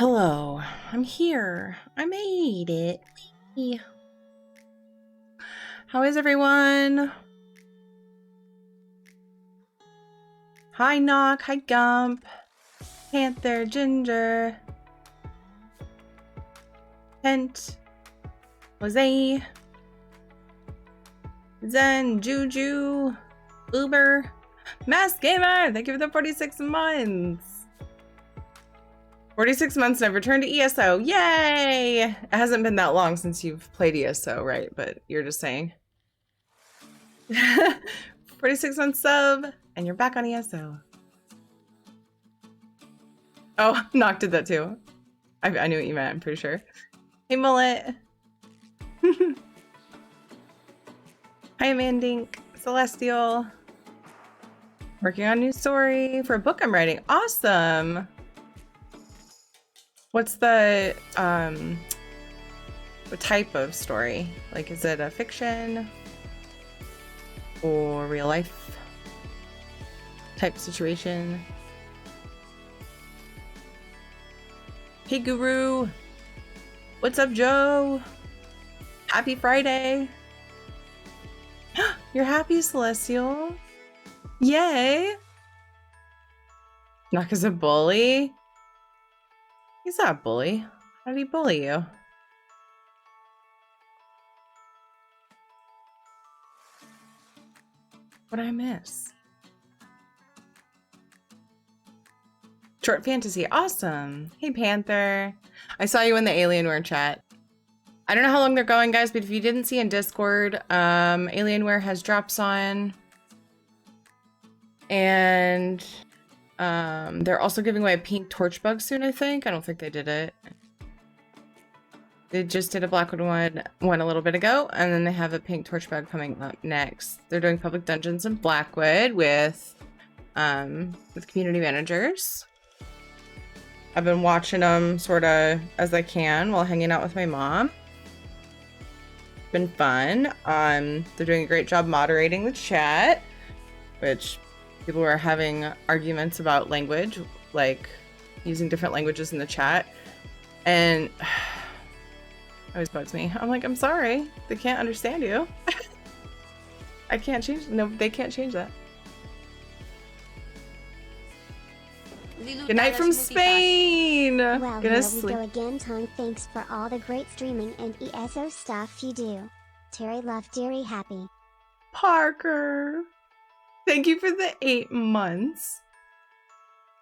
Hello, I'm here. I made it. Whee! How is everyone? Hi Knock, hi Gump, Panther, Ginger, Pent, Jose, Zen, Juju, Uber, Mass Gamer, thank you for the 46 months. 46 months and I've returned to ESO. Yay! It hasn't been that long since you've played ESO, right? But you're just saying. 46 months sub, and you're back on ESO. Oh, Nock did that too. I knew what you meant, I'm pretty sure. Hey, Mullet. Hi, Amandink. Celestial. Working on a new story for a book I'm writing. Awesome! What's the what type of story? Like, is it a fiction or real life type situation? Hey, Guru. What's up, Joe? Happy Friday. You're happy, Celestial. Yay. Knock is a bully. He's not a bully. How did he bully you? What did I miss? Short fantasy, awesome. Hey, Panther. I saw you in the Alienware chat. I don't know how long they're going, guys, but if you didn't see in Discord, Alienware has drops on. And they're also giving away a pink torch bug soon, I think. I don't think they did it. They just did a Blackwood one a little bit ago, and then they have a pink torch bug coming up next. They're doing public dungeons in Blackwood with community managers. I've been watching them sort of as I can while hanging out with my mom. Been fun. They're doing a great job moderating the chat, which people were having arguments about language, like using different languages in the chat, and it always bugs me. I'm like, I'm sorry, they can't understand you. I can't change. No, they can't change that. Good night from Spain. Well, Gonna here sleep. we go again, Tongue. Thanks for all the great streaming and ESO stuff you do. Terry love, Deary happy. Parker, thank you for the 8 months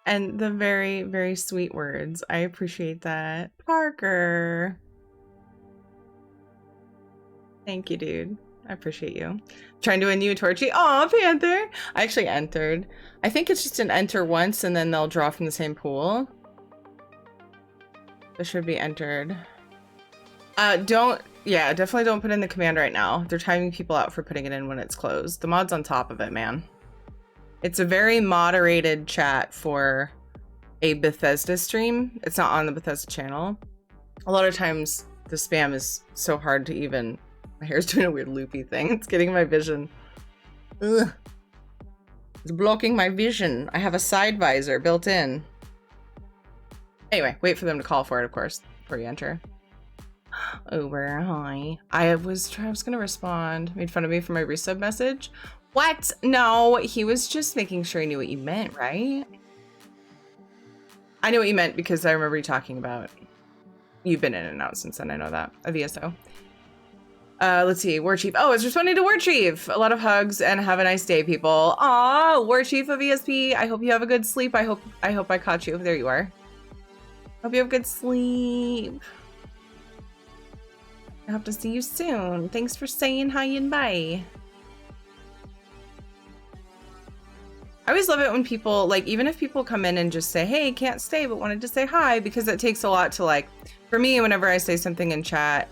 and the very, very sweet words. I appreciate that. Parker. Thank you, dude. I appreciate you. Trying to win you a Torchy. Aw, Panther. I actually entered. I think it's just an enter once and then they'll draw from the same pool. This should be entered. Yeah, definitely don't put in the command right now. They're timing people out for putting it in when it's closed. The mod's on top of it, man. It's a very moderated chat for a Bethesda stream. It's not on the Bethesda channel. A lot of times the spam is so hard to even... My hair's doing a weird loopy thing. It's getting my vision. Ugh. It's blocking my vision. I have a side visor built in. Anyway, wait for them to call for it, of course, before you enter. Uber, hi. I was gonna respond. Made fun of me for my resub message. What? No, he was just making sure he knew what you meant, right? I knew what you meant because I remember you talking about. You've been in and out since then, I know that. Of ESO. Let's see, War Chief. Oh, it's responding to War Chief. A lot of hugs and have a nice day, people. Aw, War Chief of ESP. I hope you have a good sleep. I hope I caught you. There you are. Hope you have good sleep. I hope to see you soon. Thanks for saying hi and bye. I always love it when people, like, even if people come in and just say, hey, can't stay, but wanted to say hi, because it takes a lot to, like, for me, whenever I say something in chat,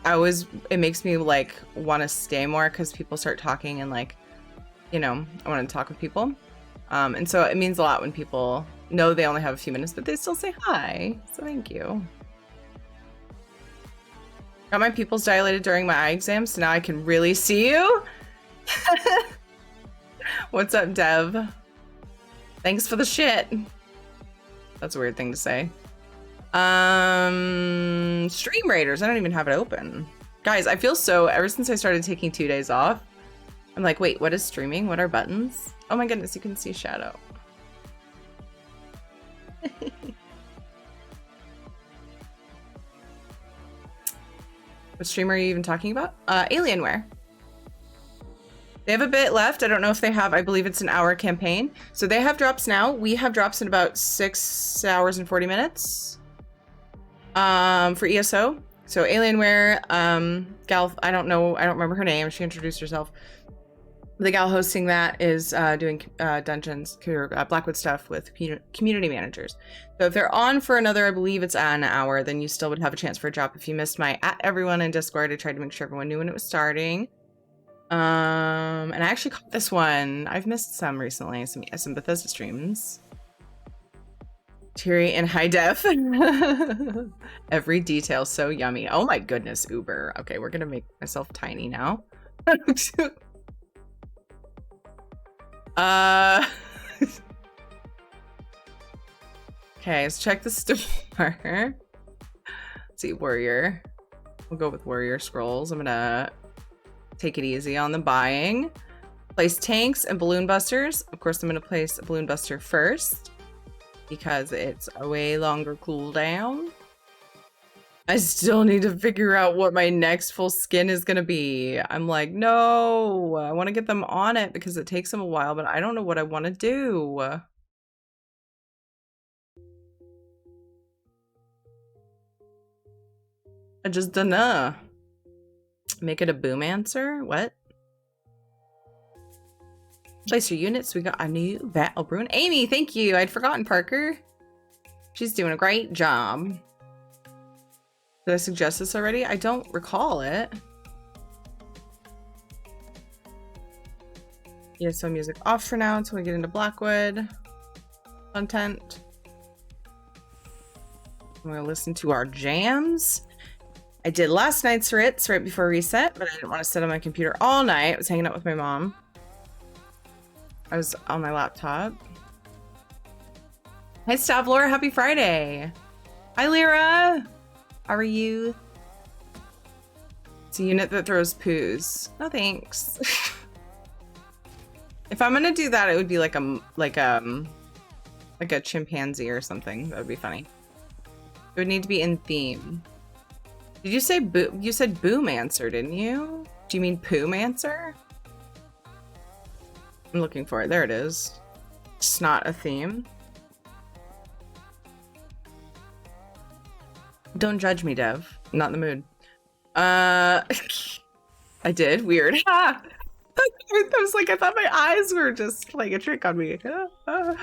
it makes me, like, want to stay more, because people start talking and, like, you know, I want to talk with people. And so it means a lot when people know they only have a few minutes, but they still say hi. So thank you. Got my pupils dilated during my eye exam, so now I can really see you. What's up, Dev? Thanks for the shit. That's a weird thing to say. Stream Raiders. I don't even have it open. Guys, I feel so, ever since I started taking 2 days off, I'm like, wait, what is streaming? What are buttons? Oh my goodness, you can see Shadow. What stream are you even talking about? Alienware. They have a bit left. I don't know if they have, I believe it's an hour campaign. So they have drops now. We have drops in about 6 hours and 40 minutes. For ESO. So Alienware, gal, I don't remember her name. She introduced herself. The gal hosting that is doing dungeons, Blackwood stuff with community managers. So if they're on for another, I believe it's an hour, then you still would have a chance for a drop. If you missed my @everyone in Discord, I tried to make sure everyone knew when it was starting. And I actually caught this one. I've missed some recently, some Bethesda streams. Teary in high def. Every detail so yummy. Oh my goodness, Uber. Okay, we're gonna make myself tiny now. Okay, let's check the store. Let's see, Warrior. We'll go with Warrior Scrolls. I'm gonna take it easy on the buying. Place tanks and balloon busters. Of course, I'm gonna place a balloon buster first because it's a way longer cooldown. I still need to figure out what my next full skin is gonna be. I'm like, no, I want to get them on it because it takes them a while, but I don't know what I want to do. I just don't know. Make it a boom answer? What? Place your units. We got a new battle brune. Amy, thank you. I'd forgotten Parker. She's doing a great job. Did I suggest this already? I don't recall it. Yeah, so music off for now until we get into Blackwood content. I'm gonna listen to our jams. I did last night's Ritz right before reset, but I didn't want to sit on my computer all night. I was hanging out with my mom. I was on my laptop. Hey, Stav Laura, happy Friday. Hi, Lyra. How are you? It's a unit that throws poos. No thanks. If I'm gonna do that, it would be like a chimpanzee or something. That would be funny. It would need to be in theme. Did you say boo? You said boomancer, didn't you? Do you mean poomancer? I'm looking for it. There it is. It's not a theme. Don't judge me, Dev. I'm not in the mood. I did. Weird. I was like, I thought my eyes were just playing a trick on me. I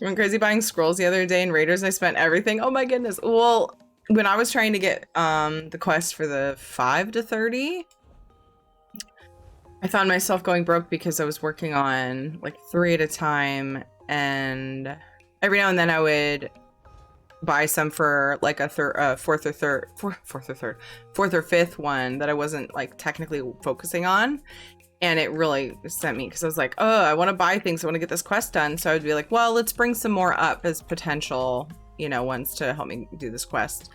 went crazy buying scrolls the other day in Raiders. I spent everything. Oh my goodness. Well, when I was trying to get the quest for the 5 to 30, I found myself going broke because I was working on like 3 at a time, and every now and then I would buy some for like a fourth or fifth one that I wasn't like technically focusing on, and it really sent me because I was like, oh, I want to buy things, I want to get this quest done. So I would be like, well, let's bring some more up as potential, you know, ones to help me do this quest.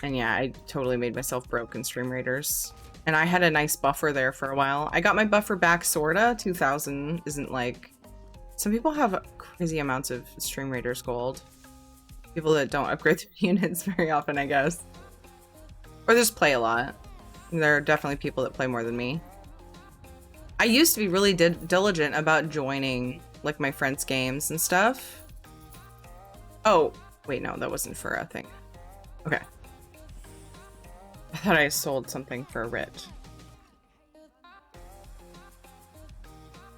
And yeah, I totally made myself broke in Stream Raiders. And I had a nice buffer there for a while. I got my buffer back, sorta. 2,000 isn't like... Some people have crazy amounts of Stream Raiders gold. People that don't upgrade their units very often, I guess. Or just play a lot. And there are definitely people that play more than me. I used to be really diligent about joining like my friends' games and stuff. Oh, wait, no, that wasn't for a thing. Okay. I thought I sold something for a writ.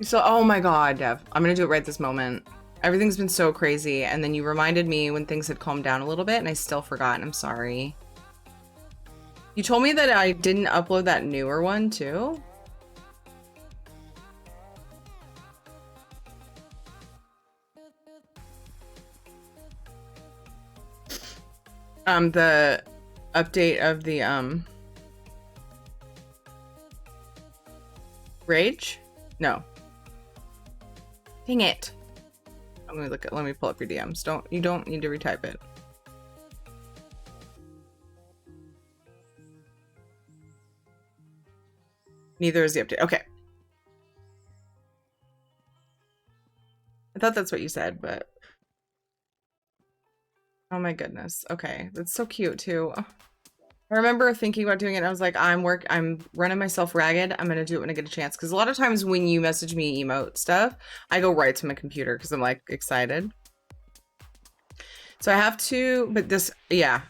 So, oh my god, Dev. I'm gonna do it right this moment. Everything's been so crazy, and then you reminded me when things had calmed down a little bit, and I still forgot, and I'm sorry. You told me that I didn't upload that newer one, too? The update of the, Rage? No. Dang it. I'm gonna look at, let me pull up your DMs. You don't need to retype it. Neither is the update. Okay. I thought that's what you said, but oh my goodness. Okay, that's so cute too. I remember thinking about doing it and I was like, I'm running myself ragged. I'm gonna do it when I get a chance. Because a lot of times when you message me emote stuff, I go right to my computer because I'm like excited. So I have to, but this, yeah,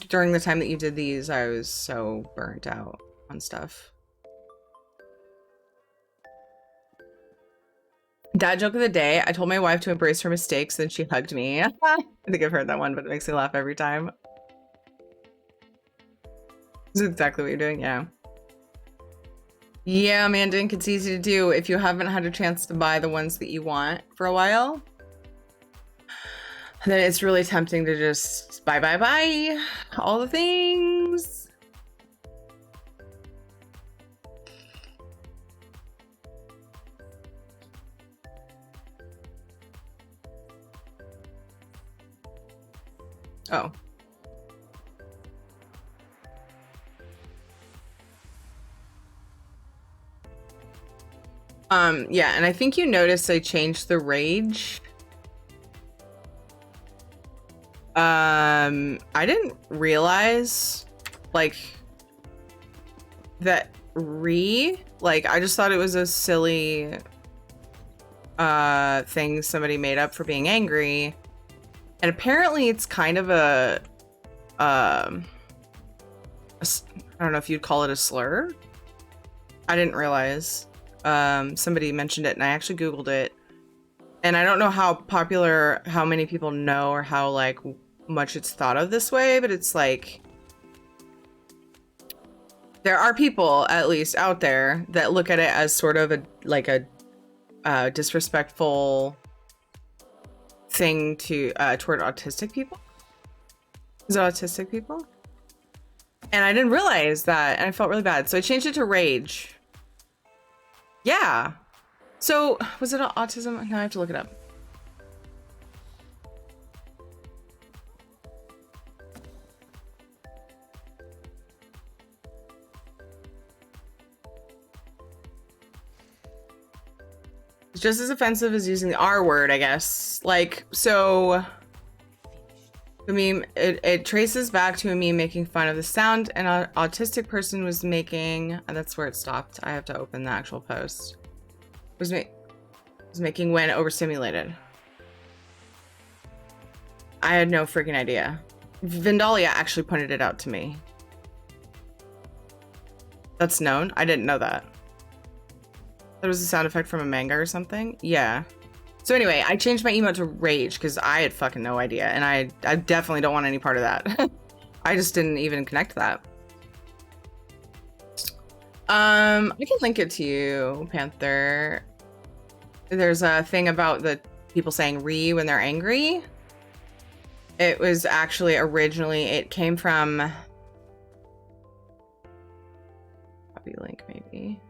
during the time that you did these, I was so burnt out on stuff. Dad joke of the day. I told my wife to embrace her mistakes, then she hugged me. I think I've heard that one, but it makes me laugh every time. This is exactly what you're doing, yeah. Yeah, Mandink, it's easy to do if you haven't had a chance to buy the ones that you want for a while. Then it's really tempting to just buy all the things. Oh. Yeah, and I think you noticed I changed the rage. I didn't realize, like, that like, I just thought it was a silly, thing somebody made up for being angry. And apparently it's kind of I don't know if you'd call it a slur. I didn't realize. Somebody mentioned it and I actually Googled it. And I don't know how many people know or how, like, much it's thought of this way, but it's like, there are people, at least out there, that look at it as sort of a disrespectful thing to, toward autistic people. Is it autistic people? And I didn't realize that, and I felt really bad. So I changed it to rage. Yeah. So, was it autism? No, I have to look it up. It's just as offensive as using the R word, I guess. Like, so the meme, it traces back to a meme making fun of the sound an autistic person was making, and that's where it stopped. I have to open the actual post. Was making when overstimulated. I had no freaking idea. Vindalia actually pointed it out to me. That's known? I didn't know that. That was a sound effect from a manga or something? Yeah. So anyway, I changed my emote to rage because I had fucking no idea, and I definitely don't want any part of that. I just didn't even connect that. I can link it to you, Panther. There's a thing about the people saying "re" when they're angry. It was actually originally, it came from copy link, maybe.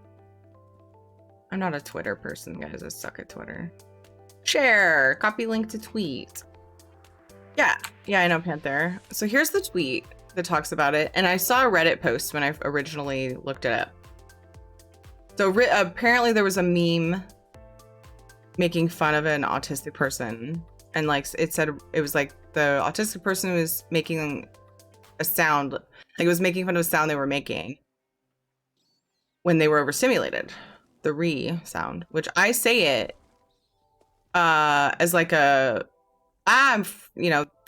I'm not a Twitter person, guys. I suck at Twitter. Share, copy link to tweet. Yeah, I know, Panther. So here's the tweet that talks about it, and I saw a Reddit post when I originally looked it up. So apparently there was a meme making fun of an autistic person, and like it said, it was like the autistic person was making a sound, like it was making fun of a sound they were making when they were overstimulated, the "re" sound, which I say it as like I'm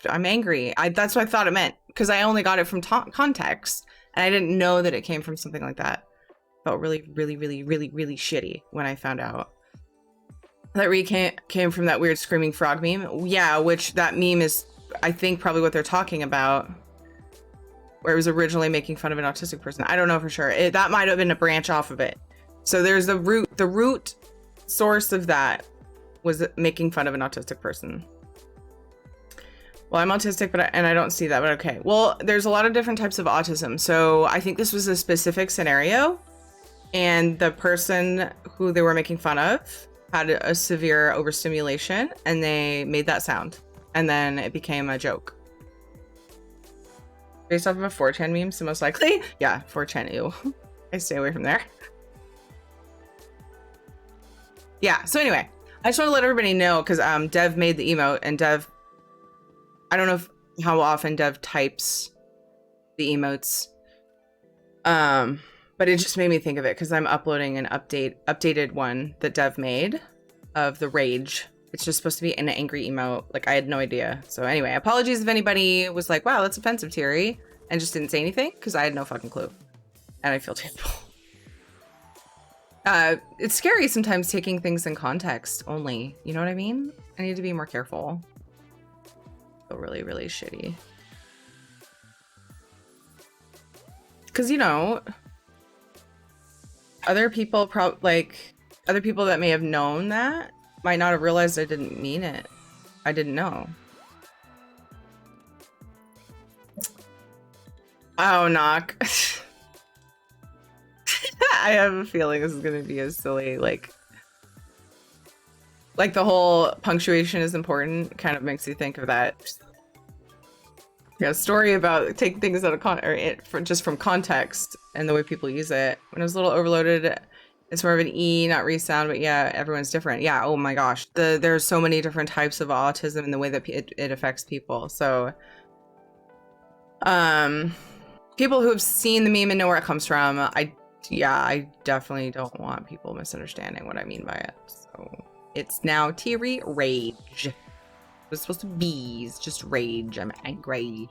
angry. That's what I thought it meant, because I only got it from context, and I didn't know that it came from something like that. Felt really shitty when I found out that "re" came from that weird screaming frog meme. Yeah, which that meme is, I think, probably what they're talking about, where it was originally making fun of an autistic person. I don't know for sure. That might have been a branch off of it. So there's the root source of that was making fun of an autistic person. Well, I'm autistic, and I don't see that, but okay. Well, there's a lot of different types of autism. So I think this was a specific scenario, and the person who they were making fun of had a severe overstimulation, and they made that sound, and then it became a joke. Based off of a 4chan meme, so most likely, yeah, 4chan, ew. I stay away from there. Yeah, so anyway, I just want to let everybody know because Dev made the emote, and Dev, I don't know how often Dev types the emotes, but it just made me think of it because I'm uploading an updated one that Dev made of the rage. It's just supposed to be an angry emote. Like, I had no idea. So anyway, apologies if anybody was like, wow, that's offensive, Terry, and just didn't say anything, because I had no fucking clue. And I feel terrible. It's scary sometimes taking things in context only. You know what I mean? I need to be more careful. I feel really, really shitty. Because, you know, other people other people that may have known that might not have realized I didn't mean it. I didn't know. Oh, knock. I have a feeling this is gonna be a silly, like the whole punctuation is important kind of makes you think of that. Yeah, story about taking things out of just from context and the way people use it. When it was a little overloaded, it's more of an E, not resound, but yeah, everyone's different. Yeah, oh my gosh. There's so many different types of autism and the way that it affects people. So, people who have seen the meme and know where it comes from, I definitely don't want people misunderstanding what I mean by it. So, it's now Teary Rage. It was supposed to be, it's just rage. I'm angry.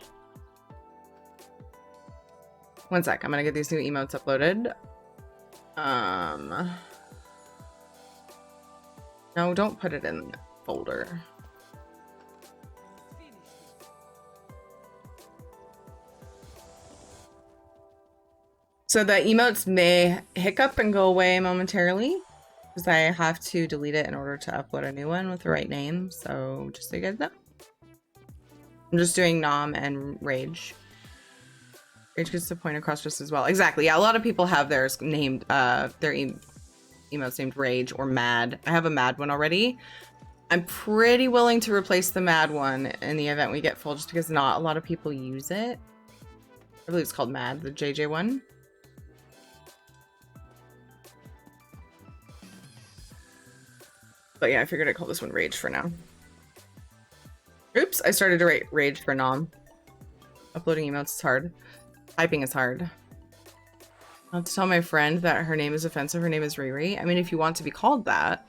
One sec, I'm gonna get these new emotes uploaded. No, don't put it in the folder. So the emotes may hiccup and go away momentarily because I have to delete it in order to upload a new one with the right name. So just so you guys know. I'm just doing Nom and Rage. Rage gets the point across just as well. Exactly. Yeah, a lot of people have theirs named, their emotes named Rage or Mad. I have a Mad one already. I'm pretty willing to replace the Mad one in the event we get full, just because not a lot of people use it. I believe it's called Mad, the JJ one. But yeah, I figured I'd call this one Rage for now. Oops, I started to write Rage for Nom. Uploading emotes is hard. Typing is hard. I'll have to tell my friend that her name is offensive. Her name is Riri. I mean, if you want to be called that.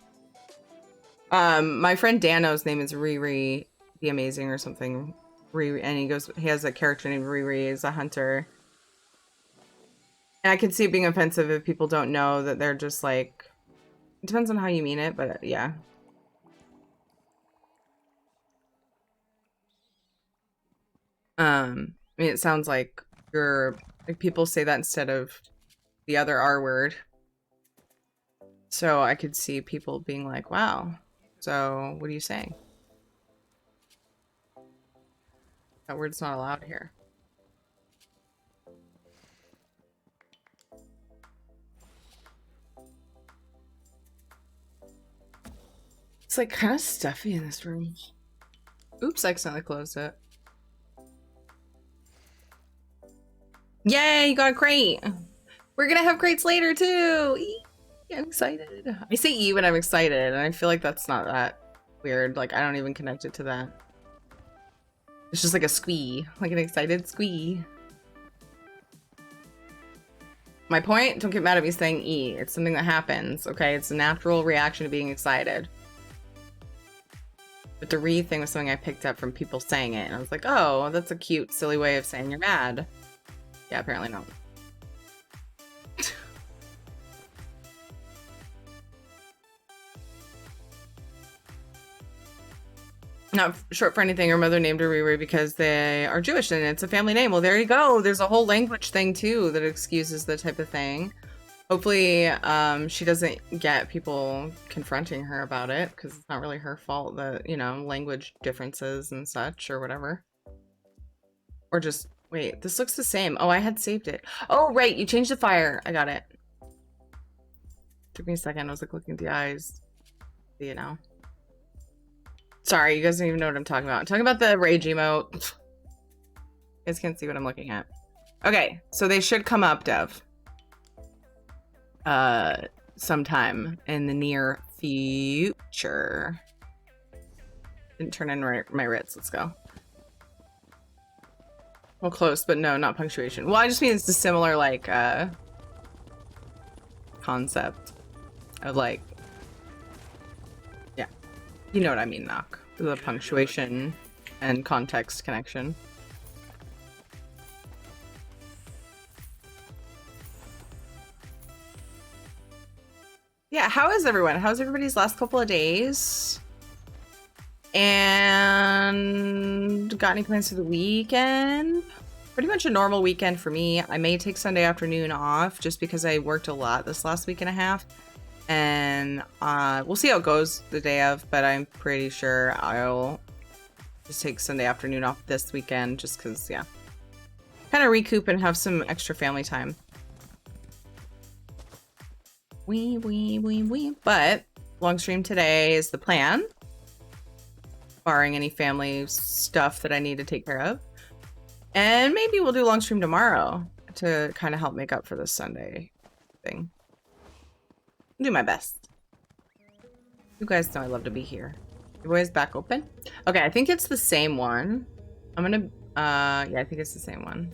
My friend Dano's name is Riri the Amazing or something. Riri, and he has a character named Riri. He's a hunter. And I can see it being offensive if people don't know that they're just like, it depends on how you mean it, but yeah. I mean, it sounds like like people say that instead of the other R word. So I could see people being like, wow, so what are you saying? That word's not allowed here. It's like kind of stuffy in this room. Oops, I accidentally closed it. Yay, you got a crate. We're gonna have crates later too. I'm excited. I say E when I'm excited, and I feel like that's not that weird. Like, I don't even connect it to that. It's just like a squee, like an excited squee. My point, don't get mad at me saying E. It's something that happens, okay? It's a natural reaction to being excited. But the re thing was something I picked up from people saying it, and I was like, oh, that's a cute, silly way of saying you're mad. Yeah, apparently not. Not short for anything. Her mother named her Riri because they are Jewish and it's a family name. Well, there you go. There's a whole language thing too that excuses the type of thing. Hopefully, she doesn't get people confronting her about it because it's not really her fault that, you know, language differences and such or whatever. Or just, wait, this looks the same. Oh, I had saved it. Oh, right. You changed the fire. I got it. Took me a second. I was like looking at the eyes. You know. Sorry, you guys don't even know what I'm talking about. I'm talking about the rage emote. You guys can't see what I'm looking at. Okay, so they should come up, Dev. Sometime in the near future. Didn't turn in my Ritz. Let's go. Well, close, but no, not punctuation. Well, I just mean it's a similar, like, concept of, like, yeah. You know what I mean, knock. The punctuation and context connection. Yeah, how is everyone? How's everybody's last couple of days? And got any plans for the weekend? Pretty much a normal weekend for me. I may take Sunday afternoon off just because I worked a lot this last week and a half. And we'll see how it goes the day of, but I'm pretty sure I'll just take Sunday afternoon off this weekend just because, yeah. Kind of recoup and have some extra family time. But long stream today is the plan. Barring any family stuff that I need to take care of. And maybe we'll do long stream tomorrow to kind of help make up for this Sunday thing. Do my best. You guys know I love to be here. Your boy's back open? Okay, I think it's the same one. I'm gonna, yeah, I think it's the same one.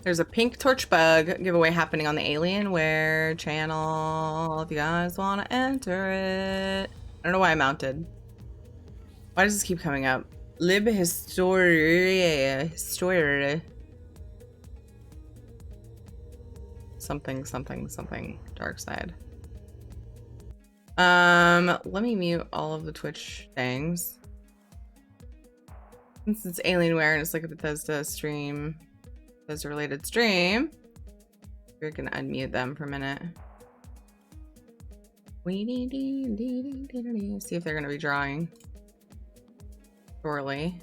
There's a pink torch bug giveaway happening on the Alienware channel. If you guys want to enter it. I don't know why I mounted. Why does this keep coming up? Lib Historia. Something. Dark side. Let me mute all of the Twitch things. Since it's Alienware and it's like a Bethesda stream. As a related stream. We're gonna unmute them for a minute. See if they're gonna be drawing. Surely.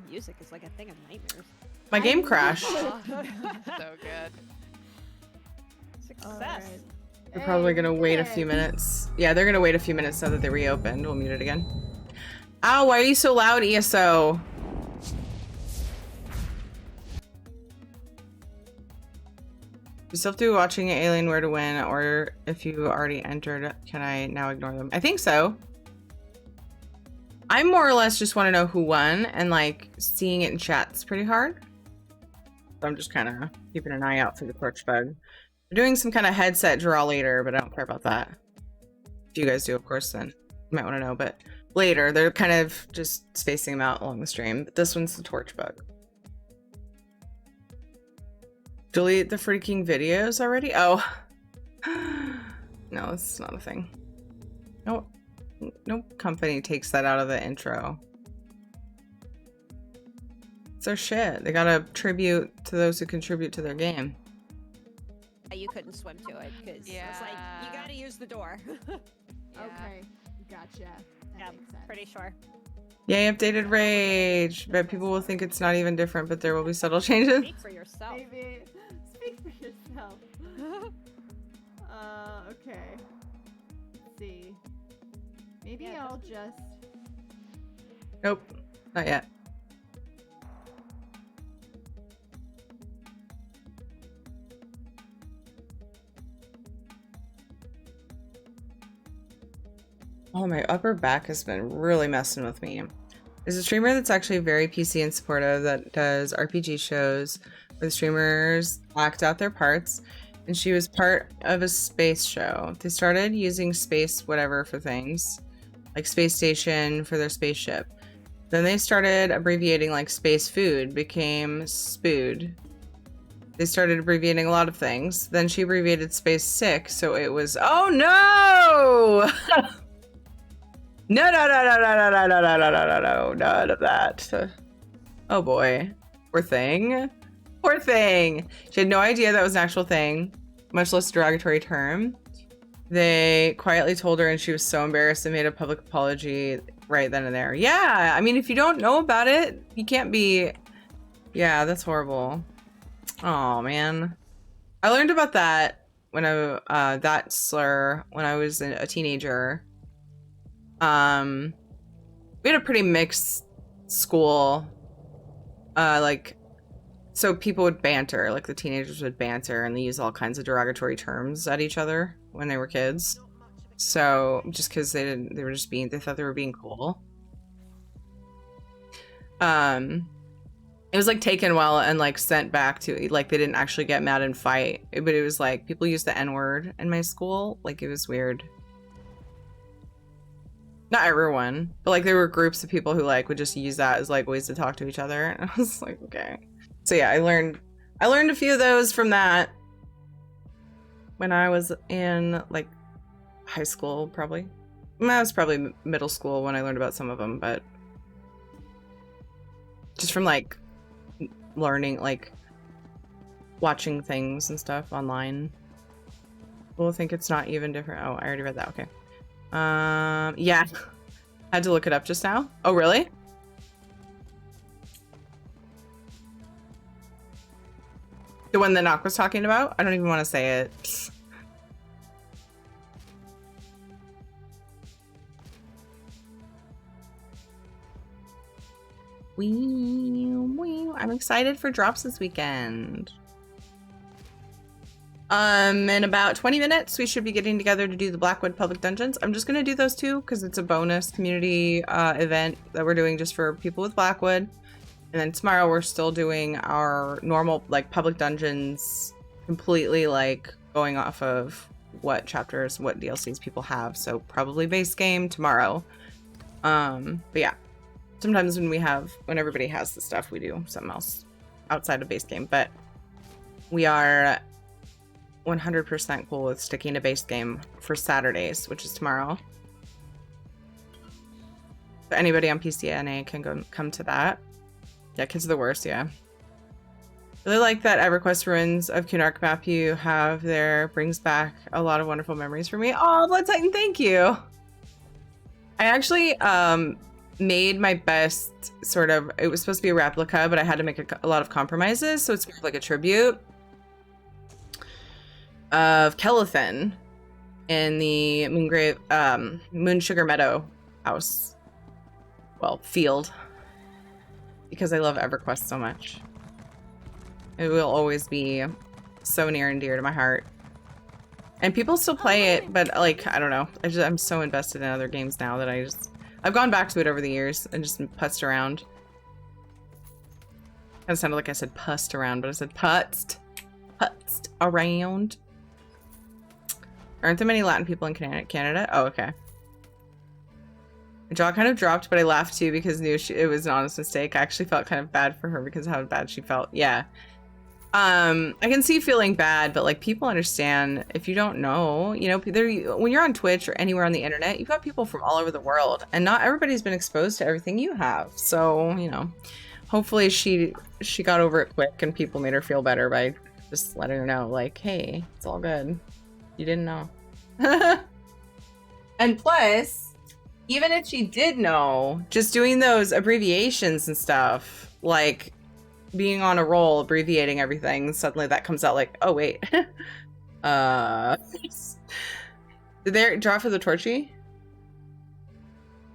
Music is like a thing of nightmares. My game crashed. So good. Success. Right. They're probably gonna wait a few minutes. Yeah, they're gonna wait a few minutes now that they reopened. We'll mute it again. Ow, why are you so loud, ESO? You still have to be watching Alienware to win, or if you already entered, can I now ignore them? I think so. I more or less just want to know who won, and like seeing it in chat's pretty hard. So I'm just kind of keeping an eye out for the torch bug. They're doing some kind of headset draw later, but I don't care about that. If you guys do, of course, then you might want to know. But later, they're kind of just spacing them out along the stream. But this one's the torch bug. Delete the freaking videos already? Oh. No, it's not a thing. No company takes that out of the intro. It's their shit. They gotta tribute to those who contribute to their game. You couldn't swim to it because it's like, you gotta use the door. Okay, gotcha. That makes sense. Pretty sure. Yay, updated Rage. Bet people will think it's not even different, but there will be subtle changes. Speak for yourself. Maybe. Speak for yourself. Okay. Let's see. Maybe Yeah, I'll just... Nope, not yet. Oh, my upper back has been really messing with me. There's a streamer that's actually very PC and supportive that does RPG shows where the streamers act out their parts, and she was part of a space show. They started using space whatever for things, like space station for their spaceship. Then they started abbreviating like space food, became SPOOD. They started abbreviating a lot of things. Then she abbreviated space sick, so it was, oh no! No, none of that. Oh boy. Poor thing. Poor thing. She had no idea that was an actual thing, much less a derogatory term. They quietly told her and she was so embarrassed and made a public apology right then and there. Yeah, I mean, if you don't know about it, you can't be... Yeah, that's horrible. Oh, man. I learned about that when that slur when I was a teenager. We had a pretty mixed school, like, so people would banter, like the teenagers would banter and they use all kinds of derogatory terms at each other when they were kids. So just because they thought they were being cool. It was like taken well and like sent back to, like, they didn't actually get mad and fight, but it was like people used the N-word in my school. Like, it was weird. Not everyone, but like there were groups of people who like would just use that as like ways to talk to each other. And I was like, okay. So yeah, I learned a few of those from that when I was in like high school, probably. I was probably middle school when I learned about some of them, but just from like learning, like watching things and stuff online. We'll think it's not even different. Oh, I already read that. Okay. Yeah. Had to look it up just now. Oh, really? The one that Knock was talking about? I don't even want to say it. I'm excited for drops this weekend. In about 20 minutes, we should be getting together to do the Blackwood public dungeons. I'm just gonna do those two because it's a bonus community event that we're doing just for people with Blackwood. And then tomorrow we're still doing our normal like public dungeons, completely like going off of what chapters, what DLCs people have. So probably base game tomorrow. But yeah, sometimes when everybody has the stuff, we do something else outside of base game. But we are 100% cool with sticking to base game for Saturdays, which is tomorrow. So anybody on PCNA can come to that. Yeah, kids are the worst, yeah. Really like that EverQuest Ruins of Cunark map you have there. Brings back a lot of wonderful memories for me. Oh, Blood Titan, thank you! I actually made my best sort of, it was supposed to be a replica, but I had to make a lot of compromises, so it's more like a tribute of Kellethan in the Moon Sugar Meadow house. Well, field. Because I love EverQuest so much. It will always be so near and dear to my heart. And people still play it, but like, I don't know. I'm so invested in other games now that I've gone back to it over the years and just putzed around. Kind of sounded like I said pussed around, but I said putzed around. Aren't there many Latin people in Canada? Oh, okay. My jaw kind of dropped, but I laughed too because I knew it was an honest mistake. I actually felt kind of bad for her because of how bad she felt. Yeah. I can see feeling bad, but like people understand if you don't know, you know, when you're on Twitch or anywhere on the internet, you've got people from all over the world and not everybody's been exposed to everything you have. So, you know, hopefully she got over it quick and people made her feel better by just letting her know like, hey, it's all good. You didn't know. And plus, even if she did know, just doing those abbreviations and stuff, like being on a roll, abbreviating everything, suddenly that comes out like, oh wait. Did they draw for the Torchy?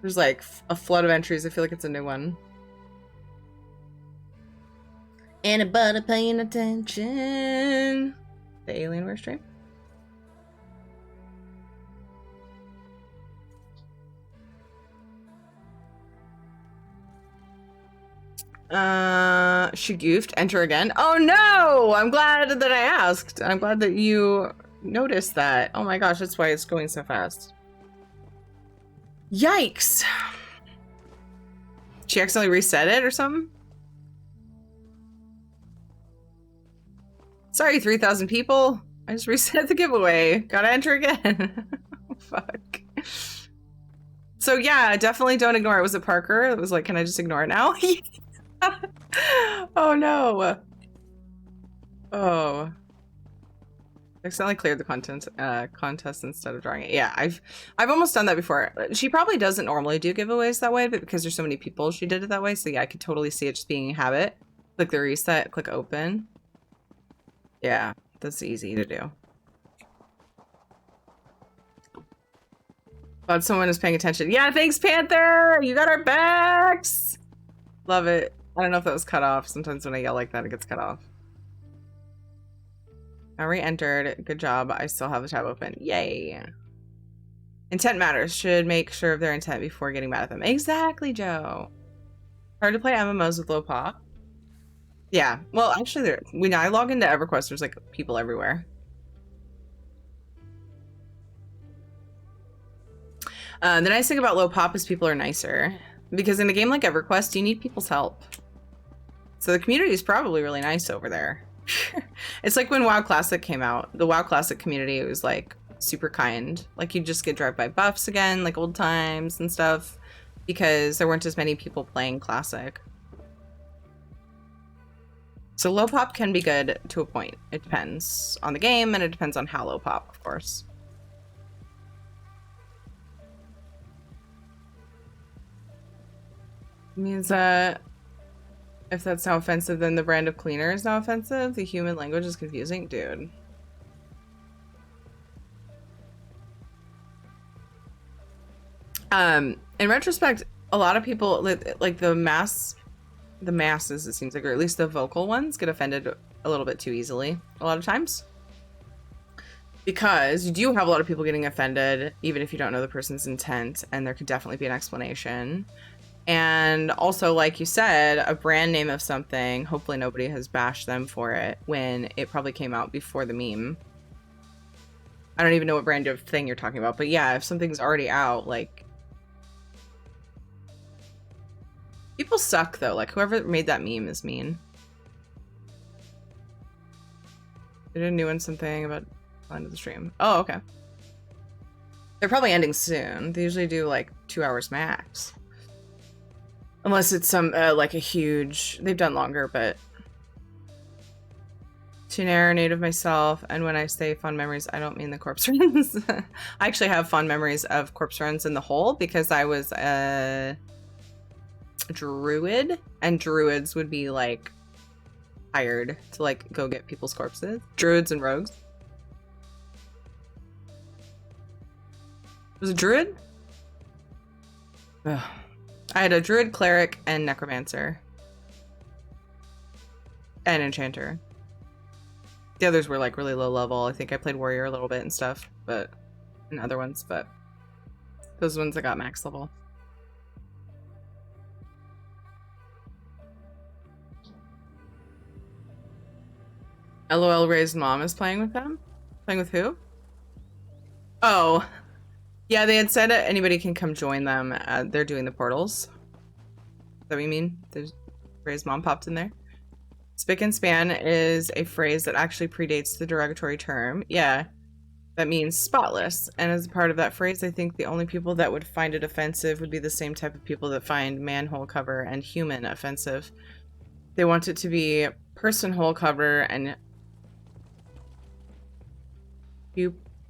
There's like a flood of entries. I feel like it's a new one. Anybody paying attention? The Alienware stream? She goofed. Enter again. Oh no! I'm glad that I asked. I'm glad that you noticed that. Oh my gosh, that's why it's going so fast. Yikes! She accidentally reset it or something? Sorry, 3,000 people. I just reset the giveaway. Gotta enter again. Fuck. So yeah, definitely don't ignore it. Was it Parker? It was like, can I just ignore it now? Oh no. Oh. I accidentally cleared the contest instead of drawing it. Yeah, I've almost done that before. She probably doesn't normally do giveaways that way, but because there's so many people, she did it that way. So yeah, I could totally see it just being a habit. Click the reset, click open. Yeah, that's easy to do. Glad someone is paying attention. Yeah, thanks, Panther! You got our backs! Love it. I don't know if that was cut off. Sometimes when I yell like that, it gets cut off. I re-entered. Good job. I still have the tab open. Yay. Intent matters. Should make sure of their intent before getting mad at them. Exactly, Joe. Hard to play MMOs with low pop. Yeah. Well, actually, when I log into EverQuest, there's like people everywhere. The nice thing about low pop is people are nicer. Because in a game like EverQuest, you need people's help. So the community is probably really nice over there. It's like when WoW Classic came out. The WoW Classic community was like super kind. Like you just get drive-by buffs again, like old times and stuff. Because there weren't as many people playing Classic. So low pop can be good to a point. It depends on the game and it depends on how low pop, of course. Means if that's now offensive, then the brand of cleaner is now offensive. The human language is confusing, dude. In retrospect, a lot of people like the masses, it seems like, or at least the vocal ones, get offended a little bit too easily a lot of times. Because you do have a lot of people getting offended, even if you don't know the person's intent, and there could definitely be an explanation. And also, like you said, a brand name of something, hopefully nobody has bashed them for it when it probably came out before the meme. I don't even know what brand of thing you're talking about, but yeah, if something's already out, like... People suck, though. Like, whoever made that meme is mean. Did a new one something about the end of the stream? Oh, okay. They're probably ending soon. They usually do, like, 2 hours max. Unless it's some, like a huge... They've done longer, but... To narrate of myself, and when I say fond memories, I don't mean the corpse runs. I actually have fond memories of corpse runs in the whole, because I was a druid, and druids would be, like, hired to, like, go get people's corpses. Druids and rogues. Was it druid? Ugh. I had a druid, cleric, and necromancer. And enchanter. The others were like really low level. I think I played warrior a little bit and stuff, but and other ones, but those ones that got max level. LOL Ray's mom is playing with them? Playing with who? Oh. Yeah, they had said anybody can come join them. They're doing the portals. Is that what you mean? There's Ray's mom popped in there. Spick and span is a phrase that actually predates the derogatory term. Yeah, that means spotless. And as a part of that phrase, I think the only people that would find it offensive would be the same type of people that find manhole cover and human offensive. They want it to be person hole cover and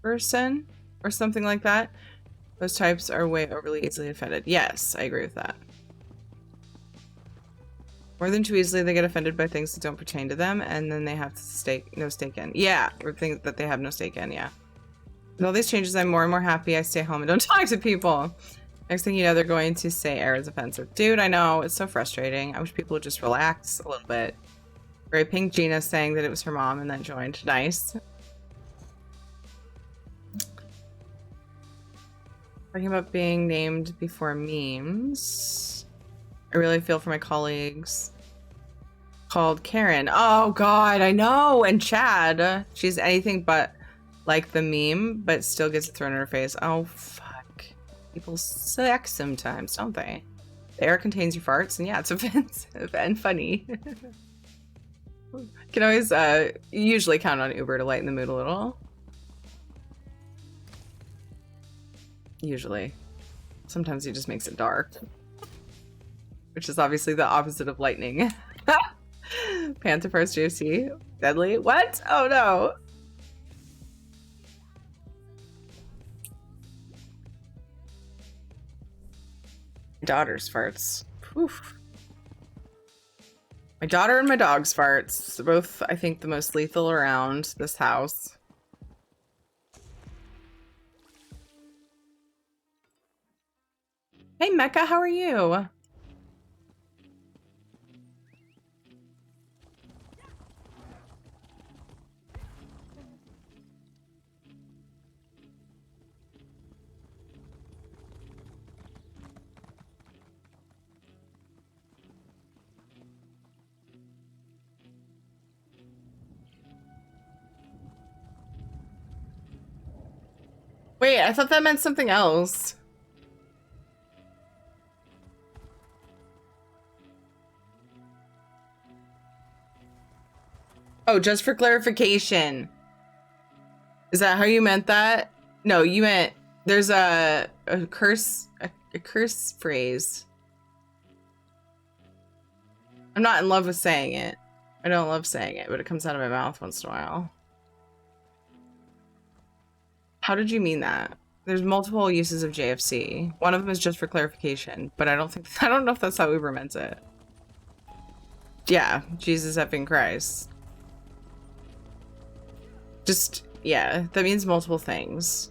person or something like that. Those types are way overly easily offended. Yes, I agree with that. More than too easily, they get offended by things that don't pertain to them, and then they have no stake in. Yeah, or things that they have no stake in, yeah. With all these changes, I'm more and more happy I stay home and don't talk to people. Next thing you know, they're going to say air is offensive. Dude, I know, it's so frustrating. I wish people would just relax a little bit. Very pink Gina saying that it was her mom and then joined. Nice. Talking about being named before memes. I really feel for my colleagues. Called Karen. Oh god, I know! And Chad. She's anything but like the meme, but still gets it thrown in her face. Oh fuck. People suck sometimes, don't they? The air contains your farts, and yeah, it's offensive and funny. You can always usually count on Uber to lighten the mood a little. Usually. Sometimes he just makes it dark. Which is obviously the opposite of lightning. Panther first juicy. Deadly? What? Oh no. Daughter's farts. Oof. My daughter and my dog's farts. They're both, I think, the most lethal around this house. Hey Mecca, how are you? Wait, I thought that meant something else. Oh, just for clarification. Is that how you meant that? No, you meant there's a curse phrase. I'm not in love with saying it. I don't love saying it, but it comes out of my mouth once in a while. How did you mean that? There's multiple uses of JFC. One of them is just for clarification, but I don't know if that's how Uber meant it. Yeah, Jesus effing Christ. Just, yeah, that means multiple things.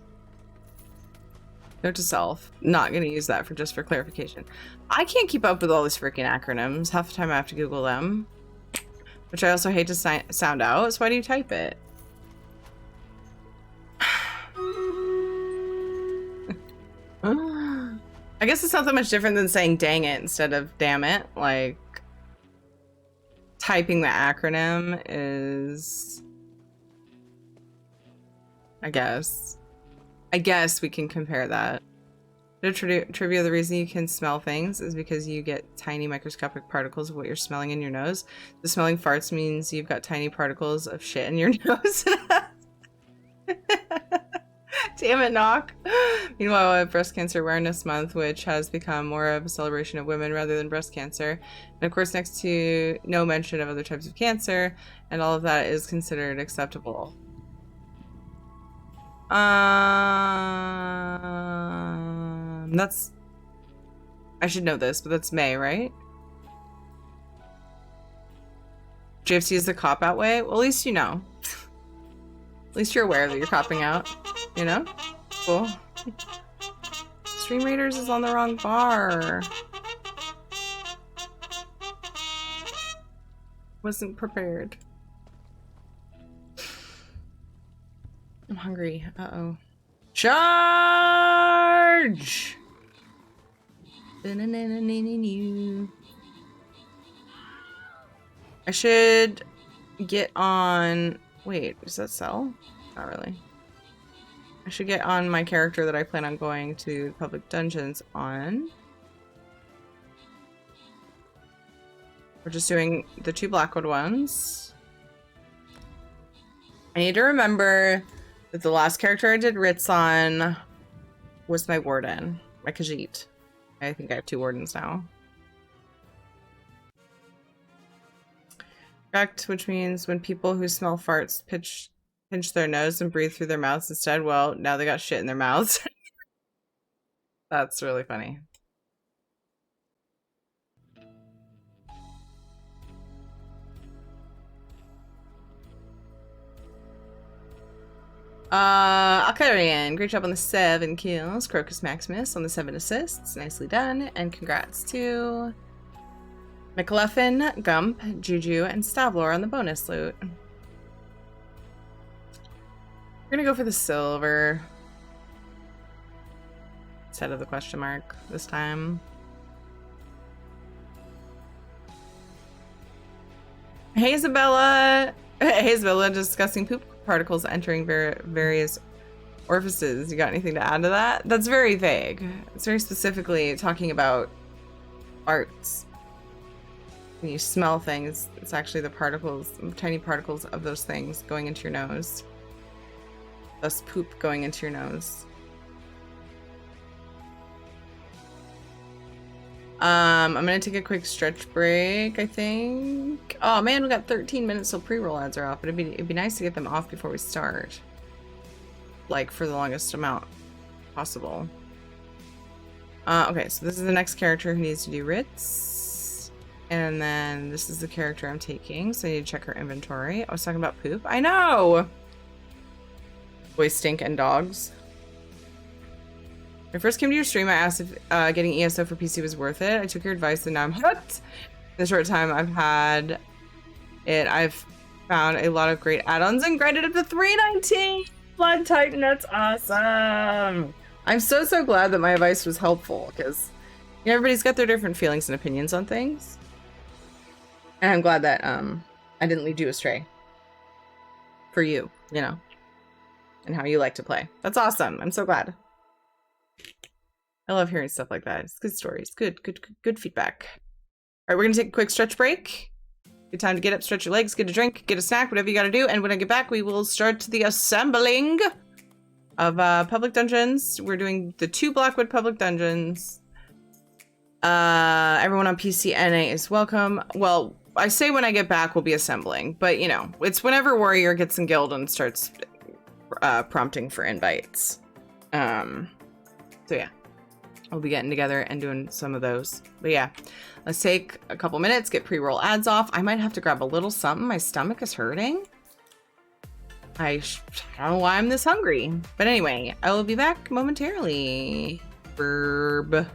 Note to self, not gonna use that for just for clarification. I can't keep up with all these freaking acronyms. Half the time I have to Google them, which I also hate to sound out, so why do you type it? I guess it's not that much different than saying dang it instead of damn it. Like, typing the acronym is... I guess we can compare that. Trivia, the reason you can smell things is because you get tiny microscopic particles of what you're smelling in your nose. The smelling farts means you've got tiny particles of shit in your nose. Damn it, Knock. Meanwhile, Breast Cancer Awareness Month, which has become more of a celebration of women rather than breast cancer. And of course, next to no mention of other types of cancer, and all of that is considered acceptable. That's... I should know this, but that's May, right? JFC is the cop-out way? Well, at least you know. At least you're aware that you're copping out, you know? Cool. Stream Raiders is on the wrong bar. Wasn't prepared. I'm hungry. Uh-oh. Charge! I should get on... Wait, does that sell? Not really. I should get on my character that I plan on going to public dungeons on. We're just doing the 2 Blackwood ones. I need to remember that the last character I did Ritz on was my warden, my Khajiit. I think I have 2 wardens now. Correct, which means when people who smell farts pinch their nose and breathe through their mouths instead, well, now they got shit in their mouths. That's really funny. Alcarian, great job on the 7 kills. Crocus Maximus on the 7 assists. Nicely done. And congrats to McLuffin, Gump, Juju, and Stavlor on the bonus loot. We're gonna go for the silver instead of the question mark this time. Hey, Isabella! Hey, Isabella, discussing poop particles entering various orifices. You got anything to add to that? That's very vague. It's very specifically talking about farts. When you smell things, it's actually the particles, tiny particles of those things going into your nose. Thus poop going into your nose. I'm gonna take a quick stretch break, I think. Oh man, we got 13 minutes till pre-roll ads are off, but it'd be nice to get them off before we start. Like, for the longest amount possible. Okay, so this is the next character who needs to do Ritz. And then this is the character I'm taking, so I need to check her inventory. I was talking about poop. I know! Boys stink and dogs. When I first came to your stream, I asked if getting ESO for PC was worth it. I took your advice and now I'm hooked. In the short time I've had it, I've found a lot of great add-ons and grinded up to 319! Blood Titan, that's awesome! I'm so glad that my advice was helpful, because you know, everybody's got their different feelings and opinions on things. And I'm glad that I didn't lead you astray. For you, you know. and how you like to play. That's awesome. I'm so glad. I love hearing stuff like that. It's good stories. Good feedback. All right, we're gonna take a quick stretch break. Good time to get up, stretch your legs, get a drink, get a snack, whatever you gotta do. And when I get back, we will start the assembling of public dungeons. We're doing the 2 Blackwood public dungeons. Everyone on PCNA is welcome. Well, I say when I get back, we'll be assembling, but you know, it's whenever Warrior gets in guild and starts prompting for invites. So yeah, we'll be getting together and doing some of those. But yeah, let's take a couple minutes, get pre-roll ads off. I might have to grab a little something. My stomach is hurting. I don't know why I'm this hungry. But anyway, I will be back momentarily. Burb.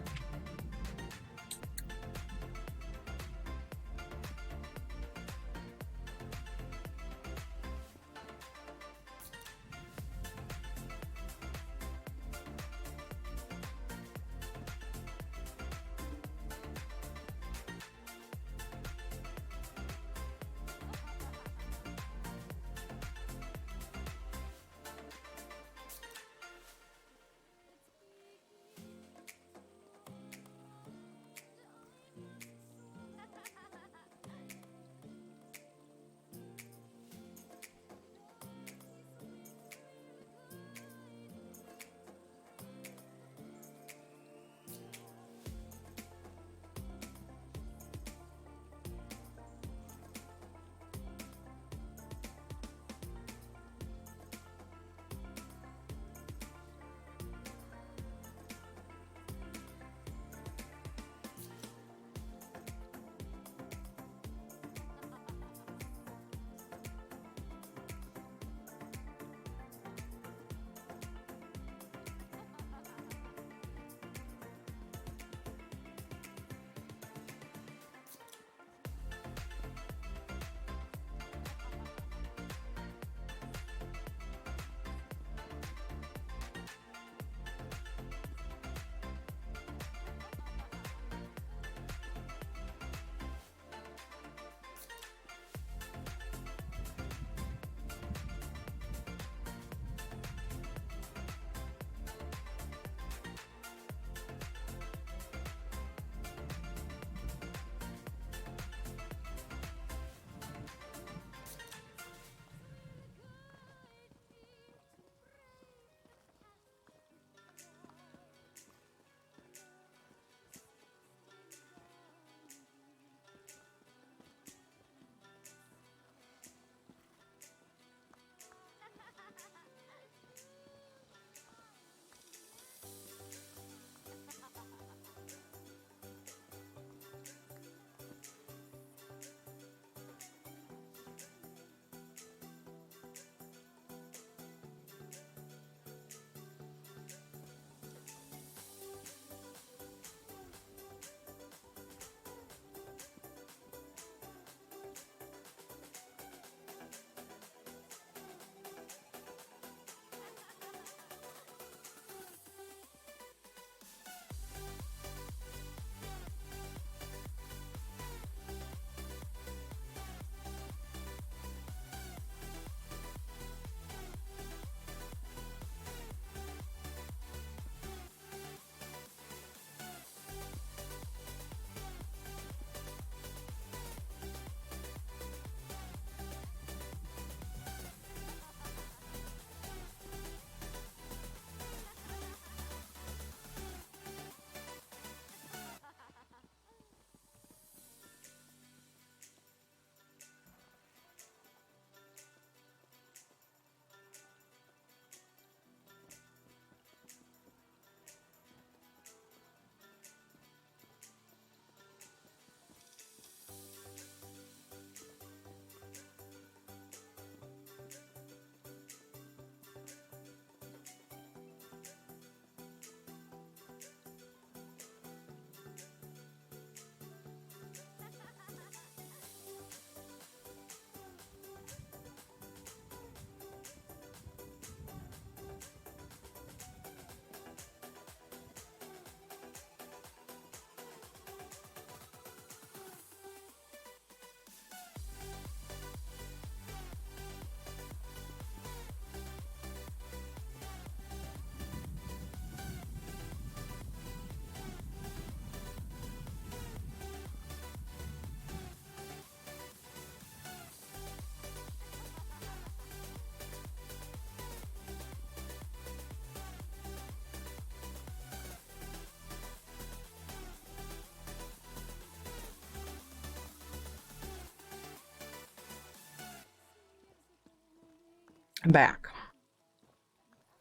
back.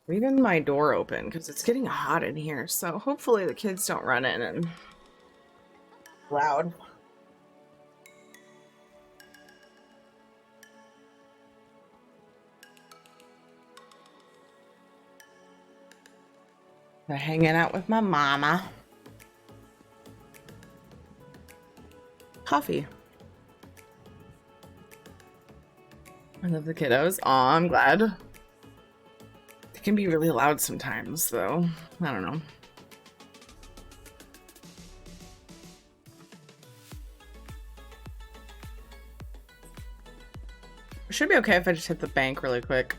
Leaving my door open because it's getting hot in here, so hopefully the kids don't run in and loud. They're hanging out with my mama. Coffee. I love the kiddos. Aw, I'm glad. They can be really loud sometimes, though. I don't know. It should be okay if I just hit the bank really quick.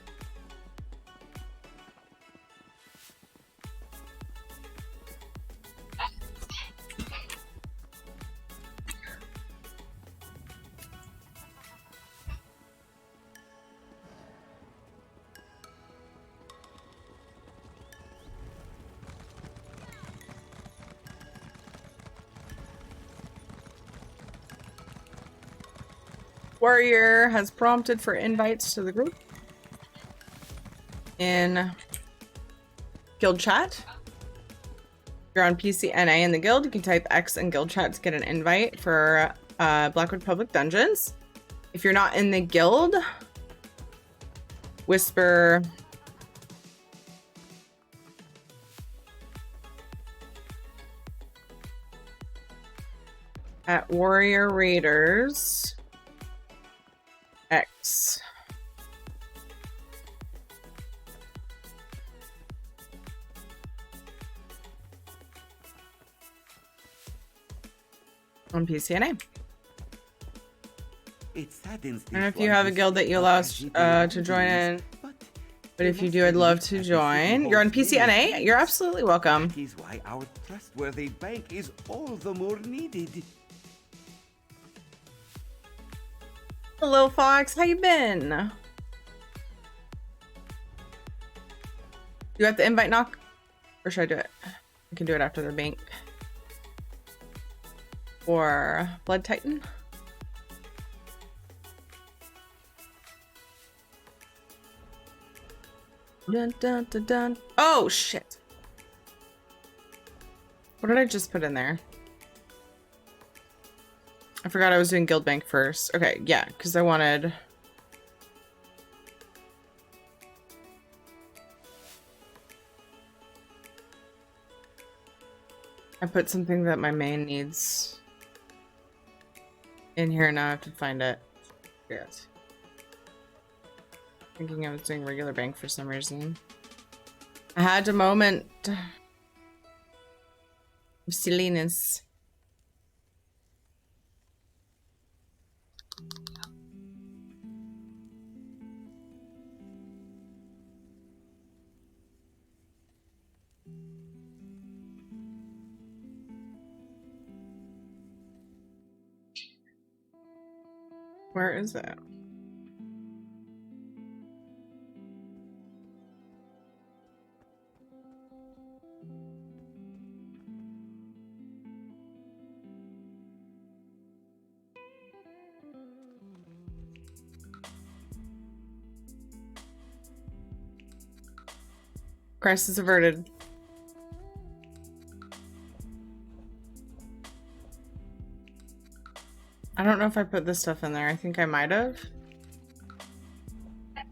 Warrior has prompted for invites to the group in guild chat. If you're on PCNA in the guild, you can type X in guild chat to get an invite for Blackwood Public Dungeons. If you're not in the guild, whisper at Warrior Raiders X. On PCNA. It saddens And if you have a guild that you allow us to join in, but if you do, I'd love to join. You're on PCNA? You're absolutely welcome. That is why our trustworthy bank is all the more needed. Hello, Fox. How you been? Do you have to invite knock? Or should I do it? I can do it after the bank. Or Blood Titan. Dun, dun, dun, dun. Oh, shit. What did I just put in there? I forgot I was doing Guild Bank first. Okay, yeah, because I wanted... I put something that my main needs in here, now I have to find it. Yes. Thinking I was doing regular bank for some reason. I had a moment of silliness. Where is it? Crisis averted. I don't know if I put this stuff in there. I think I might have.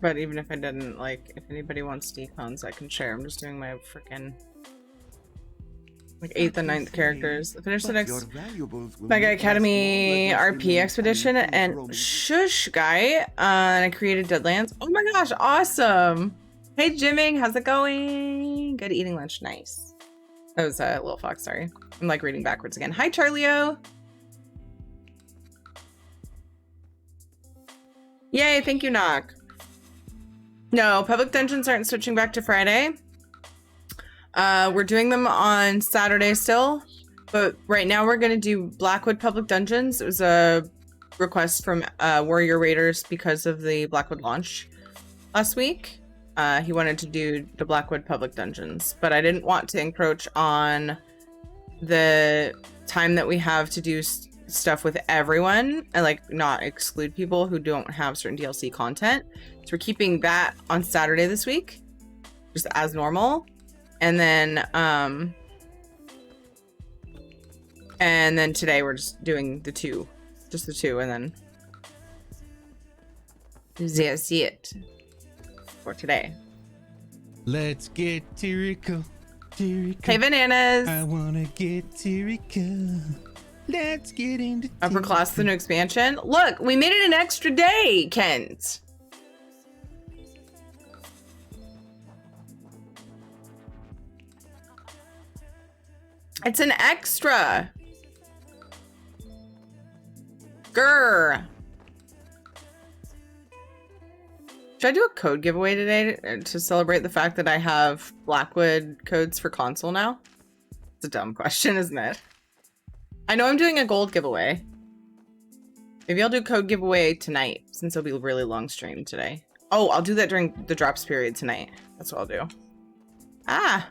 But even if I didn't, like, if anybody wants decons, I can share. I'm just doing my freaking like 8th and 9th characters. Finish the next Mega Academy RP expedition and Shush Guy. And I created Deadlands. Oh my gosh, awesome! Hey Jimming, how's it going? Good eating lunch, nice. That was a little fox, sorry. I'm like reading backwards again. Hi Charlie-o! Yay, thank you, Knock. No, public dungeons aren't switching back to Friday. We're doing them on Saturday still, but right now we're gonna do Blackwood public dungeons. It was a request from Warrior Raiders because of the Blackwood launch last week. He wanted to do the Blackwood public dungeons, but I didn't want to encroach on the time that we have to do stuff with everyone and like not exclude people who don't have certain DLC content. So we're keeping that on Saturday this week, just as normal. And then today we're just doing the two, and then that's it for today. Let's get Tirico. Hey, Bananas! I wanna get Tirico. Let's get into Upper class, the new expansion. Look, we made it an extra day, Kent. It's an extra. Grr. Should I do a code giveaway today to celebrate the fact that I have Blackwood codes for console now? It's a dumb question, isn't it? I know I'm doing a gold giveaway. Maybe I'll do code giveaway tonight since it'll be a really long stream today. Oh, I'll do that during the drops period tonight. That's what I'll do. Ah,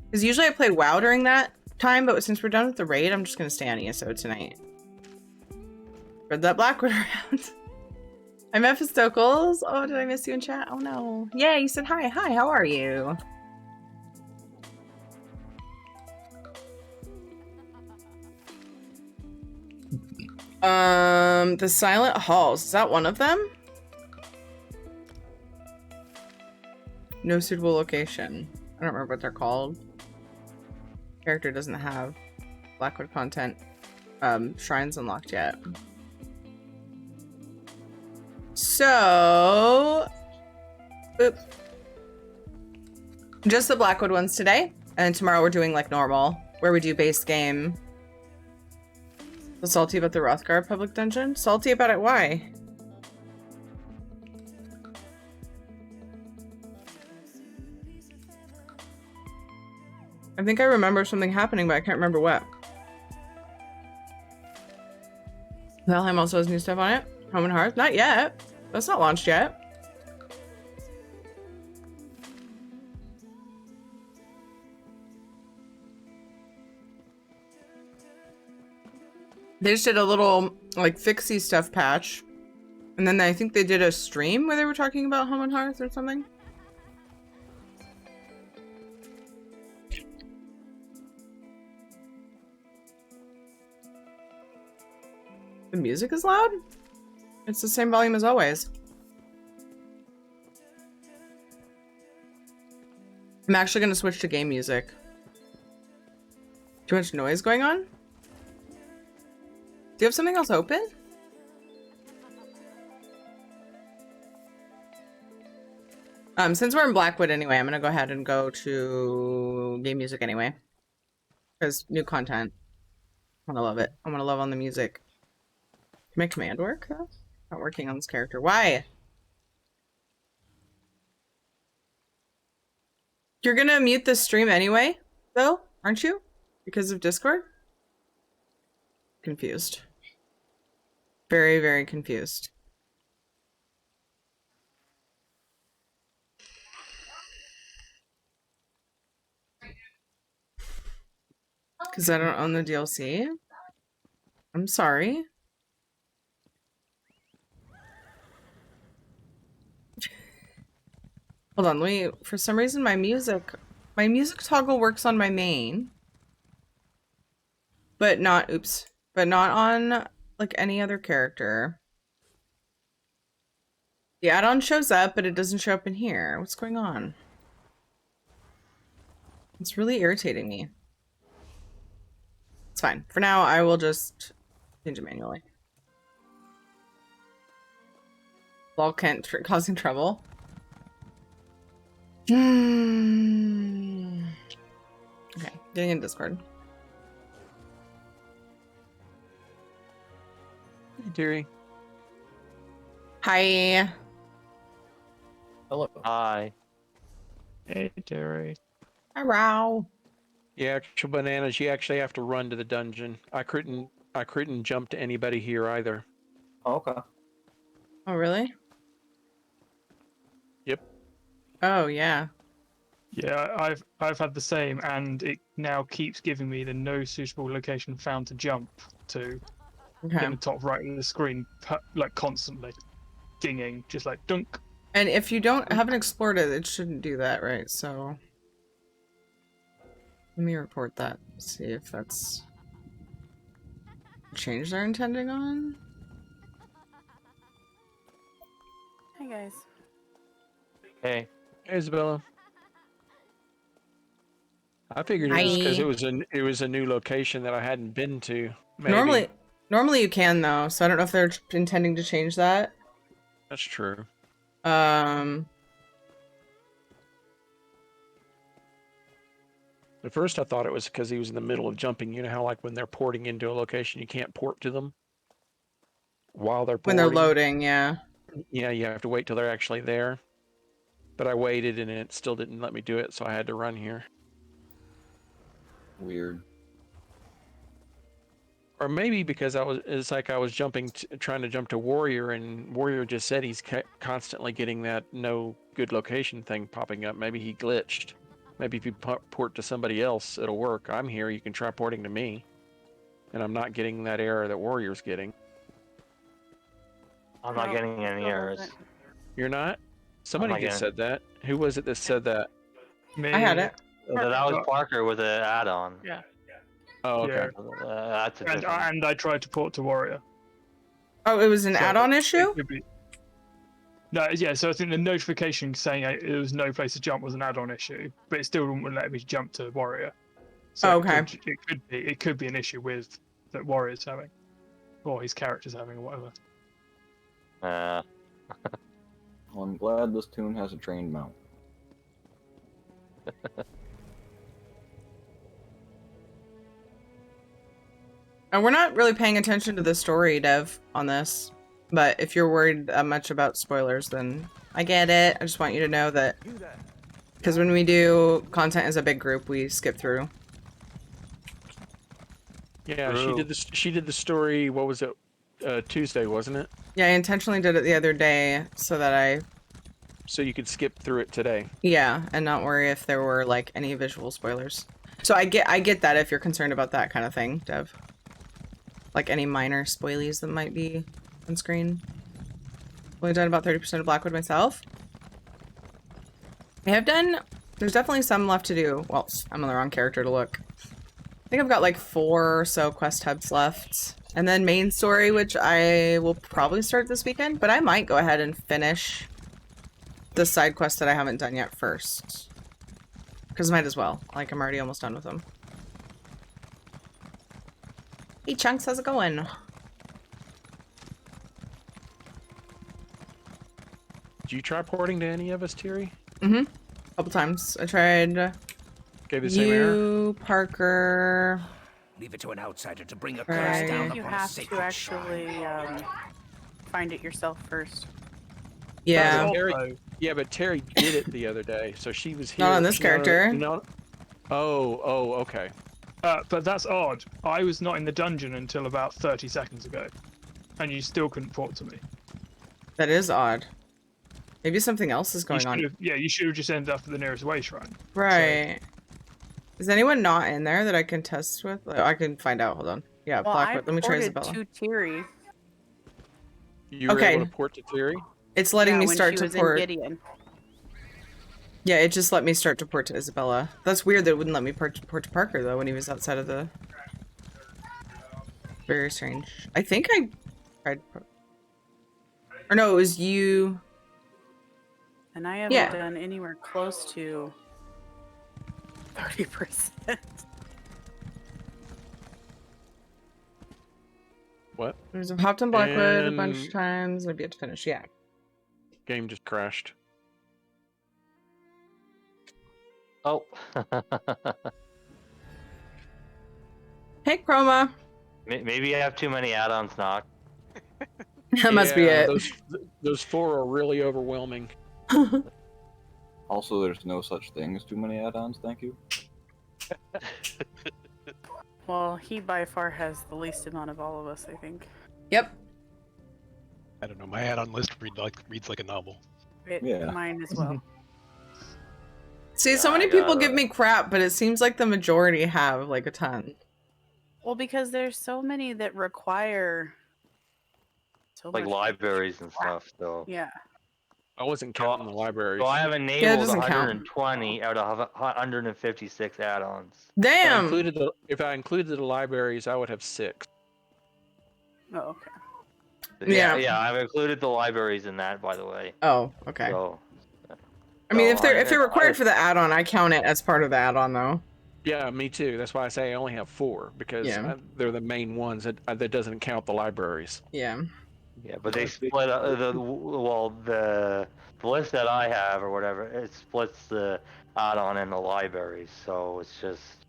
because usually I play WoW during that time, but since we're done with the raid, I'm just going to stay on ESO tonight. Spread that Blackwood around. I'm Mephistocles. Oh, did I miss you in chat? Oh no. Yeah, you said hi. Hi, how are you? The Silent Halls. Is that one of them? No suitable location. I don't remember what they're called. Character doesn't have Blackwood content shrines unlocked yet. So, oops. Just the Blackwood ones today, and tomorrow we're doing like normal, where we do base game. So salty about the Rothgar public dungeon? Salty about it, why? I think I remember something happening, but I can't remember what. Valheim also has new stuff on it. Home and Hearth? Not yet. That's not launched yet. They just did a little, like, fixie stuff patch. And then I think they did a stream where they were talking about Home and Hearth or something. The music is loud? It's the same volume as always. I'm actually going to switch to game music. Too much noise going on? Do you have something else open? Since we're in Blackwood anyway, I'm gonna go ahead and go to game music anyway. Because new content. I'm gonna love it. I'm gonna love on the music. Can my command work though? Not working on this character. Why? You're gonna mute the stream anyway, though, aren't you? Because of Discord? Confused. Very, very confused. Because I don't own the DLC? I'm sorry. Hold on, let me, for some reason my music toggle works on my main. But not, oops, but not on like any other character. The add-on shows up, but it doesn't show up in here. What's going on? It's really irritating me. It's fine. For now, I will just change it manually. Lol Kent causing trouble. Okay, getting in Discord. Hey, Terry. Hi. Hello. Hi. Hey, Terry. Hello. Yeah, actual bananas. You actually have to run to the dungeon. I couldn't jump to anybody here either. Okay. Oh, really? Yep. Oh, yeah. Yeah, I've had the same, and it now keeps giving me the no suitable location found to jump to. Okay. in the top right of the screen, like constantly dinging, just like dunk. And if you haven't explored it, it shouldn't do that, right? So let me report that. See if that's change they're intending on. Hey guys. Hey, Isabella. I figured it was because it was a new location that I hadn't been to. Maybe. Normally you can though, so I don't know if they're intending to change that. That's true. At first I thought it was because he was in the middle of jumping. You know how like when they're porting into a location, you can't port to them while they're porting? When they're loading, yeah. Yeah, you have to wait till they're actually there. But I waited and it still didn't let me do it, so I had to run here. Weird. Or maybe because it's like I was trying to jump to Warrior, and Warrior just said he's constantly getting that no good location thing popping up. Maybe he glitched. Maybe if you port to somebody else, it'll work. I'm here, you can try porting to me. And I'm not getting that error that Warrior's getting. I'm not getting any errors. You're not? Somebody just said that. Who was it that said that? Me. I had it. That was Parker with an add-on. Yeah. Oh, okay. Yeah. That's a and I tried to port to Warrior. Oh, it was an add-on issue? No, yeah, so I think the notification saying it was no place to jump was an add-on issue, but it still wouldn't let me jump to Warrior. So okay. It could be an issue with that Warrior's having, or his character's having, or whatever. Well, I'm glad this tune has a trained mount. And we're not really paying attention to the story, Dev, on this. But if you're worried that much about spoilers, then I get it. I just want you to know that, because when we do content as a big group, we skip through. Yeah, she did the story. What was it? Tuesday, wasn't it? Yeah, I intentionally did it the other day so you could skip through it today. Yeah, and not worry if there were like any visual spoilers. So I get that if you're concerned about that kind of thing, Dev. Like any minor spoilies that might be on screen. Only done about 30% of Blackwood myself. I have done... There's definitely some left to do. Well, I'm on the wrong character to look. I think I've got like 4 or so quest hubs left. And then main story, which I will probably start this weekend. But I might go ahead and finish the side quest that I haven't done yet first. Because might as well. Like, I'm already almost done with them. Hey, Chunks, how's it going? Did you try porting to any of us, Terry? Mm-hmm. A couple times. I tried... Gave the same error? Parker... Leave it to an outsider to bring a curse down You upon a have sacred to actually find it yourself first. Yeah. But Terry did it the other day, so she was here. Not on this character. Oh, okay. But that's odd. I was not in the dungeon until about 30 seconds ago, and you still couldn't port to me. That is odd. Maybe something else is going on. Yeah, you should have just ended up at the nearest way shrine. Right. So. Is anyone not in there that I can test with? I can find out. Hold on. Yeah, well, Blackwood. Let me try Isabella. To Terry. You were able to port to Terry? It's letting me start to port. Yeah, it just let me start to port to Isabella. That's weird that it wouldn't let me port to Parker, though, when he was outside of the... Very strange. I think I tried... Or no, it was you... And I haven't done anywhere close to 30%. What? There's a hopped on Blackwood a bunch of times. I'd be able to finish, yeah. Game just crashed. Oh. Hey, Chroma. Maybe I have too many add-ons, Knock. That must be it. Those 4 are really overwhelming. Also, there's no such thing as too many add-ons, thank you. Well, he by far has the least amount of all of us, I think. Yep. I don't know, my add-on list reads like a novel. Mine as well. See, so many people give me crap, but it seems like the majority have like a ton. Well, because there's so many that require so Like much libraries and stuff. So Yeah. I wasn't counting the libraries. So I have Yeah, it enabled doesn't count. 120 out of 156 add-ons. Damn. If I included the libraries, I would have 6. Oh, okay. Yeah, I've included the libraries in that, by the way. Oh, okay. So, I mean, if they're required for the add-on, I count it as part of the add-on, though. Yeah, me too. That's why I say I only have 4 because they're the main ones. That doesn't count the libraries. Yeah. Yeah, but they split the list that I have or whatever. It splits the add-on and the libraries, so it's just.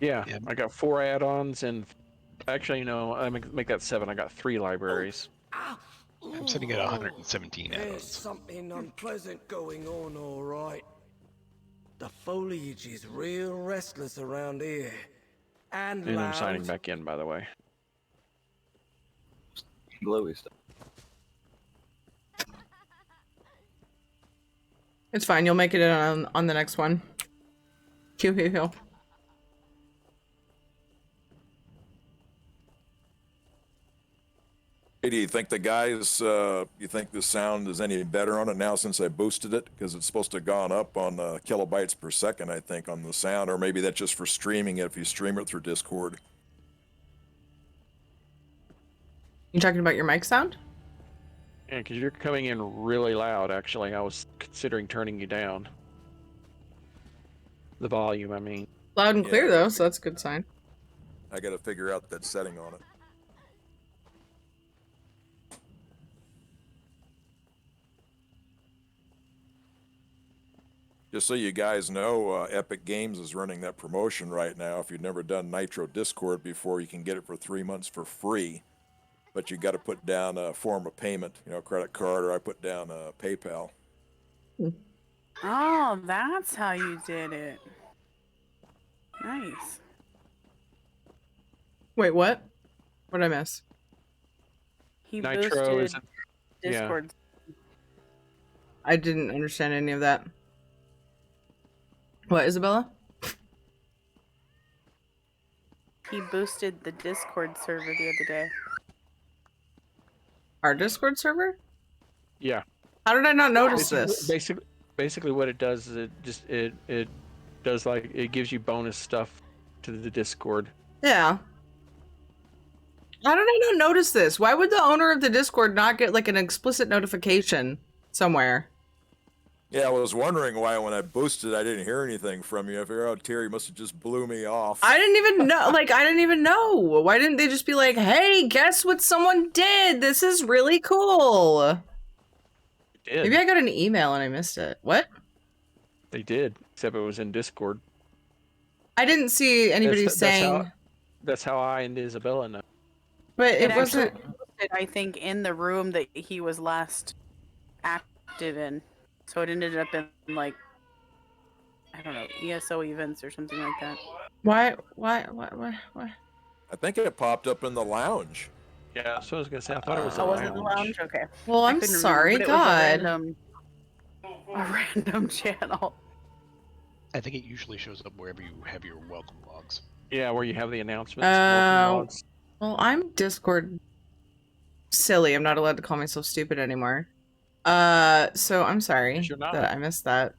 Yeah, I got 4 add-ons and actually, no, I make that 7. I got 3 libraries. I'm sitting at 117 There's add-ons. something unpleasant going on, all right. The foliage is real restless around here. And I'm loud. signing back in, by the way. Glowy stuff. It's fine. You'll make it on the next one. Heal. Hey, do you think the guys, you think the sound is any better on it now since I boosted it? Because it's supposed to have gone up on kilobytes per second, I think, on the sound. Or maybe that's just for streaming it if you stream it through Discord. You talking about your mic sound? Yeah, because you're coming in really loud, actually. I was considering turning you down. The volume, I mean. Loud and clear, though, so that's a good sign. I got to figure out that setting on it. Just so you guys know, Epic Games is running that promotion right now. If you've never done Nitro Discord before, you can get it for 3 months for free. But you got to put down a form of payment, credit card, or I put down PayPal. Oh, that's how you did it. Nice. Wait, what? What did I miss? He Nitro boosted Discord. I didn't understand any of that. What, Isabella? He boosted the Discord server the other day. Our Discord server? Yeah. How did I not notice this? Basically what it does is it does like it gives you bonus stuff to the Discord. Yeah. How did I not notice this? Why would the owner of the Discord not get like an explicit notification somewhere? Yeah, I was wondering why when I boosted, I didn't hear anything from you. I figured out Terry must have just blew me off. I didn't even know. I didn't even know. Why didn't they just be like, "Hey, guess what someone did? This is really cool." Maybe I got an email and I missed it. What? They did, except it was in Discord. I didn't see anybody saying. That's how I and Isabella know. But it wasn't. Posted, I think, in the room that he was last active in. So it ended up in, like, I don't know, ESO events or something like that. Why? I think it popped up in the lounge. Yeah, so I was gonna say I thought it was the was lounge. it the lounge? Okay. Well, I'm sorry, God. A random channel. I think it usually shows up wherever you have your welcome logs. Yeah, where you have the announcements. Welcome logs. Well, I'm Discord silly. I'm not allowed to call myself stupid anymore. So I'm sorry that I missed that.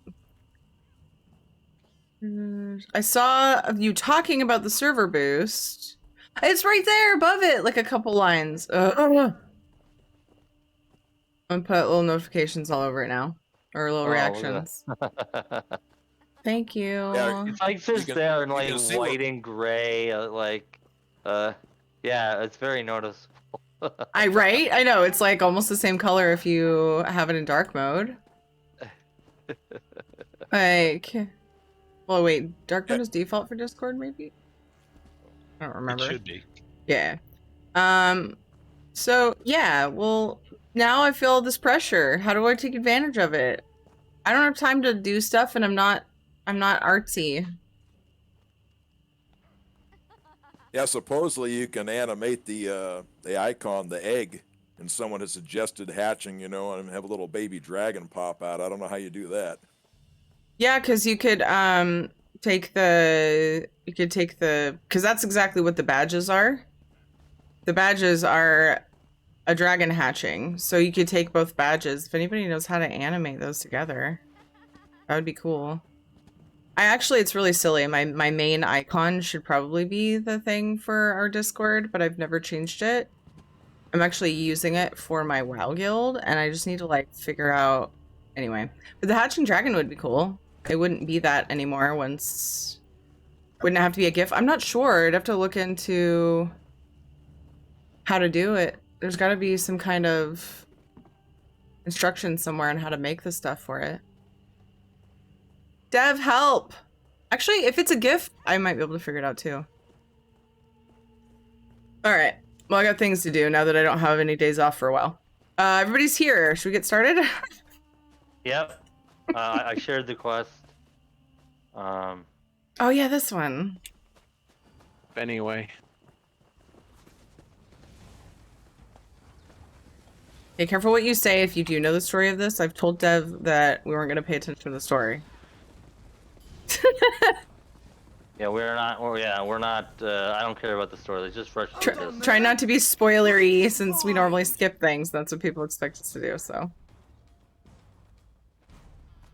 I saw you talking about the server boost. It's right there above it, like a couple lines. I'm gonna put little notifications all over it now, or little reactions. Thank you. Yeah, it's like just there in like white and gray, yeah, it's very noticeable. Right? I know, it's like almost the same color if you have it in dark mode. Like, well, wait, dark mode is default for Discord, maybe? I don't remember. It should be. Yeah. So yeah, well, now I feel this pressure. How do I take advantage of it? I don't have time to do stuff, and I'm not artsy. Yeah, supposedly you can animate the icon, the egg, and someone has suggested hatching, and have a little baby dragon pop out. I don't know how you do that. Yeah, because you could take the, because that's exactly what the badges are. The badges are a dragon hatching, so you could take both badges. If anybody knows how to animate those together, that would be cool. It's really silly. My main icon should probably be the thing for our Discord, but I've never changed it. I'm actually using it for my WoW guild, and I just need to like figure out. Anyway, but the hatching dragon would be cool. It wouldn't be that anymore once. Wouldn't have to be a GIF. I'm not sure. I'd have to look into how to do it. There's got to be some kind of instruction somewhere on how to make the stuff for it. Dev, help! Actually, if it's a GIF, I might be able to figure it out too. Alright. Well, I got things to do now that I don't have any days off for a while. Everybody's here. Should we get started? Yep. I shared the quest. Oh yeah, this one. Anyway. Be careful what you say if you do know the story of this. I've told Dev that we weren't going to pay attention to the story. Yeah, we're not. I don't care about the story. Let's just rush through this. Try not to be spoilery since we normally skip things. That's what people expect us to do. So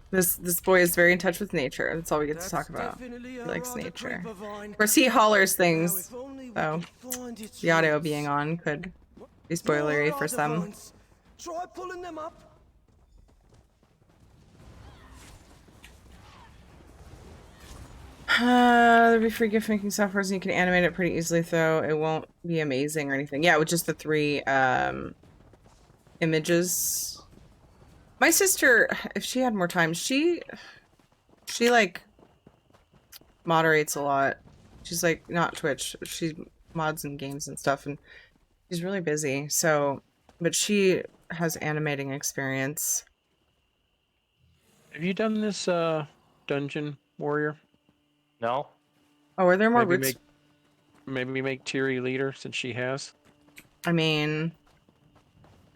this boy is very in touch with nature. That's all we get to talk about. He likes nature. Of course, he hollers things, so the audio being on could be spoilery for some. Try pulling them up. There'll be free gift making software, and you can animate it pretty easily, though it won't be amazing or anything. Yeah, with just the 3 images. My sister, if she had more time, she like moderates a lot. She's like not Twitch. She mods and games and stuff, and she's really busy. So, but she has animating experience. Have you done this dungeon, Warrior? No. Oh, are there more roots? Maybe make Tiri leader since she has. I mean,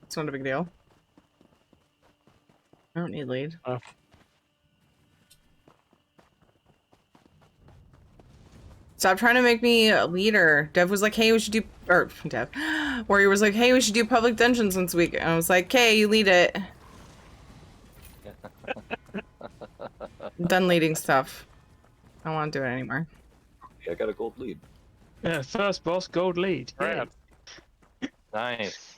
it's not a big deal. I don't need lead. Stop trying to make me a leader. Dev was like, hey, we should do, or Dev, Warrior was like, hey, we should do public dungeons once a week. And I was like, okay, you lead it. I'm done leading stuff. I don't want to do it anymore. Yeah, I got a gold lead. Yeah, first boss, gold lead. Yeah. Nice.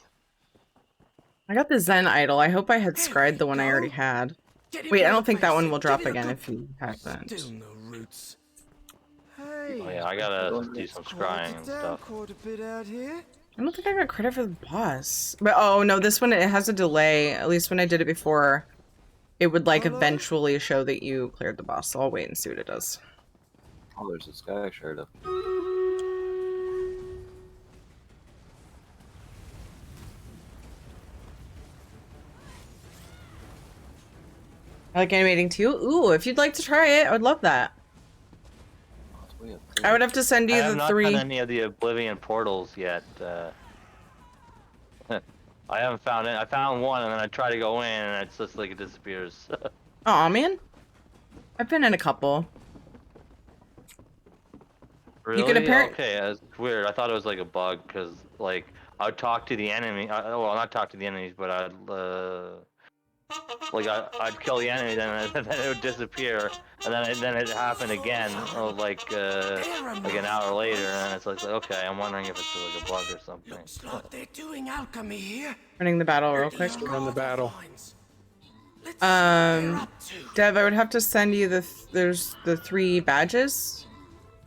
I got the Zen idol. I hope I had scried the one I already had. Wait, I don't think that one will drop again if you haven't. Oh yeah, I gotta do some scrying and stuff. I don't think I got credit for the boss. But oh no, this one, it has a delay. At least when I did it before, it would like eventually show that you cleared the boss. So I'll wait and see what it does. Oh, there's this guy I shared up. I like animating too. Ooh, if you'd like to try it, I would love that. I would have to send you I have the not 3. done any of the Oblivion portals yet. I haven't found it. I found one and then I try to go in and it's just like it disappears. Aw, man. I've been in a couple. Really? You could Okay, it's weird. I thought it was like a bug because like I would talk to the enemy. Well, not talk to the enemies, but I'd kill the enemy, then it would disappear, and then it happened again, like an hour later, and it's like okay, I'm wondering if it's like a bug or something. Looks like they're doing alchemy here. Running the battle real quick. Run the battle. Dev, I would have to send you there's the 3 badges.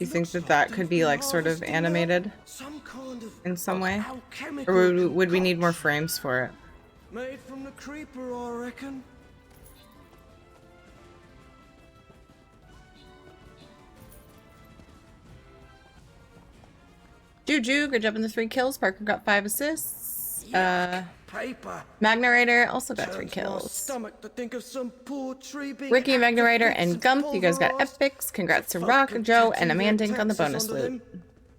You think that could be like sort of animated in some way? Or would we need more frames for it? Made from the creeper, I reckon. Juju, good job on the 3 kills. Parker got 5 assists. Paper. Magnarator also got 3 kills. Stomach to think of some poor tree being Ricky, Magnarator, and Gump, you guys got epics. Congrats to Rock, Joe, and Amandink on the bonus loot.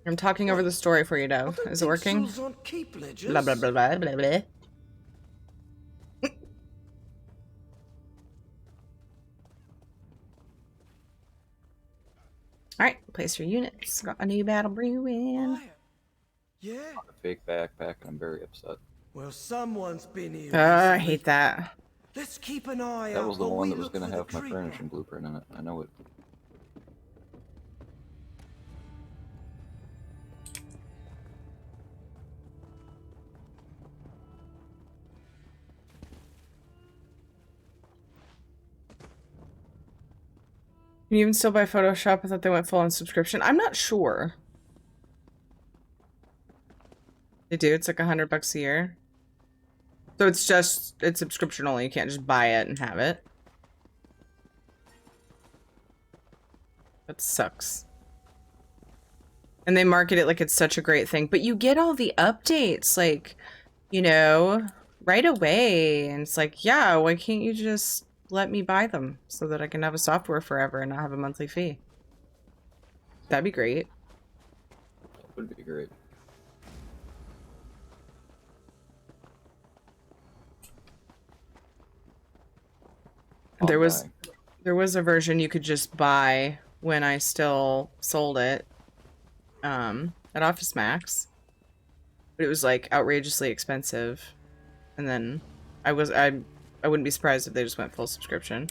I'm talking over the story for you, Dev. Is it working? Blah, blah, blah, blah, blah, blah. Place your units. Got a new battle brewing. Yeah? A fake backpack, and I'm very upset. Well, someone's been here. I recently. hate that. Let's keep an eye out. That was the while one we that was look going for to the have my creeper. furnishing blueprint in it. I know it. Can you even still buy Photoshop? I thought they went full on subscription. I'm not sure. They do. It's like $100 a year. So it's subscription only. You can't just buy it and have it. That sucks. And they market it like it's such a great thing, but you get all the updates, like, you know, right away. And it's like, yeah, why can't you just let me buy them so that I can have a software forever and not have a monthly fee? That'd be great. That would be great. There was a version you could just buy when I still sold it at Office Max, but it was like outrageously expensive. And then I wouldn't be surprised if they just went full subscription.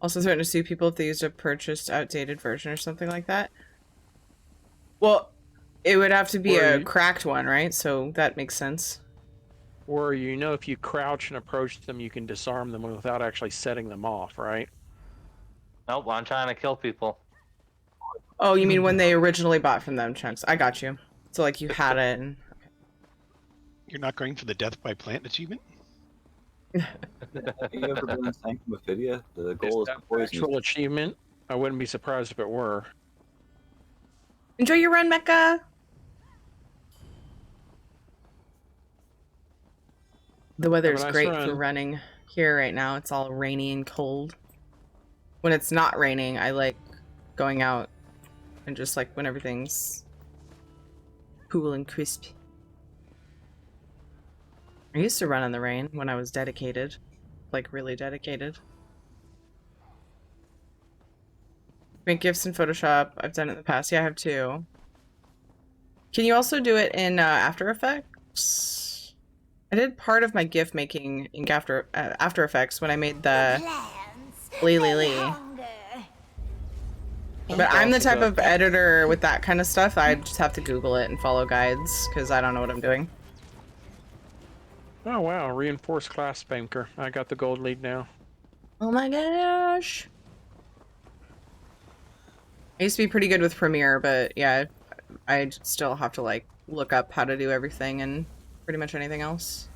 Also threatened to sue people if they used a purchased outdated version or something like that. Well, it would have to be a cracked one, right? So that makes sense. Or, you know, if you crouch and approach them, you can disarm them without actually setting them off, right? Nope, I'm trying to kill people. Oh, you mean when they originally bought from them, Chunks? I got you. So, like, you had it and... You're not going for the death by plant achievement? Have you ever been in Sanctum of Phidia? The goal is to poison Actual achievement? I wouldn't be surprised if it were. Enjoy your run, Mecca! The weather's great for running here right now. It's all rainy and cold. When it's not raining, I like going out and just like when everything's cool and crisp. I used to run in the rain when I was dedicated. Like really dedicated. Make gifts in Photoshop. I've done it in the past. Yeah, I have too. Can you also do it in After Effects? I did part of my GIF making in After Effects when I made the Lee. But I'm the type of editor with that kind of stuff. I just have to Google it and follow guides because I don't know what I'm doing. Oh wow, reinforced class banker. I got the gold lead now. Oh my gosh. I used to be pretty good with Premiere, but yeah, I still have to like look up how to do everything and pretty much anything else.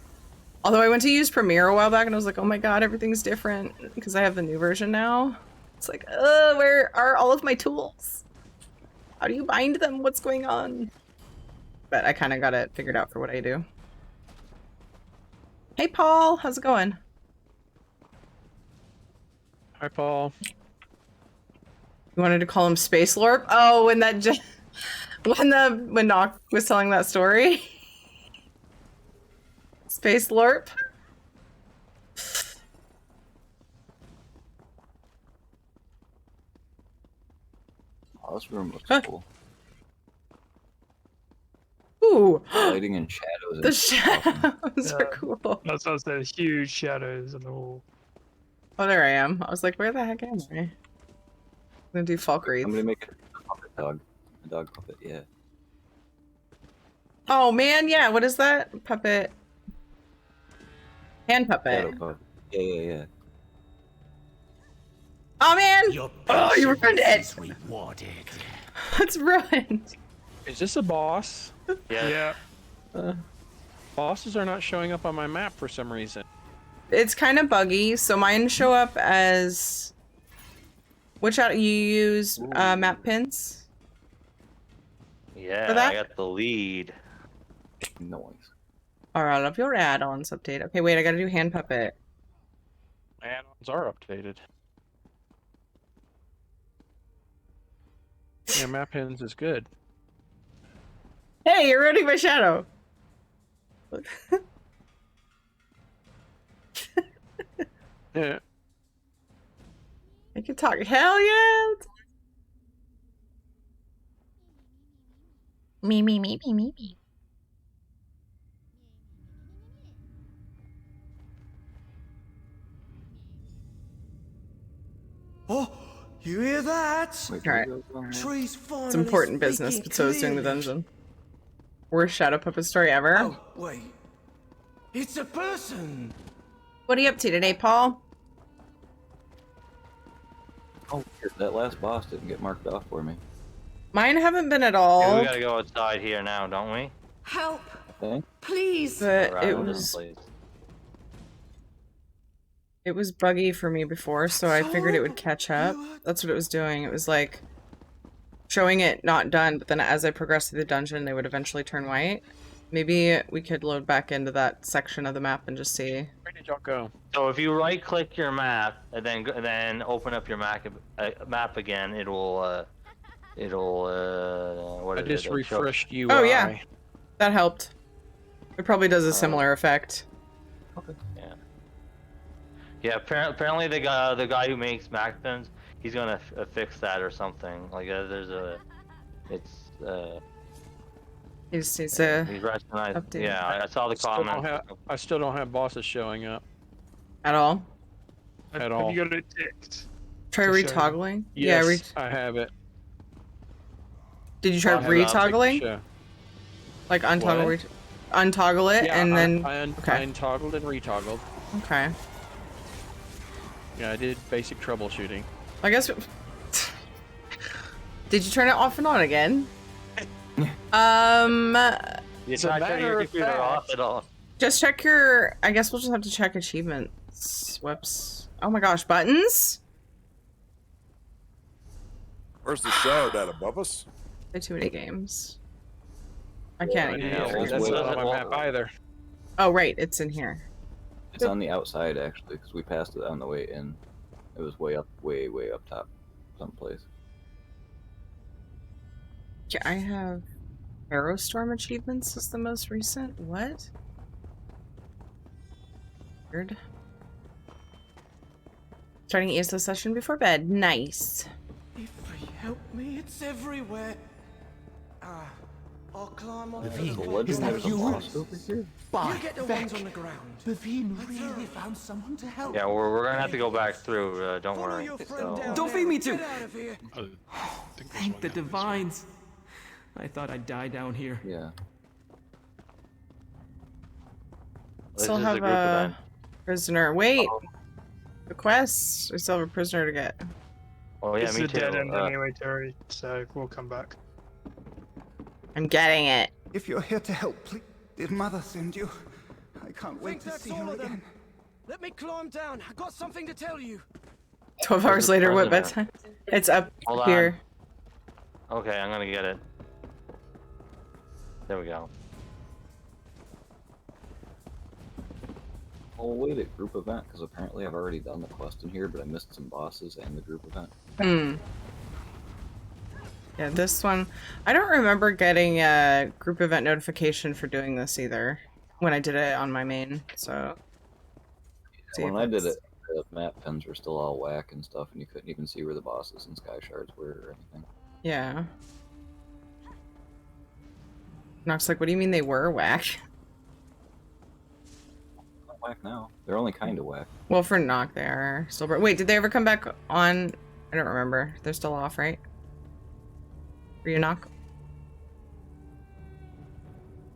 Although I went to use Premiere a while back and I was like, oh my god, everything's different because I have the new version now. It's like, where are all of my tools? How do you bind them? What's going on? But I kind of got it figured out for what I do. Hey Paul, how's it going? Hi Paul. You wanted to call him Space Lorp? Oh, when that when Nock was telling that story. Space Lorp. Oh, this room looks cool. Ooh. Lighting and shadows. The shadows are cool. That's what I said, huge shadows and all. Oh, there I am. I was like, where the heck am I? I'm gonna do Falkreath. I'm gonna make a puppet dog. A dog puppet, yeah. Oh man, yeah, what is that? Puppet. Hand puppet. Shadow puppet. Yeah. Oh man! Oh, you ruined it! Rewarded. It's ruined. Is this a boss? Yeah. Bosses are not showing up on my map for some reason. It's kind of buggy, so mine show up as... Which out you use map pins? Yeah, For that? I got the lead. Noise. Are all of your add-ons updated? Okay, wait, I gotta do hand puppet. Add-ons are updated. Yeah, map pins is good. Hey, you're ruining my shadow! Yeah. I can talk. Hell yeah! Me. Oh, you hear that? Alright. Trees It's finally important business, speaking but so is doing the clearly. dungeon. Worst shadow puppet story ever. Oh, wait. It's a person! What are you up to today, Paul? Oh, that last boss didn't get marked off for me. Mine haven't been at Yeah, all. we gotta go outside here now, don't we? Help! Okay. Please! But Around it this was place. it was buggy for me before, so I figured it would catch up. That's what it was doing. It was like showing it not done, but then as I progressed through the dungeon, they would eventually turn white. Maybe we could load back into that section of the map and just see. Where did y'all go? So if you right-click your map and then open up your map again, it'll what I is just it? It'll show- refreshed UI. Oh yeah, that helped. It probably does a similar effect. Yeah. Yeah. Apparently the guy who makes Mac pins, he's gonna fix that or something. Like He just needs to he's recognized. update. Yeah, I saw the comment. I still don't have bosses showing up At all. at all. Have you got it ticked? Try to show you? retoggling. Yes, Yeah, I have it. did you try I have it on retoggling? show. Like untoggle, What? untoggle it, Yeah, and then I untoggled and retoggled. okay. Yeah, I did basic troubleshooting. I guess. Did you turn it off and on again? You It's a not turn your matter of computer fact. off at all. Just check your. I guess we'll just have to check achievements. Whoops. Oh my gosh, buttons? Where's the shower? That above us? Play too many games. I can't even. Yeah, get well, through it's this. Not on my map either. Oh right, it's in here. It's on the outside actually, because we passed it on the way in. It was way up top, someplace. Yeah, I have Aerostorm achievements is the most recent. What? Weird. Starting ESO session before bed. Nice. If you help me, it's everywhere. I'll climb on Baveen, is that you? You get the ones on the ground. Baveen really found someone to help. Yeah, we're gonna have to go back through. Don't worry. Don't feed me too. Thank the divines. I thought I'd die down here. Yeah. Still This is a have group a event. prisoner. Wait. The quest. We still have a prisoner to get. Oh yeah, This me is a too. dead end anyway, Terry. So we'll come back. I'm getting it. If you're here to help, please. Did Mother send you? I can't wait to see her again. Let me climb down. I got something to tell you. 12 hours the later, what prisoner? bedtime? It's up Hold on. here. Okay, I'm gonna get it. There we go. I'll wait at group event, because apparently I've already done the quest in here, but I missed some bosses and the group event. Hmm. Yeah, this one. I don't remember getting a group event notification for doing this either when I did it on my main, so. See When if I did it's- it, the map pins were still all whack and stuff, and you couldn't even see where the bosses and sky shards were or anything. Yeah. Nox like, what do you mean they were whack? Not whack now. They're only kind of whack. Well, for Nock they are still. Wait, did they ever come back on? I don't remember. They're still off, right? For you, Nock?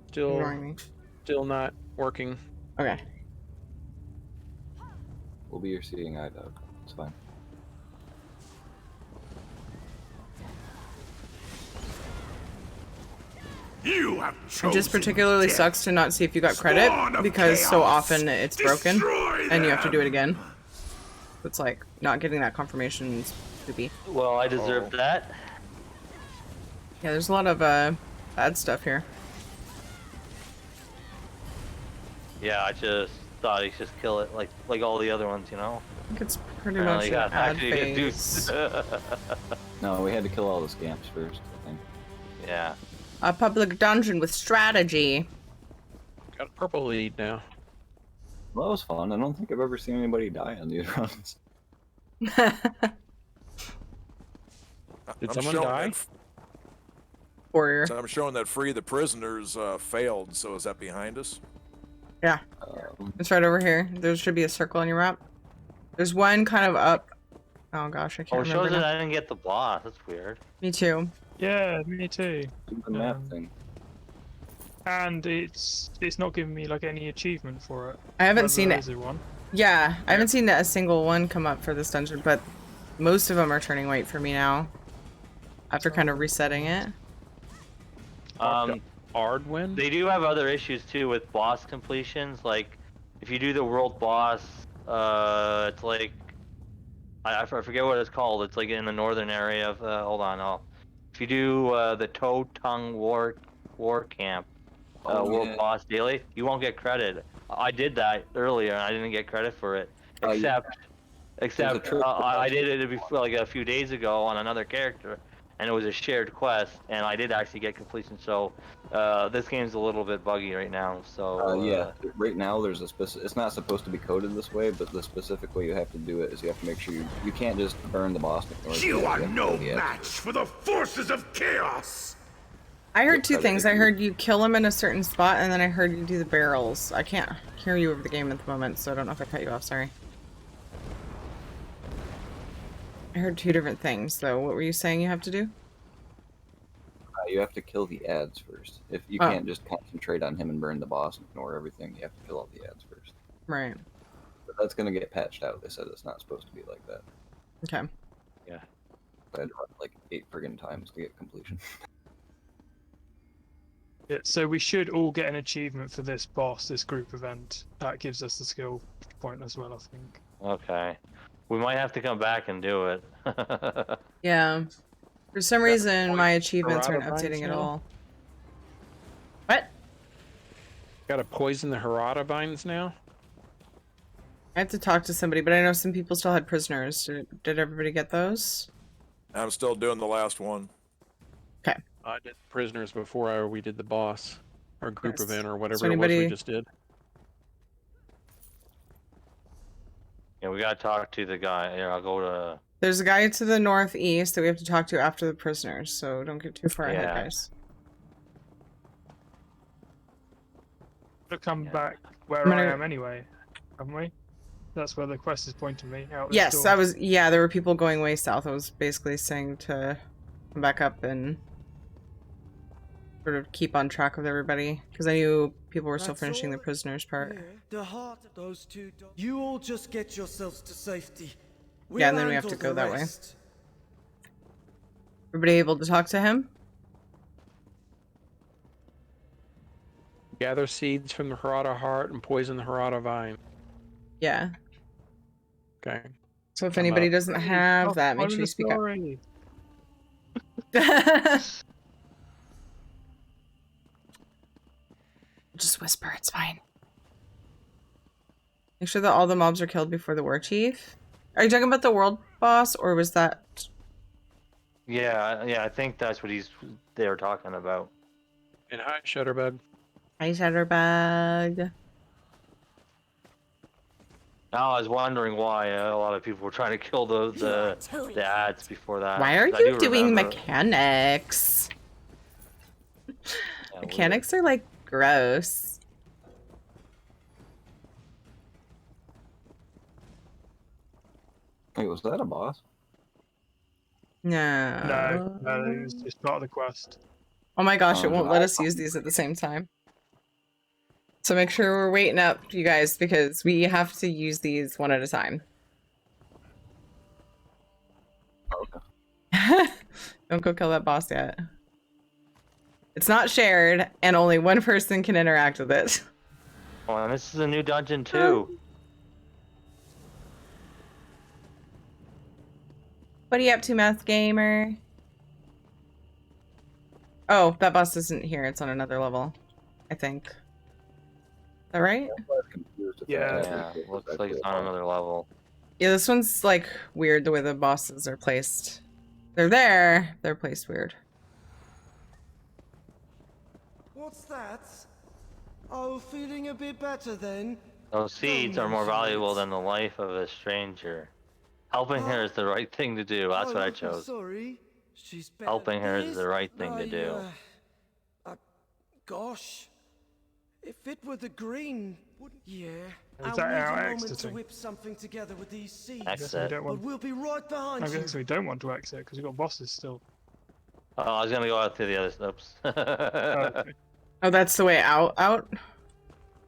Ignoring me. Still not working. Okay. We'll be your seeing eye, dog. It's fine. You have It just particularly sucks to not see if you got credit because so often it's broken and you have to do it again. It's like not getting that confirmation is poopy. Well, I deserved that. Yeah, there's a lot of bad stuff here. Yeah, I just thought he'd just kill it like all the other ones, you know. I think it's pretty Apparently much an got ad actually a good phase. No, we had to kill all the scamps first, I think. Yeah. A public dungeon with strategy. Got a purple lead now. Well, that was fun. I don't think I've ever seen anybody die on these runs. Did I'm someone showing die? that Warrior. So I'm showing that free the prisoners failed. So is that behind us? Yeah. It's right over here. There should be a circle on your map. There's one kind of up. Oh gosh, I can't Oh, it remember shows that now. I didn't get the boss. That's weird. Me too. Yeah, me too. The map thing. And it's not giving me like any achievement for it. I haven't Whether seen there it. is one. Yeah, I haven't seen a single one come up for this dungeon, but most of them are turning white for me now. After kind of resetting it. Ardwin? They do have other issues too with boss completions. Like, if you do the world boss, it's like I forget what it's called. It's like in the northern area of. Hold on, if you do the Toe Tongue War Camp, world boss daily, you won't get credit. I did that earlier and I didn't get credit for it, except I did it before, like a few days ago on another character, and it was a shared quest, and I did actually get completion. So this game's a little bit buggy right now. So yeah, right now there's a it's not supposed to be coded this way, but the specific way you have to do it is you have to make sure you can't just burn the boss. You are no match for the forces of chaos. I heard two things. I heard you kill him in a certain spot, and then I heard you do the barrels. I can't hear you over the game at the moment, so I don't know if I cut you off. Sorry. I heard two different things, though. What were you saying you have to do? You have to kill the ads first. If you can't just concentrate on him and burn the boss and ignore everything, you have to kill all the ads first. Right. But that's gonna get patched out. They said it's not supposed to be like that. Okay. Yeah. I had to run like 8 friggin' times to get completion. Yeah, so we should all get an achievement for this boss, this group event. That gives us the skill point as well, I think. Okay, we might have to come back and do it. Yeah. For some reason, my achievements aren't updating at all. What? Gotta poison the Harada vines now? I have to talk to somebody, but I know some people still had prisoners. Did everybody get those? I'm still doing the last one. Okay. I did prisoners before we did the boss, or group event, or whatever anybody... it was we just did. Yeah, we gotta talk to the guy. Here, I'll go to... There's a guy to the northeast that we have to talk to after the prisoners, so don't get too far ahead, guys. We'll come back where I am anyway, haven't we? That's where the quest is pointing me. Out this Yes, door. yeah, there were people going way south. I was basically saying to come back up and sort of keep on track with everybody, because I knew people were still finishing the prisoners part. The heart of those two. You all just get yourselves to safety. Yeah, and then we have to go that way. Everybody able to talk to him? Gather seeds from the Harada heart and poison the Harada vine. Yeah. Okay. So if anybody doesn't have that, make sure you speak up. Just whisper, it's fine. Make sure that all the mobs are killed before the war chief. Are you talking about the world boss, or was that... Yeah, I think that's what they were talking about. And hi, Shutterbug. Hi, Shutterbug. Now I was wondering why a lot of people were trying to kill the ads before that. Why are you doing mechanics? Yeah, Mechanics are like gross. Wait, was that a boss? No. No, it's part of the quest. Oh my gosh, it won't let us use these at the same time. So make sure we're waiting up, you guys, because we have to use these one at a time. Okay. Don't go kill that boss yet. It's not shared, and only one person can interact with it. Oh, and this is a new dungeon too. What are you up to, Math Gamer? Oh, that boss isn't here. It's on another level, I think. Is that right? Yeah, looks like it's on another level. Yeah, this one's like weird the way the bosses are placed. They're there, they're placed weird. What's that? Oh, feeling a bit better then? Those seeds are more valuable than the life of a stranger. Helping her is the right thing to do. That's what I chose. Sorry. She's better helping her is this. the right thing to do. Gosh, if it were the green, yeah. Is that I'll need our a moment to exiting? whip something together with these seeds. I guess we Exit. don't But want. we'll be right behind I you. guess we don't want to exit because we've got bosses still. Oh, I was gonna go out to the other. Oops. Okay. Oh, that's the way out. Out.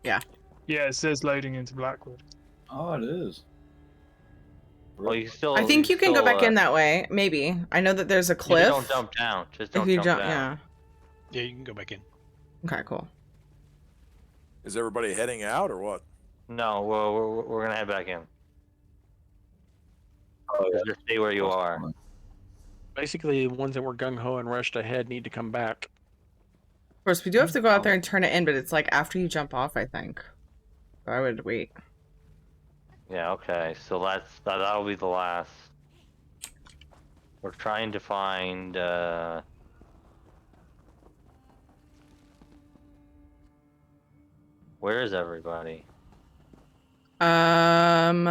Yeah. Yeah, it says loading into Blackwood. Oh, it is. Well, you still. I think you can go back still, in that way. Maybe. I know that there's a If cliff. you don't jump down. Just don't if you jump jump, down. Yeah, you can go back in. yeah. Okay, cool. Is everybody heading out or what? No, we're gonna head back in. Oh, yeah. Just stay where you are. Basically, the ones that were gung ho and rushed ahead need to come back. Of course, we do have to go out there and turn it in, but it's like after you jump off, I think. So I would wait. Yeah. Okay. So that'll be the last. We're trying to find. Where is everybody? Some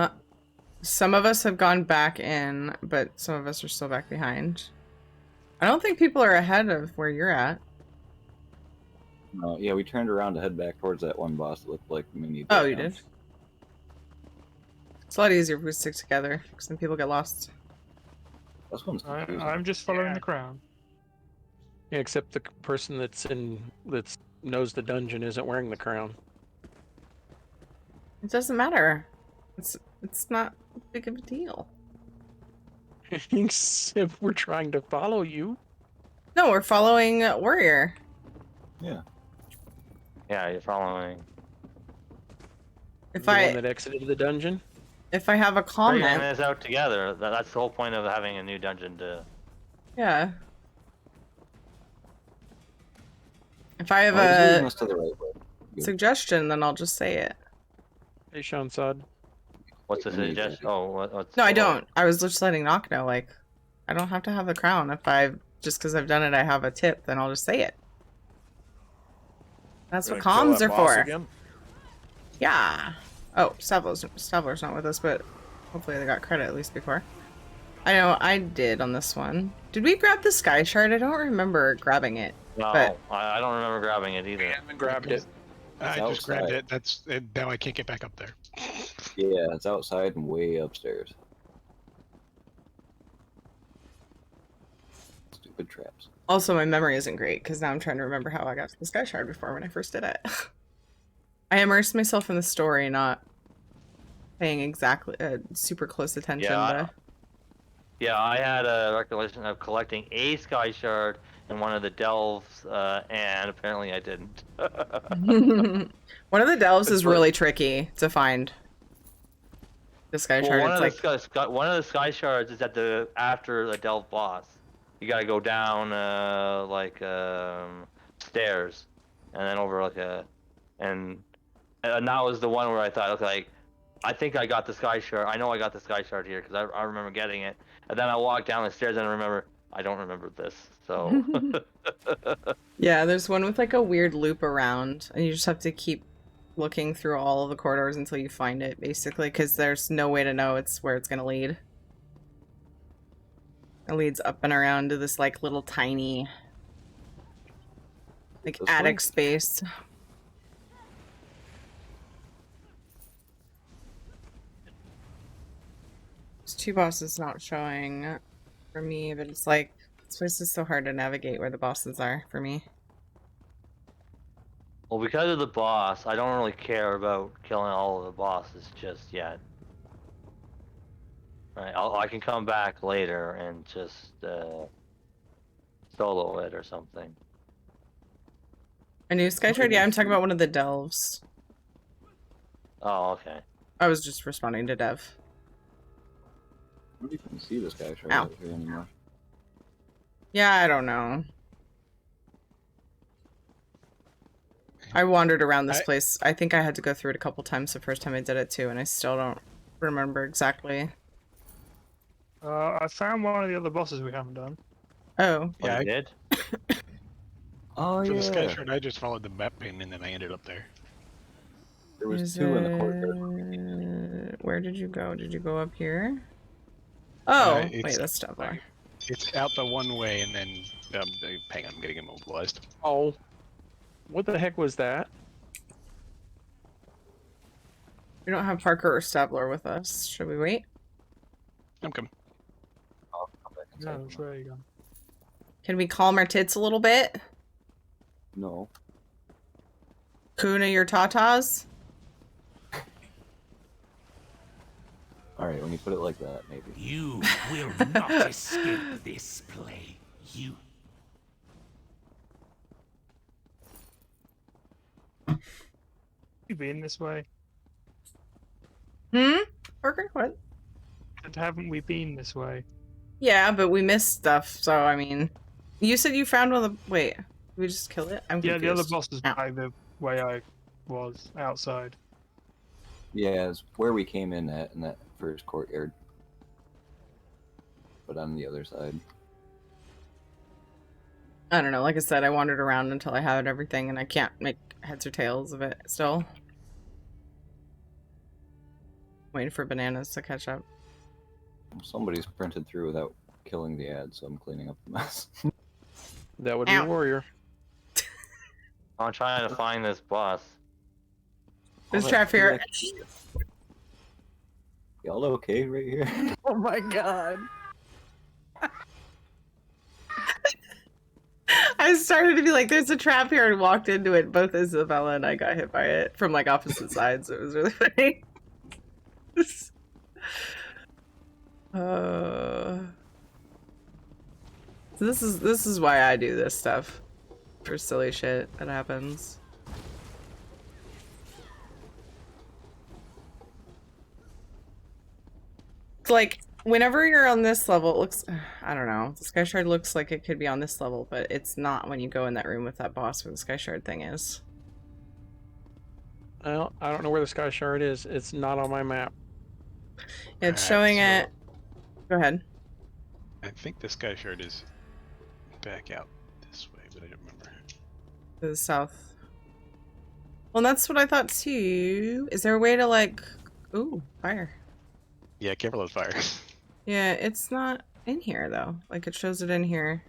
of us have gone back in, but some of us are still back behind. I don't think people are ahead of where you're at. No, yeah, we turned around to head back towards that one boss that looked like we needed. Oh, you did? It's a lot easier if we stick together, because then people get lost. This one's confusing. I'm just following the crown. Yeah, except the person that's knows the dungeon isn't wearing the crown. It doesn't matter. It's not big of a deal. Except we're trying to follow you. No, we're following Warrior. Yeah. Yeah, you're following. If The I one that exited the dungeon. if I have a Bringing comment, this out together. That's the whole point of having a new dungeon to. yeah. If I have Oh, it's leading a us to the right way. Good. suggestion, then I'll just say it. Hey, Sean Sod. What's the suggestion? Oh, what's? No, I don't. I was just letting Knock know, like, I don't have to have the crown. If I just because I've done it, I have a tip, then I'll just say it. That's what Gonna kill comms that are boss for. again? Yeah. Oh, Stavlo's not with us, but hopefully they got credit at least before. I know I did on this one. Did we grab the sky shard? I don't remember grabbing it. No, but I don't remember grabbing it either. I haven't grabbed it. I It's just grabbed outside. it. Now I can't get back up there. Yeah, it's outside and way upstairs. Stupid traps. also my memory isn't great because now I'm trying to remember how I got to the sky shard before when I first did it. I immersed myself in the story, not paying exactly super close attention to. Yeah, I had a recollection of collecting a sky shard in one of the delves, and apparently I didn't. One of the delves is really tricky to find. The sky shard. One It's like one of the sky shards is at the after the delve boss. You gotta go down stairs, and then over and that was the one where I thought, okay, like, I think I got the sky shard. I know I got the sky shard here because I remember getting it. And then I walked down the stairs and I remember I don't remember this. So yeah, there's one with like a weird loop around, and you just have to keep looking through all of the corridors until you find it, basically, because there's no way to know it's where it's gonna lead. It leads up and around to this like little tiny like This attic way? space. There's two bosses not showing for me, but it's like this place is so hard to navigate where the bosses are for me. well, because of the boss, I don't really care about killing all of the bosses just yet. Right, I can come back later and just solo it or something. A new sky shard? Yeah, I'm talking about one of the delves. Oh, okay. I was just responding to Dev. I don't even see this guy shard Ow. out here anymore. Yeah, I don't know. I wandered around this place. I think I had to go through it a couple times the first time I did it too, and I still don't remember exactly. I found one of the other bosses we haven't done. Oh. Yeah, I did? Oh, For yeah. the sky shard, I just followed the map pin and then I ended up there. There was Is two in the courtyard. Where did you go? Did you go up here? Oh, It's- wait, that's Stavlar. It's out the one way, and then hang on, I'm getting immobilized. Oh, what the heck was that? We don't have Parker or Stabler with us. Should we wait? I'm coming. I'll come back and No, say that's where you go. Can we calm our tits a little bit? no. Kuna your tatas? Alright, when you put it like that, maybe. You will not escape this play. You. You been this way? Parker, what? And haven't we been this way? Yeah, but we missed stuff, so I mean... You said you found one of the... Wait, did we just kill it? I'm confused. Yeah, the other boss is by the way I was, outside. Yeah, it's where we came in at, in that first courtyard. But on the other side. I don't know, like I said, I wandered around until I had everything, and I can't make heads or tails of it still. Waiting for bananas to catch up. Somebody's printed through without killing the ad, so I'm cleaning up the mess. That would be Warrior. I'm trying to find this boss. There's a trap here. Y'all okay right here? Oh my god. I started to be like, there's a trap here, and walked into it. Both Isabella and I got hit by it from like opposite sides. It was really funny. So this is why I do this stuff. For silly shit that happens. It's like whenever you're on this level, it looks, I don't know, the Sky Shard looks like it could be on this level, but it's not when you go in that room with that boss where the Sky Shard thing is. Well, I don't know where the Sky Shard is. It's not on my map. It's showing it. Go ahead. I think the Sky Shard is back out this way, but I don't remember. To the south. Well, that's what I thought too. Is there a way to like... Ooh, fire. Yeah, careful of fire. Yeah, it's not in here though. Like it shows it in here.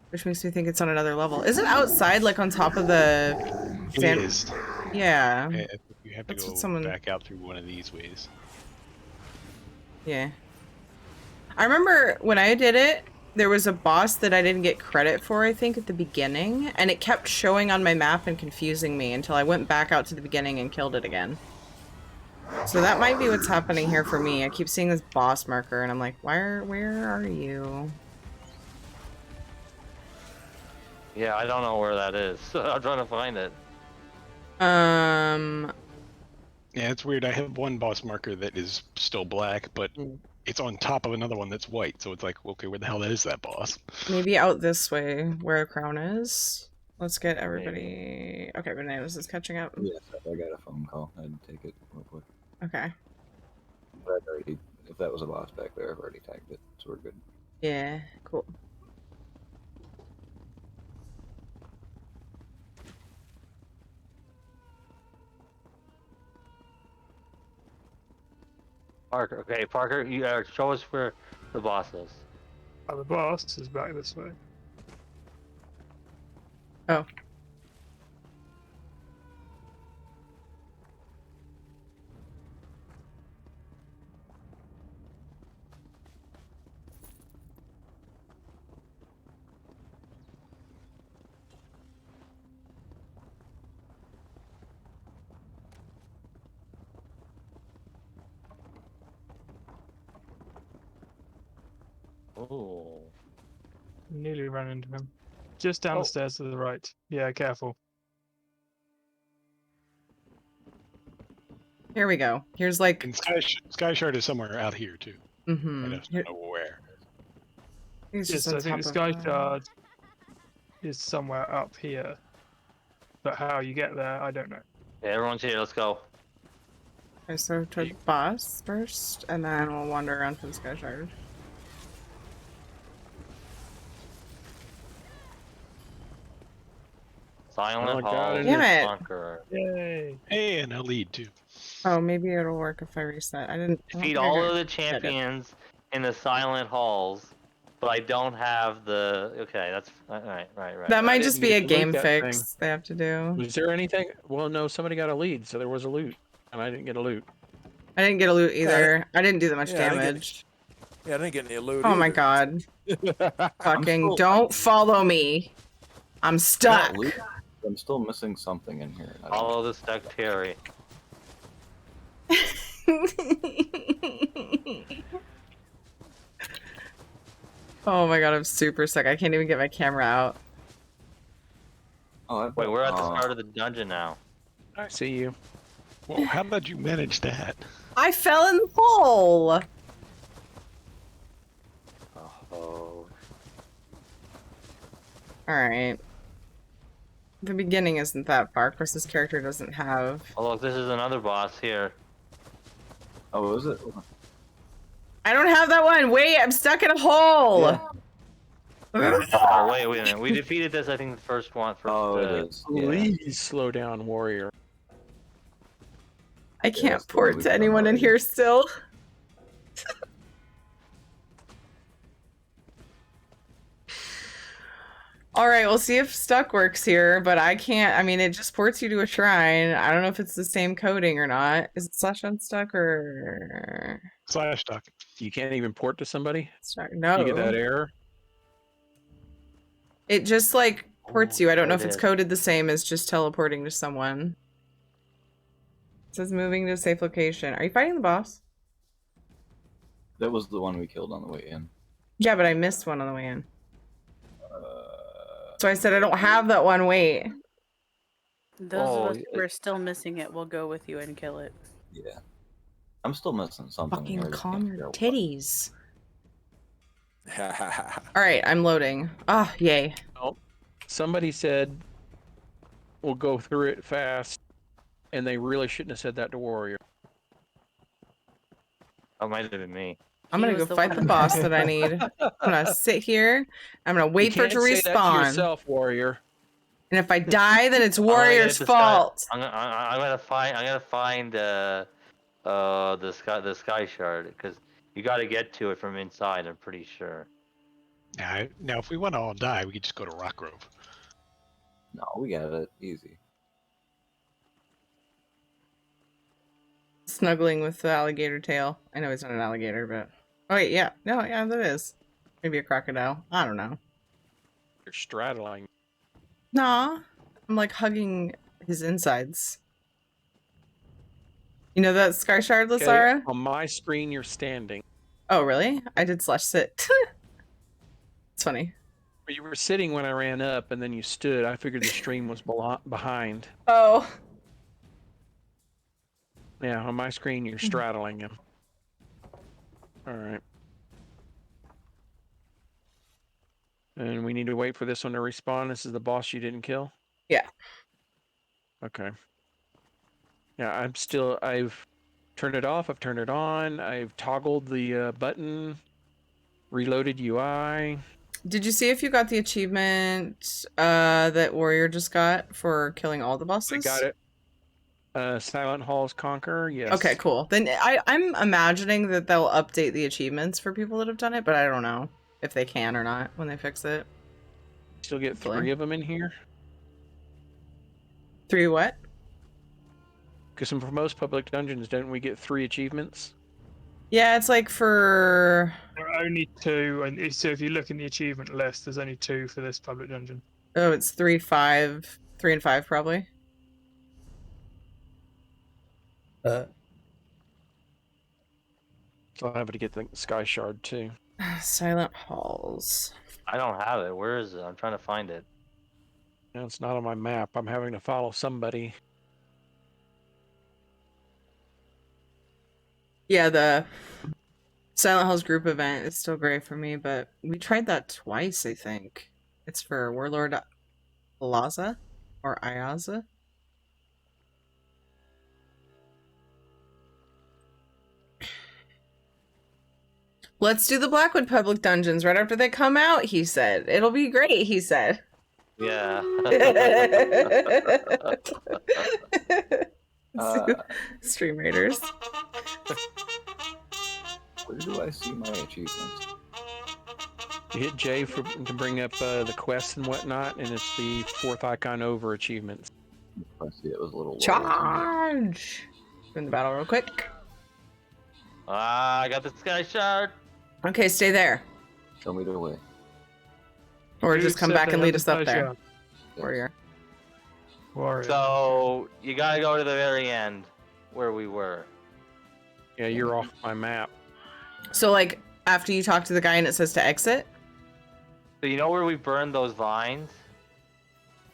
Which makes me think it's on another level. Is it outside, like on top of the... It is. Yeah. You have to That's go what someone... back out through one of these ways. Yeah. I remember when I did it, there was a boss that I didn't get credit for, I think, at the beginning, and it kept showing on my map and confusing me until I went back out to the beginning and killed it again. So that might be what's happening here for me. I keep seeing this boss marker, and I'm like, where are you? Yeah, I don't know where that is. I'm trying to find it. Yeah, it's weird. I have one boss marker that is still black, but it's on top of another one that's white. So it's like, okay, where the hell is that boss? Maybe out this way, where a crown is. Let's get everybody... Okay, Bananas is catching up. Yes, I got a phone call. I had to take it real quick. Okay. But I've already, if that was a boss back there, I've already tagged it, so we're good. Yeah, cool. Parker, okay, Parker, you show us where the boss is. Oh, the boss is back this way. Oh. Oh. Nearly ran into him. Just down the stairs to the right. Yeah, careful. Here we go. Here's like... And Sky Shard is somewhere out here, too. Mm-hmm. I just don't know where. Yes, I think the Sky Shard is somewhere up here. But how you get there, I don't know. Yeah, everyone's here, let's go. Okay, so to the boss first, and then we'll wander around to the Sky Shard. Silent Oh, Hall. God, Damn it. Bunker. Yay! Hey, and a lead, too. Oh, maybe it'll work if I reset. I don't Defeat think I all got of the credit. champions in the Silent Halls but I don't have the. Okay, that's right. That might right. just be a game fix they have to do. Was there anything? Well, no, somebody got a lead, so there was a loot, and I didn't get a loot. I didn't get a loot either. I didn't do that much damage. I didn't get any loot Oh either. my god. Fucking don't follow me. I'm stuck. I'm still missing something in here. Follow the stuck Terry. Oh my god, I'm super stuck. I can't even get my camera out. Oh, wait, we're at the start of the dungeon now. I see you. Well, how did you manage that? I fell in the hole. Oh. Alright. The beginning isn't that far. Of course, this character doesn't have... Oh look, this is another boss here. Oh, is it? I don't have that one! Wait, I'm stuck in a hole! Yeah. Oh, wait a minute. We defeated this, I think, the first one. It is. Please slow down, warrior. I can't port to anyone in here still. Alright, we'll see if stuck works here, but I can't. I mean, it just ports you to a shrine. I don't know if it's the same coding or not. Is it slash unstuck or... Slash stuck. You can't even port to somebody? No. You get that error? It just, like, ports you. I don't know if it's is. coded the same as just teleporting to someone. It says moving to a safe location. Are you fighting the boss? That was the one we killed on the way in. Yeah, but I missed one on the way in. So I said I don't have that one. Wait. Those of us who are still missing it will go with you and kill it. Yeah. I'm still missing something. Fucking here. calm your titties. Alright, I'm loading. Ah, yay. Oh, somebody said we'll go through it fast, and they really shouldn't have said that to warrior. That might have been me. I'm gonna go fight the boss that I need. I'm gonna sit here. I'm gonna wait for it to Say that to respawn. yourself, warrior. And if I die, then it's warrior's fault. I'm gonna find the sky shard because you got to get to it from inside. I'm pretty sure. Now, if we want to all die, we could just go to Rock Grove. No, we got it easy. Snuggling with the alligator tail. I know he's not an alligator, but... Oh, wait, yeah. No, yeah, that is. Maybe a crocodile. I don't know. You're straddling. Nah. I'm, like, hugging his insides. You know that sky shard, Lasara? On my screen, you're standing. Oh, really? I did slash sit. It's funny. But you were sitting when I ran up, and then you stood. I figured the stream was behind. Oh. Yeah, on my screen, you're straddling him. Alright. And we need to wait for this one to respawn. This is the boss you didn't kill? Yeah. Okay. Yeah, I've turned it off, I've turned it on, I've toggled the button, reloaded UI. Did you see if you got the achievement that Warrior just got for killing all the bosses? I got it. Silent Halls Conquer, yes. Okay, cool. Then I'm imagining that they'll update the achievements for people that have done it, but I don't know if they can or not when they fix it. Still get 3 of them in here? 3 what? Because for most public dungeons, don't we get 3 achievements? Yeah, it's like for... There are only 2, and so if you look in the achievement list, there's only 2 for this public dungeon. Oh, it's 3, 5, 3 and 5 probably. So I'll have to get the Sky Shard too. Silent Halls. I don't have it. Where is it? I'm trying to find it. No, it's not on my map. I'm having to follow somebody. Yeah, the Silent Halls group event is still great for me, but we tried that twice, I think. It's for Warlord Laza or Ayaza. Let's do the Blackwood public dungeons right after they come out, he said. It'll be great, he said. Yeah. Stream Raiders. Where do I see my achievements? to hit J to bring up the quests and whatnot, and it's the 4th icon over achievements. I see it was a little lower. Charge! In the battle real quick. Ah, I got the sky shard. Okay, stay there. Show me the way. Or just come back and lead us up there. Warrior. So you gotta go to the very end where we were. Yeah, you're off my map. So like after you talk to the guy and it says to exit? So you know where we burned those vines?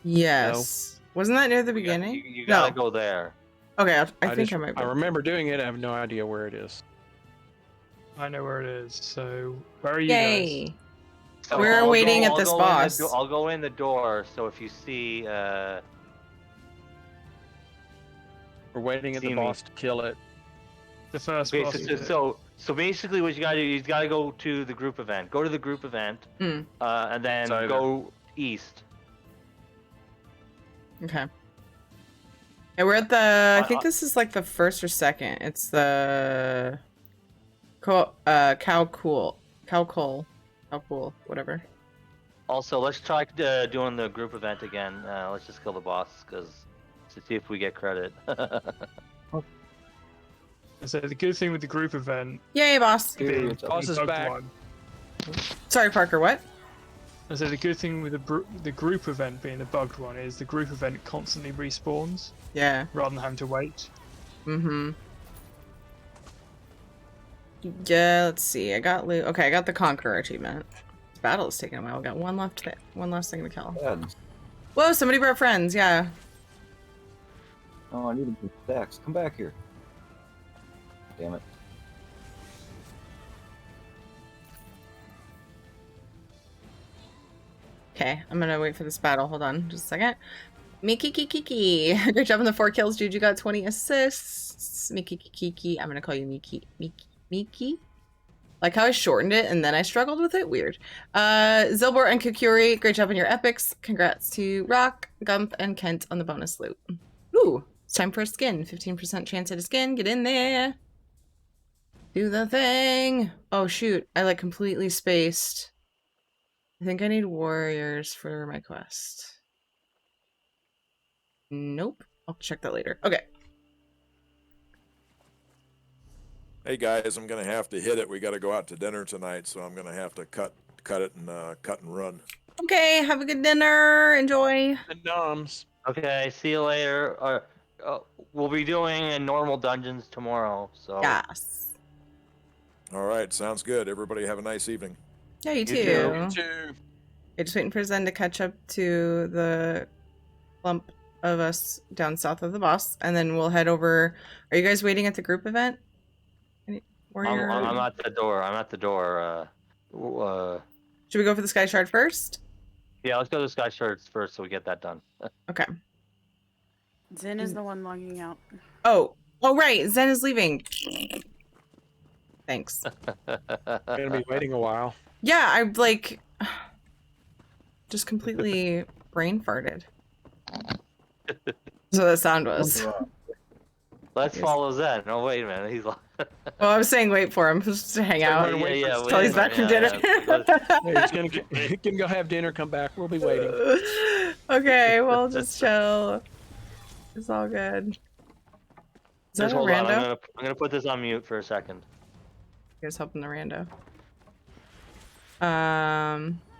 Yes. No. Wasn't that near the beginning? You gotta go there. Okay, I think I might be. I remember doing it. I have no idea where it is. I know where it is. So where are you Yay. guys? So we're waiting at this boss. I'll go in the door. So if you see, we're waiting at the boss to kill it. The first okay, boss. So basically, what you gotta do, you gotta go to the group event. Go to the group event, and then go east. Okay. And we're at the. I think this is like the first or second. It's the. Cow Cool, whatever. Also, let's try doing the group event again. Let's just kill the boss, to see if we get credit. So the good thing with the group event. Yay, boss! Boss is back. One. Sorry, Parker. What? I said the good thing with the group event being the bugged one is the group event constantly respawns. Yeah. Rather than having to wait. Mm-hmm. Yeah, let's see. I got loot. Okay, I got the Conqueror achievement. This battle is taking a while. I got one last thing to kill. Whoa, somebody brought friends. Yeah. Oh, I need some stacks. Come back here. Damn it. Okay, I'm gonna wait for this battle. Hold on, just a second. Miki Kiki. Great job on the 4 kills. Juju got 20 assists. Miki Kiki. I'm gonna call you Miki. Miki? Like how I shortened it and then I struggled with it? Weird. Zilbor and Kukuri, great job on your epics. Congrats to Rock, Gump, and Kent on the bonus loot. Ooh, it's time for a skin. 15% chance at a skin. Get in there. Do the thing. Oh shoot, I like completely spaced. I think I need warriors for my quest. Nope. I'll check that later. Okay. Hey guys, I'm gonna have to hit it. We got to go out to dinner tonight, so I'm gonna have to cut it and cut and run. Okay, have a good dinner. Enjoy. The noms. Okay, see you later. We'll be doing normal dungeons tomorrow. So. Yes. All right, sounds good. Everybody have a nice evening. Yeah, you too. You too. Yeah, just waiting for Zen to catch up to the clump of us down south of the boss, and then we'll head over. Are you guys waiting at the group event? I'm at the door. I'm at the door. Should we go for the Sky Shard first? Yeah, let's go to the Sky Shards first so we get that done. Okay. Zen is the one logging out. Oh, right. Zen is leaving. Thanks. Gonna be waiting a while. Yeah, I like just completely brain farted. So that sound was. Let's follow Zen. No, wait a minute. He's like. Well, I was saying wait for him just to hang out. Till he's back from dinner. He can go have dinner, come back. We'll be waiting. Okay, we'll just chill. It's all good. Is that a hold on. rando? I'm gonna put this on mute for a second. Here's helping the rando.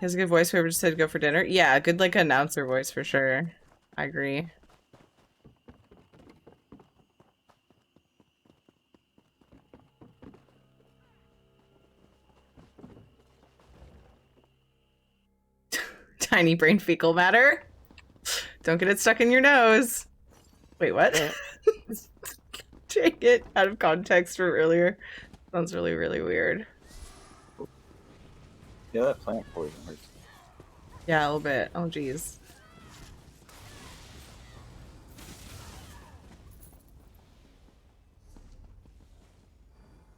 He has a good voice. Whoever just said to go for dinner. Yeah, good like announcer voice for sure. I agree. Tiny brain fecal matter. Don't get it stuck in your nose. Wait, what? Take it out of context from earlier. Sounds really, really weird. Yeah, that plant poison hurts. Yeah, a little bit. Oh, geez.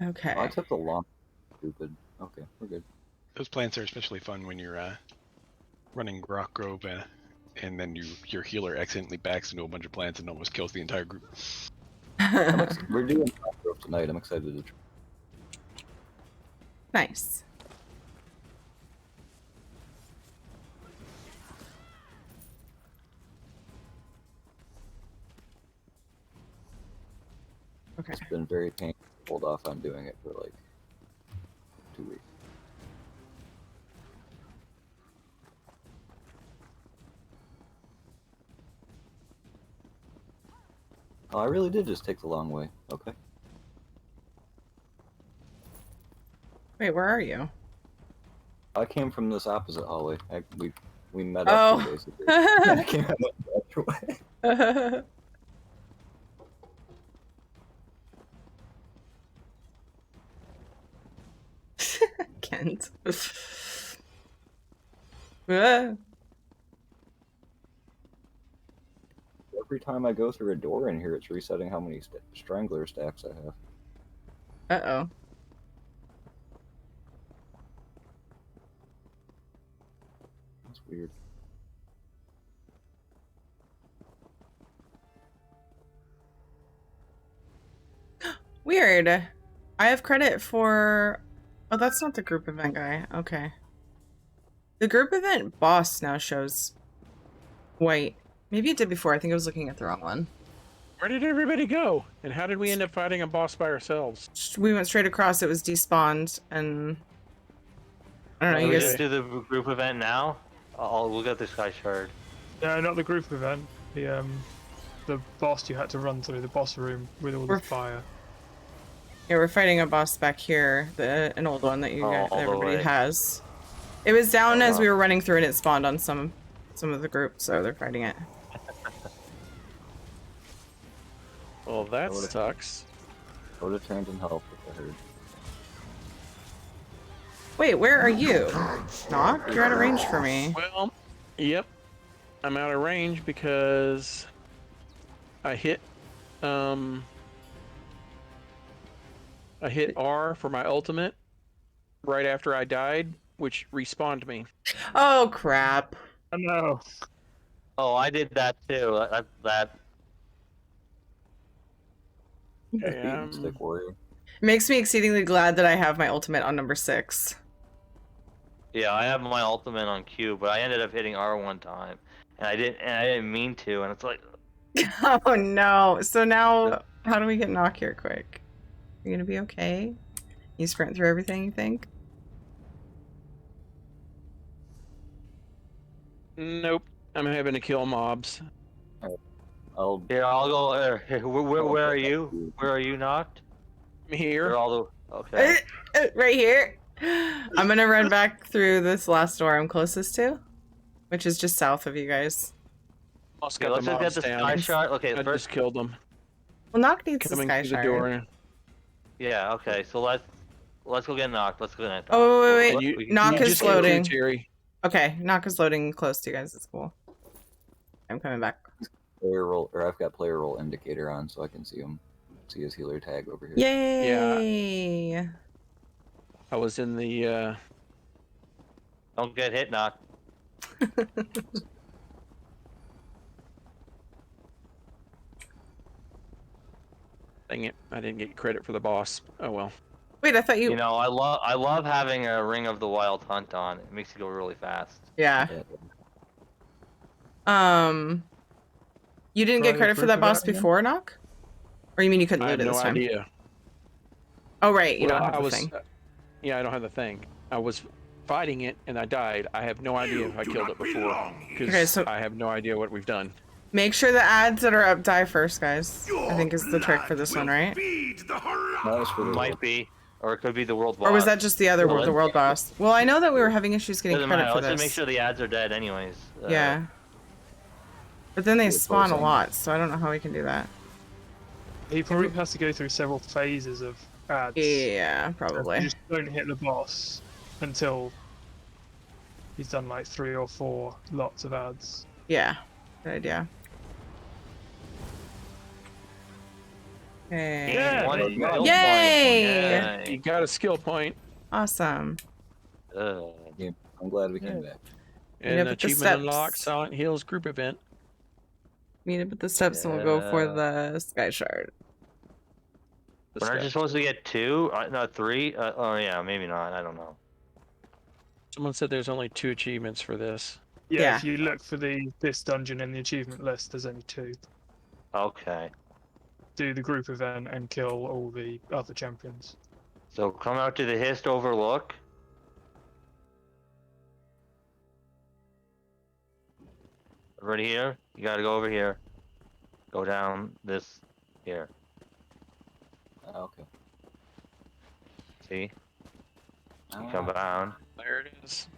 Okay. Oh, I took the long. Stupid. Okay, we're good. Those plants are especially fun when you're running Rock Grove and then your healer accidentally backs into a bunch of plants and almost kills the entire group. We're doing Rock Grove tonight. I'm excited to try. Nice. Okay. It's been very painful to hold off on doing it for like 2 weeks. Oh, I really did just take the long way. Okay. Wait, where are you? I came from this opposite hallway. We met Oh. up here, basically. I came out the other way. Kent. Ah. Every time I go through a door in here, it's resetting how many strangler stacks I have. Uh-oh. That's weird. Weird. I have credit for... Oh, that's not the group event guy. Okay. The group event boss now shows white. Maybe it did before. I think I was looking at the wrong one. Where did everybody go? And how did we end up fighting a boss by ourselves? We went straight across. It was despawned, and I don't know. Can You we guys just do the group event now? We'll get this guy shard. No, not the group event. The boss you had to run through, the boss room with all the fire. Yeah, we're fighting a boss back here, an old one that you guys, all the everybody way. has. It was down as we were running through, and it spawned on some of the group, so they're fighting it. Well, that sucks. I would have turned and helped if I heard. Wait, where are you? Knock? You're out of range for me. Well, yep. I'm out of range because I hit R for my ultimate right after I died, which respawned me. Oh crap! Oh no! Oh, I did that too. That. Stick warrior. Makes me exceedingly glad that I have my ultimate on number 6. Yeah, I have my ultimate on Q, but I ended up hitting R one time, and I didn't mean to, and it's like. Oh no! So now, how do we get knock here quick? You gonna be okay? You sprint through everything, you think? Nope. I'm having to kill mobs. I'll go. Where are you? Where are you knocked? I'm here. They're all the. Okay. Right here. I'm gonna run back through this last door I'm closest to, which is just south of you guys. Okay, let's just get the sky shard. Okay, I first just killed them. Well, knock needs Coming the sky through the shard. door. Yeah. Okay. So let's go get knocked. Let's go get knocked. Oh wait. Knock you is just killed loading. Terry. Okay, knock is loading close to you guys. It's cool. I'm coming back. player role, or I've got player role indicator on, so I can see him, see his healer tag over here. Yay! Yeah. I was in the. Don't get hit, knock. Dang it! I didn't get credit for the boss. Oh well. Wait, I thought you. You know, I love having a Ring of the Wild Hunt on. It makes you go really fast. Yeah. You didn't get credit for that boss before, knock? Or you mean you couldn't I loot have it no this time? idea. Oh right, you Well, don't have I the was, thing. Yeah, I don't have the thing. I was fighting it and I died. I have no idea if I killed it before because Okay, so- I have no idea what we've done. Make sure the ads that are up die first, guys. I think is the trick for this one, right? Might be, or it could be the world boss. Or was that just the other Well, the world boss? Well, I know that we were having issues getting Doesn't credit matter. for Let's this. just make sure the ads are dead, anyways. Yeah. But then they Good spawn a person. lot, so I don't know how we can do that. He probably has to go through several phases of ads. Yeah, So probably. you just don't hit the boss until he's done like 3 or 4 lots of ads. Yeah, good idea. Okay. Yeah. Yay! You got a skill point. Awesome. Yeah, I'm glad we came back. Meet up And at the achievement steps. unlocked Silent Hills group event. Meet up at the steps and we'll go for the sky shard. We're not just supposed to get 2, not 3. Oh yeah, maybe not. I don't know. Someone said there's only 2 achievements for this. Yeah, if you look for this dungeon in the achievement list, there's only 2. Okay. do the group event and kill all the other champions. So come out to the Hist Overlook. Right here. You gotta go over here. Go down this here. Okay. See? You come down. There it is.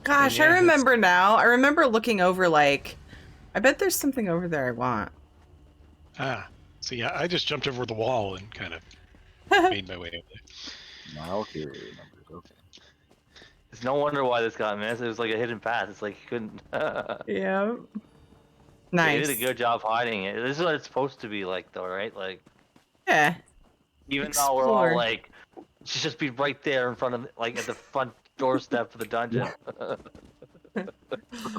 Gosh, Yeah, I remember now. I remember looking over like, I bet there's something over there I want. Ah, so yeah, I just jumped over the wall and kind of made my way over there. Valkyrie remembers. Okay. It's no wonder why this got missed. It was like a hidden path. It's like you couldn't. Yeah. They Nice. did a good job hiding it. This is what it's supposed to be like, though, right? Like, Yeah. even though we're all Explore. like, just be right there in front of, like, at the front doorstep of the dungeon.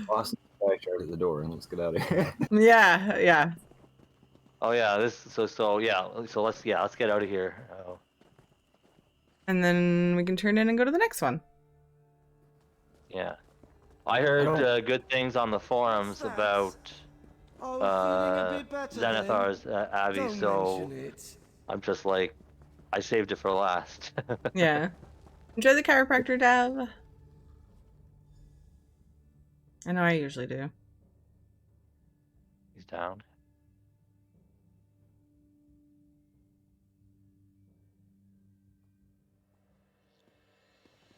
Boston guy shard at the door, and let's get out of here. Yeah, yeah. Oh yeah, let's get out of here. Oh. And then we can turn in and go to the next one. Yeah, I heard good things on the forums about Zenithar's Abbey, so I'm just like, I saved it for last. Yeah. Enjoy the chiropractor, Dev. I know I usually do. He's down.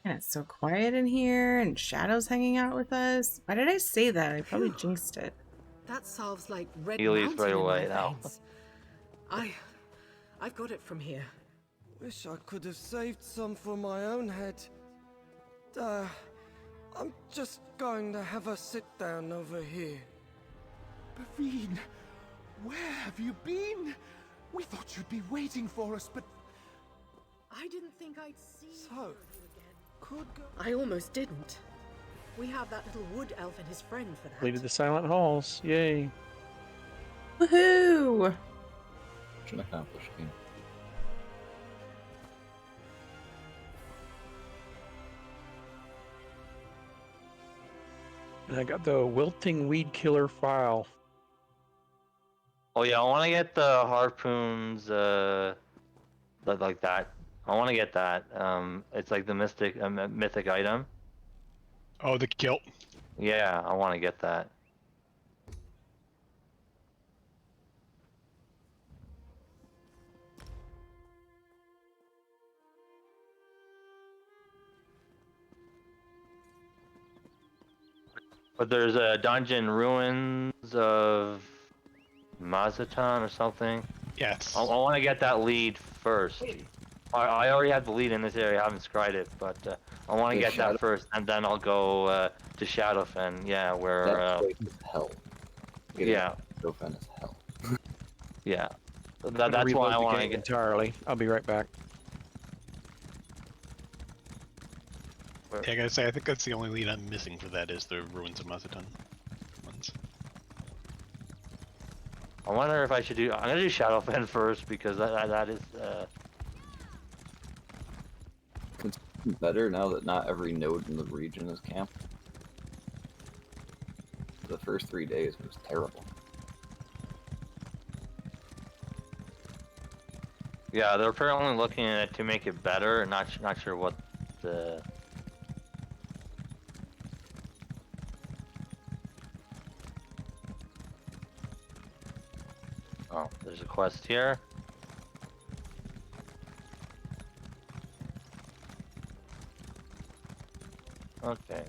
And it's so quiet in here, and Shadow's hanging out with us. Why did I say that? I probably jinxed it. That solves like red He leaves mountain right in away my now. veins. I've got it from here. Wish I could have saved some for my own head. I'm just going to have a sit down over here. Baveen, where have you been? We thought you'd be waiting for us, but... I didn't think I'd see you again. Could go... I almost didn't. We have that little wood elf and his friend for that. Completed the Silent Halls. Yay. Woohoo! Mission accomplished, King. And I got the Wilting Weed Killer file. Oh yeah, I want to get the harpoons, like that. I want to get that. It's like the mythic item. Oh, the kilt. Yeah, I want to get that. But there's a dungeon, ruins of Mazatan or something. Yes. I want to get that lead first. I already have the lead in this area. I haven't scryed it, but I want to get that first, and then I'll go to Shadowfen. Yeah, where That place is hell. yeah, Shadowfen is hell. yeah. I'm gonna That's why reload I the want to game get. entirely. I'll be right back. Yeah, I gotta say, I think that's the only lead I'm missing for that is the Ruins of Mazatan ones. I wonder if I should do. I'm gonna do Shadowfen first because that is. It's better now that not every node in the region is camped. The first 3 days was terrible. Yeah, they're apparently looking at it to make it better. Not sure what the. Oh, there's a quest here. Okay.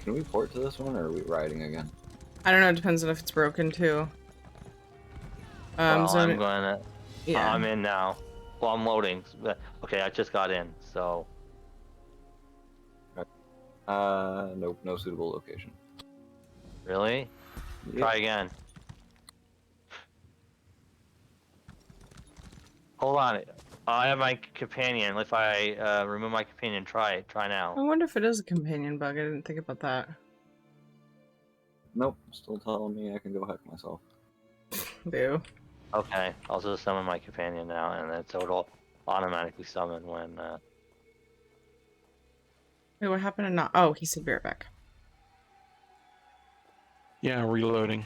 Can we port to this one, or are we riding again? I don't know. It depends on if it's broken too. Well, So I'm going to. Yeah. I'm in now. Well, I'm loading. Okay, I just got in, so. Nope, no suitable location. Really? Yep. Try again. Hold on. I have my companion. If I remove my companion, try it. Try now. I wonder if it is a companion bug. I didn't think about that. Nope, still telling me I can go hack myself. Boo. Okay, I'll just summon my companion now, and then so it'll automatically summon when. Wait, what happened to not? Oh, he said be right back. Yeah, reloading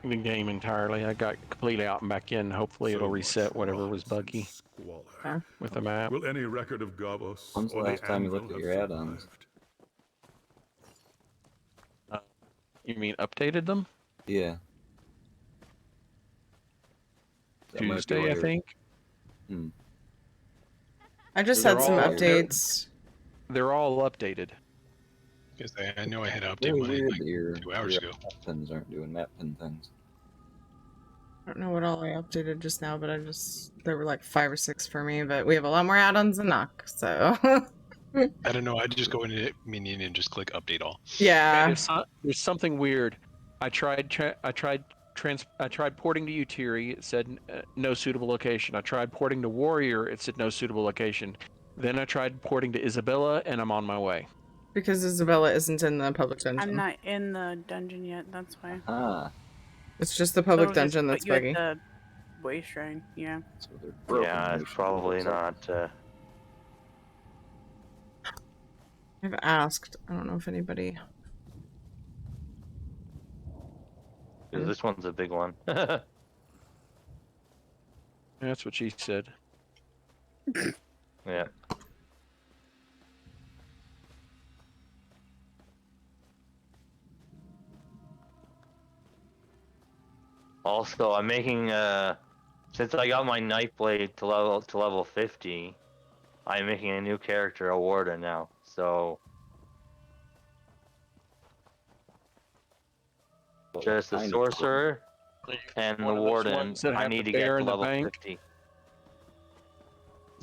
the game entirely. I got completely out and back in. Hopefully it'll reset whatever was buggy with the map. Will any record of Gavos When's the or the last time you Anvil looked at have your add-ons? survived? You mean updated them? Yeah. That might be Tuesday, I where- think. I just They're had some all- updates. They're all updated. Because I know I had to update Really mine weird like that your 2 hours ago. map pins aren't doing map pin things. I don't know what all I updated just now, but there were like 5 or 6 for me, but we have a lot more add-ons than Nock, so. I don't know. I just go into Minion and just click update all. Yeah. There's something weird. I tried porting to Utiri. It said no suitable location. I tried porting to Warrior. It said no suitable location. Then I tried porting to Isabella, and I'm on my way. Because Isabella isn't in the public dungeon. I'm not in the dungeon yet, that's why. Ah. It's just the public So it'll just dungeon put that's you at buggy. the way shrine, yeah. Yeah, it's probably not. I've asked. I don't know if anybody. 'Cause this one's a big one. That's what she said. Yeah. Also, I'm making since I got my Nightblade to level 50, I'm making a new character, a Warden now. So just the Sorcerer and the Warden. I need to get to level 50.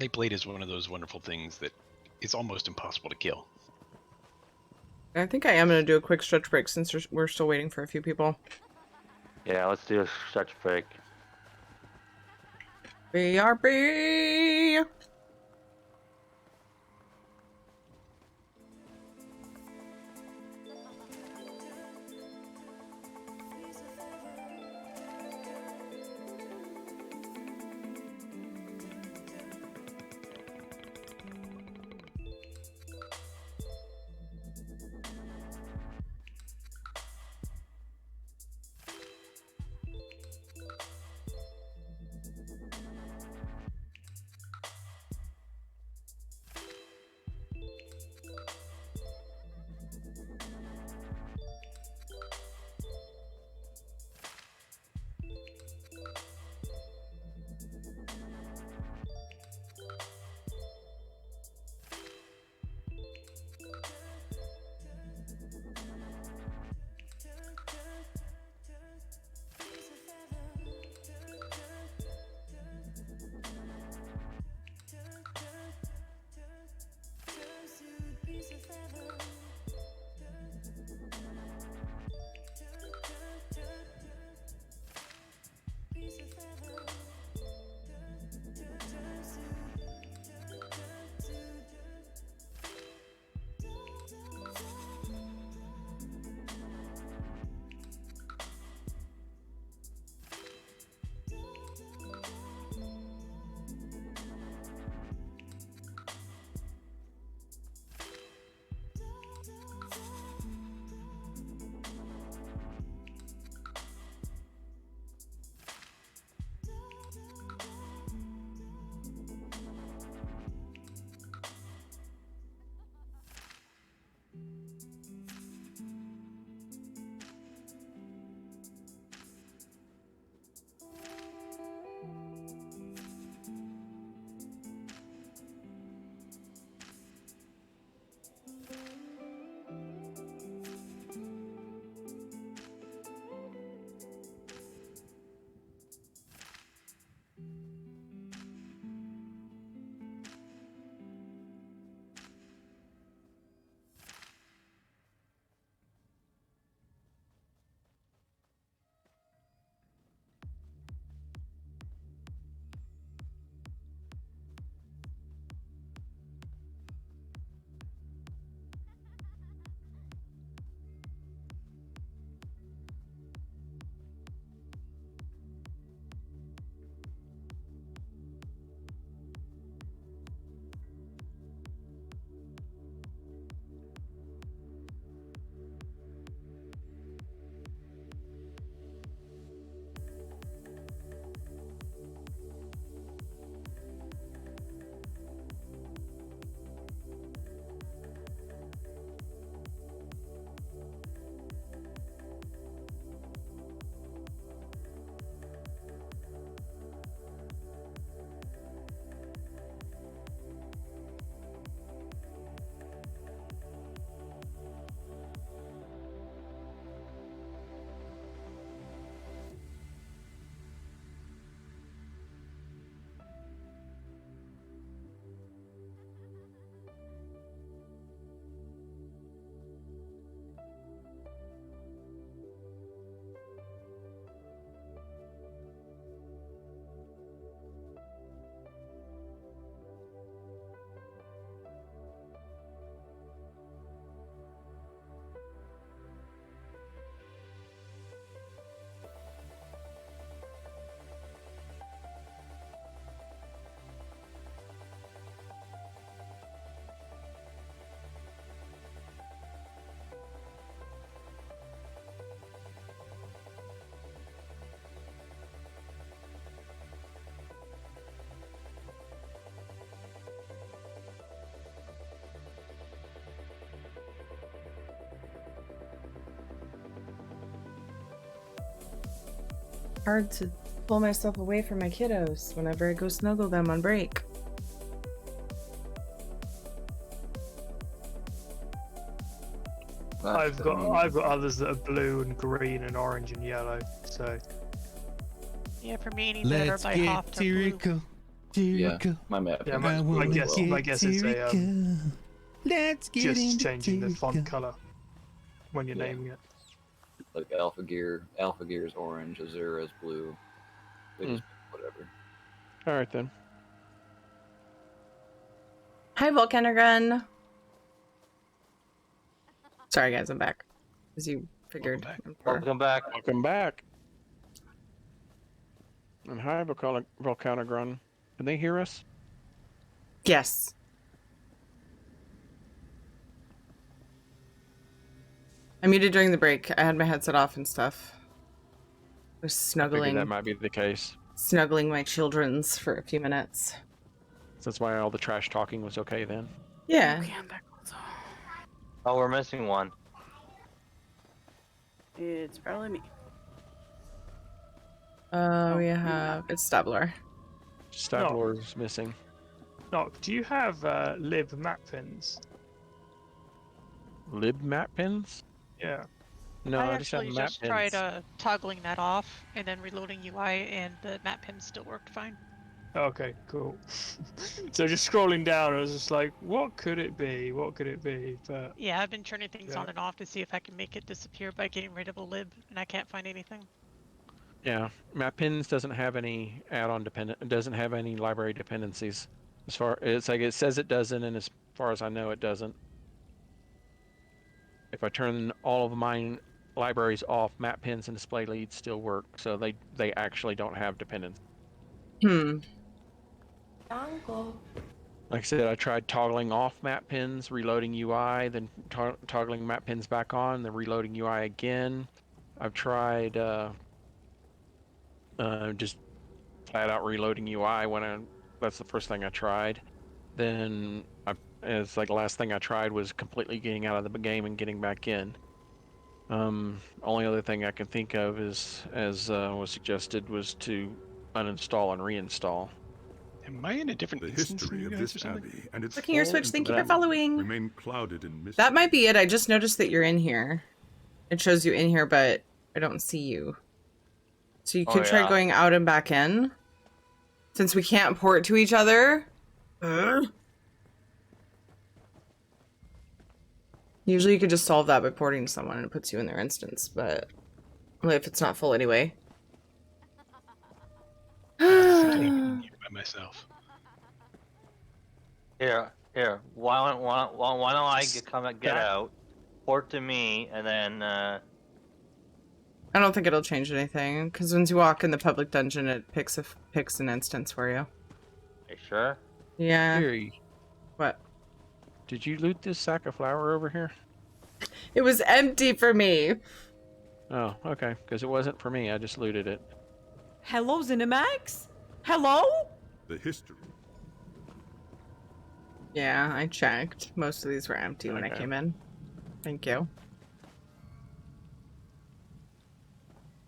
Nightblade is one of those wonderful things that is almost impossible to kill. I think I am going to do a quick stretch break since we're still waiting for a few people. Yeah, let's do a stretch break. BRB! hard to pull myself away from my kiddos whenever I go snuggle them on break. I've got others that are blue and green and orange and yellow. So yeah, for me, any that are by Hoft are blue. Yeah, my map. Yeah, my guess is Let's get just changing the font color when you're naming it. Like Alpha Gear is orange, Azura is blue. They just whatever. All right then. Hi, Volcanergun. Sorry, guys, I'm back. As you figured. Welcome back. Welcome back. And hi, Volcanergun. Can they hear us? Yes. I muted during the break. I had my headset off and stuff. I was snuggling. That might be the case. Snuggling my children's for a few minutes. So that's why all the trash talking was okay then. Yeah. Okay, I'm back. Oh, we're missing one. It's probably me. We have it's Stabler. Stabler's missing. Knock, do you have lib map pins? Lib map pins? Yeah. No, I I just have actually map just pins. tried toggling that off and then reloading UI, and the map pins still worked fine. Okay, cool. So just scrolling down, I was just like, what could it be? What could it be? But Yeah, I've been turning things Yeah. on and off to see if I can make it disappear by getting rid of a lib, and I can't find anything. Yeah, map pins doesn't have any add-on doesn't have any library dependencies. As far it's like it says it doesn't, and as far as I know, it doesn't. If I turn all of my libraries off, map pins and display leads still work, so they actually don't have dependence. Like I said, I tried toggling off map pins, reloading UI, then toggling map pins back on, then reloading UI again. I've tried just flat out reloading UI that's the first thing I tried. Then it's like the last thing I tried was completely getting out of the game and getting back in. Only other thing I can think of is, as was suggested, was to uninstall and reinstall. Am I in a different history of this abbey and its Clicking your fall switch, into thank you for ruin following. Remain clouded in mystery. That might be it. I just noticed that you're in here. It shows you in here, but I don't see you. So you could try going out and back in. Since we can't port to each other. Usually you could just solve that by porting to someone and it puts you in their instance, but only if it's not full anyway. By myself. Here. Why don't I get out, port to me, and then I don't think it'll change anything, because once you walk in the public dungeon, it picks an instance for you. Are you sure? Yeah. Fury, What? did you loot this sack of flour over here? It was empty for me. Oh, okay, because it wasn't for me. I just looted it. Hello, Zenimax? Hello? The history. Yeah, I checked. Most of these were empty when I Okay. came in. Thank you.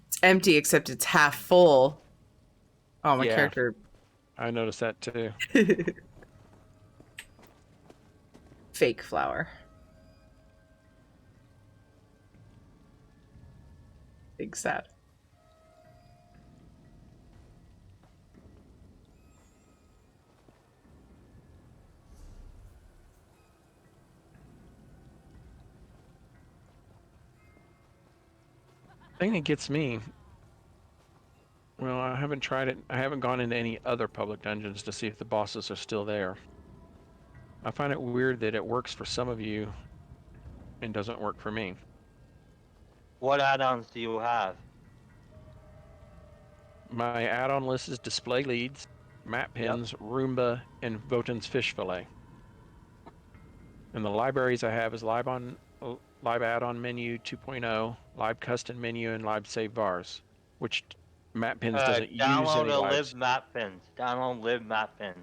It's empty, except it's half full. Oh, my Yeah. character. I noticed that too. Fake flour. Big sad. Thing that gets me, well, I haven't tried it. I haven't gone into any other public dungeons to see if the bosses are still there. I find it weird that it works for some of you and doesn't work for me. What add-ons do you have? My add-on list is display leads, map pins, Roomba, and Votan's fish fillet. And the libraries I have is Live add-on menu 2.0, Live custom menu, and Live save vars, which map pins doesn't use any Download lives. lib map pins. Download lib map pins.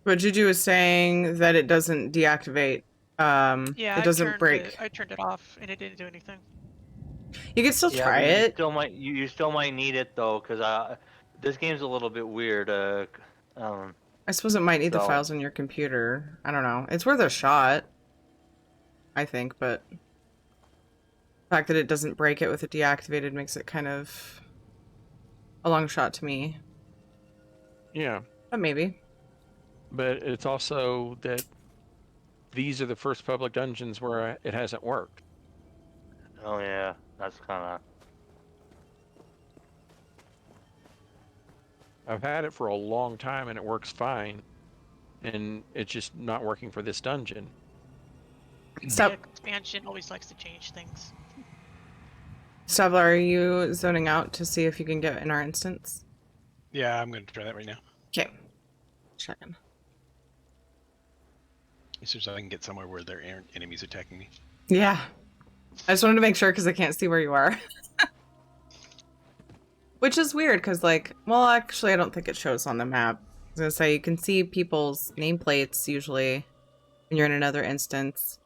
But Juju was saying that it doesn't deactivate. Yeah, it doesn't break. I turned it off, and it didn't do anything. You can still try but it. You still might need it though, because this game's a little bit weird. I suppose it might need the so- files on your computer. I don't know. It's worth a shot, I think, but the fact that it doesn't break it with it deactivated makes it kind of a long shot to me. Yeah. But maybe. But it's also that these are the first public dungeons where it hasn't worked. Oh yeah, that's kind of. I've had it for a long time and it works fine, and it's just not working for this dungeon. Stop. The expansion always likes to change things. Stabler, are you zoning out to see if you can get in our instance? Yeah, I'm going to try that right now. Okay. Checking. As soon as I can get somewhere where there aren't enemies attacking me. Yeah. I just wanted to make sure because I can't see where you are. Which is weird because, like, well, actually, I don't think it shows on the map. I was going to say, you can see people's nameplates usually when you're in another instance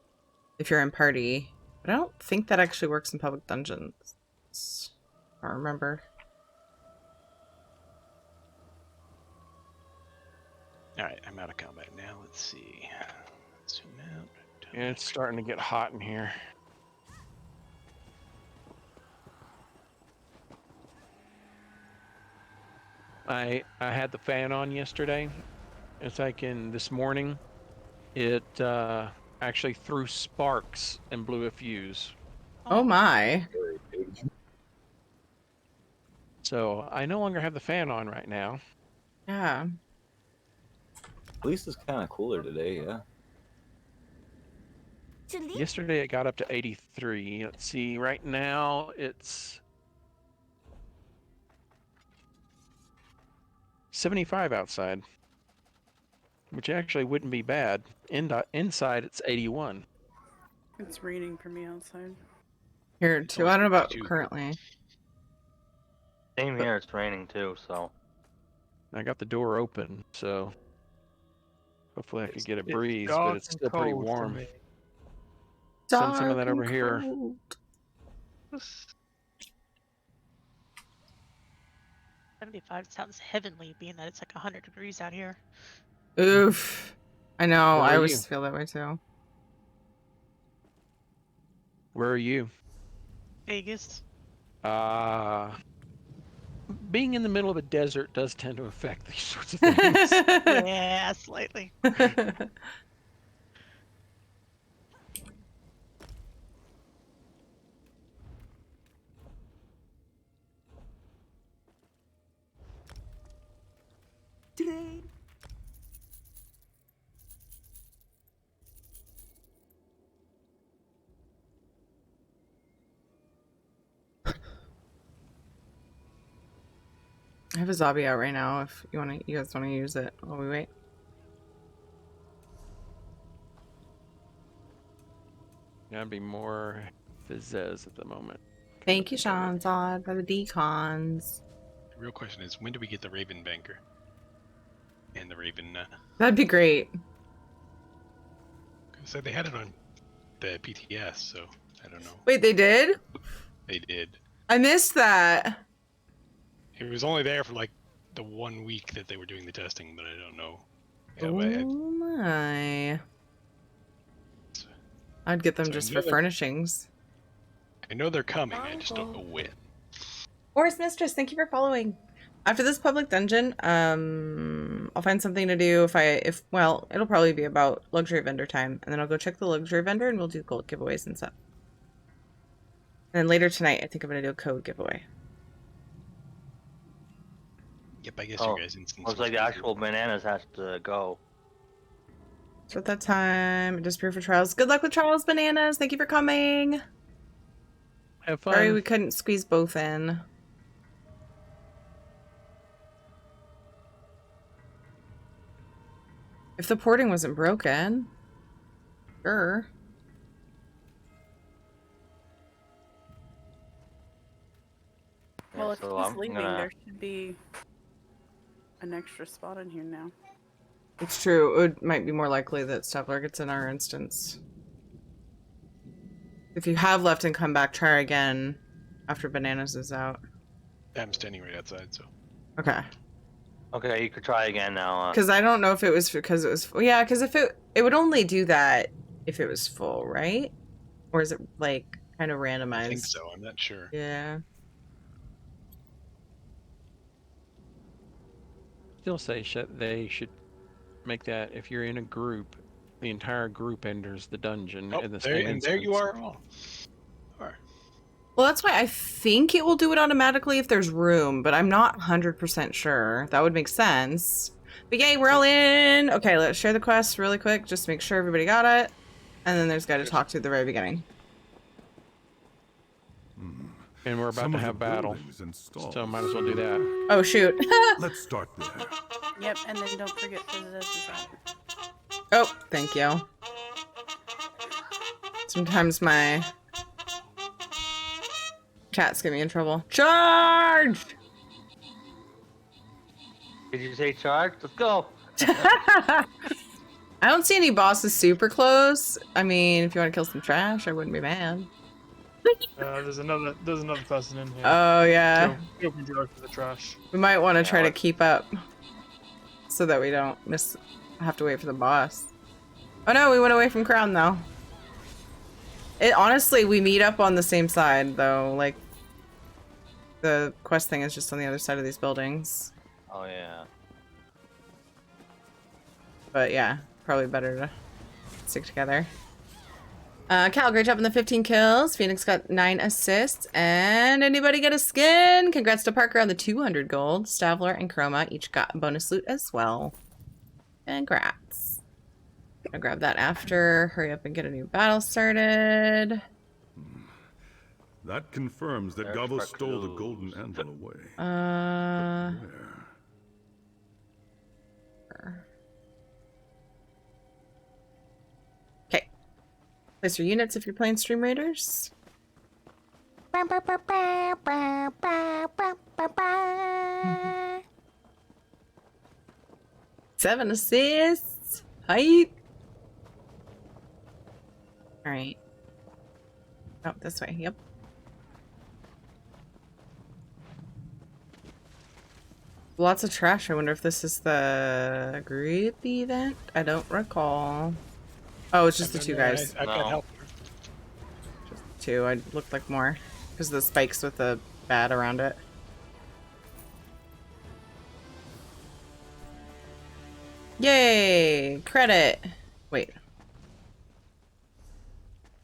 if you're in party. But I don't think that actually works in public dungeons. I don't remember. Alright, I'm out of combat now. Let's see. Zoom out. Yeah, it's starting to get hot in here. I had the fan on yesterday. It's like this morning, it actually threw sparks and blew a fuse. Oh my. So I no longer have the fan on right now. Yeah. At least it's kind of cooler today, yeah. Yesterday it got up to 83. Let's see, right now it's 75 outside, which actually wouldn't be bad. Inside it's 81. It's raining for me outside. Here, too. I don't know about currently. Same here. It's raining too, so. I got the door open, so hopefully I could get a breeze, but dark it's and still pretty cold for warm. me. Send some of that over here. 75 sounds heavenly, being that it's like 100 degrees out here. Oof. I know. Where I are always you? feel that way too. Where are you? Vegas. Being in the middle of a desert does tend to affect these sorts of things. Yeah, slightly. I have a zombie out right now if you guys want to use it while we wait. Gotta be more pizzazz at the moment. Thank you, Sean Zod, for the decons. The real question is, when do we get the Raven Banker? And the Raven... That'd be great. So they had it on the PTS, so I don't know. Wait, they did? They did. I missed that. It was only there for like the 1 week that they were doing the testing, but I don't know. Yeah, Oh my. I'd get them So I just know for they're- furnishings. I know they're coming, I just don't know when. Forest Mistress, thank you for following. After this public dungeon, I'll find something to do well, it'll probably be about luxury vendor time, and then I'll go check the luxury vendor and we'll do gold giveaways and stuff. And then later tonight, I think I'm gonna do a code giveaway. Yep, I guess Oh, you guys instance. looks like the actual bananas has to go. So at that time, disappear for trials. Good luck with trials, bananas. Thank you for coming. Have fun. Sorry we couldn't squeeze both in. If the porting wasn't broken, sure. Well, if so he's I'm leaving, gonna- there should be an extra spot in here now. It's true. It might be more likely that Stepler gets in our instance. If you have left and come back, try again. after Bananas is out. I'm standing right outside, so. Okay. Okay, you could try again now. Because I don't know if it was because it was full. Yeah, because if it would only do that if it was full, right? Or is it like kind of randomized? I think so. I'm not sure. Yeah. Still say they should make that if you're in a group, the entire group enters the dungeon in the same instance. There you are. All right. Well, that's why I think it will do it automatically if there's room, but I'm not 100% sure. That would make sense. But yay, we're all in. Okay, let's share the quest really quick. Just make sure everybody got it. And then there's guy to talk to at the very beginning. And we're about to have battle, so might as well do that. Oh, shoot. Let's start there. Yep, and then don't forget visitors. Oh, thank you. Sometimes my cats get me in trouble. Charge! Did you say charge? Let's go. I don't see any bosses super close. I mean, if you want to kill some trash, I wouldn't be mad. There's another person in here. Oh, yeah. Feel free to go for the trash. We might want to try to keep up so that we don't have to wait for the boss. Oh no, we went away from Crown though. Honestly, we meet up on the same side though. Like, the quest thing is just on the other side of these buildings. Oh yeah. But yeah, probably better to stick together. Cal, great job on the 15 kills. Phoenix got 9 assists. And anybody get a skin? Congrats to Parker on the 200 gold. Stavler and Chroma each got bonus loot as well. Congrats. Gonna grab that after. Hurry up and get a new battle started. That confirms that Gobble stole the golden anvil away. Okay. Place your units if you're playing Stream Raiders. 7 assists. Hype. All right. Oh, this way. Yep. Lots of trash. I wonder if this is the group event. I don't recall. Oh, it's just the two guys. I got help. Just two. I looked like more because of the spikes with the bat around it. Yay! Credit. Wait.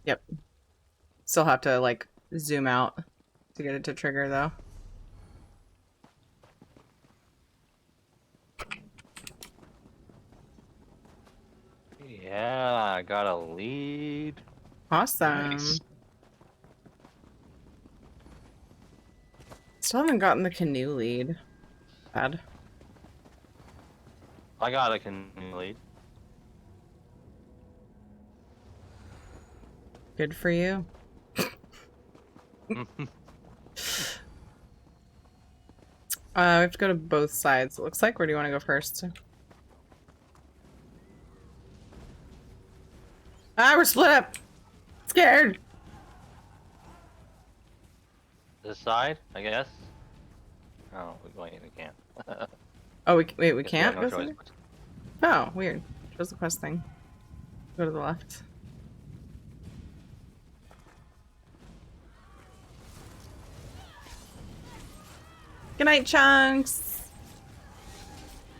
Yep. Still have to like zoom out to get it to trigger though. Yeah, I got a lead. Awesome. Nice. Still haven't gotten the canoe lead. Bad. I got a canoe lead. Good for you. We have to go to both sides, it looks like. Where do you want to go first? Ah, we're split up! Scared! This side, I guess? Oh, we can't. Oh, wait, we can't no go choice. through there? Oh, weird. Shows the quest thing. Go to the left. Good night, Chunks!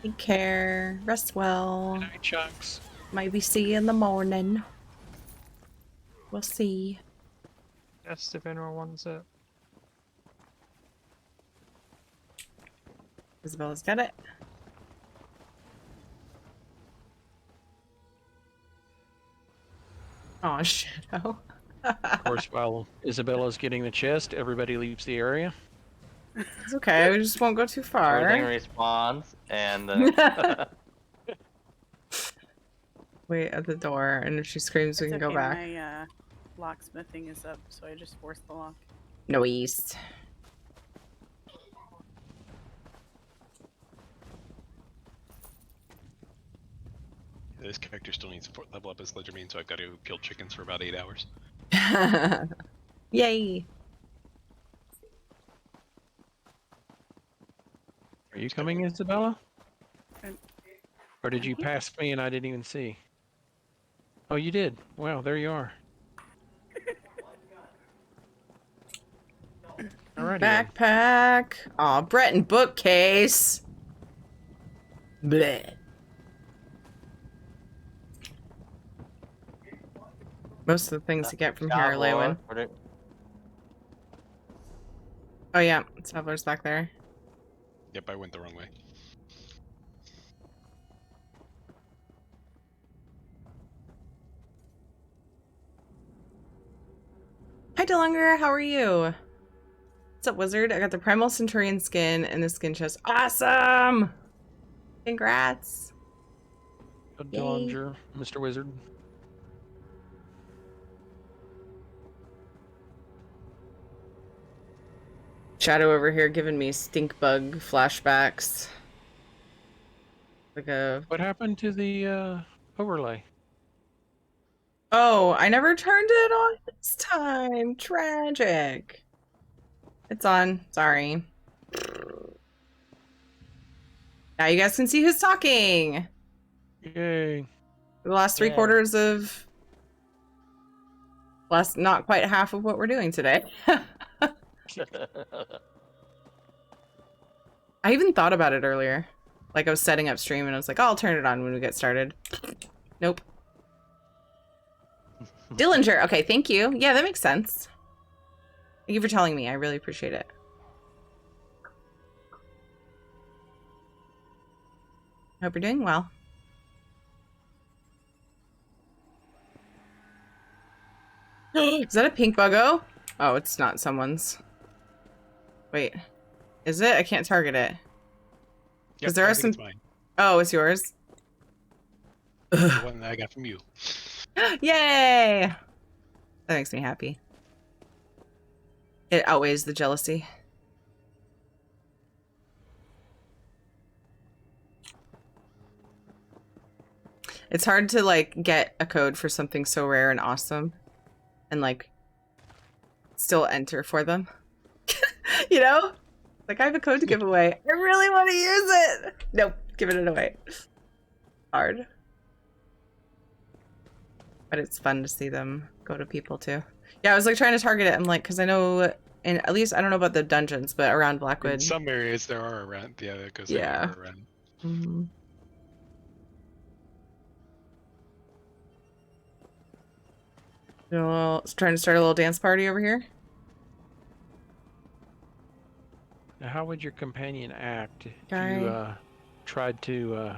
Take care. Rest well. Good night, Chunks. Maybe see you in the morning. We'll see. Yes, if anyone wants it. Isabella's got it. Oh, Shadow. Of course, while Isabella's getting the chest, everybody leaves the area. It's okay, we just won't go too far. Everything respawns, and Wait at the door, and if she screams, we can go back. My locksmithing is up, so I just forced the lock. Noise. This character still needs to level up his ledger mean, so I've got to kill chickens for about 8 hours. Yay! you coming, Isabella? Or did you pass me and I didn't even see? Oh, you did. Wow, there you are. Alrighty then. Backpack. Aw, Breton bookcase. Bleh. Most of the things you get from here are Lewin. Oh yeah, Traveler's back there. Yep, I went the wrong way. Hi Delunger, how are you? What's up, Wizard? I got the Primal Centurion skin and the skin chest. Awesome! Congrats! Good Delunger, Mr. Wizard. Shadow over here giving me stink bug flashbacks. Like a... What happened to the overlay? Oh, I never turned it on this time. Tragic. It's on. Sorry. Now you guys can see who's talking. Yay. The last three quarters of... Last, not quite half of what we're doing today. I even thought about it earlier. Like I was setting up stream and I was like, oh, I'll turn it on when we get started. Nope. Dillinger. Okay, thank you. Yeah, that makes sense. Thank you for telling me. I really appreciate it. Hope you're doing well. Is that a pink buggo? Oh, it's not someone's. Wait. Is it? I can't target it. Because there are some... Oh, it's yours? The one that I got from you. Yay! That makes me happy. It outweighs the jealousy. It's hard to, like, get a code for something so rare and awesome. And, like, still enter for them. You know? Like, I have a code to give away. I really want to use it! Nope, giving it away. Hard. But it's fun to see them go to people, too. Yeah, I was, like, trying to target it. I'm like, because I know, and at least, I don't know about the dungeons, but around Blackwood. In some areas there are around, yeah, because yeah. There are around. Mm-hmm. Trying to start a little dance party over here. Now, how would your companion act if you tried to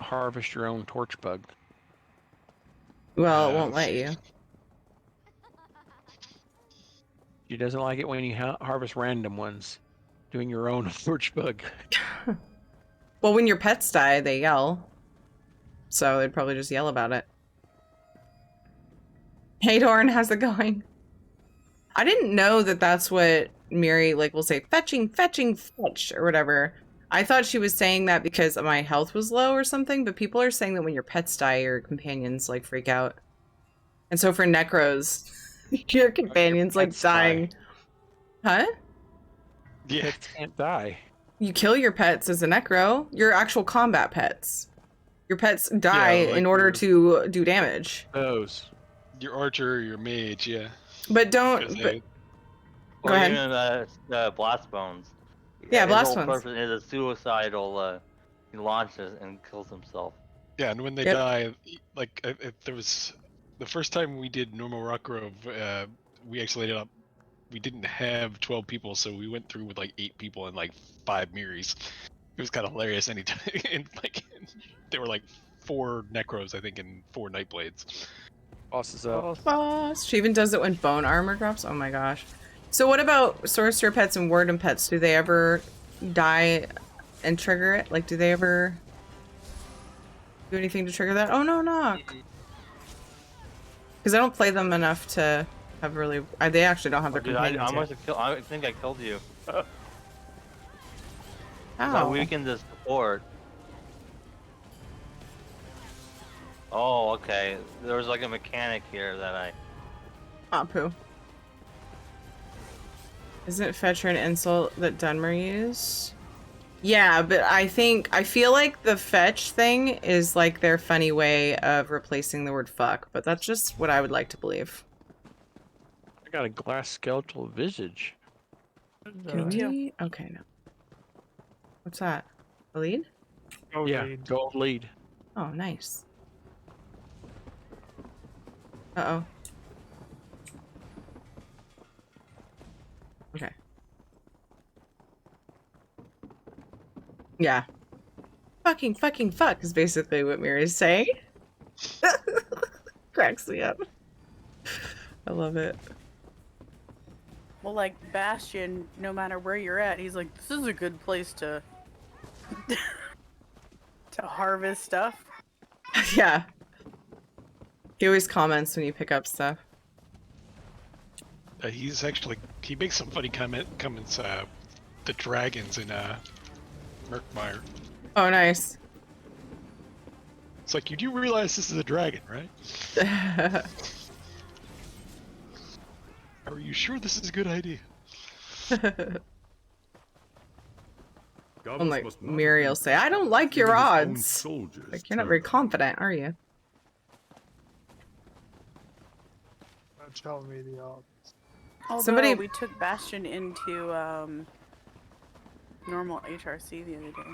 harvest your own torch bug? Well, it won't let you. She doesn't like it when you harvest random ones. Doing your own torch bug. Well, when your pets die, they yell. So they'd probably just yell about it. Hey, Doran, how's it going? I didn't know that that's what Miri, like, will say, fetching, fetching, fetch, or whatever. I thought she was saying that because my health was low or something, but people are saying that when your pets die, your companions, like, freak out. And so for necros, your companions, like, dying. Huh? Yeah. Pets can't die. You kill your pets as a necro. Your actual combat pets. Your pets die like in order to do damage. Those. Your archer, your mage, yeah. But don't... Go ahead. Even blast bones. Yeah, blast bones. bones. His person is a suicidal. He launches and kills himself. Yeah, and when they die, like if there was the first time we did normal Rock Grove, we actually ended up. We didn't have 12 people, so we went through with like 8 people and like 5 Miris. It was kind of hilarious. Anytime, and like there were like 4 Necros, I think, and 4 Nightblades. Boss is up. Boss. She even does it when bone armor drops. Oh my gosh. So what about sorcerer pets and warden pets? Do they ever die and trigger it? Like, do they ever do anything to trigger that? Oh no, knock. Because I don't play them enough to have really. They actually don't have their companions I yet. must have killed. I think I killed you. How? I weakened the support. Oh, okay. There was like a mechanic here that I. Ah, poo. Isn't Fetcher an insult that Dunmer used? Yeah, but I feel like the fetch thing is like their funny way of replacing the word fuck, but that's just what I would like to believe. I got a glass skeletal visage. Can we? Okay, no. What's that? A lead? Gold Yeah, lead. gold lead. Oh, nice. Uh-oh. Okay. Yeah. Fucking fuck is basically what Miri's saying. Cracks me up. I love it. Well, like Bastion, no matter where you're at, he's like, this is a good place to to harvest stuff. Yeah. He always comments when you pick up stuff. He's actually, he makes some funny comments, the dragons in, Merkmire. Oh, nice. It's like, you do realize this is a dragon, right? Are you sure this is a good idea? I'm like, Miri will say, I don't like your odds. Like, you're not very confident, are you? Don't tell me the odds. Although we took Bastion into normal HRC the other day,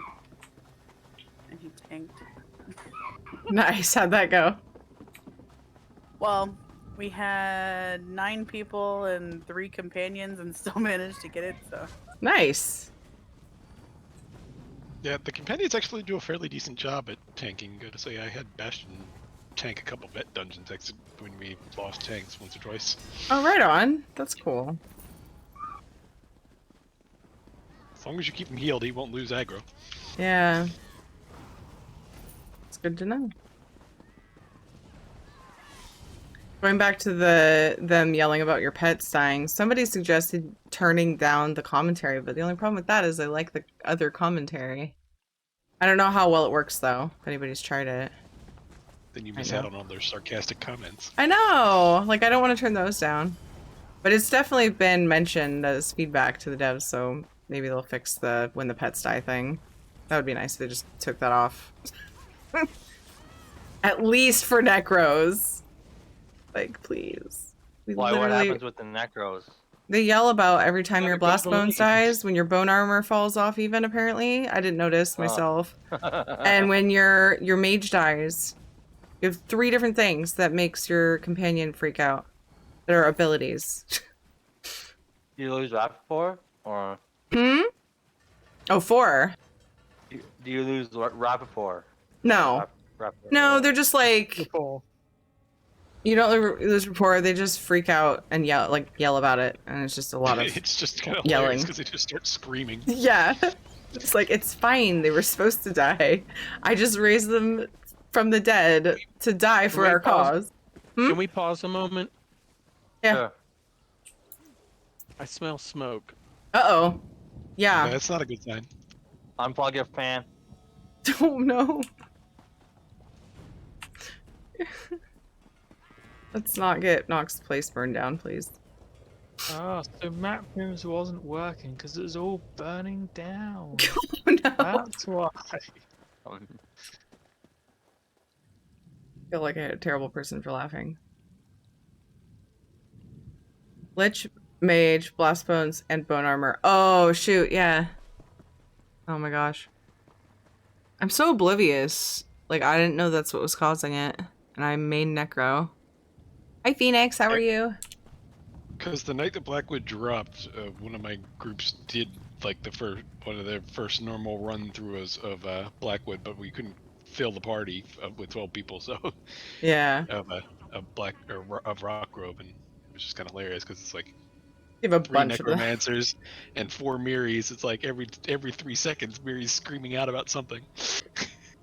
and he tanked. Nice. How'd that go? Well, we had 9 people and 3 companions, and still managed to get it. So nice. Yeah, the companions actually do a fairly decent job at tanking. Gotta say, I had Bastion tank a couple vet dungeons when we lost tanks once or twice. Oh, right on. That's cool. As long as you keep him healed, he won't lose aggro. Yeah. It's good to know. Going back to them yelling about your pets dying, somebody suggested turning down the commentary, but the only problem with that is I like the other commentary. I don't know how well it works though, if anybody's tried it. Then you miss out on all their sarcastic comments. I know! Like, I don't want to turn those down. But it's definitely been mentioned as feedback to the devs, so maybe they'll fix the when the pets die thing. That would be nice if they just took that off. At least for Necros. Like, please. Why? What happens with the Necros? They yell about every time your blast bones dies, when your bone armor falls off even, apparently. I didn't notice myself. And when your mage dies. You have 3 different things that makes your companion freak out. That are abilities. You lose Rappaport? Or... Hmm? Oh, 4. Do you lose Rappaport? No. No, they're just like... You don't lose rapport, they just freak out and yell about it. And it's just a lot of It's just kind of yelling. because they just start screaming. Yeah. It's like, it's fine. They were supposed to die. I just raised them from the dead to die for our cause. Can we pause a moment? Yeah. Sure. I smell smoke. Uh-oh. Yeah. That's not a good sign. Unplug your fan. Oh, no. Let's not get Nox's place burned down, please. Ah, so map rooms wasn't working because it was all burning down. Oh, no. That's why. I feel like a terrible person for laughing. Lich, Mage, Blast Bones, and Bone Armor. Oh, shoot, yeah. Oh my gosh. I'm so oblivious. Like, I didn't know that's what was causing it. And I main Necro. Hi, Phoenix, how are you? Because the night that Blackwood dropped, one of my groups did like one of their first normal run throughs of Blackwood, but we couldn't fill the party with 12 people, so yeah, of Rock Grove, and it was just kind of hilarious because it's like you have a 3 bunch necromancers and 4 Miris. It's like every 3 seconds, Miri's screaming out about something.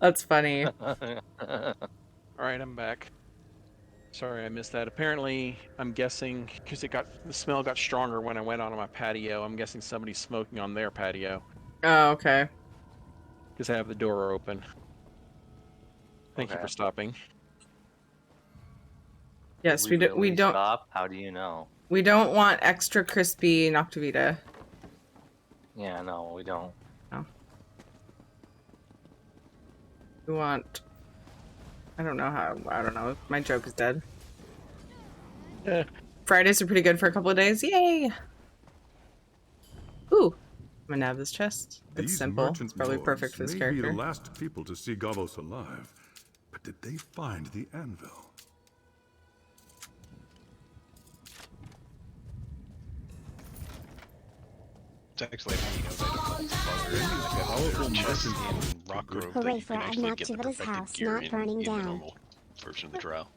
That's funny. All right, I'm back. Sorry, I missed that. Apparently, I'm guessing because the smell got stronger when I went on my patio. I'm guessing somebody's smoking on their patio. Oh, okay. Because I have the door open. Thank you for stopping. Yes, we don't. Stop? How do you know? We don't want extra crispy Noctavita. Yeah, no, we don't. No. We want... I don't know how... I don't know. My joke is dead. Yeah. Fridays are pretty good for a couple of days. Yay! Ooh. I'm gonna have this chest. It's These simple. merchant It's probably perfect for lords this may be character. the last people to see Gavos alive, but did they find the anvil? It's actually a powerful chest in Rockgrove that Hooray you for can actually get the Noctivida's perfected house gear not burning in the down. normal version of the trial.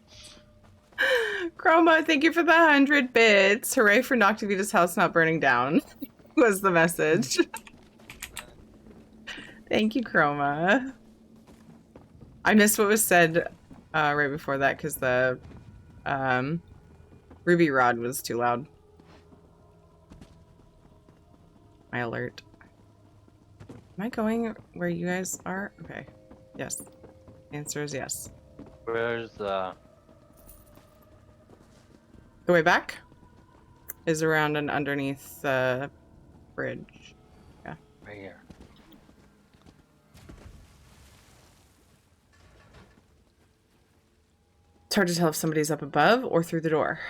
Chroma, thank you for the 100 bits. Hooray for Noctivita's house not burning down. Was the message. Thank you, Chroma. I missed what was said right before that because the Ruby Rod was too loud. My alert. Am I going where you guys are? Okay. Yes. The answer is yes. Where's The way back is around and underneath the bridge. Yeah. Right here. It's hard to tell if somebody's up above or through the door.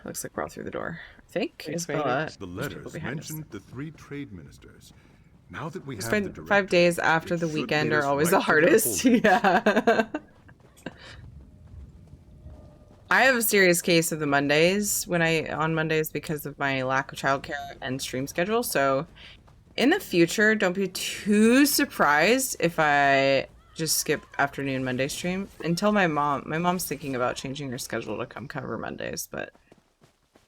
Looks like we're all through the door. I think. Isabella. The letters mentioned the 3 trade ministers. Now that we have Spend the directive, 5 days after it the should weekend lead are us always right the to their hardest. holdings. Yeah. I have a serious case of the Mondays on Mondays because of my lack of childcare and stream schedule. So in the future, don't be too surprised if I just skip afternoon Monday stream until my mom's thinking about changing her schedule to come cover Mondays, but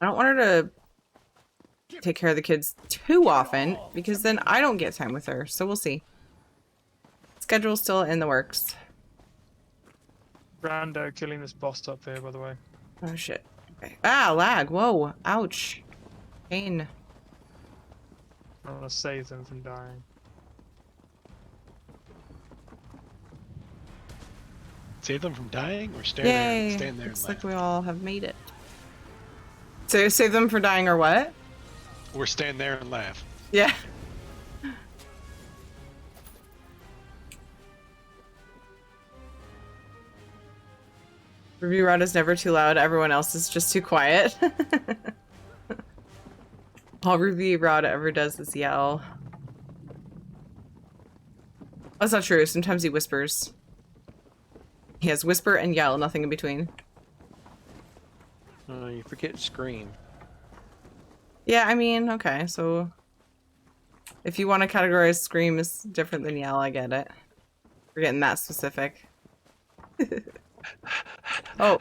I don't want her to take care of the kids too often because then I don't get time with her. So we'll see. Schedule's still in the works. Brando killing this boss up here, by the way. Oh shit. Okay. Ah, lag. Whoa. Ouch. Pain. I want to save them from dying. Save them from dying or stand there Yay. and stand there Looks and like laugh? we all have made it. So save them for dying or what? Or stand there and laugh. Yeah. Ruby Rod is never too loud. Everyone else is just too quiet. All Ruby Rod ever does is yell. That's not true. Sometimes he whispers. He has whisper and yell, nothing in between. You forget scream. Yeah, I mean, okay, so if you want to categorize scream as different than yell, I get it. We're getting that specific. Oh,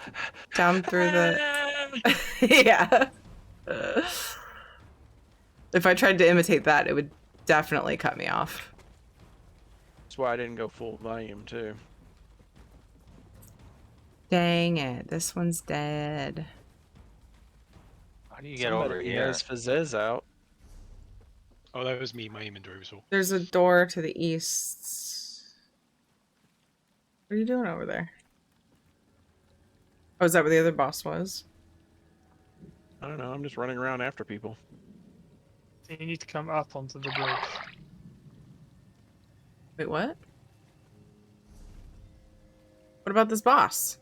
down through the... Yeah. If I tried to imitate that, it would definitely cut me off. That's why I didn't go full volume, too. Dang it, this one's dead. How do you get over here? Has Fizzez out. Oh, that was me. My inventory was full. There's a door to the east. What are you doing over there? Oh, is that where the other boss was? I don't know. I'm just running around after people. You need to come up onto the bridge. Wait, what? What about this boss?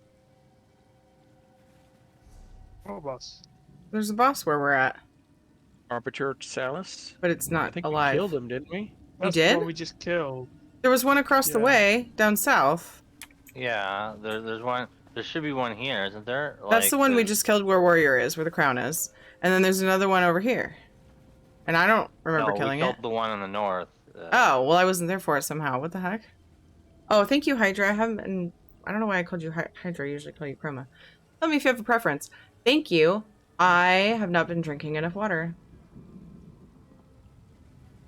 What boss? There's a boss where we're at. Arbiter Salis? But it's not I think alive. we killed him, didn't we? That's did? the one we just killed. There was one across the Yeah. way, down south. Yeah, there's one. There should be one here, isn't there? That's the one we just killed where Warrior is, where the crown is. And then there's another one over here. And I don't remember killing we killed it. the one in the north. Oh, well, I wasn't there for it somehow. What the heck? Oh, thank you, Hydra. I don't know why I called you Hydra. I usually call you Chroma. Tell me if you have a preference. Thank you. I have not been drinking enough water.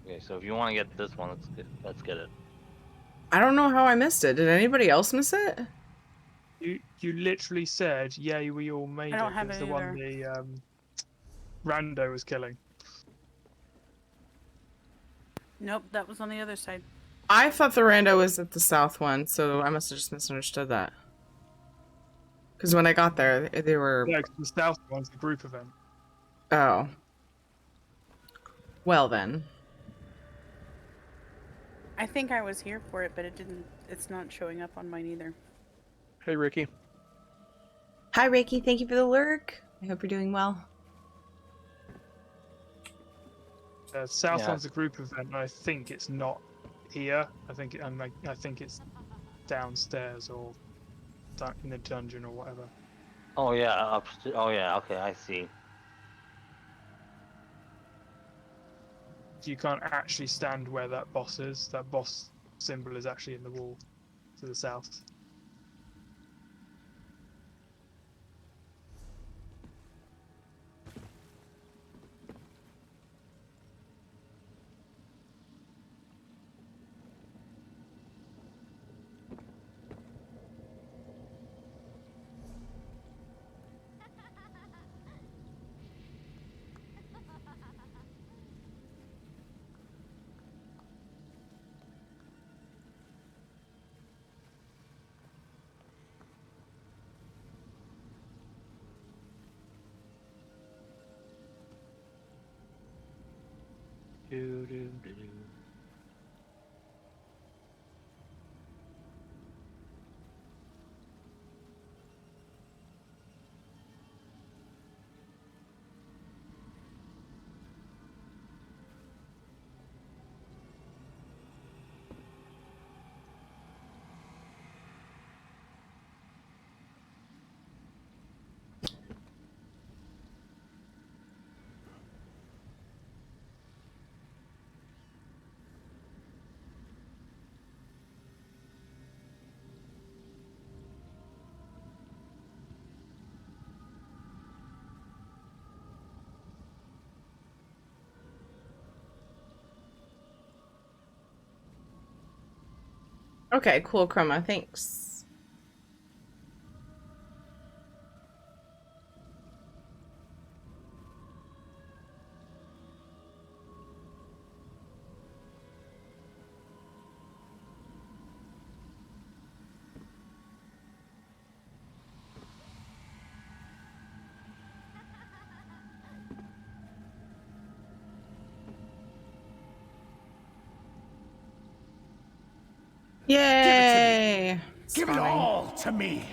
Okay, so if you want to get this one, let's get it. I don't know how I missed it. Did anybody else miss it? You literally said, "Yeah, we all made I it." don't have It's it the one the Rando was killing. Nope, that was on the other side. I thought the rando was at the south one, so I must have just misunderstood that. Because when I got there, they were... Yeah, 'cause the south one's the group event. Oh. Well then. I think I was here for it, but it didn't. It's not showing up on mine either. Hey, Ricky. Hi, Ricky. Thank you for the lurk. I hope you're doing well. Southland's a group event. I think it's not here. I think I think it's downstairs or in the dungeon or whatever. Oh yeah, oh yeah. Okay, I see. You can't actually stand where that boss is. That boss symbol is actually in the wall to the south. Okay, cool, Chroma. Thanks. Yay! Give it all to me.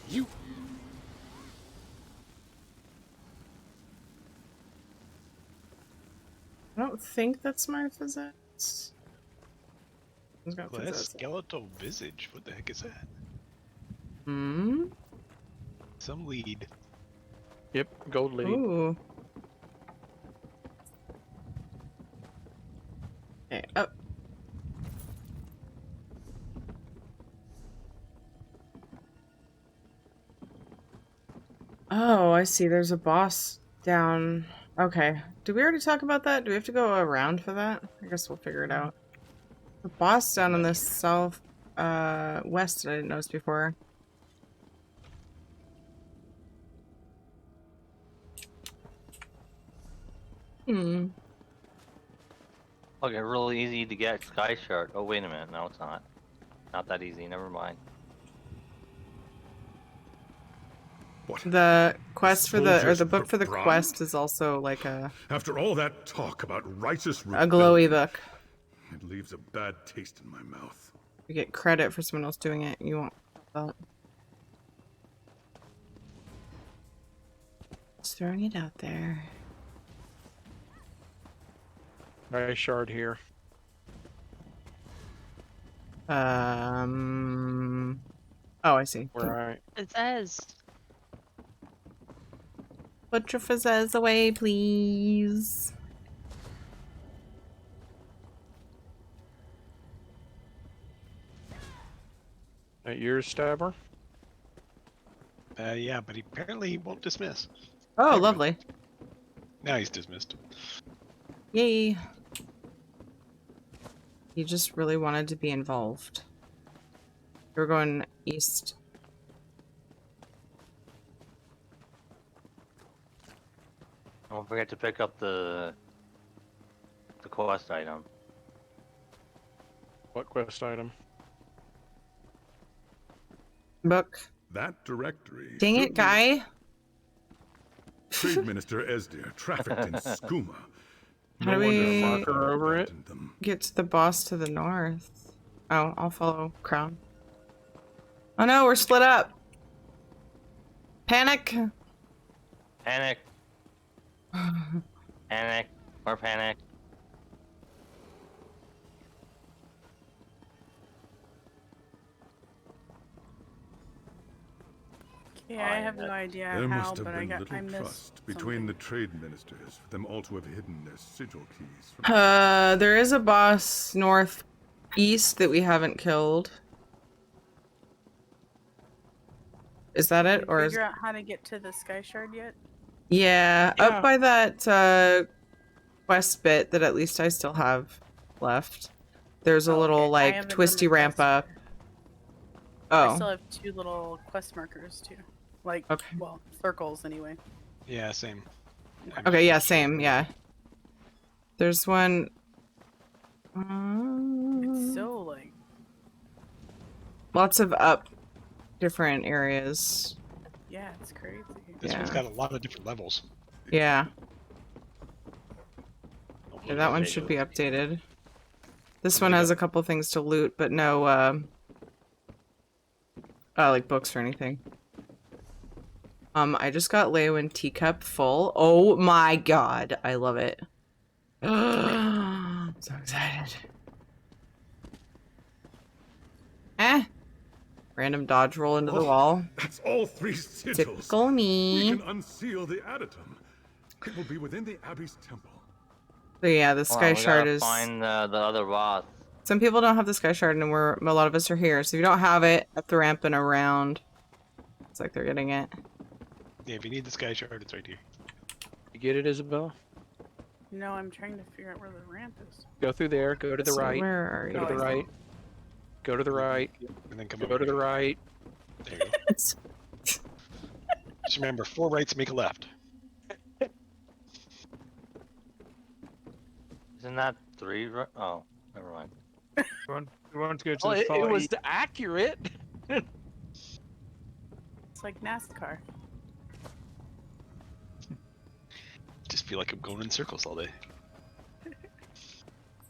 You. I don't think that's my physics. Well, that's skeletal visage. What the heck is that? Hmm? Some lead. Yep, gold lead. Ooh. Okay, up. Oh, I see. There's a boss down. Okay. Did we already talk about that? Do we have to go around for that? I guess we'll figure it out. The boss down in the south west that I didn't notice before. Hmm. Okay, really easy to get Sky Shard. Oh wait a minute, no it's not. Not that easy. Never mind. The quest for the book for the Bronn? quest is also like a After all that talk about righteous a glowy book. it leaves a bad taste in my mouth. You get credit for someone else doing it. You won't. That. Just throwing it out there. Nice shard here. Oh, I see. Right. It says. Put your fizzes away, please. At yours, Stabber? Yeah, but apparently he won't dismiss. Oh, lovely. Now he's dismissed. Yay. He just really wanted to be involved. We're going east. Don't forget to pick up the quest item. What quest item? Book. That directory. Dang it, guy. Trade Minister Esdir trafficked in skooma. How do we marker over it? get to the boss to the north? Oh, I'll follow Crown. Oh no, we're split up. Panic. Panic. Panic. More panic. Yeah, I have no idea There how, must have but been I little missed trust between the trade ministers for them all to have hidden their sigil keys. There is a boss northeast that we haven't killed. Is that it, or is... figure out how to get to the Sky Shard yet? Yeah, up by that quest bit that at least I still have left. There's a little like twisty ramp up. I still have 2 little quest markers too. Like, okay. Well, circles anyway. Yeah, same. Okay, yeah, same, yeah. There's one. It's so like lots of up different areas. Yeah, it's crazy. This one's got a lot of different levels. Yeah. Yeah, that one should be updated. This one has a couple things to loot, but no, like books or anything. I just got Leowyn teacup full. Oh my god, I love it. I'm so excited. Random dodge roll into the wall. That's all 3 sigils. Typical me. We can unseal the adytum. It will be within the Abbey's temple. So yeah, the Sky Shard is... find the other boss. Some people don't have the Sky Shard, and a lot of us are here. So if you don't have it, up the ramp and around. It's like they're getting it. Yeah, if you need the Sky Shard, it's right here. You get it, Isabel? No, I'm trying to figure out where the ramp is. Go through there, go to the So right. where are Go to you? the right. Go to the right. And then come Go to the right. There you go. Just remember, 4 rights make a left. Isn't that 3? Oh, never mind. We want to go to Oh, the far it was east. accurate. It's like NASCAR. Just feel like I'm going in circles all day.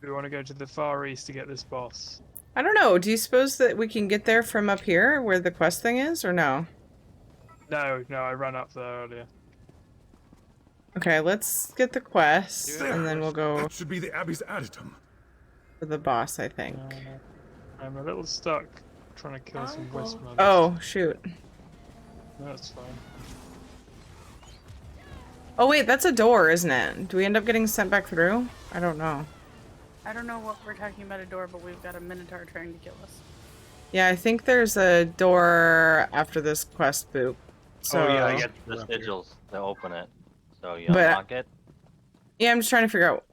We want to go to the far east to get this boss. I don't know. Do you suppose that we can get there from up here where the quest thing is, or no? No, I ran up there earlier. Okay, let's get the quest, and then we'll go That should be the Abbey's adytum. to the boss, I think. I'm a little stuck trying to kill some wisp mothers. Oh, shoot. That's fine. Oh wait, that's a door, isn't it? Do we end up getting sent back through? I don't know. I don't know what we're talking about a door, but we've got a Minotaur trying to kill us. Yeah, I think there's a door after this quest boop. So, Oh yeah, get the sigils to open it. So you But- unlock it. yeah, I'm just trying to figure out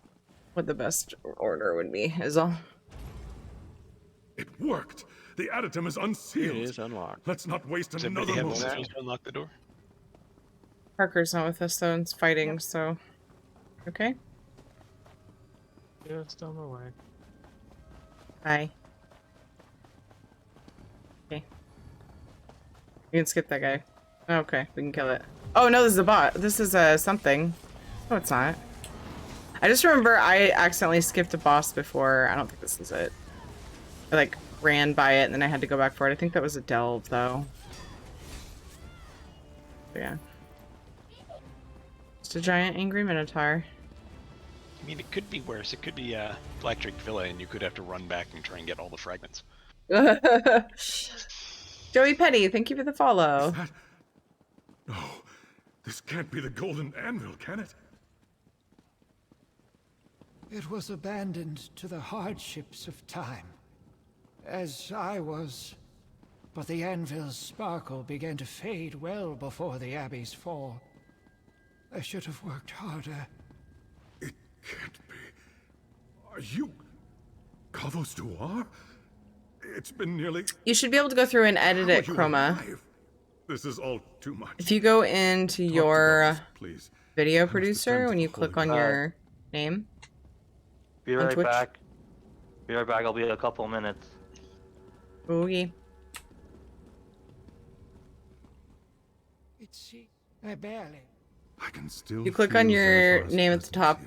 what the best order would be, is all. It worked. The adytum is unsealed. It is unlocked. Let's not waste Does another everybody have moment. sigils to unlock the door? Parker's not with us though, and it's fighting, so... Okay. Just on the way. Hi. Okay. You can skip that guy. Okay, we can kill it. Oh no, this is a bot. This is something. No, it's not. I just remember I accidentally skipped a boss before. I don't think this is it. I like ran by it and then I had to go back for it. I think that was a delve though. Yeah. Just a giant angry minotaur. I mean, it could be worse. It could be Black Drake Villa, and you could have to run back and try and get all the fragments. Joey Petty, thank you for the follow. No, this can't be the golden anvil, can it? It was abandoned to the hardships of time, as I was. But the anvil's sparkle began to fade well before the Abbey's fall. I should have worked harder. It can't be. Are you... Kavos Duar? It's been nearly... You should be able to go through and edit it, How are you Chroma. alive? This is all too much. If you go into your please. video producer, when you click on your name. Be on right Twitch. back. Be right back. I'll be a couple minutes. Oogie. It's... I barely... I can still You click on feel your Xanathar's name at the top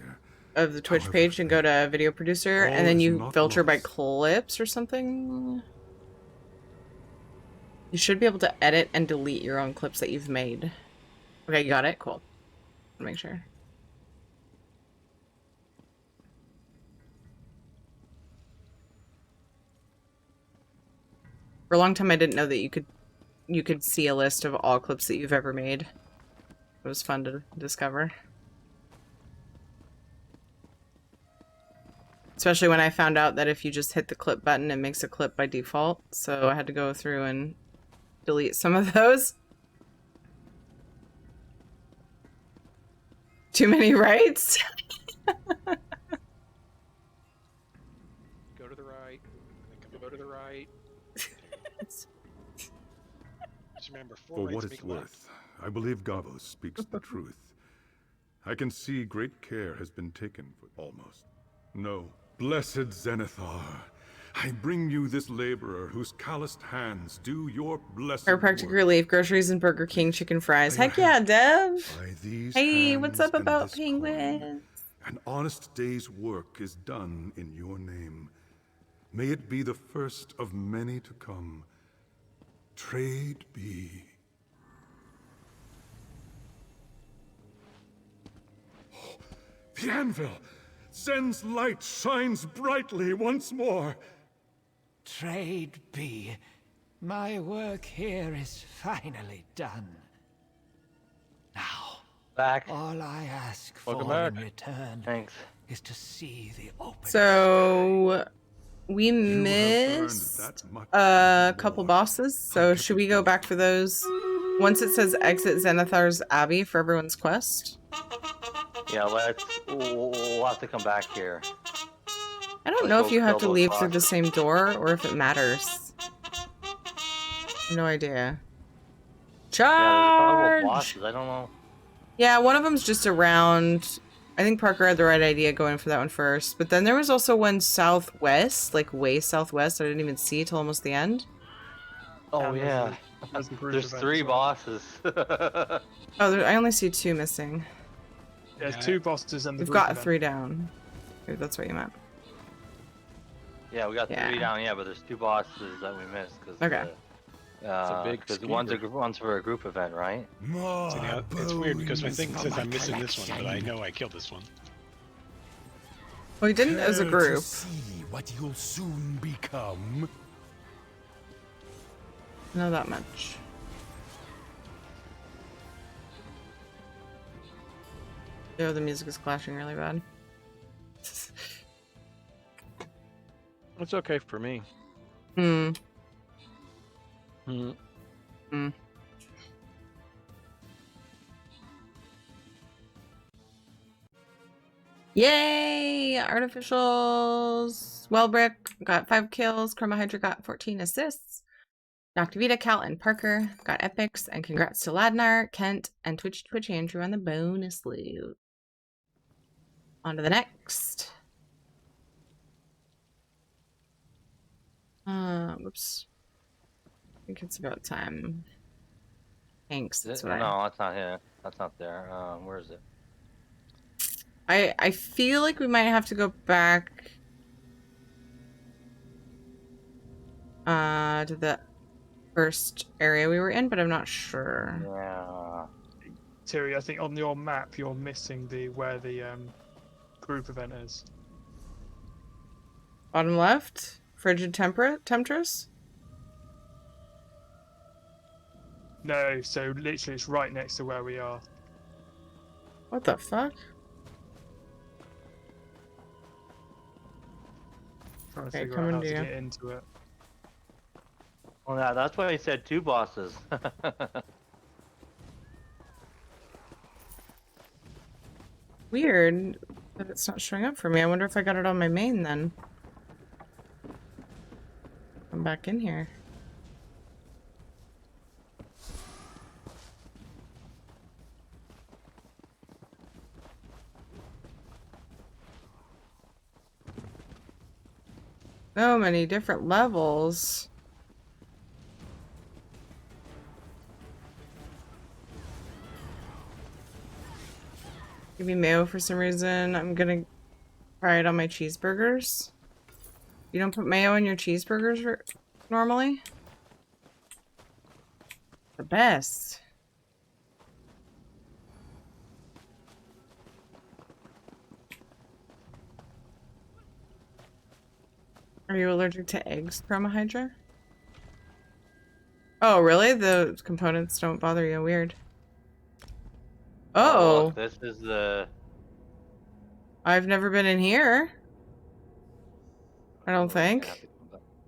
of the Twitch page and go to video producer, all and then is you not filter by lost. clips or something. You should be able to edit and delete your own clips that you've made. Okay, you got it? Cool. Make sure. For a long time I didn't know that you could see a list of all clips that you've ever made. It was fun to discover. Especially when I found out that if you just hit the clip button, it makes a clip by default. So I had to go through and delete some of those. Too many rights? Go to the right. Go to the right. Just remember, For what it's worth, I believe Gavos speaks the truth. I can see great care has been taken for almost. No, blessed Xanathar, I bring you this laborer whose calloused hands do your blessed Chiropractic work. relief, groceries and Burger King chicken fries. Heck yeah, Dev! By these Hey, what's up hands and about this penguins? An honest day's work is done in your name. May it be the first of many to come. Trade be. Oh, the anvil! Zen's light shines brightly once more. Trade be. My work here is finally done. Now, Back. all I ask Welcome for back. in return Thanks. is to see the open. So we missed a couple bosses, so should we go back for those once it says exit Xanathar's Abbey for everyone's quest? Yeah, we'll have to come back here. I don't know if you have to leave through the same door or if it matters. No idea. Yeah, there's a couple Charge! bosses. I don't know. Yeah, one of them's just around. I think Parker had the right idea going for that one first. But then there was also one southwest, like way southwest, I didn't even see till almost the end. Oh yeah, there's 3 bosses. Oh, I only see 2 missing. There's 2 bosses and the We've group got event. 3 down. Maybe that's what you meant. Yeah, we got 3 Yeah. down. Yeah, but there's 2 bosses that we missed. Cause, Okay. a big because skeever. one's for a group event, right? See, now, it's weird because my thing says I'm missing this one, but I know I killed this one. Well, we didn't as a Care to group. See what you'll soon become. Not that much. Oh, the music is clashing really bad. It's okay for me. Hmm. Hmm. Hmm. Yay! Artificials! Wellbrick got 5 kills. Chroma Hydra got 14 assists. Dr. Vita, Cal, and Parker got epics. And congrats to Ladnar, Kent, and Twitch Andrew on the bonus loot. On to the next. Whoops. I think it's about time. Thanks. That's what No, that's not here. That's not there. Where is it? I feel like we might have to go back to the first area we were in, but I'm not sure. Yeah. Terry, I think on your map you're missing where the group event is. Bottom left? Frigid Temptress? No, so literally it's right next to where we are. What the fuck? Trying to Okay, figure coming out how to to you. get into it. Well, yeah, that's why I said 2 bosses. Weird that it's not showing up for me. I wonder if I got it on my main then. I'm back in here. So many different levels. Give me mayo for some reason. I'm gonna try it on my cheeseburgers. You don't put mayo in your cheeseburgers normally? The best. Are you allergic to eggs, Chroma Hydra? Oh, really? The components don't bother you? Weird. Oh. Look, this is the... I've never been in here. I don't think.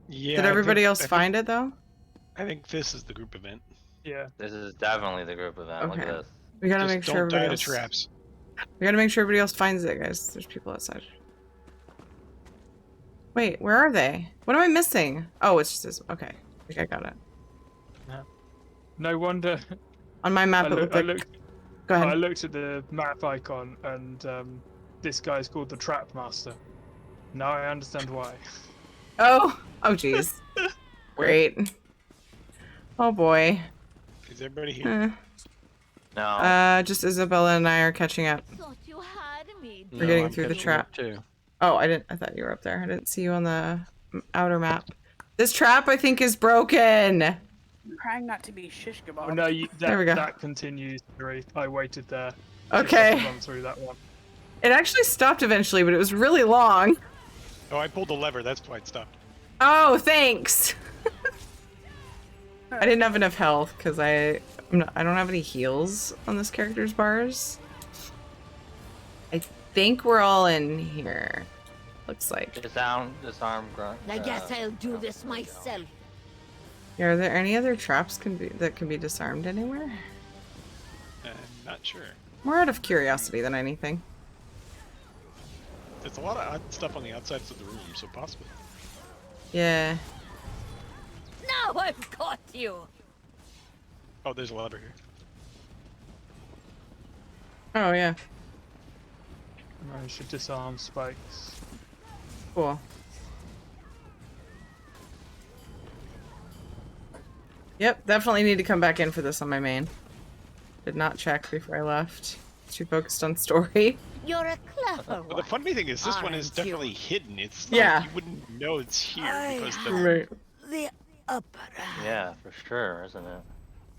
Yeah. Did everybody else find it, though? I think this is the group event. Yeah. This is definitely the group event. Look at Okay. this. We gotta Just make sure don't everybody die else... to traps. We gotta make sure everybody else finds it, guys. There's people outside. Wait, where are they? What am I missing? Oh, it's just this. Okay. I think I got it. No wonder. On my map, it looked like... Go ahead. I looked at the map icon, and this guy's called the Trap Master. Now I understand why. Oh! Oh, jeez. Great. Oh, boy. Is everybody here? No. Just Isabella and I are catching up. Thought you had me. We're getting I'm through the catching trap. up too. Oh, I thought you were up there. I didn't see you on the outer map. This trap, I think, is broken. I'm trying not to be shish kebab. Oh, no, There we go. that continues. I waited there. Okay. To run through that one. It actually stopped eventually, but it was really long. Oh, I pulled the lever. That's why it stopped. Oh, thanks. I didn't have enough health because I don't have any heals on this character's bars. I think we're all in here. Looks like. Disarm grunt. I guess I'll do this myself. Yeah, are there any other traps that can be disarmed anywhere? I'm not sure. More out of curiosity than anything. There's a lot of odd stuff on the outsides of the room, so possibly. Yeah. Now I've caught you. Oh, there's a lever here. Oh, yeah. I should disarm spikes. Cool. Yep, definitely need to come back in for this on my main. Did not check before I left. Too focused on story. You're a clever Well, the funny thing is, this one is aren't you? definitely hidden. It's Yeah. like you wouldn't know it's here because Right. The upper hand. Yeah, for sure, isn't it?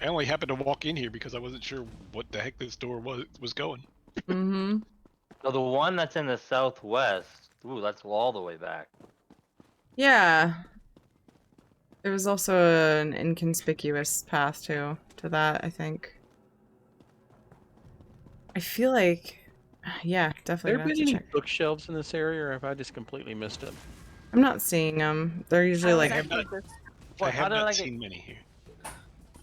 I only happened to walk in here because I wasn't sure what the heck this door was going. Mm-hmm. So the one that's in the southwest, ooh, that's all the way back. Yeah. There was also an inconspicuous path to that, I think. I feel like, yeah, definitely There gonna have been to any check. bookshelves in this area, or have I just completely missed them? I'm not seeing them. They're usually like. I have not, What, I how have did not I get- seen many here.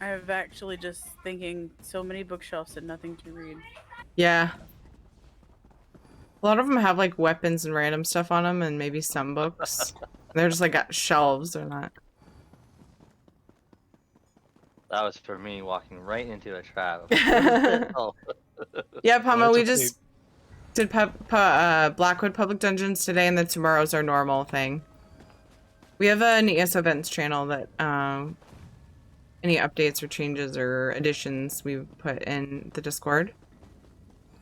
I have actually just thinking so many bookshelves and nothing to read. Yeah. A lot of them have like weapons and random stuff on them, and maybe some books. They're just like got shelves. They're not. That was for me walking right into a trap. Oh. Yeah, Pama, that's we okay. just did Blackwood Public Dungeons today, and then tomorrow's our normal thing. We have an ESO events channel that any updates or changes or additions we put in the Discord.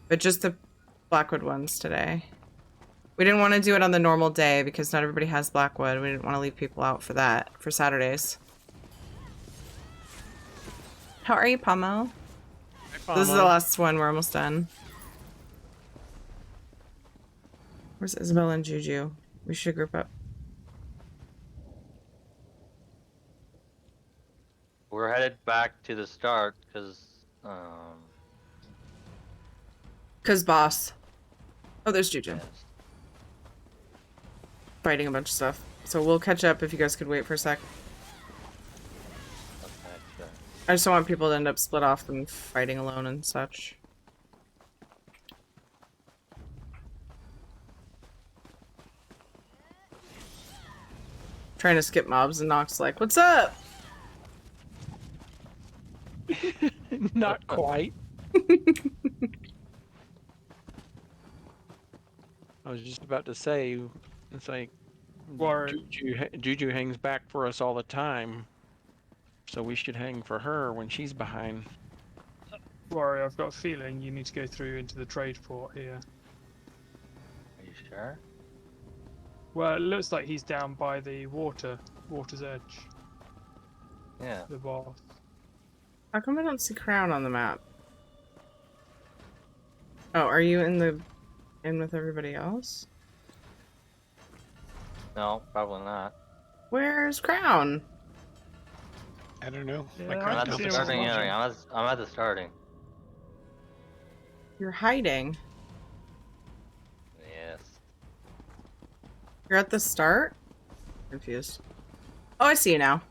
But just the Blackwood ones today. We didn't want to do it on the normal day because not everybody has Blackwood. We didn't want to leave people out for that, for Saturdays. How are you, Pomo? This is the last one. We're almost done. Where's Isabel and Juju? We should group up. We're headed back to the start because boss. Oh, there's Juju. yes. Fighting a bunch of stuff. So we'll catch up if you guys could wait for a sec. Okay, sure. I just don't want people to end up split off and fighting alone and such. Trying to skip mobs and Nox like, what's up? Not quite. I was just about to say, it's like Juju hangs back for us all the time, so we should hang for her when she's behind. Warrior, I've got a feeling you need to go through into the trade port here. Are you sure? Well, it looks like he's down by the water's edge. Yeah. The boss. How come I don't see Crown on the map? Oh, are you in with everybody else? No, probably not. Where's Crown? I don't know. Yeah, My I'm crown at the compass starting is area. I'm at the starting. You're hiding. Yes. You're at the start? Confused. Oh, I see you now.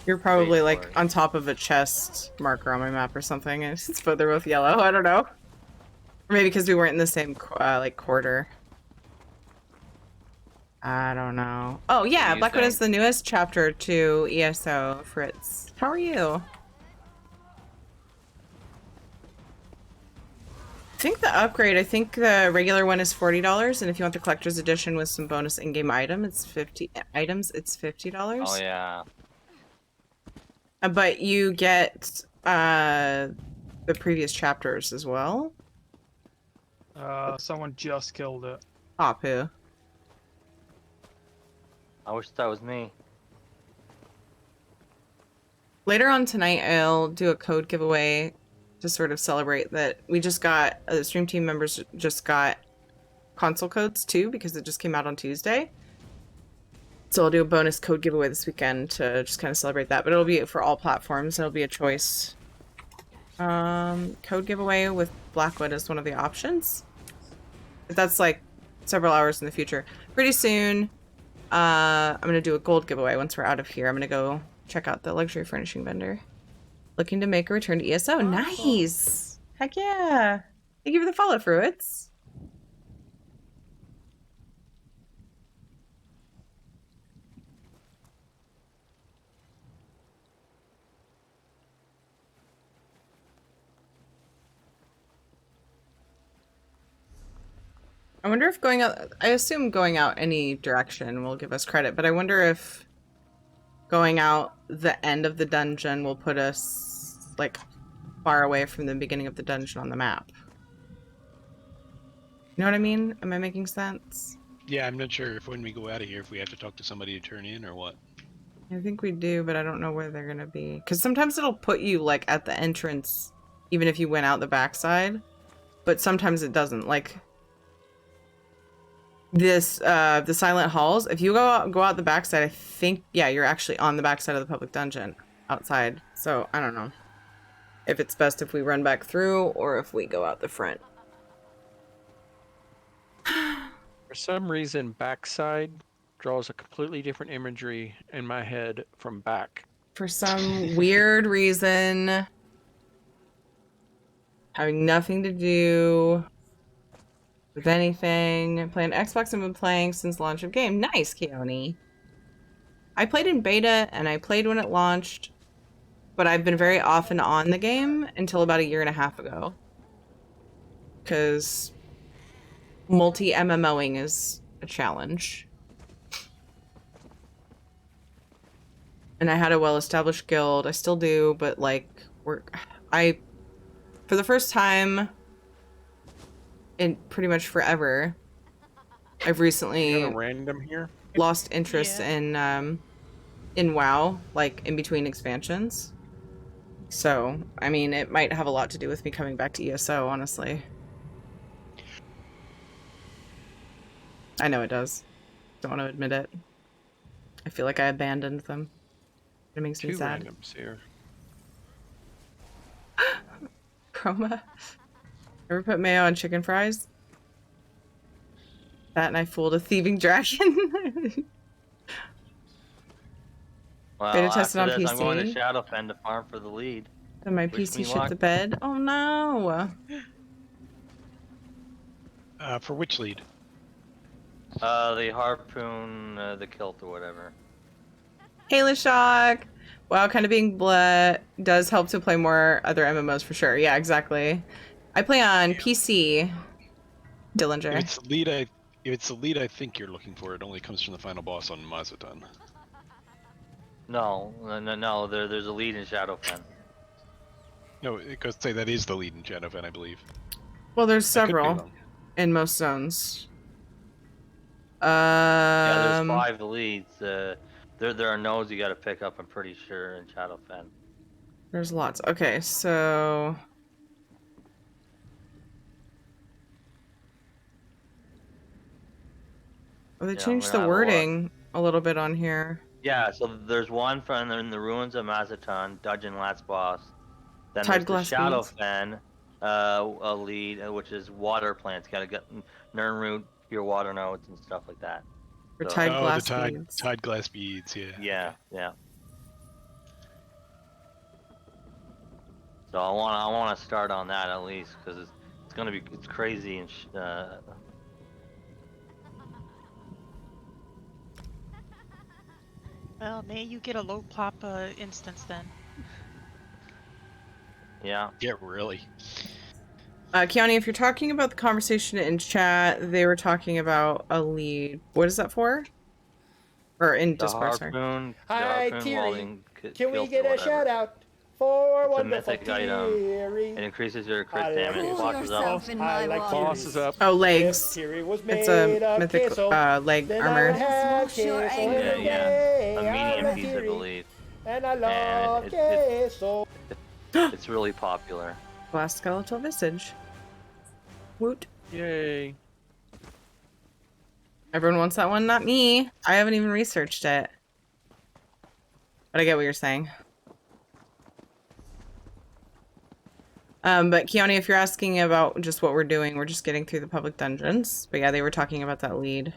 You're probably like on top of a chest marker on my map or something. It's but they're both yellow. I don't know. Or maybe because we weren't in the same like quarter. I don't know. Oh yeah, Blackwood is the newest chapter to ESO. Fritz, how are you? I think the upgrade. I think the regular one is $40, and if you want the collector's edition with some bonus in-game item, it's $50. Oh yeah. But you get the previous chapters as well. Someone just killed it. Apu. I wish that was me. Later on tonight, I'll do a code giveaway to sort of celebrate that we just got, the stream team members just got console codes too, because it just came out on Tuesday. So I'll do a bonus code giveaway this weekend to just kind of celebrate that, but it'll be for all platforms. It'll be a choice. Code giveaway with Blackwood is one of the options. But that's like several hours in the future. Pretty soon, I'm going to do a gold giveaway once we're out of here. I'm going to go check out the luxury furnishing vendor. Looking to make a return to ESO. Nice! Heck yeah! Thank you for the follow, Fruits. I wonder if going out, I assume going out any direction will give us credit, but I wonder if going out the end of the dungeon will put us, like, far away from the beginning of the dungeon on the map. You know what I mean? Am I making sense? Yeah, I'm not sure if when we go out of here, if we have to talk to somebody to turn in or what. I think we do, but I don't know where they're gonna be. Because sometimes it'll put you, like, at the entrance, even if you went out the backside. But sometimes it doesn't. Like, this, the Silent Halls, if you go out the backside, I think, yeah, you're actually on the backside of the public dungeon outside. So, I don't know if it's best if we run back through or if we go out the front. For some reason, backside draws a completely different imagery in my head from back. For some weird reason, having nothing to do with anything. Playing Xbox, I've been playing since launch of game. Nice, Keone. I played in beta and I played when it launched, but I've been very off and on the game until about 1.5 years ago. Because multi-MMOing is a challenge. And I had a well-established guild. I still do, but like, for the first time in pretty much forever, I've recently random here? lost interest in WoW, like in between expansions. So, I mean, it might have a lot to do with me coming back to ESO, honestly. I know it does. Don't want to admit it. I feel like I abandoned them. It makes me sad. Randoms here. Chroma. Ever put mayo on chicken fries? That and I fooled a thieving dragon. Well, Beta tested on after this, I'm going to PC. Shadowfen to farm for the lead. And my Wish me PC shit luck. the bed. Oh no. For which lead? The harpoon, the kilt, or whatever. Hey Lashok. Wow, kind of being blah does help to play more other MMOs for sure. Yeah, exactly. I play on PC. Dillinger. If it's the lead I think you're looking for, it only comes from the final boss on Mazatan. No. There's a lead in Shadowfen. No, it goes to say that is the lead in Shadowfen, I believe. Well, there's I could be several wrong. in most zones. Yeah, there's 5 leads. There are nodes you got to pick up. I'm pretty sure in Shadowfen. There's lots. Okay, so oh, they Yeah, changed we're the gonna have a look. wording a little bit on here. Yeah, so there's one from in the ruins of Mazaton, dungeon last boss. Then Tide there's the glass beads. Shadowfen, a lead, which is water plants. Got to get Nernroot, pure water nodes, and stuff like that. For So- tide Oh, glass the beads. tide glass beads, yeah. Yeah, yeah. So I want to start on that at least because it's gonna be crazy and Well, may you get a low pop instance then. yeah. Yeah, really. Keone, if you're talking about the conversation in chat, they were talking about a lead. What is that for? Or in The Discord, sorry. harpoon, Hi, the harpoon Thierry. welding Can we kills get or a whatever. shout out for It's a wonderful mythic item. Thierry? It increases your I crit like damage. it. Bosses up. I like Boss is up. Oh, legs. If Thierry was It's made a of mythic queso, leg then I would armor. have Smoke your queso anger. every Yeah, day. a I medium love piece, I Thierry, believe. and I love And queso. it's really popular. Glass skeletal visage. Woot. Yay. Everyone wants that one, not me. I haven't even researched it. But I get what you're saying. But Keone, if you're asking about just what we're doing, we're just getting through the public dungeons. But yeah, they were talking about that lead.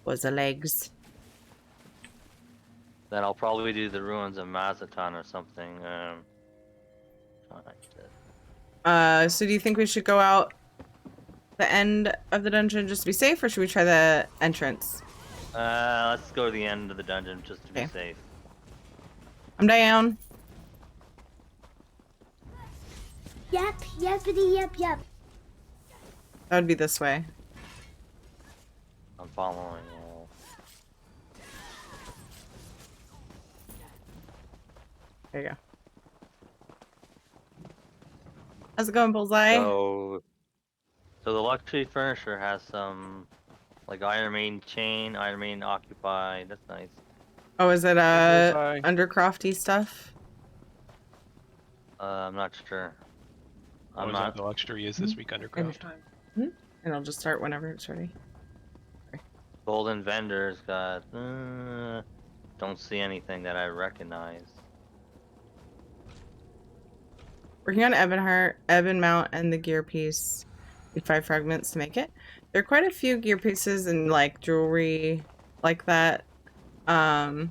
Was the legs. Then I'll probably do the ruins of Mazaton or something. So do you think we should go out the end of the dungeon just to be safe, or should we try the entrance? Let's go to the end of the dungeon just to be Okay. safe. I'm down. Yep, yepity, yep. That would be this way. I'm following you. There you go. How's it going, Bullseye? So the luxury furniture has some like Iron Maiden chain, Iron Maiden Occupy. That's nice. Oh, is it Bullseye. undercrofty stuff? I'm not sure. I'm What not. the luxury is this week Undercraft. And I'll just start whenever it's ready. Golden Vendor's got. Don't see anything that I recognize. Working on Ebon Mount, and the gear piece. Need 5 fragments to make it. There are quite a few gear pieces and like jewelry like that. But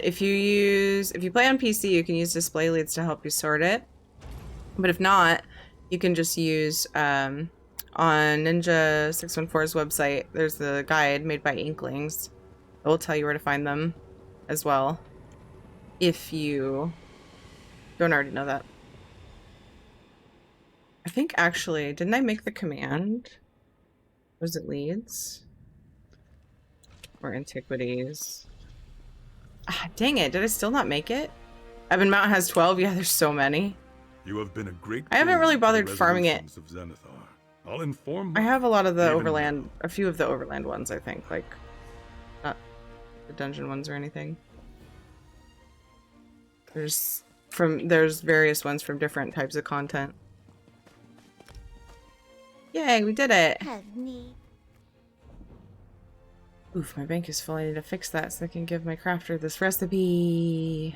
if you play on PC, you can use display leads to help you sort it. But if not, you can just use on Ninja 614's website. There's the guide made by Inklings. It will tell you where to find them as well. If you don't already know that. I think actually, didn't I make the command? Was it leads? Or antiquities? Ah, dang it, did I still not make it? Ebon Mount has 12, yeah, there's so many. You have been a great I haven't really boon to the bothered farming it. resolutions of Zenithar. I'll inform I have a lot of the even overland, a few of the overland ones, I think, like, not the dungeon ones or anything. There's various ones from different types of content. Yay, we did it! Oof, my bank is full. I need to fix that so I can give my crafter this recipe.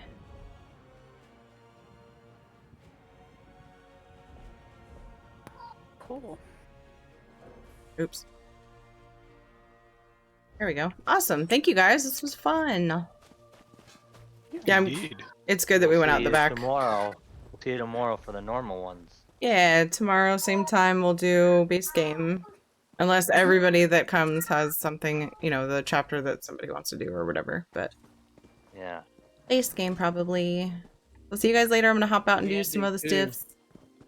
Cool. Oops. There we go. Awesome. Thank you guys. This was fun. Yeah, it's good that we went out See the you back. Tomorrow. We'll see you tomorrow for the normal ones. Yeah, tomorrow, same time, we'll do base game. Unless everybody that comes has something, you know, the chapter that somebody wants to do or whatever. But Yeah. base game, probably. We'll see you guys later. I'm going to hop out and do some other stuff.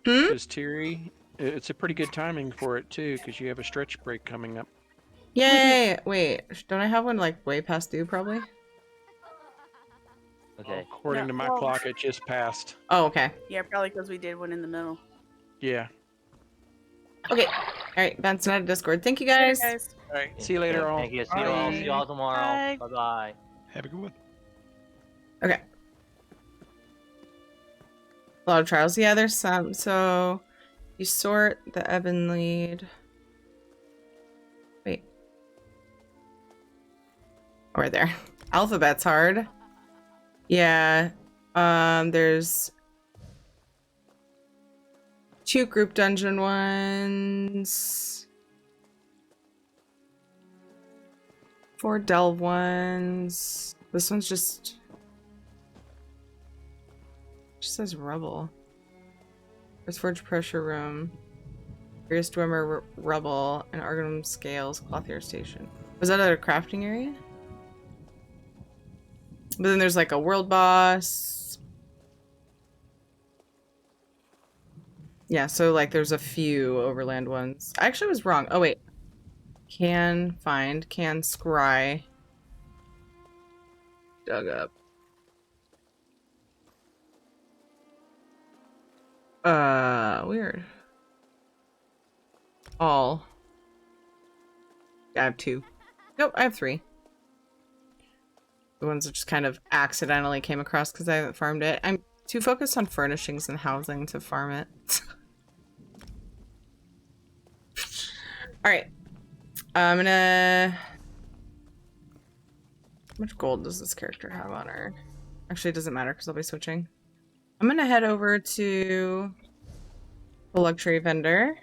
Because Thierry, it's a pretty good timing for it, too, because you have a stretch break coming up. Yay! Wait, don't I have one, like, way past due, probably? According to my clock, it just passed. Oh, okay. Yeah, probably because we did one in the middle. Yeah. Okay. All right, bouncing out of Discord. Thank you guys. Hey, guys. All right. See you later, all. Thank you. See you all. See you all tomorrow. Bye bye. Have a good one. Okay. A lot of trials. Yeah, there's some. So you sort the Ebon lead. Wait. Right there. Alphabet's hard. Yeah. There's 2 group dungeon ones. 4 delve ones. This one's just says rubble. There's forge pressure room. Furious Dwemer rubble and Argonum scales clothier station. Was that at a crafting area? But then there's like a world boss. Yeah, so like there's a few overland ones. I actually was wrong. Oh wait. Can scry. Dug up. Weird. All. I have 2. Nope, I have 3. The ones that just kind of accidentally came across because I haven't farmed it. I'm too focused on furnishings and housing to farm it. Alright. I'm gonna... How much gold does this character have on her? Actually, it doesn't matter because I'll be switching. I'm gonna head over to the luxury vendor.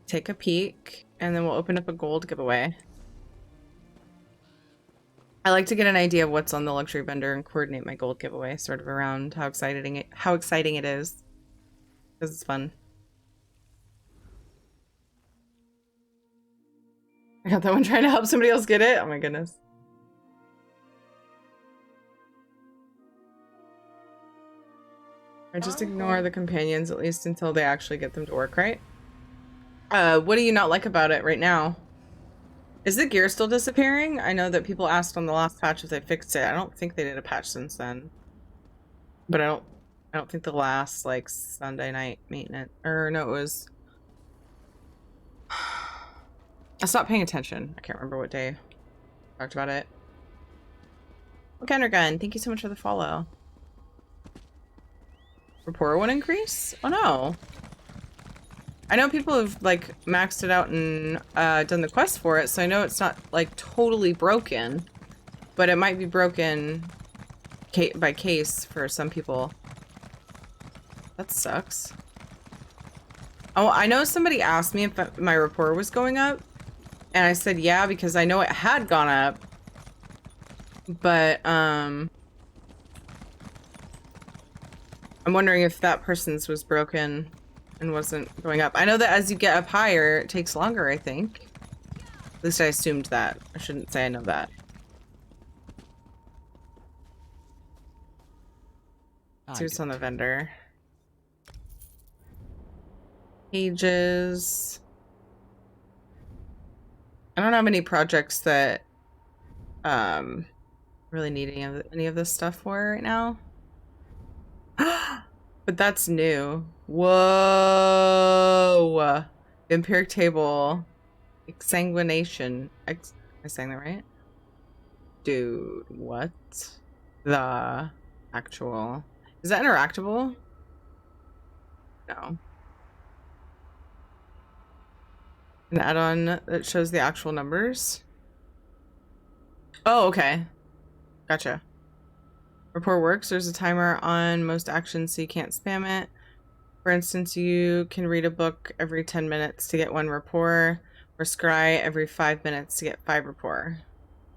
Take a peek. And then we'll open up a gold giveaway. I like to get an idea of what's on the luxury vendor and coordinate my gold giveaway sort of around how exciting it is. Because it's fun. I got that one trying to help somebody else get it. Oh my goodness. I just ignore the companions at least until they actually get them to work, right? What do you not like about it right now? Is the gear still disappearing? I know that people asked on the last patch if they fixed it. I don't think they did a patch since then. But I don't think the last like Sunday night maintenance, or no, it was. I stopped paying attention. I can't remember what day I talked about it. Okay, Gun, thank you so much for the follow. Rapport won't increase? Oh no. I know people have like maxed it out and done the quest for it, so I know it's not like totally broken, but it might be broken by case for some people. That sucks. Oh, I know somebody asked me if my rapport was going up, and I said yeah because I know it had gone up, but I'm wondering if that person's was broken and wasn't going up. I know that as you get up higher, it takes longer, I think. At least I assumed that. I shouldn't say I know that. Let's see what's on the vendor. Pages. I don't have any projects that really need any of this stuff for right now. But that's new. Whoa! Empiric table. Exsanguination. Am I saying that right? Dude, what? The actual... Is that interactable? No. An add-on that shows the actual numbers? Oh, okay. Gotcha. Rapport works. There's a timer on most actions so you can't spam it. For instance, you can read a book every 10 minutes to get 1 rapport, or scry every 5 minutes to get 5 rapport.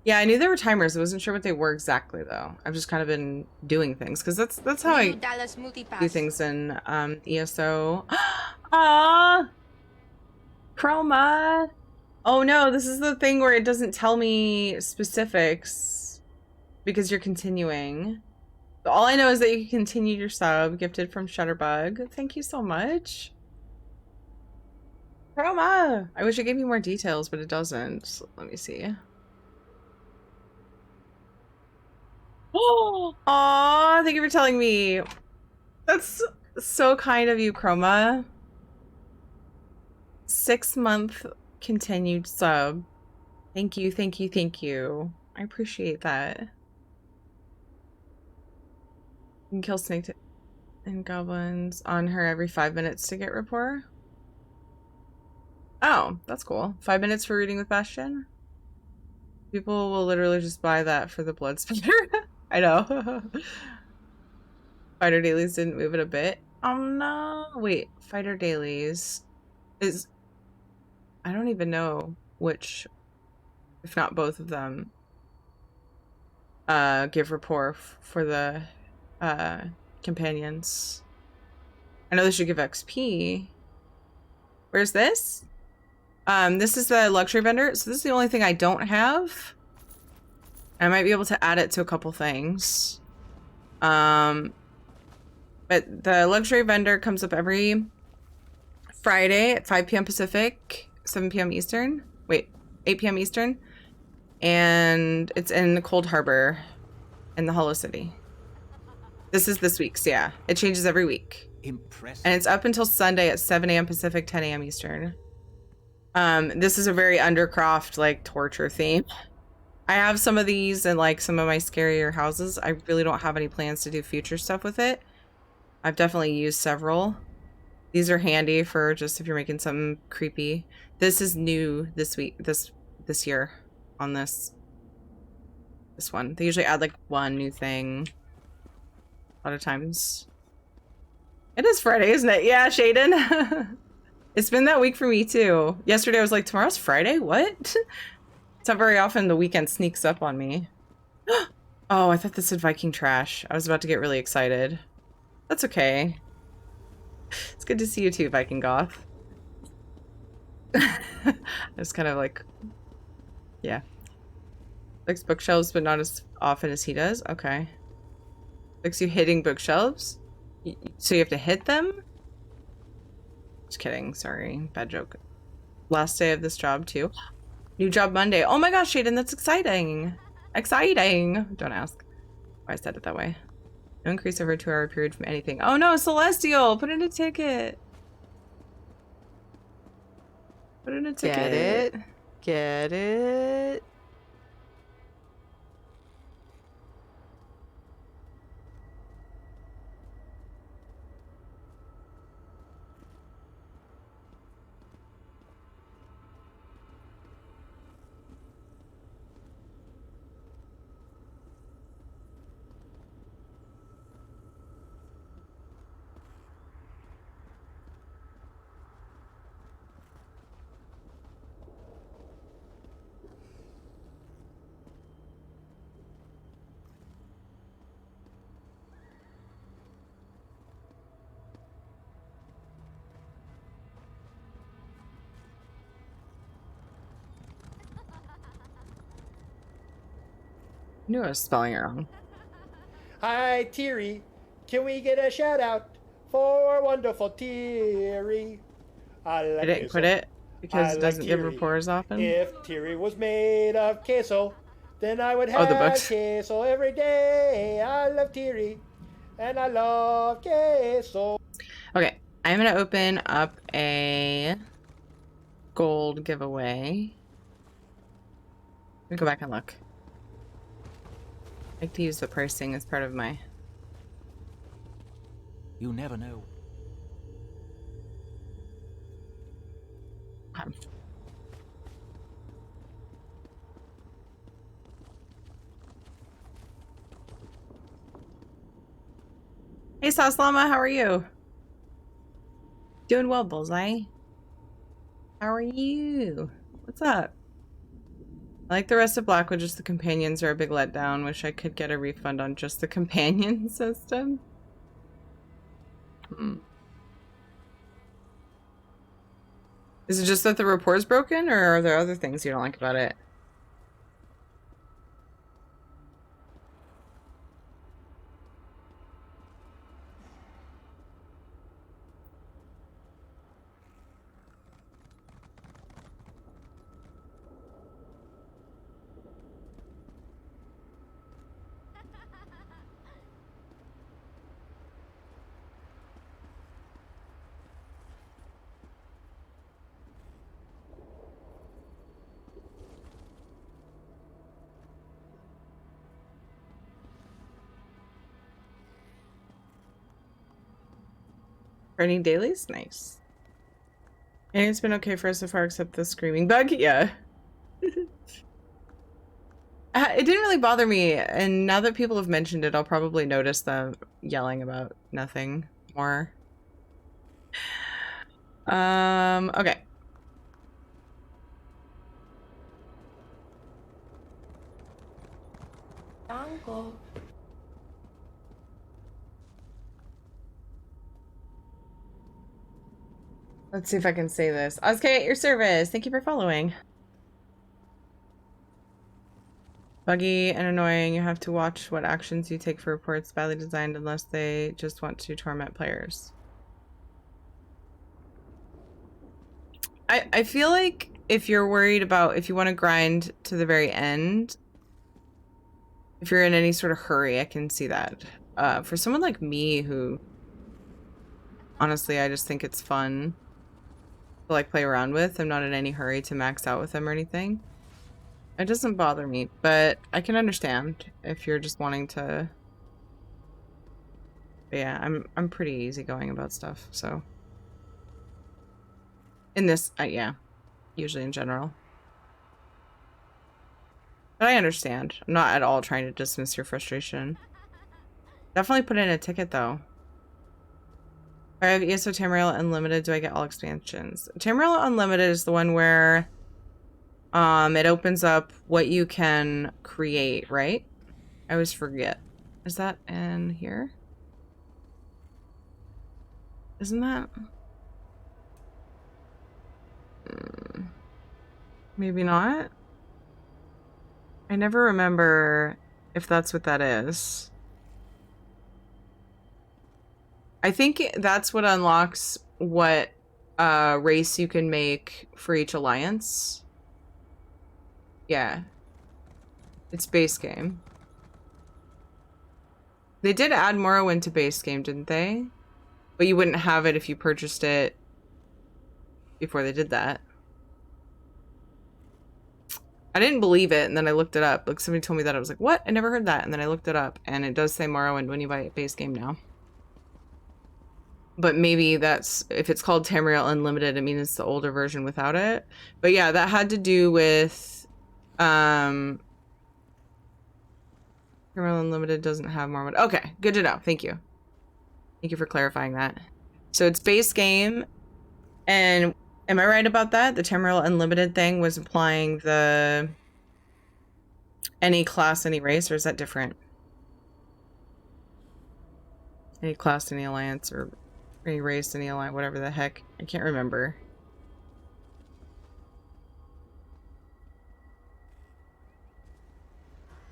Yeah, I knew there were timers. I wasn't sure what they were exactly though. I've just kind of been doing things because that's how I do things in ESO. Ah, Chroma. Oh no, this is the thing where it doesn't tell me specifics because you're continuing. All I know is that you can continue your sub, gifted from Shutterbug. Thank you so much. Chroma! I wish it gave me more details, but it doesn't. Let me see. Aw, thank you for telling me. That's so kind of you, Chroma. 6-month continued sub. Thank you, thank you, thank you. I appreciate that. You can kill snake and goblins on her every 5 minutes to get rapport. Oh, that's cool. 5 minutes for reading with Bastion? People will literally just buy that for the blood spitter. I know. Fighter dailies didn't move it a bit. Oh no. Wait, fighter dailies is... I don't even know which, if not both of them, give rapport for the companions. I know they should give XP. Where's this? This is the luxury vendor. So this is the only thing I don't have. I might be able to add it to a couple things. But the luxury vendor comes up every Friday at 5 p.m. Pacific, 7 p.m. Eastern. Wait, 8 p.m. Eastern. And it's in Cold Harbor in the Hollow City. This is this week's, yeah. It changes every week. Impressive. And it's up until Sunday at 7 a.m. Pacific, 10 a.m. Eastern. This is a very Undercroft, like, torture theme. I have some of these in, like, some of my scarier houses. I really don't have any plans to do future stuff with it. I've definitely used several. These are handy for just if you're making something creepy. This is new this week, this year on this one. They usually add, like, one new thing a lot of times. It is Friday, isn't it? Yeah, Shaden. It's been that week for me too. Yesterday I was like, tomorrow's Friday? What? It's not very often the weekend sneaks up on me. Oh, I thought this said Viking trash. I was about to get really excited. That's okay. It's good to see you too, Viking Goth. It's kind of like, yeah. Likes bookshelves, but not as often as he does. Okay. Likes you hitting bookshelves? So you have to hit them? Just kidding. Sorry. Bad joke. Last day of this job, too. New job Monday. Oh my gosh, Shaden, that's exciting. Exciting. Don't ask why I said it that way. No increase over a 2-hour period from anything. Oh no, Celestial! Put in a ticket. Put in a ticket. Get it? Get it? I knew I was spelling it wrong. Hi, Teary. Can we get a shout out for wonderful Teary? I didn't quit it because it doesn't give rapport as often. If Teary was made of queso, then I would the have books. queso every day. I love Teary, and I love queso. Okay, I'm gonna open up a gold giveaway. Let me go back and look. I like to use the pricing as part of my... You never know. Hey, Sauce Llama, how are you? Doing well, Bullseye. How are you? What's up? I like the rest of Blackwood, just the companions are a big letdown. Wish I could get a refund on just the companion system. Is it just that the rapport's broken, or are there other things you don't like about it? Running dailies? Nice. And it's been okay for us so far except the screaming bug? Yeah. It didn't really bother me, and now that people have mentioned it, I'll probably notice them yelling about nothing more. Okay. Uncle. Let's see if I can say this. Oskay at your service. Thank you for following. Buggy and annoying. You have to watch what actions you take for reports. Badly designed unless they just want to torment players. I feel like if you're worried about if you want to grind to the very end, if you're in any sort of hurry, I can see that. For someone like me who honestly I just think it's fun to like play around with, I'm not in any hurry to max out with them or anything. It doesn't bother me, but I can understand if you're just wanting to. But yeah, I'm pretty easygoing about stuff, so. In this, yeah, usually in general. But I understand. I'm not at all trying to dismiss your frustration. Definitely put in a ticket though. I have ESO Tamriel Unlimited. Do I get all expansions? Tamriel Unlimited is the one where it opens up what you can create, right? I always forget. Is that in here? Isn't that? Maybe not. I never remember if that's what that is. I think that's what unlocks what race you can make for each alliance. Yeah. It's base game. They did add Morrowind to base game, didn't they? But you wouldn't have it if you purchased it before they did that. I didn't believe it, and then I looked it up. Like, somebody told me that. I was like, what? I never heard that. And then I looked it up, and it does say Morrowind when you buy it base game now. But maybe that's, if it's called Tamriel Unlimited, I mean, it's the older version without it. But yeah, that had to do with, Tamriel Unlimited doesn't have Morrowind. Okay, good to know. Thank you. Thank you for clarifying that. So it's base game, and am I right about that? The Tamriel Unlimited thing was applying the any class, any race, or is that different? Any class, any alliance, or any race, any alliance, whatever the heck. I can't remember.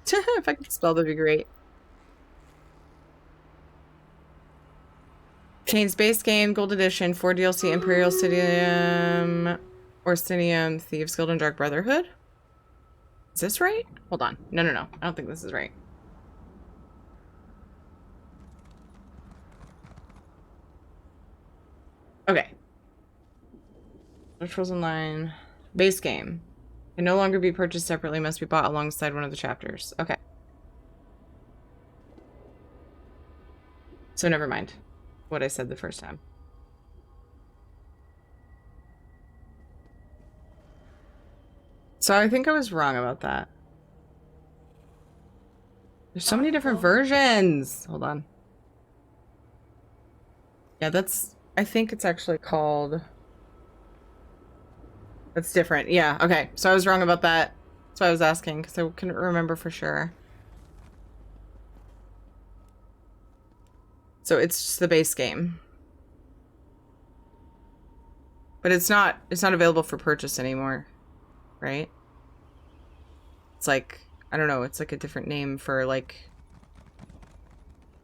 If I could spell, that'd be great. Chains base game, gold edition, 4 DLC, Imperial Orsinium, Thieves Guild, and Dark Brotherhood. Is this right? Hold on. No. I don't think this is right. Okay. Trolls Online. Base game. Can no longer be purchased separately, must be bought alongside one of the chapters. Okay. So never mind what I said the first time. So I think I was wrong about that. There's so many different versions. Hold on. Yeah, that's, I think it's actually called, that's different. Yeah, okay. So I was wrong about that. That's why I was asking, because I couldn't remember for sure. So it's just the base game. But it's not available for purchase anymore, right? It's like, I don't know, it's like a different name for like,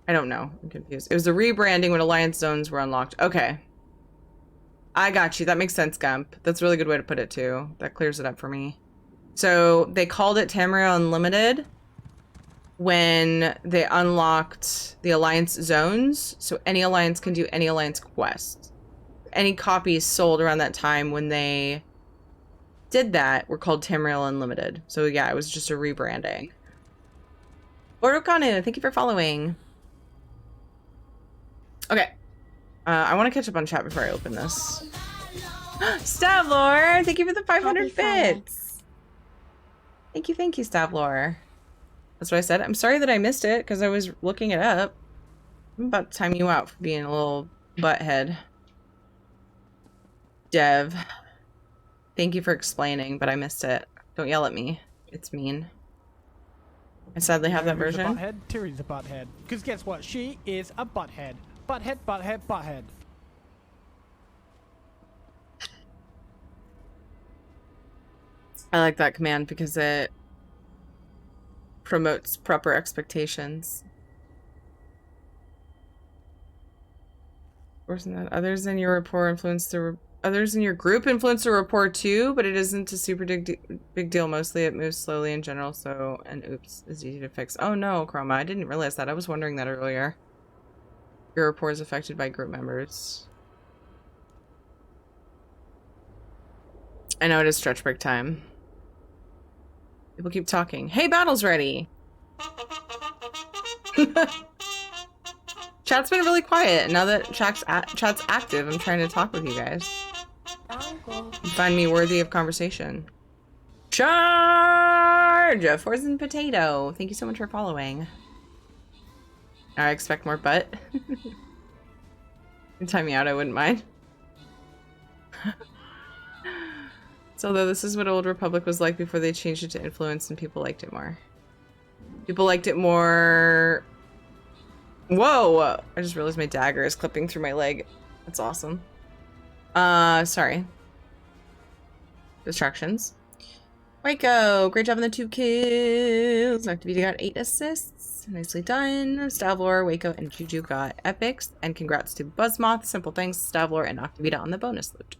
I don't know, I'm confused. It was a rebranding when Alliance zones were unlocked. Okay. I got you, that makes sense, Gump. That's a really good way to put it too. That clears it up for me. So they called it Tamriel Unlimited when they unlocked the Alliance zones. So any Alliance can do any Alliance quest. Any copies sold around that time when they did that were called Tamriel Unlimited. So yeah, it was just a rebranding. Orokanu, thank you for following. Okay. I want to catch up on chat before I open this. Stavlor, thank you for the 500 bits. Thank you, Stavlor. That's what I said. I'm sorry that I missed it because I was looking it up. I'm about to time you out for being a little butthead. Dev, thank you for explaining, but I missed it. Don't yell at me. It's mean. I sadly have that Who's version. a butthead? Tyrion's a butthead. Because guess what? She is a butthead. Butthead, butthead, butthead. I like that command because it promotes proper expectations. Others in your rapport influence the others in your group influence the rapport too, but it isn't a super big deal. Mostly it moves slowly in general, so an oops is easy to fix. Oh no, Chroma, I didn't realize that. I was wondering that earlier. Your rapport is affected by group members. I know it is stretch break time. People keep talking. Hey, battle's ready! Chat's been really quiet. Now that chat's active, I'm trying to talk with you guys. You find me worthy of conversation. Charge! Forzen Potato. Thank you so much for following. I expect more butt. Time me out, I wouldn't mind. So although this is what Old Republic was like before they changed it to influence and people liked it more. People liked it more... Whoa! I just realized my dagger is clipping through my leg. That's awesome. Sorry. Distractions. Waco! Great job on the 2 kills. Activity got 8 assists. Nicely done. Stavlor, Waco, and Juju got epics. And congrats to Buzzmoth, Simple Thanks, Stavlor, and Octavita on the bonus loot.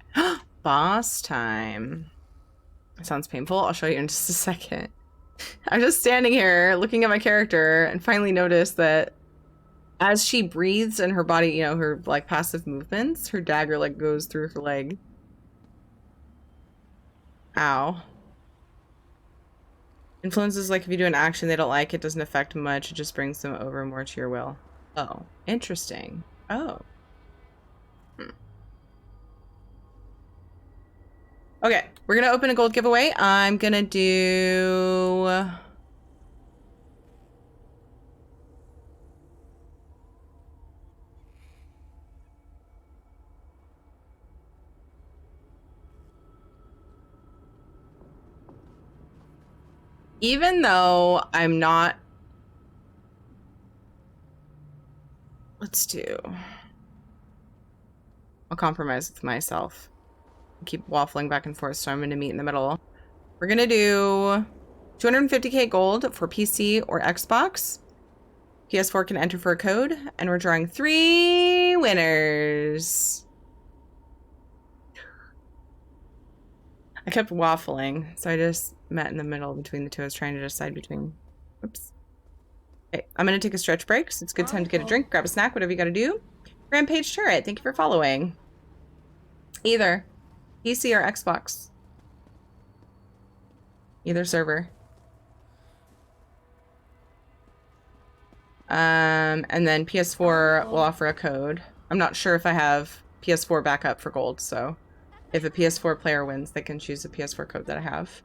Boss time. Sounds painful. I'll show you in just a second. I'm just standing here looking at my character and finally noticed that as she breathes and her body, you know, her like passive movements, her dagger like goes through her leg. Ow. Influences like if you do an action they don't like, it doesn't affect much. It just brings them over more to your will. Oh, interesting. Oh. Okay, we're gonna open a gold giveaway. I'm gonna do... Even though I'm not... Let's do... I'll compromise with myself. Keep waffling back and forth, so I'm going to meet in the middle. We're going to do 250k gold for PC or Xbox. PS4 can enter for a code, and we're drawing 3 winners. I kept waffling, so I just met in the middle between the two. I was trying to decide between... Oops. Okay, I'm going to take a stretch break, so it's a good time to get a drink, grab a snack, whatever you got to do. Rampage Turret, thank you for following. Either PC or Xbox. Either server. And then PS4 will offer a code. I'm not sure if I have PS4 backup for gold, so if a PS4 player wins, they can choose a PS4 code that I have.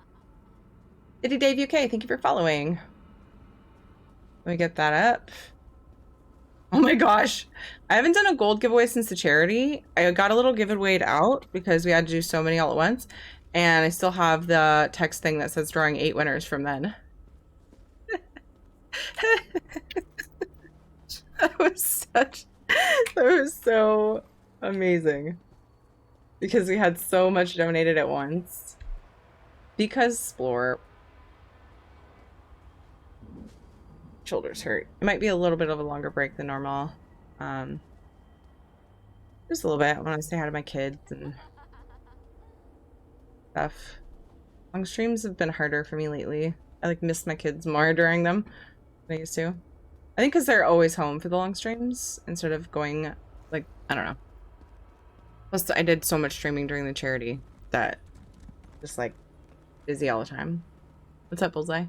Diddy Dave UK, thank you for following. Let me get that up. Oh my gosh. I haven't done a gold giveaway since the charity. I got a little giveaway out because we had to do so many all at once. And I still have the text thing that says drawing 8 winners from then. That was so amazing. Because we had so much donated at once. Because Splore. Shoulders hurt. It might be a little bit of a longer break than normal. Just a little bit. I want to say hi to my kids and stuff. Long streams have been harder for me lately. I like miss my kids more during them than I used to. I think because they're always home for the long streams instead of going, like, I don't know. Plus, I did so much streaming during the charity that just like busy all the time. What's up, Bullseye?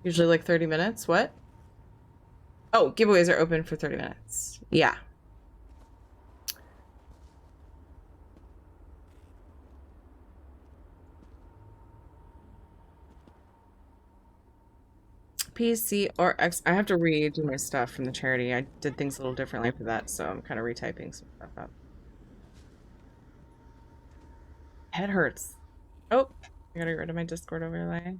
Usually like 30 minutes. What? Oh, giveaways are open for 30 minutes. Yeah. PC or X. I have to redo my stuff from the charity. I did things a little differently for that, so I'm kind of retyping some stuff up. Head hurts. Oh, I gotta get rid of my Discord overlay.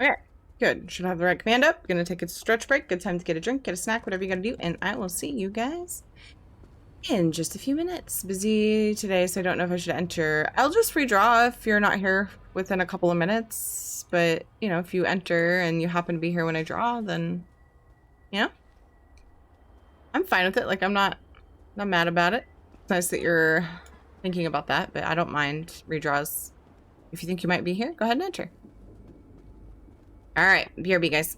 Okay, good. Should have the right command up. Gonna take a stretch break. Good time to get a drink, get a snack, whatever you gotta do, and I will see you guys in just a few minutes. Busy today, so I don't know if I should enter. I'll just redraw if you're not here within a couple of minutes. But, you know, if you enter and you happen to be here when I draw, then, you know, I'm fine with it. Like, I'm not mad about it. It's nice that you're thinking about that, but I don't mind redraws. If you think you might be here, go ahead and enter. All right, BRB, guys.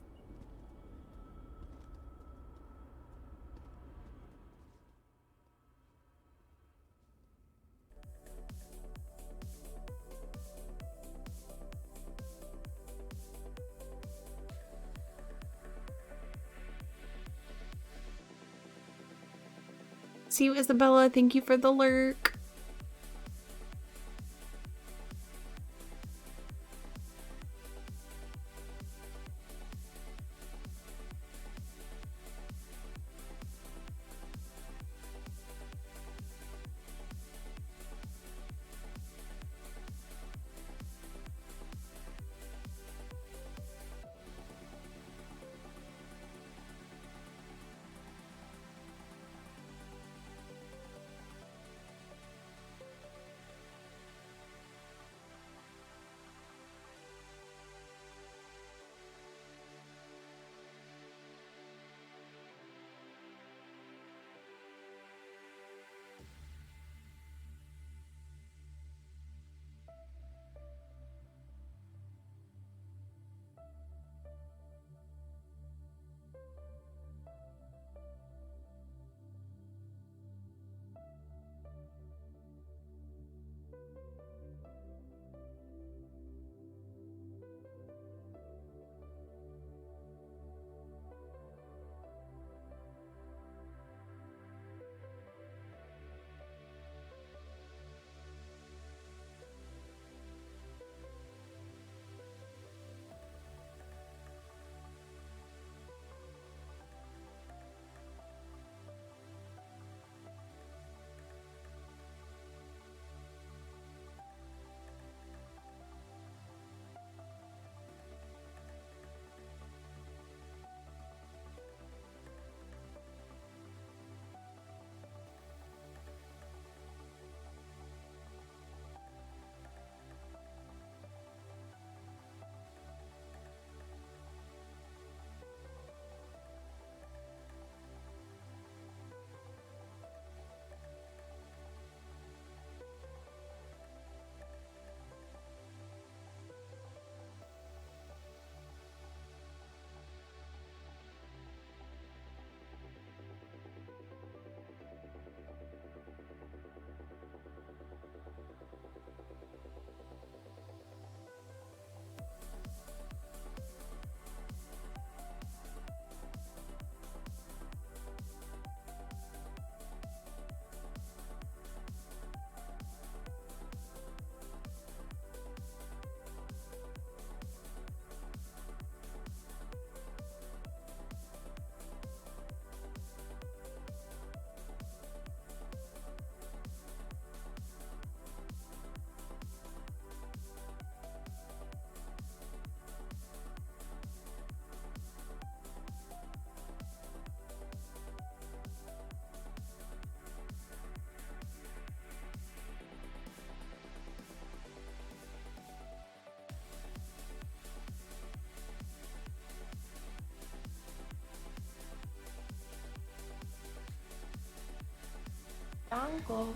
See you, Isabella. Thank you for the lurk. jungle.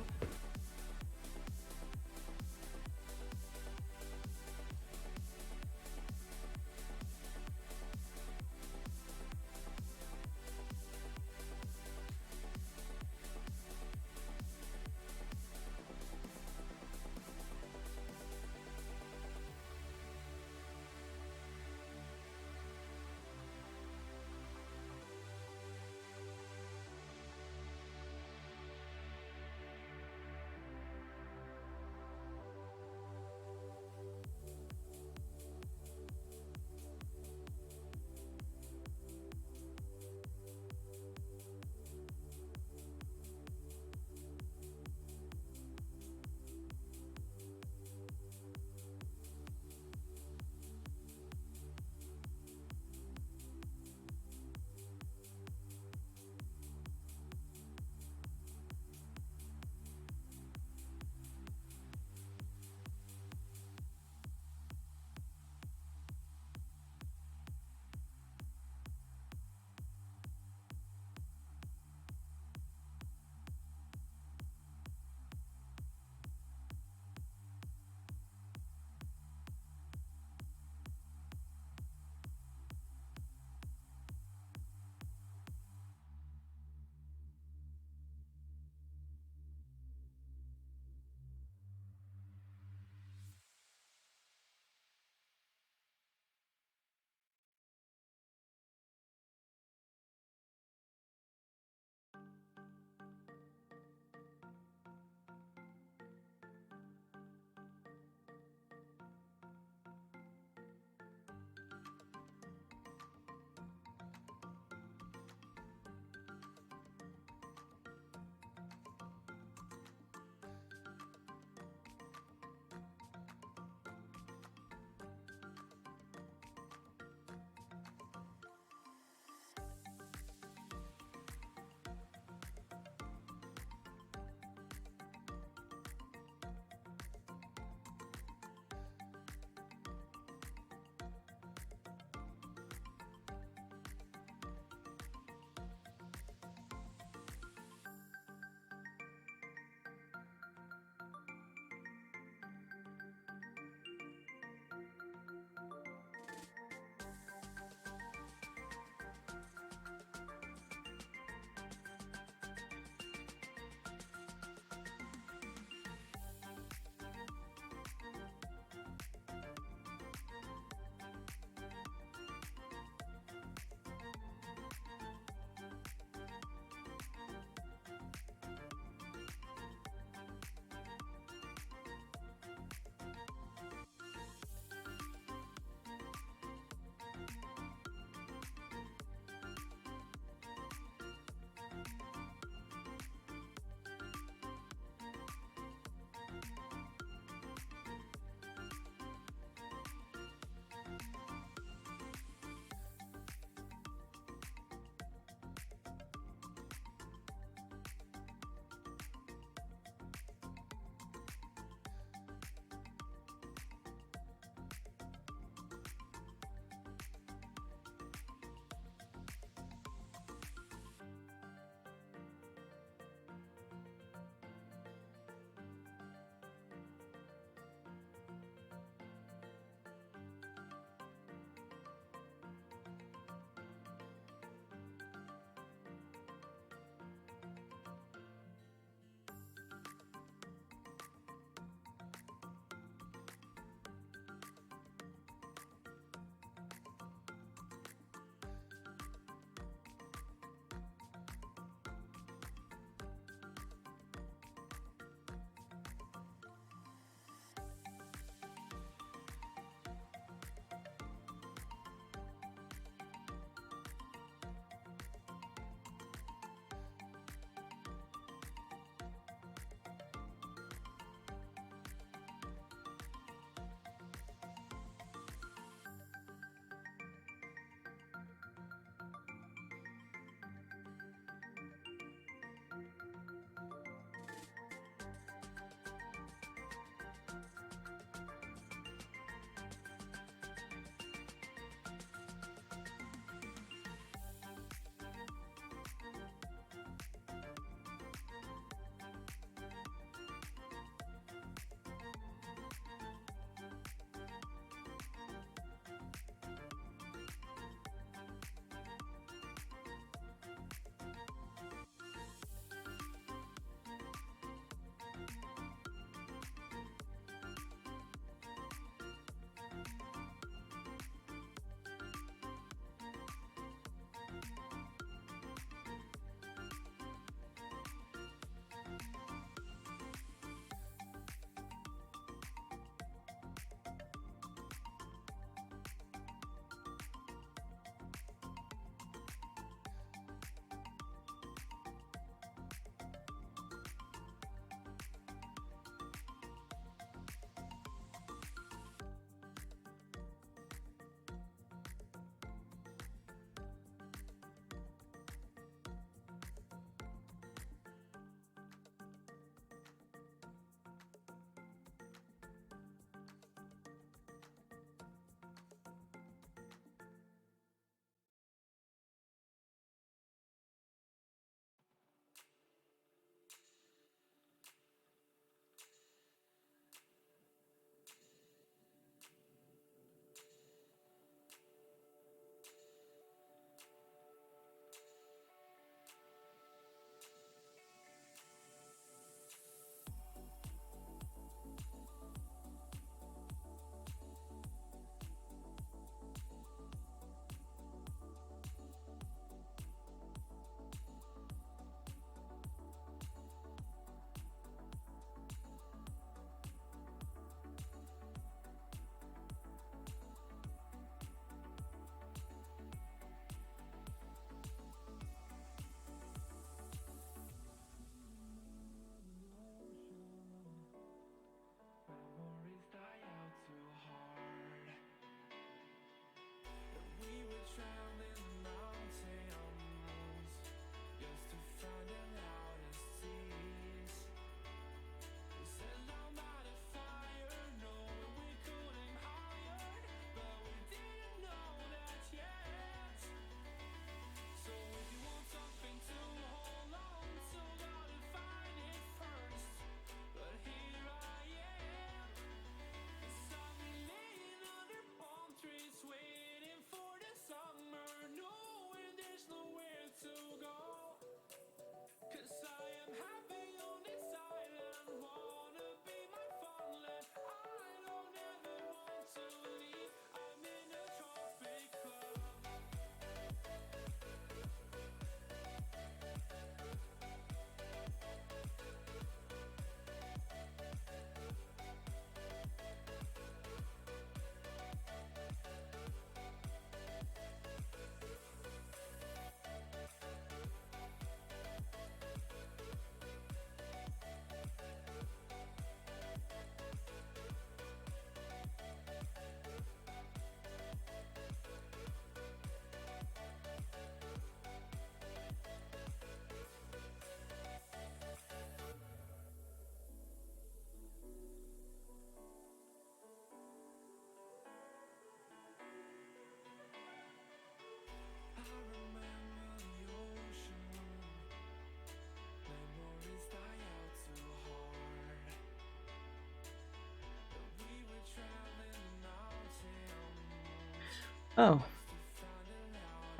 Oh.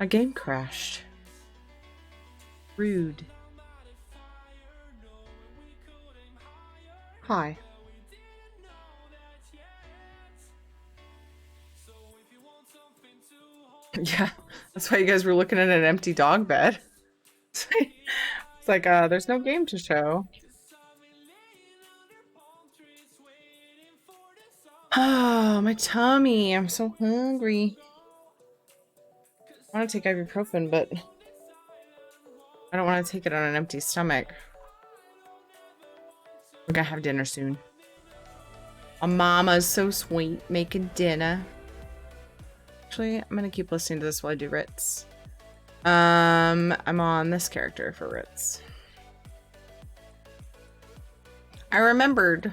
A game crashed. Rude. Hi. Yeah, that's why you guys were looking at an empty dog bed. It's like, there's no game to show. Oh, my tummy. I'm so hungry. I want to take ibuprofen, but I don't want to take it on an empty stomach. We're gonna have dinner soon. My mama's so sweet, making dinner. Actually, I'm gonna keep listening to this while I do Ritz. I'm on this character for Ritz. I remembered.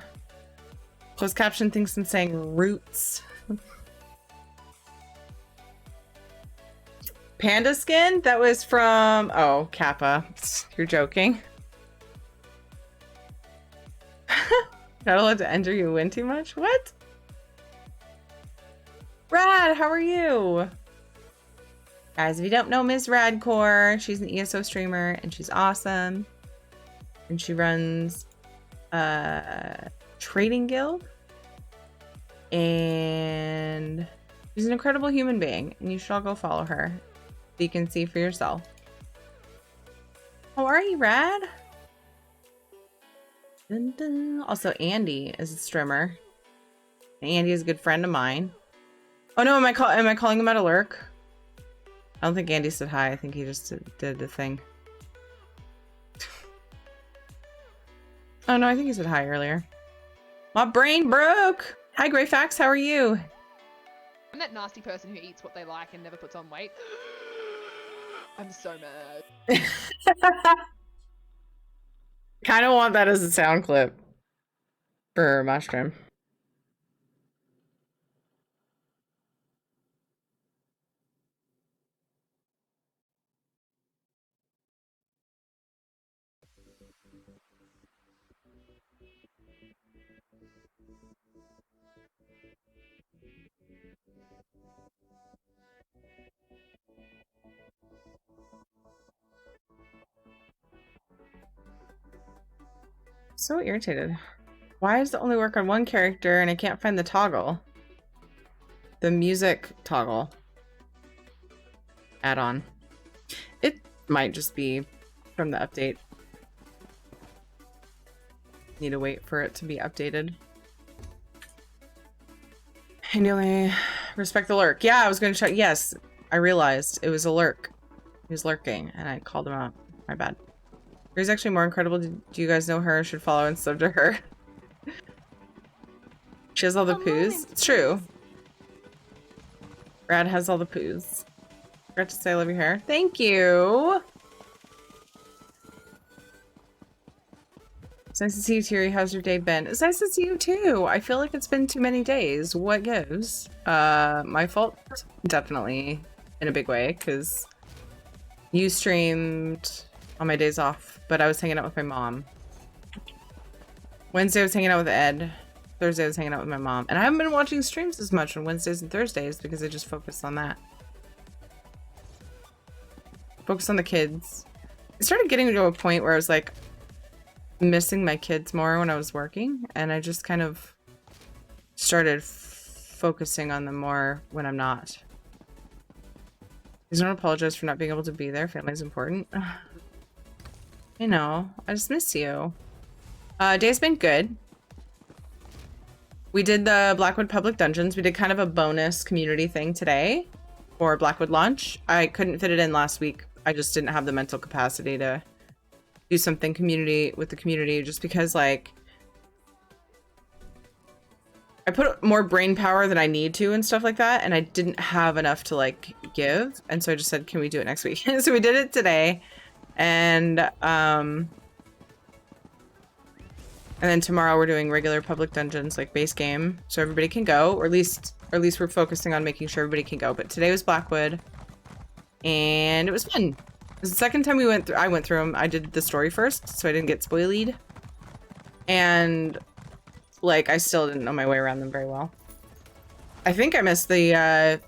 Closed caption thinks I'm saying roots. Panda skin? That was from... Oh, Kappa. You're joking. Not allowed to enter, you win too much? What? Rad, how are you? Guys, if you don't know Ms. Radcore, she's an ESO streamer and she's awesome. And she runs Trading Guild. And she's an incredible human being. And you should all go follow her so you can see for yourself. How are you, Rad? Dun, dun. Also, Andy is a streamer. Andy is a good friend of mine. Oh no, am I calling him out a lurk? I don't think Andy said hi. I think he just did the thing. Oh no, I think he said hi earlier. My brain broke! Hi Greyfax, how are you? I'm that nasty person who eats what they like and never puts on weight. I'm so mad. Kind of want that as a sound clip for Mushroom. So irritated. Why does it only work on one character and I can't find the toggle? The music toggle add-on. It might just be from the update. Need to wait for it to be updated. And you only respect the lurk. Yeah, I was going to check. Yes, I realized it was a lurk. He was lurking and I called him out. My bad. She's actually more incredible. Do you guys know her? Should follow and sub to her. She has all the poos. It's true. Rad has all the poos. Forgot to say I love your hair. Thank you. It's nice to see you, Thierry. How's your day been? It's nice to see you too. I feel like it's been too many days. What gives? My fault? Definitely in a big way, because you streamed on my days off, but I was hanging out with my mom. Wednesday I was hanging out with Ed. Thursday I was hanging out with my mom. And I haven't been watching streams as much on Wednesdays and Thursdays because I just focused on that. Focus on the kids. I started getting to a point where I was like missing my kids more when I was working, and I just kind of started focusing on them more when I'm not. Please don't apologize for not being able to be there. Family's important. I know. I just miss you. Day's been good. We did the Blackwood public dungeons. We did kind of a bonus community thing today for Blackwood launch. I couldn't fit it in last week. I just didn't have the mental capacity to do something community with the community, just because like I put more brain power than I need to and stuff like that, and I didn't have enough to like give, and so I just said, can we do it next week? So we did it today, and then tomorrow we're doing regular public dungeons, like base game, so everybody can go, or at least we're focusing on making sure everybody can go. But today was Blackwood, and it was fun. It was the second time I went through them. I did the story first, so I didn't get spoiled. And like, I still didn't know my way around them very well. I think I missed the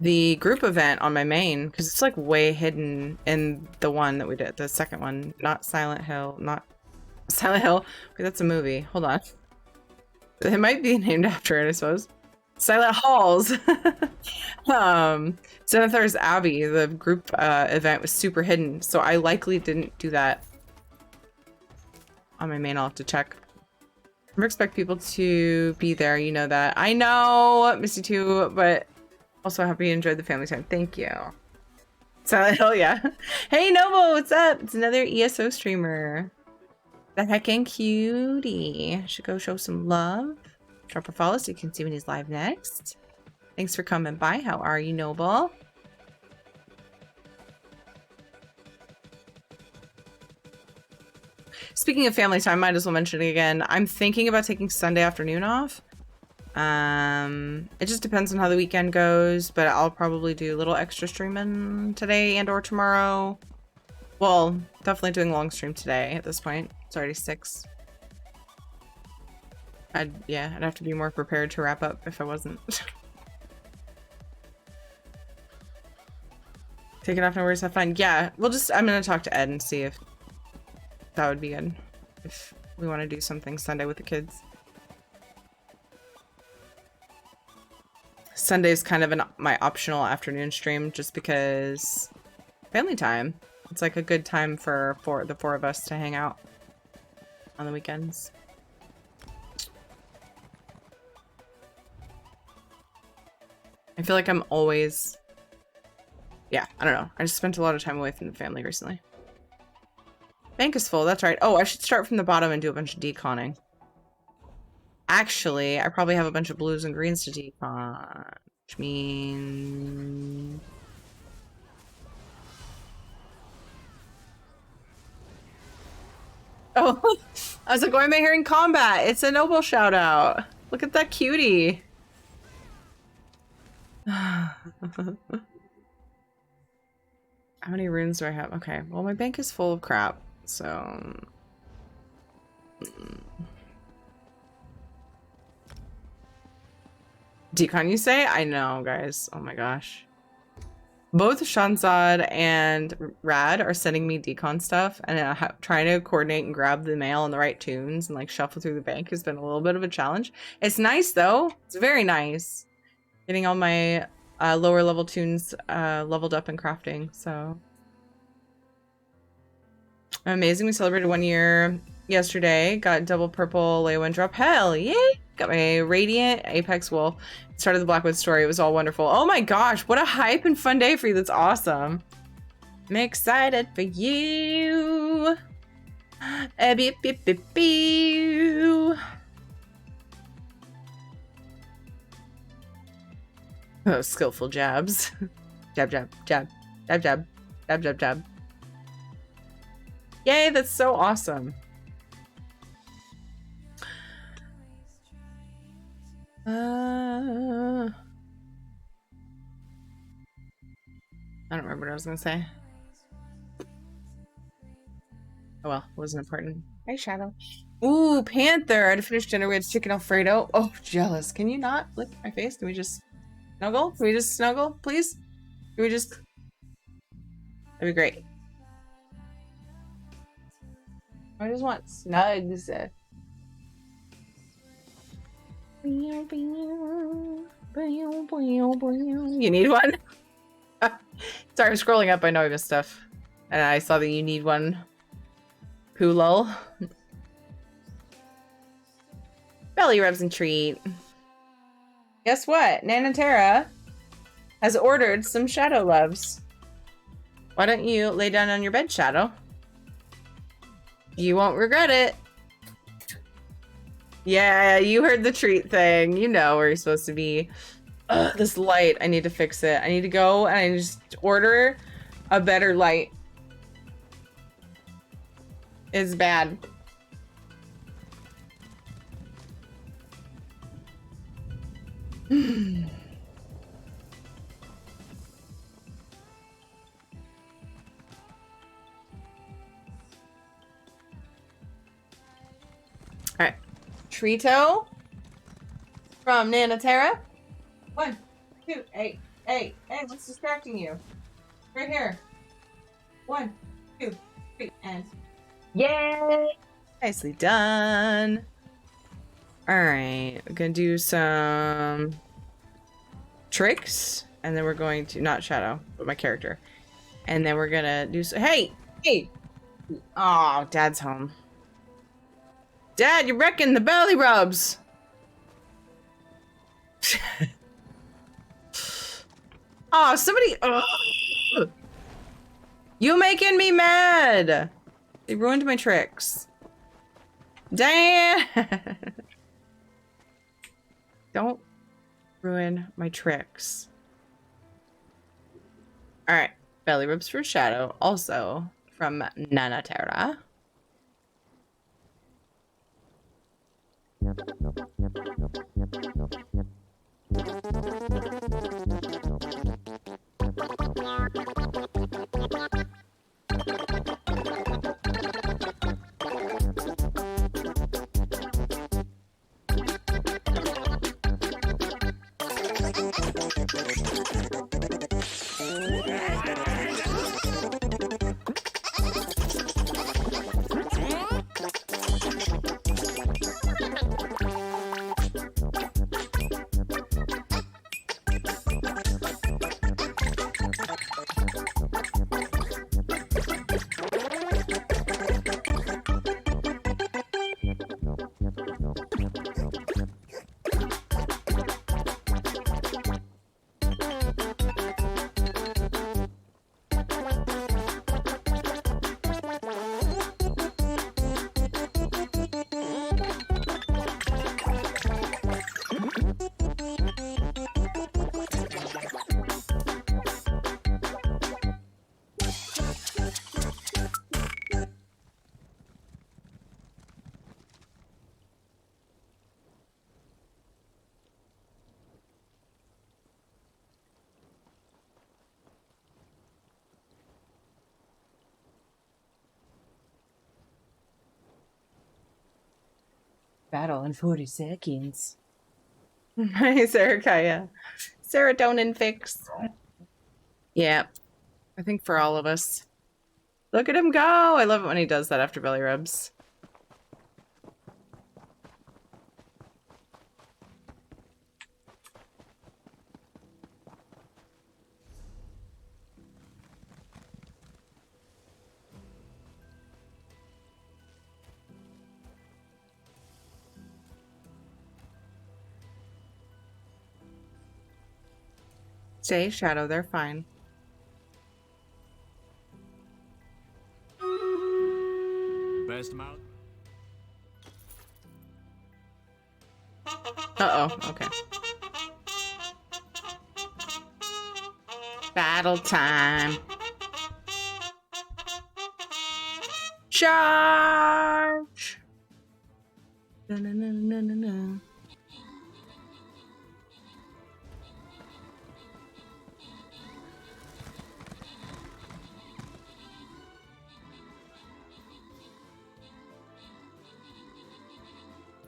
the group event on my main, because it's like way hidden in the one that we did, the second one, not Silent Hill, not Silent Hill. Wait, that's a movie. Hold on. It might be named after it, I suppose. Silent Halls. Zenithor's Abbey, the group event was super hidden, so I likely didn't do that on my main. I'll have to check. Never expect people to be there, you know that. I know, Missy too, but also happy you enjoyed the family time. Thank you. Silent Hill, yeah. Hey Novo, what's up? It's another ESO streamer. The heckin' cutie. Should go show some love. Drop a follow so you can see when he's live next. Thanks for coming by. How are you, Noble? Speaking of family time, might as well mention it again. I'm thinking about taking Sunday afternoon off. It just depends on how the weekend goes, but I'll probably do a little extra streaming today and or tomorrow. Well, definitely doing long stream today at this point. It's already 6. I'd have to be more prepared to wrap up if I wasn't. Take it off, no worries, have fun. Yeah, I'm gonna talk to Ed and see if that would be good. If we want to do something Sunday with the kids. Sunday's kind of my optional afternoon stream just because family time. It's like a good time for the 4 of us to hang out on the weekends. I feel like I'm always... Yeah, I don't know. I just spent a lot of time away from the family recently. Bank is full, that's right. Oh, I should start from the bottom and do a bunch of deconning. Actually, I probably have a bunch of blues and greens to decon, which means... Oh, I was like, why am I hearing combat? It's a Noble shout out. Look at that cutie. How many runes do I have? Okay, well my bank is full of crap, so... Decon, you say? I know, guys. Oh my gosh. Both Shanzad and Rad are sending me decon stuff, and trying to coordinate and grab the mail and the right tunes and like shuffle through the bank has been a little bit of a challenge. It's nice though. It's very nice. Getting all my lower level tunes leveled up in crafting, so. Amazing. We celebrated 1 year yesterday. Got double purple Lay 1 drop. Hell yeah! Got my Radiant Apex Wool. Started the Blackwood story. It was all wonderful. Oh my gosh, what a hype and fun day for you. That's awesome. I'm excited for you. Beep, beep, beep, beep. Oh, skillful jabs. Jab, jab, jab, jab, jab, jab, jab, jab. Yay, that's so awesome. I don't remember what I was gonna say. Oh well, it wasn't important. Hey, Shadow. Ooh, Panther! I had to finish dinner. We had chicken Alfredo. Oh, jealous. Can you not lick my face? Can we just snuggle? Can we just snuggle, please? Can we just... That'd be great. I just want snugs. You need one? Sorry, I'm scrolling up. I know I missed stuff. And I saw that you need one. Poolul. Belly rubs and treat. Guess what? Nana Terra has ordered some Shadow Loves. Why don't you lay down on your bed, Shadow? You won't regret it. Yeah, you heard the treat thing. You know where you're supposed to be. Ugh, this light, I need to fix it. I need to go and I just order a better light. It's bad. Alright. Trito from Nana Terra. 1, 2, 8, Hey, what's distracting you? Right here. 1, 2, 3, and yay! Nicely done. Alright, we're gonna do some tricks, and then we're going to, not Shadow, but my character. And then we're gonna do so. Hey! Oh, Dad's home. Dad, you're wrecking the belly rubs! Oh, somebody. Ugh. You making me mad! They ruined my tricks. Dan! Don't ruin my tricks. Alright. Belly rubs for Shadow. Also from Nana Terra. Battle in 40 seconds. Hi, Sarah Kaya. Serotonin fix. Yeah. I think for all of us. Look at him go! I love it when he does that after belly rubs. Stay, Shadow, they're fine. Best mount. Uh-oh, okay. Battle time. Charge! No.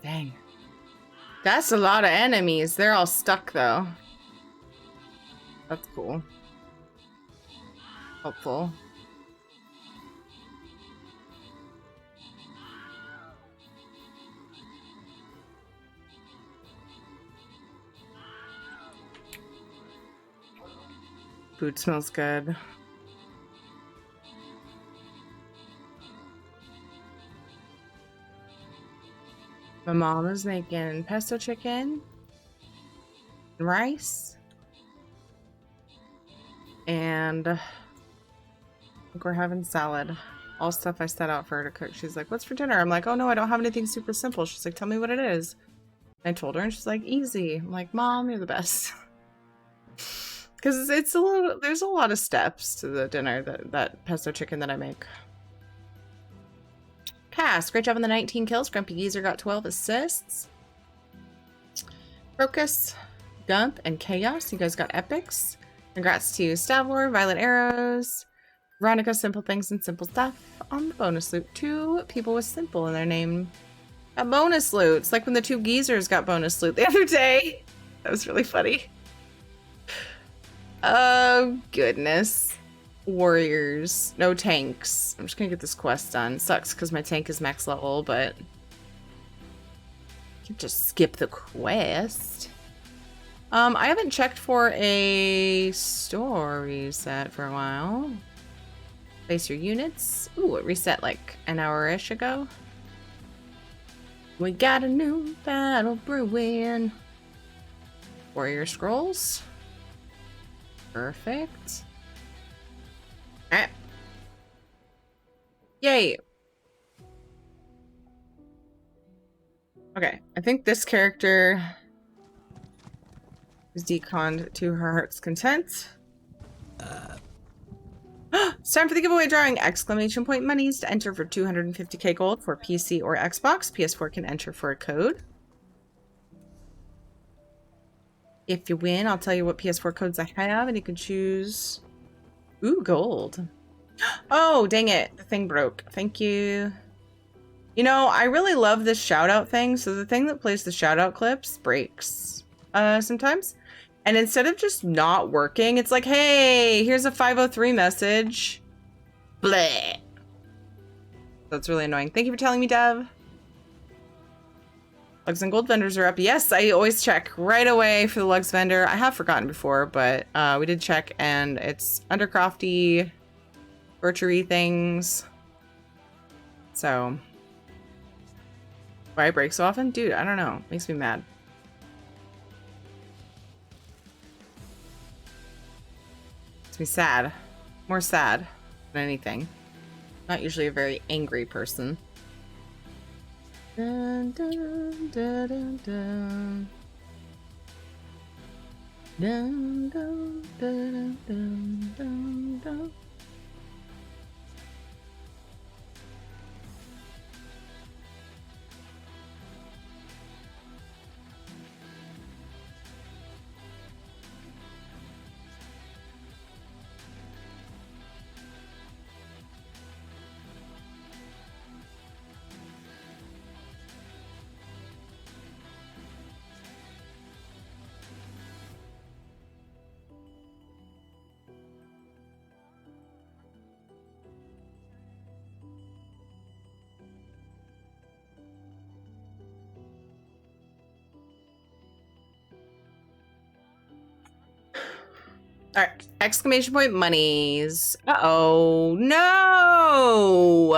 Dang. That's a lot of enemies. They're all stuck, though. That's cool. Helpful. Food smells good. My mom is making pesto chicken, rice, and I think we're having salad. All stuff I set out for her to cook. She's like, "What's for dinner?" I'm like, "Oh no, I don't have anything super simple." She's like, "Tell me what it is." I told her, and she's like, "Easy." I'm like, "Mom, you're the best." Because it's a little. There's a lot of steps to the dinner that pesto chicken that I make. Cass, great job on the 19 kills. Grumpy Geezer got 12 assists. Crocus, Gump, and Chaos, you guys got epics. Congrats to Stavlor, Violet Arrows, Veronica, Simple Things and Simple Stuff on the bonus loot. 2 people with Simple in their name. A bonus loot. It's like when the 2 geezers got bonus loot the other day. That was really funny. Oh, goodness. Warriors. No tanks. I'm just gonna get this quest done. Sucks because my tank is max level, but... I can just skip the quest. I haven't checked for a store reset for a while. Place your units. Ooh, it reset like an hour-ish ago. We got a new battle brewing. Warrior scrolls. Perfect. Alright. Yay. Okay, I think this character is deconned to her heart's content. It's time for the giveaway drawing! Exclamation point monies to enter for 250k gold for PC or Xbox. PS4 can enter for a code. If you win, I'll tell you what PS4 codes I have, and you can choose... Ooh, gold. Oh, dang it. The thing broke. Thank you. You know, I really love this shout-out thing. So the thing that plays the shout-out clips breaks sometimes. And instead of just not working, it's like, hey, here's a 503 message. Bleh. That's really annoying. Thank you for telling me, Dev. Lugs and gold vendors are up. Yes, I always check right away for the lugs vendor. I have forgotten before, but we did check, and it's undercrofty, virtuary things. So, why I break so often? Dude, I don't know. Makes me mad. Makes me sad. More sad than anything. Not usually a very angry person. Dun, dun, dun, dun, dun. Dun, dun, dun, dun, dun, dun. All right, exclamation point monies. Uh-oh, no!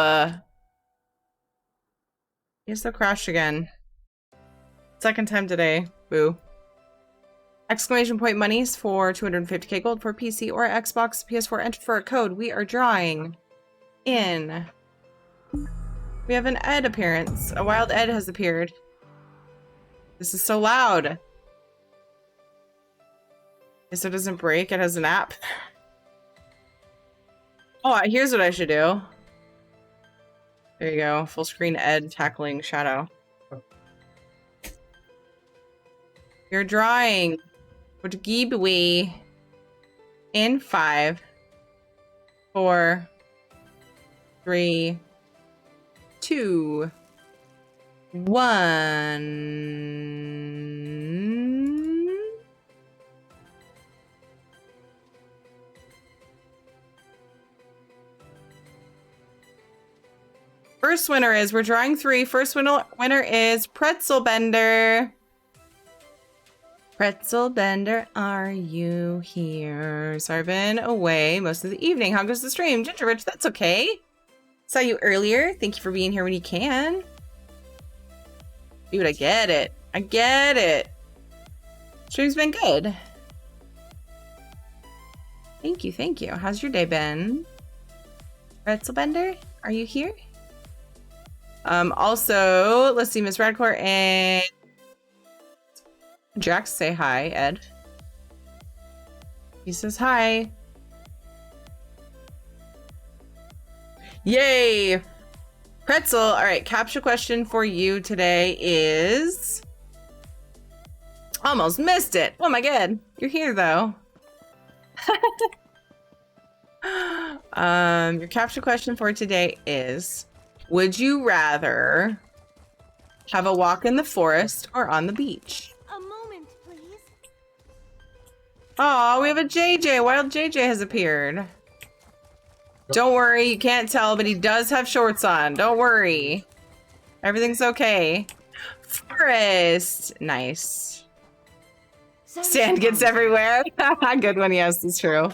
Yes, they'll crash again. Second time today, boo. Exclamation point monies for 250k gold for PC or Xbox. PS4 enter for a code. We are drawing in. We have an Ed appearance. A wild Ed has appeared. This is so loud. So it doesn't break, it has an app. Oh, here's what I should do. There you go. Full screen Ed tackling Shadow. You're drawing with Ghibli in 5, 4, 3, 2, 1. First winner is, we're drawing 3. First winner is Pretzel Bender. Pretzel Bender, are you here? So I've been away most of the evening. How goes the stream? Ginger Rich, that's okay. Saw you earlier. Thank you for being here when you can. Dude, I get it. I get it. Stream's been good. Thank you, thank you. How's your day been? Pretzel Bender, are you here? Also, let's see, Miss Radcore and Jax say hi, Ed. He says hi. Yay! Pretzel, all right, capture question for you today is... Almost missed it. Oh my god, you're here though. Your capture question for today is... Would you rather have a walk in the forest or on the beach? A moment, please. Oh, we have a JJ. Wild JJ has appeared. Don't worry, you can't tell, but he does have shorts on. Don't worry. Everything's okay. Forest. Nice. Sand gets everywhere. Good one, yes, it's true.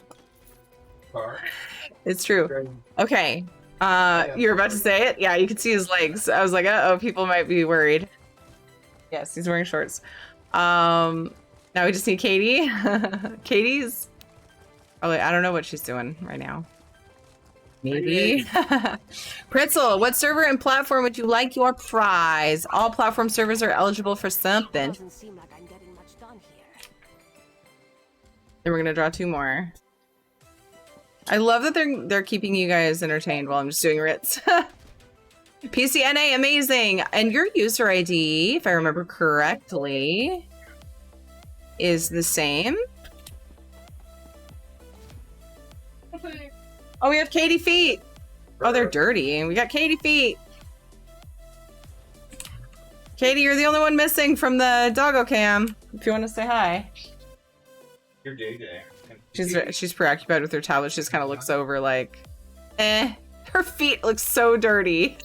It's true. Okay. You're about to say it? Yeah, you can see his legs. I was like, uh-oh, people might be worried. Yes, he's wearing shorts. Now we just need Katie. Katie's... Oh, wait, I don't know what she's doing right now. Maybe. Pretzel, what server and platform would you like your prize? All platform servers are eligible for something. Doesn't seem like I'm getting much done here. Then we're gonna draw 2 more. I love that they're keeping you guys entertained while I'm just doing writs. PCNA, amazing! And your user ID, if I remember correctly, is the same. Oh, we have Katie feet! Oh, they're dirty. We got Katie feet! Katie, you're the only one missing from the doggo cam. If you want to say hi. You're JJ. She's preoccupied with her tablet. She just kind of looks over like, eh. Her feet look so dirty.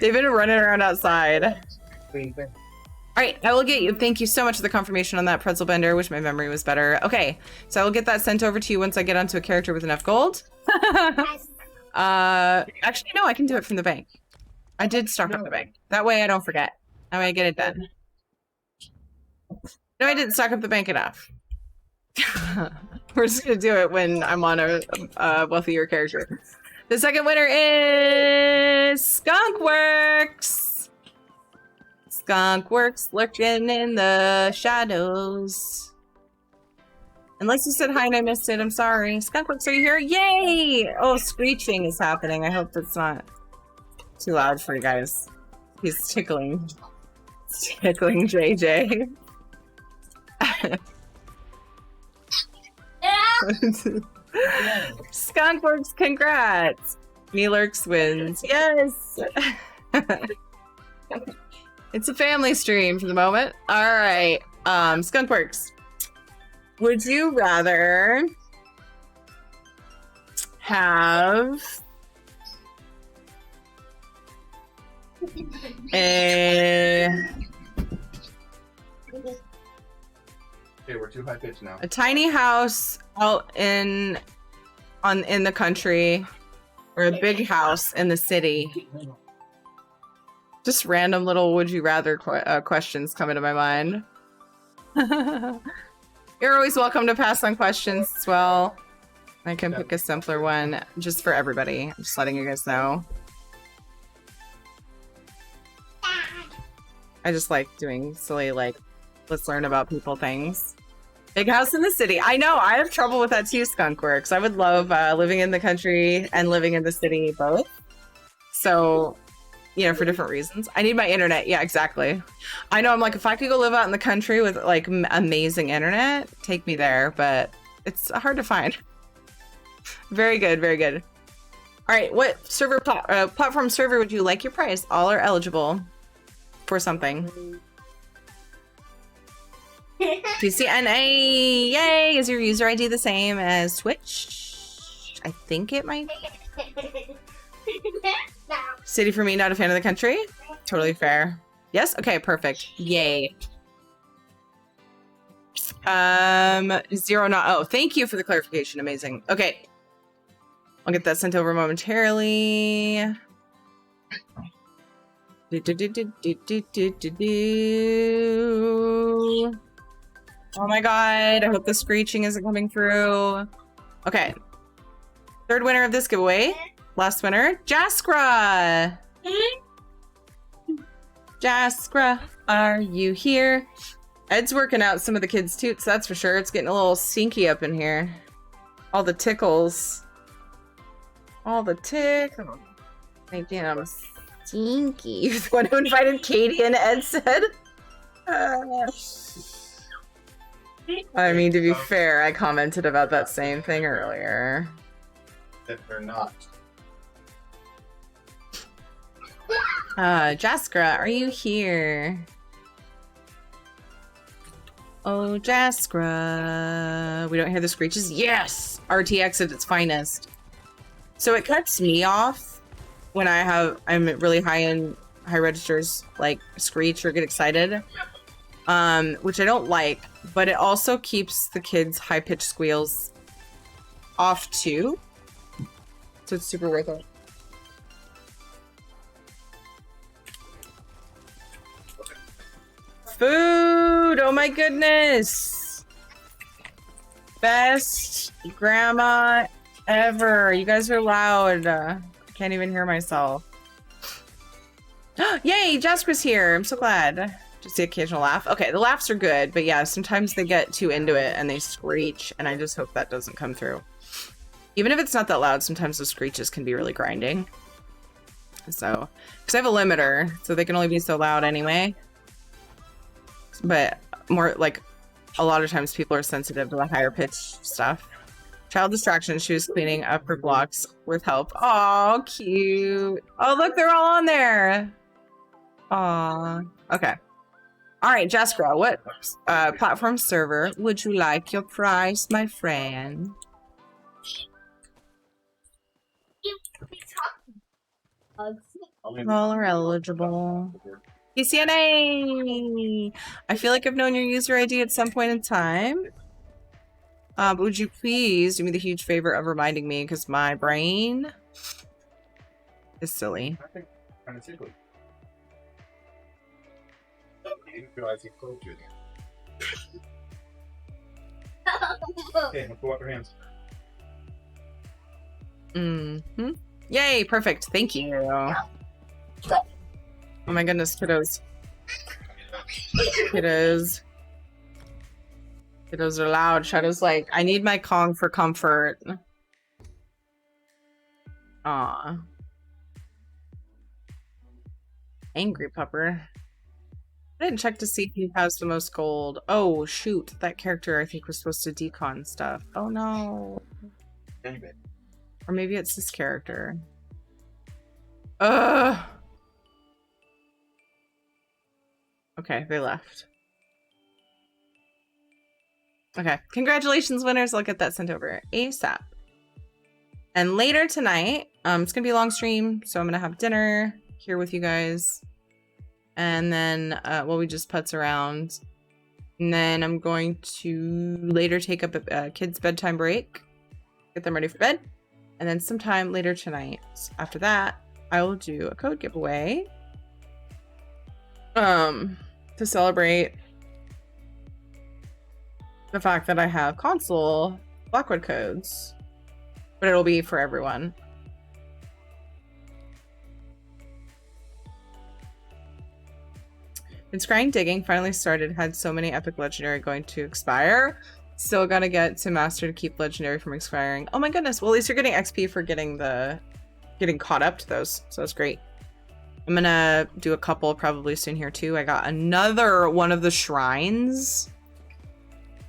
They've been running around outside. All right, I will get you. Thank you so much for the confirmation on that pretzel bender. I wish my memory was better. Okay, so I will get that sent over to you once I get onto a character with enough gold. Actually, no, I can do it from the bank. I did stock up the bank. That way I don't forget. That way I get it done. No, I didn't stock up the bank enough. We're just gonna do it when I'm on a wealthier character. The second winner is Skunkworks. Skunkworks lurking in the shadows. Unless you said hi and I missed it, I'm sorry. Skunkworks, are you here? Yay! Oh, screeching is happening. I hope that's not too loud for you guys. He's tickling JJ. Skunkworks, congrats! Mealurks wins. Yes! It's a family stream for the moment. Alright. Skunkworks. Would you rather have Okay, we're too high pitched now. a tiny house out in the country, or a big house in the city? Just random little would you rather questions come into my mind. You're always welcome to pass on questions as well. I can pick a simpler one just for everybody. I'm just letting you guys know. I just like doing silly, like, let's learn about people things. Big house in the city. I know, I have trouble with that too, Skunkworks. I would love living in the country and living in the city both. So, you know, for different reasons. I need my internet. Yeah, exactly. I know, I'm like, if I could go live out in the country with like amazing internet, take me there, but it's hard to find. Very good, very good. All right, what server platform server would you like your prize? All are eligible for something. PCNA, yay! Is your user ID the same as Twitch? I think it might. City for me, not a fan of the country. Totally fair. Yes? Okay, perfect. Yay. 0 not. Oh, thank you for the clarification. Amazing. Okay. I'll get that sent over momentarily. Oh my god, I hope the screeching isn't coming through. Okay. Third winner of this giveaway. Last winner, Jaskra! Jaskra, are you here? Ed's working out some of the kids' toots, that's for sure. It's getting a little stinky up in here. All the tickles. All the tickles. Making them stinky. You're the one who invited Katie and Ed said. I mean, to be fair, I commented about that same thing earlier. That they're not. Jaskra, are you here? Uh-oh, Jaskra. We don't hear the screeches. Yes! RTX at its finest. So it cuts me off when I'm really high registers, like screech or get excited. Which I don't like, but it also keeps the kids' high-pitched squeals off too. So it's super worth it. Food! Oh my goodness! Best grandma ever. You guys are loud. I can't even hear myself. Yay! Jasper's here. I'm so glad. Just the occasional laugh. Okay, the laughs are good, but yeah, sometimes they get too into it and they screech, and I just hope that doesn't come through. Even if it's not that loud, sometimes the screeches can be really grinding. So, because I have a limiter, so they can only be so loud anyway. But more like a lot of times people are sensitive to the higher pitched stuff. Child distraction. She was cleaning up her blocks with help. Oh, cute. Oh, look, they're all on there. Aw. Okay. All right, Jaskra, what platform server would you like your prize, my friend? All are eligible. PCNA! I feel like I've known your user ID at some point in time. But would you please do me the huge favor of reminding me, because my brain is silly. I think kind of silly. I didn't realize he closed you again. Okay, let's go out your hands. Mm-hmm. Yay, perfect. Thank you. Oh my goodness, kiddos. Kiddos. Kiddos are loud. Shadow's like, I need my Kong for comfort. Aw. Angry pupper. I didn't check to see who has the most gold. Oh, shoot. That character I think was supposed to decon stuff. Oh no. Or maybe it's this character. Ugh. Okay, they left. Okay, congratulations, winners. I'll get that sent over ASAP. And later tonight, it's gonna be a long stream, so I'm gonna have dinner here with you guys. And then, well, we just putz around. And then I'm going to later take up a kid's bedtime break, get them ready for bed. And then sometime later tonight, after that, I will do a code giveaway. To celebrate the fact that I have console Blackwood codes, but it'll be for everyone. Been scrying digging, finally started, had so many epic legendary going to expire. Still gotta get to master to keep legendary from expiring. Oh my goodness, well at least you're getting XP for getting caught up to those, so that's great. I'm gonna do a couple probably soon here too. I got another one of the shrines.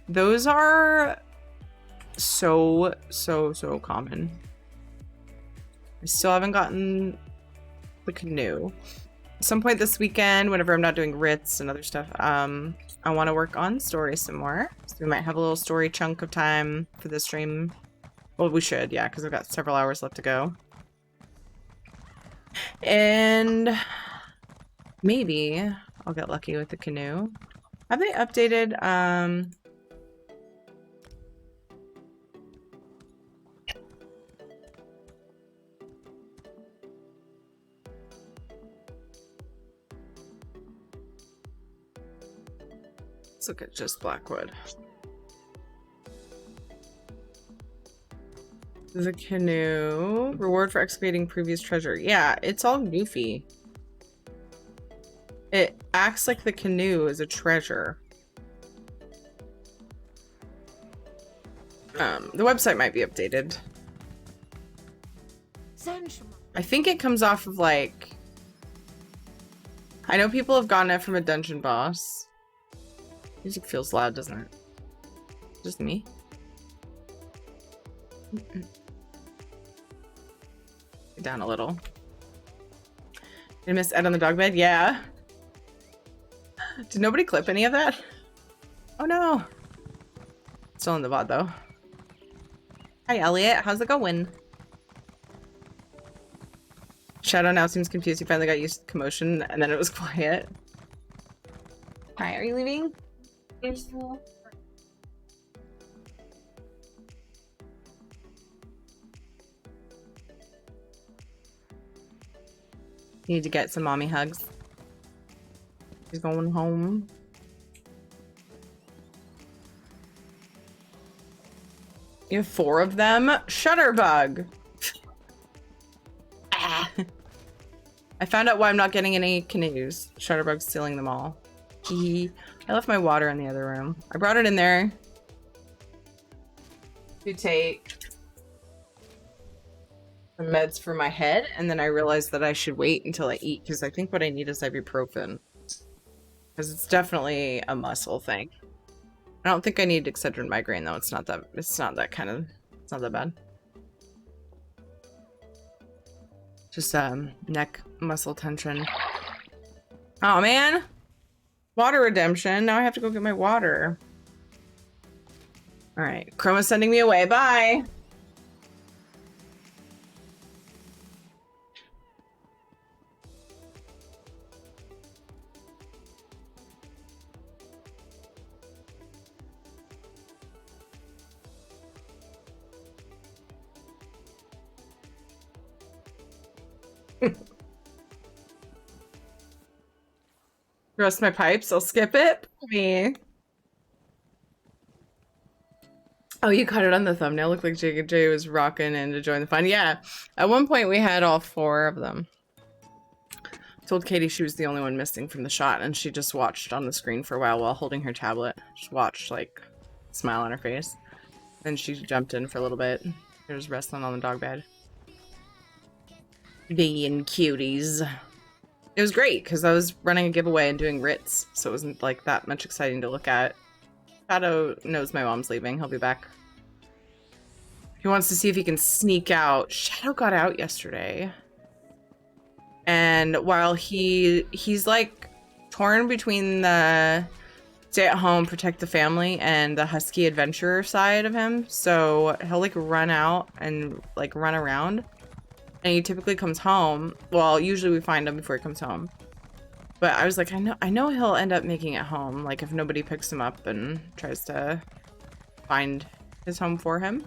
Those are so common. I still haven't gotten the canoe. At some point this weekend, whenever I'm not doing writs and other stuff, I want to work on story some more. So we might have a little story chunk of time for this stream. Well, we should, yeah, because I've got several hours left to go. And maybe I'll get lucky with the canoe. Have they updated let's look at just Blackwood. The canoe. Reward for excavating previous treasure. Yeah, it's all goofy. It acts like the canoe is a treasure. The website might be updated. I think it comes off of like... I know people have gotten it from a dungeon boss. Music feels loud, doesn't it? Just me? Down a little. Did I miss Ed on the dog bed? Yeah. Did nobody clip any of that? Oh no! Still in the VOD though. Hi Elliot, how's it going? Shadow now seems confused. He finally got used to the commotion and then it was quiet. Hi, are you leaving? Need to get some mommy hugs. She's going home. You have 4 of them? Shutterbug! Ah. I found out why I'm not getting any canoes. Shutterbug's stealing them all. Hee. I left my water in the other room. I brought it in there to take some meds for my head, and then I realized that I should wait until I eat, because I think what I need is ibuprofen. Because it's definitely a muscle thing. I don't think I need Excedrin migraine though. It's not that bad. Just neck muscle tension. Oh man! Water redemption. Now I have to go get my water. Alright. Chroma's sending me away. Bye! Rest my pipes. I'll skip it. Me. Oh, you caught it on the thumbnail. Looked like J was rocking and enjoying the fun. Yeah. At one point we had all 4 of them. Told Katie she was the only one missing from the shot, and she just watched on the screen for a while holding her tablet. Just watched, like, smile on her face. Then she jumped in for a little bit. She was wrestling on the dog bed. Being cuties. It was great because I was running a giveaway and doing writs, so it wasn't like that much exciting to look at. Shadow knows my mom's leaving. He'll be back. He wants to see if he can sneak out. Shadow got out yesterday. And while he's like torn between the stay at home, protect the family and the husky adventurer side of him. So he'll like run out and like run around. And he typically comes home. Well, usually we find him before he comes home. But I was like, I know he'll end up making it home. Like if nobody picks him up and tries to find his home for him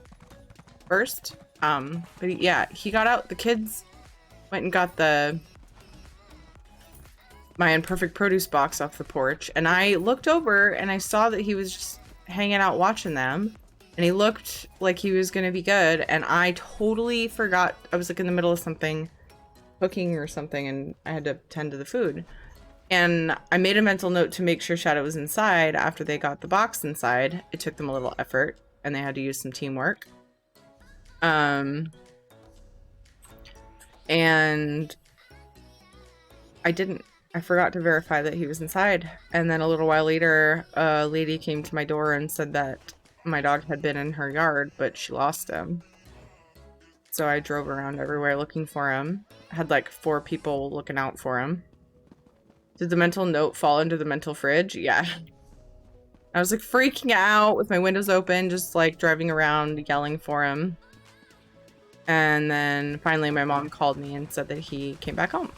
first. But yeah, he got out. The kids went and got my imperfect produce box off the porch. And I looked over and I saw that he was just hanging out watching them. And he looked like he was going to be good. And I totally forgot. I was like in the middle of something, cooking or something, and I had to tend to the food. And I made a mental note to make sure Shadow was inside after they got the box inside. It took them a little effort and they had to use some teamwork. And I didn't. I forgot to verify that he was inside. And then a little while later, a lady came to my door and said that my dog had been in her yard, but she lost him. So I drove around everywhere looking for him. I had like 4 people looking out for him. Did the mental note fall into the mental fridge? Yeah. I was like freaking out with my windows open, just like driving around yelling for him. And then finally my mom called me and said that he came back home.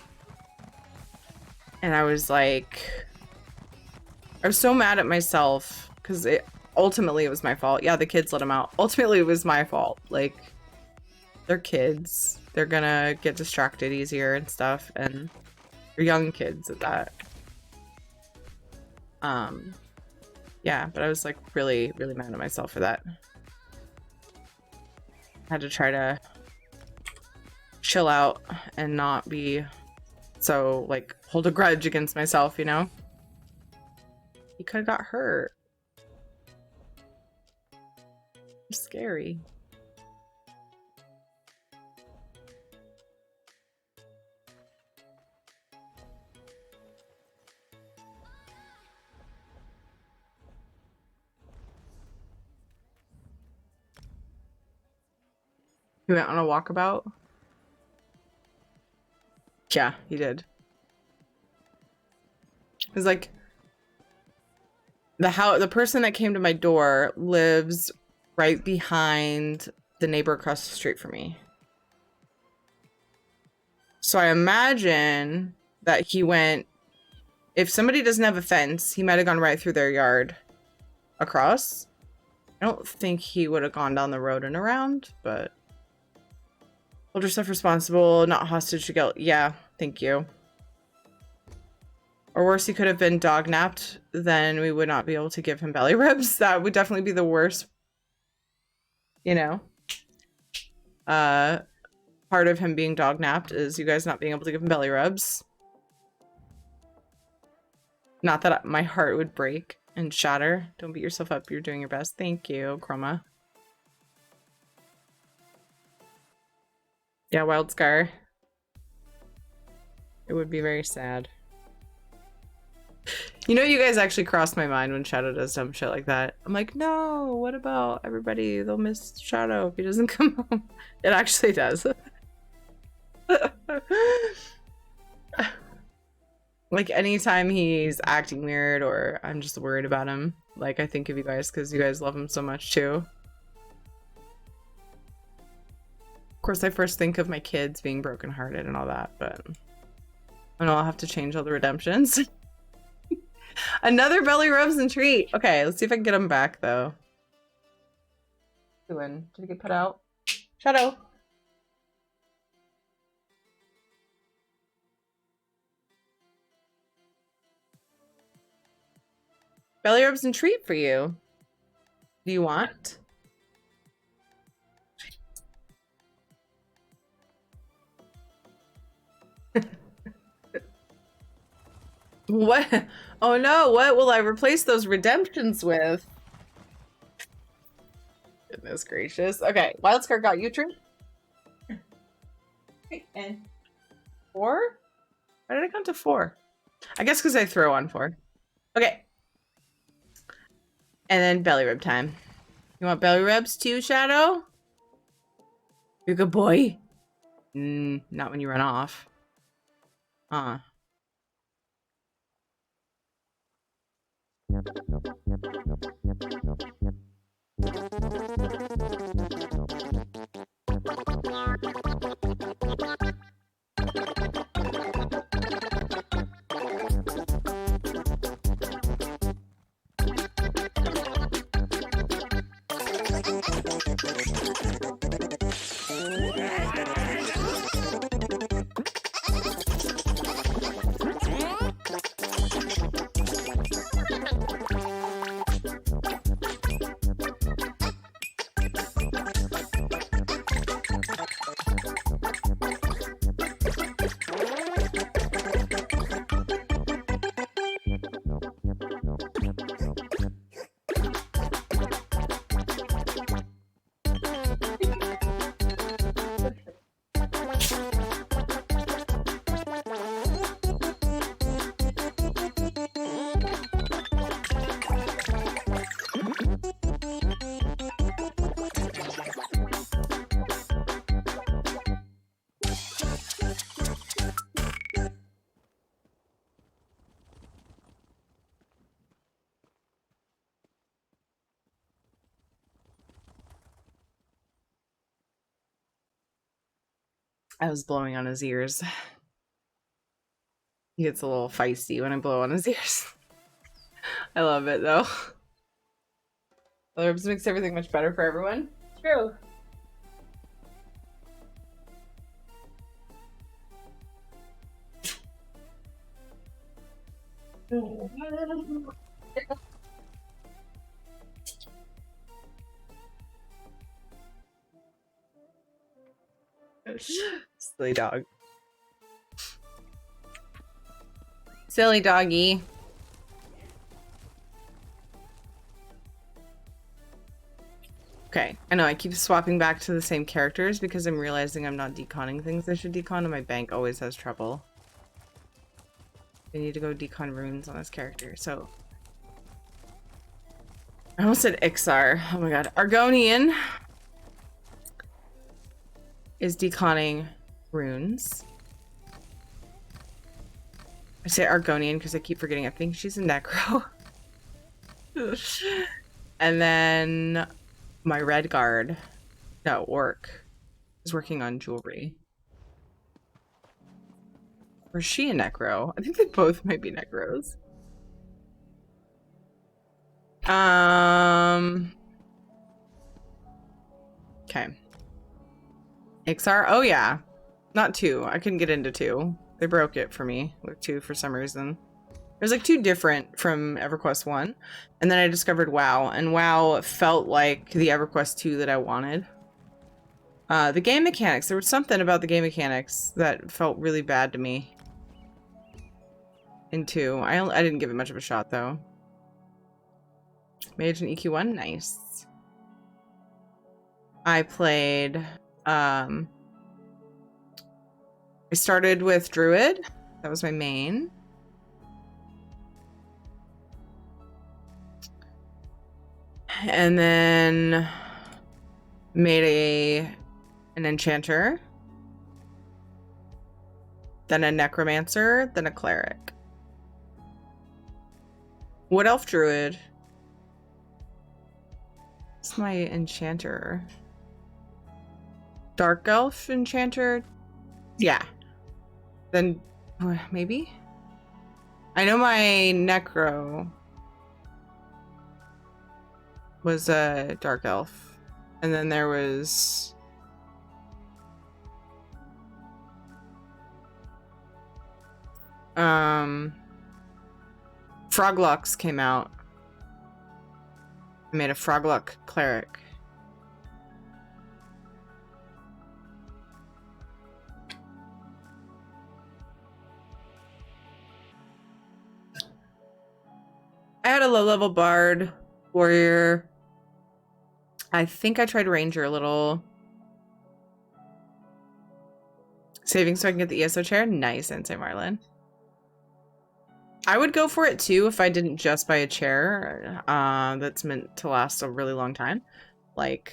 And I was like, I was so mad at myself because ultimately it was my fault. Yeah, the kids let him out. Ultimately it was my fault. Like, they're kids. They're gonna get distracted easier and stuff, and they're young kids at that. Yeah, but I was like really, really mad at myself for that. I had to try to chill out and not be so like hold a grudge against myself, you know? He could have got hurt. It's scary. He went on a walkabout? Yeah, he did. It was like The person that came to my door lives right behind the neighbor across the street from me. So I imagine that he went, if somebody doesn't have a fence, he might have gone right through their yard across. I don't think he would have gone down the road and around, but hold yourself responsible, not hostage to guilt. Yeah, thank you. Or worse, he could have been dog napped. Then we would not be able to give him belly rubs. That would definitely be the worst. You know, part of him being dog napped is you guys not being able to give him belly rubs. Not that my heart would break and shatter. Don't beat yourself up. You're doing your best. Thank you, Chroma. Yeah, Wild Scar. It would be very sad. You know, you guys actually crossed my mind when Shadow does dumb shit like that. I'm like, no, what about everybody? They'll miss Shadow if he doesn't come home. It actually does. Like, anytime he's acting weird or I'm just worried about him, like, I think of you guys because you guys love him so much too. Of course, I first think of my kids being brokenhearted and all that, but I know I'll have to change all the redemptions. Another belly rubs and treat. Okay, let's see if I can get him back, though. Did he get put out? Shadow. Belly rubs and treat for you. Do you want? What? Oh no, what will I replace those redemptions with? Goodness gracious. Okay, Wildscar got you, True. And 4? Why did I count to 4? I guess because I throw on 4. Okay. And then belly rub time. You want belly rubs too, Shadow? You're a good boy. Not when you run off. I was blowing on his ears. He gets a little feisty when I blow on his ears. I love it though. Herbs makes everything much better for everyone. True. Silly dog. Silly doggy. Okay, I know I keep swapping back to the same characters because I'm realizing I'm not deconning things I should decon and my bank always has trouble. I need to go decon runes on this character, so... I almost said Ixar. Oh my god. Argonian is deconning runes. I say Argonian because I keep forgetting. I think she's a necro. And then my red guard, no, orc, is working on jewelry. Or is she a necro? I think they both might be necros. Okay. Ixar? Oh yeah. Not 2. I couldn't get into 2. They broke it for me with 2 for some reason. There's like 2 different from EverQuest 1. And then I discovered WoW. And WoW felt like the EverQuest 2 that I wanted. The game mechanics. There was something about the game mechanics that felt really bad to me. In 2. I didn't give it much of a shot though. Mage and EQ1? Nice. I played... I started with Druid. That was my main. And then made an enchanter. Then a necromancer, then a cleric. Wood elf druid. It's my enchanter. Dark elf enchanter. Yeah. Then maybe? I know my necro was a dark elf. And then there was Froglocks came out. I made a Froglock cleric. I had a low-level bard, warrior. I think I tried ranger a little. Saving so I can get the ESO chair? Nice, Insane Marlin. I would go for it too if I didn't just buy a chair that's meant to last a really long time. Like,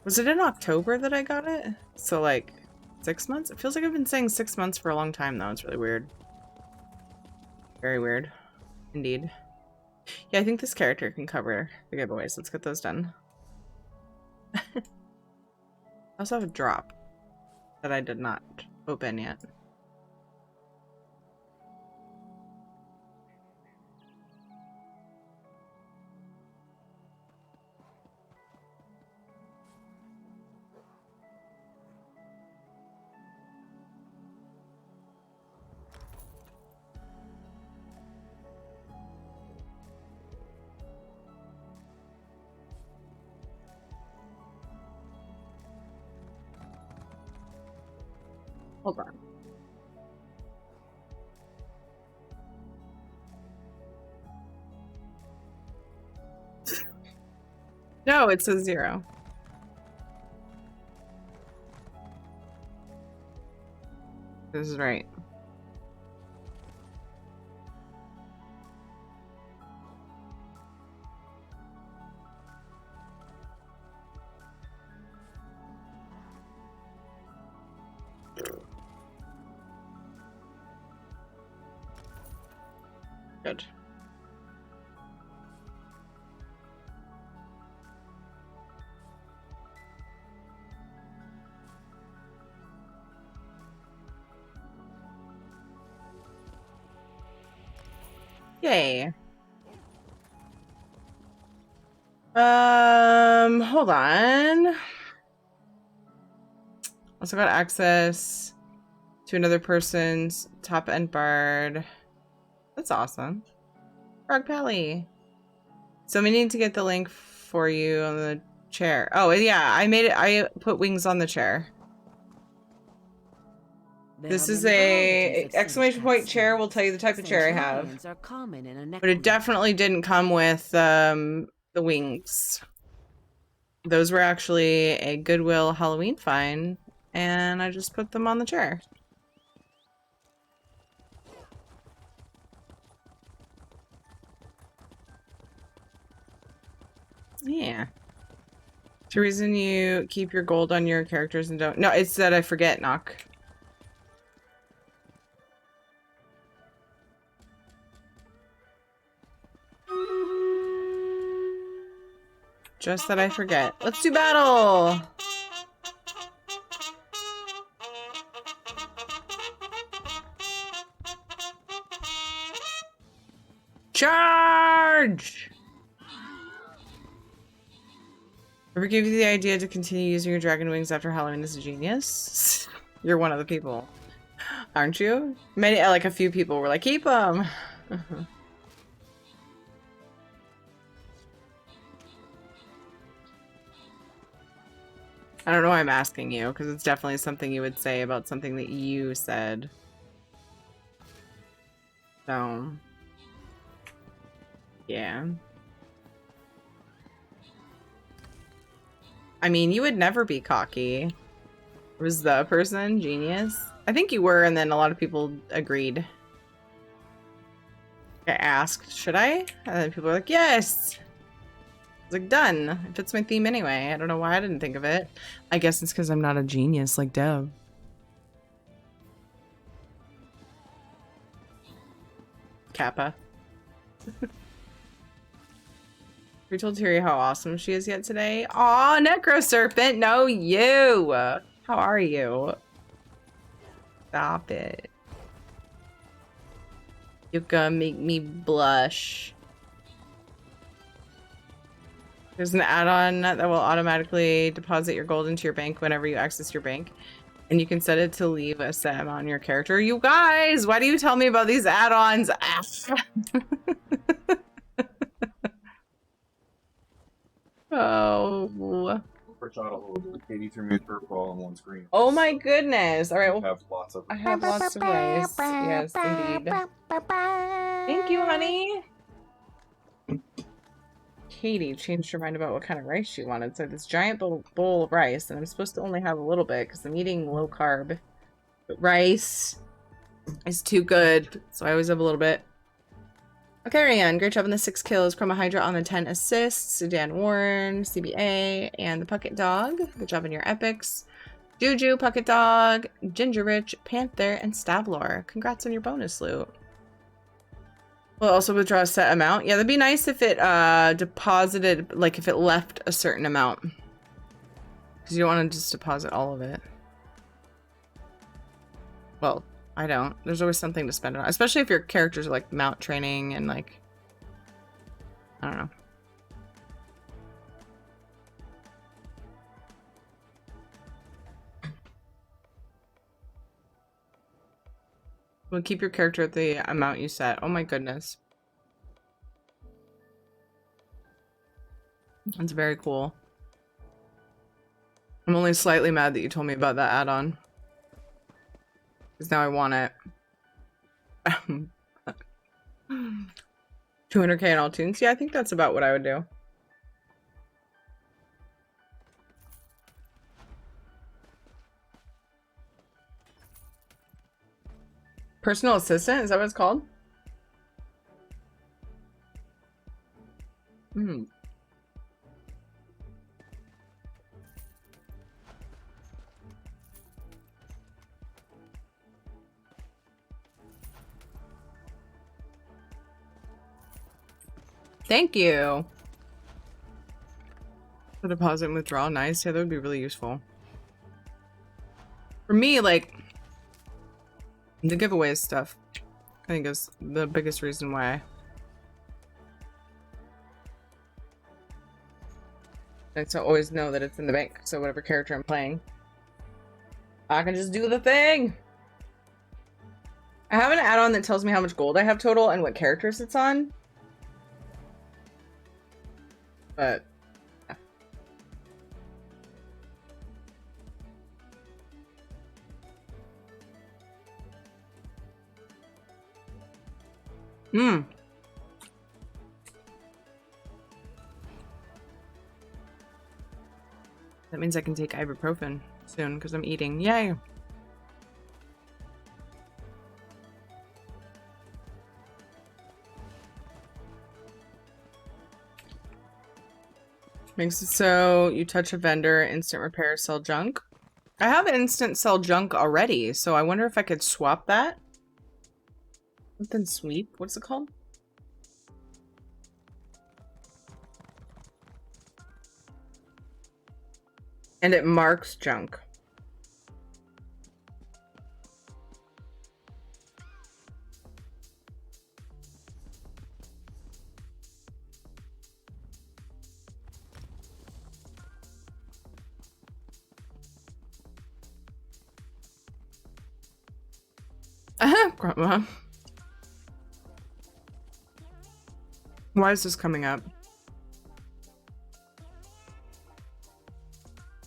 was it in October that I got it? So like 6 months? It feels like I've been saying 6 months for a long time though. It's really weird. Very weird. Indeed. Yeah, I think this character can cover the giveaways. Let's get those done. I also have a drop that I did not open yet. Hold on. No, it says 0. This is right. Good. Yay. Hold on. Also got access to another person's top end bard. That's awesome. Frog Pally. So we need to get the link for you on the chair. Oh, yeah, I made it. I put wings on the chair. This is a exclamation point chair. Will tell you the type of chair I have. But it definitely didn't come with the wings. Those were actually a Goodwill Halloween find, and I just put them on the chair. Yeah. It's the reason you keep your gold on your characters and don't... No, it's that I forget, Knock. Just that I forget. Let's do battle! Charge! Ever give you the idea to continue using your dragon wings after Halloween is a genius? You're one of the people, aren't you? Many, like a few people were like, keep them. I don't know why I'm asking you, because it's definitely something you would say about something that you said. So, yeah. I mean, you would never be cocky. Was the person genius? I think you were, and then a lot of people agreed. I asked, should I? And then people were like, yes! I was like, done. It fits my theme anyway. I don't know why I didn't think of it. I guess it's because I'm not a genius like Dev. Kappa. We told Terry how awesome she is yet today. Aw, Necro Serpent, no you! How are you? Stop it. You're gonna make me blush. There's an add-on that will automatically deposit your gold into your bank whenever you access your bank. And you can set it to leave a set amount on your character. You guys, why do you tell me about these add-ons? Oh. First shot will Katie threw me a curveball on one screen. Oh my goodness. All right. Well, I have lots of rice. Yes, indeed. Thank you, honey. Katie changed her mind about what kind of rice she wanted. So this giant bowl of rice, and I'm supposed to only have a little bit because I'm eating low carb. But rice is too good, so I always have a little bit. Okay, Ryan, great job on the 6 kills. Chroma Hydra on the 10 assists. Dan Warren, CBA, and the Pucket Dog. Good job on your epics. Juju, Pucket Dog, Ginger Rich, Panther, and Stabler. Congrats on your bonus loot. We'll also withdraw a set amount. Yeah, that'd be nice if it deposited, like if it left a certain amount. Because you don't want to just deposit all of it. Well, I don't. There's always something to spend it on. Especially if your characters are like mount training and like, I don't know. Well, keep your character at the amount you set. Oh my goodness. That's very cool. I'm only slightly mad that you told me about that add-on. Because now I want it. 200k in all tunes? Yeah, I think that's about what I would do. Personal assistant? Is that what it's called? Hmm. Thank you. The deposit and withdrawal, nice. Yeah, that would be really useful. For me, like, the giveaways stuff, I think is the biggest reason why. I to always know that it's in the bank, so whatever character I'm playing, I can just do the thing. I have an add-on that tells me how much gold I have total and what characters it's on. But that means I can take ibuprofen soon because I'm eating. Yay! Makes it so you touch a vendor, instant repair, sell junk. I have instant sell junk already, so I wonder if I could swap that. Something sweep? What's it called? And it marks junk. Grandma. Why is this coming up?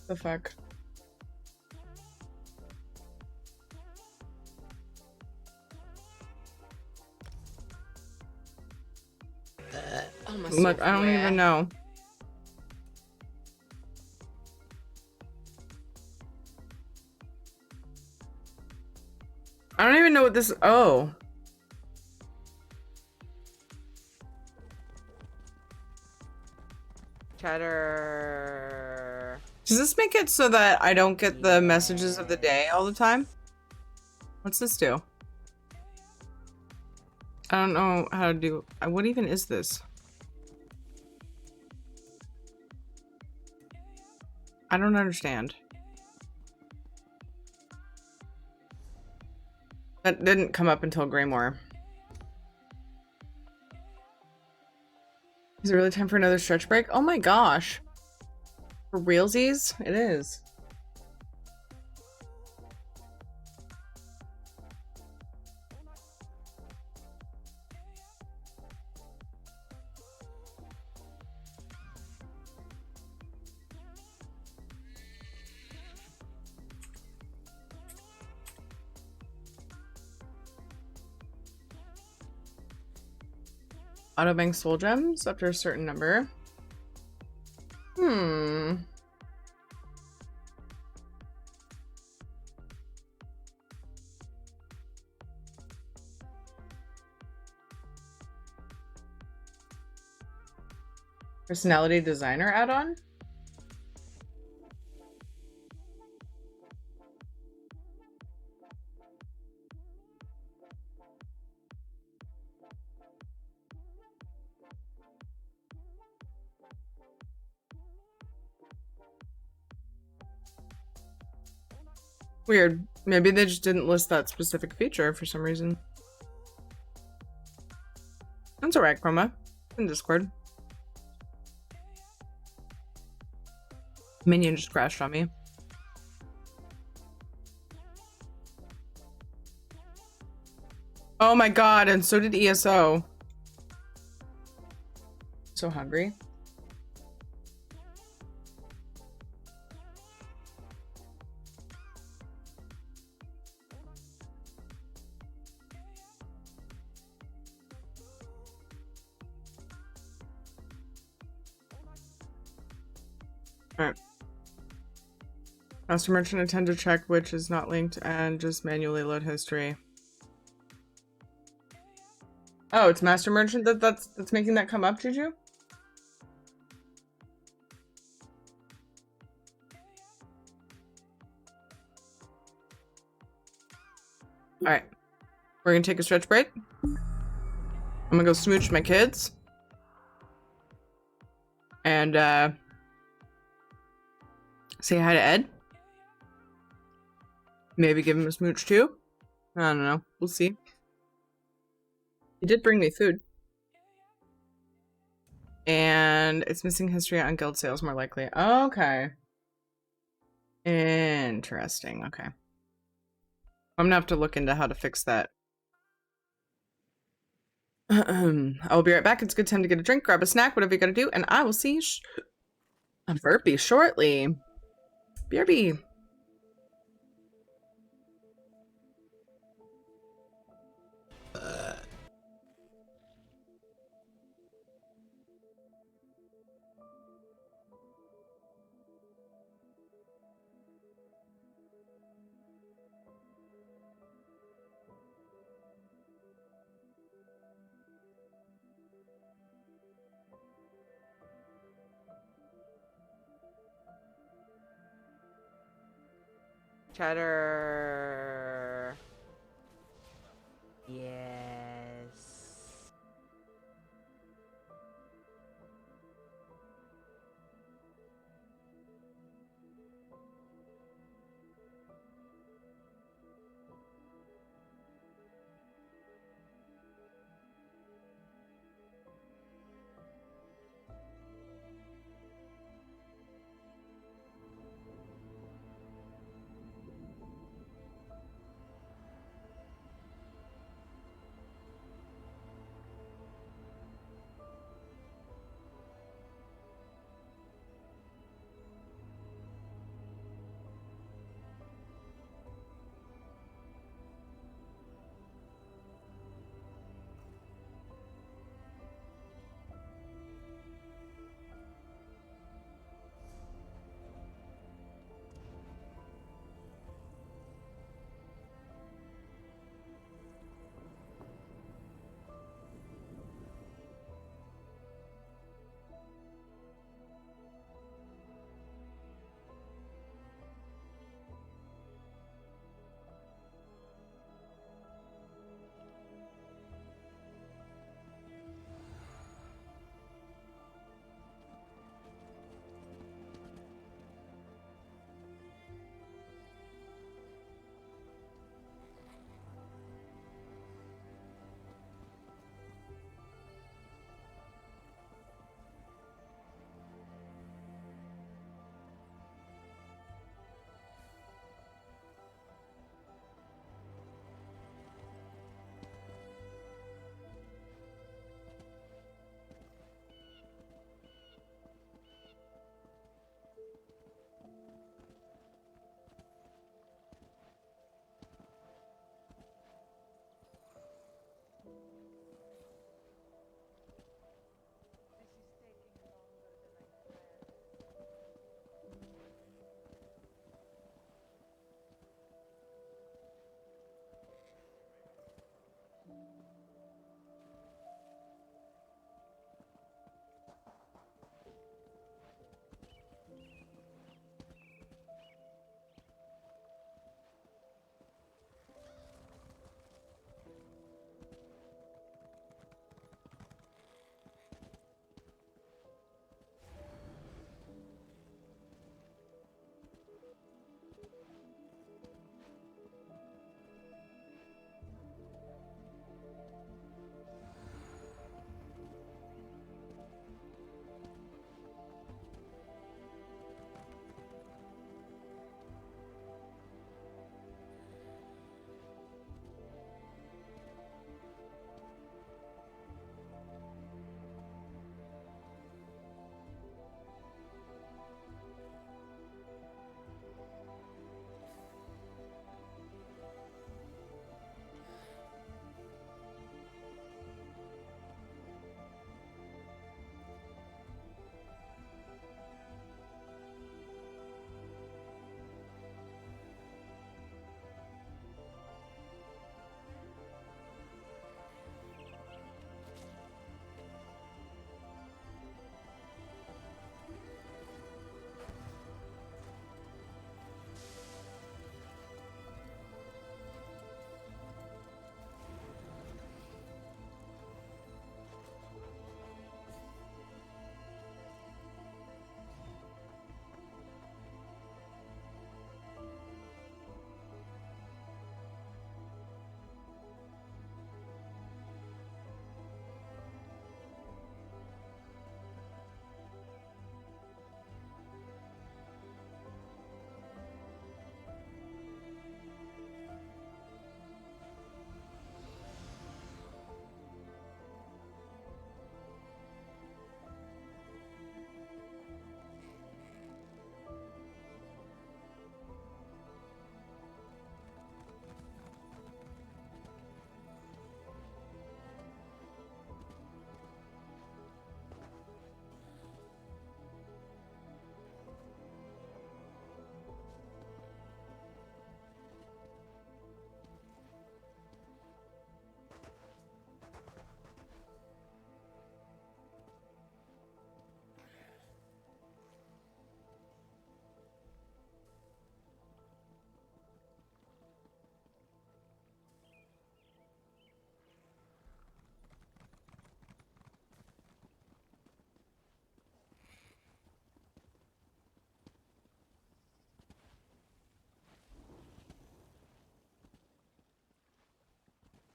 The fuck? Look, I don't even know. I don't even know what this. Oh. Cheddar. Does this make it so that I don't get the messages of the day all the time? What's this do? I don't know how to do. What even is this? I don't understand. That didn't come up until Greymore. Is it really time for another stretch break? Oh my gosh. For realsies? It is. Autobank soul gems up to a certain number. Personality designer add-on? Weird. Maybe they just didn't list that specific feature for some reason. That's alright, Chroma. In Discord. Minion just crashed on me. Oh my god, and so did ESO. So hungry. Alright. Master Merchant intend to check which is not linked and just manually load history. Oh, it's Master Merchant that's making that come up, Juju? Alright. We're gonna take a stretch break. I'm gonna go smooch my kids. And say hi to Ed. Maybe give him a smooch too. I don't know. We'll see. He did bring me food. And it's missing history on guild sales more likely. Okay. Interesting. Okay. I'm gonna have to look into how to fix that. I'll be right back. It's a good time to get a drink, grab a snack, whatever you gotta do, and I will see you on Burpee shortly. BRB. Cheddar. Yes.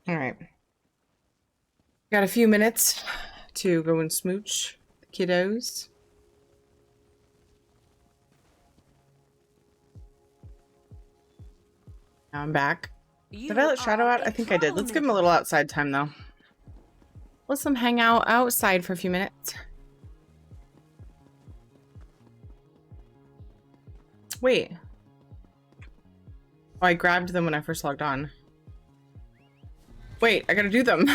All right. Got a few minutes to go and smooch the kiddos. Now I'm back. Did I let Shadow out? I think I did. Let's give him a little outside time, though. Let's them hang out outside for a few minutes. Wait. Oh, I grabbed them when I first logged on. Wait, I gotta do them.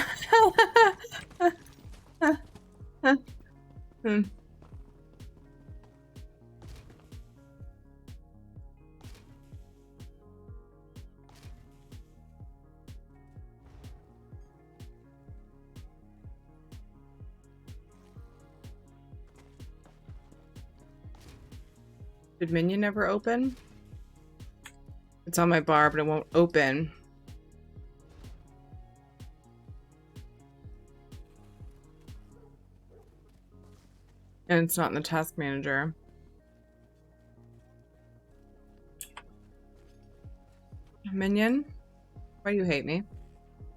Did Minion never open? It's on my bar, but it won't open. And it's not in the task manager. Minion? Why do you hate me?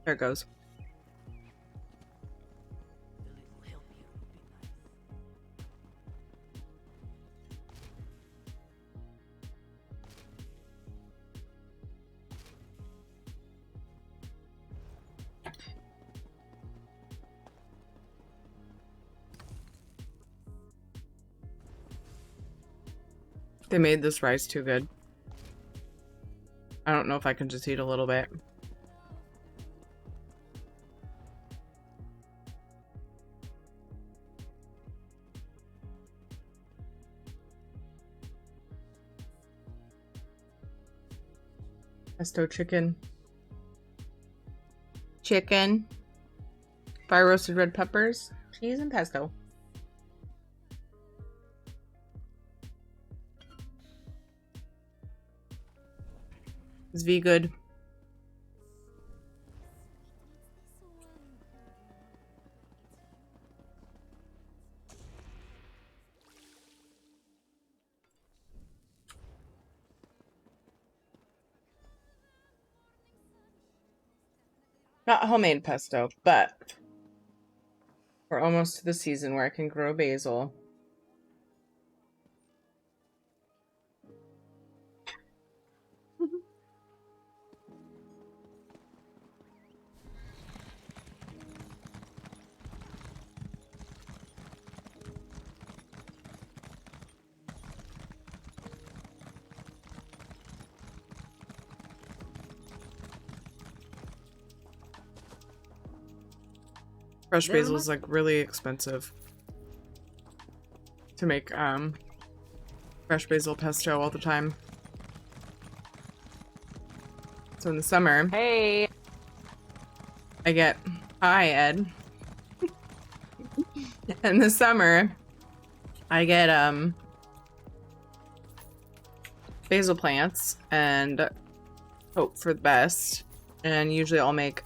There it goes. They made this rice too good. I don't know if I can just eat a little bit. Pesto chicken. Chicken. Fire roasted red peppers. Cheese and pesto. Is V good? Not homemade pesto, but we're almost to the season where I can grow basil. Fresh basil is like really expensive to make fresh basil pesto all the time. So in the summer, hey, I get hi Ed. In the summer, I get basil plants and hope for the best. And usually I'll make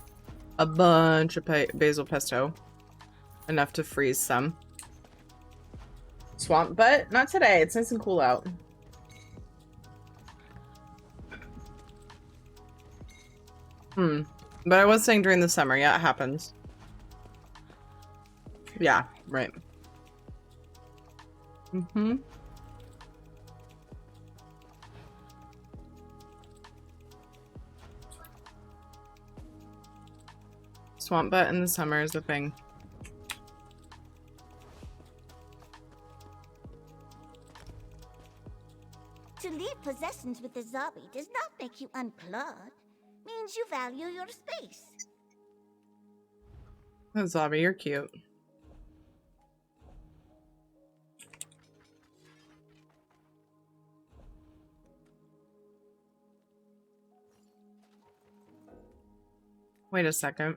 a bunch of basil pesto, enough to freeze some. Swamp butt? Not today. It's nice and cool out. But I was saying during the summer. Yeah, it happens. Yeah, right. Swamp butt in the summer is a thing. To leave possessions with the zombie does not make you unplugged. Means you value your space. Oh, zombie, you're cute. Wait a second.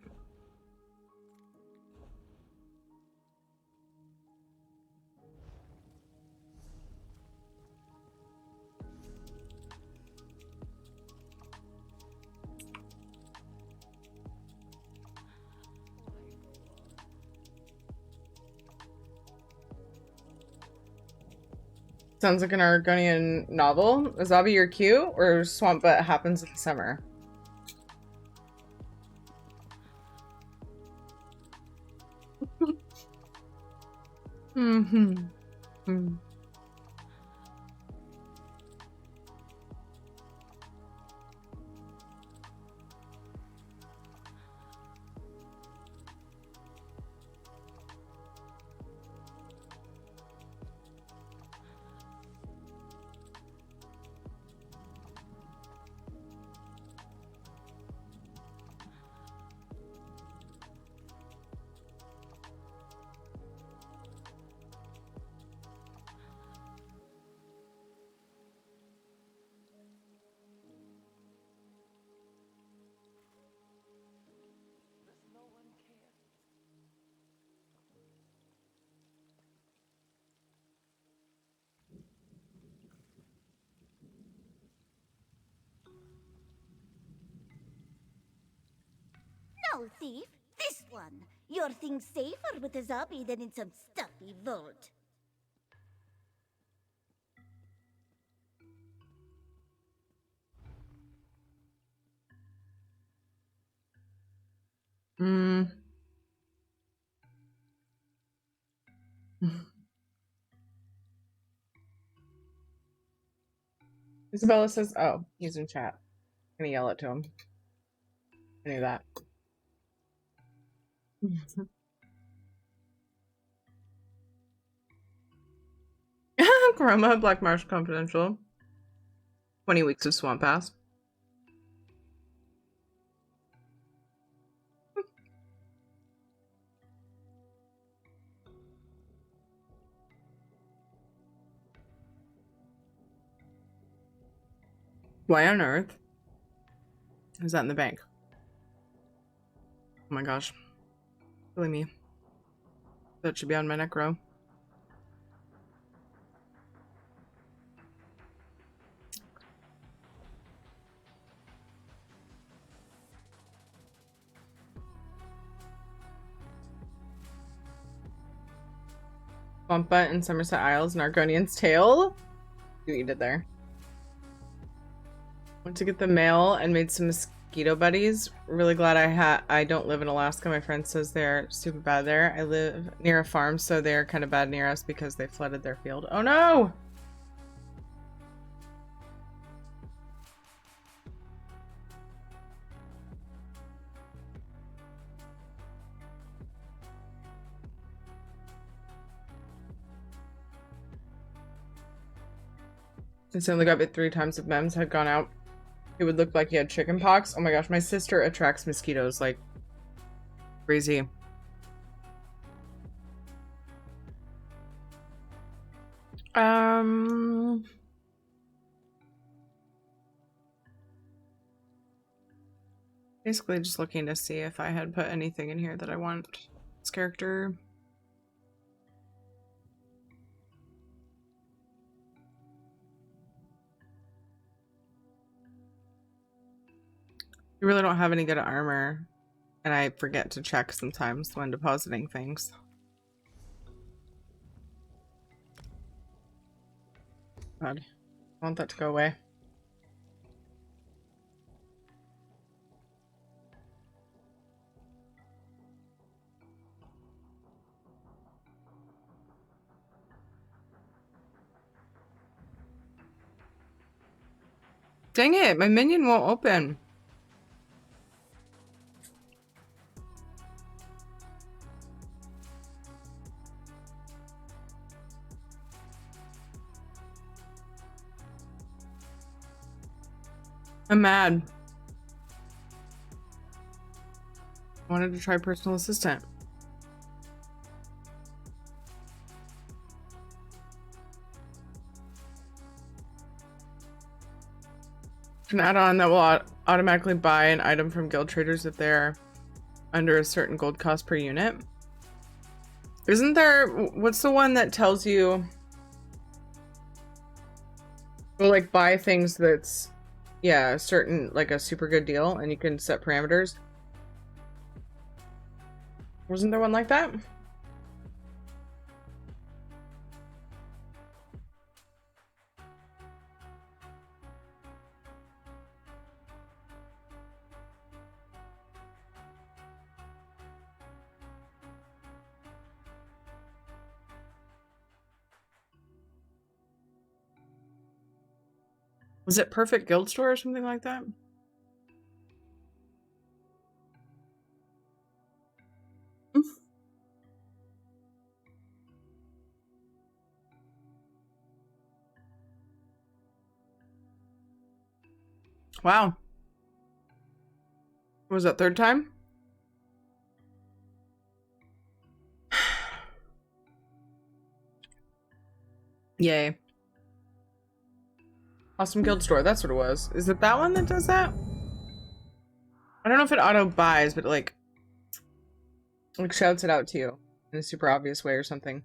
Sounds like an Argonian novel. Zabi, you're cute, or Swamp Butt happens in the summer? Mm-hmm. Mm. No, thief. This one. Your thing's safer with a zombie than in some stuffy vault. Mm. Isabella says, oh, he's in chat. I'm gonna yell it to him. I knew that. Chroma, Black Marsh Confidential. 20 weeks of Swamp Pass. Why on earth is that in the bank? Oh my gosh. Killing me. That should be on my necro. Bumpa in Somerset Isles and Argonian's Tail. See what you did there. Went to get the mail and made some mosquito buddies. Really glad I don't live in Alaska. My friend says they're super bad there. I live near a farm, so they're kind of bad near us because they flooded their field. Oh no! Since he only got bit 3 times if Mems had gone out, it would look like he had chicken pox. Oh my gosh, my sister attracts mosquitoes like crazy. Basically just looking to see if I had put anything in here that I want this character. You really don't have any good armor, and I forget to check sometimes when depositing things. God, I want that to go away. Dang it, my minion won't open. I'm mad. I wanted to try personal assistant. An add-on that will automatically buy an item from guild traders if they're under a certain gold cost per unit. Isn't there, what's the one that tells you, well, like buy things that's, yeah, certain, like a super good deal, and you can set parameters? Wasn't there one like that? Was it Perfect Guild Store or something like that? Wow. What was that, third time? Yay. Awesome Guild Store, that's what it was. Is it that one that does that? I don't know if it auto buys, but it like shouts it out to you in a super obvious way or something.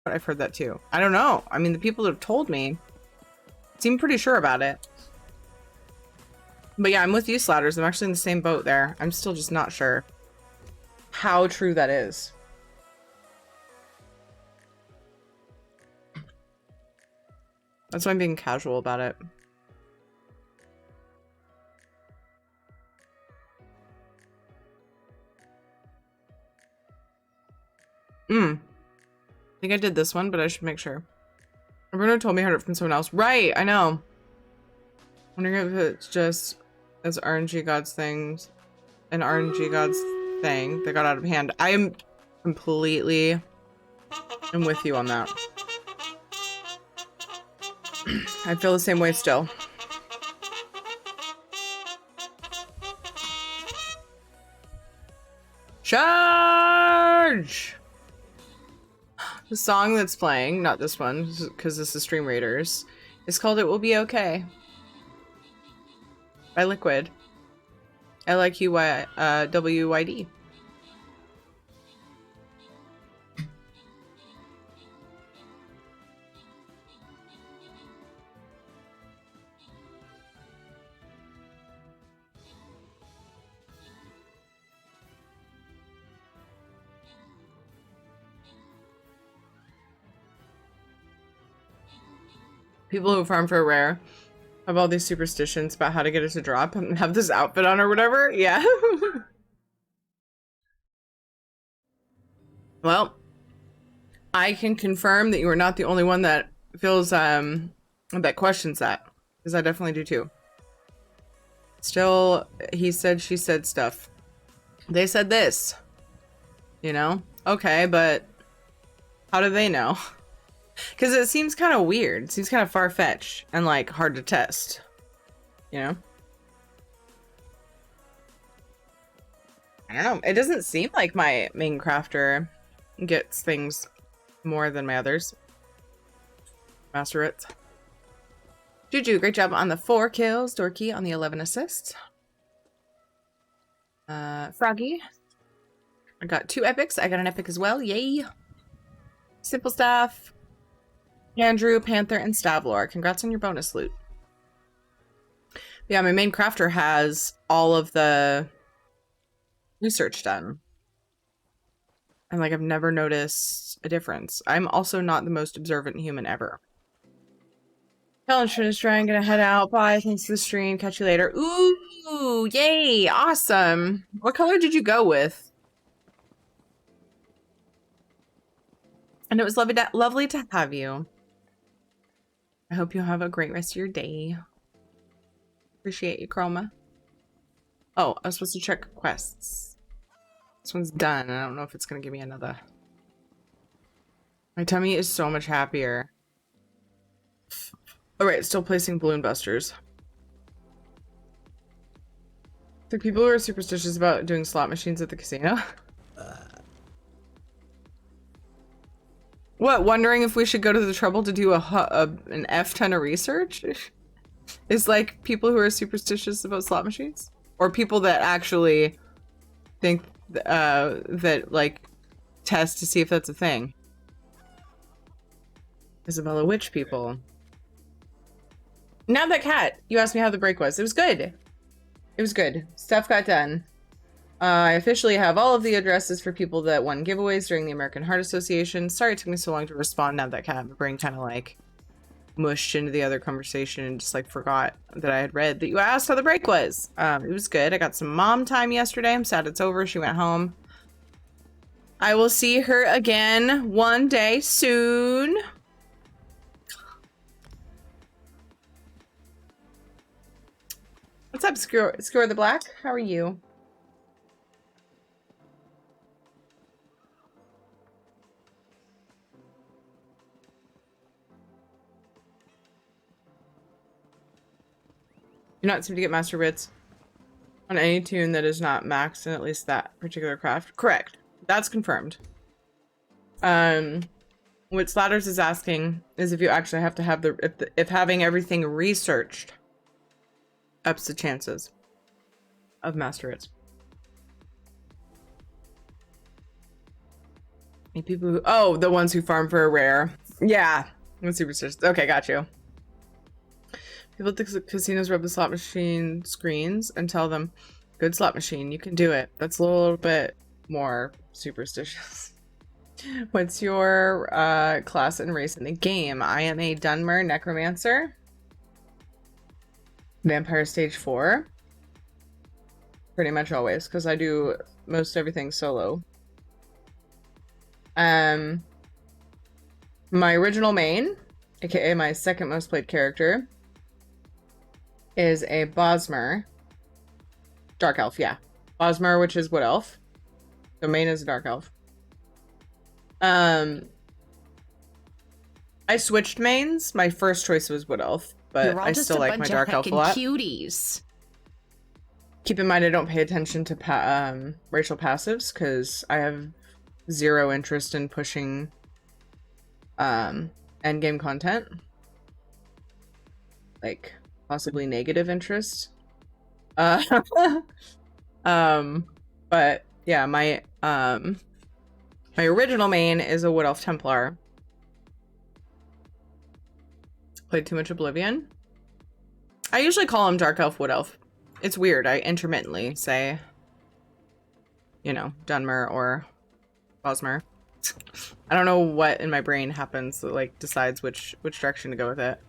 But I've heard that too. I don't know. I mean, the people that have told me seem pretty sure about it. But yeah, I'm with you, Slatters. I'm actually in the same boat there. I'm still just not sure how true that is. That's why I'm being casual about it. I think I did this one, but I should make sure. Bruno told me I heard it from someone else. Right, I know. Wondering if it's just as RNG God's things, an RNG God's thing that got out of hand. I am completely with you on that. I feel the same way still. Charge! The song that's playing, not this one, because this is Stream Raiders, is called It Will Be Okay by Liquid. LIQWYD. People who farm for a rare have all these superstitions about how to get it to drop and have this outfit on or whatever. Yeah. Well, I can confirm that you are not the only one that feels that questions that, because I definitely do too. Still, he said, she said stuff. They said this, you know? Okay, but how do they know? Because it seems kind of weird. It seems kind of far-fetched and like hard to test, you know? I don't know. It doesn't seem like my main crafter gets things more than my others. Master it. Juju, great job on the 4 kills. Dorky on the 11 assists. Froggy. I got 2 epics. I got an epic as well. Yay. Simple stuff. Andrew, Panther, and Stavlor. Congrats on your bonus loot. Yeah, my main crafter has all of the research done. And like, I've never noticed a difference. I'm also not the most observant human ever. Challenge finished trying, gonna head out. Bye. Thanks for the stream. Catch you later. Ooh, yay. Awesome. What color did you go with? And it was lovely to have you. I hope you have a great rest of your day. Appreciate you, Chroma. Oh, I was supposed to check quests. This one's done. I don't know if it's gonna give me another. My tummy is so much happier. Alright, still placing balloon busters. The people who are superstitious about doing slot machines at the casino. What, wondering if we should go to the trouble to do an F ton of research? Is like people who are superstitious about slot machines? Or people that actually think that like test to see if that's a thing? Isabella Witch people. Now that cat, you asked me how the break was. It was good. It was good. Stuff got done. I officially have all of the addresses for people that won giveaways during the American Heart Association. Sorry it took me so long to respond. Now that cat, my brain kind of like mushed into the other conversation and just like forgot that I had read that you asked how the break was. It was good. I got some mom time yesterday. I'm sad it's over. She went home. I will see her again one day soon. What's up, Score the Black? How are you? Do not seem to get master bits on any tune that is not maxed in at least that particular craft. Correct. That's confirmed. What Slatters is asking is if you actually have to have if having everything researched ups the chances of master hits. People who, oh, the ones who farm for a rare. Yeah, I'm superstitious. Okay, got you. People at the casinos rub the slot machine screens and tell them, good slot machine, you can do it. That's a little bit more superstitious. What's your class and race in the game? I am a Dunmer Necromancer. Vampire stage 4. Pretty much always, because I do most everything solo. My original main, aka my second most played character, is a Bosmer. Dark Elf, yeah. Bosmer, which is Wood Elf. The main is a Dark Elf. I switched mains. My first choice was Wood Elf, but I still like my Dark Elf a lot. Cuties. Keep in mind I don't pay attention to racial passives because I have zero interest in pushing endgame content. Like, possibly negative interest. But yeah, my original main is a Wood Elf Templar. Played too much Oblivion. I usually call him Dark Elf Wood Elf. It's weird. I intermittently say, you know, Dunmer or Bosmer. I don't know what in my brain happens that like decides which direction to go with it.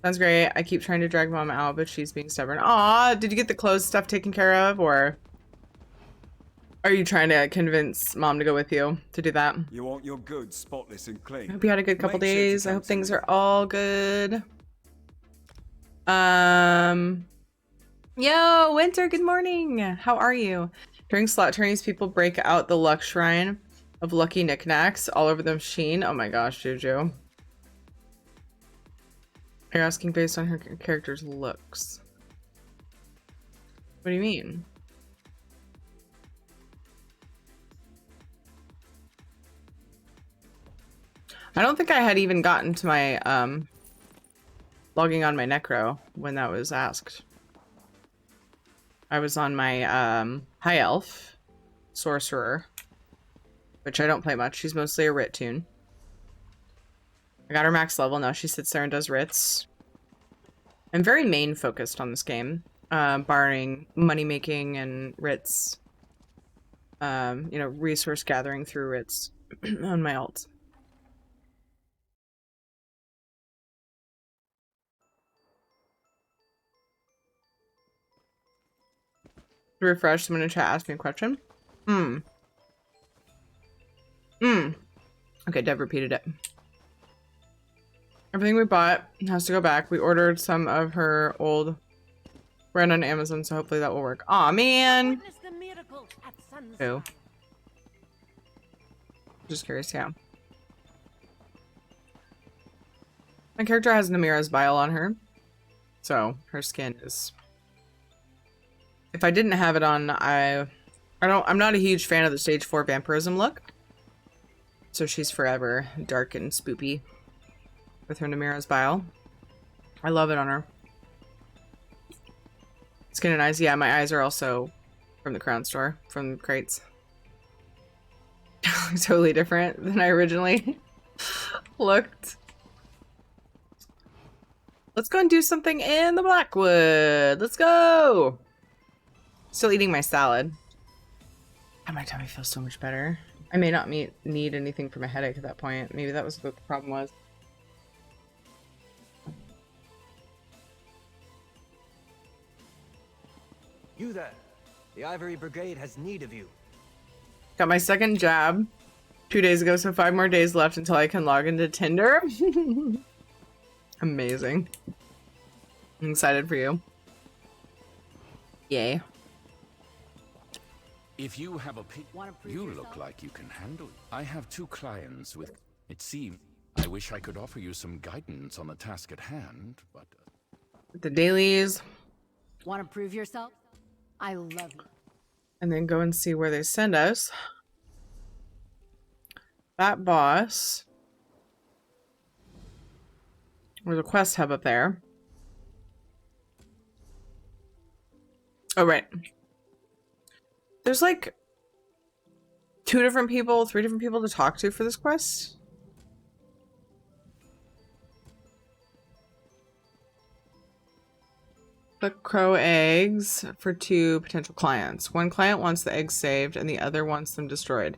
Sounds great. I keep trying to drag mom out, but she's being stubborn. Aw, did you get the clothes stuff taken care of, or are you trying to convince mom to go with you to do that? You want your goods spotless and clean. I hope you had a good couple days. I hope things are all good. Yo, Winter, good morning. How are you? During slot tourneys, people break out the luck shrine of lucky knickknacks all over the machine. Oh my gosh, Juju. You're asking based on her character's looks. What do you mean? I don't think I had even gotten to my logging on my necro when that was asked. I was on my high elf sorcerer, which I don't play much. She's mostly a writ tune. I got her max level. Now she sits there and does writs. I'm very main focused on this game, barring money making and writs. You know, resource gathering through writs on my alt. To refresh, someone in chat asked me a question. Okay, Dev repeated it. Everything we bought has to go back. We ordered some of her old brand on Amazon, so hopefully that will work. Aw, man! Who? Just curious, yeah. My character has Namira's bile on her, so her skin is... If I didn't have it on, I'm not a huge fan of the stage 4 vampirism look. So she's forever dark and spoopy with her Namira's bile. I love it on her. Skin and eyes, yeah, my eyes are also from the Crown store, from crates. Totally different than I originally looked. Let's go and do something in the Blackwood. Let's go! Still eating my salad. God, my tummy feels so much better. I may not need anything for my headache at that point. Maybe that was what the problem was. You there. The Ivory Brigade has need of you. Got my second jab 2 days ago, so 5 more days left until I can log into Tinder. Amazing. I'm excited for you. Yay. If you have a you look like you can handle it. I have 2 clients with... It seems... I wish I could offer you some guidance on the task at hand, but... The dailies. Want to prove yourself? I love you. And then go and see where they send us. That boss. There's a quest hub up there. Oh, right. There's like 2 different people, 3 different people to talk to for this quest. Cook crow eggs for 2 potential clients. One client wants the eggs saved and the other wants them destroyed.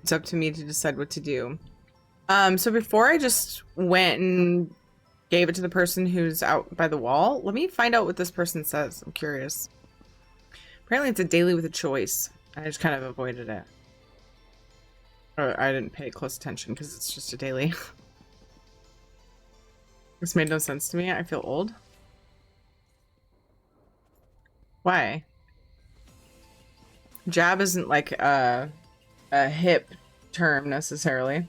It's up to me to decide what to do. So before I just went and gave it to the person who's out by the wall, let me find out what this person says. I'm curious. Apparently it's a daily with a choice. I just kind of avoided it. Or I didn't pay close attention because it's just a daily. This made no sense to me. I feel old. Why? Jab isn't like a hip term necessarily.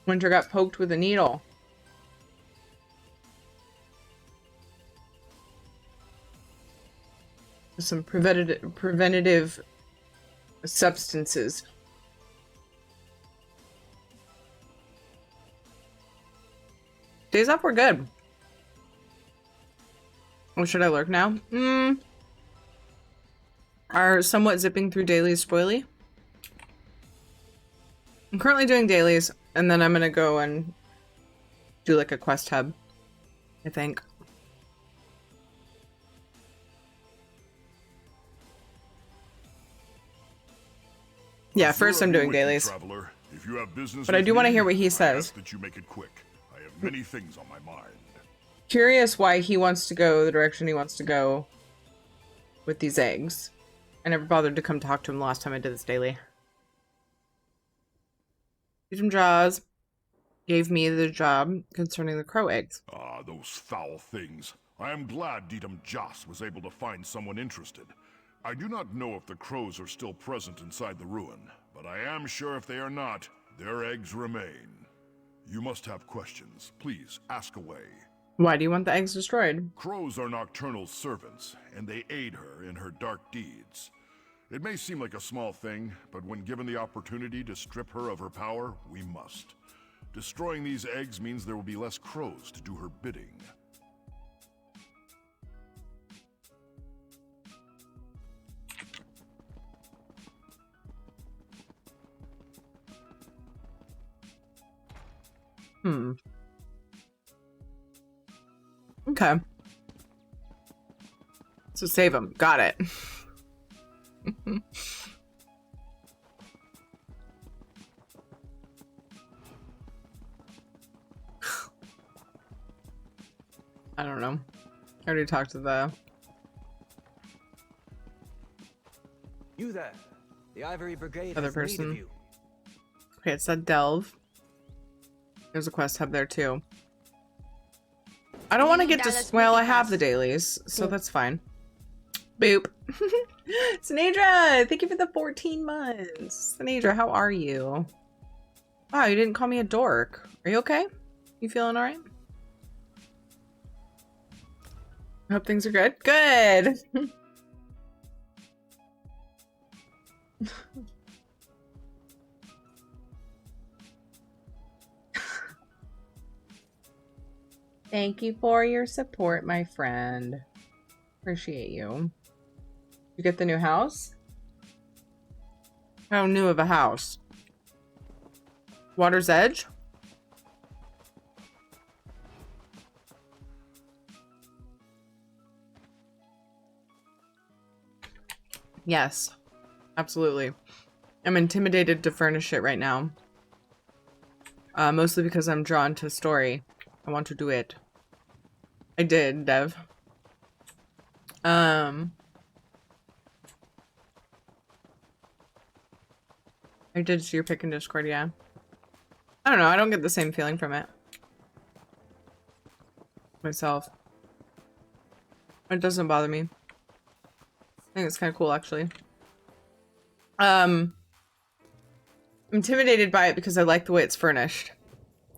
Winter got poked with a needle. Some preventative substances. Days off were good. Or should I lurk now? Are somewhat zipping through dailies spoily. I'm currently doing dailies, and then I'm gonna go and do like a quest hub, I think. Yeah, first I'm doing dailies. If you have business but I do want to hear what he I says. ask that you make it quick. I have many things on my mind. Curious why he wants to go the direction he wants to go with these eggs. I never bothered to come talk to him last time I did this daily. Freedom Jaws gave me the job concerning the crow eggs. Ah, those foul things. I am glad Deedam Joss was able to find someone interested. I do not know if the crows are still present inside the ruin, but I am sure if they are not, their eggs remain. You must have questions. Please, ask away. Why do you want the eggs destroyed? Crows are Nocturnal's servants, and they aid her in her dark deeds. It may seem like a small thing, but when given the opportunity to strip her of her power, we must. Destroying these eggs means there will be less crows to do her bidding. Okay. So save him. Got it. I don't know. I already talked to the... You there. The Ivory Brigade other has need of person. you. Okay, it said Delve. There's a quest hub there too. I don't want to get to... Well, I have the dailies, so that's fine. Boop. Sinadra, thank you for the 14 months. Sinadra, how are you? Wow, you didn't call me a dork. Are you okay? You feeling alright? I hope things are good. Good! Thank you for your support, my friend. Appreciate you. You get the new house? How new of a house? Water's Edge? Yes, absolutely. I'm intimidated to furnish it right now. Mostly because I'm drawn to story. I want to do it. I did, Dev. I did see your pick in Discord, yeah. I don't know, I don't get the same feeling from it. Myself. It doesn't bother me. I think it's kind of cool, actually. I'm intimidated by it because I like the way it's furnished.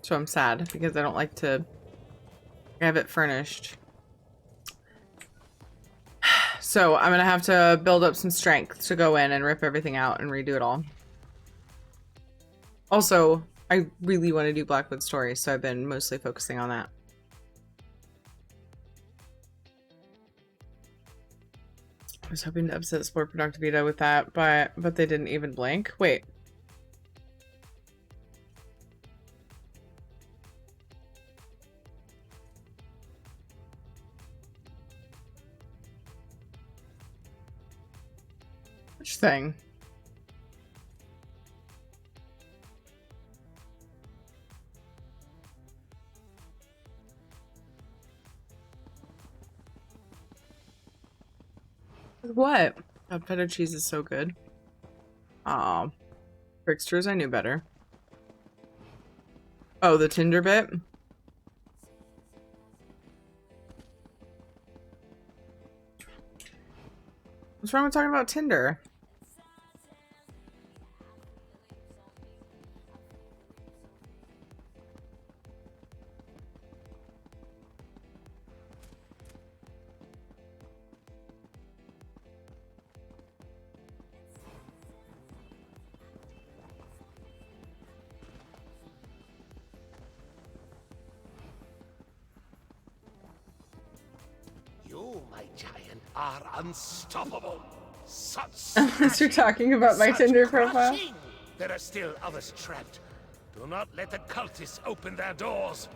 So I'm sad because I don't like to have it furnished. So I'm gonna have to build up some strength to go in and rip everything out and redo it all. Also, I really want to do Blackwood story, so I've been mostly focusing on that. I was hoping to upset Sport Productivita with that, but they didn't even blink. Wait. Which thing? What? That feta cheese is so good. Aw. Tricksters, I knew better. Oh, the Tinder bit? What's wrong with talking about Tinder? You, my giant, are unstoppable. Such Unless you're talking about my such Tinder profile. crushing. There are still others trapped. Do not let the cultists open their doors.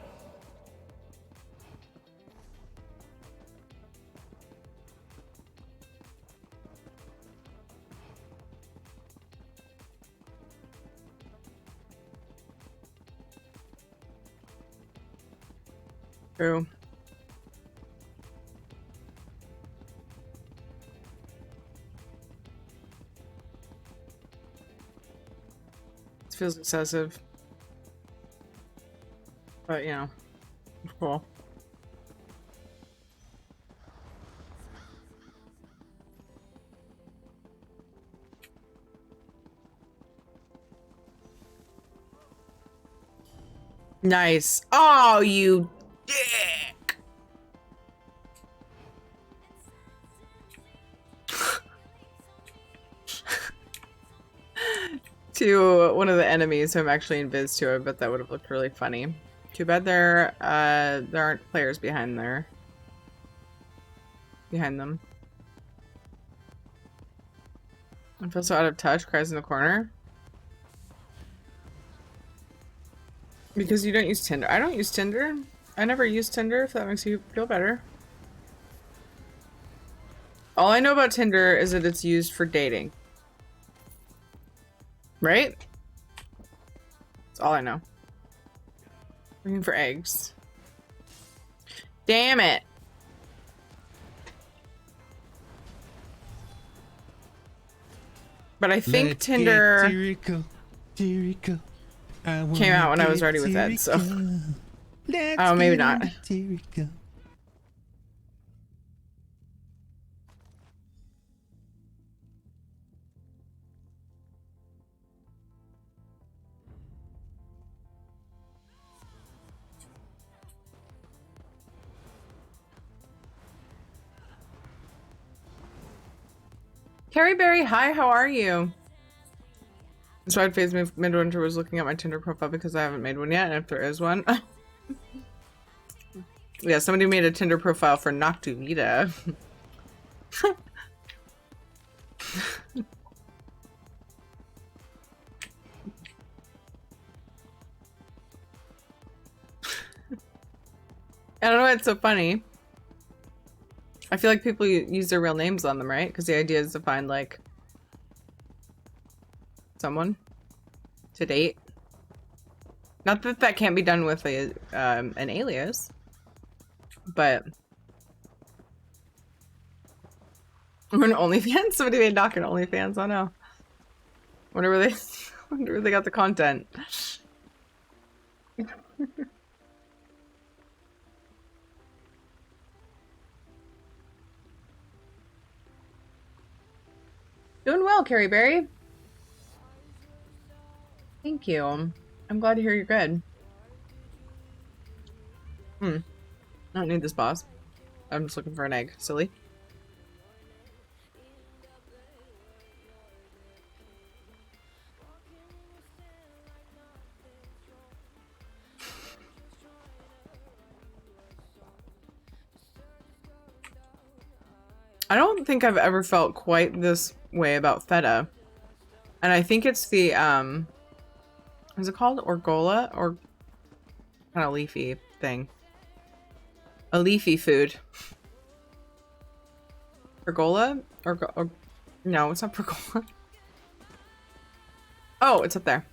True. This feels excessive. But, you know, it's cool. Nice. Oh, you dick. To one of the enemies who I'm actually invis to, I bet that would have looked really funny. Too bad there aren't players behind them. I feel so out of touch, cries in the corner. Because you don't use Tinder. I don't use Tinder. I never use Tinder, if that makes you feel better. All I know about Tinder is that it's used for dating. Right? That's all I know. Looking for eggs. Damn it! But I think Tinder came out when I was already with Ed, so... Oh, maybe not. Carrie Berry, hi, how are you? Stride Phase Midwinter was looking at my Tinder profile because I haven't made one yet, and if there is one... Yeah, somebody made a Tinder profile for Noctuvita. I don't know why it's so funny. I feel like people use their real names on them, right? Because the idea is to find, like, someone to date. Not that that can't be done with a an alias, but... Or an OnlyFans? Somebody made Doc an OnlyFans, I don't know. Wonder where they got the content. Doing well, Carrie Berry. Thank you. I'm glad to hear you're good. I don't need this boss. I'm just looking for an egg. Silly. I don't think I've ever felt quite this way about feta. And I think it's the, is it called orgola? Or kind of leafy thing. A leafy food. Pergola? Or no, it's not pergola. Oh, it's up there.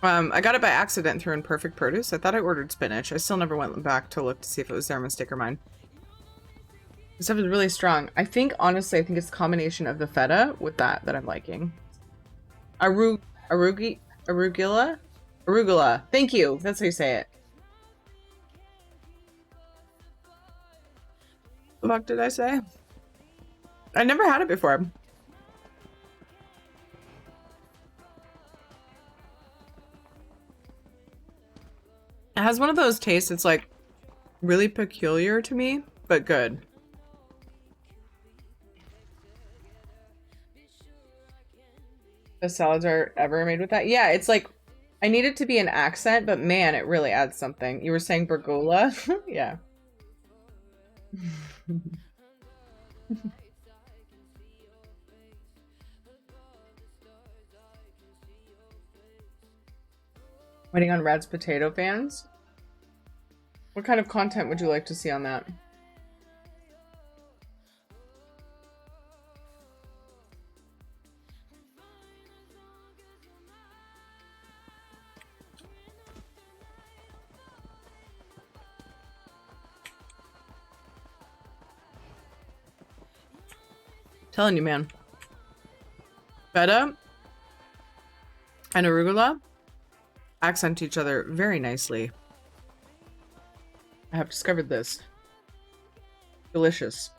I got it by accident through Imperfect Produce. I thought I ordered spinach. I still never went back to look to see if it was their mistake or mine. This stuff is really strong. I think, honestly, I think it's a combination of the feta with that I'm liking. Arugula? Arugula. Thank you. That's how you say it. What the fuck did I say? I never had it before. It has one of those tastes that's like really peculiar to me, but good. The salads are ever made with that? Yeah, it's like, I need it to be an accent, but man, it really adds something. You were saying pergola? Yeah. Waiting on Rad's potato fans? What kind of content would you like to see on that? Telling you, man. Feta and arugula accent each other very nicely. I have discovered this. Delicious.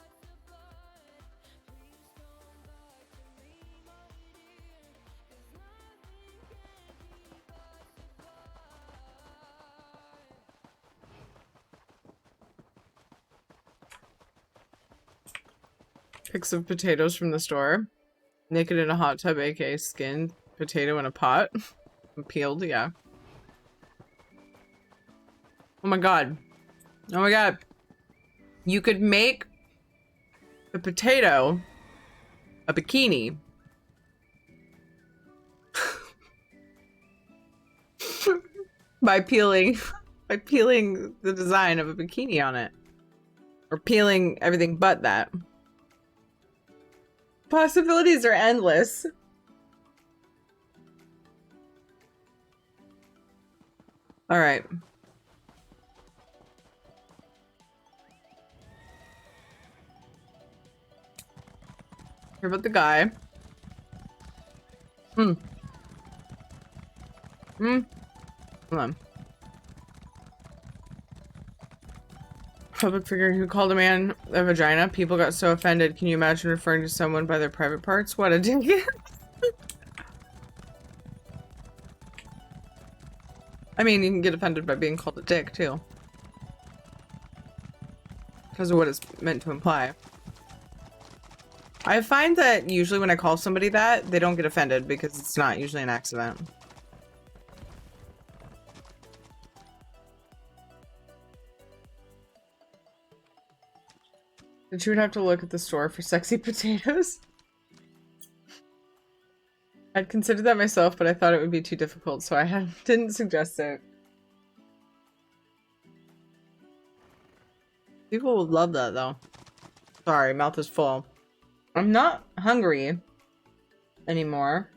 Pics of potatoes from the store. Naked in a hot tub, aka skinned potato in a pot. Peeled, yeah. Oh my god. Oh my god. You could make the potato a bikini. by peeling the design of a bikini on it. Or peeling everything but that. Possibilities are endless. All right. Hear about the guy. Hold on. Public figure who called a man a vagina. People got so offended. Can you imagine referring to someone by their private parts? What a dick. I mean, you can get offended by being called a dick, too. Because of what it's meant to imply. I find that usually when I call somebody that, they don't get offended because it's not usually an accident. But you would have to look at the store for sexy potatoes. I'd considered that myself, but I thought it would be too difficult, so I didn't suggest it. People would love that, though. Sorry, mouth is full. I'm not hungry anymore.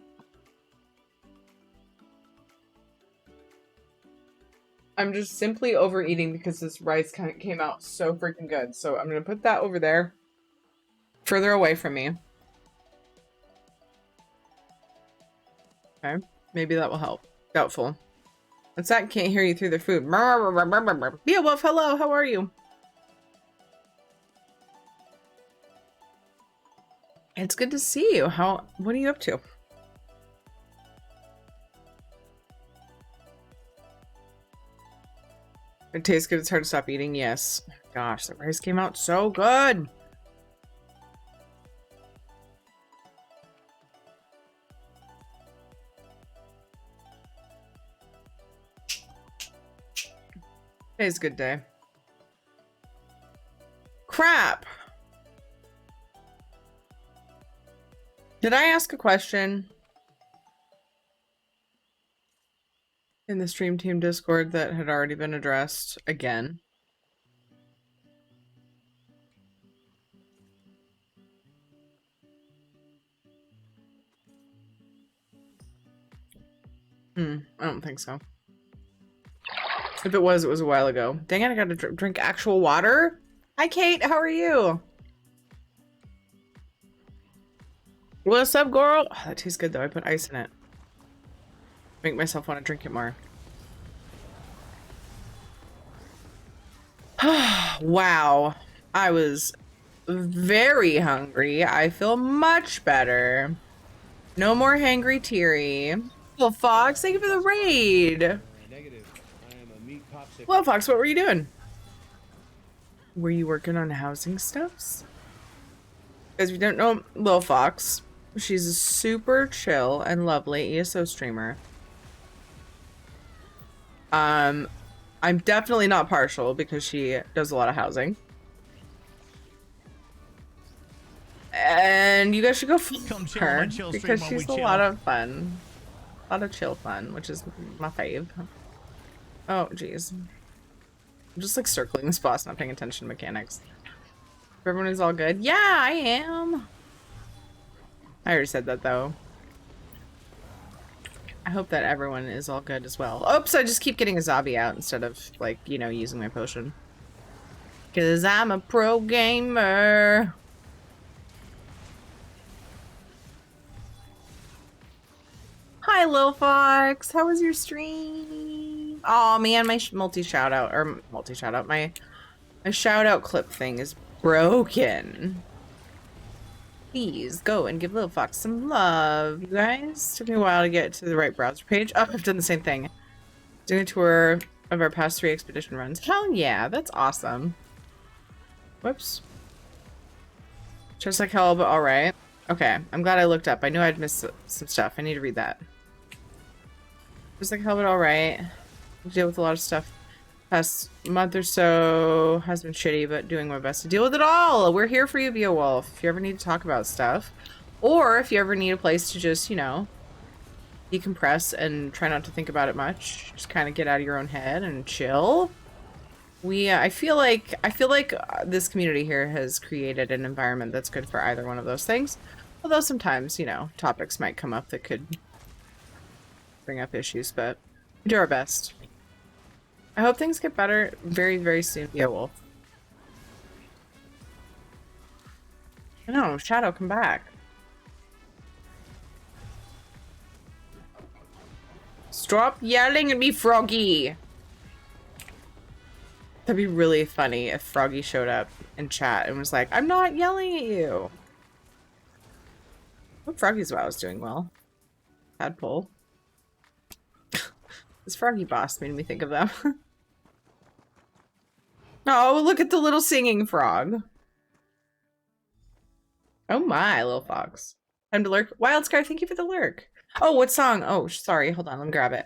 I'm just simply overeating because this rice kind of came out so freaking good. So I'm going to put that over there, further away from me. Okay, maybe that will help. Doubtful. What's that? Can't hear you through the food. Beowulf, hello, how are you? It's good to see you. What are you up to? It tastes good, it's hard to stop eating, yes. Gosh, the rice came out so good! Today's a good day. Crap! Did I ask a question in the stream team Discord that had already been addressed again? I don't think so. If it was a while ago. Dang it, I gotta drink actual water? Hi, Kate, how are you? What's up, girl? Oh, that tastes good, though. I put ice in it. Make myself want to drink it more. Wow. I was very hungry. I feel much better. No more hangry teary. Well, Fox, thank you for the raid. Negative. I am a meat popsicle. Well, Fox, what were you doing? Were you working on housing stuffs? Because if you don't know Lil Fox, she's a super chill and lovely ESO streamer. I'm definitely not partial because she does a lot of housing. And you guys should go follow her because she's a lot of fun. A lot of chill fun, which is my fave. Oh, jeez. I'm just like circling this boss, not paying attention to mechanics. Everyone is all good. Yeah, I am. I already said that though. I hope that everyone is all good as well. Oops, I just keep getting a zombie out instead of like, you know, using my potion. Cause I'm a pro gamer. Hi, Lil Fox. How was your stream? Oh man, my multi shout out my shout out clip thing is broken. Please go and give Lil Fox some love, you guys. Took me a while to get to the right browser page. Oh, I've done the same thing. Doing a tour of our past 3 expedition runs. Hell yeah, that's awesome. Whoops. Just like hell, but alright. Okay, I'm glad I looked up. I knew I'd missed some stuff. I need to read that. Just like hell, but alright. Deal with a lot of stuff. Past month or so has been shitty, but doing my best to deal with it all. We're here for you, Beowulf. If you ever need to talk about stuff, or if you ever need a place to just, you know, decompress and try not to think about it much, just kind of get out of your own head and chill. I feel like this community here has created an environment that's good for either one of those things. Although sometimes, you know, topics might come up that could bring up issues, but we do our best. I hope things get better very, very soon. Yeah, Wolf. I know, Shadow, come back. Stop yelling at me, Froggy! That'd be really funny if Froggy showed up in chat and was like, I'm not yelling at you. I hope Froggy's WoW is doing well. Tadpole. This Froggy boss made me think of them. Oh, look at the little singing frog. Oh my, Lil Fox. Time to lurk. Wildscar, thank you for the lurk. Oh, what song? Oh, sorry. Hold on. Let me grab it.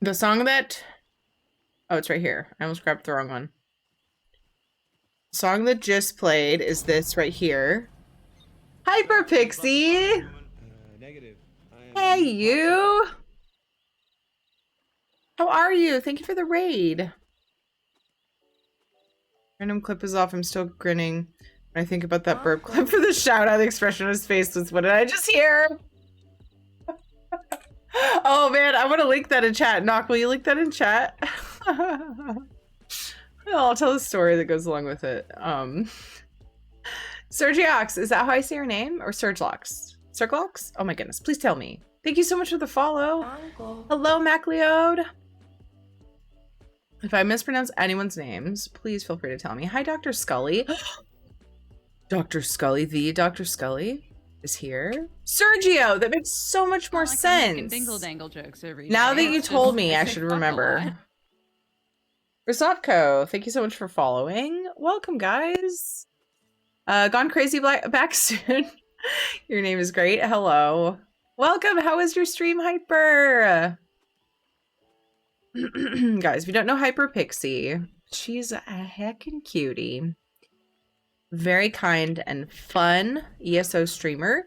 The song that... Oh, it's right here. I almost grabbed the wrong one. The song that just played is this right here. Hyper Pixie! Negative. Hey, you! How are you? Thank you for the raid. Random clip is off. I'm still grinning when I think about that burp clip for the shout out. The expression on his face was, what did I just hear? Oh man, I want to link that in chat. Knock, will you link that in chat? I'll tell the story that goes along with it. Sergiox, is that how I say your name? Or Serglox? Serglox? Oh my goodness, please tell me. Thank you so much for the follow. Uncle. Hello, Macleod. If I mispronounce anyone's names, please feel free to tell me. Hi, Dr. Scully. Dr. Scully, the Dr. Scully is here. Sergio, that makes so much more sense. Dingle dangle jokes every now day. that you told me, I should remember. Risotko, thank you so much for following. Welcome, guys. Gone crazy back soon. Your name is great. Hello. Welcome. How is your stream, Hyper? Guys, if you don't know Hyper Pixie, she's a heckin' cutie. very kind and fun ESO streamer.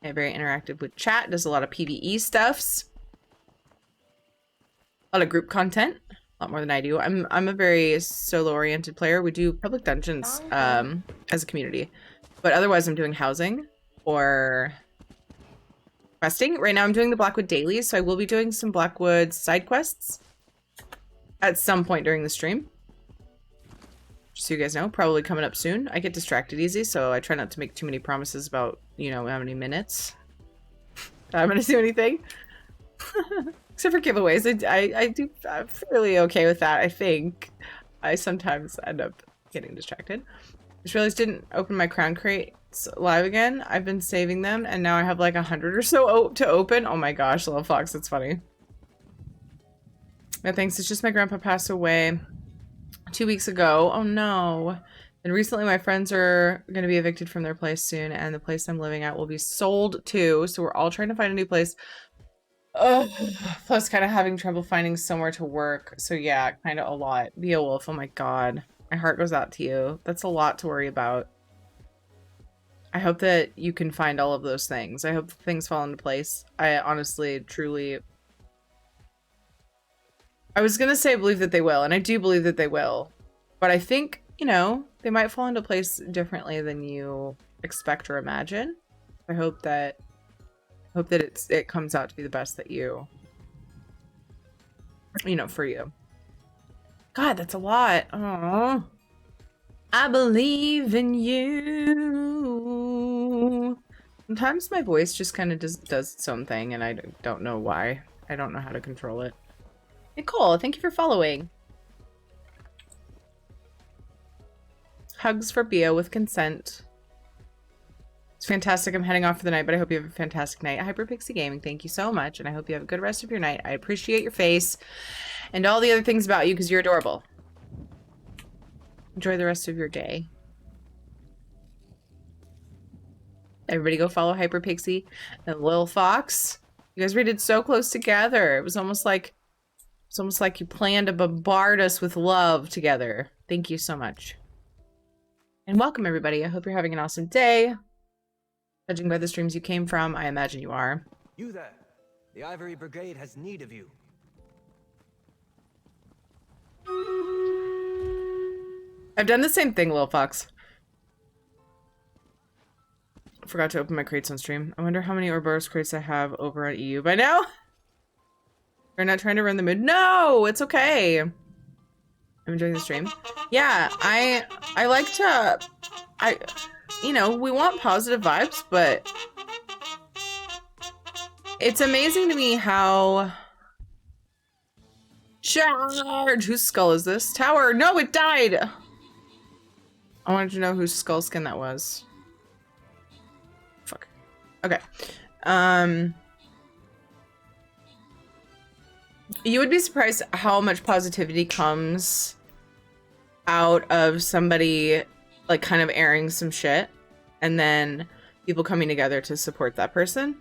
And very interactive with chat. Does a lot of PvE stuffs. A lot of group content. A lot more than I do. I'm a very solo-oriented player. We do public dungeons as a community. But otherwise I'm doing housing or questing. Right now I'm doing the Blackwood dailies, so I will be doing some Blackwood side quests at some point during the stream. Just so you guys know, probably coming up soon. I get distracted easy, so I try not to make too many promises about, you know, how many minutes I'm gonna do anything. Except for giveaways. I'm fairly okay with that, I think. I sometimes end up getting distracted. Just realized I didn't open my crown crates live again. I've been saving them, and now I have like 100 or so to open. Oh my gosh, Little Fox, it's funny. No thanks, it's just my grandpa passed away 2 weeks ago. Oh no. And recently my friends are going to be evicted from their place soon, and the place I'm living at will be sold too, so we're all trying to find a new place. Ugh. Plus kind of having trouble finding somewhere to work. So yeah, kind of a lot. Beowulf, oh my god. My heart goes out to you. That's a lot to worry about. I hope that you can find all of those things. I hope things fall into place. I honestly, truly... I was going to say I believe that they will, and I do believe that they will. But I think, you know, they might fall into place differently than you expect or imagine. I hope that it comes out to be the best that you know, for you. God, that's a lot. Oh, I believe in you. Sometimes my voice just kind of does its own thing, and I don't know why. I don't know how to control it. Nicole, thank you for following. Hugs for Bio with consent. It's fantastic. I'm heading off for the night, but I hope you have a fantastic night. Hyperpixie Gaming, thank you so much, and I hope you have a good rest of your night. I appreciate your face and all the other things about you because you're adorable. Enjoy the rest of your day. Everybody go follow Hyperpixie and Lil Fox. You guys rated so close together. It was almost like you planned to bombard us with love together. Thank you so much. And welcome everybody. I hope you're having an awesome day. Judging by the streams you came from, I imagine you are. You there. The Ivory Brigade has need of you. I've done the same thing, Lil Fox. Forgot to open my crates on stream. I wonder how many Ouroboros crates I have over at EU by now. You're not trying to run the mood. No, it's okay. I'm enjoying the stream. Yeah, I like to... you know, we want positive vibes, but it's amazing to me how... Charge! Whose skull is this? Tower! No, it died! I wanted to know whose skull skin that was. Fuck. Okay. You would be surprised how much positivity comes out of somebody like kind of airing some shit and then people coming together to support that person.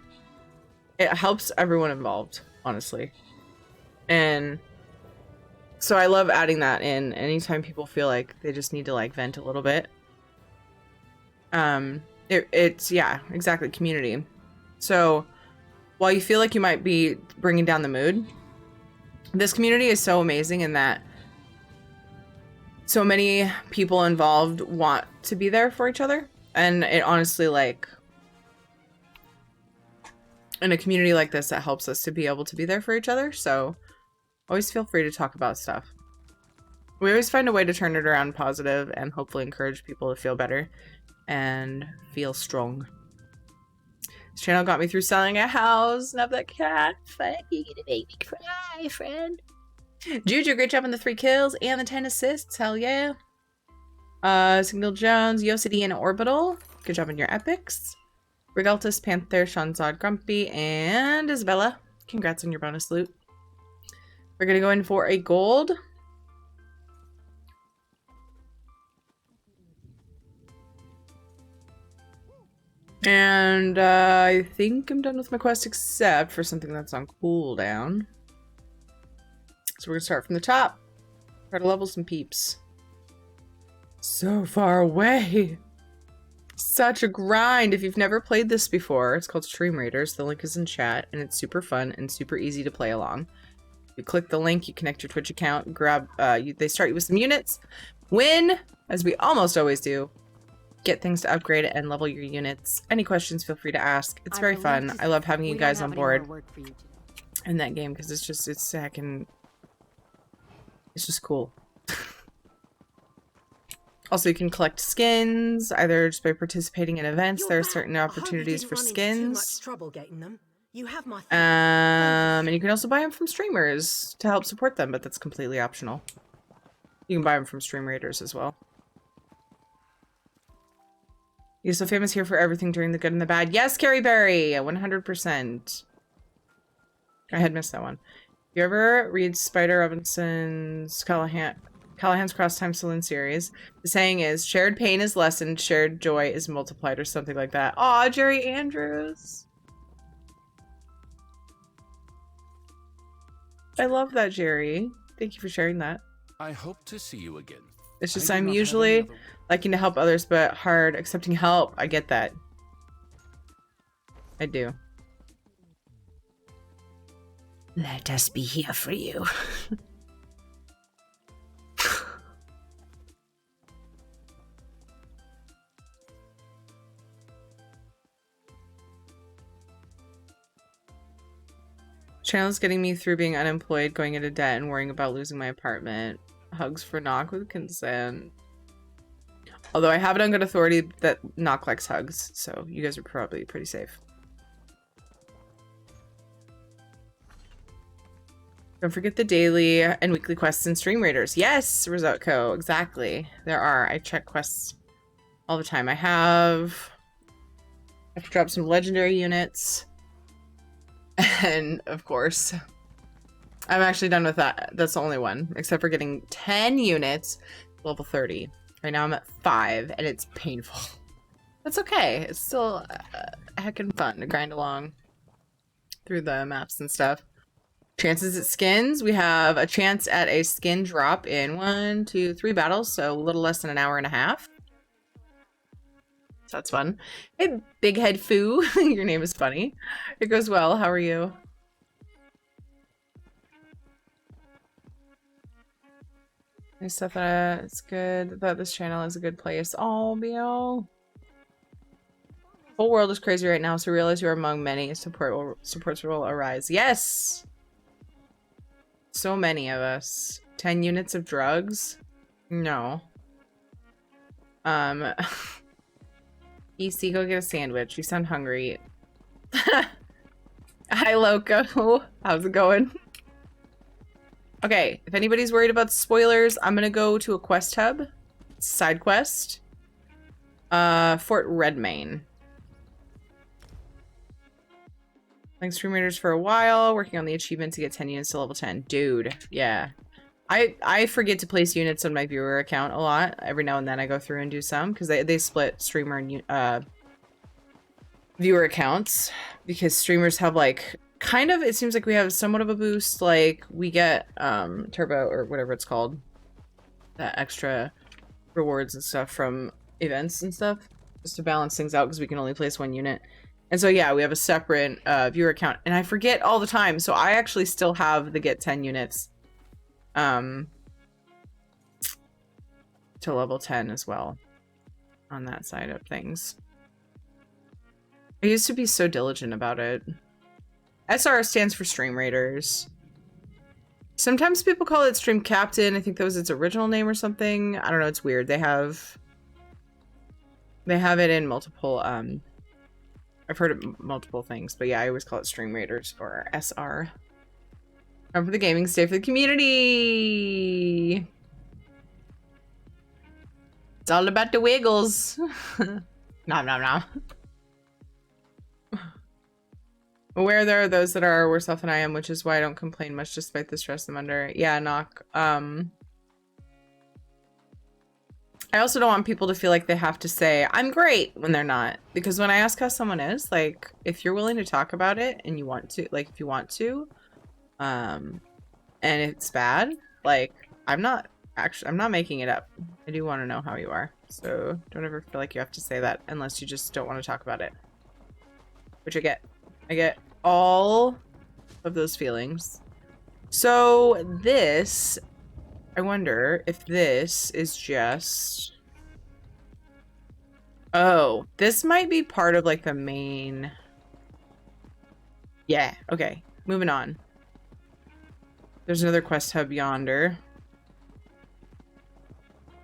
It helps everyone involved, honestly. And so I love adding that in anytime people feel like they just need to like vent a little bit. It's yeah, exactly, community. So while you feel like you might be bringing down the mood, this community is so amazing in that so many people involved want to be there for each other. And it honestly, like, in a community like this, that helps us to be able to be there for each other. So always feel free to talk about stuff. We always find a way to turn it around positive and hopefully encourage people to feel better and feel strong. This channel got me through selling a house. Love that cat. Fuck, you're gonna make me cry, friend. Juju, great job on the 3 kills and the 10 assists. Hell yeah. Signal Jones, Yosity, and Orbital. Good job on your epics. Regaltus, Panther, Shanzad, Grumpy, and Isabella. Congrats on your bonus loot. We're gonna go in for a gold. And I think I'm done with my quest except for something that's on cooldown. So we're gonna start from the top. Try to level some peeps. So far away. Such a grind. If you've never played this before, it's called Stream Raiders. The link is in chat, and it's super fun and super easy to play along. You click the link, you connect your Twitch account, grab, they start you with some units. Win, as we almost always do. Get things to upgrade and level your units. Any questions, feel free to ask. It's very fun. I love having you guys on board in that game because it's just cool. Also, you can collect skins either just by participating in events. There are certain opportunities for skins. Trouble getting them. You have my And you can also buy them from streamers to help support them, but that's completely optional. You can buy them from Stream Raiders as well. You're so famous here for everything during the good and the bad. Yes, Carrie Berry, 100%. I had missed that one. You ever read Spider Robinson's Callahan's Cross Time Saloon series? The saying is, shared pain is lessened, shared joy is multiplied, or something like that. Aw, Jerry Andrews. I love that, Jerry. Thank you for sharing that. I hope to see you again. It's just I'm usually liking to help others, but hard accepting help. I get that. I do. Let us be here for you. Channel's getting me through being unemployed, going into debt, and worrying about losing my apartment. Hugs for Knock with consent. Although I have it on good authority that Knock likes hugs, so you guys are probably pretty safe. Don't forget the daily and weekly quests and Stream Raiders. Yes, Risotto, exactly. There are. I check quests all the time. I have to drop some legendary units. And, of course, I'm actually done with that. That's the only one. Except for getting 10 units, level 30. Right now I'm at 5, and it's painful. That's okay. It's still heckin' fun to grind along through the maps and stuff. Chances at skins. We have a chance at a skin drop in 1, 2, 3 battles, so a little less than an hour and a half. So that's fun. Hey, Big Head Foo. Your name is funny. It goes well. How are you? Nice stuff that it's good that this channel is a good place. Oh, BL. Whole world is crazy right now, so realize you are among many. Supports will arise. Yes! So many of us. 10 units of drugs? No. EC, go get a sandwich. You sound hungry. Hi, Loco. How's it going? Okay, if anybody's worried about spoilers, I'm gonna go to a quest hub. Side quest. Fort Redmayne. Playing Stream Raiders for a while, working on the achievement to get 10 units to level 10. Dude, yeah. I forget to place units on my viewer account a lot. Every now and then I go through and do some, because they split streamer and viewer accounts, because streamers have like kind of, it seems like we have somewhat of a boost, like we get turbo or whatever it's called, that extra rewards and stuff from events and stuff, just to balance things out because we can only place 1 unit. And so yeah, we have a separate viewer account, and I forget all the time, so I actually still have the get 10 units to level 10 as well on that side of things. I used to be so diligent about it. SR stands for Stream Raiders. Sometimes people call it Stream Captain. I think that was its original name or something. I don't know, it's weird. They have it in multiple I've heard of multiple things, but yeah, I always call it Stream Raiders or SR. Come for the gaming, stay for the community. It's all about the wiggles. Nom nom nom. Aware there are those that are worse off than I am, which is why I don't complain much despite the stress I'm under. Yeah, Knock. I also don't want people to feel like they have to say, I'm great, when they're not. Because when I ask how someone is, like, if you're willing to talk about it and you want to, like, if you want to, and it's bad, like, I'm not Actually, I'm not making it up. I do want to know how you are. So don't ever feel like you have to say that unless you just don't want to talk about it. Which I get. I get all of those feelings. So this, I wonder if this is just... Oh, this might be part of like the main... Yeah, okay. Moving on. There's another quest hub yonder.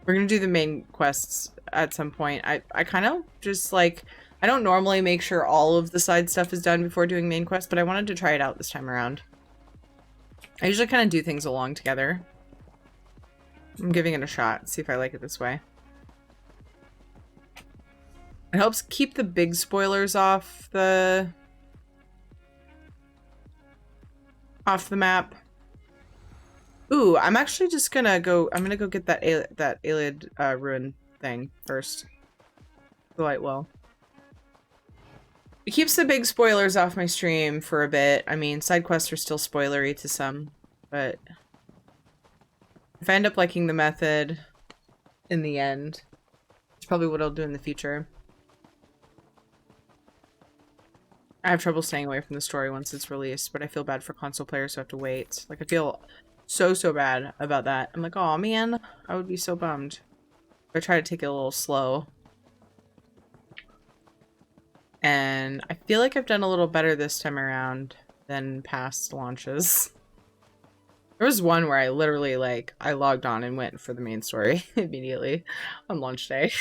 We're gonna do the main quests at some point. I kind of just like... I don't normally make sure all of the side stuff is done before doing main quests, but I wanted to try it out this time around. I usually kind of do things along together. I'm giving it a shot. See if I like it this way. It helps keep the big spoilers off the map. Ooh, I'm actually just gonna go. I'm gonna go get that Alid ruin thing first. The light well. It keeps the big spoilers off my stream for a bit. I mean, side quests are still spoilery to some, but if I end up liking the method in the end, it's probably what I'll do in the future. I have trouble staying away from the story once it's released, but I feel bad for console players who have to wait. Like, I feel so bad about that. I'm like, oh man, I would be so bummed. I try to take it a little slow. And I feel like I've done a little better this time around than past launches. There was one where I literally, like, I logged on and went for the main story immediately on launch day.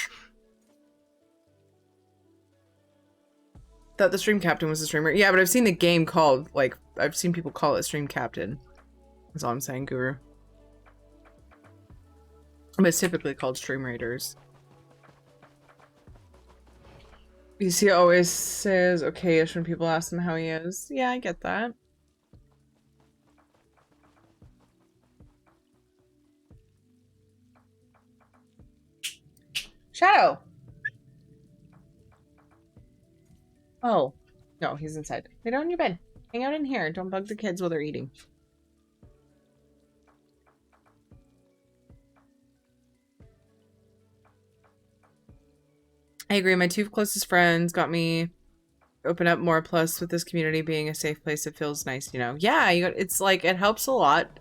Thought the stream captain was a streamer. Yeah, but I've seen the game called, like, I've seen people call it stream captain. That's all I'm saying, Guru. But it's typically called stream raiders. BC always says okay-ish when people ask him how he is. Yeah, I get that. Shadow! Oh. No, he's inside. Lay down in your bed. Hang out in here. Don't bug the kids while they're eating. I agree. My two closest friends got me open up more. Plus, with this community being a safe place, it feels nice, you know. Yeah, it's like it helps a lot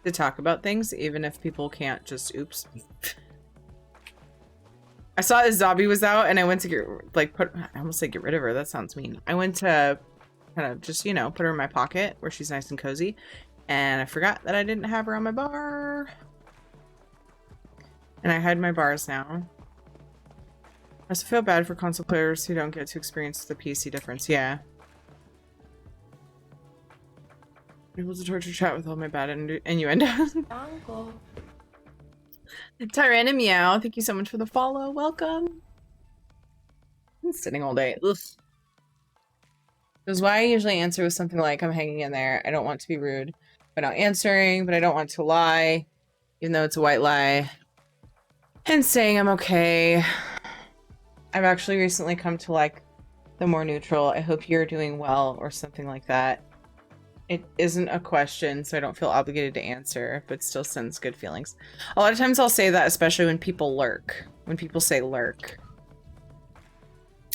to talk about things, even if people can't just. Oops. I saw a zombie was out, and I went to get I almost said get rid of her. That sounds mean. I went to kind of just, you know, put her in my pocket where she's nice and cozy, and I forgot that I didn't have her on my bar, and I hide my bars now. I also feel bad for console players who don't get to experience the PC difference. Yeah. Able to torture chat with all my bad innuendos. Tyrant Meow, thank you so much for the follow. Welcome. I'm sitting all day. Ugh. This is why I usually answer with something like, I'm hanging in there. I don't want to be rude by not answering, but I don't want to lie, even though it's a white lie. And saying I'm okay. I've actually recently come to like the more neutral, I hope you're doing well, or something like that. It isn't a question, so I don't feel obligated to answer, but still sends good feelings. A lot of times I'll say that, especially when people lurk. When people say lurk.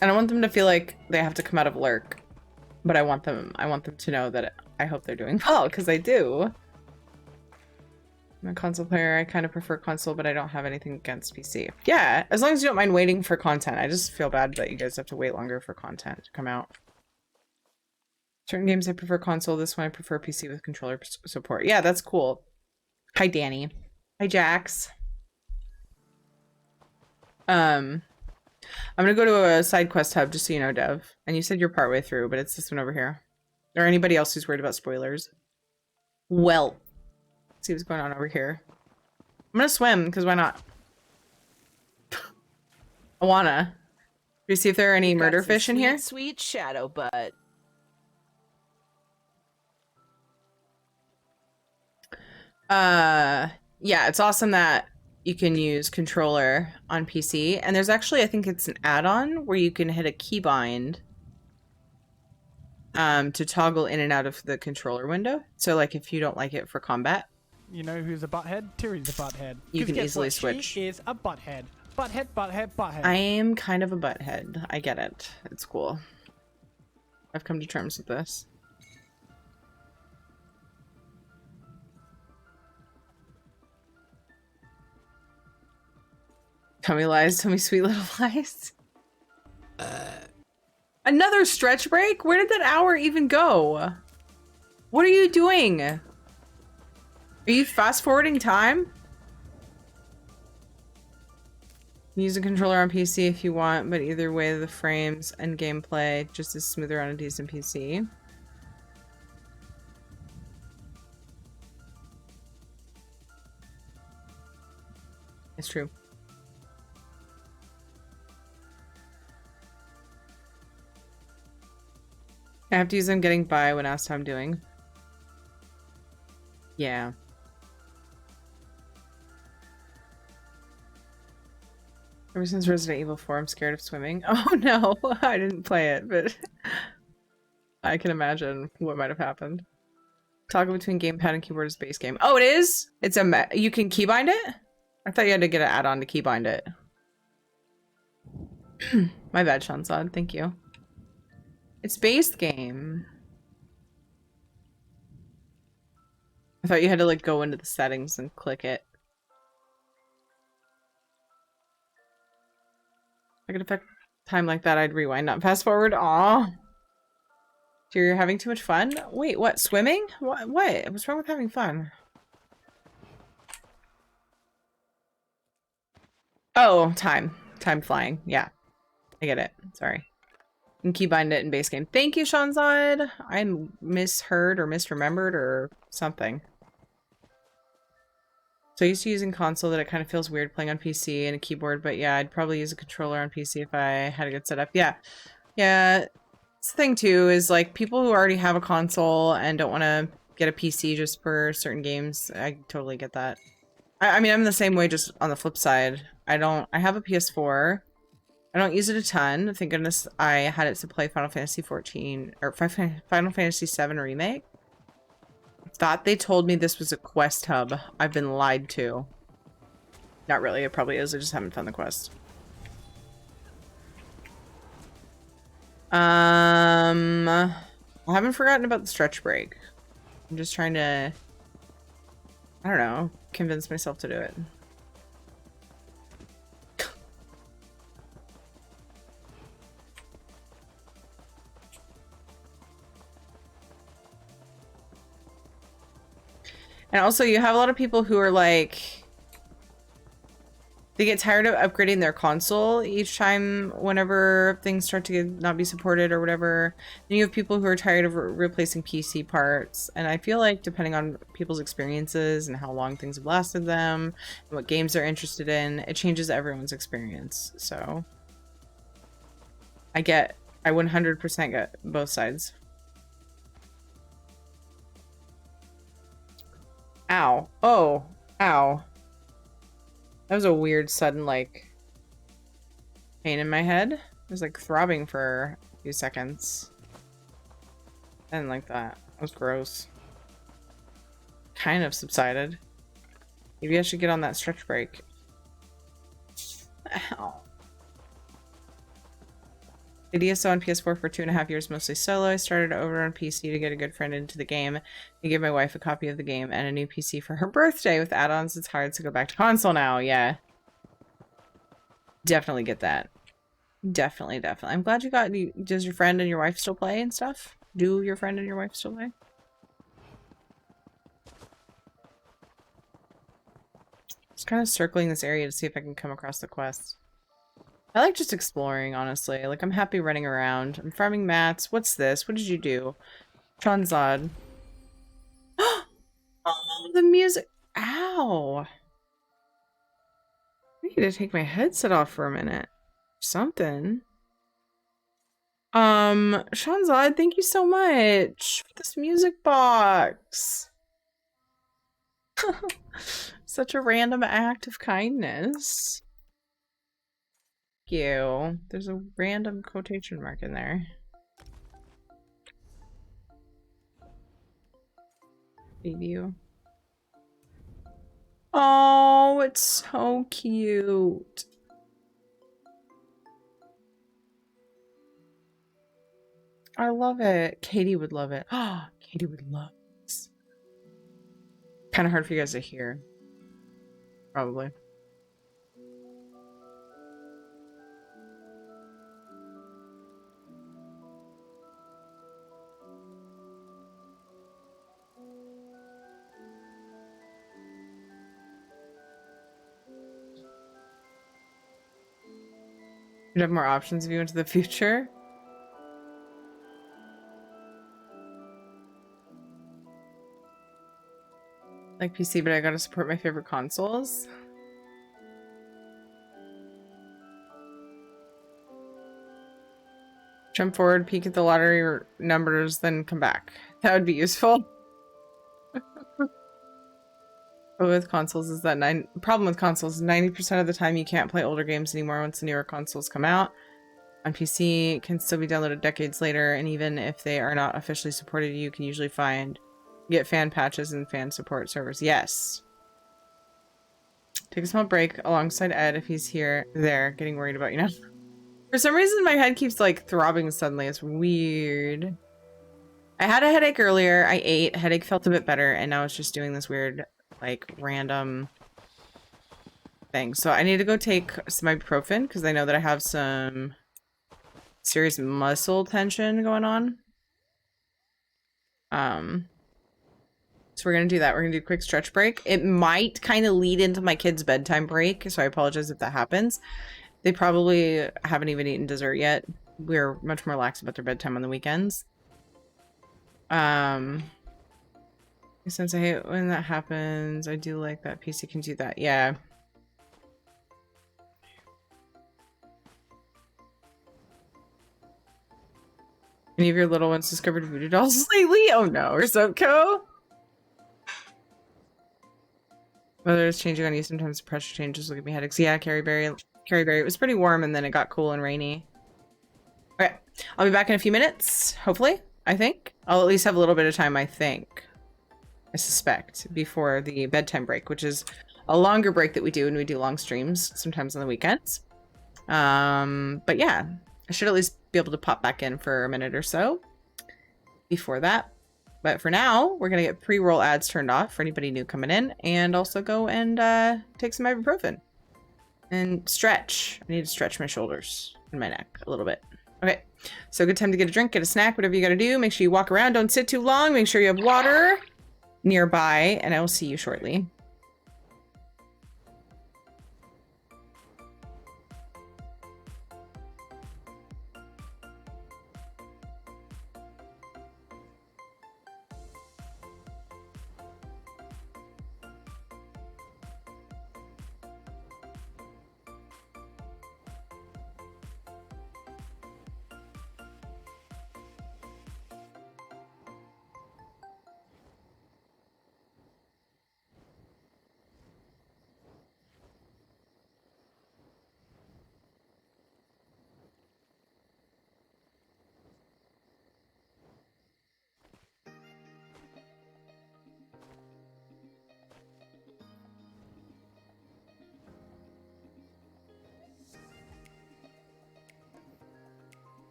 I don't want them to feel like they have to come out of lurk, but I want them to know that I hope they're doing well, because I do. I'm a console player. I kind of prefer console, but I don't have anything against PC. Yeah, as long as you don't mind waiting for content. I just feel bad that you guys have to wait longer for content to come out. Certain games I prefer console. This one I prefer PC with controller support. Yeah, that's cool. Hi, Danny. Hi, Jax. I'm gonna go to a side quest hub, just so you know, Dev. And you said you're partway through, but it's this one over here. Or anybody else who's worried about spoilers. Well, let's see what's going on over here. I'm gonna swim, because why not? I wanna. Do you see if there are any murder fish in here? Sweet shadow butt. Yeah, it's awesome that you can use controller on PC. And there's actually, I think it's an add-on where you can hit a keybind to toggle in and out of the controller window. So like if you don't like it for combat, You know who's a butthead? Tiri's a butthead. You 'Cause can guess easily what? switch. She is a butthead. Butthead, butthead, butthead. I am kind of a butthead. I get it. It's cool. I've come to terms with this. Tell me lies, tell me sweet little lies. Another stretch break? Where did that hour even go? What are you doing? Are you fast forwarding time? Use a controller on PC if you want, but either way the frames and gameplay just is smoother on a decent PC. It's true. I have to use them getting by when asked how I'm doing. Yeah. Ever since Resident Evil 4, I'm scared of swimming. Oh no, I didn't play it, but I can imagine what might have happened. Toggle between gamepad and keyboard is base game. Oh, it is? It's a you can keybind it? I thought you had to get an add-on to keybind it. My bad, Shansad. Thank you. It's base game. I thought you had to like go into the settings and click it. If I could affect time like that, I'd rewind, not fast forward. Aw. So you're having too much fun? Wait, what? Swimming? What? What's wrong with having fun? Oh, time. Time flying. Yeah. I get it. Sorry. And keybind it in base game. Thank you, Shanzad. I misheard or misremembered or something. So used to using console that it kind of feels weird playing on PC and a keyboard, but yeah, I'd probably use a controller on PC if I had a good setup. Yeah. Yeah. It's the thing too, is like people who already have a console and don't want to get a PC just for certain games, I totally get that. I mean, I'm the same way, just on the flip side. I have a PS4. I don't use it a ton. Thank goodness I had it to play Final Fantasy 14 or Final Fantasy 7 Remake. Thought they told me this was a quest hub. I've been lied to. Not really, it probably is. I just haven't found the quest. I haven't forgotten about the stretch break. I'm just trying to, I don't know, convince myself to do it. And also, you have a lot of people who are like, they get tired of upgrading their console each time whenever things start to not be supported or whatever. Then you have people who are tired of replacing PC parts. And I feel like depending on people's experiences and how long things have lasted them, and what games they're interested in, it changes everyone's experience. So I 100% get both sides. Ow. Oh. Ow. That was a weird sudden, like, pain in my head. It was, like, throbbing for a few seconds. I didn't like that. It was gross. Kind of subsided. Maybe I should get on that stretch break. Ow. I did ESO on PS4 for 2.5 years, mostly solo. I started over on PC to get a good friend into the game. I gave my wife a copy of the game and a new PC for her birthday. With add-ons, it's hard to go back to console now. Yeah. Definitely get that. Definitely, definitely. I'm glad you got... Does your friend and your wife still play and stuff? Do your friend and your wife still play? Just kind of circling this area to see if I can come across the quest. I like just exploring, honestly. Like, I'm happy running around. I'm farming mats. What's this? What did you do? Tranzad. Oh, the music. Ow. I need to take my headset off for a minute. Something. Shanzad, thank you so much for this music box. Such a random act of kindness. You. There's a random quotation mark in there. Preview. Oh, it's so cute. I love it. Katie would love it. Oh, Katie would love this. Kind of hard for you guys to hear. Probably. You'd have more options if you went to the future. Like PC, but I gotta support my favorite consoles. Jump forward, peek at the lottery numbers, then come back. That would be useful. But with consoles is that problem with consoles is 90% of the time you can't play older games anymore once the newer consoles come out. On PC, it can still be downloaded decades later, and even if they are not officially supported, you can usually get fan patches and fan support servers. Yes. Take a small break alongside Ed if he's there, getting worried about you now. For some reason, my head keeps like throbbing suddenly. It's weird. I had a headache earlier. I ate. Headache felt a bit better, and now it's just doing this weird, like, random thing. So I need to go take some ibuprofen because I know that I have some serious muscle tension going on. So we're gonna do that. We're gonna do a quick stretch break. It might kind of lead into my kids' bedtime break, so I apologize if that happens. They probably haven't even eaten dessert yet. We're much more lax about their bedtime on the weekends. Since I hate when that happens, I do like that PC can do that. Yeah. Any of your little ones discovered voodoo dolls lately? Oh no, or Subco? Weather is changing on you. Sometimes the pressure changes will give me headaches. Yeah, Carrie Berry. It was pretty warm and then it got cool and rainy. Okay, I'll be back in a few minutes, hopefully, I think. I'll at least have a little bit of time, I think. I suspect, before the bedtime break, which is a longer break that we do, and we do long streams sometimes on the weekends. But yeah, I should at least be able to pop back in for a minute or so before that. But for now, we're gonna get pre-roll ads turned off for anybody new coming in, and also go and take some ibuprofen and stretch. I need to stretch my shoulders and my neck a little bit. Okay, so good time to get a drink, get a snack, whatever you gotta do. Make sure you walk around, don't sit too long. Make sure you have water nearby, and I will see you shortly.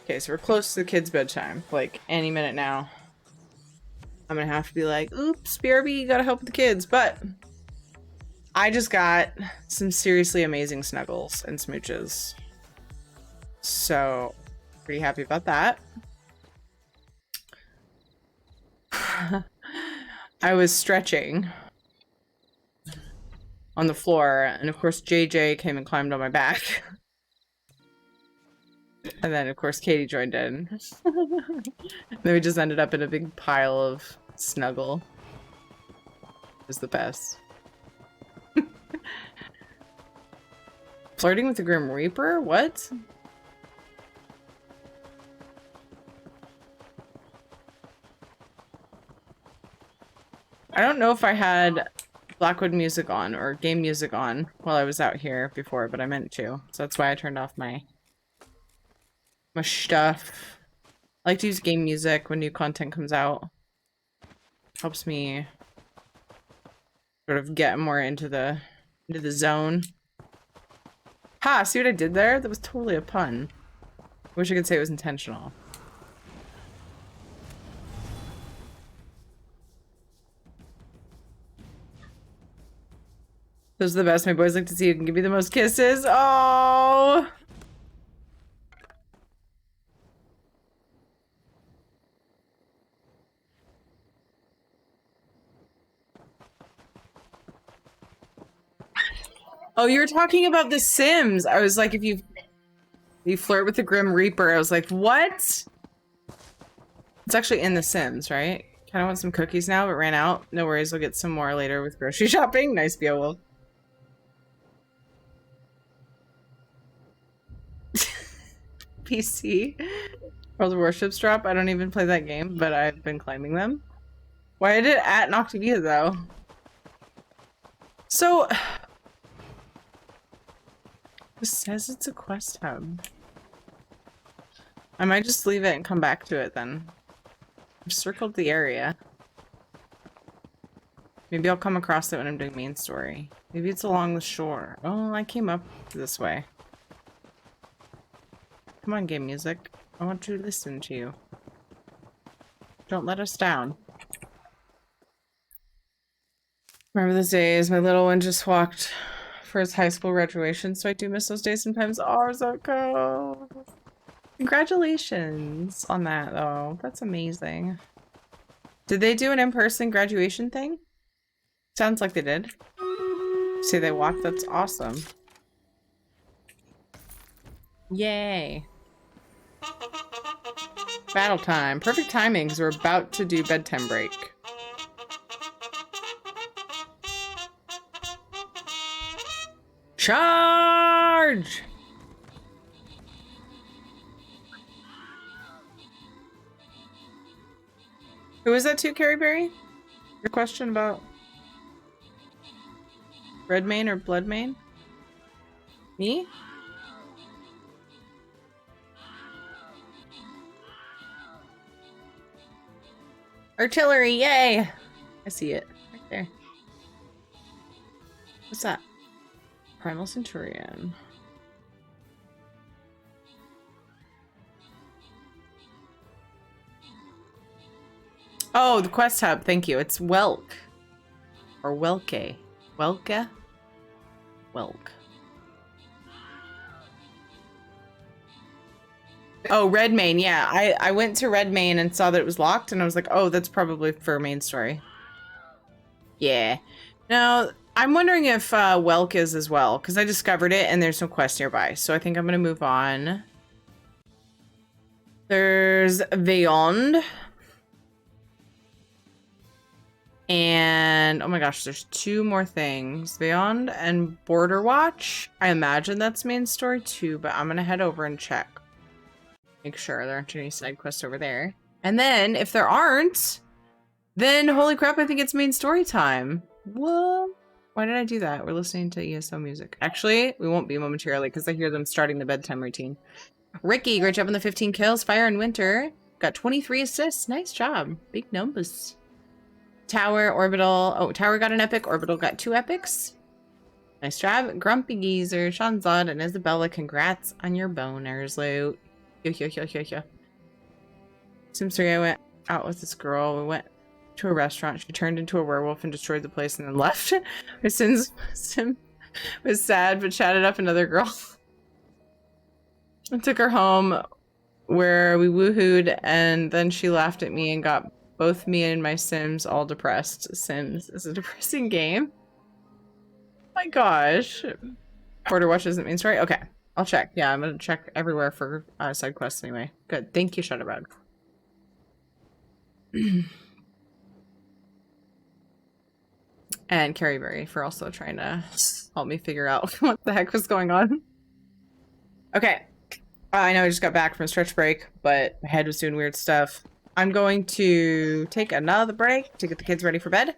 Okay, so we're close to the kids' bedtime. Like, any minute now. I'm gonna have to be like, oops, BRB, you gotta help with the kids. But I just got some seriously amazing snuggles and smooches. So, pretty happy about that. I was stretching on the floor, and of course JJ came and climbed on my back. And then of course Katie joined in. Then we just ended up in a big pile of snuggle. It was the best. Flirting with the Grim Reaper? What? I don't know if I had Blackwood music on or game music on while I was out here before, but I meant to. So that's why I turned off my stuff. I like to use game music when new content comes out. Helps me sort of get more into the zone. Ha! See what I did there? That was totally a pun. I wish I could say it was intentional. Those are the best. My boys like to see who can give you the most kisses. Oh! Oh, you were talking about The Sims. I was like, if you flirt with the Grim Reaper, I was like, what? It's actually in The Sims, right? Kind of want some cookies now, but ran out. No worries, we'll get some more later with grocery shopping. Nice, Beowulf. PC. World of Warships drop. I don't even play that game, but I've been climbing them. Why did it at Noctivia though? So it says it's a quest hub. I might just leave it and come back to it then. I've circled the area. Maybe I'll come across it when I'm doing main story. Maybe it's along the shore. Oh, I came up this way. Come on, game music. I want to listen to you. Don't let us down. Remember those days? My little one just walked for his high school graduation, so I do miss those days sometimes. Oh, so cool. Congratulations on that, though. That's amazing. Did they do an in-person graduation thing? Sounds like they did. See, they walked. That's awesome. Yay. Battle time. Perfect timing because we're about to do bedtime break. Charge! Who was that to, Carrie Berry? Your question about red mane or blood mane? Me? Artillery, yay! I see it right there. What's that? Primal Centurion. Oh, the quest hub. Thank you. It's Welk. Or Welke. Welke? Welk. Oh, Redmane. Yeah, I went to Redmane and saw that it was locked, and I was like, oh, that's probably for main story. Yeah. Now, I'm wondering if Welk is as well, because I discovered it and there's no quest nearby. So I think I'm going to move on. There's Beyond. And, oh my gosh, there's two more things. Beyond and Border Watch. I imagine that's main story too, but I'm going to head over and check. Make sure there aren't any side quests over there. And then, if there aren't, then holy crap, I think it's main story time. What? Why did I do that? We're listening to ESO music. Actually, we won't be momentarily because I hear them starting the bedtime routine. Ricky, great job on the 15 kills. Fire and Winter got 23 assists. Nice job. Big numbers. Tower, Orbital. Oh, Tower got an epic. Orbital got 2 epics. Nice job. Grumpy Geezer, Shanzad, and Isabella, congrats on your boners loot. Yeah. Sims 3, I went out with this girl. We went to a restaurant. She turned into a werewolf and destroyed the place and then left. My Sim was sad, but chatted up another girl. I took her home where we woohooed, and then she laughed at me and got both me and my Sims all depressed. Sims is a depressing game. Oh my gosh. Porter Watch isn't main story? Okay, I'll check. Yeah, I'm gonna check everywhere for side quests anyway. Good. Thank you, Shutterbug. And Carrieberry for also trying to help me figure out what the heck was going on. Okay. I know I just got back from a stretch break, but my head was doing weird stuff. I'm going to take another break to get the kids ready for bed.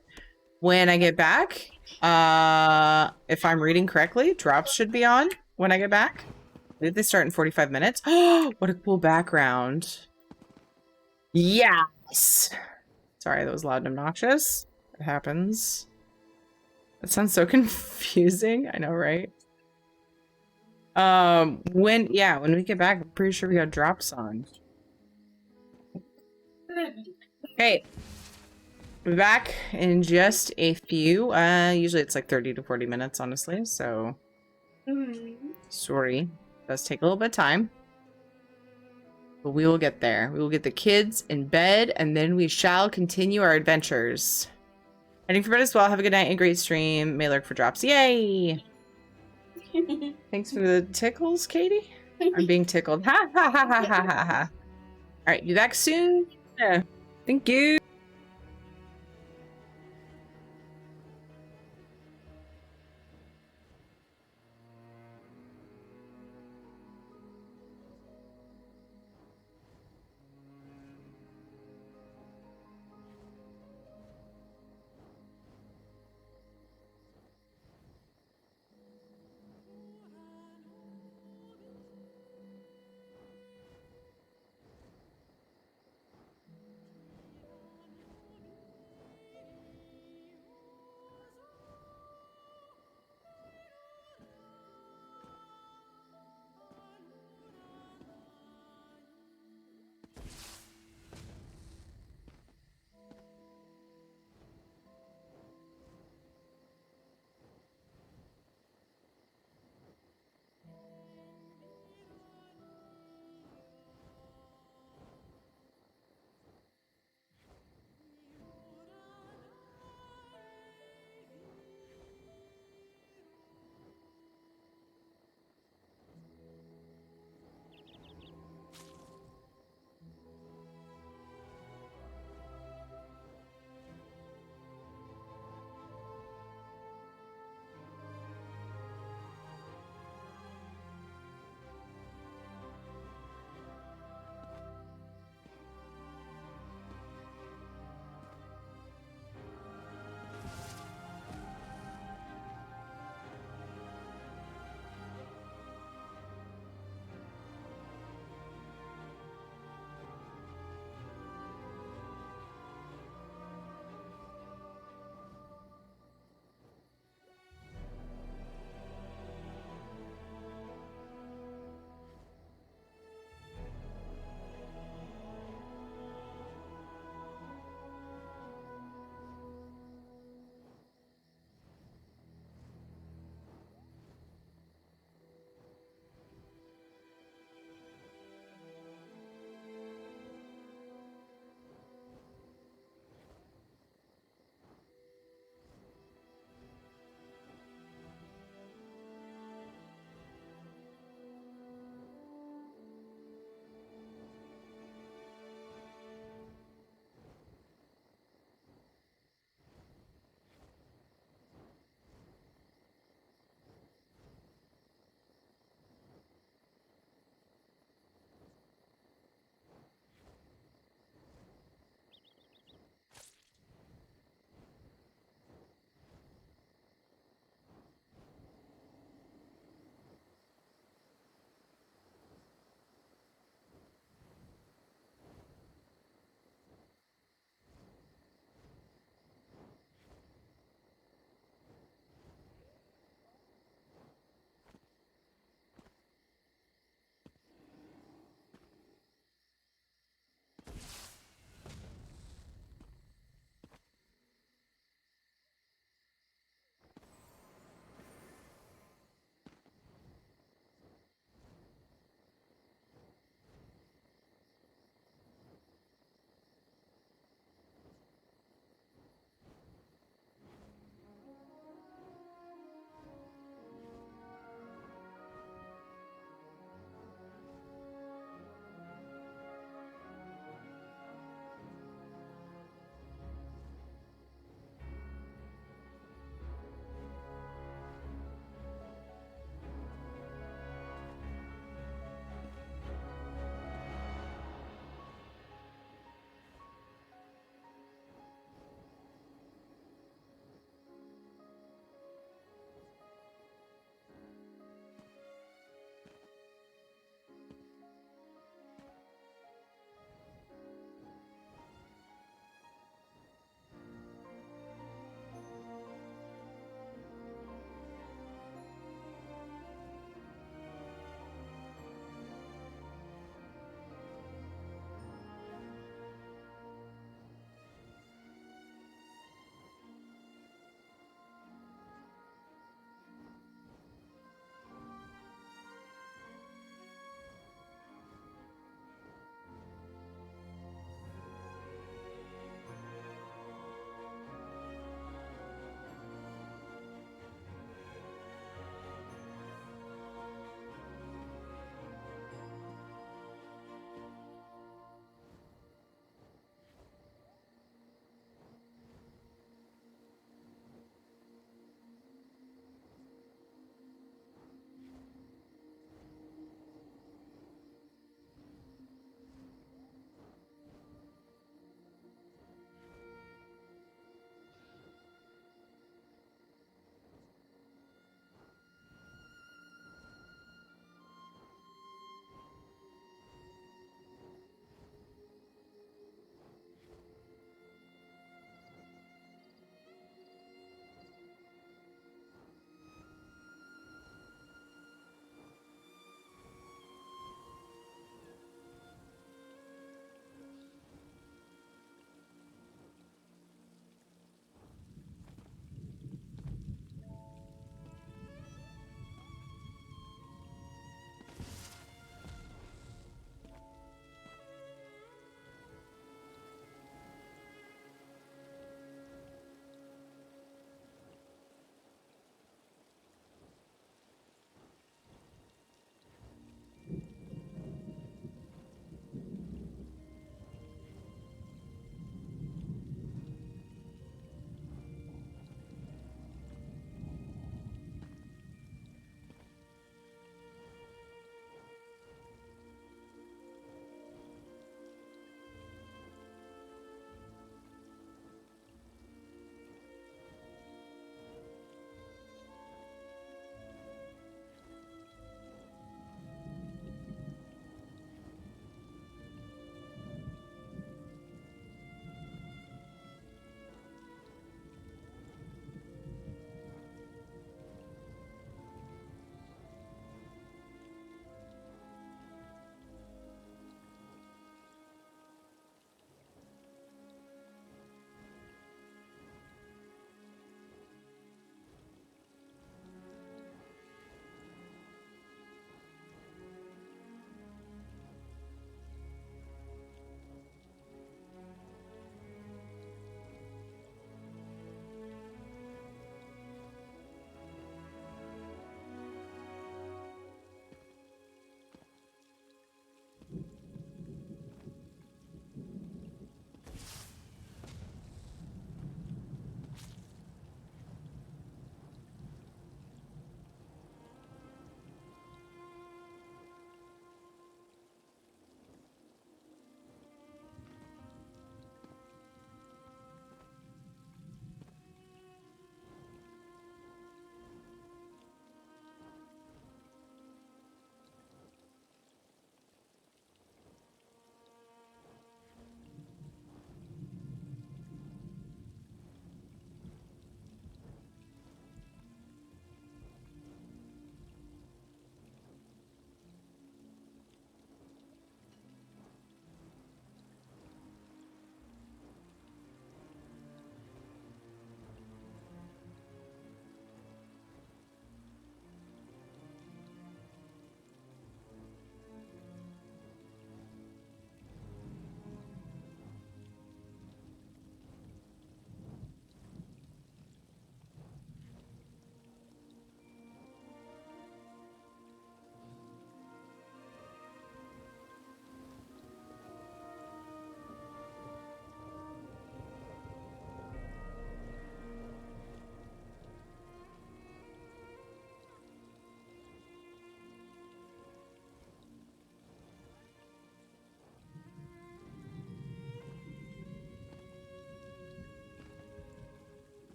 When I get back, if I'm reading correctly, drops should be on when I get back. Did they start in 45 minutes? Oh, what a cool background. Yes. Sorry, that was loud and obnoxious. It happens. That sounds so confusing. I know, right? When we get back, I'm pretty sure we got drops on. Okay. We'll be back in just a few. Usually it's like 30 to 40 minutes, honestly, so sorry. It does take a little bit of time. But we will get there. We will get the kids in bed, and then we shall continue our adventures. Heading for bed as well. Have a good night and great stream. May lurk for drops. Yay! Thanks for the tickles, Katie. I'm being tickled. Ha ha ha ha ha ha ha. Alright, be back soon. Yeah. Thank you.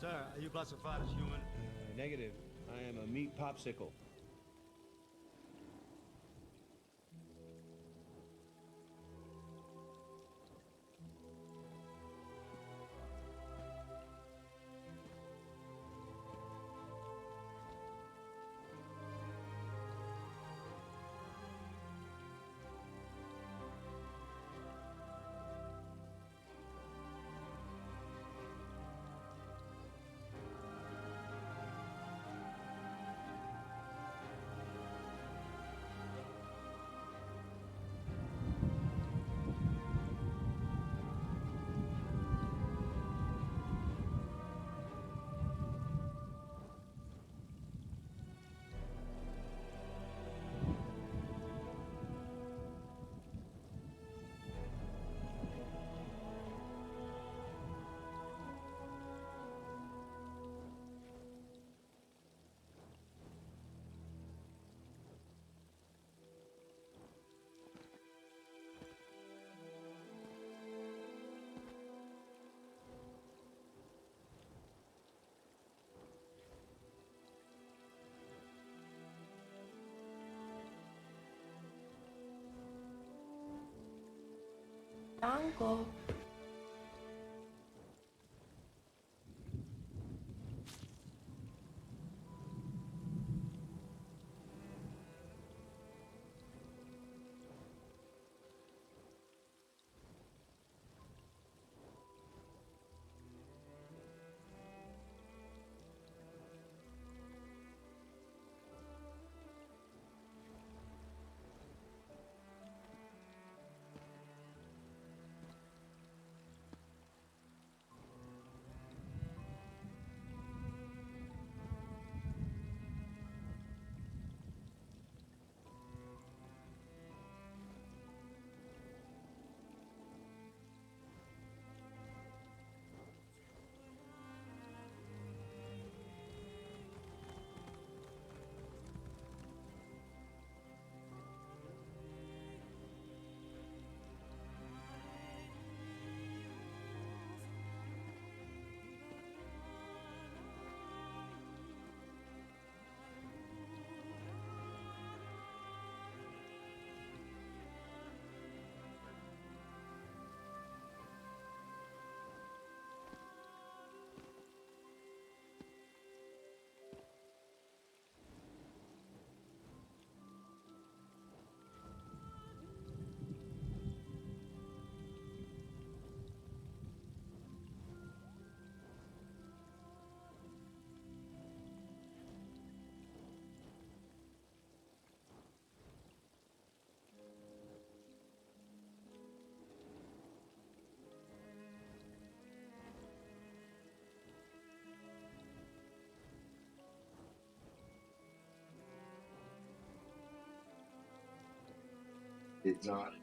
Sir, are you classified as human? Negative. I am a meat popsicle. Dango.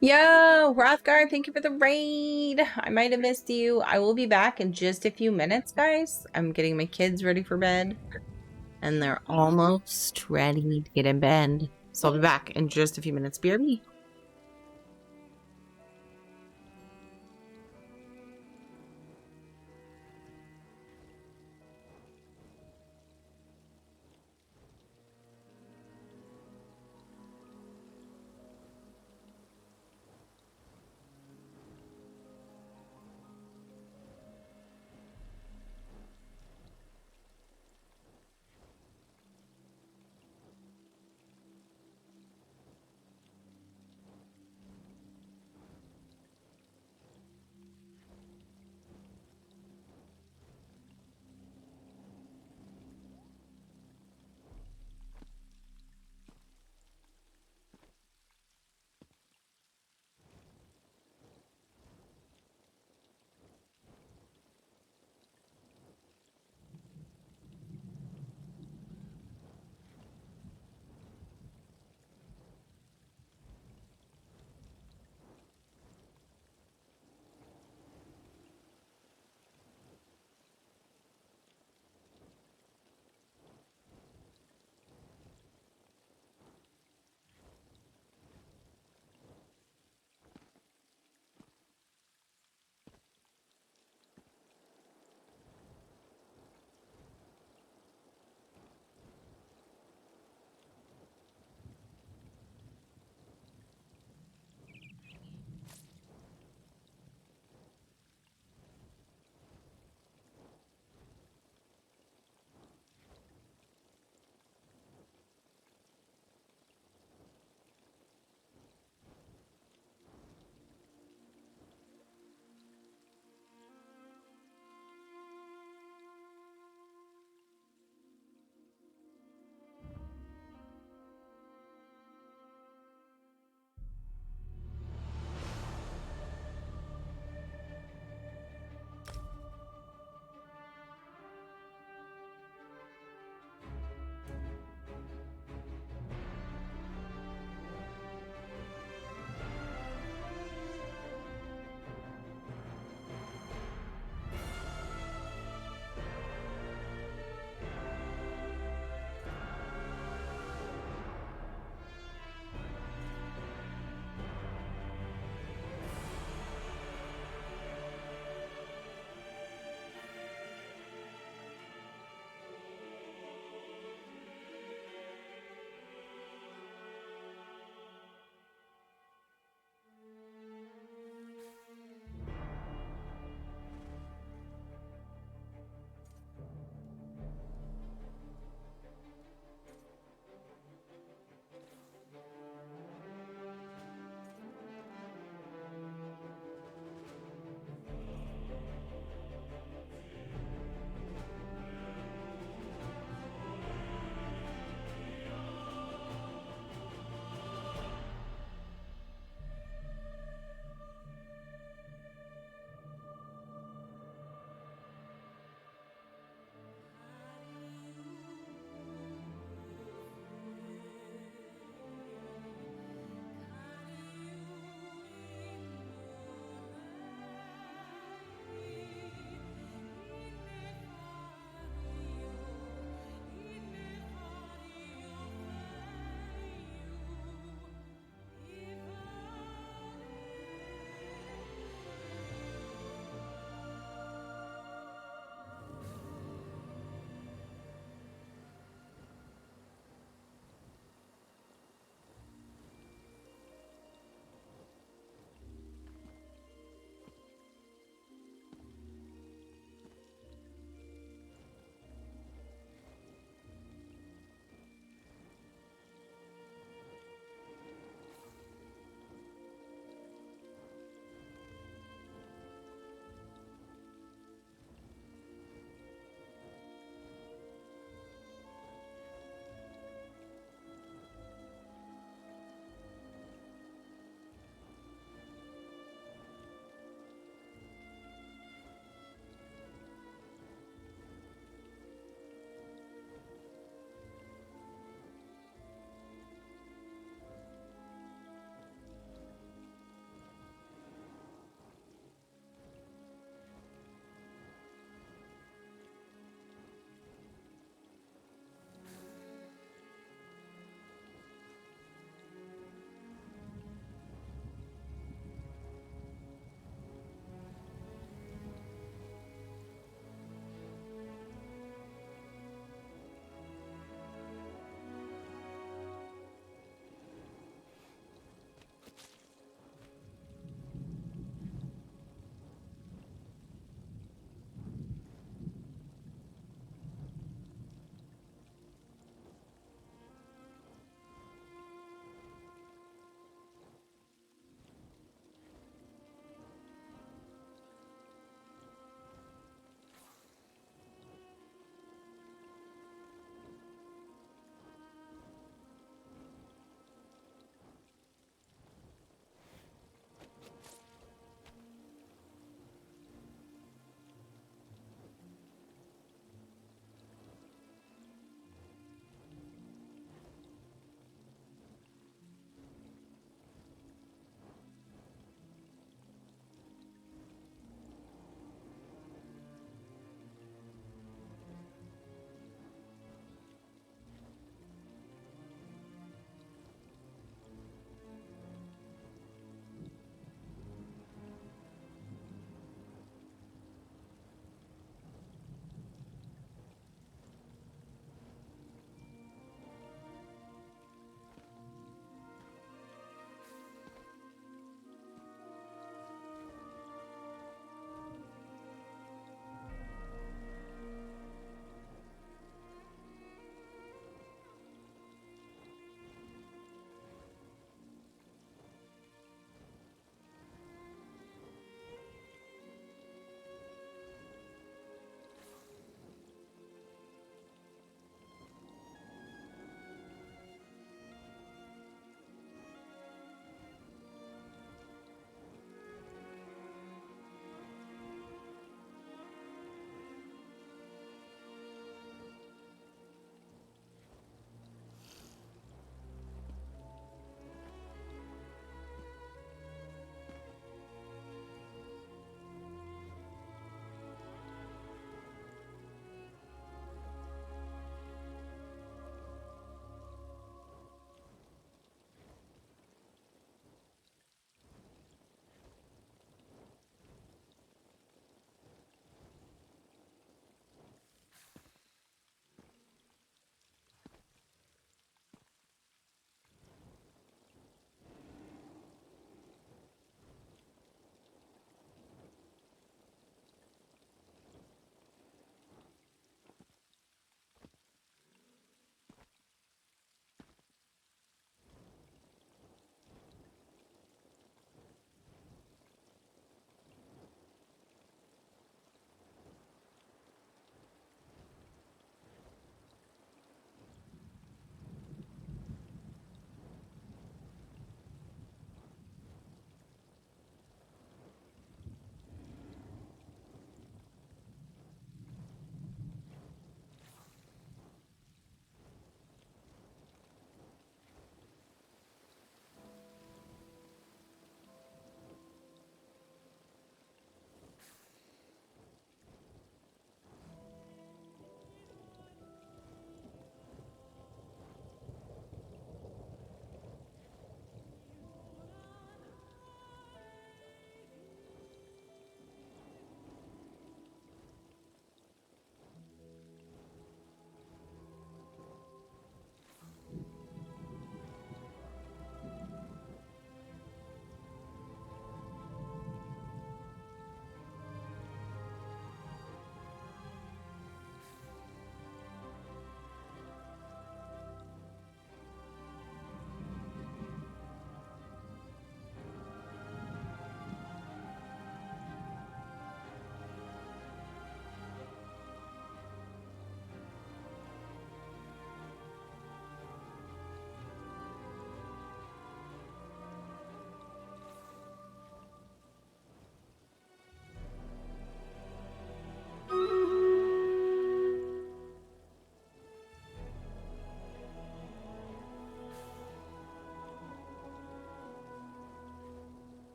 Yo, Rothgar, thank you for the raid. I might have missed you. I will be back in just a few minutes, guys. I'm getting my kids ready for bed, and they're almost ready to get in bed. So I'll be back in just a few minutes. BRB.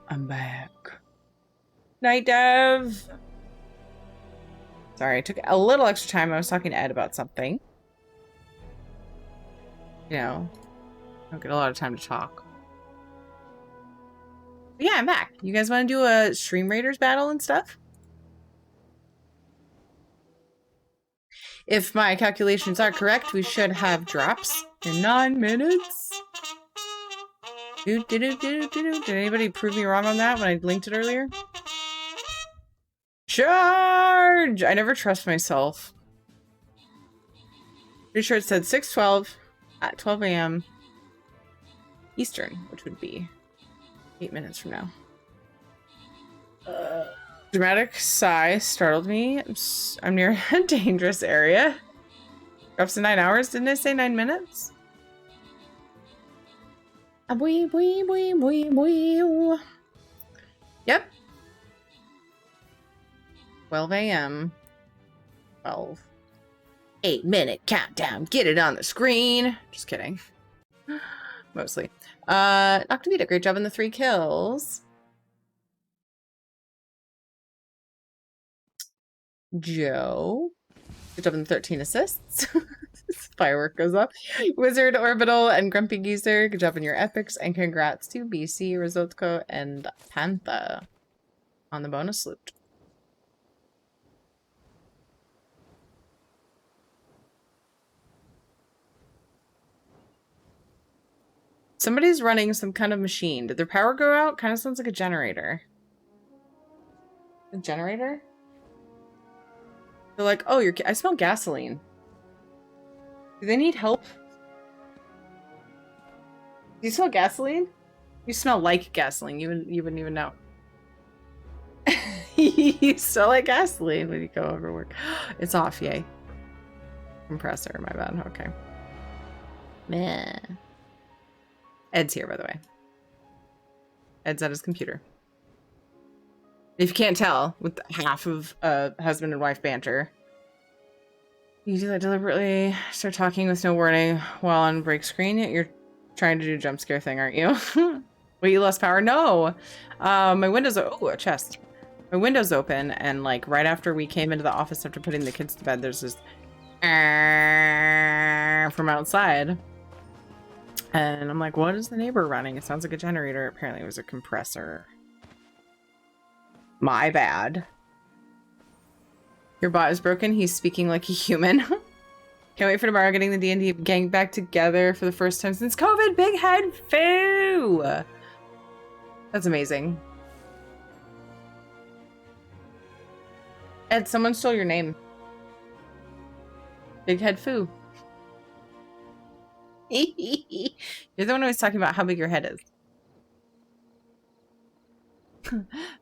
I'm back. Night Dev! Sorry, I took a little extra time. I was talking to Ed about something. You know, I don't get a lot of time to talk. But yeah, I'm back. You guys want to do a Stream Raiders battle and stuff? If my calculations are correct, we should have drops in 9 minutes. Did anybody prove me wrong on that when I linked it earlier? Charge! I never trust myself. Pretty sure it said 6:12 at 12 a.m. Eastern, which would be 8 minutes from now. Dramatic sigh startled me. I'm near a dangerous area. Drops in 9 hours. Didn't I say 9 minutes? Yep. 12 a.m. 12. 8-minute countdown. Get it on the screen. Just kidding. Mostly. Octavita, great job on the 3 kills. Joe, good job on the 13 assists. Firework goes up. Wizard, Orbital, and Grumpy Geezer, good job on your epics. And congrats to BC, Risotto, and Pantha on the bonus loot. Somebody's running some kind of machine. Did their power go out? Kind of sounds like a generator. A generator? They're like, oh, I smell gasoline. Do they need help? Do you smell gasoline? You smell like gasoline. You wouldn't even know. You smell like gasoline when you go over work. It's off, yay. Compressor, my bad. Okay. Man. Ed's here, by the way. Ed's at his computer. If you can't tell, with half of husband and wife banter. You do that deliberately. Start talking with no warning while on break screen. You're trying to do a jump scare thing, aren't you? Wait, you lost power? No. My window's oh, a chest. My window's open, and like right after we came into the office after putting the kids to bed, there's this from outside. And I'm like, what is the neighbor running? It sounds like a generator. Apparently it was a compressor. My bad. Your bot is broken. He's speaking like a human. Can't wait for tomorrow getting the D&D gang back together for the first time since COVID. Big head foo. That's amazing. Ed, someone stole your name. Big head foo. You're the one who was talking about how big your head is.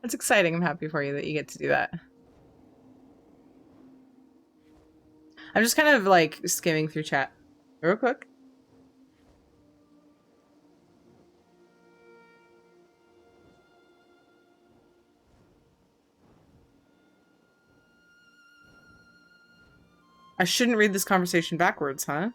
That's exciting. I'm happy for you that you get to do that. I'm just kind of like skimming through chat real quick. I shouldn't read this conversation backwards, huh?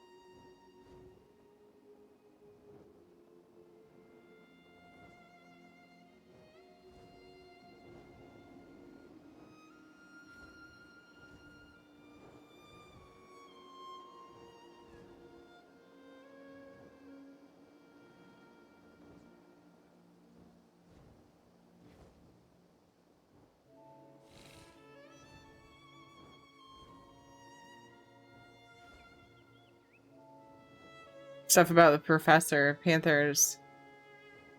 Stuff about the professor, Panthers,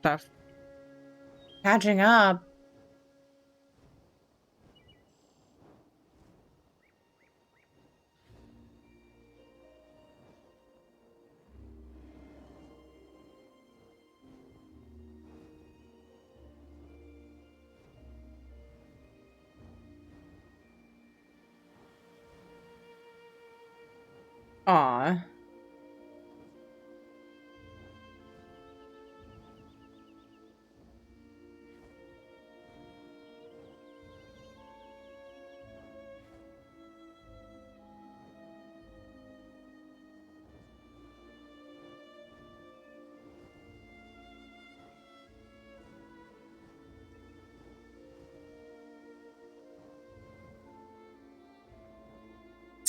stuff. Catching up. Aw.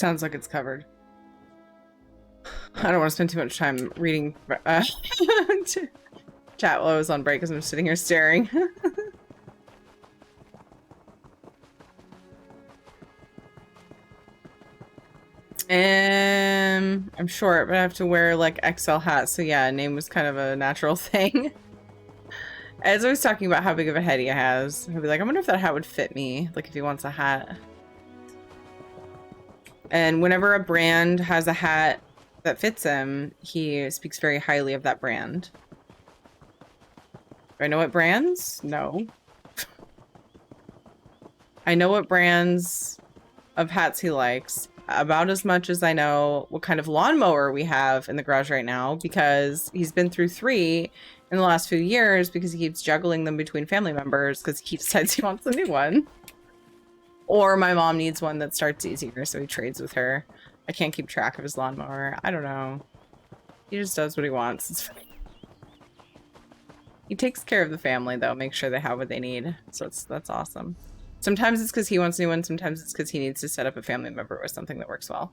Sounds like it's covered. I don't want to spend too much time reading chat while I was on break because I'm sitting here staring. I'm short, but I have to wear like XL hats, so yeah, name was kind of a natural thing. As I was talking about how big of a head he has, he'll be like, I wonder if that hat would fit me, like if he wants a hat. And whenever a brand has a hat that fits him, he speaks very highly of that brand. Do I know what brands? No. I know what brands of hats he likes. About as much as I know what kind of lawnmower we have in the garage right now, because he's been through 3 in the last few years because he keeps juggling them between family members because he decides he wants a new one. Or my mom needs one that starts easier, so he trades with her. I can't keep track of his lawnmower. I don't know. He just does what he wants. It's fine. He takes care of the family, though, make sure they have what they need. So that's awesome. Sometimes it's because he wants a new one. Sometimes it's because he needs to set up a family member with something that works well.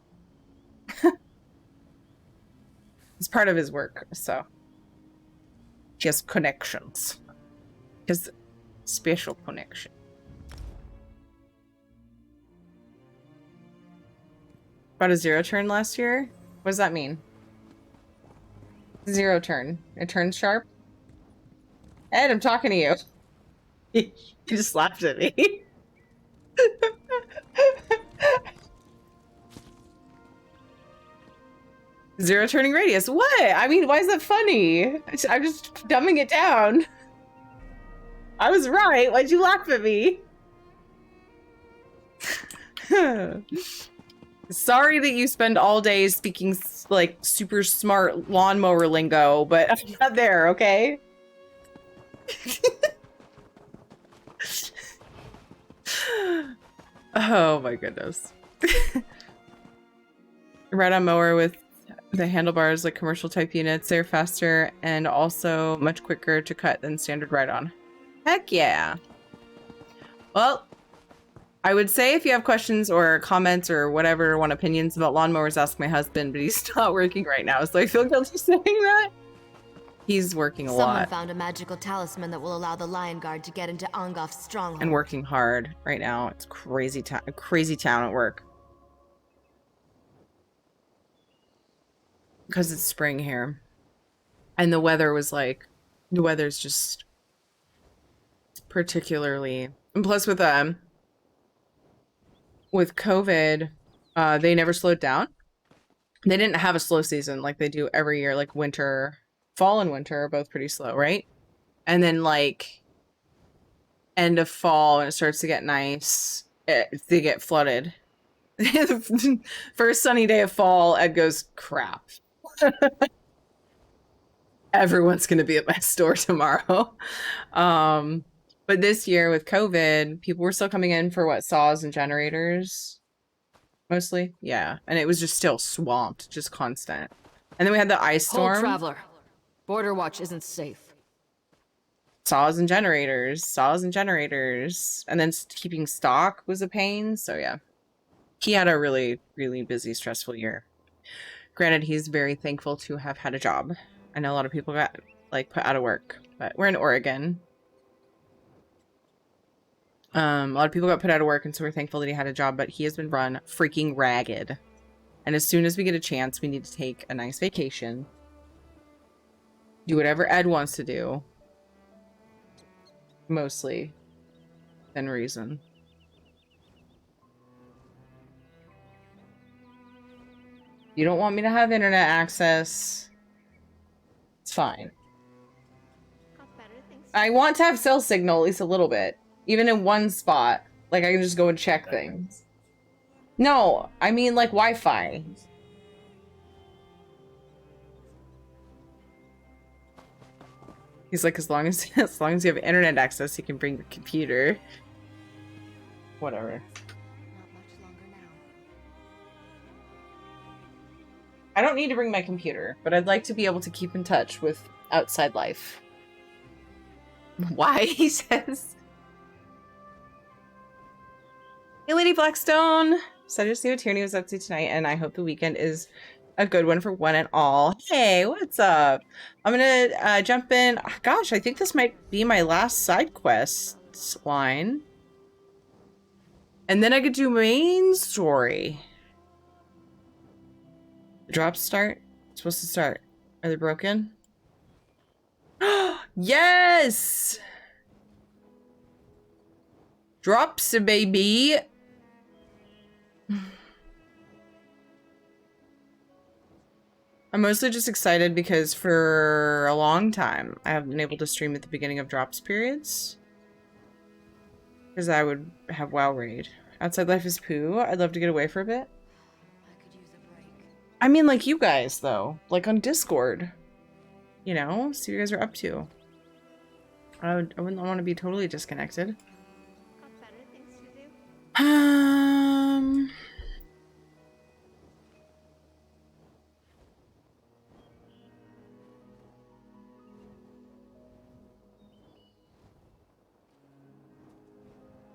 It's part of his work, so. He has connections. His special connection. About a 0 turn last year? What does that mean? 0 turn. It turns sharp? Ed, I'm talking to you. He just laughed at me. Zero turning radius. What? I mean, why is that funny? I'm just dumbing it down. I was right. Why'd you laugh at me? Sorry that you spend all day speaking like super smart lawnmower lingo, but I'm not there, okay? Oh my goodness. Ride-on mower with the handlebars like commercial type units. They're faster and also much quicker to cut than standard ride-on. Heck yeah. Well, I would say if you have questions or comments or whatever, want opinions about lawnmowers, ask my husband, but he's not working right now, so I feel guilty saying that. He's working a Someone lot. found a magical talisman that will allow the Lion Guard to get into Angof's stronghold. And working hard right now. It's crazy town at work. Because it's spring here. And the weather was like, the weather's just particularly, and plus with COVID, they never slowed down. They didn't have a slow season like they do every year, like winter, fall and winter are both pretty slow, right? And then like end of fall when it starts to get nice, they get flooded. First sunny day of fall, Ed goes, crap. Everyone's gonna be at my store tomorrow. But this year with COVID, people were still coming in for what, saws and generators? Mostly? Yeah. And it was just still swamped, just constant. And then we had the ice storm. Hold, traveler. Border Watch isn't safe. Saws and generators. And then keeping stock was a pain. So yeah. He had a really, really busy, stressful year. Granted, he's very thankful to have had a job. I know a lot of people got like put out of work, but we're in Oregon. A lot of people got put out of work, and so we're thankful that he had a job, but he has been run freaking ragged. And as soon as we get a chance, we need to take a nice vacation. Do whatever Ed wants to do. Mostly. Within reason. You don't want me to have internet access. It's fine. I want to have cell signal at least a little bit. Even in one spot. Like I can just go and check things. No, I mean like Wi-Fi. He's like, as long as you have internet access, you can bring your computer. Whatever. I don't need to bring my computer, but I'd like to be able to keep in touch with outside life. Why? He says. Hey, Lady Blackstone. So I just see what Tierney was up to tonight, and I hope the weekend is a good one for one and all. Hey, what's up? I'm gonna jump in. Gosh, I think this might be my last side quest line. And then I could do main story. The drops start? It's supposed to start. Are they broken? Yes! Drops, baby! I'm mostly just excited because for a long time, I haven't been able to stream at the beginning of drops periods. Because I would have WoW raid. Outside life is poo. I'd love to get away for a bit. I mean, like you guys, though. Like on Discord. You know? See what you guys are up to. I wouldn't want to be totally disconnected.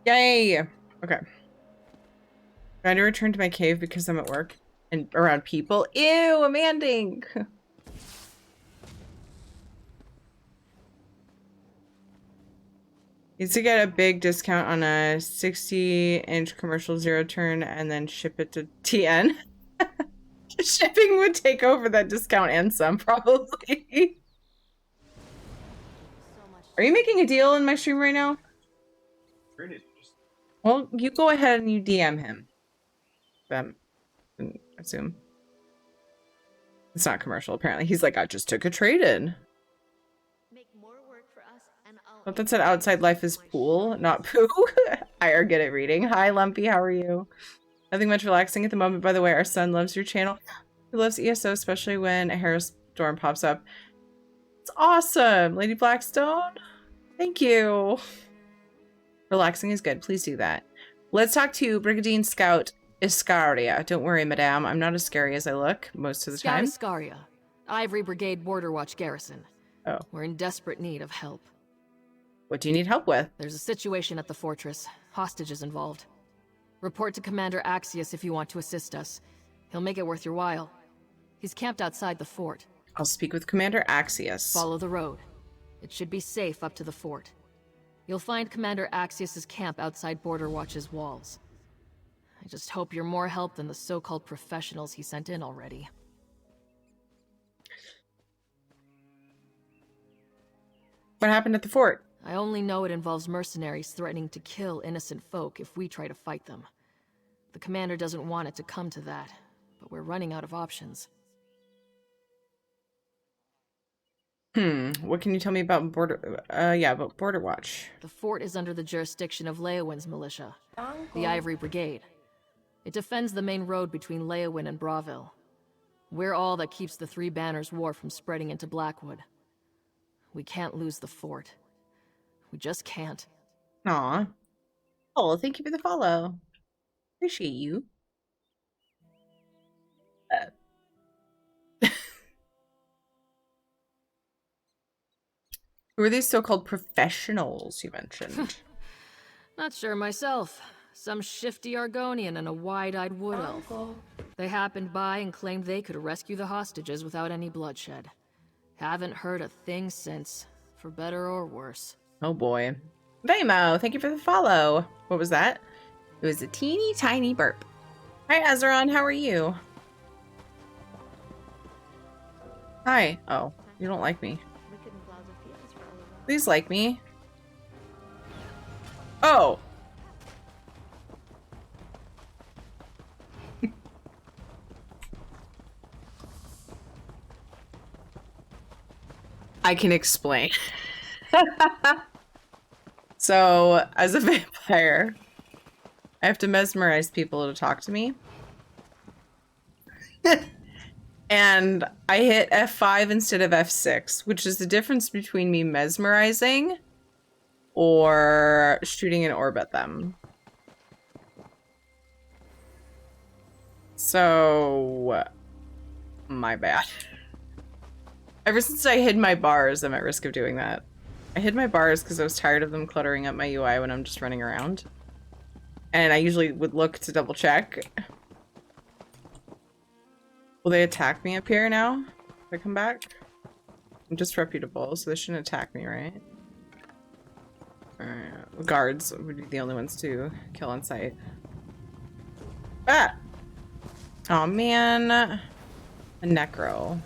Yay! Okay. Trying to return to my cave because I'm at work and around people. Ew, I'm ending. Needs to get a big discount on a 60-inch commercial zero turn and then ship it to TN. Shipping would take over that discount and some, probably. Are you making a deal in my stream right now? Well, you go ahead and you DM him. I assume. It's not commercial, apparently. He's like, I just took a trade-in. But that said, outside life is pool, not poo. I are good at reading. Hi, Lumpy, how are you? Nothing much relaxing at the moment, by the way. Our son loves your channel. He loves ESO, especially when a hailstorm pops up. It's awesome, Lady Blackstone. Thank you. Relaxing is good. Please do that. Let's talk to Brigadier Scout Iscaria. Don't worry, madame. I'm not as scary as I look most of the time. Scout Iscaria, Ivory Brigade Border Watch Garrison. Oh. We're in desperate need of help. What do you need help with? There's a situation at the fortress. Hostages involved. Report to Commander Axius if you want to assist us. He'll make it worth your while. He's camped outside the fort. I'll speak with Commander Axius. Follow the road. It should be safe up to the fort. You'll find Commander Axius's camp outside Border Watch's walls. I just hope you're more help than the so-called professionals he sent in already. What happened at the fort? I only know it involves mercenaries threatening to kill innocent folk if we try to fight them. The commander doesn't want it to come to that, but we're running out of options. What can you tell me about about Border Watch? The fort is under the jurisdiction of Leowin's militia, the Ivory Brigade. It defends the main road between Leowin and Bravil. We're all that keeps the Three Banners War from spreading into Blackwood. We can't lose the fort. We just can't. Aw. Oh, thank you for the follow. Appreciate you. Who are these so-called professionals you mentioned? Not sure myself. Some shifty Argonian and a wide-eyed wood elf. They happened by and claimed they could rescue the hostages without any bloodshed. Haven't heard a thing since, for better or worse. Oh boy. Vamo, thank you for the follow. What was that? It was a teeny tiny burp. Hi, Azeron, how are you? Hi. Oh, you don't like me. Please like me. Oh! I can explain. So, as a vampire, I have to mesmerize people to talk to me. And I hit F5 instead of F6, which is the difference between me mesmerizing or shooting an orb at them. So, my bad. Ever since I hid my bars, I'm at risk of doing that. I hid my bars because I was tired of them cluttering up my UI when I'm just running around. And I usually would look to double check. Will they attack me up here now? If I come back? I'm just reputable, so they shouldn't attack me, right? Alright, guards would be the only ones to kill on sight. Ah! Oh man. A necro.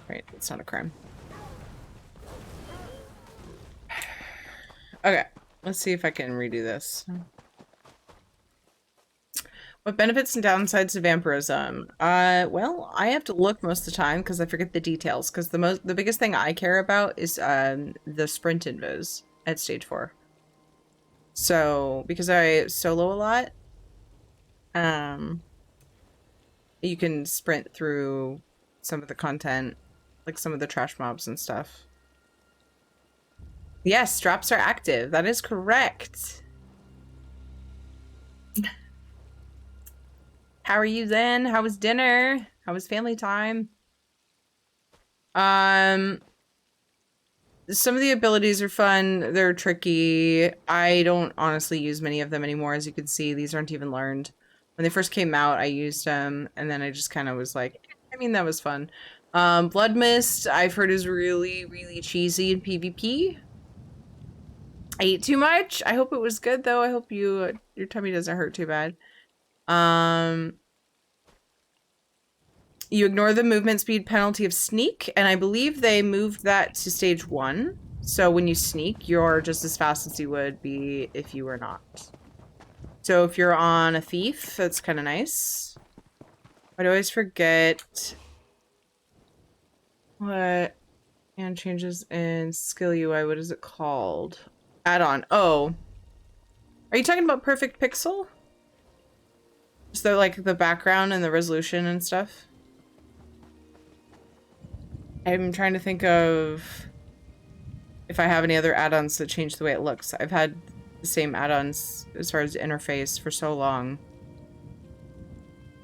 Right, it's not a crime. Okay, let's see if I can redo this. What benefits and downsides to vampirism? Well, I have to look most of the time because I forget the details. Because the biggest thing I care about is the sprint invis at stage 4. So because I solo a lot, you can sprint through some of the content, like some of the trash mobs and stuff. Yes, drops are active. That is correct. How are you then? How was dinner? How was family time? Some of the abilities are fun. They're tricky. I don't honestly use many of them anymore. As you can see, these aren't even learned. When they first came out, I used them, and then I just kind of was like, I mean, that was fun. Blood Mist, I've heard is really, really cheesy in PvP. I ate too much. I hope it was good, though. I hope your tummy doesn't hurt too bad. You ignore the movement speed penalty of sneak, and I believe they moved that to stage 1. So when you sneak, you're just as fast as you would be if you were not. So if you're on a thief, that's kind of nice. I'd always forget what and changes in skill UI. What is it called? Add-on. Oh. Are you talking about Perfect Pixel? Just the, like, the background and the resolution and stuff? I'm trying to think of if I have any other add-ons that change the way it looks. I've had the same add-ons as far as the interface for so long.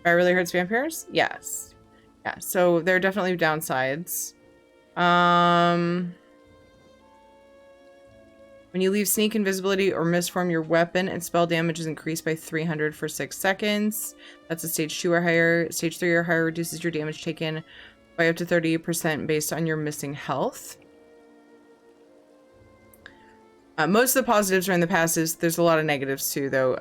Fire really hurts vampires? Yes. Yeah, so there are definitely downsides. When you leave sneak, invisibility, or misform your weapon, and spell damage is increased by 300 for 6 seconds. That's a stage 2 or higher. Stage 3 or higher reduces your damage taken by up to 30% based on your missing health. Most of the positives are in the passes. There's a lot of negatives too, though.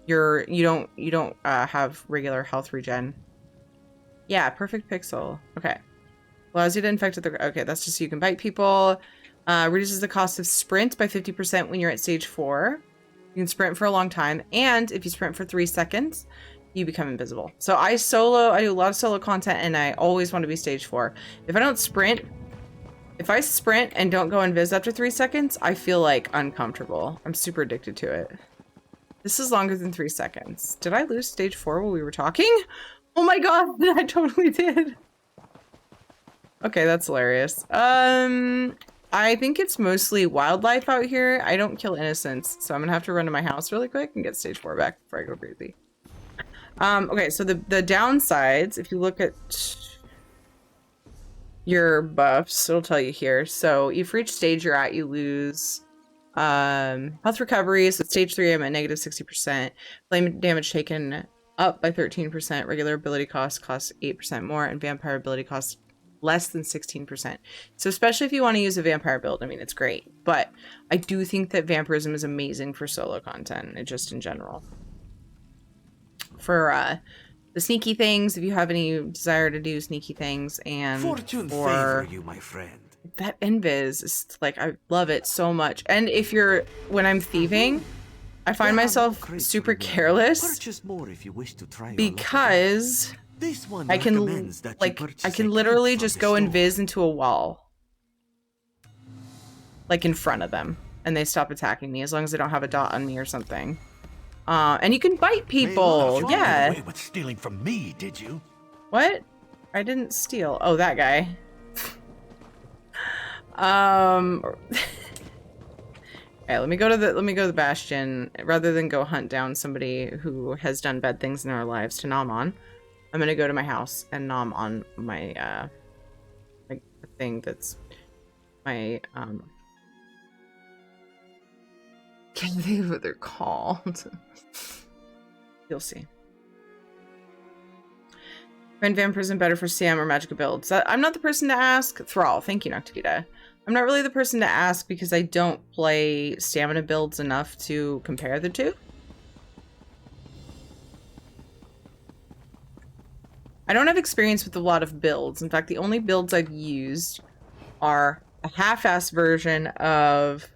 You don't have regular health regen. Yeah, Perfect Pixel. Okay. Allows you to infect with the... Okay, that's just so you can bite people. Reduces the cost of sprint by 50% when you're at stage 4. You can sprint for a long time. And if you sprint for 3 seconds, you become invisible. So I do a lot of solo content, and I always want to be stage 4. If I don't sprint... If I sprint and don't go invis after 3 seconds, I feel like uncomfortable. I'm super addicted to it. This is longer than 3 seconds. Did I lose stage 4 while we were talking? Oh my god, I totally did. Okay, that's hilarious. I think it's mostly wildlife out here. I don't kill innocents, so I'm gonna have to run to my house really quick and get stage 4 back before I go crazy. Okay, so the downsides, if you look at your buffs, it'll tell you here. So if for each stage you're at, you lose health recovery. So stage 3, I'm at negative 60%. Flame damage taken up by 13%. Regular ability costs 8% more, and vampire ability costs less than 16%. So especially if you want to use a vampire build, I mean, it's great. But I do think that vampirism is amazing for solo content, and just in general. For the sneaky things, if you have any desire to do sneaky things, and Fortune Oh, favor you, my friend. that invis is like, I love it so much. And if you're, when I'm thieving, I find myself super careless Purchase more if you wish to try because this one I can, recommends that you like, purchase I can a literally kit from just the go store. invis into a wall, like in front of them, and they stop attacking me as long as they don't have a dot on me or something. And you can bite people. You Yeah. got away with stealing from me, did you? What? I didn't steal. Oh, that guy. Okay, let me go to the Bastion rather than go hunt down somebody who has done bad things in our lives to nom on. I'm gonna go to my house and nom on my like the thing that's my Can't think of what they're called. You'll see. Find vampires and better for CM or Magicka builds. I'm not the person to ask. Thrall, thank you, Noctavita. I'm not really the person to ask because I don't play stamina builds enough to compare the two. I don't have experience with a lot of builds. In fact, the only builds I've used are a half-ass version of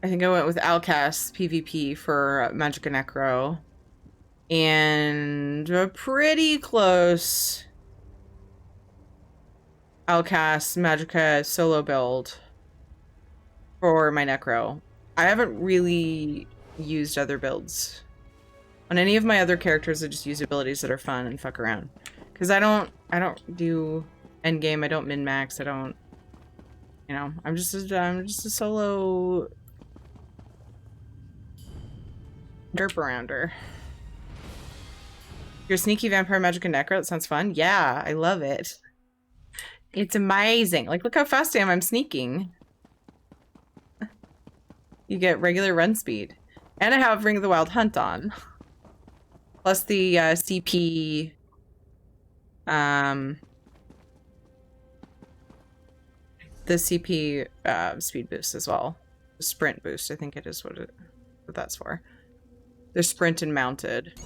I think I went with Alcast PvP for Magicka Necro. And a pretty close Alcast Magicka solo build for my Necro. I haven't really used other builds. On any of my other characters, I just use abilities that are fun and fuck around. Because I don't do endgame, I don't min-max, I don't, you know, I'm just a solo derp arounder. You're a sneaky vampire Magicka Necro, that sounds fun. Yeah, I love it. It's amazing. Like, look how fast I am, I'm sneaking. You get regular run speed. And I have Ring of the Wild Hunt on. Plus the CP speed boost as well. The sprint boost, I think it is what that's for. They're sprint and mounted.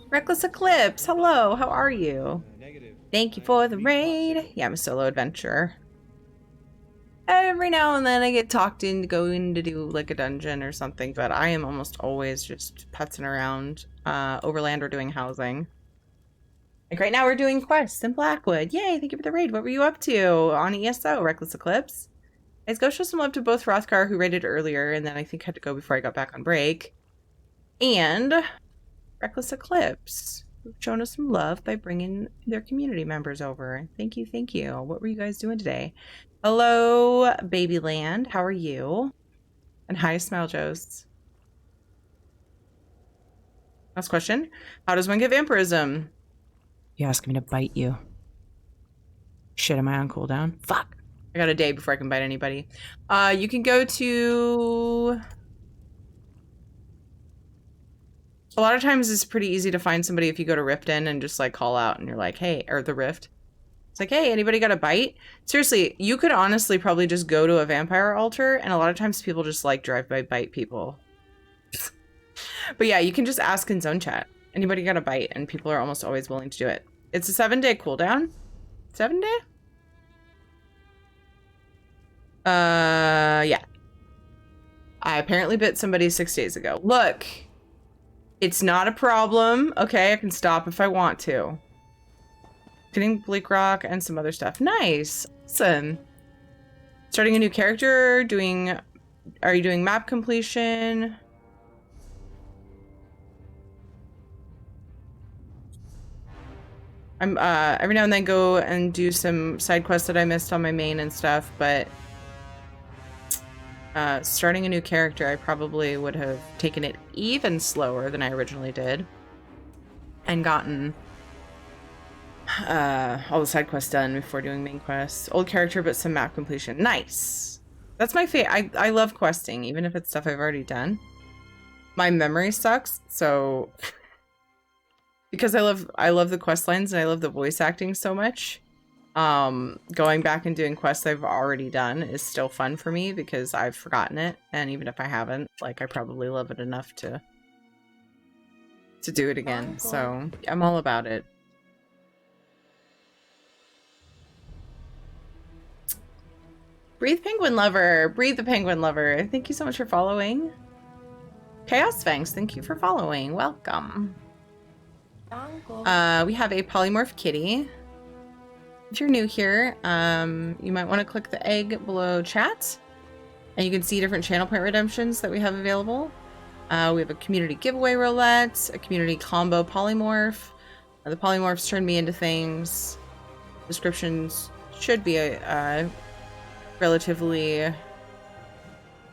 Reckless Eclipse, hello, how are you? Thank you for the raid. Yeah, I'm a solo adventurer. Every now and then I get talked into going to do like a dungeon or something, but I am almost always just putzing around overland or doing housing. Like right now we're doing quests in Blackwood. Yay, thank you for the raid. What were you up to on ESO, Reckless Eclipse? Let's go show some love to both Rothgar, who raided earlier, and then I think had to go before I got back on break. And Reckless Eclipse, who've shown us some love by bringing their community members over. Thank you, thank you. What were you guys doing today? Hello, Babyland. How are you? And hi, Smile Joes. Last question. How does one get vampirism? You ask me to bite you. Shit, am I on cooldown? Fuck. I got a day before I can bite anybody. You can go to... A lot of times it's pretty easy to find somebody if you go to Riften and just like call out and you're like, hey, or the Rift. It's like, hey, anybody got a bite? Seriously, you could honestly probably just go to a vampire altar, and a lot of times people just like drive by bite people. But yeah, you can just ask in zone chat. Anybody got a bite? And people are almost always willing to do it. It's a 7-day cooldown. 7 day? Yeah. I apparently bit somebody 6 days ago. Look, it's not a problem. Okay, I can stop if I want to. Getting Bleak Rock and some other stuff. Nice. Awesome. Starting a new character, are you doing map completion? I'm every now and then go and do some side quests that I missed on my main and stuff, but starting a new character, I probably would have taken it even slower than I originally did and gotten all the side quests done before doing main quests. Old character, but some map completion. Nice. That's my favorite. I love questing, even if it's stuff I've already done. My memory sucks, so because I love the quest lines and I love the voice acting so much. Going back and doing quests I've already done is still fun for me because I've forgotten it, and even if I haven't, like I probably love it enough to do it again. So I'm all about it. Breathe Penguin Lover. Breathe the Penguin Lover. Thank you so much for following. Chaos Sphinx, thank you for following. Welcome. We have a polymorph kitty. If you're new here, you might want to click the egg below chat, and you can see different channel point redemptions that we have available. We have a community giveaway roulette, a community combo polymorph. The polymorphs turn me into things. Descriptions should be a relatively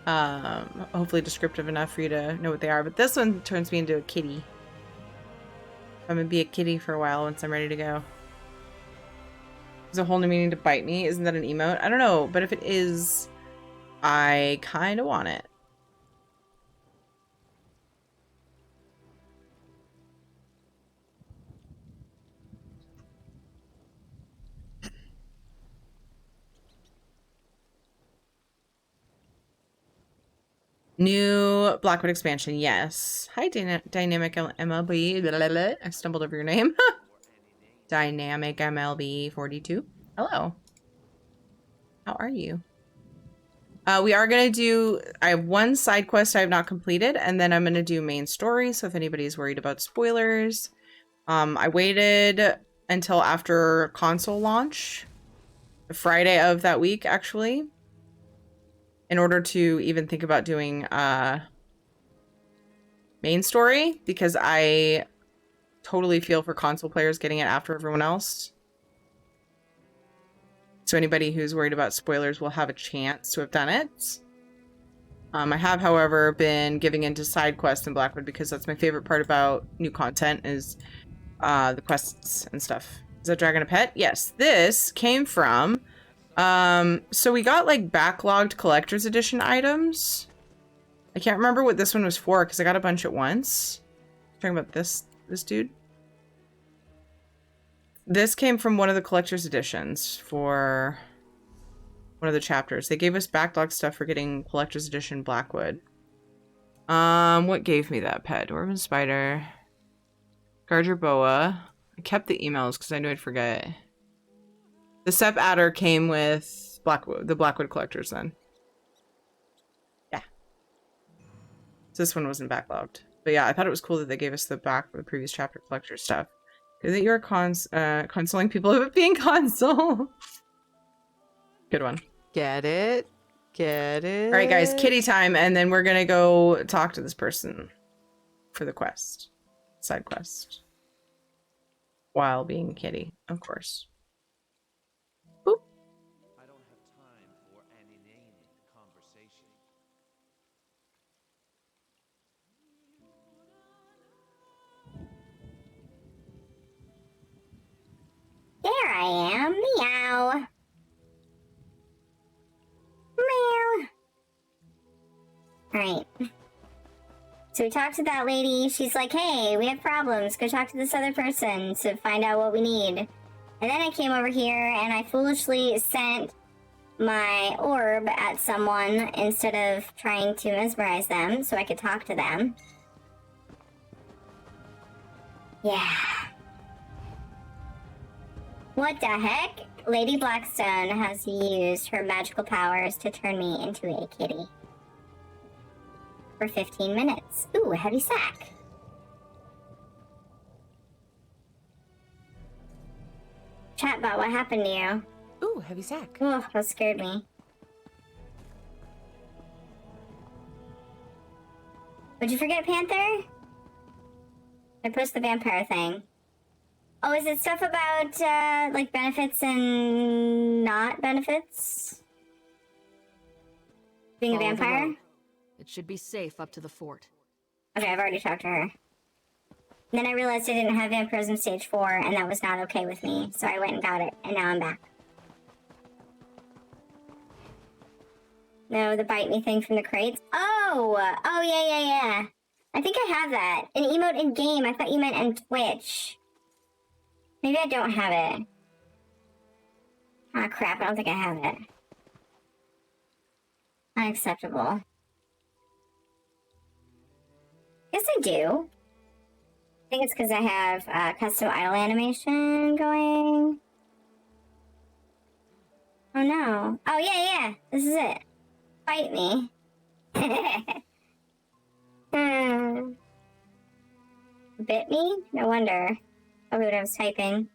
hopefully descriptive enough for you to know what they are, but this one turns me into a kitty. I'm gonna be a kitty for a while once I'm ready to go. There's a whole new meaning to bite me. Isn't that an emote? I don't know, but if it is, I kind of want it. New Blackwood expansion, yes. Hi, Dynamic MLB. Blah, blah, blah. I stumbled over your name. Dynamic MLB 42. Hello. How are you? We are going to do... I have one side quest I have not completed, and then I'm going to do main story, so if anybody's worried about spoilers. I waited until after console launch. The Friday of that week, actually. In order to even think about doing main story, because I totally feel for console players getting it after everyone else. So anybody who's worried about spoilers will have a chance to have done it. I have, however, been giving into side quests in Blackwood because that's my favorite part about new content is the quests and stuff. Is that dragon a pet? Yes. This came from... so we got like backlogged collector's edition items. I can't remember what this one was for because I got a bunch at once. Talking about this dude. This came from one of the collector's editions for one of the chapters. They gave us backlog stuff for getting collector's edition Blackwood. What gave me that pet? Dwarven spider. Garger boa. I kept the emails because I knew I'd forget. The Sep Adder came with Blackwood, the Blackwood collectors then. Yeah. So this one wasn't backlogged. But yeah, I thought it was cool that they gave us the previous chapter collector stuff. Good that you're consoling people of it being console. Good one. Get it? Get it? All right, guys, kitty time, and then we're gonna go talk to this person for the quest. Side quest. While being a kitty, of course. Boop. I don't have time for an inane conversation. There I am. Meow. Meow. Alright. So we talked to that lady. She's like, hey, we have problems. Go talk to this other person to find out what we need. And then I came over here and I foolishly sent my orb at someone instead of trying to mesmerize them so I could talk to them. Yeah. What the heck? Lady Blackstone has used her magical powers to turn me into a kitty. For 15 minutes. Ooh, a heavy sack. Chatbot, what happened to you? Ooh, heavy sack. Oh, that scared me. Would you forget Panther? I post the vampire thing. Oh, is it stuff about, like, benefits and not benefits? Being a Follow the vampire? road. It should be safe up to the fort. Okay, I've already talked to her. Then I realized I didn't have vampirism stage 4, and that was not okay with me, so I went and got it, and now I'm back. No, the bite me thing from the crates. Oh! Oh, yeah. I think I have that. An emote in game. I thought you meant in Twitch. Maybe I don't have it. Ah, crap. I don't think I have it. Unacceptable. Yes, I do. I think it's because I have custom idle animation going. Oh, no. Oh, yeah. This is it. Bite me. Bit me? No wonder. Probably what I was typing.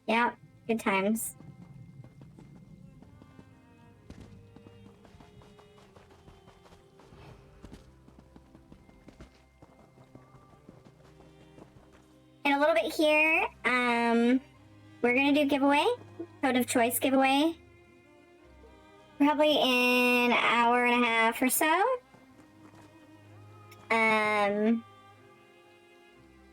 Yeah, good times. In a little bit here, we're gonna do giveaway, code of choice giveaway. Probably in an hour and a half or so.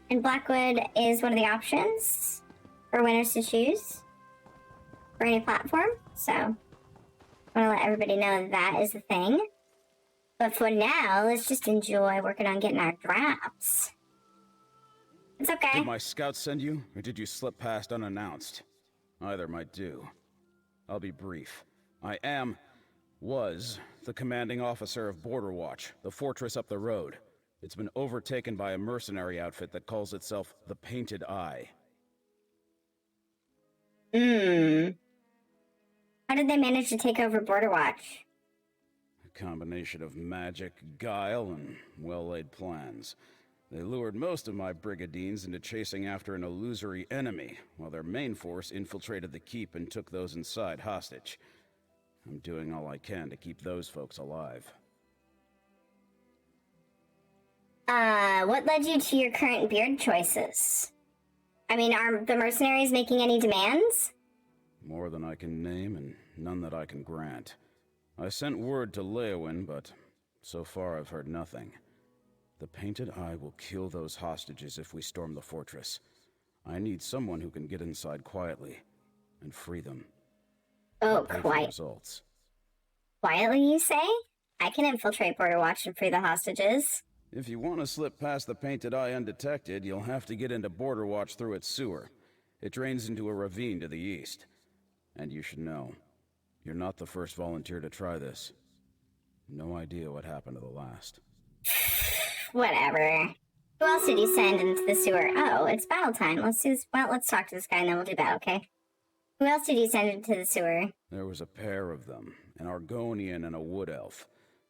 And Blackwood is one of the options for winners to choose for any platform. So I want to let everybody know that is the thing. But for now, let's just enjoy working on getting our drops. It's okay. Did my scouts send you, or did you slip past unannounced? Either might do. I'll be brief. I was the commanding officer of Border Watch, the fortress up the road. It's been overtaken by a mercenary outfit that calls itself the Painted Eye. How did they manage to take over Border Watch? A combination of magic, guile, and well-laid plans. They lured most of my brigadines into chasing after an illusory enemy, while their main force infiltrated the keep and took those inside hostage. I'm doing all I can to keep those folks alive. What led you to your current beard choices? I mean, are the mercenaries making any demands? More than I can name, and none that I can grant. I sent word to Leowyn, but so far I've heard nothing. The Painted Eye will kill those hostages if we storm the fortress. I need someone who can get inside quietly and free them. Oh, Results. Quietly, you say? I can infiltrate Border Watch and free the hostages. If you want to slip past the Painted Eye undetected, you'll have to get into Border Watch through its sewer. It drains into a ravine to the east. And you should know, you're not the first volunteer to try this. No idea what happened to the last. Whatever. Who else did you send into the sewer? Oh, it's battle time. Let's talk to this guy and then we'll do battle, okay? Who else did you send into the sewer? There was a pair of them, an Argonian and a wood elf.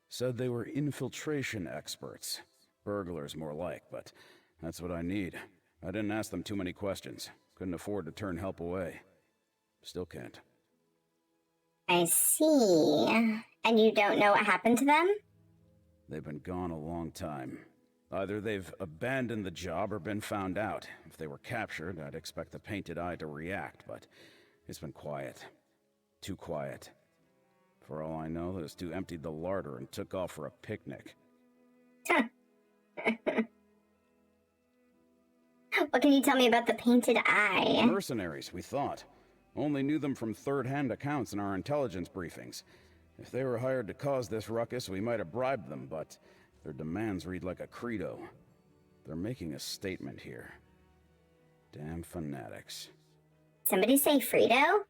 Said they were infiltration experts. Burglars more like, but that's what I need. I didn't ask them too many questions. Couldn't afford to turn help away. Still can't. I see. And you don't know what happened to them? They've been gone a long time. Either they've abandoned the job or been found out. If they were captured, I'd expect the Painted Eye to react, but it's been quiet. Too quiet. For all I know, those two emptied the larder and took off for a picnic. What can you tell me about the Painted Eye? Mercenaries, we thought. Only knew them from third-hand accounts in our intelligence briefings. If they were hired to cause this ruckus, we might have bribed them, but their demands read like a credo. They're making a statement here. Damn fanatics. Somebody say Frito?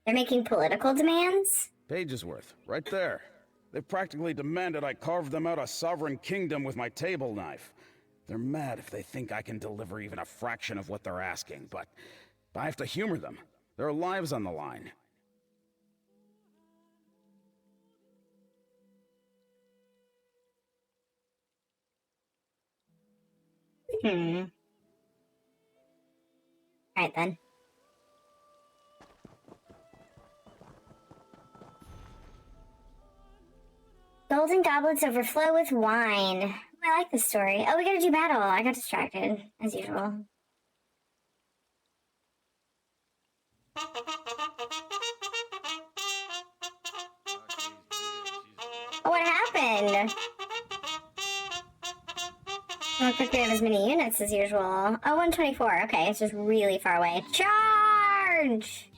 They're making political demands? Pages worth, right there. They practically demanded I carve them out a sovereign kingdom with my table knife. They're mad if they think I can deliver even a fraction of what they're asking, but I have to humor them. Their lives on the line. Alright then. Golden goblets overflow with wine. I like this story. Oh, we gotta do battle. I got distracted, as usual. Oh, what happened? I don't think we have as many units as usual. Oh, 124. Okay, it's just really far away. Charge!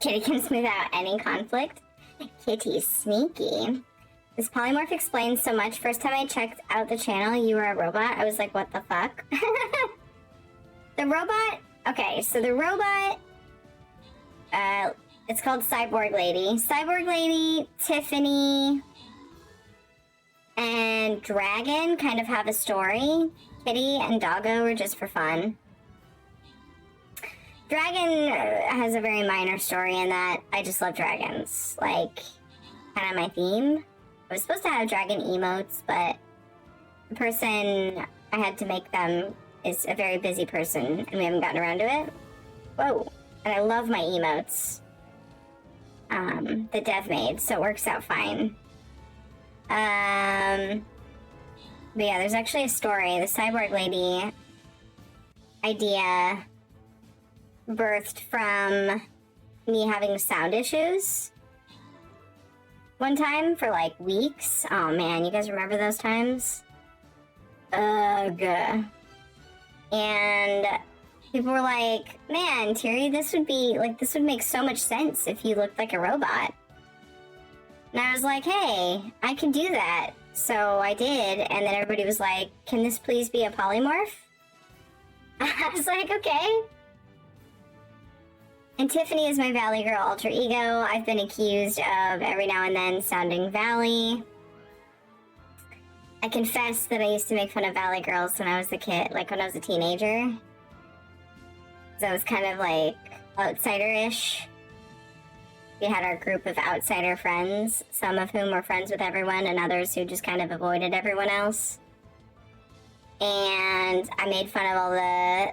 Kitty can smooth out any conflict. Kitty's sneaky. This polymorph explains so much. First time I checked out the channel, you were a robot. I was like, what the fuck? The robot... Okay, so the robot... it's called Cyborg Lady. Cyborg Lady, Tiffany, and Dragon kind of have a story. Kitty and Doggo are just for fun. Dragon has a very minor story in that I just love dragons. Like, kind of my theme. I was supposed to have dragon emotes, but the person I had to make them is a very busy person, and we haven't gotten around to it. Whoa. And I love my emotes. The dev made, so it works out fine. But yeah, there's actually a story. The Cyborg Lady idea birthed from me having sound issues. one time for like weeks. Oh man, you guys remember those times? Ugh. And people were like, man, Terry, this would make so much sense if you looked like a robot. And I was like, hey, I can do that. So I did, and then everybody was like, can this please be a polymorph? I was like, okay. And Tiffany is my Valley Girl alter ego. I've been accused of every now and then sounding Valley. I confess that I used to make fun of Valley Girls when I was a kid, like when I was a teenager. So I was kind of like outsider-ish. We had our group of outsider friends, some of whom were friends with everyone and others who just kind of avoided everyone else. And I made fun of all the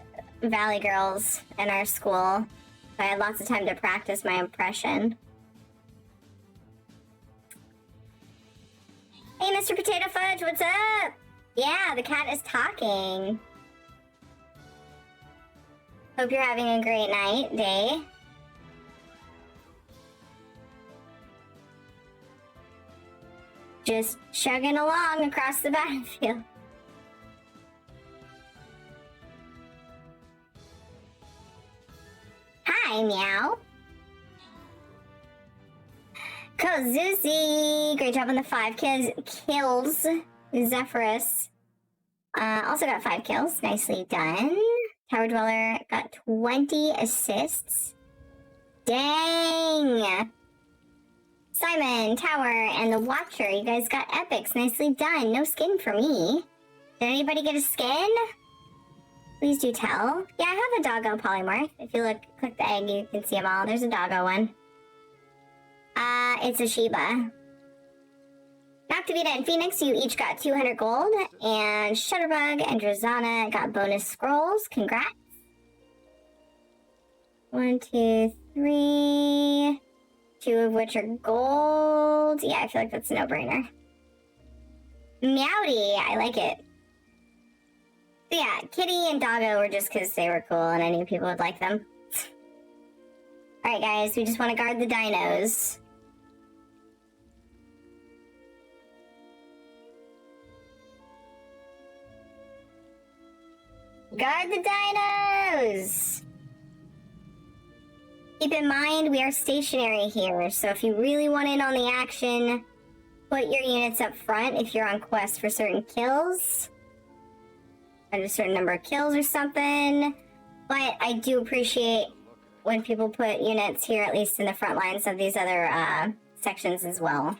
Valley Girls in our school. So I had lots of time to practice my impression. Hey, Mr. Potato Fudge, what's up? Yeah, the cat is talking. Hope you're having a great night, day. Just chugging along across the battlefield. Hi, meow. Kozuzi, great job on the 5 kills. Zephyrus also got 5 kills. Nicely done. Tower Dweller got 20 assists. Dang! Simon, Tower, and the Watcher, you guys got epics. Nicely done. No skin for me. Did anybody get a skin? Please do tell. Yeah, I have a doggo polymorph. If you click the egg, you can see them all. There's a doggo one. It's a Shiba. Noctavita and Phoenix, you each got 200 gold. And Shutterbug and Drazana got bonus scrolls. Congrats. 1, 2, 3. 2 of which are gold. Yeah, I feel like that's a no-brainer. Meowdy, I like it. So yeah, Kitty and Doggo were just because they were cool and I knew people would like them. Alright guys, we just want to guard the dinos. Guard the dinos! Keep in mind, we are stationary here, so if you really want in on the action, put your units up front if you're on quest for certain kills. At a certain number of kills or something. But I do appreciate when people put units here, at least in the front lines of these other sections as well.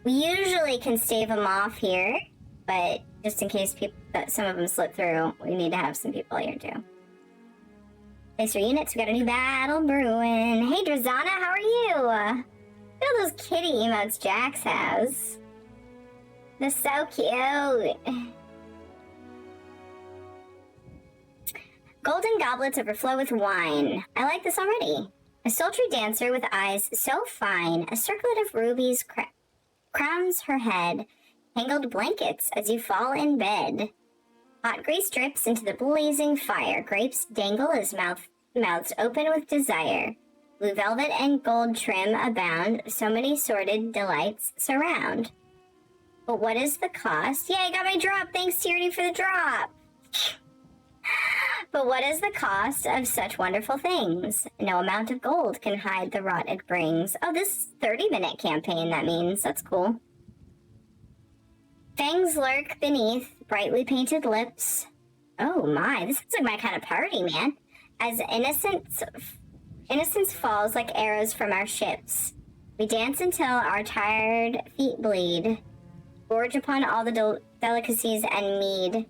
We usually can stave them off here, but just in case some of them slip through, we need to have some people here too. Place your units, we got a new battle brewing. Hey Drazana, how are you? Look at all those kitty emotes Jax has. They're so cute. Golden goblets overflow with wine. I like this already. A sultry dancer with eyes so fine, a circlet of rubies crowns her head. Tangled blankets as you fall in bed. Hot grease drips into the blazing fire. Grapes dangle as mouths open with desire. Blue velvet and gold trim abound. So many sordid delights surround. But what is the cost? Yeah, I got my drop. Thanks, Tierney, for the drop. But what is the cost of such wonderful things? No amount of gold can hide the rot it brings. Oh, this 30-minute campaign, that means. That's cool. Fangs lurk beneath brightly painted lips. Oh my, this is like my kind of party, man. As innocence falls like arrows from our ships. We dance until our tired feet bleed. Gorge upon all the delicacies and mead.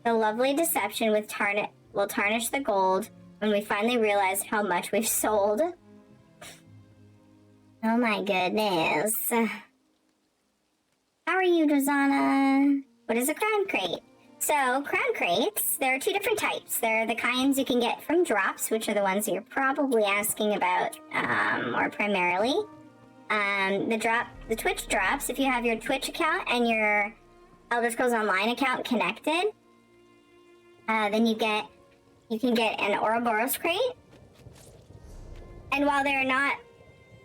The lovely deception will tarnish the gold when we finally realize how much we've sold. Oh my goodness. How are you, Drazana? What is a crown crate? So, crown crates, there are 2 different types. There are the kinds you can get from drops, which are the ones you're probably asking about more primarily. The Twitch drops, if you have your Twitch account and your Elder Scrolls Online account connected, then you can get an Ouroboros crate. And while they're not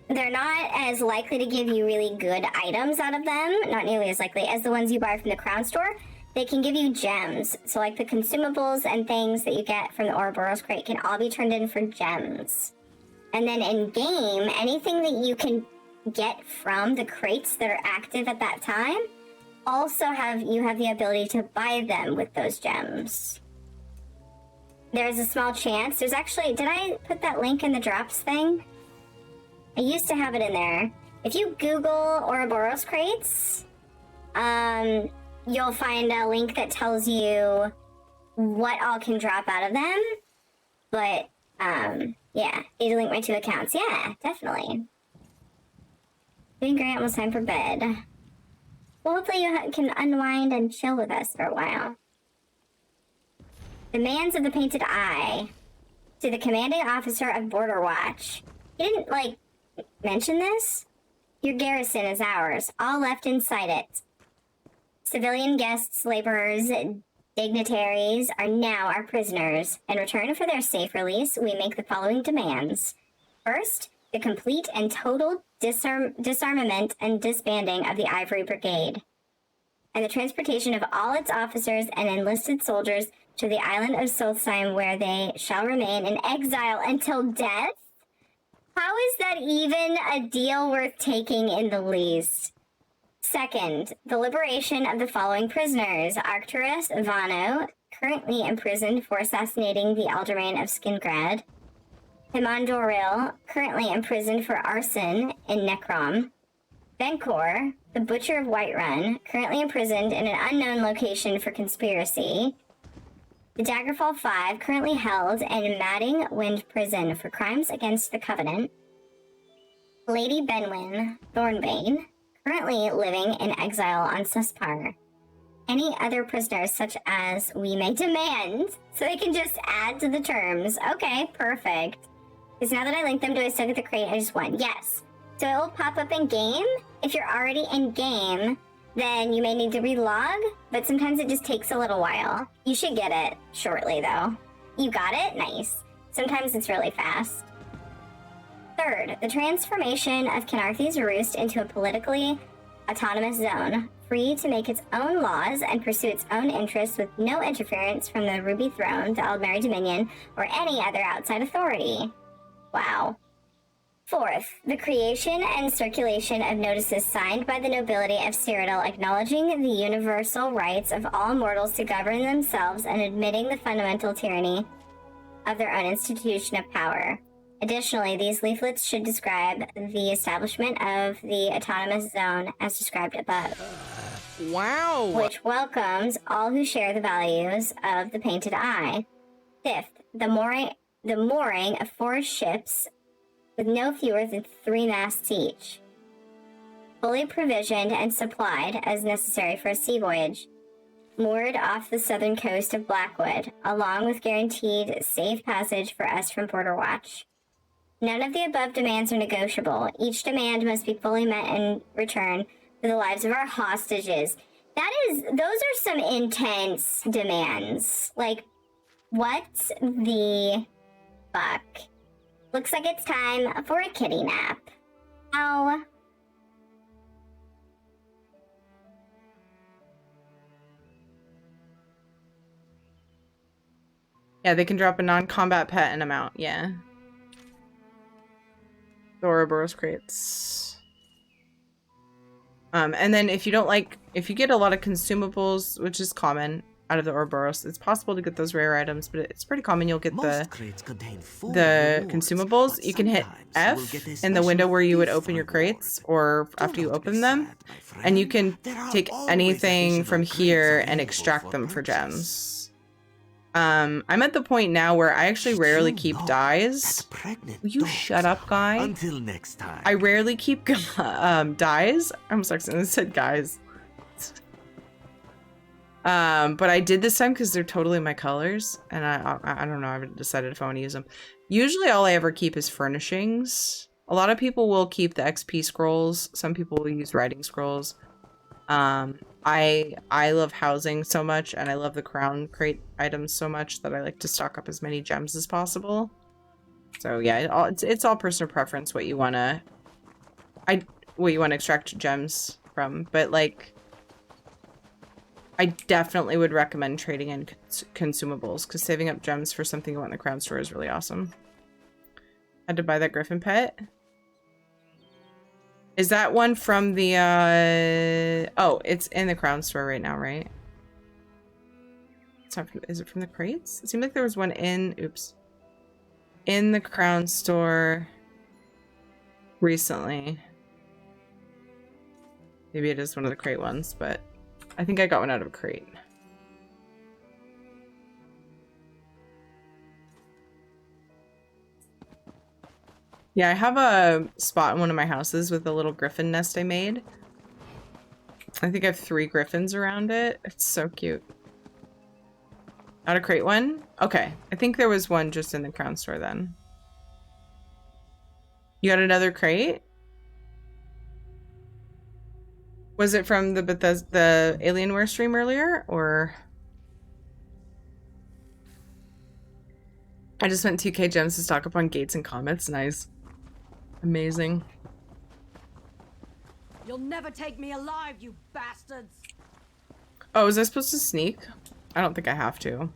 they're not as likely to give you really good items out of them, not nearly as likely as the ones you buy from the Crown Store. They can give you gems. So like the consumables and things that you get from the Ouroboros crate can all be turned in for gems. And then in game, anything that you can get from the crates that are active at that time, also have the ability to buy them with those gems. There's a small chance. There's actually, did I put that link in the drops thing? I used to have it in there. If you Google Ouroboros crates, you'll find a link that tells you what all can drop out of them. But, yeah, need to link my 2 accounts. Yeah, definitely. Doing great, almost time for bed. Well, hopefully you can unwind and chill with us for a while. Demands of the Painted Eye. To the commanding officer of Border Watch. He didn't, like, mention this? Your garrison is ours, all left inside it. Civilian guests, laborers, dignitaries are now our prisoners. In return for their safe release, we make the following demands. First, the complete and total disarmament and disbanding of the Ivory Brigade, and the transportation of all its officers and enlisted soldiers to the island of Solstheim, where they shall remain in exile until death? How is that even a deal worth taking in the least? Second, the liberation of the following prisoners. Arcturus Vano, currently imprisoned for assassinating the Alderman of Skingrad. Himandoril, currently imprisoned for arson in Necrom. Venkor, the Butcher of Whiterun, currently imprisoned in an unknown location for conspiracy. The Daggerfall 5, currently held in Madding Wind Prison for crimes against the Covenant. Lady Benwyn Thornbane, currently living in exile on Suspar. Any other prisoners such as we may demand, so they can just add to the terms. Okay, perfect. Because now that I linked them, do I still get the crate? I just won. Yes. So it will pop up in game. If you're already in game, then you may need to relog, but sometimes it just takes a little while. You should get it shortly, though. You got it? Nice. Sometimes it's really fast. Third, the transformation of Kenarthy's Roost into a politically autonomous zone, free to make its own laws and pursue its own interests with no interference from the Ruby Throne, the Aldmeri Dominion, or any other outside authority. Wow. Fourth, the creation and circulation of notices signed by the nobility of Cyrodiil acknowledging the universal rights of all mortals to govern themselves and admitting the fundamental tyranny of their own institution of power. Additionally, these leaflets should describe the establishment of the autonomous zone as described above. Wow! Which welcomes all who share the values of the Painted Eye. Fifth, the mooring of 4 ships with no fewer than 3 masts each, fully provisioned and supplied as necessary for a sea voyage, moored off the southern coast of Blackwood, along with guaranteed safe passage for us from Border Watch. None of the above demands are negotiable. Each demand must be fully met in return for the lives of our hostages. Those are some intense demands. Like, what the fuck? Looks like it's time for a kitty nap. Ow. Yeah, they can drop a non-combat pet in amount, yeah. The Ouroboros crates. And then if you get a lot of consumables, which is common out of the Ouroboros, it's possible to get those rare items, but it's pretty common you'll get the consumables. You can hit F in the window where you would open your crates, or after you open them, and you can take anything from here and extract them for gems. I'm at the point now where I actually rarely keep dyes. Will you shut up, guy? Until next time. I rarely keep dyes. I'm sorry, I said guys. But I did this time because they're totally my colors, and I don't know. I haven't decided if I want to use them. Usually, all I ever keep is furnishings. A lot of people will keep the XP scrolls. Some people will use writing scrolls. I love housing so much, and I love the crown crate items so much that I like to stock up as many gems as possible. So yeah, it's all personal preference what you want to Well, you want to extract gems from, but like, I definitely would recommend trading in consumables because saving up gems for something you want in the crown store is really awesome. Had to buy that griffin pet. Is that one from the, oh, it's in the crown store right now, right? It's not from, is it from the crates? It seemed like there was one in, oops, in the crown store recently. Maybe it is one of the crate ones, but I think I got one out of a crate. Yeah, I have a spot in one of my houses with a little griffin nest I made. I think I have 3 griffins around it. It's so cute. Not a crate one? Okay. I think there was one just in the crown store then. You got another crate? Was it from the Alienware stream earlier, or? I just went 2k gems to stock up on gates and comets. Nice. Amazing. You'll never take me alive, you bastards! Oh, was I supposed to sneak? I don't think I have to.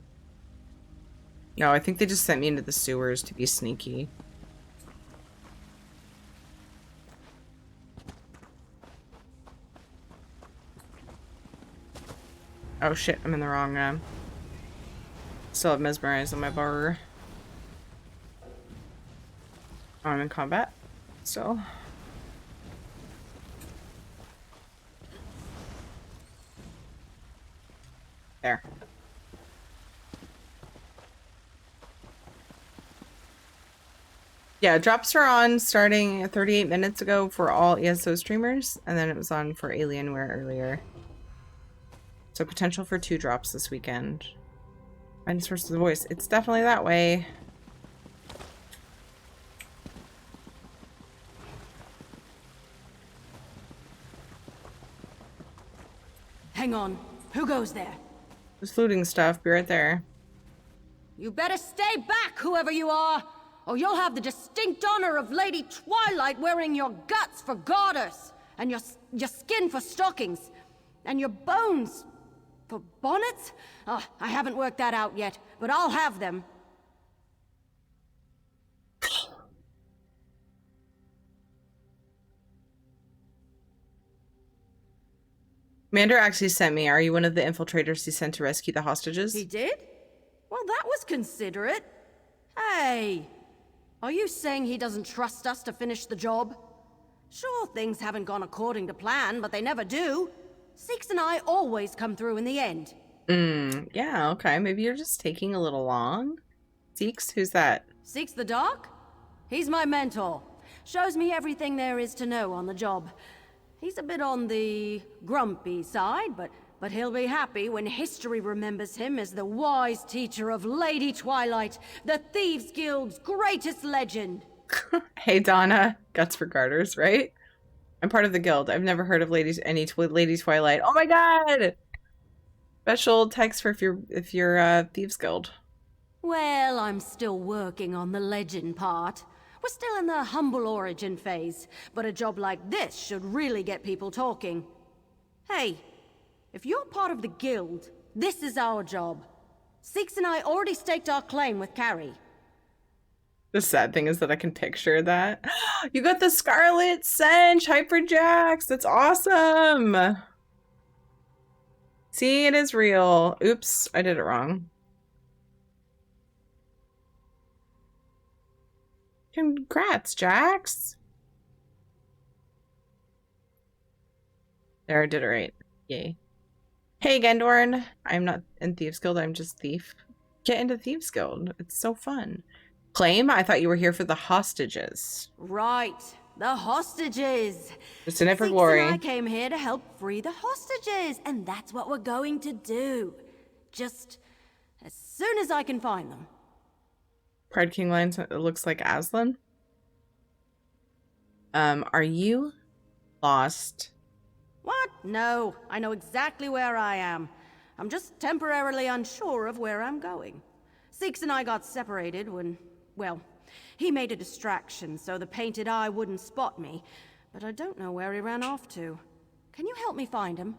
No, I think they just sent me into the sewers to be sneaky. Oh shit, I'm in the wrong, still have mesmerized on my bar. Oh, I'm in combat still. There. Yeah, drops are on starting 38 minutes ago for all ESO streamers, and then it was on for Alienware earlier. So potential for 2 drops this weekend. Find source of the voice. It's definitely that way. Hang on. Who goes there? Just looting stuff. Be right there. You better stay back, whoever you are, or you'll have the distinct honor of Lady Twilight wearing your guts for garters, and your skin for stockings, and your bones for bonnets? Oh, I haven't worked that out yet, but I'll have them. Mander actually sent me. Are you one of the infiltrators he sent to rescue the hostages? He did? Well, that was considerate. Hey, are you saying he doesn't trust us to finish the job? Sure, things haven't gone according to plan, but they never do. Six and I always come through in the end. Yeah, okay. Maybe you're just taking a little long. Seeks? Who's that? Seeks the Dark? He's my mentor. Shows me everything there is to know on the job. He's a bit on the grumpy side, but he'll be happy when history remembers him as the wise teacher of Lady Twilight, the Thieves Guild's greatest legend. Hey, Donna. Guts for garters, right? I'm part of the guild. I've never heard of Lady Twilight. Oh my god! Special text for if you're Thieves Guild. Well, I'm still working on the legend part. We're still in the humble origin phase, but a job like this should really get people talking. Hey, if you're part of the guild, this is our job. Six and I already staked our claim with Carrie. The sad thing is that I can picture that. You got the Scarlet Sench Hyperjacks. That's awesome. See, it is real. Oops, I did it wrong. Congrats, Jax. There, I did it right. Yay. Hey, Gendorn. I'm not in Thieves Guild. I'm just Thief. Get into Thieves Guild. It's so fun. Claim? I thought you were here for the hostages. Right. The hostages. Just in it for Six glory. and I came here to help free the hostages, and that's what we're going to do. Just as soon as I can find them. Pride King lines. It looks like Aslan. Are you lost? What? No, I know exactly where I am. I'm just temporarily unsure of where I'm going. Six and I got separated when, well, he made a distraction so the painted eye wouldn't spot me. but I don't know where he ran off to. Can you help me find him?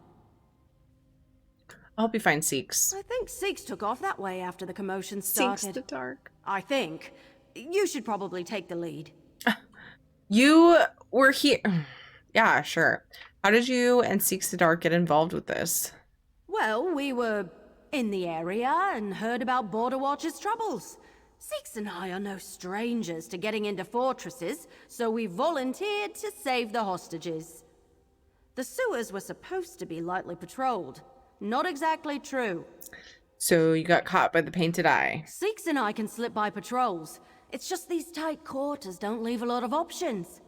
I'll help you find Seeks. I think Seeks took off that way after the commotion started. Seeks the dark. I think. You should probably take the lead. You were here. Yeah, sure. How did you and Seeks the Dark get involved with this? Well, we were in the area and heard about Border Watch's troubles. Seeks and I are no strangers to getting into fortresses, so we volunteered to save the hostages. The sewers were supposed to be lightly patrolled. Not exactly true. So you got caught by the painted eye. Seeks and I can slip by patrols. It's just these tight quarters don't leave a lot of options.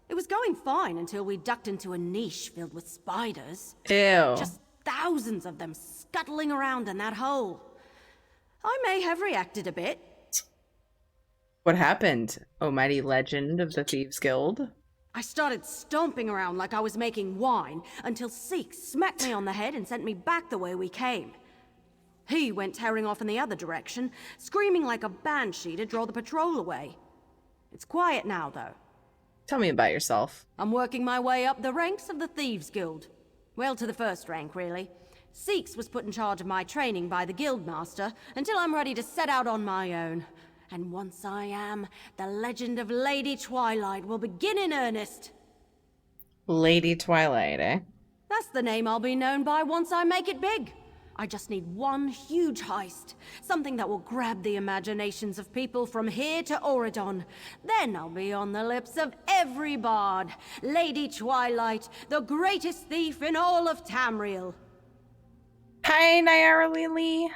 It was going fine until we ducked into a niche filled with spiders. Ew. Just thousands of them scuttling around in that hole. I may have reacted a bit. What happened, oh mighty legend of the Thieves Guild? I started stomping around like I was making wine until Seeks smacked me on the head and sent me back the way we came. He went tearing off in the other direction, screaming like a banshee to draw the patrol away. It's quiet now, though. Tell me about yourself. I'm working my way up the ranks of the Thieves Guild. Well, to the first rank, really. Seeks was put in charge of my training by the Guildmaster until I'm ready to set out on my own. And once I am, the legend of Lady Twilight will begin in earnest. Lady Twilight, eh? That's the name I'll be known by once I make it big. I just need one huge heist. Something that will grab the imaginations of people from here to Auridon. Then I'll be on the lips of every bard. Lady Twilight, the greatest thief in all of Tamriel. Hi, Nyara Lily.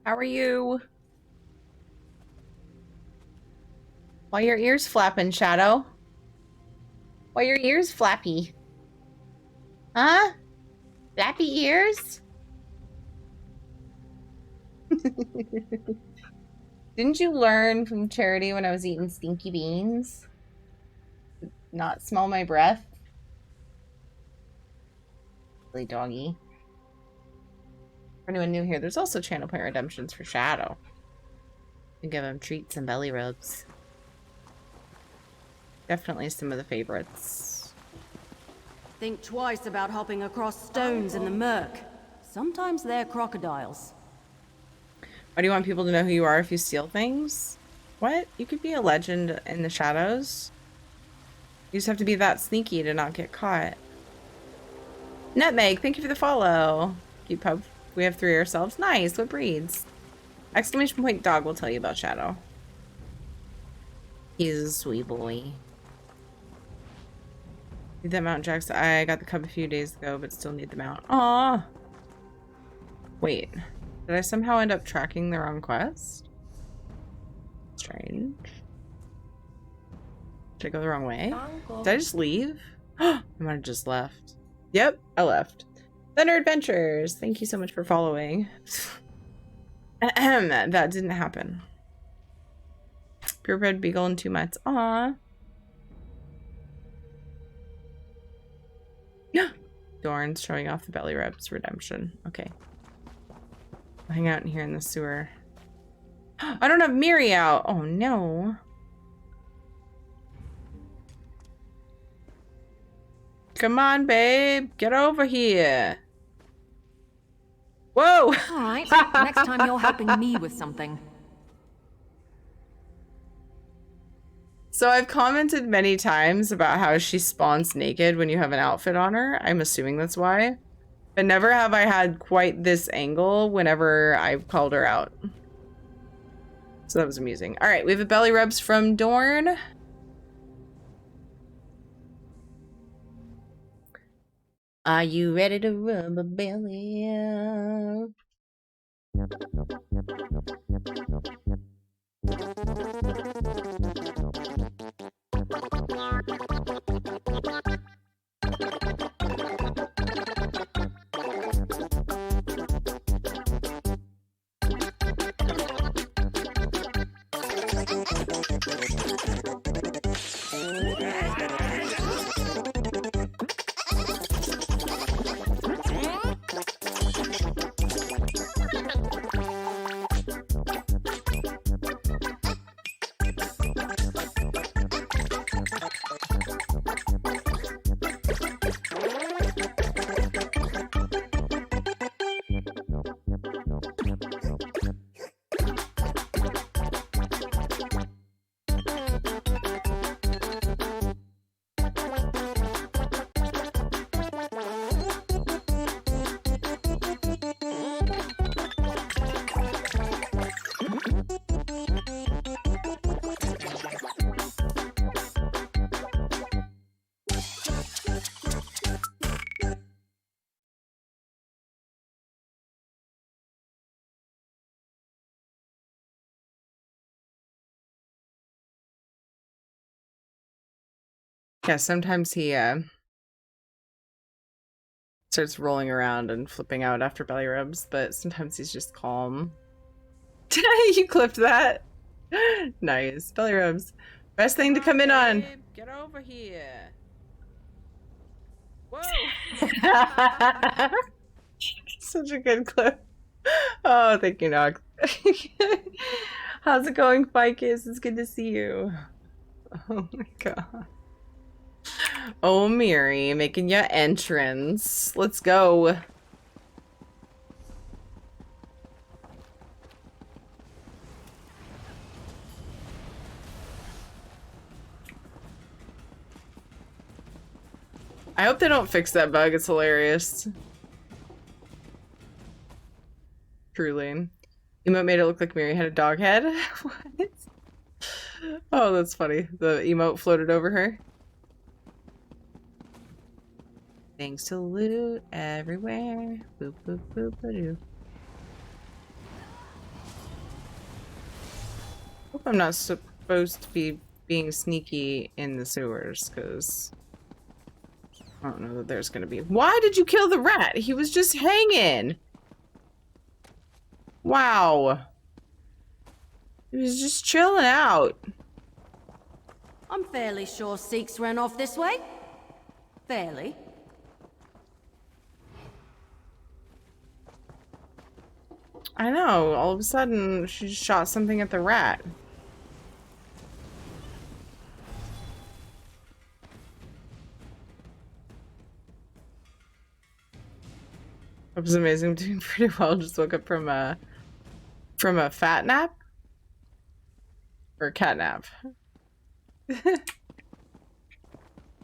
How are you? Why your ears flapping, Shadow? Why your ears flappy? Huh? Flappy ears? Didn't you learn from Charity when I was eating stinky beans? Not smell my breath? Silly doggy. For anyone new here, there's also channel point redemptions for Shadow. You can give him treats and belly rubs. Definitely some of the favorites. Think twice about hopping across stones in the murk. Sometimes they're crocodiles. Why do you want people to know who you are if you steal things? What? You could be a legend in the shadows. You just have to be that sneaky to not get caught. Nutmeg, thank you for the follow. Cute pub. We have 3 ourselves. Nice. What breeds? Exclamation point dog will tell you about Shadow. He's a sweet boy. Need that mount, Jax. I got the cub a few days ago, but still need the mount. Aww. Wait. Did I somehow end up tracking the wrong quest? Strange. Did I go the wrong way? Did I just leave? I might have just left. Yep, I left. Thunder Adventures. Thank you so much for following. That didn't happen. Purebred Beagle in 2 months. Aww. Yeah. Dorn's showing off the belly rubs redemption. Okay. I'll hang out in here in the sewer. I don't have Miri out. Oh no. Come on, babe. Get over here. Whoa. All right. Next time you're helping me with something. So I've commented many times about how she spawns naked when you have an outfit on her. I'm assuming that's why. But never have I had quite this angle whenever I've called her out. So that was amusing. All right, we have a belly rubs from Dorn. Are you ready to rub a belly up? Yeah, sometimes he starts rolling around and flipping out after belly rubs, but sometimes he's just calm. You clipped that. Nice. Belly rubs. Best thing to come in on. Get over here. Whoa. Such a good clip. Oh, thank you, Nog. How's it going, Ficus? It's good to see you. Oh my god. Oh, Miri, making your entrance. Let's go. I hope they don't fix that bug. It's hilarious. Truly. Emote made it look like Miri had a dog head. What? Oh, that's funny. The emote floated over her. Things to loot everywhere. Boop, boop, boop, ba-doo. Hope I'm not supposed to be being sneaky in the sewers, because I don't know that there's gonna be. Why did you kill the rat? He was just hanging. Wow. He was just chilling out. I'm fairly sure Seeks ran off this way. Fairly. I know, all of a sudden she just shot something at the rat. It was amazing. I'm doing pretty well. Just woke up from a fat nap? Or a cat nap.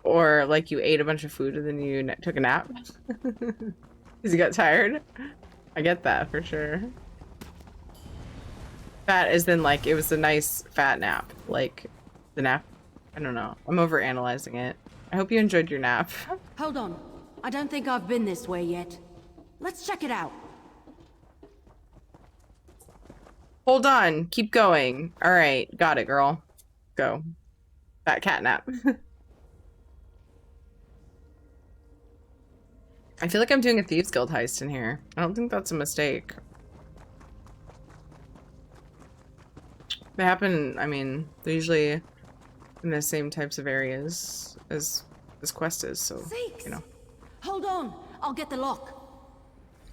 Or like you ate a bunch of food and then you took a nap. Because you got tired. I get that for sure. Fat is then like, it was a nice fat nap. Like, the nap, I don't know. I'm over analyzing it. I hope you enjoyed your nap. Hold on. I don't think I've been this way yet. Let's check it out. Hold on. Keep going. All right. Got it, girl. Go. Fat cat nap. I feel like I'm doing a Thieves Guild heist in here. I don't think that's a mistake. They happen, I mean, they're usually in the same types of areas as this quest is, so, you know. Hold on. I'll get the lock.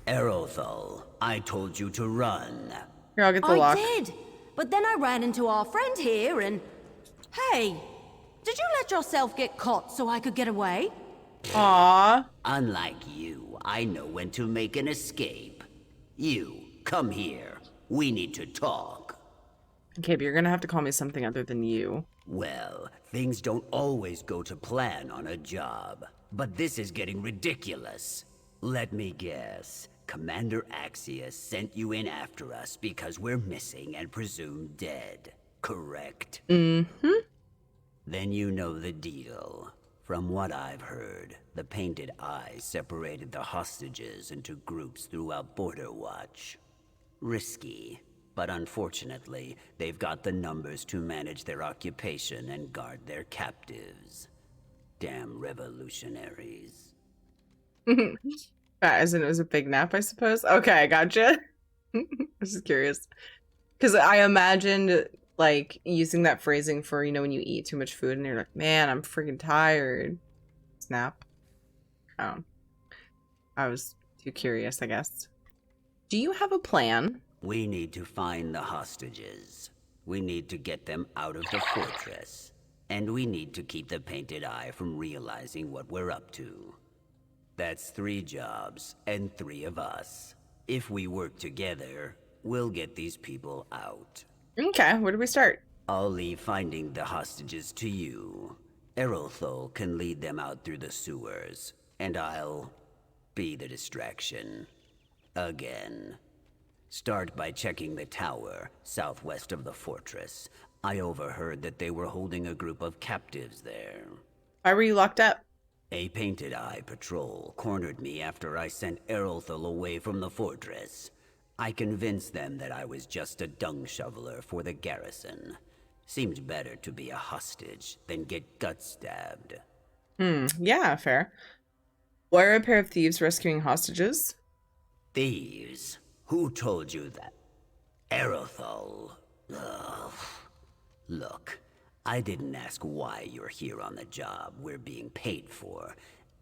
Erothal, I told you to run. Here, I'll get the lock. I did, but then I ran into our friend here and... Hey, did you let yourself get caught so I could get away? Aww. Unlike you, I know when to make an escape. You, come here. We need to talk. Okay, but you're gonna have to call me something other than you. Well, things don't always go to plan on a job. But this is getting ridiculous. Let me guess. Commander Axius sent you in after us because we're missing and presumed dead, correct? Mm-hmm. Then you know the deal. From what I've heard, the Painted Eye separated the hostages into groups throughout Border Watch. Risky, but unfortunately, they've got the numbers to manage their occupation and guard their captives. Damn revolutionaries. As in it was a big nap, I suppose? Okay, I gotcha. I was just curious. Because I imagined, like, using that phrasing for, you know, when you eat too much food and you're like, man, I'm freaking tired. Snap. Oh. I was too curious, I guess. Do you have a plan? We need to find the hostages. We need to get them out of the fortress. And we need to keep the Painted Eye from realizing what we're up to. That's 3 jobs, and 3 of us. If we work together, we'll get these people out. Okay, where do we start? I'll leave finding the hostages to you. Erothal can lead them out through the sewers, and I'll be the distraction. Again. Start by checking the tower, southwest of the fortress. I overheard that they were holding a group of captives there. Why were you locked up? A Painted Eye patrol cornered me after I sent Erothal away from the fortress. I convinced them that I was just a dung shoveler for the garrison. Seemed better to be a hostage than get gut stabbed. Yeah, fair. Why are a pair of thieves rescuing hostages? Thieves? Who told you that? Aerothol. Ugh. Look, I didn't ask why you're here on the job. We're being paid for.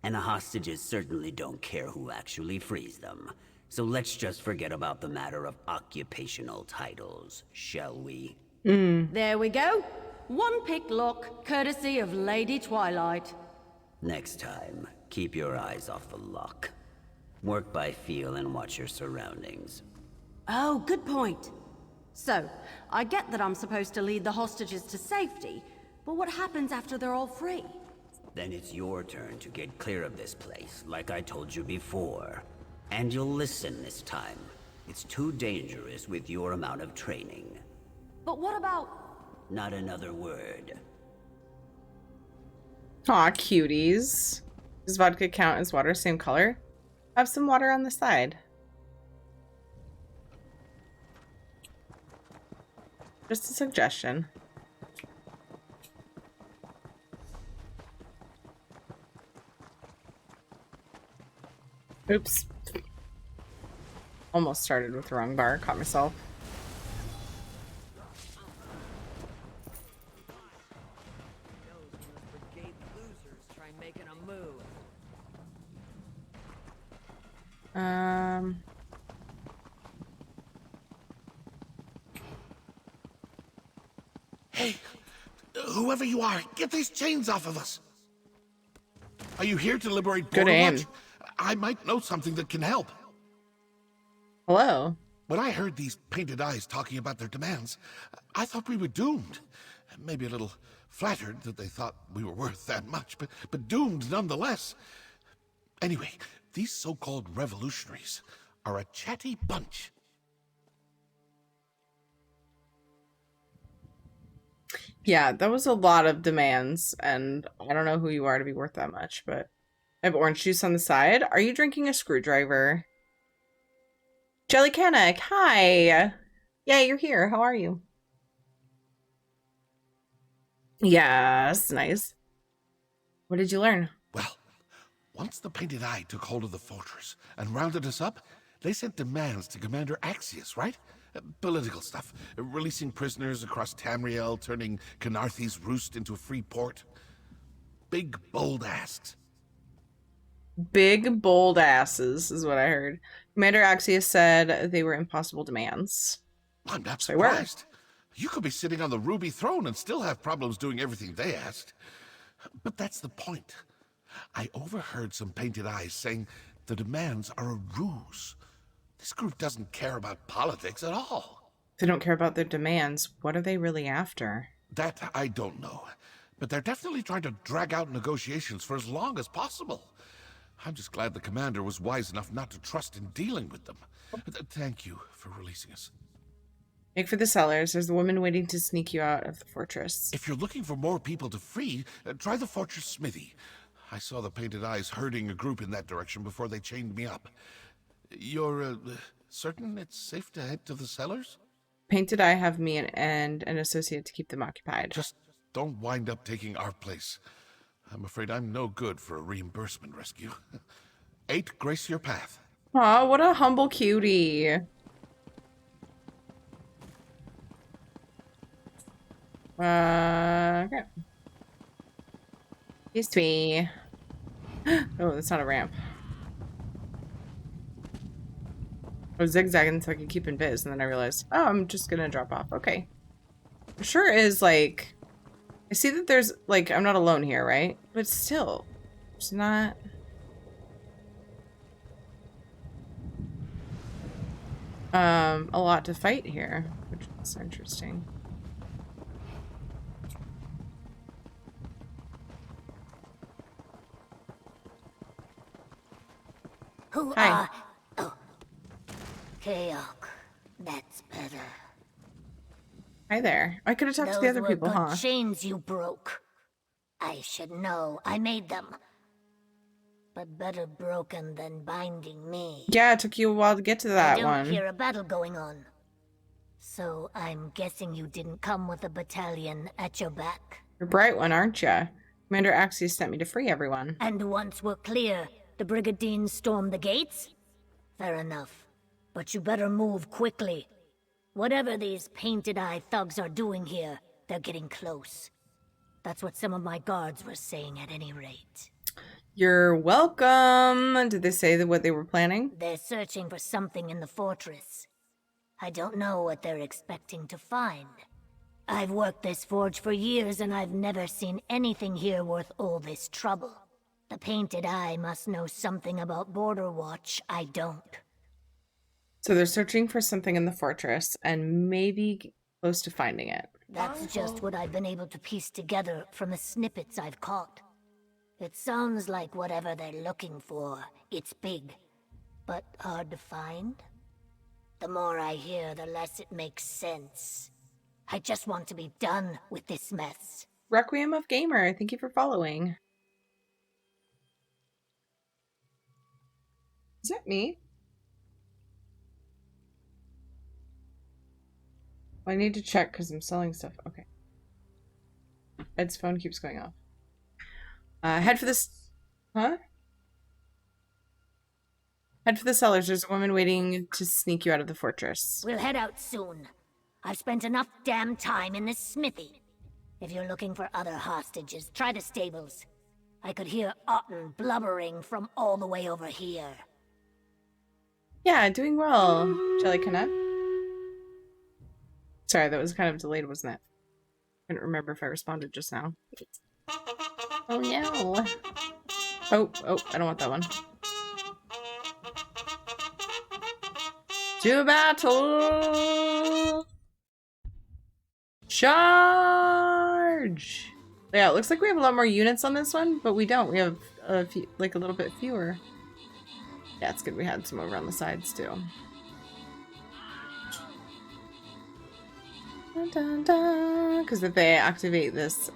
And the hostages certainly don't care who actually frees them. So let's just forget about the matter of occupational titles, shall we? There we go. One pick lock, courtesy of Lady Twilight. Next time, keep your eyes off the lock. Work by feel and watch your surroundings. Oh, good point. So, I get that I'm supposed to lead the hostages to safety, but what happens after they're all free? Then it's your turn to get clear of this place, like I told you before. And you'll listen this time. It's too dangerous with your amount of training. But what about... Not another word. Aw, cuties. Does vodka count as water? Same color? Have some water on the side. Just a suggestion. Oops. Almost started with the wrong bar. Caught myself. Hey, whoever you are, get these chains off of us. Are you here to liberate Good Border aim. Watch? I might know something that can help. Hello. When I heard these painted eyes talking about their demands, I thought we were doomed. Maybe a little flattered that they thought we were worth that much, but doomed nonetheless. Anyway, these so-called revolutionaries are a chatty bunch. Yeah, that was a lot of demands, and I don't know who you are to be worth that much, but I have orange juice on the side. Are you drinking a screwdriver? Jelly Canic, hi! Yeah, you're here. How are you? Yes, nice. What did you learn? Well, once the Painted Eye took hold of the fortress and rounded us up, they sent demands to Commander Axius, right? Political stuff. Releasing prisoners across Tamriel, turning Canarthy's roost into a free port. Big, bold asks. Big, bold asses is what I heard. Commander Axius said they were impossible demands. I'm not So they were. surprised. You could be sitting on the Ruby Throne and still have problems doing everything they asked. But that's the point. I overheard some Painted Eyes saying the demands are a ruse. This group doesn't care about politics at all. They don't care about their demands. What are they really after? That I don't know. But they're definitely trying to drag out negotiations for as long as possible. I'm just glad the commander was wise enough not to trust in dealing with them. Thank you for releasing us. Make for the cellars. There's a woman waiting to sneak you out of the fortress. If you're looking for more people to free, try the fortress smithy. I saw the Painted Eyes herding a group in that direction before they chained me up. You're certain it's safe to head to the cellars? Painted Eye have me and an associate to keep them occupied. Just don't wind up taking our place. I'm afraid I'm no good for a reimbursement rescue. 8, grace your path. Aw, what a humble cutie. Okay. Excuse me. Oh, that's not a ramp. I was zigzagging so I could keep in biz, and then I realized, oh, I'm just gonna drop off. Okay. It sure is, like... I see that there's, like, I'm not alone here, right? But still, it's not... a lot to fight here, which is interesting. Who Hi. are... Oh. Keok. That's better. Hi there. I could have talked to the Those other were people, good huh? chains you broke. I should know. I made them. But better broken than binding me. Yeah, it took you a while to get to that I don't one. hear a battle going on. So I'm guessing you didn't come with a battalion at your back. You're a bright one, aren't ya? Commander Axius sent me to free everyone. And once we're clear, the Brigadines storm the gates? Fair enough. But you better move quickly. Whatever these painted-eye thugs are doing here, they're getting close. That's what some of my guards were saying at any rate. You're welcome. Did they say what they were planning? They're searching for something in the fortress. I don't know what they're expecting to find. I've worked this forge for years and I've never seen anything here worth all this trouble. The Painted Eye must know something about Border Watch I don't. So they're searching for something in the fortress and maybe close to finding it. That's just what I've been able to piece together from the snippets I've caught. It sounds like whatever they're looking for, it's big, but hard to find. The more I hear, the less it makes sense. I just want to be done with this mess. Requiem of Gamer, thank you for following. Is that me? I need to check because I'm selling stuff. Okay. Ed's phone keeps going off. Head for this... Huh? Head for the cellars. There's a woman waiting to sneak you out of the fortress. We'll head out soon. I've spent enough damn time in this smithy. If you're looking for other hostages, try the stables. I could hear Otten blubbering from all the way over here. Yeah, doing well. Jelly Connect. Sorry, that was kind of delayed, wasn't it? I couldn't remember if I responded just now. Oh no. Oh, I don't want that one. To battle! Charge! Yeah, it looks like we have a lot more units on this one, but we don't. We have a few, like a little bit fewer. Yeah, it's good we had some over on the sides too. Because if they activate this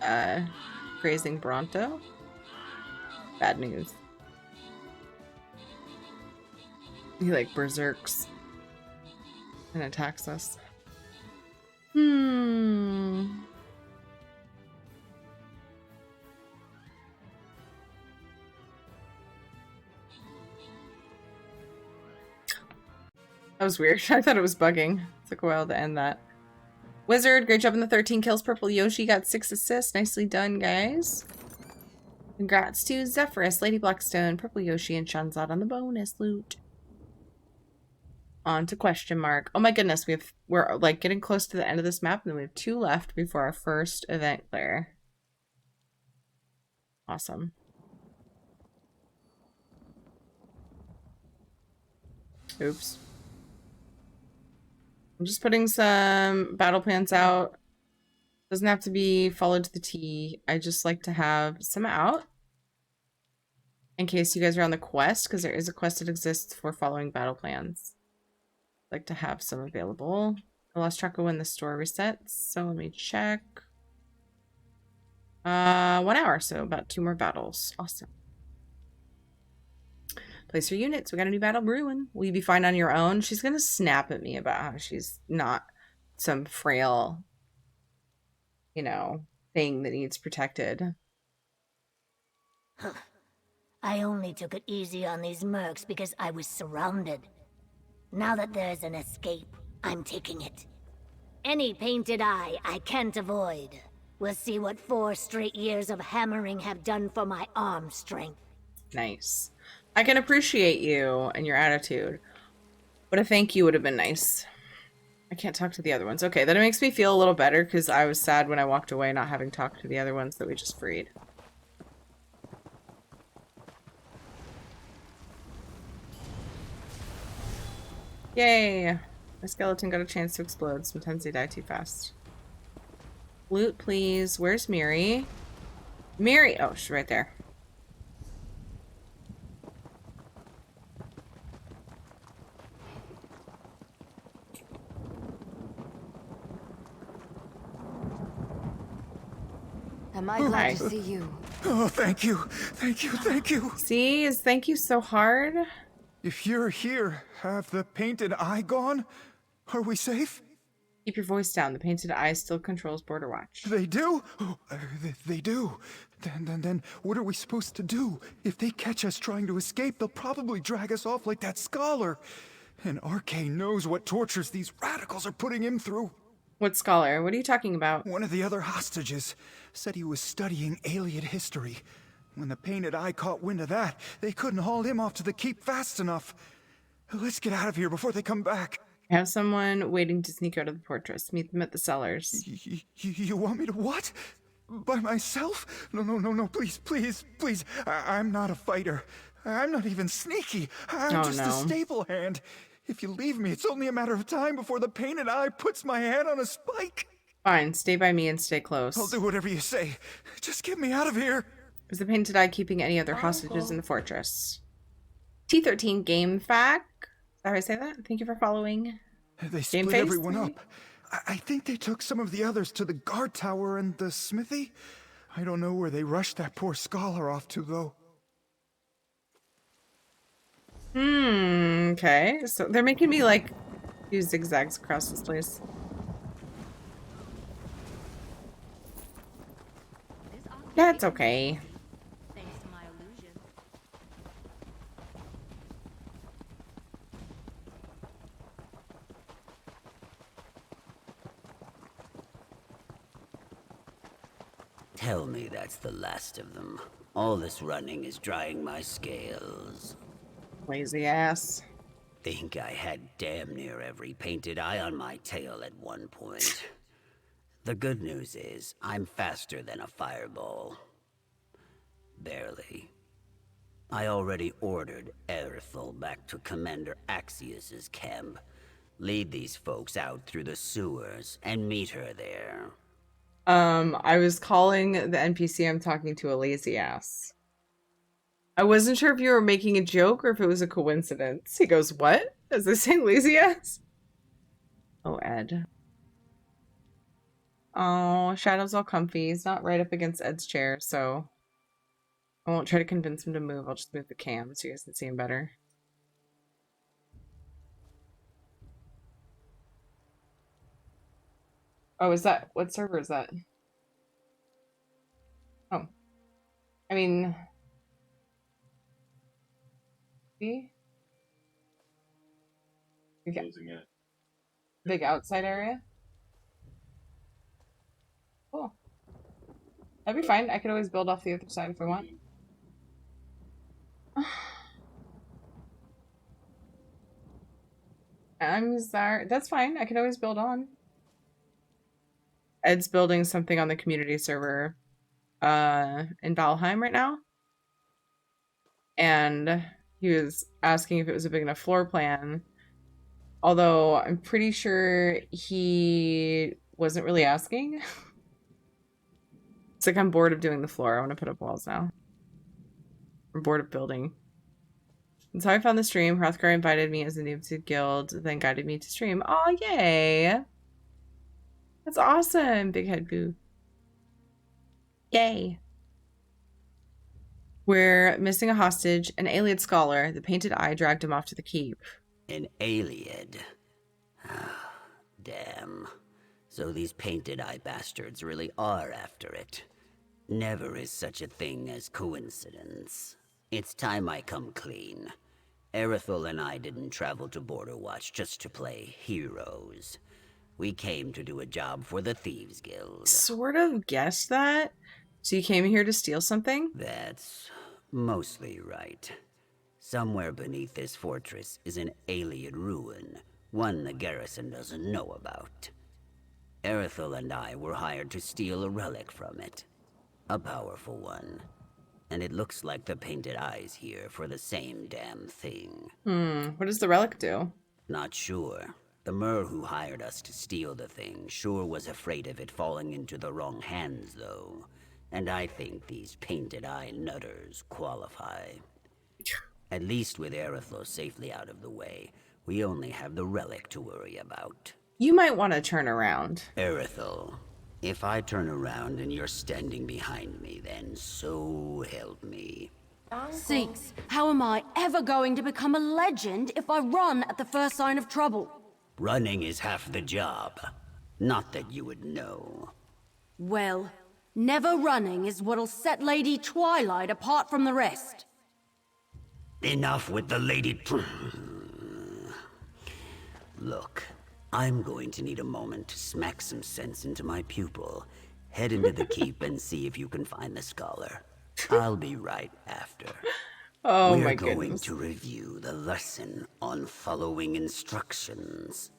grazing Bronto, bad news. He like berserks and attacks us. That was weird. I thought it was bugging. It took a while to end that. Wizard, great job in the 13 kills. Purple Yoshi got 6 assists. Nicely done, guys. Congrats to Zephyrus, Lady Blackstone, Purple Yoshi, and Shanzad on the bonus loot. On to question mark. Oh my goodness, we're like getting close to the end of this map, and then we have 2 left before our first event clear. Awesome. Oops. I'm just putting some battle plans out. Doesn't have to be followed to the T. I just like to have some out in case you guys are on the quest, because there is a quest that exists for following battle plans. I like to have some available. I lost track of when the store resets, so let me check. 1 hour, so about 2 more battles. Awesome. Place your units. We got a new battle brewing. Will you be fine on your own? She's gonna snap at me about how she's not some frail, you know, thing that needs protected. I only took it easy on these mercs because I was surrounded. Now that there's an escape, I'm taking it. Any painted eye I can't avoid. We'll see what 4 straight years of hammering have done for my arm strength. Nice. I can appreciate you and your attitude, but a thank you would have been nice. I can't talk to the other ones. Okay, then it makes me feel a little better because I was sad when I walked away not having talked to the other ones that we just freed. Yay! My skeleton got a chance to explode. Sometimes they die too fast. Loot, please. Where's Miri? Miri! Oh, she's right there. Am I glad to see you? Oh, thank you. Thank you, thank you. See, is thank you so hard? If you're here, have the painted eye gone? Are we safe? Keep your voice down. The painted eye still controls Border Watch. They do? Oh, they do. Then, what are we supposed to do? If they catch us trying to escape, they'll probably drag us off like that scholar. And RK knows what tortures these radicals are putting him through. What scholar? What are you talking about? One of the other hostages said he was studying alien history. When the painted eye caught wind of that, they couldn't haul him off to the keep fast enough. Let's get out of here before they come back. I have someone waiting to sneak out of the fortress. Meet them at the cellars. You want me to what? By myself? No, please. I'm not a fighter. I'm not even sneaky. I'm just a stable hand. If you leave me, it's only a matter of time before the painted eye puts my head on a spike. Fine, stay by me and stay close. I'll do whatever you say. Just get me out of here. Is the painted eye keeping any other hostages in the fortress? T13 Game Fact. Is that how I say that? Thank you for following. They split everyone up. I think they took some of the others to the guard tower and the smithy. I don't know where they rushed that poor scholar off to, though. Okay. So they're making me, like, do zigzags across this place. That's okay. Tell me that's the last of them. All this running is drying my scales. Lazy ass. Think I had damn near every painted eye on my tail at one point. The good news is, I'm faster than a fireball. Barely. I already ordered Erithel back to Commander Axius's camp. Lead these folks out through the sewers and meet her there. I was calling the NPC I'm talking to a lazy ass. I wasn't sure if you were making a joke or if it was a coincidence. He goes, what? Is this saying lazy ass? Oh, Ed. Oh, Shadow's all comfy. He's not right up against Ed's chair, so I won't try to convince him to move. I'll just move the cam so you guys can see him better. Oh, is that... what server is that? Oh. I mean... see? Big outside area? Cool. That'd be fine. I could always build off the other side if I want. I'm sorry. That's fine. I can always build on. Ed's building something on the community server in Valheim right now. And he was asking if it was a big enough floor plan. Although I'm pretty sure he wasn't really asking. It's like, I'm bored of doing the floor. I want to put up walls now. I'm bored of building. That's how I found the stream. Hrothgar invited me as a noob to guild, then guided me to stream. Oh, yay! That's awesome, Big Head Boo. Yay. We're missing a hostage, an Ayleid scholar. The painted eye dragged him off to the keep. An Ayleid? Damn. So these painted eye bastards really are after it. Never is such a thing as coincidence. It's time I come clean. Erithel and I didn't travel to Border Watch just to play heroes. We came to do a job for the Thieves Guild. Sort of guessed that. So you came here to steal something? That's mostly right. Somewhere beneath this fortress is an Ayleid ruin, one the garrison doesn't know about. Erithel and I were hired to steal a relic from it. A powerful one. And it looks like the painted eye's here for the same damn thing. What does the relic do? Not sure. The Mer who hired us to steal the thing sure was afraid of it falling into the wrong hands, though. And I think these painted eye nutters qualify. At least with Erithel safely out of the way, we only have the relic to worry about. You might want to turn around. Erithel, if I turn around and you're standing behind me, then so help me. Sinks, how am I ever going to become a legend if I run at the first sign of trouble? Running is half the job. Not that you would know. Well, never running is what'll set Lady Twilight apart from the rest. Enough with the Lady... Look, I'm going to need a moment to smack some sense into my pupil. Head into the keep and see if you can find the scholar. I'll be right after. Oh We're my going goodness. to review the lesson on following instructions.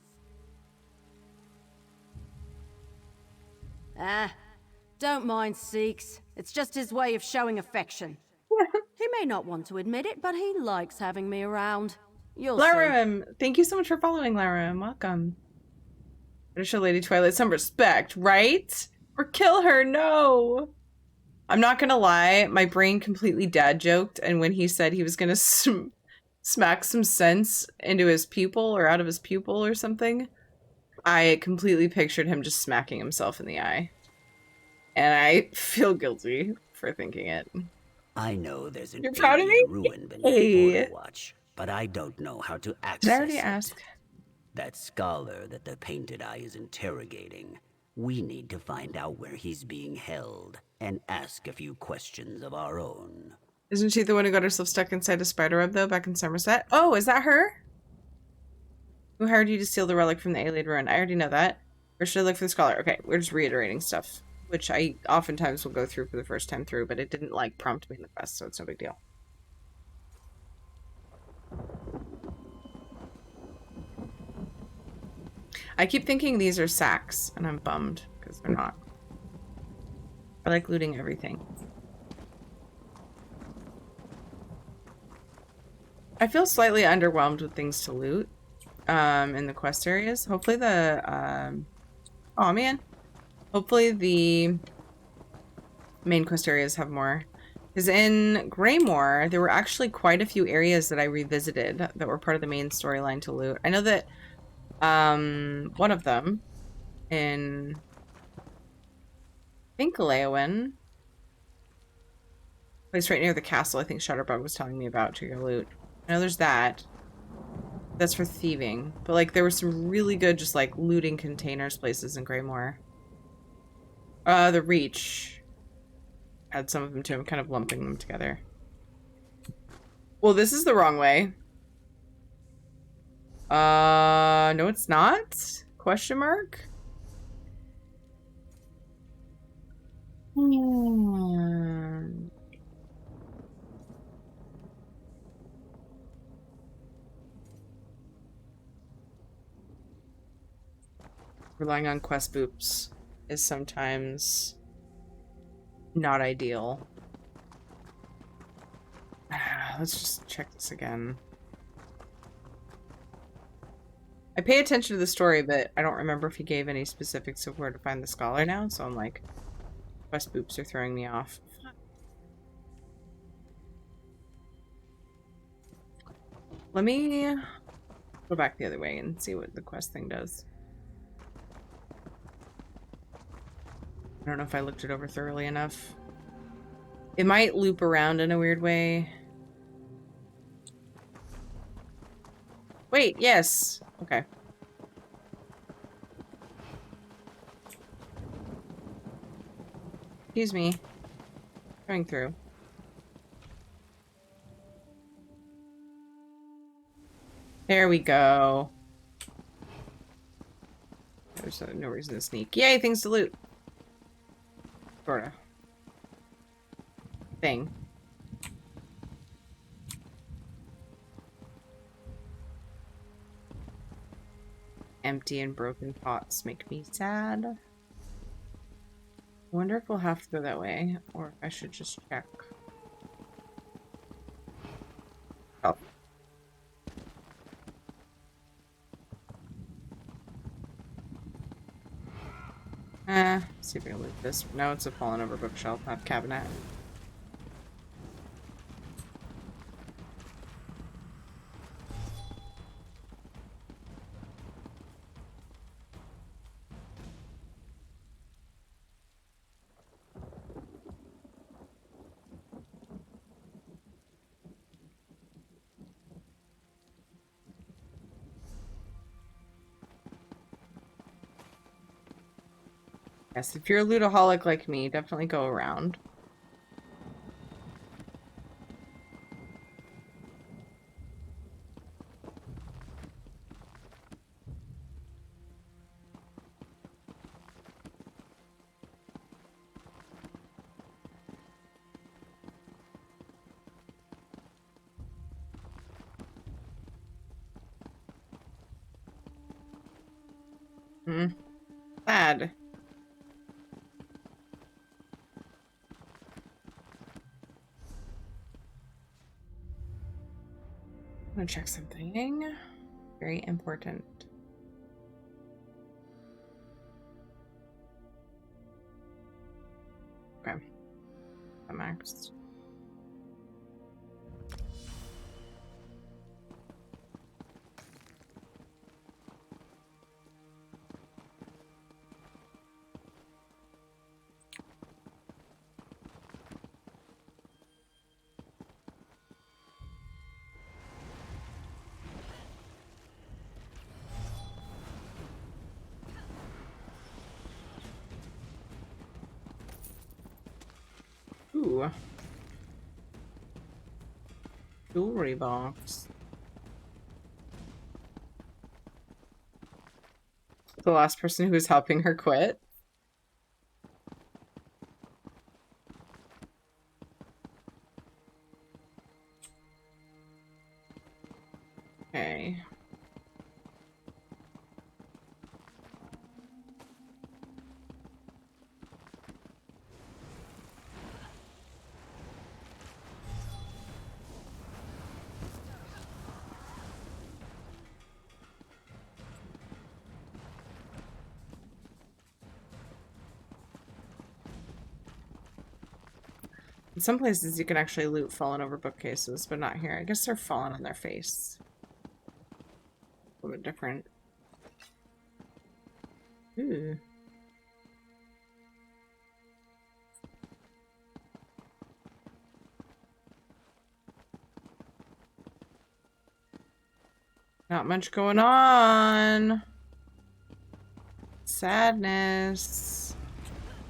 Don't mind Seeks. It's just his way of showing affection. He may not want to admit it, but he likes having me around. You'll see. Larum, thank you so much for following, Larum. Welcome. Better show Lady Twilight some respect, right? Or kill her, no! I'm not gonna lie, my brain completely dad joked, and when he said he was gonna smack some sense into his pupil or out of his pupil or something, I completely pictured him just smacking himself in the eye. And I feel guilty for thinking it. I know there's an You're proud of me? ruin beneath Hey. Border Watch, but I don't know how to access Did I already it. ask? That scholar that the Painted Eye is interrogating. We need to find out where he's being held and ask a few questions of our own. Isn't she the one who got herself stuck inside a spider web, though, back in Somerset? Oh, is that her? Who hired you to steal the relic from the Alien Ruin? I already know that. Or should I look for the scholar? Okay, we're just reiterating stuff, which I oftentimes will go through for the first time through, but it didn't, like, prompt me in the quest, so it's no big deal. I keep thinking these are sacks, and I'm bummed, because they're not. I like looting everything. I feel slightly underwhelmed with things to loot in the quest areas. Hopefully the oh man, hopefully the main quest areas have more, because in Greymoor there were actually quite a few areas that I revisited that were part of the main storyline to loot. I know that one of them in, I think, Leyawen, place right near the castle, I think Shutterbug was telling me about to go loot. I know there's that. That's for thieving. But, like, there were some really good just, like, looting containers places in Greymoor. The Reach had some of them, too. I'm kind of lumping them together. Well, this is the wrong way. No, it's not? Question mark? Relying on quest boops is sometimes not ideal. Let's just check this again. I pay attention to the story, but I don't remember if he gave any specifics of where to find the scholar now, so I'm like, quest boops are throwing me off. Let me go back the other way and see what the quest thing does. I don't know if I looked it over thoroughly enough. It might loop around in a weird way. Wait, yes. Okay. Excuse me. Going through. There we go. There's no reason to sneak. Yay, things to loot. Sorta. Thing. Empty and broken pots make me sad. I wonder if we'll have to go that way, or if I should just check. Oh. See if I can loot this. No, it's a fallen over bookshelf, not cabinet. Yes, if you're a lootaholic like me, definitely go around. Sad. I'm gonna check something. Very important. Okay. I'm maxed. Ooh. Jewelry box. The last person who was helping her quit. Okay. In some places you can actually loot fallen over bookcases, but not here. I guess they're falling on their face. A little bit different. Ooh. Not much going on. Sadness.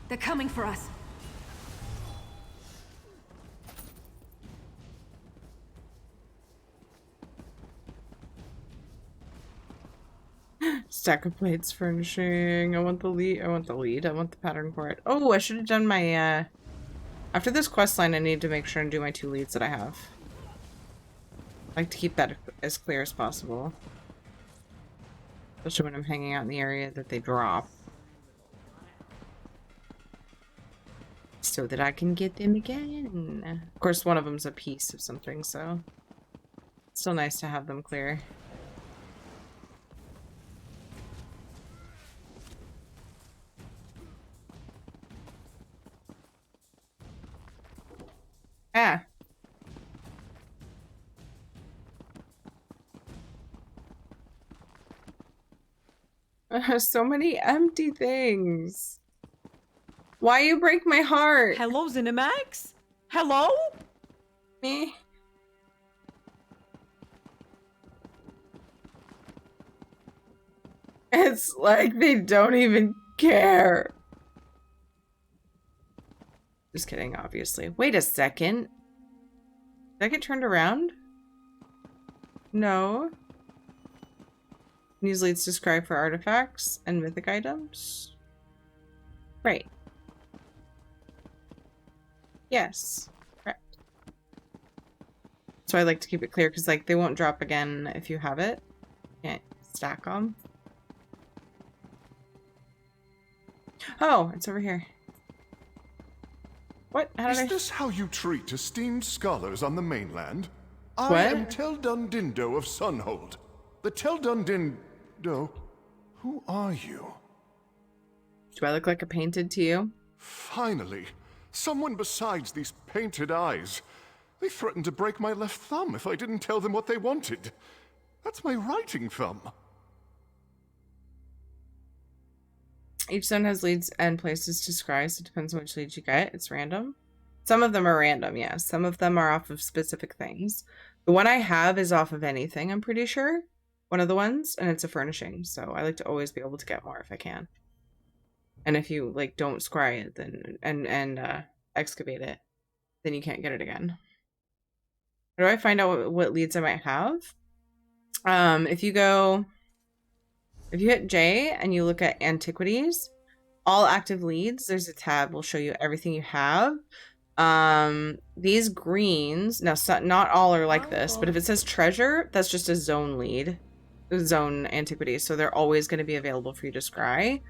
They're coming for us. Stack of plates furnishing. I want the lead. I want the pattern for it. Oh, I should have done my after this quest line I need to make sure and do my 2 leads that I have. I like to keep that as clear as possible. Especially when I'm hanging out in the area that they drop. So that I can get them again. Of course, one of them's a piece of something, so it's still nice to have them clear. Ah. So many empty things. Why you break my heart? Hello, Zenimax? Hello? Me? It's like they don't even care. Just kidding, obviously. Wait a second. Did I get turned around? No. Use leads to scribe for artifacts and mythic items. Right. Yes. Correct. So I like to keep it clear because like they won't drop again if you have it. Can't stack them. Oh, it's over here. What? How did Is this how you treat esteemed scholars on the mainland? I What? am Tel Dundindo of Sunhold. The Tel Dundindo? Who are you? Do I look like a painted to you? Finally, someone besides these painted eyes. They threatened to break my left thumb if I didn't tell them what they wanted. That's my writing thumb. Each zone has leads and places to scry, so it depends on which leads you get. It's random. Some of them are random, yes. Some of them are off of specific things. The one I have is off of anything, I'm pretty sure. One of the ones, and it's a furnishing, so I like to always be able to get more if I can. And if you like don't scry it, then and excavate it, then you can't get it again. How do I find out what leads I might have? If you hit J and you look at antiquities, all active leads, there's a tab will show you everything you have. These greens, now not all are like this, but if it says treasure, that's just a zone lead, zone antiquity, so they're always going to be available for you to scry.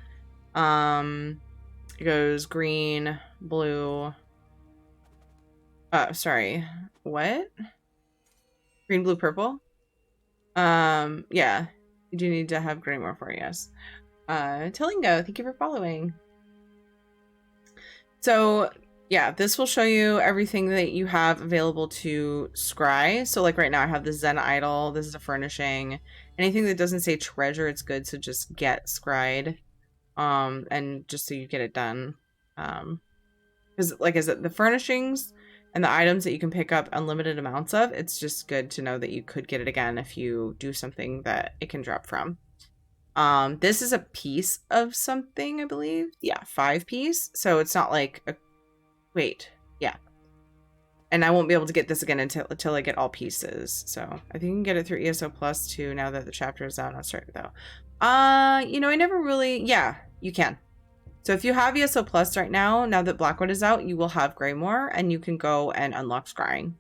It goes green, blue, sorry, what? Green, blue, purple? Yeah, you do need to have Greymore for, yes. Tillingo, thank you for following. So yeah, this will show you everything that you have available to scry. So like right now I have the Zen Idol. This is a furnishing. Anything that doesn't say treasure, it's good. So just get scried. And just so you get it done. Because like I said, the furnishings and the items that you can pick up unlimited amounts of, it's just good to know that you could get it again if you do something that it can drop from. This is a piece of something, I believe. Yeah, 5 piece. So it's not like a... Wait, yeah. And I won't be able to get this again until I get all pieces. So I think you can get it through ESO Plus too now that the chapter is out. Not certain though. You know, I never really... Yeah, you can. So if you have ESO Plus right now that Blackwood is out, you will have Greymore and you can go and unlock scrying.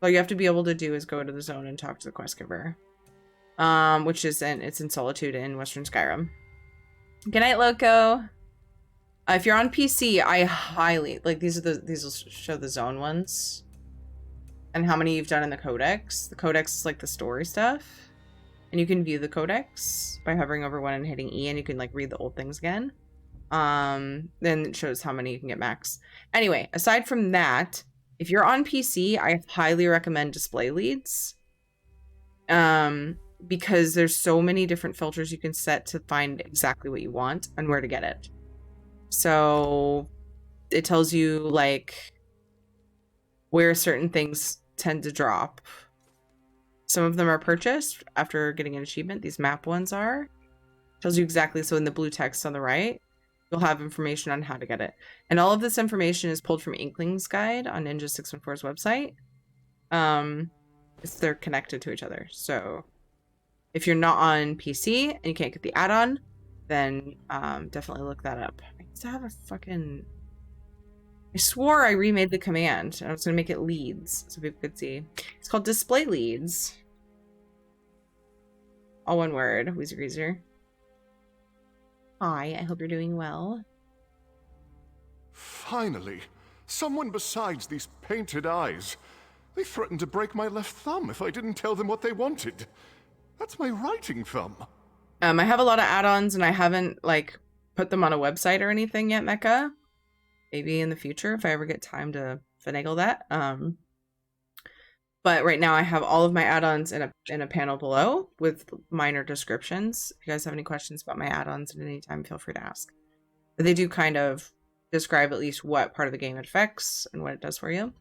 All you have to be able to do is go to the zone and talk to the quest giver. Which is it's in Solitude in Western Skyrim. Good night, Loco. If you're on PC, I highly these will show the zone ones and how many you've done in the codex. The codex is like the story stuff, and you can view the codex by hovering over one and hitting E, and you can like read the old things again. Then it shows how many you can get max. Anyway, aside from that, if you're on PC, I highly recommend display leads. Because there's so many different filters you can set to find exactly what you want and where to get it. So it tells you like where certain things tend to drop. Some of them are purchased after getting an achievement. These map ones are. Tells you exactly. So in the blue text on the right, you'll have information on how to get it. And all of this information is pulled from Inkling's Guide on Ninja 614's website. They're connected to each other. So if you're not on PC and you can't get the add-on, then definitely look that up. I used to have a fucking... I swore I remade the command. I was going to make it leads so people could see. It's called display leads. All one word. Weezer Greaser. Hi, I hope you're doing well. Finally, someone besides these painted eyes. They threatened to break my left thumb if I didn't tell them what they wanted. That's my writing thumb. I have a lot of add-ons and I haven't like put them on a website or anything yet, Mecca. Maybe in the future if I ever get time to finagle that. But right now I have all of my add-ons in a panel below with minor descriptions. If you guys have any questions about my add-ons at any time, feel free to ask. But they do kind of describe at least what part of the game it affects and what it does for you.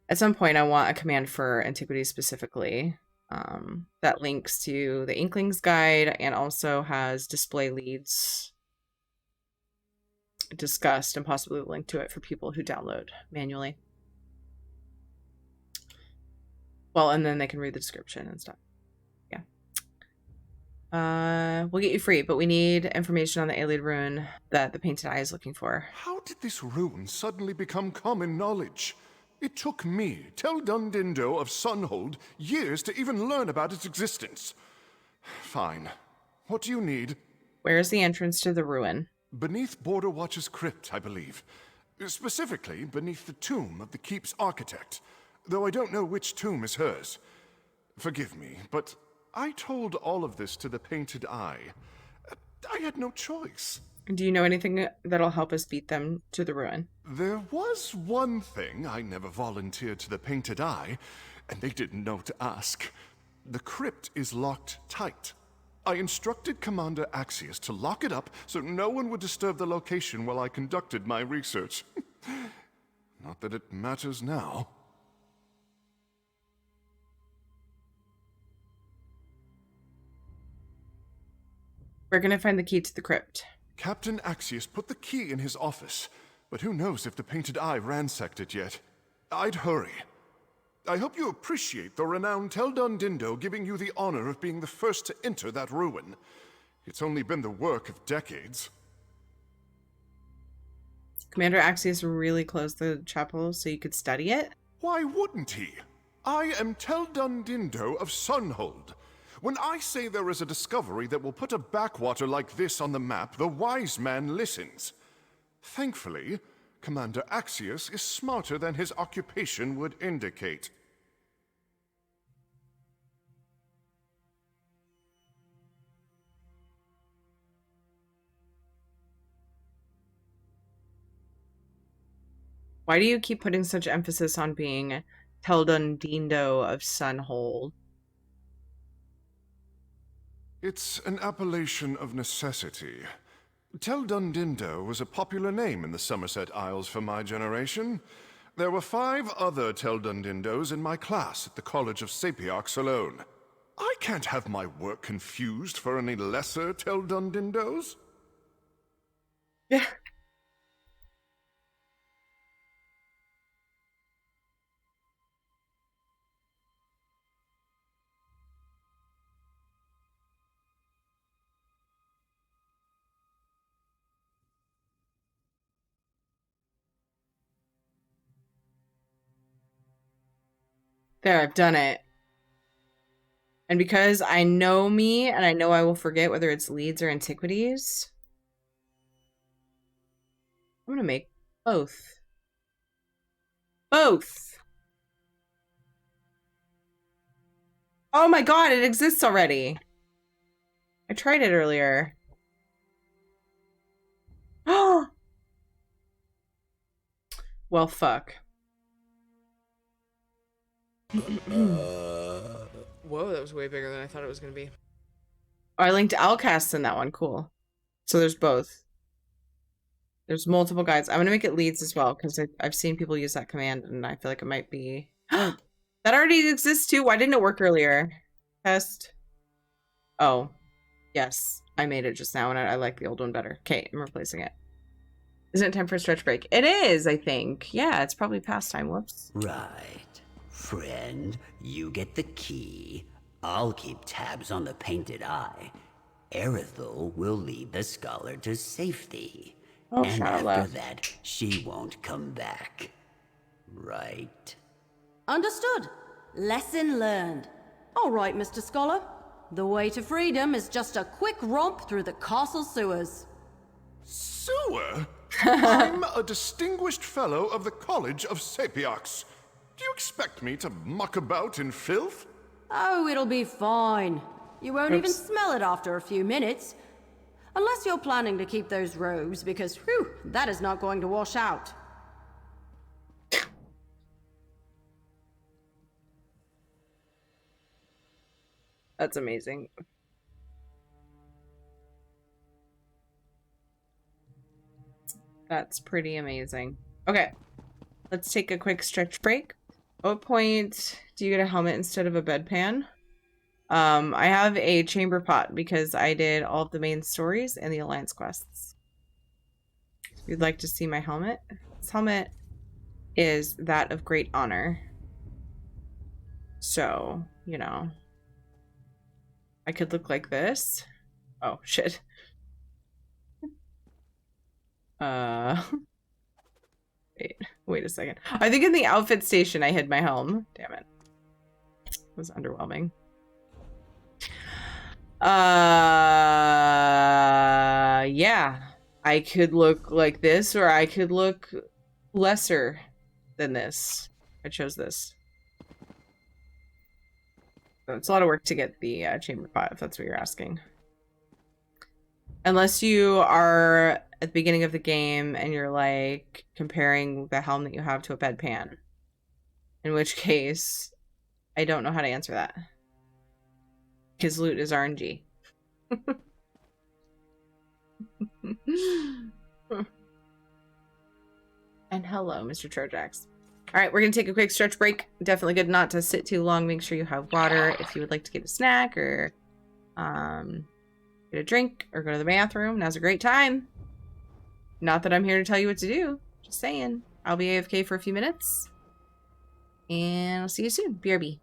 At some point I want a command for antiquities specifically. That links to the Inkling's Guide and also has display leads discussed and possibly a link to it for people who download manually. Well, and then they can read the description and stuff. Yeah. We'll get you free, but we need information on the Ayleid rune that the Painted Eye is looking for. How did this rune suddenly become common knowledge? It took me, Tel Dundindo of Sunhold, years to even learn about its existence. Fine. What do you need? Where's the entrance to the ruin? Beneath Border Watch's crypt, I believe. Specifically, beneath the tomb of the keep's architect. Though I don't know which tomb is hers. Forgive me, but I told all of this to the Painted Eye. I had no choice. Do you know anything that'll help us beat them to the ruin? There was one thing I never volunteered to the Painted Eye, and they didn't know to ask. The crypt is locked tight. I instructed Commander Axius to lock it up so no one would disturb the location while I conducted my research. Not that it matters now. We're gonna find the key to the crypt. Captain Axius put the key in his office, but who knows if the Painted Eye ransacked it yet. I'd hurry. I hope you appreciate the renowned Teldun Dindo giving you the honor of being the first to enter that ruin. It's only been the work of decades. Commander Axius really closed the chapel so you could study it? Why wouldn't he? I am Teldun Dindo of Sunhold. When I say there is a discovery that will put a backwater like this on the map, the wise man listens. Thankfully, Commander Axius is smarter than his occupation would indicate. Why do you keep putting such emphasis on being Teldun Dindo of Sunhold? It's an appellation of necessity. Teldun Dindo was a popular name in the Somerset Isles for my generation. There were 5 other Teldun Dindos in my class at the College of Sapiox alone. I can't have my work confused for any lesser Teldun Dindos. Yeah. There, I've done it. And because I know me, and I know I will forget whether it's leads or antiquities, I'm gonna make both. Both! Oh my god, it exists already! I tried it earlier. Oh! Well, fuck. Whoa, that was way bigger than I thought it was going to be. I linked Alcasts in that one. Cool. So there's both. There's multiple guides. I'm going to make it leads as well because I've seen people use that command and I feel like it might be... That already exists too? Why didn't it work earlier? Test. Oh. Yes. I made it just now and I like the old one better. Okay, I'm replacing it. Isn't it time for a stretch break? It is, I think. Yeah, it's probably past time. Whoops. Right. Friend, you get the key. I'll keep tabs on the Painted Eye. Erithel will lead the scholar to safety. Oh, and Charlotte. after that, she won't come back. Right? Understood. Lesson learned. All right, Mr. Scholar. The way to freedom is just a quick romp through the castle sewers. Sewer? I'm a distinguished fellow of the College of Sapiox. Do you expect me to muck about in filth? Oh, it'll be fine. You won't even smell it after a few minutes. Unless you're planning to keep those robes, because, whew, that is not going to wash out. That's amazing. That's pretty amazing. Okay. Let's take a quick stretch break. At what point do you get a helmet instead of a bedpan? I have a chamber pot because I did all of the main stories and the alliance quests. If you'd like to see my helmet, this helmet is that of great honor. So, you know, I could look like this. Oh, shit. Wait a second. I think in the outfit station I hid my helm. Damn it. It was underwhelming. Yeah. I could look like this or I could look lesser than this. I chose this. So it's a lot of work to get the chamber pot, if that's what you're asking. Unless you are at the beginning of the game and you're like comparing the helm that you have to a bedpan. In which case, I don't know how to answer that. Because loot is RNG. And hello, Mr. Trojax. Alright, we're going to take a quick stretch break. Definitely good not to sit too long. Make sure you have water if you would like to get a snack or get get a drink, or go to the bathroom. Now's a great time. Not that I'm here to tell you what to do. Just saying. I'll be AFK for a few minutes. And I'll see you soon. BRB.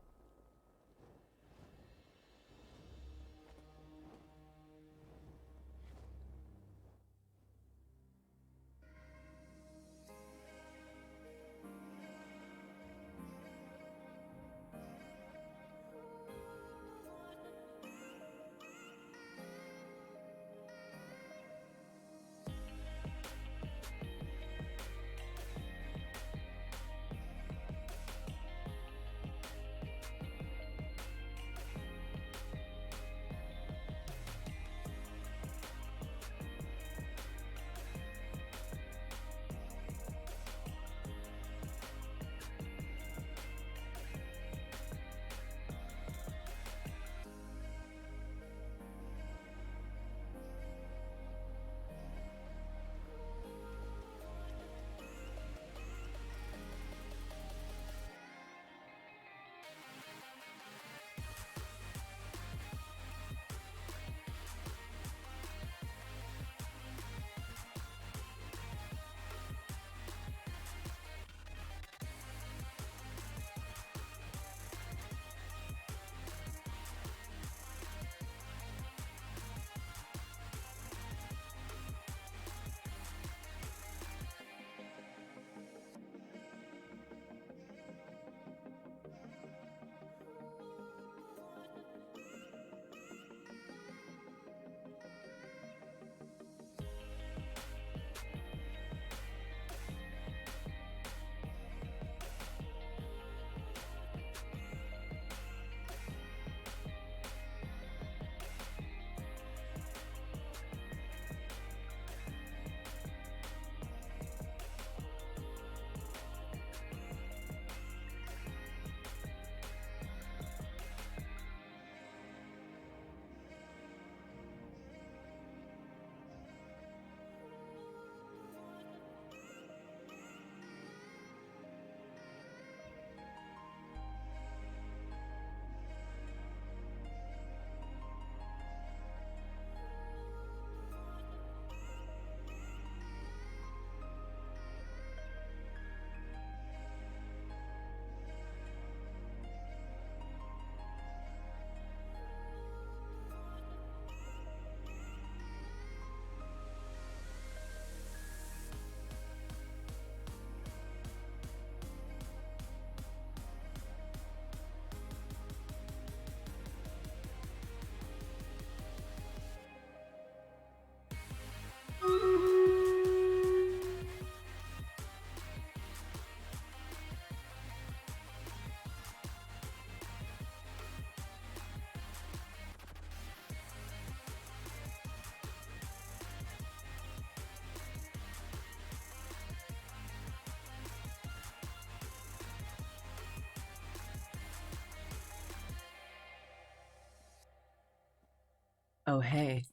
Oh, hey.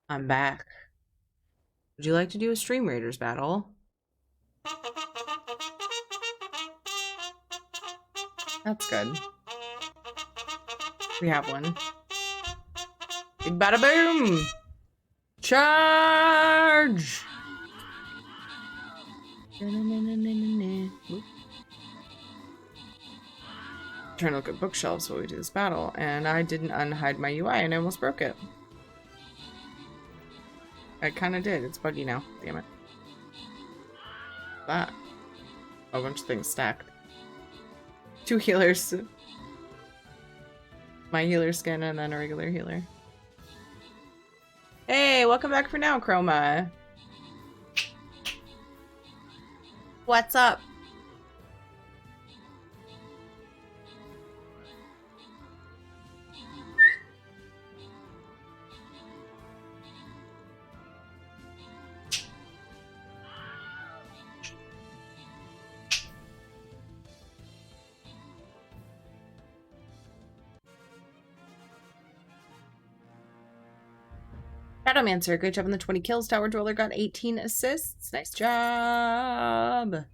I'm back. Would you like to do a Stream Raiders battle? That's good. We have one. Big bada boom! Charge! Trying to look at bookshelves while we do this battle, and I didn't unhide my UI and I almost broke it. I kind of did. It's buggy now. Damn it. That. A bunch of things stacked. 2 healers. My healer skin and then a regular healer. Hey, welcome back for now, Chroma. What's up? Shadowmancer, great job on the 20 kills. Tower Dweller got 18 assists. Nice job.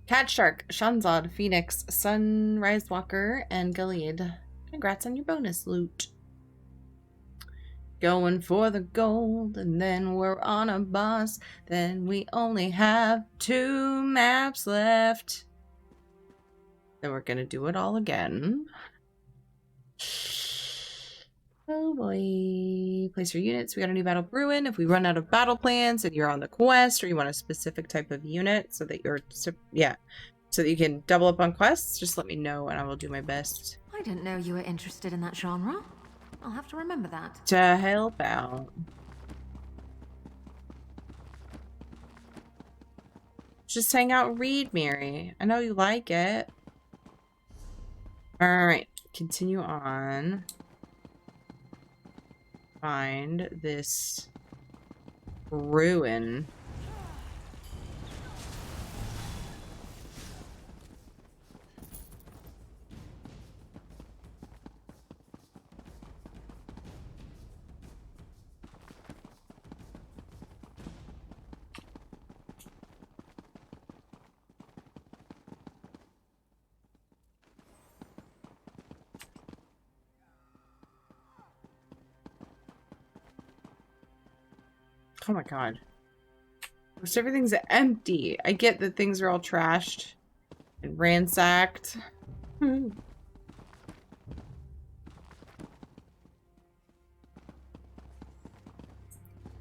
Cat Shark, Shanzad, Phoenix, Sunrise Walker, and Gilead. Congrats on your bonus loot. Going for the gold, and then we're on a bus. Then we only have 2 maps left. Then we're gonna do it all again. Oh boy. Place your units. We got a new battle brewing. If we run out of battle plans and you're on the quest, or you want a specific type of unit so that you're, yeah, so that you can double up on quests, just let me know and I will do my best. I didn't know you were interested in that genre. I'll have to remember that. To help out. Just hang out and read, Mary. I know you like it. Alright, continue on. Find this ruin. Oh my god. Most everything's empty. I get that things are all trashed and ransacked.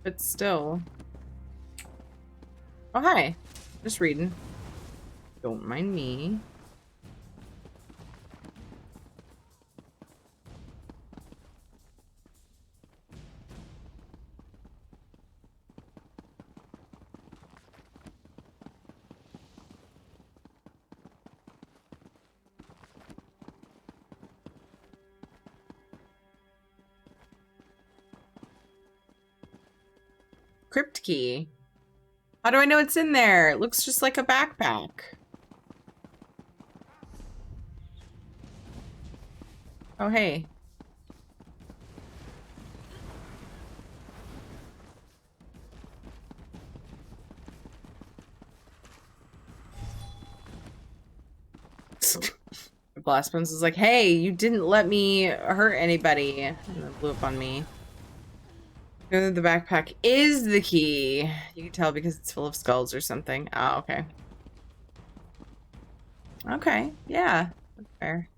But still. Oh, hi. Just reading. Don't mind me. Crypt key. How do I know it's in there? It looks just like a backpack. Oh, hey. Blastbones is like, hey, you didn't let me hurt anybody. And it blew up on me. The backpack is the key. You can tell because it's full of skulls or something. Oh, okay. Okay, yeah. That's fair.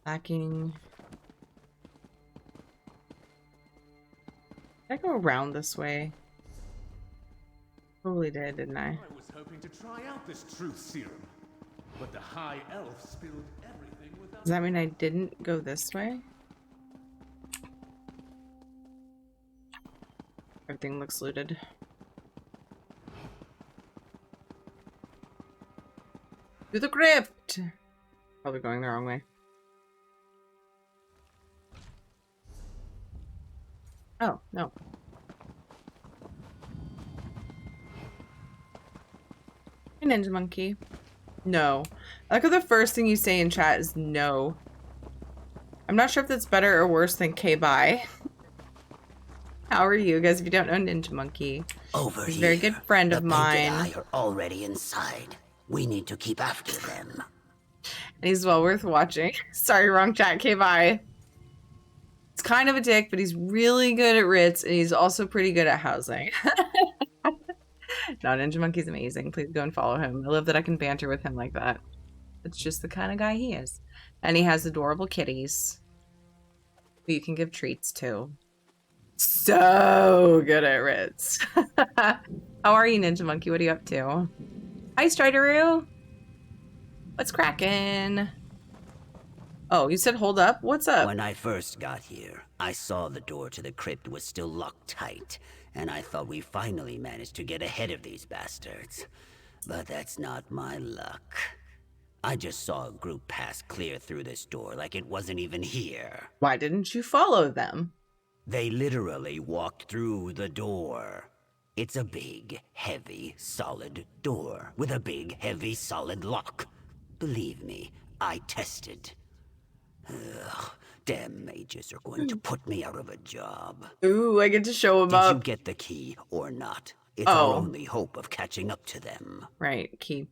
Lacking. Did I go around this way? Totally did, didn't I? I was hoping to try out this truth serum, but the High Elf spilled everything without... Does that mean I didn't go this way? Everything looks looted. To the crypt! Probably going the wrong way. Oh, no. Hey, Ninja Monkey. No. I like how the first thing you say in chat is no. I'm not sure if that's better or worse than K-bye. How are you guys? If you don't know Ninja Monkey, he's a very good friend of mine. The Painted Eye are already inside. We need to keep after them. And he's well worth watching. Sorry, wrong chat, K-bye. It's kind of a dick, but he's really good at writs, and he's also pretty good at housing. No, Ninja Monkey's amazing. Please go and follow him. I love that I can banter with him like that. It's just the kind of guy he is. And he has adorable kitties who you can give treats to. So good at writs. How are you, Ninja Monkey? What are you up to? Hi, Strideroo. What's cracking? Oh, you said hold up? What's up? When I first got here, I saw the door to the crypt was still locked tight, and I thought we finally managed to get ahead of these bastards. But that's not my luck. I just saw a group pass clear through this door like it wasn't even here. Why didn't you follow them? They literally walked through the door. It's a big, heavy, solid door with a big, heavy, solid lock. Believe me, I tested. Ugh, damn mages are going to put me out of a job. Ooh, I get to show them up. Did you get the key or not? It's our only hope of catching up to them. Right, key.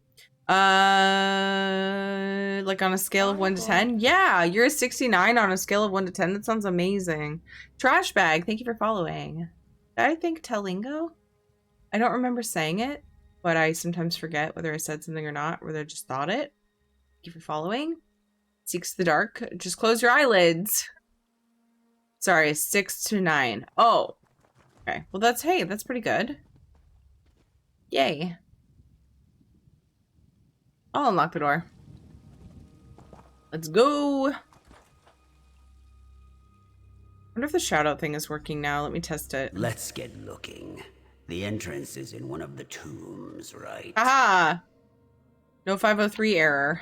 Like on a scale of 1 to 10? Yeah, you're a 69 on a scale of 1 to 10. That sounds amazing. Trash bag, thank you for following. Did I think Telingo? I don't remember saying it, but I sometimes forget whether I said something or not, or whether I just thought it. Thank you for following. Seeks the dark. Just close your eyelids. Sorry, 6 to 9. Oh. Okay. Well, that's, hey, that's pretty good. Yay. I'll unlock the door. Let's go. I wonder if the shout out thing is working now. Let me test it. Let's get looking. The entrance is in one of the tombs, right? Aha! No 503 error.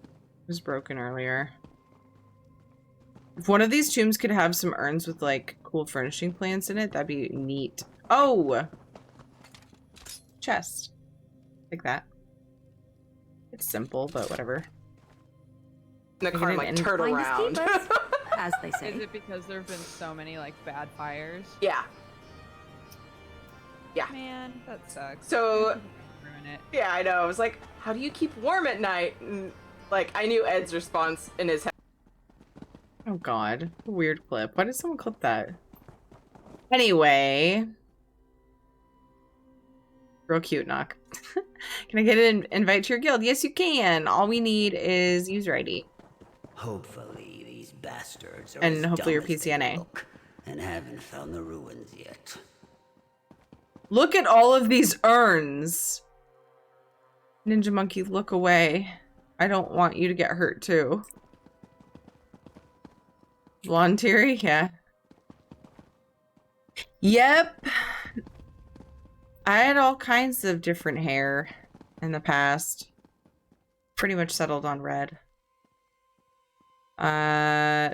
It was broken earlier. If one of these tombs could have some urns with like cool furnishing plants in it, that'd be neat. Oh! Chest. Like that. It's simple, but whatever. The car like turn around. As they say. Is it because there have been so many like bad fires? Yeah. Yeah. Man, that sucks. So, ruin it. yeah, I know. I was like, how do you keep warm at night? And, like, I knew Ed's response in his head. Oh god. Weird clip. Why did someone clip that? Anyway. Real cute, Knock. Can I get an invite to your guild? Yes, you can. All we need is user ID. Hopefully these bastards are And as hopefully your dumb as they PCNA. look and haven't found the ruins yet. Look at all of these urns. Ninja Monkey, look away. I don't want you to get hurt too. Blonde Teary? Yeah. Yep. I had all kinds of different hair in the past. Pretty much settled on red.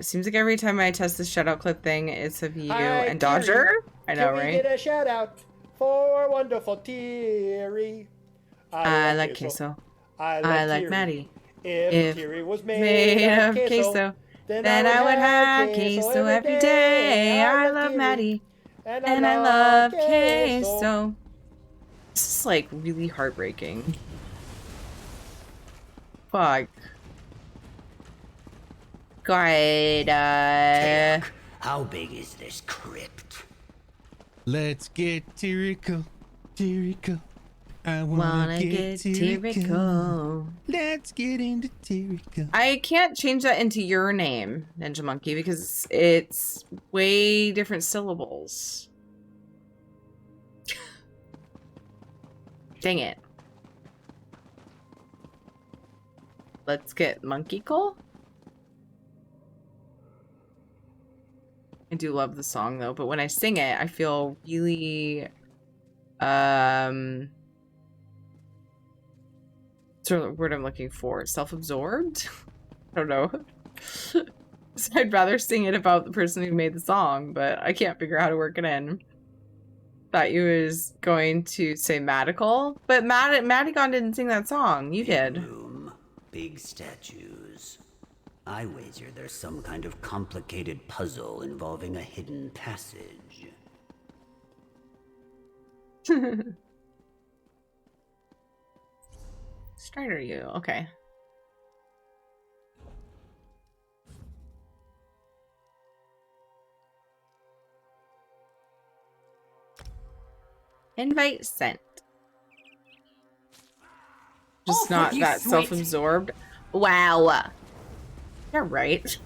Seems like every time I test this shout out clip thing, it's of you and Dodger. I know, Can we right? get a shout out for wonderful Teary? I like queso. I like Teary. Maddie. If Teary was made of queso, then I would have queso every day. I love Maddie. And I love queso. This is like really heartbreaking. Fuck. God, Teok, how big is this crypt? Let's get Tirico. I wanna get Tirico. Let's get into Tirico. I can't change that into your name, Ninja Monkey, because it's way different syllables. Dang it. Let's get Monkey Cole. I do love the song though, but when I sing it, I feel really sort of the word I'm looking for. Self-absorbed? I don't know. So I'd rather sing it about the person who made the song, but I can't figure out how to work it in. Thought you was going to say Madical, but Madigon didn't sing that song. You did. Room, big statues. I wager there's some kind of complicated puzzle involving a hidden passage. Strider, you okay? Invite sent. Just not that self-absorbed. Wow. You're right.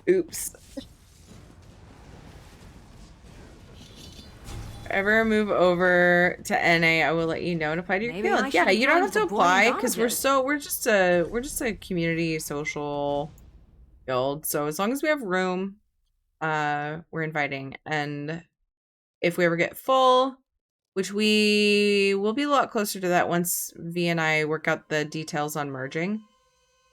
Oops. Ever move over to NA, I will let you know and apply to your Maybe I guild. Yeah, should you don't have to join the apply boring because we're just a community social guild. So as long as we have room, we're inviting. And if we ever get full, which we will be a lot closer to that once V and I work out the details on merging.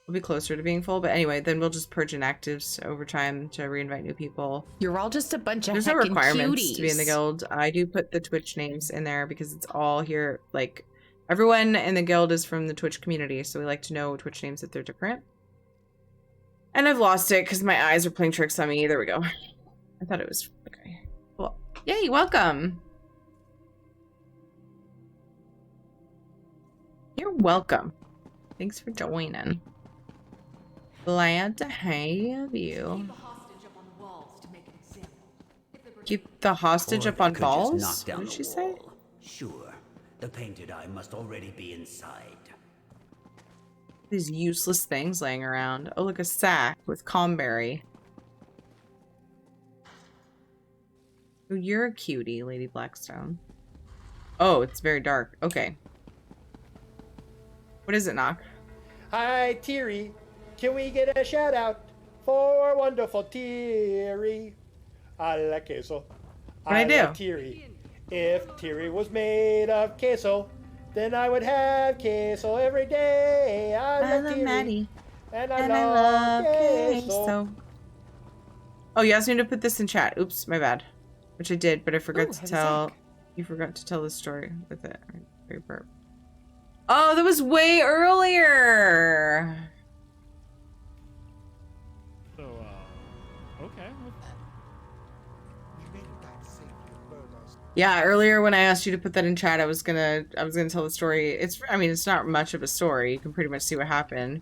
We'll be closer to being full, but anyway, then we'll just purge inactives over time to reinvite new people. You're all just a bunch of There's no heckin' requirements cuties. to be in the guild. I do put the Twitch names in there because it's all here. Like, everyone in the guild is from the Twitch community, so we like to know Twitch names if they're different. And I've lost it because my eyes are playing tricks on me. There we go. I thought it was okay. Well, yay, welcome. You're welcome. Thanks for joining. Glad to have you. Keep the hostage up on balls? What did she say? Sure. The painted eye must already be inside. These useless things laying around. Oh, look, a sack with Comberry. Oh, you're a cutie, Lady Blackstone. Oh, it's very dark. Okay. What is it, Knock? Hi, Teary. Can we get a shout out for wonderful Teary? I like queso. What'd I do? Like Teary. If Teary was made of queso, then I would have queso every day. I love Teary. Maddie. And I love queso. Oh, you asked me to put this in chat. Oops, my bad. Which I did, but I forgot to tell. You forgot to tell the story with it. Very burp. Oh, that was way earlier. So, okay. Yeah, earlier when I asked you to put that in chat, I was gonna tell the story. I mean, it's not much of a story. You can pretty much see what happened.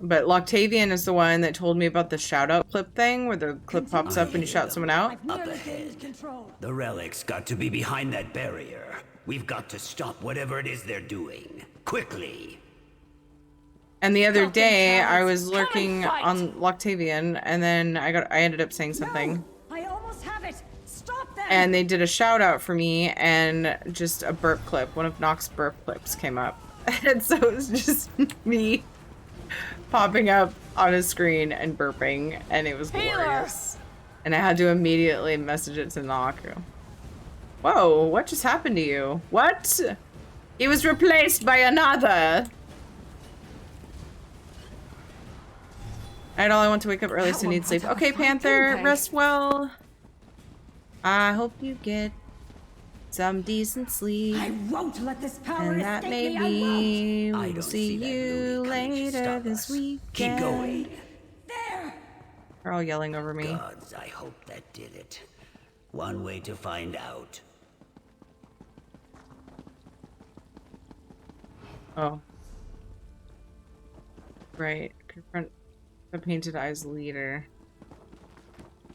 But Loctavian is the one that told me about the shout-out clip thing, where the clip pops up when you shout someone out. Up ahead. The relics got to be behind that barrier. We've got to stop whatever it is they're doing. Quickly. And the other day, I was lurking on Loctavian, and then I ended up saying something. I almost have it. Stop them. And they did a shout-out for me, and just a burp clip. One of Nox's burp clips came up. And so it was just me popping up on a screen and burping, and it was glorious. And I had to immediately message it to Naku. Whoa, what just happened to you? What? He was replaced by another. Alright, all I want to wake up early, so need sleep. Okay, Panther, rest well. I hope you get some decent sleep. I won't let this power and that escape maybe me. we'll see you later this weekend. Keep going. There. They're all yelling over me. Gods, I hope that did it. One way to find out. Oh. Right. Confront the painted eyes leader.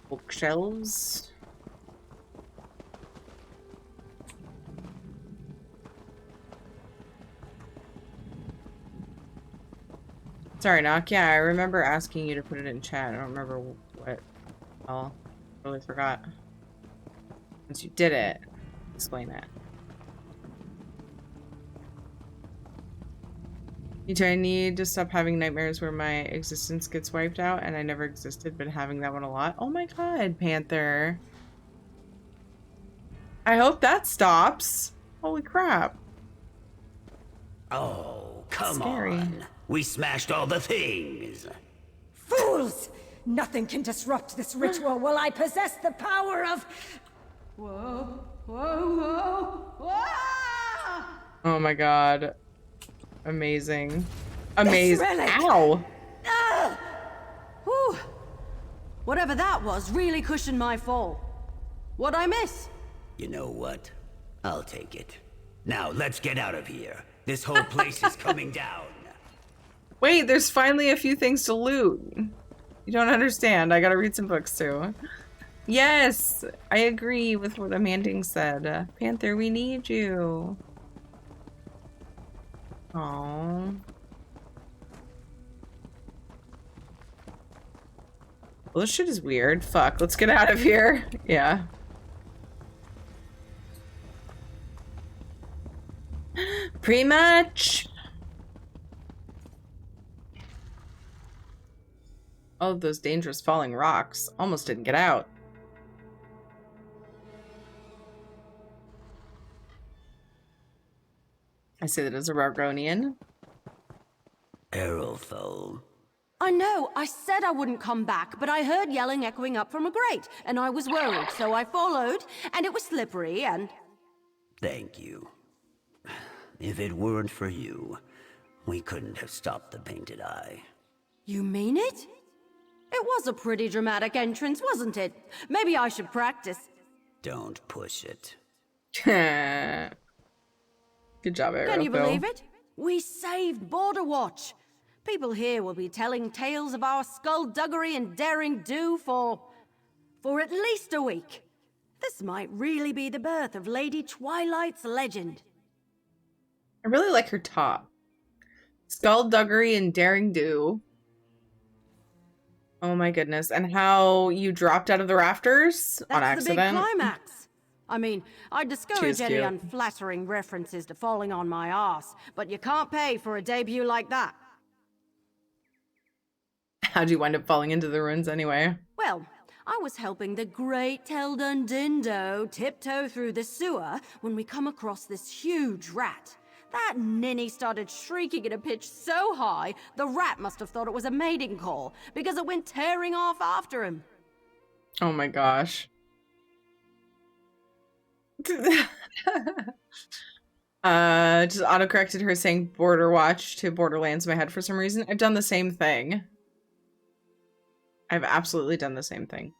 Bookshelves. Sorry, Knock. Yeah, I remember asking you to put it in chat. I don't remember what. Well, I really forgot. Once you did it, explain that. I need to stop having nightmares where my existence gets wiped out, and I never existed, but having that one a lot. Oh my god, Panther. I hope that stops. Holy crap. Oh, come Scary. on. We smashed all the things. Fools! Nothing can disrupt this ritual while I possess the power of... Whoa, whoa, whoa, whoa! Oh my god. Amazing. Amazing. Ow! Whew. Whatever that was really cushioned my fall. What'd I miss? You know what? I'll take it. Now, let's get out of here. This whole place is coming down. Wait, there's finally a few things to loot. You don't understand. I gotta read some books too. Yes, I agree with what Amanding said. Panther, we need you. Aww. Well, this shit is weird. Fuck, let's get out of here. Yeah. Pretty much. All of those dangerous falling rocks. Almost didn't get out. I say that as a Rargonian. Errolfo. I know, I said I wouldn't come back, but I heard yelling echoing up from a grate, and I was worried, so I followed, and it was slippery, and... Thank you. If it weren't for you, we couldn't have stopped the painted eye. You mean it? It was a pretty dramatic entrance, wasn't it? Maybe I should practice. Don't push it. Good job, Aerophil. Can you believe it? We saved Border Watch. People here will be telling tales of our skullduggery and daring do for at least a week. This might really be the birth of Lady Twilight's legend. I really like her top. Skullduggery and daring do. Oh my goodness. And how you dropped out of the rafters on accident. That's the big climax. I mean, I She discourage is any cute. unflattering references to falling on my ass, but you can't pay for a debut like that. How'd you wind up falling into the ruins anyway? Well, I was helping the great Tel Dundindo tiptoe through the sewer when we come across this huge rat. That ninny started shrieking at a pitch so high, the rat must have thought it was a mating call, because it went tearing off after him. Oh my gosh. Just auto-corrected her saying Border Watch to Borderlands in my head for some reason. I've done the same thing. I've absolutely done the same thing.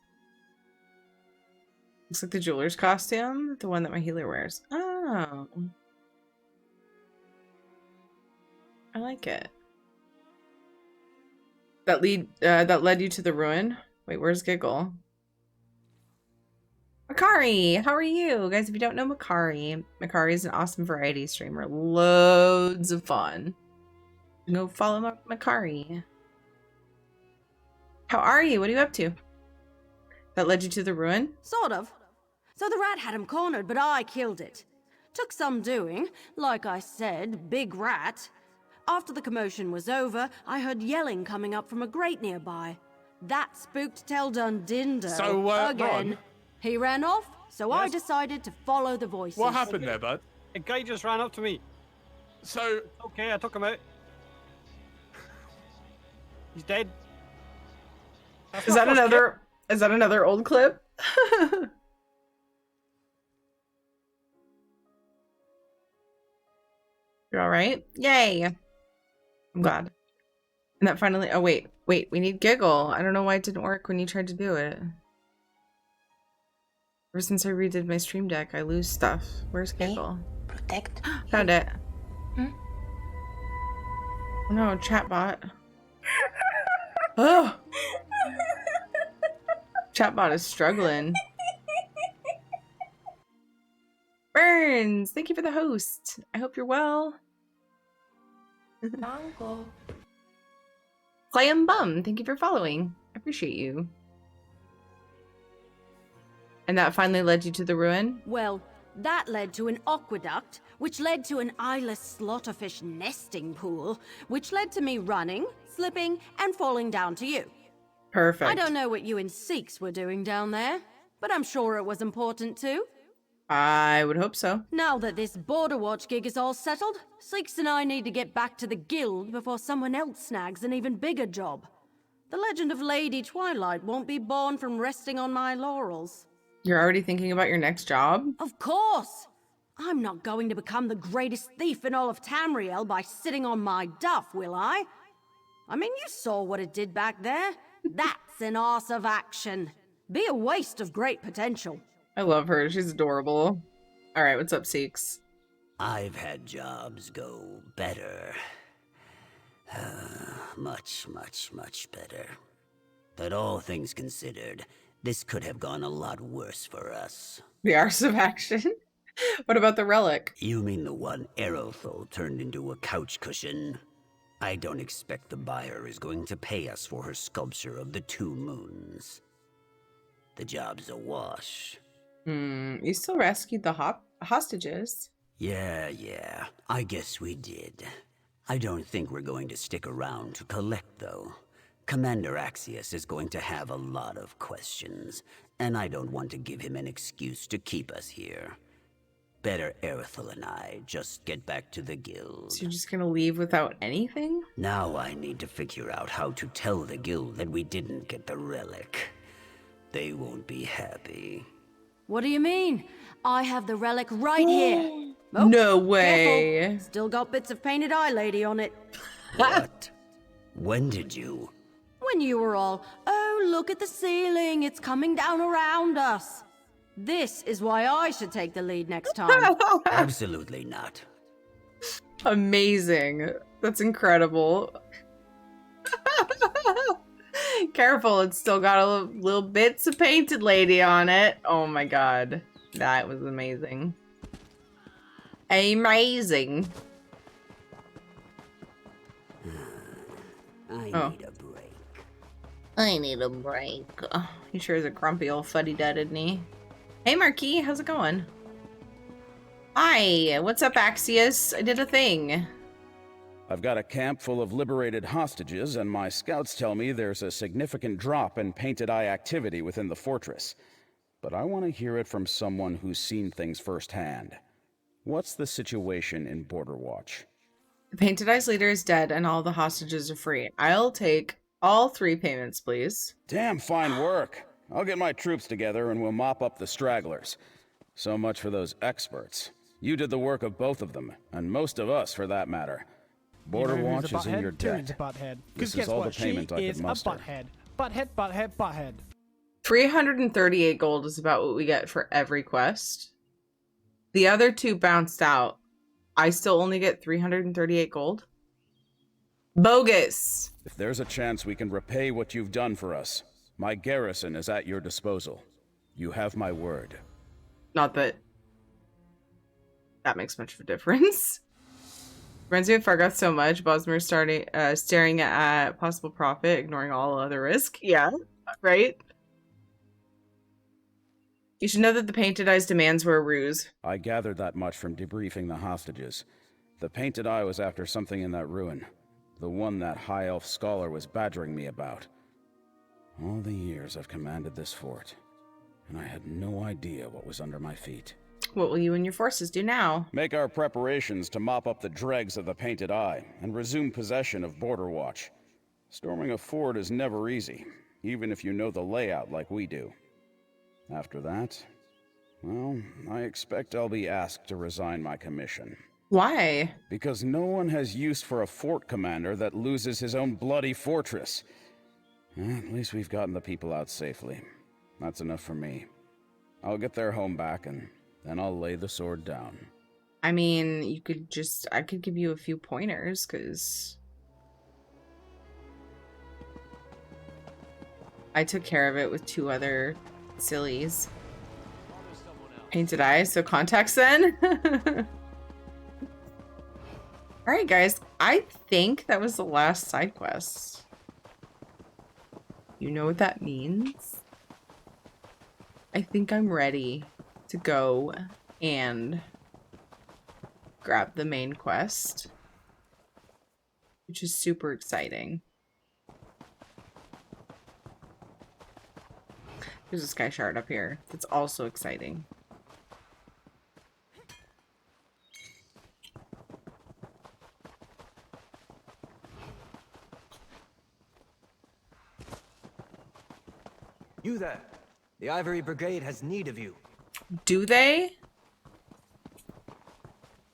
Looks like the jeweler's costume, the one that my healer wears. Oh. I like it. That led you to the ruin? Wait, where's Giggle? Makari, how are you? Guys, if you don't know Makari is an awesome variety streamer. Loads of fun. Go follow Makari. How are you? What are you up to? That led you to the ruin? Sort of. So the rat had him cornered, but I killed it. Took some doing. Like I said, big rat. After the commotion was over, I heard yelling coming up from a grate nearby. That spooked Tel Dundindo So, again. Ron? He ran off, so I decided to follow the voices. What happened there, bud? A guy just ran up to me. So... Okay, I took him out. He's dead. Is that another old clip? You're all right? Yay. I'm glad. And that finally, oh wait, we need Giggle. I don't know why it didn't work when you tried to do it. Ever since I redid my stream deck, I lose stuff. Where's Giggle? Protect. Found it. Oh no, chatbot. Oh! Chatbot is struggling. Burns, thank you for the host. I hope you're well. Clam Bum, thank you for following. I appreciate you. And that finally led you to the ruin? Well, that led to an aqueduct, which led to an eyeless slaughterfish nesting pool, which led to me running, slipping, and falling down to you. Perfect. I don't know what you and Seeks were doing down there, but I'm sure it was important too. I would hope so. Now that this Border Watch gig is all settled, Seeks and I need to get back to the guild before someone else snags an even bigger job. The legend of Lady Twilight won't be born from resting on my laurels. You're already thinking about your next job? Of course! I'm not going to become the greatest thief in all of Tamriel by sitting on my duff, will I? I mean, you saw what it did back there. That's an arse of action. Be a waste of great potential. I love her. She's adorable. All right, what's up, Seeks? I've had jobs go better. Much, much, much better. But all things considered, this could have gone a lot worse for us. The arse of action? What about the relic? You mean the one Aerothol turned into a couch cushion? I don't expect the buyer is going to pay us for her sculpture of the 2 moons. The job's a wash. You still rescued the hostages. Yeah, I guess we did. I don't think we're going to stick around to collect, though. Commander Axius is going to have a lot of questions, and I don't want to give him an excuse to keep us here. Better Erithel and I just get back to the guild. So you're just gonna leave without anything? Now I need to figure out how to tell the guild that we didn't get the relic. They won't be happy. What do you mean? I have the relic right here. Oh, no way. Careful. Still got bits of painted eye lady on it. What? When did you? When you were all, oh, look at the ceiling, it's coming down around us. This is why I should take the lead next time. Absolutely not. Amazing. That's incredible. Careful, it's still got a little bits of painted lady on it. Oh my god. That was amazing. Amazing. I need a break. I need a break. Oh, he sure is a grumpy old fuddy-dud, isn't he? Hey Marquis, how's it going? Hi, what's up Axius? I did a thing. I've got a camp full of liberated hostages, and my scouts tell me there's a significant drop in Painted Eye activity within the fortress. But I want to hear it from someone who's seen things firsthand. What's the situation in Border Watch? The Painted Eye's leader is dead, and all the hostages are free. I'll take all 3 payments, please. Damn fine work. I'll get my troops together and we'll mop up the stragglers. So much for those experts. You did the work of both of them, and most of us for that matter. Border Watch is in your debt. This is all the payment I could muster. Butthead. 338 gold is about what we get for every quest. The other 2 bounced out. I still only get 338 gold? Bogus! If there's a chance we can repay what you've done for us, my garrison is at your disposal. You have my word. Not that that makes much of a difference. Reminds me of Fargoth so much. Bosmer staring at possible profit, ignoring all other risk. Yeah, right? You should know that the Painted Eye's demands were a ruse. I gathered that much from debriefing the hostages. The Painted Eye was after something in that ruin. The one that high elf scholar was badgering me about. All the years I've commanded this fort, and I had no idea what was under my feet. What will you and your forces do now? Make our preparations to mop up the dregs of the Painted Eye and resume possession of Border Watch. Storming a fort is never easy, even if you know the layout like we do. After that, well, I expect I'll be asked to resign my commission. Why? Because no one has use for a fort commander that loses his own bloody fortress. At least we've gotten the people out safely. That's enough for me. I'll get their home back and then I'll lay the sword down. I mean, I could give you a few pointers, because I took care of it with 2 other sillies. Painted Eye, so contacts then? Alright guys, I think that was the last side quest. You know what that means? I think I'm ready to go and grab the main quest, which is super exciting. There's a sky shard up here that's also exciting. You there. The Ivory Brigade has need of you. Do they?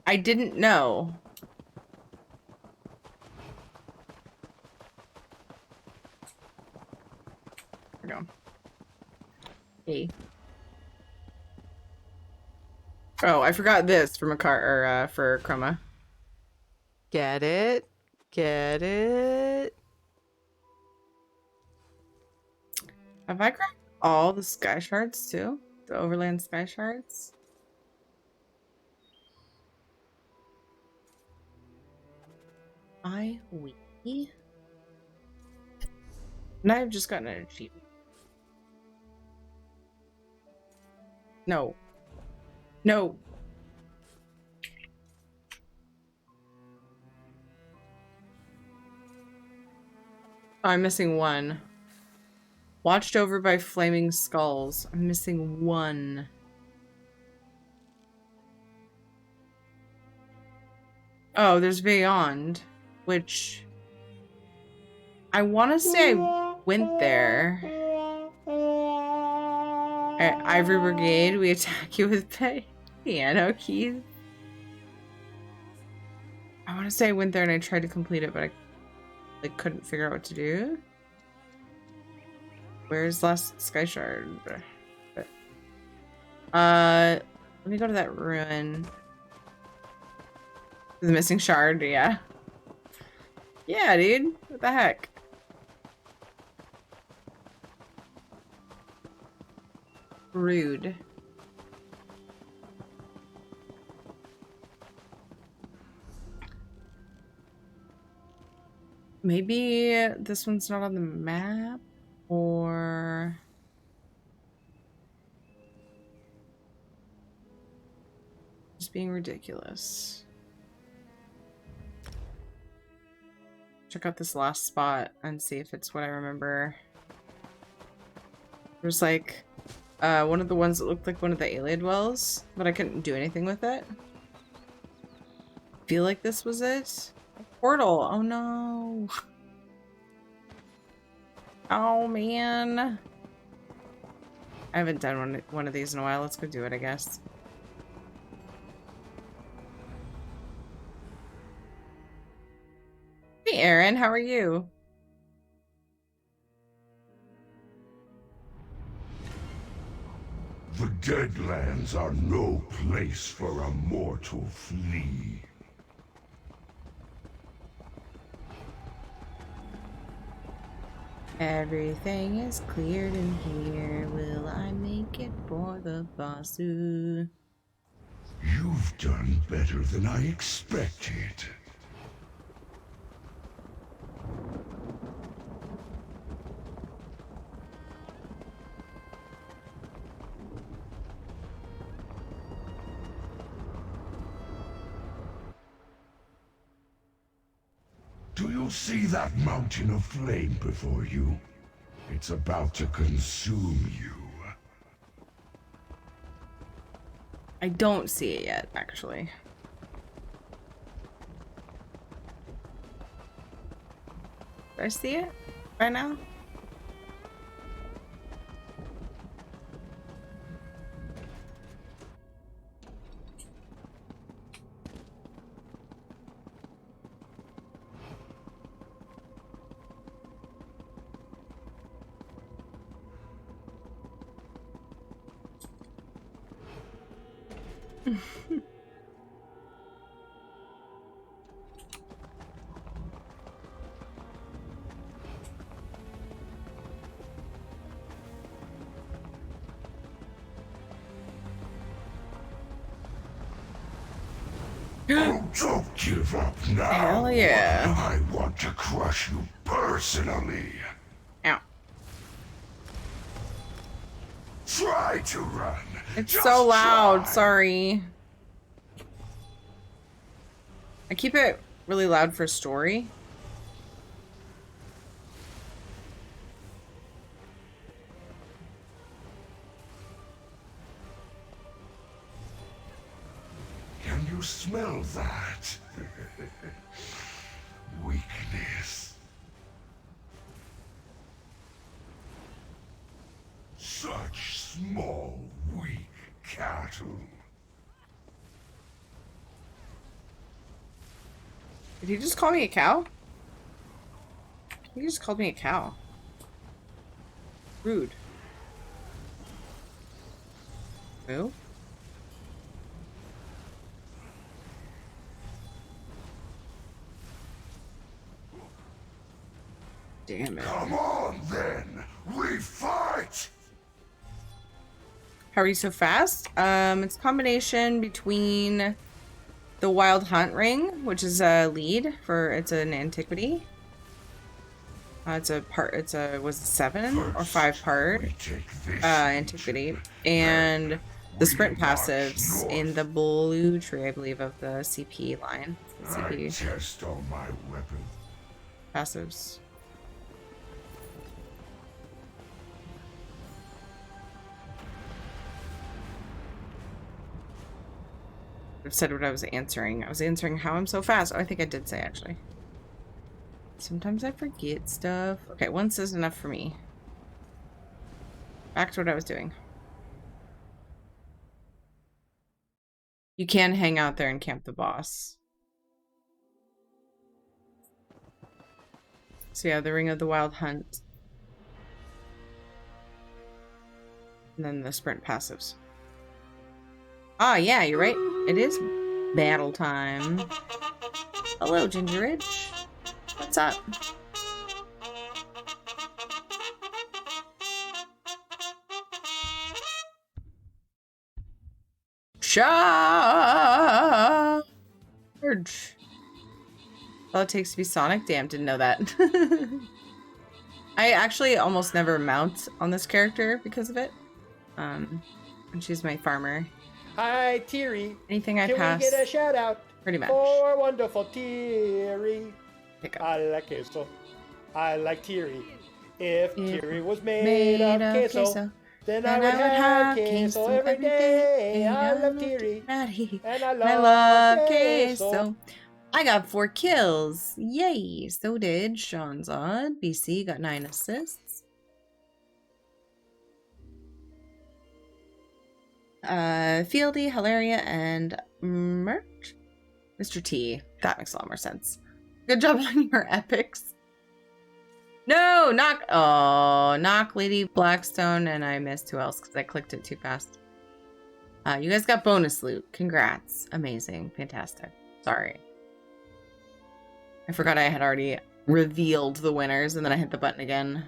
I didn't know. There we go. Hey. Oh, I forgot this from a car or for Chroma. Get it? Get it? Have I grabbed all the sky shards too? The overland sky shards? And I've just gotten an achievement. No. No. Oh, I'm missing one. Watched over by flaming skulls. I'm missing one. Oh, there's Beyond, which I want to say I went there. At Ivory Brigade, we attack you with piano keys. I want to say I went there and I tried to complete it, but I couldn't figure out what to do. Where's last Sky Shard? Let me go to that ruin. The missing shard, yeah. Yeah, dude. What the heck? Rude. Maybe this one's not on the map, or... just being ridiculous. Check out this last spot and see if it's what I remember. There's like one of the ones that looked like one of the alien wells, but I couldn't do anything with it. Feel like this was it. A portal. Oh no. Oh man. I haven't done one of these in a while. Let's go do it, I guess. Hey Aaron, how are you? The Deadlands are no place for a mortal flea. Everything is cleared in here. Will I make it for the boss? Ooh. You've done better than I expected. Do you see that mountain of flame before you? It's about to consume you. I don't see it yet, actually. Do I see it right now? Oh, don't give up now. Hell yeah. I want to crush you personally. Ow. Try to run. It's Just so loud, try. sorry. I keep it really loud for story. Can you smell that? Weakness. Such small, weak cattle. Did he just call me a cow? He just called me a cow. Rude. Who? Damn it. Come on then, we fight! How are you so fast? It's a combination between the Wild Hunt Ring, which is a lead for, it's an antiquity. It's a part, it's a, was it 7 or 5-part antiquity. And the sprint passives in the blue tree, I believe, of the CP line. CP. I test all my weapons. Passives. I've said what I was answering. I was answering how I'm so fast. Oh, I think I did say, actually. Sometimes I forget stuff. Okay, once is enough for me. Back to what I was doing. You can hang out there and camp the boss. So yeah, the Ring of the Wild Hunt. And then the sprint passives. Ah, yeah, you're right. It is battle time. Hello, Ginger Ridge. What's up? Charge! All it takes to be Sonic? Damn, didn't know that. I actually almost never mount on this character because of it. And she's my farmer. Hi, Thierry. Anything I Can pass, we get a shout out? pretty much. For wonderful Thierry. Pick up. I like queso. I like Thierry. If Thierry was made of queso, then I would have queso every day. I love Thierry. And I love queso. I got 4 kills. Yay. So did Sean's Odd. BC got 9 assists. Fieldy, Hilaria, and Mert. Mr. T. That makes a lot more sense. Good job on your epics. No, knock Lady Blackstone, and I missed who else because I clicked it too fast. You guys got bonus loot. Congrats. Amazing. Fantastic. Sorry. I forgot I had already revealed the winners and then I hit the button again.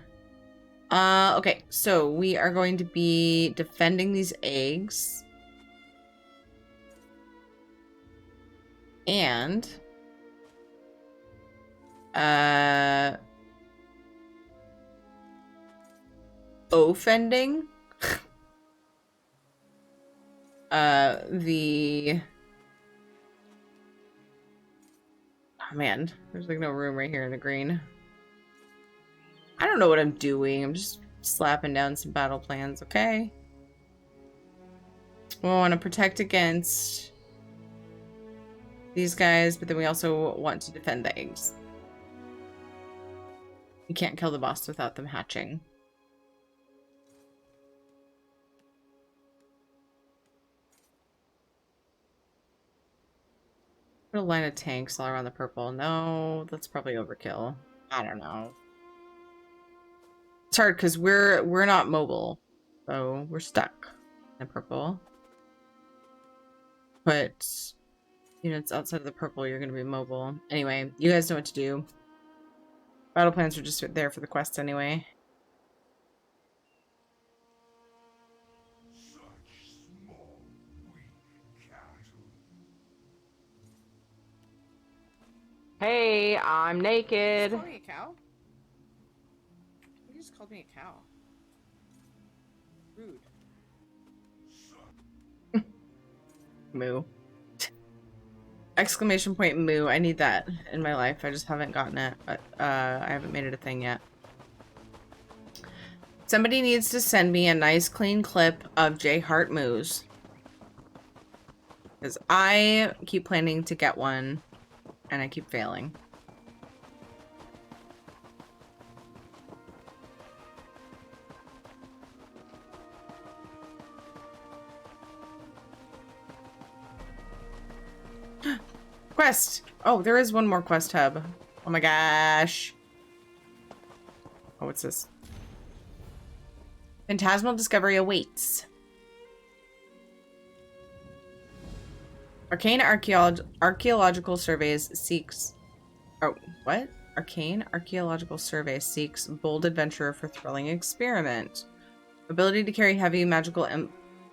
Okay, so we are going to be defending these eggs. And offending the oh man, there's like no room right here in the green. I don't know what I'm doing. I'm just slapping down some battle plans, okay? We want to protect against these guys, but then we also want to defend the eggs. You can't kill the boss without them hatching. Put a line of tanks all around the purple. No, that's probably overkill. I don't know. It's hard because we're not mobile, so we're stuck in the purple. But units outside of the purple, you're gonna be mobile. Anyway, you guys know what to do. Battle plans are just there for the quest anyway. Hey, I'm naked. You just called me a cow? You just called me a cow. Rude. Moo. Exclamation point moo. I need that in my life. I just haven't gotten it, but I haven't made it a thing yet. Somebody needs to send me a nice clean clip of J Heart moos. Because I keep planning to get one and I keep failing. Quest! Oh, there is one more quest hub. Oh my gosh. Oh, what's this? Phantasmal discovery awaits. Arcane Archaeological Surveys seeks... Oh, what? Arcane Archaeological Survey seeks bold adventurer for thrilling experiment. Ability to carry heavy magical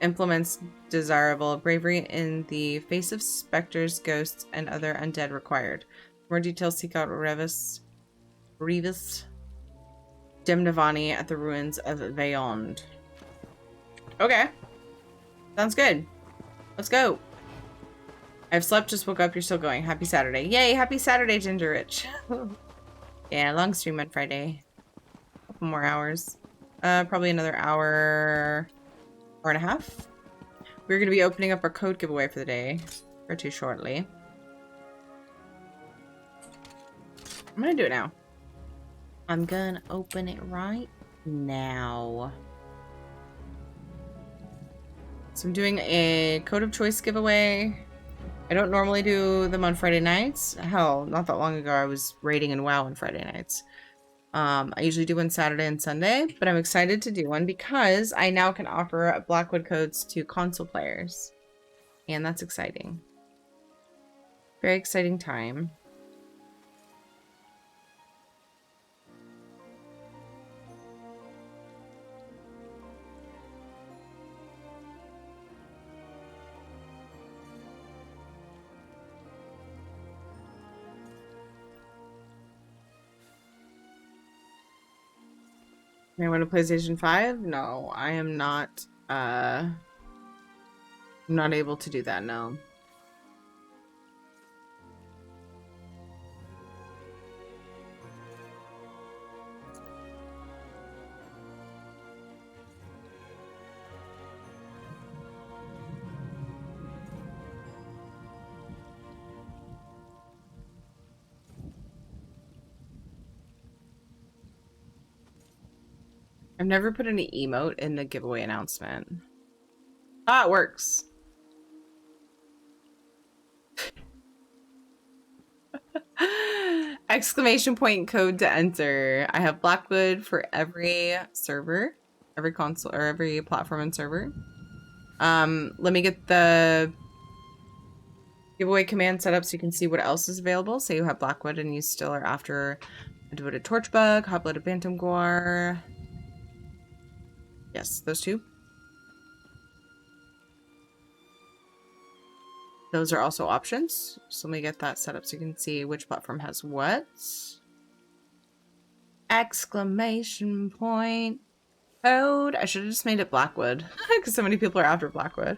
implements desirable. Bravery in the face of specters, ghosts, and other undead required. More details, seek out Revis Demnavani at the ruins of Veyond. Okay. Sounds good. Let's go. I've slept, just woke up, you're still going. Happy Saturday. Yay, happy Saturday, Ginger Rich. Yeah, long stream on Friday. A couple more hours. Probably another hour and a half. We're going to be opening up our code giveaway for the day. Or too shortly. I'm going to do it now. I'm going to open it right now. So I'm doing a code of choice giveaway. I don't normally do them on Friday nights. Hell, not that long ago I was raiding in WoW on Friday nights. I usually do one Saturday and Sunday, but I'm excited to do one because I now can offer Blackwood codes to console players. And that's exciting. Very exciting time. I want a PlayStation 5? No, I am not I'm not able to do that, no. I've never put any emote in the giveaway announcement. Ah, it works. Exclamation point code to enter. I have Blackwood for every server, every console, or every platform and server. Let me get the giveaway command set up so you can see what else is available. Say you have Blackwood and you still are after a devoted Torchbug, hot-blooded Bantam Guar. Yes, those two. Those are also options. So let me get that set up so you can see which platform has what. Exclamation point code. I should have just made it Blackwood because so many people are after Blackwood.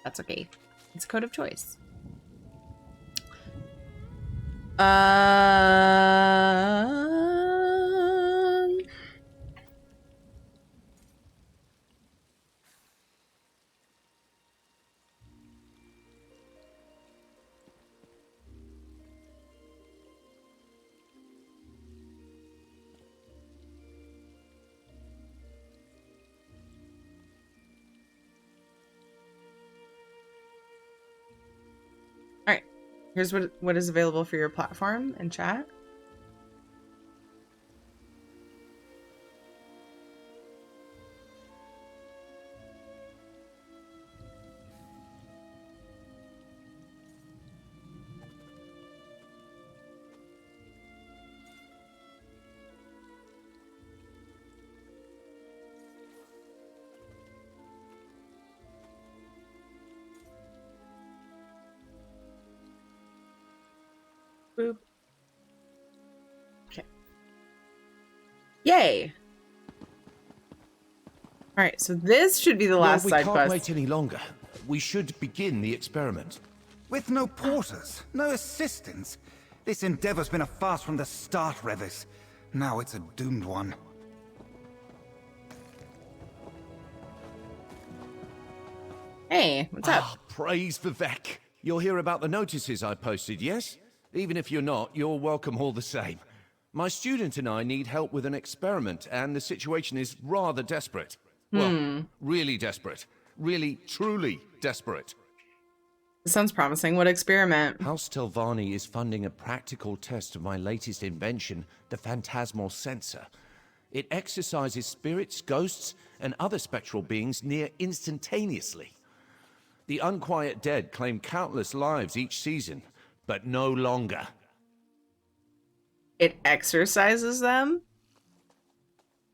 That's okay. It's a code of choice. Alright, here's what is available for your platform and chat. Boop. Okay. Yay! Alright, so this should be the last side quest. We can't wait any longer. We should begin the experiment. With no porters, no assistants. This endeavor's been a farce from the start, Revis. Now it's a doomed one. Hey, what's up? Praise Vivek. You'll hear about the notices I posted, yes? Even if you're not, you're welcome all the same. My student and I need help with an experiment, and the situation is rather desperate. Well, really desperate. Really, truly desperate. Sounds promising. What experiment? House Telvanni is funding a practical test of my latest invention, the Phantasmal Sensor. It exercises spirits, ghosts, and other spectral beings near instantaneously. The unquiet dead claim countless lives each season, but no longer. It exercises them?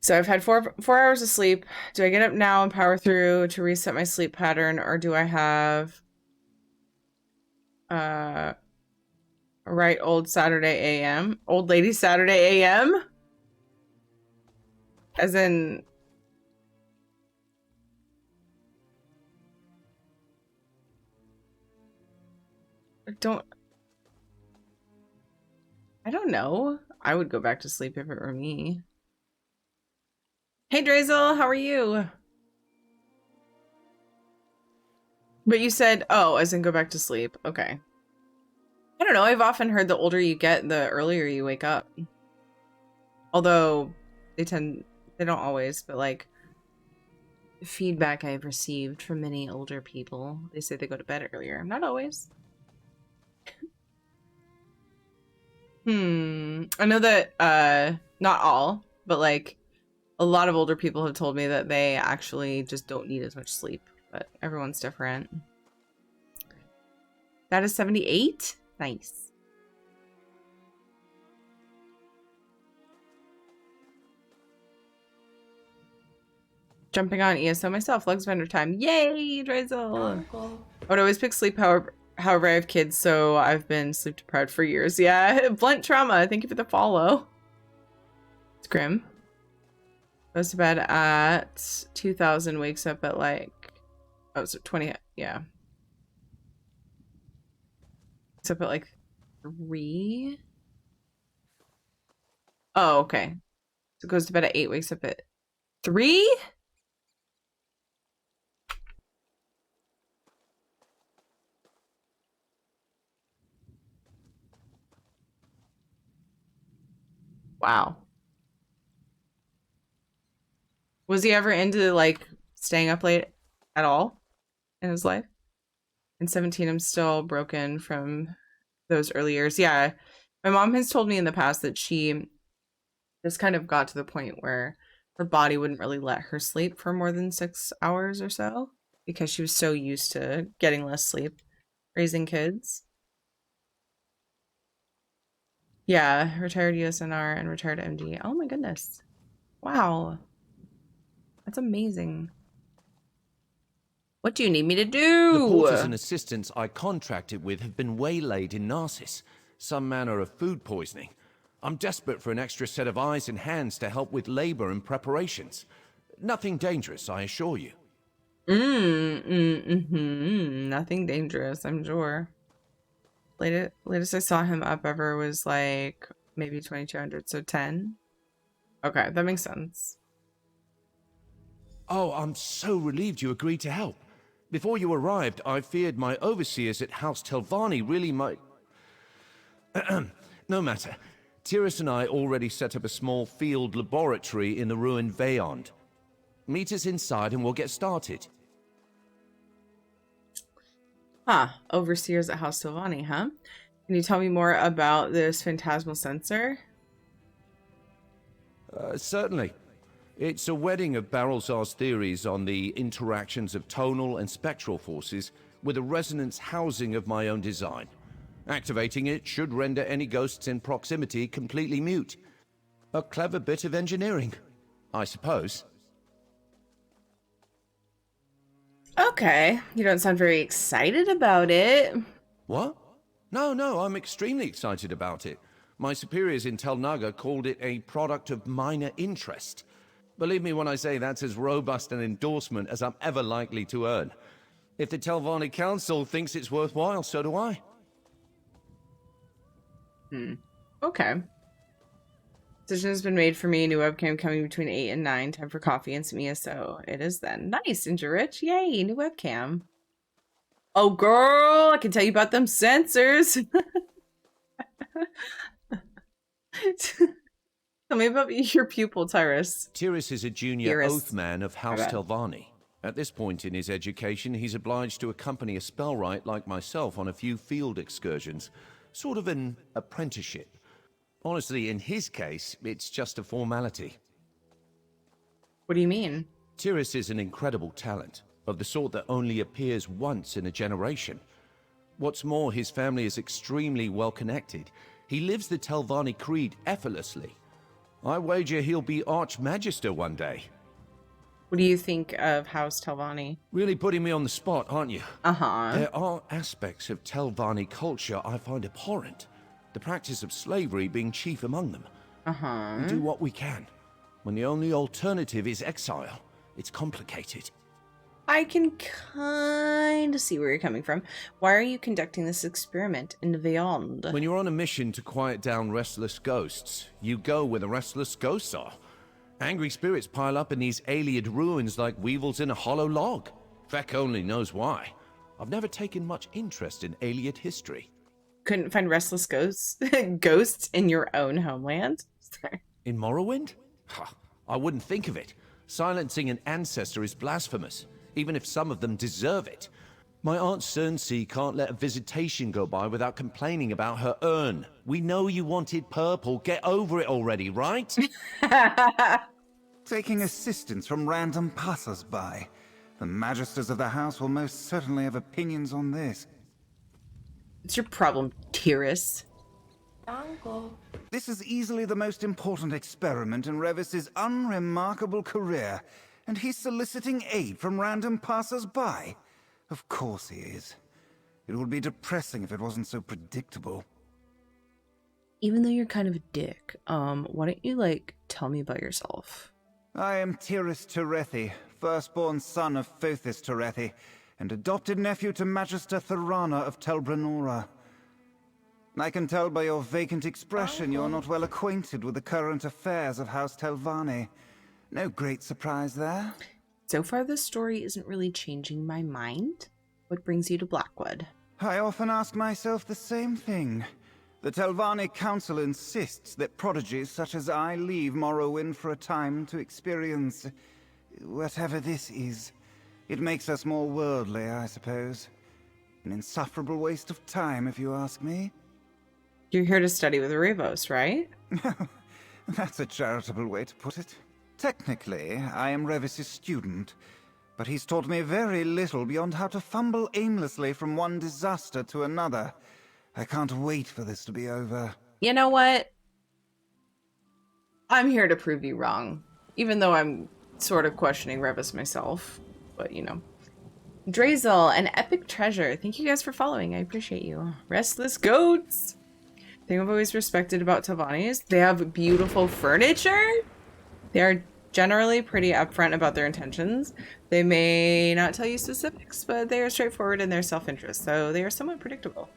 So I've had four hours of sleep. Do I get up now and power through to reset my sleep pattern, or do I have right old Saturday AM? Old lady Saturday AM? As in I don't know. I would go back to sleep if it were me. Hey Drazel, how are you? But you said, oh, as in go back to sleep. Okay. I don't know. I've often heard the older you get, the earlier you wake up. Although they don't always, but like the feedback I've received from many older people, they say they go to bed earlier. Not always. I know that Not all, but like a lot of older people have told me that they actually just don't need as much sleep, but everyone's different. That is 78. Nice. Jumping on ESO myself. Legs vendor time. Yay, Drizzle. I would always pick sleep, however I have kids, so I've been sleep deprived for years. Yeah, blunt trauma. Thank you for the follow. It's grim. Goes to bed at 2000, wakes up at like, oh, so 20, yeah. Wakes up at like 3. Oh, okay. So goes to bed at 8, wakes up at 3? Wow. Was he ever into like staying up late at all in his life? In 17, I'm still broken from those early years. Yeah. My mom has told me in the past that she just kind of got to the point where her body wouldn't really let her sleep for more than 6 hours or so because she was so used to getting less sleep raising kids. Yeah, retired USNR and retired MD. Oh my goodness. Wow. That's amazing. What do you need me to do? The porters and assistants I contracted with have been waylaid in Narcissus, some manner of food poisoning. I'm desperate for an extra set of eyes and hands to help with labor and preparations. Nothing dangerous, I assure you. Nothing dangerous, I'm sure. Latest I saw him up ever was like maybe 2200, so 10. Okay, that makes sense. Oh, I'm so relieved you agreed to help. Before you arrived, I feared my overseers at House Telvanni really might... No matter. Tyrus and I already set up a small field laboratory in the ruined Veyond. Meet us inside and we'll get started. Overseers at House Telvanni, huh? Can you tell me more about this phantasmal sensor? Certainly. It's a wedding of Barrelsar's theories on the interactions of tonal and spectral forces with a resonance housing of my own design. Activating it should render any ghosts in proximity completely mute. A clever bit of engineering, I suppose. Okay, you don't sound very excited about it. What? No, I'm extremely excited about it. My superiors in Tel Naga called it a product of minor interest. Believe me when I say that's as robust an endorsement as I'm ever likely to earn. If the Telvanni Council thinks it's worthwhile, so do I. Okay. Decision has been made for me. New webcam coming between 8 and 9. Time for coffee and some ESO. It is then. Nice, Ninja Rich. Yay, new webcam. Oh, girl, I can tell you about them sensors. Tell me about your pupil, Tyrus. Tyrus is a junior oathman of House Telvanni. At this point in his education, he's obliged to accompany a spellwright like myself on a few field excursions. Sort of an apprenticeship. Honestly, in his case, it's just a formality. What do you mean? Tyrus is an incredible talent, of the sort that only appears once in a generation. What's more, his family is extremely well connected. He lives the Telvanni creed effortlessly. I wager he'll be Archmagister one day. What do you think of House Telvanni? Really putting me on the spot, aren't you? Uh-huh. There are aspects of Telvanni culture I find abhorrent. The practice of slavery being chief among them. Uh-huh. We do what we can. When the only alternative is exile, it's complicated. I can kind of see where you're coming from. Why are you conducting this experiment in Beyond? When you're on a mission to quiet down restless ghosts, you go where the restless ghosts are. Angry spirits pile up in these Ayleid ruins like weevils in a hollow log. Feck only knows why. I've never taken much interest in Ayleid history. Couldn't find restless ghosts ghosts in your own homeland? In Morrowind? I wouldn't think of it. Silencing an ancestor is blasphemous, even if some of them deserve it. My Aunt Cernsea can't let a visitation go by without complaining about her urn. We know you wanted purple. Get over it already, right? Taking assistance from random passers-by. The magisters of the house will most certainly have opinions on this. It's your problem, Tyrus. This is easily the most important experiment in Revis's unremarkable career, and he's soliciting aid from random passers-by. Of course he is. It would be depressing if it wasn't so predictable. Even though you're kind of a dick, why don't you, like, tell me about yourself? I am Tyrus Terethi, firstborn son of Fothis Terethi, and adopted nephew to Magister Thorana of Telbranora. I can tell by your vacant expression you're not well acquainted with the current affairs of House Telvanni. No great surprise there. So far, this story isn't really changing my mind. What brings you to Blackwood? I often ask myself the same thing. The Telvanni Council insists that prodigies such as I leave Morrowind for a time to experience whatever this is. It makes us more worldly, I suppose. An insufferable waste of time, if you ask me. You're here to study with Ravos, right? That's a charitable way to put it. Technically, I am Revis's student, but he's taught me very little beyond how to fumble aimlessly from one disaster to another. I can't wait for this to be over. You know what? I'm here to prove you wrong, even though I'm sort of questioning Revis myself, but you know. Drazel, an epic treasure. Thank you guys for following. I appreciate you. Restless goats. Thing I've always respected about Telvanni is they have beautiful furniture. They are generally pretty upfront about their intentions. They may not tell you specifics, but they are straightforward in their self-interest, so they are somewhat predictable.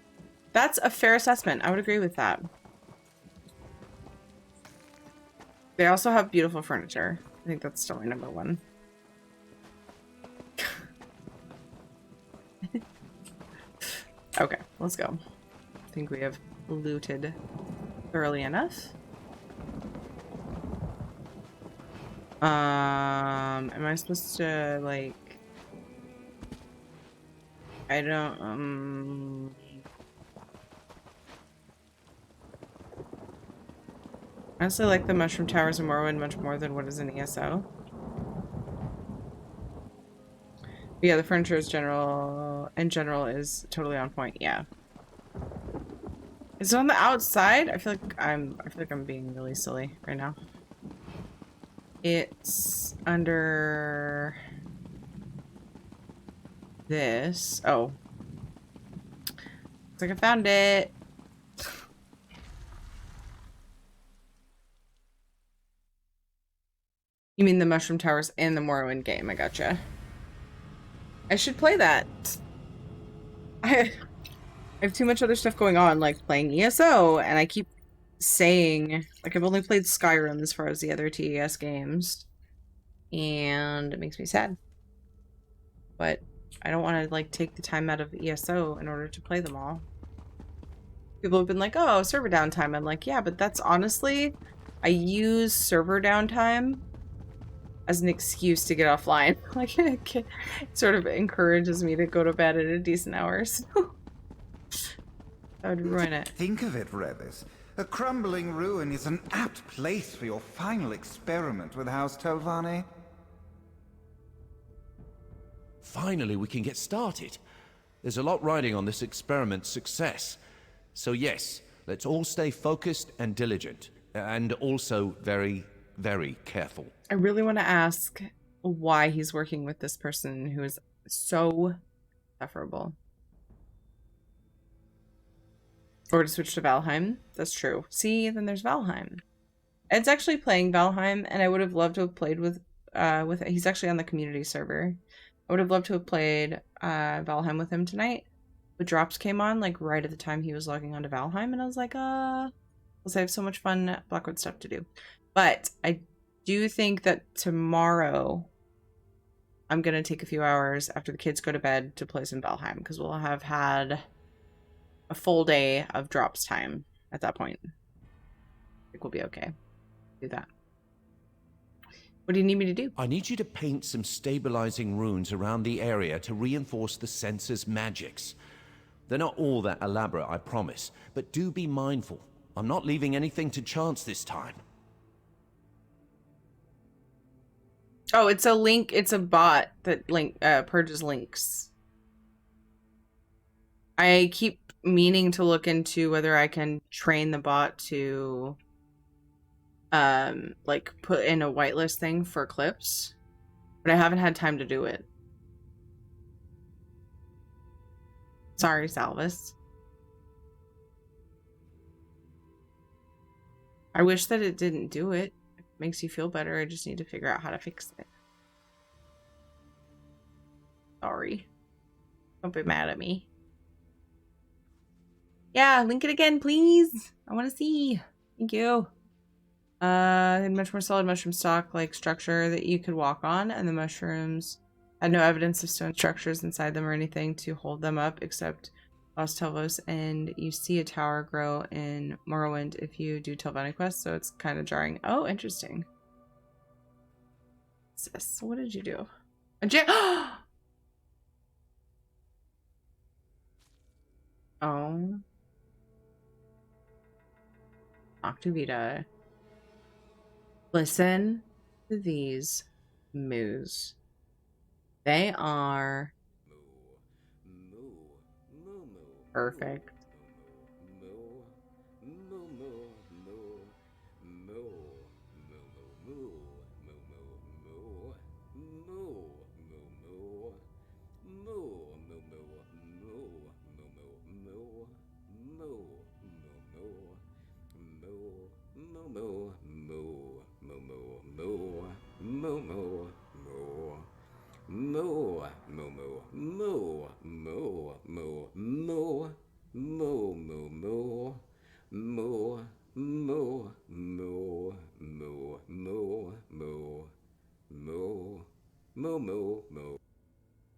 That's a fair assessment. I would agree with that. They also have beautiful furniture. I think that's still my number one. Okay, let's go. I think we have looted thoroughly enough. Am I supposed to, like... I don't, I honestly like the Mushroom Towers in Morrowind much more than what is in ESO. But yeah, the furniture is in general is totally on point, yeah. Is it on the outside? I feel like I'm being really silly right now. It's under this. Oh. Looks like I found it. You mean the Mushroom Towers in the Morrowind game? I gotcha. I should play that. I have too much other stuff going on, like playing ESO, and I keep saying, like, I've only played Skyrim as far as the other TES games, and it makes me sad. But I don't want to, like, take the time out of ESO in order to play them all. People have been like, oh, server downtime. I'm like, yeah, but that's honestly, I use server downtime as an excuse to get offline. Like, it sort of encourages me to go to bed at a decent hour, so that would ruin it. Think of it, Revis. A crumbling ruin is an apt place for your final experiment with House Telvanni. Finally, we can get started. There's a lot riding on this experiment's success. So yes, let's all stay focused and diligent. And also very, very careful. I really want to ask why he's working with this person who is so sufferable. Or to switch to Valheim. That's true. See, then there's Valheim. Ed's actually playing Valheim, and I would have loved to have played with he's actually on the community server. I would have loved to have played Valheim with him tonight. But drops came on like right at the time he was logging onto Valheim, and I was like, because I have so much fun Blackwood stuff to do. But I do think that tomorrow I'm gonna take a few hours after the kids go to bed to play some Valheim, because we'll have had a full day of drops time at that point. I think we'll be okay. Do that. What do you need me to do? I need you to paint some stabilizing runes around the area to reinforce the sensor's magics. They're not all that elaborate, I promise, but do be mindful. I'm not leaving anything to chance this time. Oh, it's a link. It's a bot that purges links. I keep meaning to look into whether I can train the bot to like put in a whitelist thing for clips, but I haven't had time to do it. Sorry, Salvis. I wish that it didn't do it. It makes you feel better. I just need to figure out how to fix it. Sorry. Don't be mad at me. Yeah, link it again, please. I want to see. Thank you. Much more solid mushroom stock-like structure that you could walk on, and the mushrooms had no evidence of stone structures inside them or anything to hold them up except Los Telvos, and you see a tower grow in Morrowind if you do Telvanni quests, so it's kind of jarring. Oh, interesting. What's this? What did you do? Oh. Octavita. Listen to these moos. They are perfect.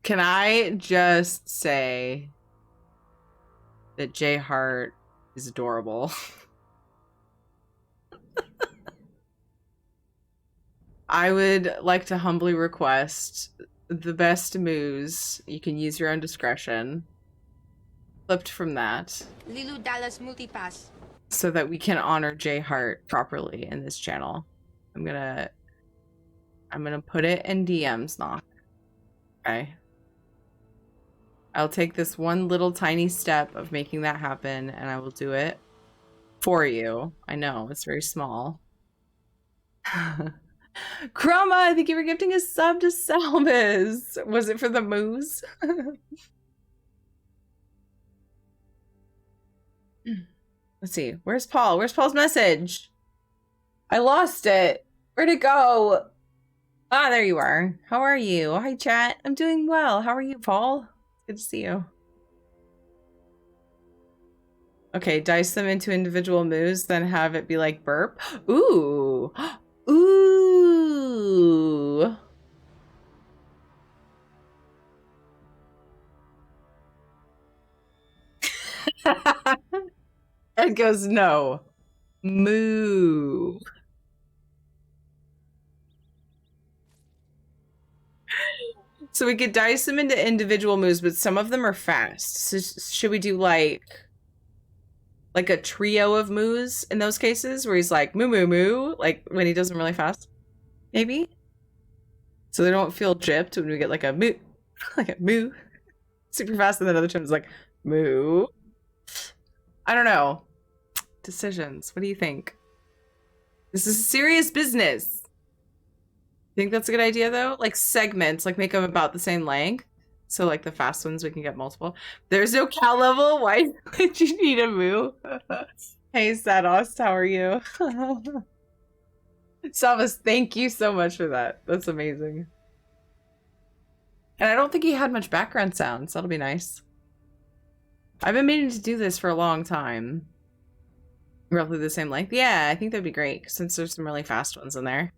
Can I just say that J Hart is adorable? I would like to humbly request the best moves. You can use your own discretion. Flipped from that. Lilu Dallas Multipass. So that we can honor J Hart properly in this channel. I'm gonna put it in DMs, Knock. Okay. I'll take this one little tiny step of making that happen, and I will do it for you. I know, it's very small. Chroma, thank you for gifting a sub to Salvis. Was it for the moose? Let's see. Where's Paul? Where's Paul's message? I lost it. Where'd it go? Ah, there you are. How are you? Hi, chat. I'm doing well. How are you, Paul? Good to see you. Okay, dice them into individual moves, then have it be like burp. Ooh. Ooh. Ed goes, no. Moo. So we could dice them into individual moves, but some of them are fast. So should we do like a trio of moves in those cases where he's like moo moo moo, like when he does them really fast? Maybe? So they don't feel gypped when we get like a moo, like a moo super fast, and then other times like moo. I don't know. Decisions. What do you think? This is serious business. Think that's a good idea though? Like segments, like make them about the same length. So like the fast ones, we can get multiple. There's no cow level. Why would you need a moo? Hey Sados, how are you? Salvas, thank you so much for that. That's amazing. And I don't think he had much background sounds. That'll be nice. I've been meaning to do this for a long time. Roughly the same length. Yeah, I think that'd be great since there's some really fast ones in there.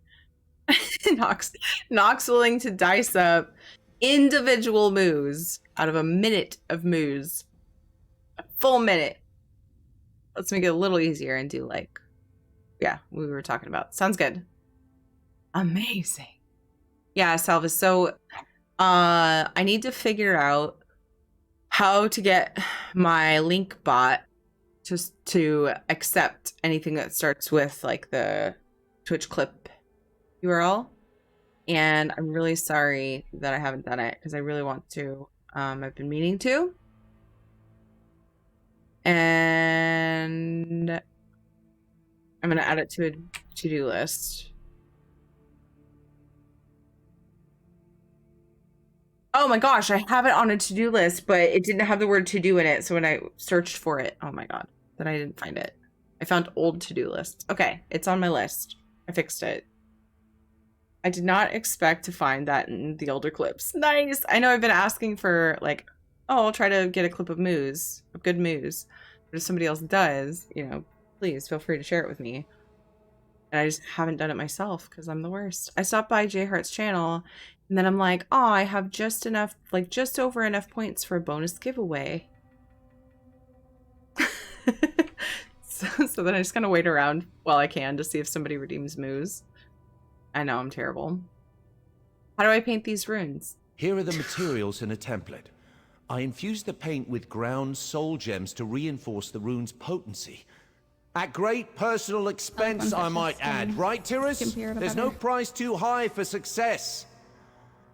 Nox willing to dice up individual moves out of a minute of moves. A full minute. Let's make it a little easier and do like, yeah, we were talking about. Sounds good. Amazing. Yeah, Salvis. So I need to figure out how to get my link bot just to accept anything that starts with like the Twitch clip URL. And I'm really sorry that I haven't done it because I really want to. I've been meaning to. And I'm going to add it to a to-do list. Oh my gosh, I have it on a to-do list, but it didn't have the word to-do in it. So when I searched for it, oh my god, then I didn't find it. I found old to-do lists. Okay, it's on my list. I fixed it. I did not expect to find that in the older clips. Nice. I know I've been asking for like, oh, I'll try to get a clip of Moose, of good Moose. But if somebody else does, you know, please feel free to share it with me. And I just haven't done it myself because I'm the worst. I stopped by J Heart's channel and then I'm like, oh, I have just enough, like just over enough points for a bonus giveaway. So then I just kind of wait around while I can to see if somebody redeems Moose. I know, I'm terrible. How do I paint these runes? Here are the materials in a template. I infused the paint with ground soul gems to reinforce the rune's potency. At great personal expense, I might add. Right, Tyrus? There's no price too high for success.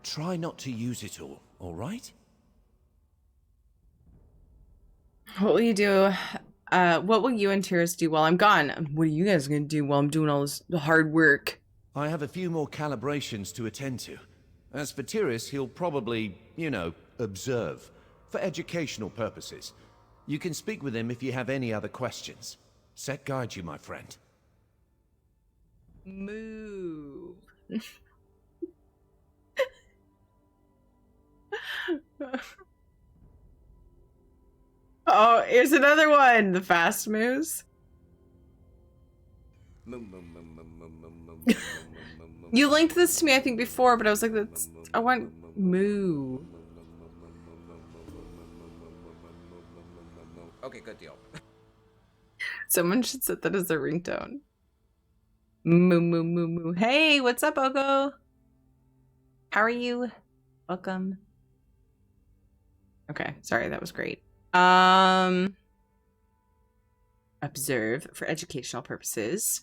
Try not to use it all right? What will you do? What will you and Tyrus do while I'm gone? What are you guys gonna do while I'm doing all this hard work? I have a few more calibrations to attend to. As for Tyrus, he'll probably, you know, observe. For educational purposes. You can speak with him if you have any other questions. Set guide you, my friend. Move. Oh, here's another one. The fast moves. You linked this to me, I think, before, but I was like, that's, I want moo. Okay, good deal. Someone should set that as a ringtone. Moo, moo, moo, moo. Hey, what's up, Ogo? How are you? Welcome. Okay, sorry, that was great. Observe for educational purposes.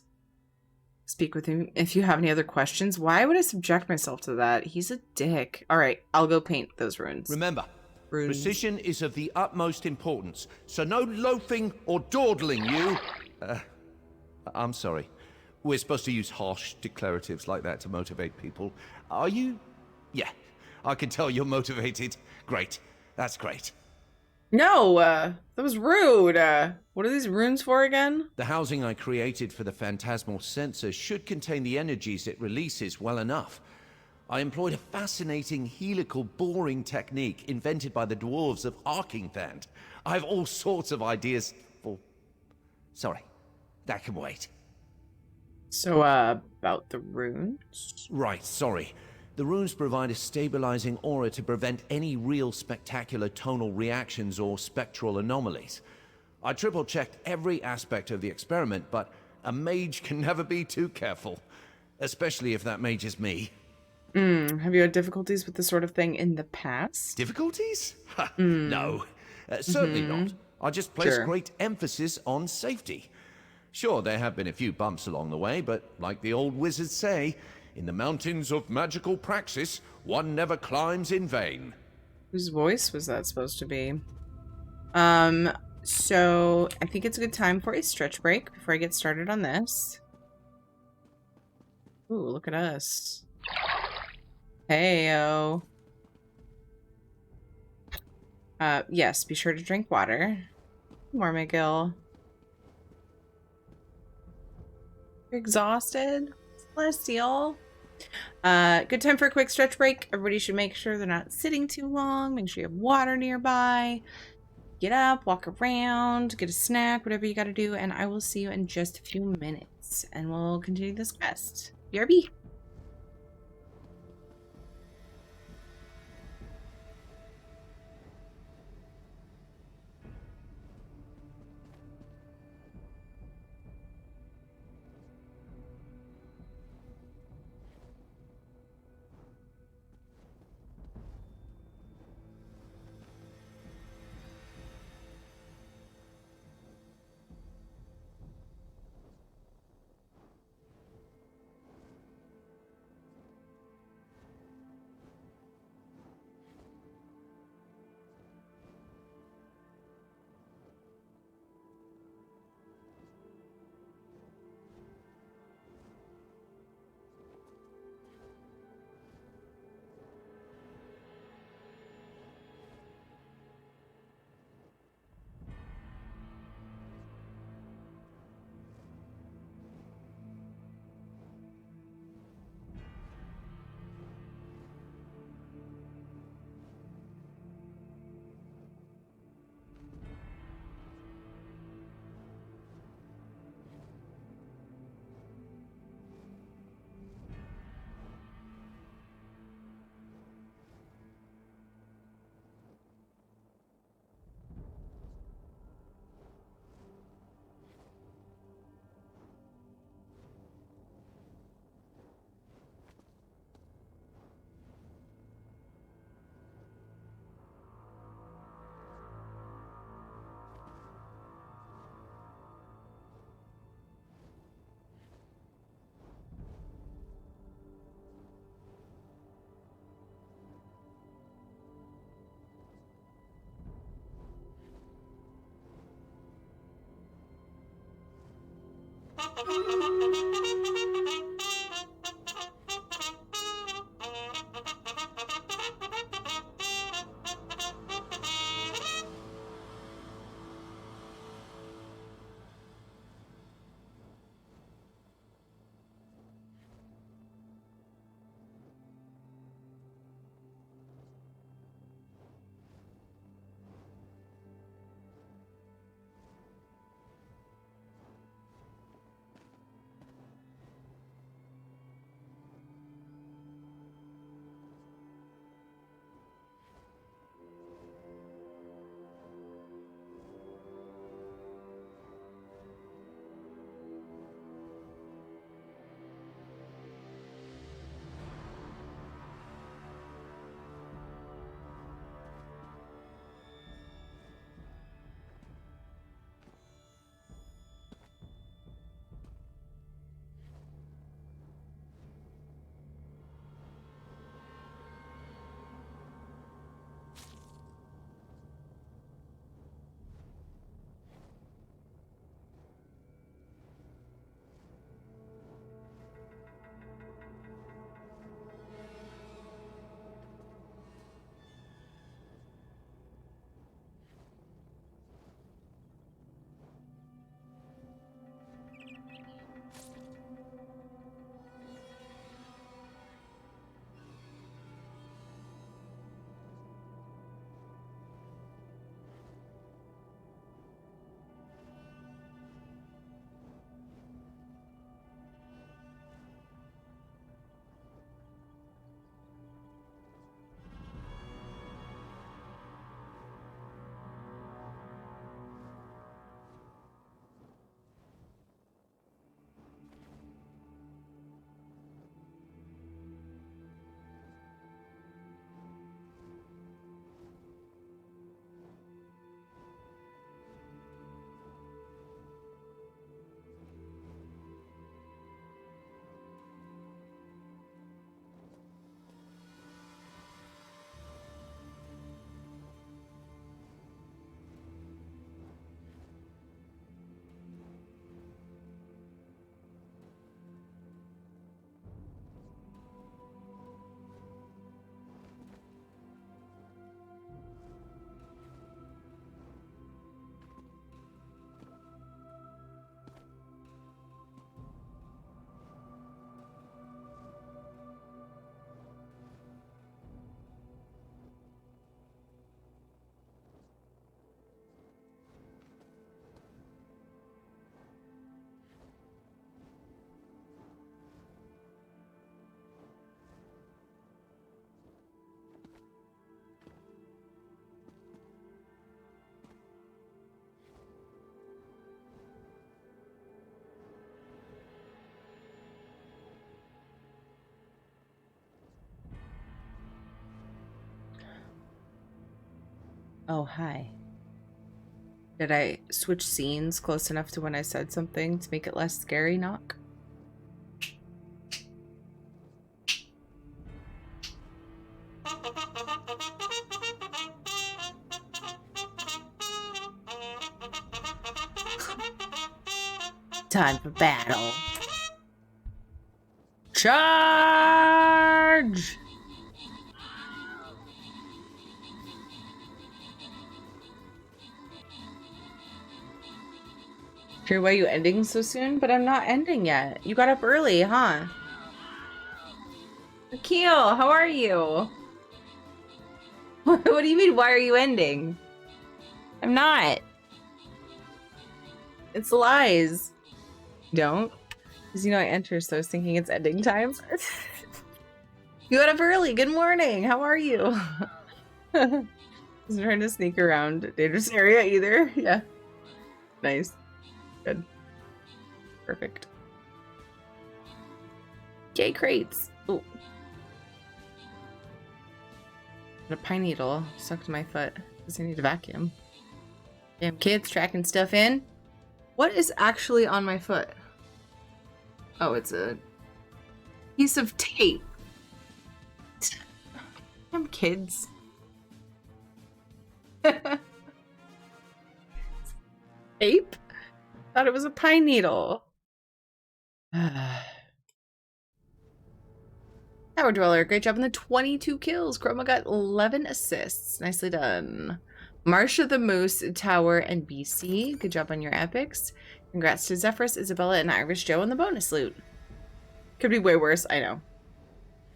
Speak with him if you have any other questions. Why would I subject myself to that? He's a dick. All right, I'll go paint those runes. Remember, precision is of the utmost importance, so no loafing or dawdling, you. I'm sorry. We're supposed to use harsh declaratives like that to motivate people. Are you? Yeah, I can tell you're motivated. Great. That's great. No, that was rude. What are these runes for again? The housing I created for the phantasmal sensor should contain the energies it releases well enough. I employed a fascinating helical boring technique invented by the dwarves of Arkingthand. I have all sorts of ideas for... Sorry, that can wait. So, about the runes? Right, sorry. The runes provide a stabilizing aura to prevent any real spectacular tonal reactions or spectral anomalies. I triple-checked every aspect of the experiment, but a mage can never be too careful. Especially if that mage is me. Have you had difficulties with this sort of thing in the past? Difficulties? No, certainly not. I just place great emphasis on safety. Sure, there have been a few bumps along the way, but like the old wizards say, in the mountains of magical praxis, one never climbs in vain. Whose voice was that supposed to be? So I think it's a good time for a stretch break before I get started on this. Ooh, look at us. Heyo. Yes, be sure to drink water. More, McGill. You're exhausted? Celestial. Good time for a quick stretch break. Everybody should make sure they're not sitting too long. Make sure you have water nearby. Get up, walk around, get a snack, whatever you gotta do, and I will see you in just a few minutes. And we'll continue this quest. BRB. Oh, hi. Did I switch scenes close enough to when I said something to make it less scary, Knock? Time for battle. Charge! Sure, why are you ending so soon? But I'm not ending yet. You got up early, huh? Akil, how are you? What do you mean, why are you ending? I'm not. It's lies. Don't. Because you know I enter, so I was thinking it's ending time. You got up early. Good morning. How are you? I was trying to sneak around a dangerous area either. Yeah. Nice. Good. Perfect. Yay, crates. Oh. A pine needle stuck to my foot. Does I need a vacuum? Damn kids tracking stuff in. What is actually on my foot? Oh, it's a piece of tape. Damn kids. Tape? Thought it was a pine needle. Tower Dweller, great job on the 22 kills. Chroma got 11 assists. Nicely done. Marsha the Moose, Tower, and BC. Good job on your epics. Congrats to Zephyrus, Isabella, and Irish Joe on the bonus loot. Could be way worse, I know.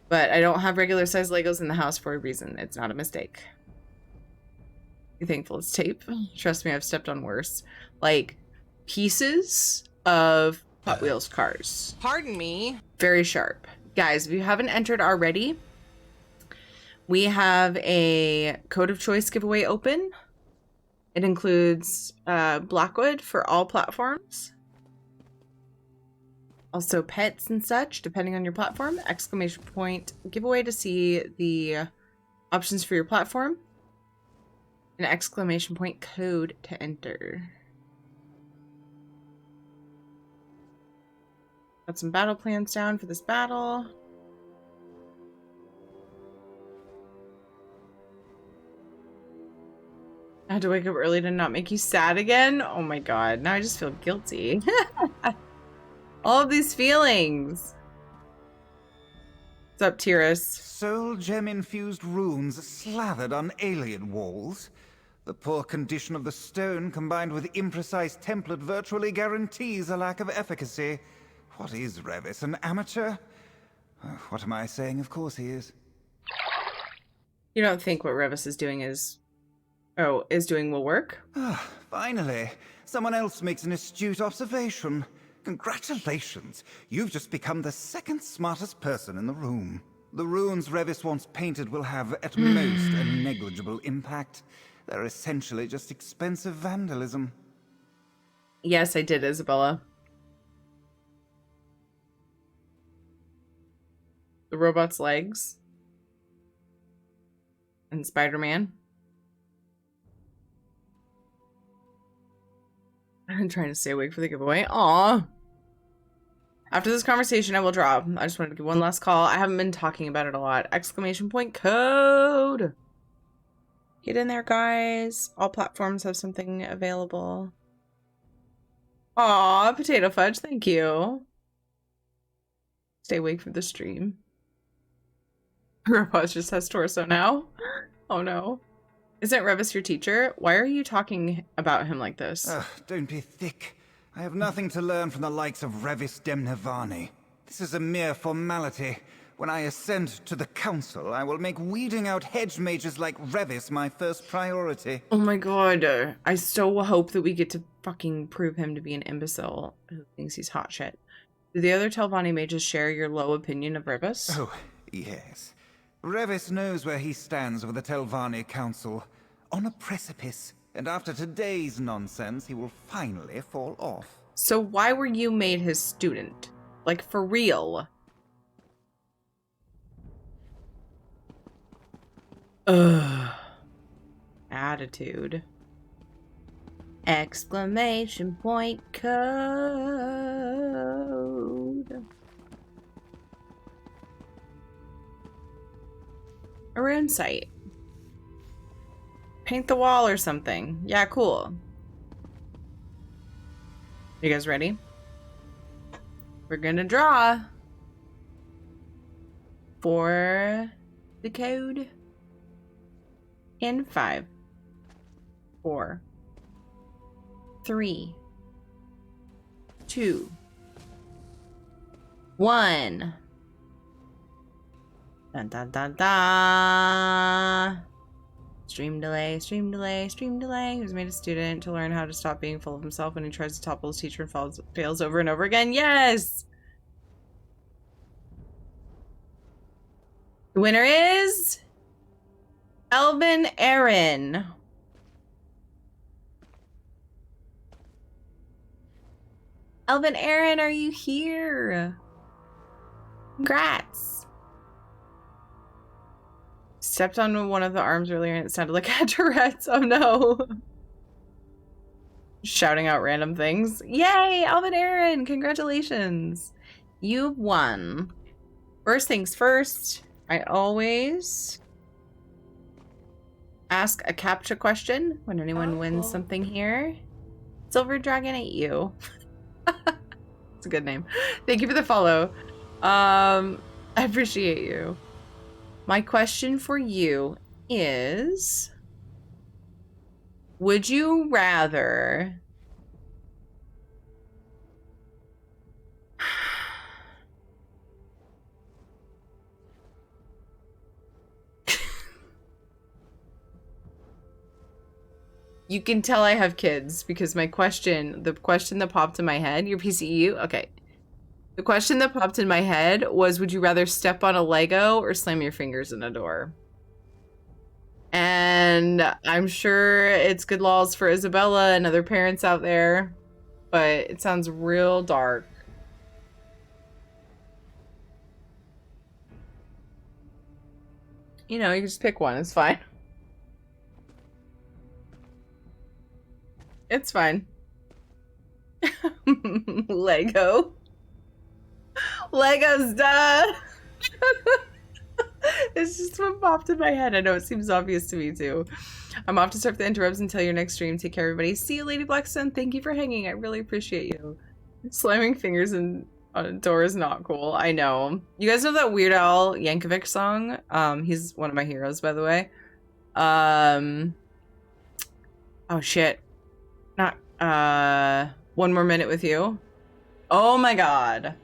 But I don't have regular size Legos in the house for a reason. It's not a mistake. Be thankful it's tape. Trust me, I've stepped on worse. Like, pieces of Hot Wheels cars. Pardon me. Very sharp. Guys, if you haven't entered already, we have a Code of Choice giveaway open. It includes Blackwood for all platforms. Also pets and such, depending on your platform. Exclamation point giveaway to see the options for your platform. An exclamation point code to enter. Got some battle plans down for this battle. I had to wake up early to not make you sad again. Oh my god, now I just feel guilty. All of these feelings. What's up, Tyrus? Soul gem-infused runes slathered on alien walls. The poor condition of the stone combined with imprecise template virtually guarantees a lack of efficacy. What is Revis, an amateur? What am I saying? Of course he is. You don't think what Revis is doing is doing will work? Finally, someone else makes an astute observation. Congratulations, you've just become the second smartest person in the room. The runes Revis wants painted will have, at most, a negligible impact. They're essentially just expensive vandalism. Yes, I did, Isabella. The robot's legs. And Spider-Man. I'm trying to stay awake for the giveaway. Aw. After this conversation, I will drop. I just wanted to give one last call. I haven't been talking about it a lot. Exclamation point code. Get in there, guys. All platforms have something available. Aw, Potato Fudge, thank you. Stay awake for the stream. Robot just has torso now. Oh no. Isn't Revis your teacher? Why are you talking about him like this? Don't be thick. I have nothing to learn from the likes of Revis Demnevani. This is a mere formality. When I ascend to the council, I will make weeding out hedge mages like Revis my first priority. Oh my god. I so hope that we get to fucking prove him to be an imbecile who thinks he's hot shit. Do the other Telvanni mages share your low opinion of Revis? Oh, yes. Revis knows where he stands with the Telvanni Council. On a precipice. And after today's nonsense, he will finally fall off. So why were you made his student? Like, for real? Ugh. Attitude. Exclamation point code. A rune site. Paint the wall or something. Yeah, cool. You guys ready? We're gonna draw for the code in 5, 4, 3, 2, 1. Dun dun dun dun. Stream delay, stream delay, stream delay. He was made a student to learn how to stop being full of himself when he tries to topple his teacher and fails over and over again. Yes! The winner is Elvin Aaron. Elvin Aaron, are you here? Congrats. Stepped on one of the arms earlier and it sounded like I had Tourette's. Oh no. Shouting out random things. Yay, Alvin Aaron, congratulations. You won. First things first, I always ask a CAPTCHA question when anyone wins something here. Silver Dragon ate you. It's a good name. Thank you for the follow. I appreciate you. My question for you is, would you rather you can tell I have kids because the question that popped in my head, your PCEU? Okay. The question that popped in my head was, would you rather step on a Lego or slam your fingers in a door? And I'm sure it's good lols for Isabella and other parents out there, but it sounds real dark. You know, you can just pick one. It's fine. It's fine. Lego. Legos, duh. It's just what popped in my head. I know it seems obvious to me too. I'm off to start the interrupts until your next stream. Take care, everybody. See you, Lady Blackstone. Thank you for hanging. I really appreciate you. Slamming fingers on a door is not cool. I know. You guys know that Weird Al Yankovic song? He's one of my heroes, by the way. Oh shit. Not One More Minute with You. Oh my god.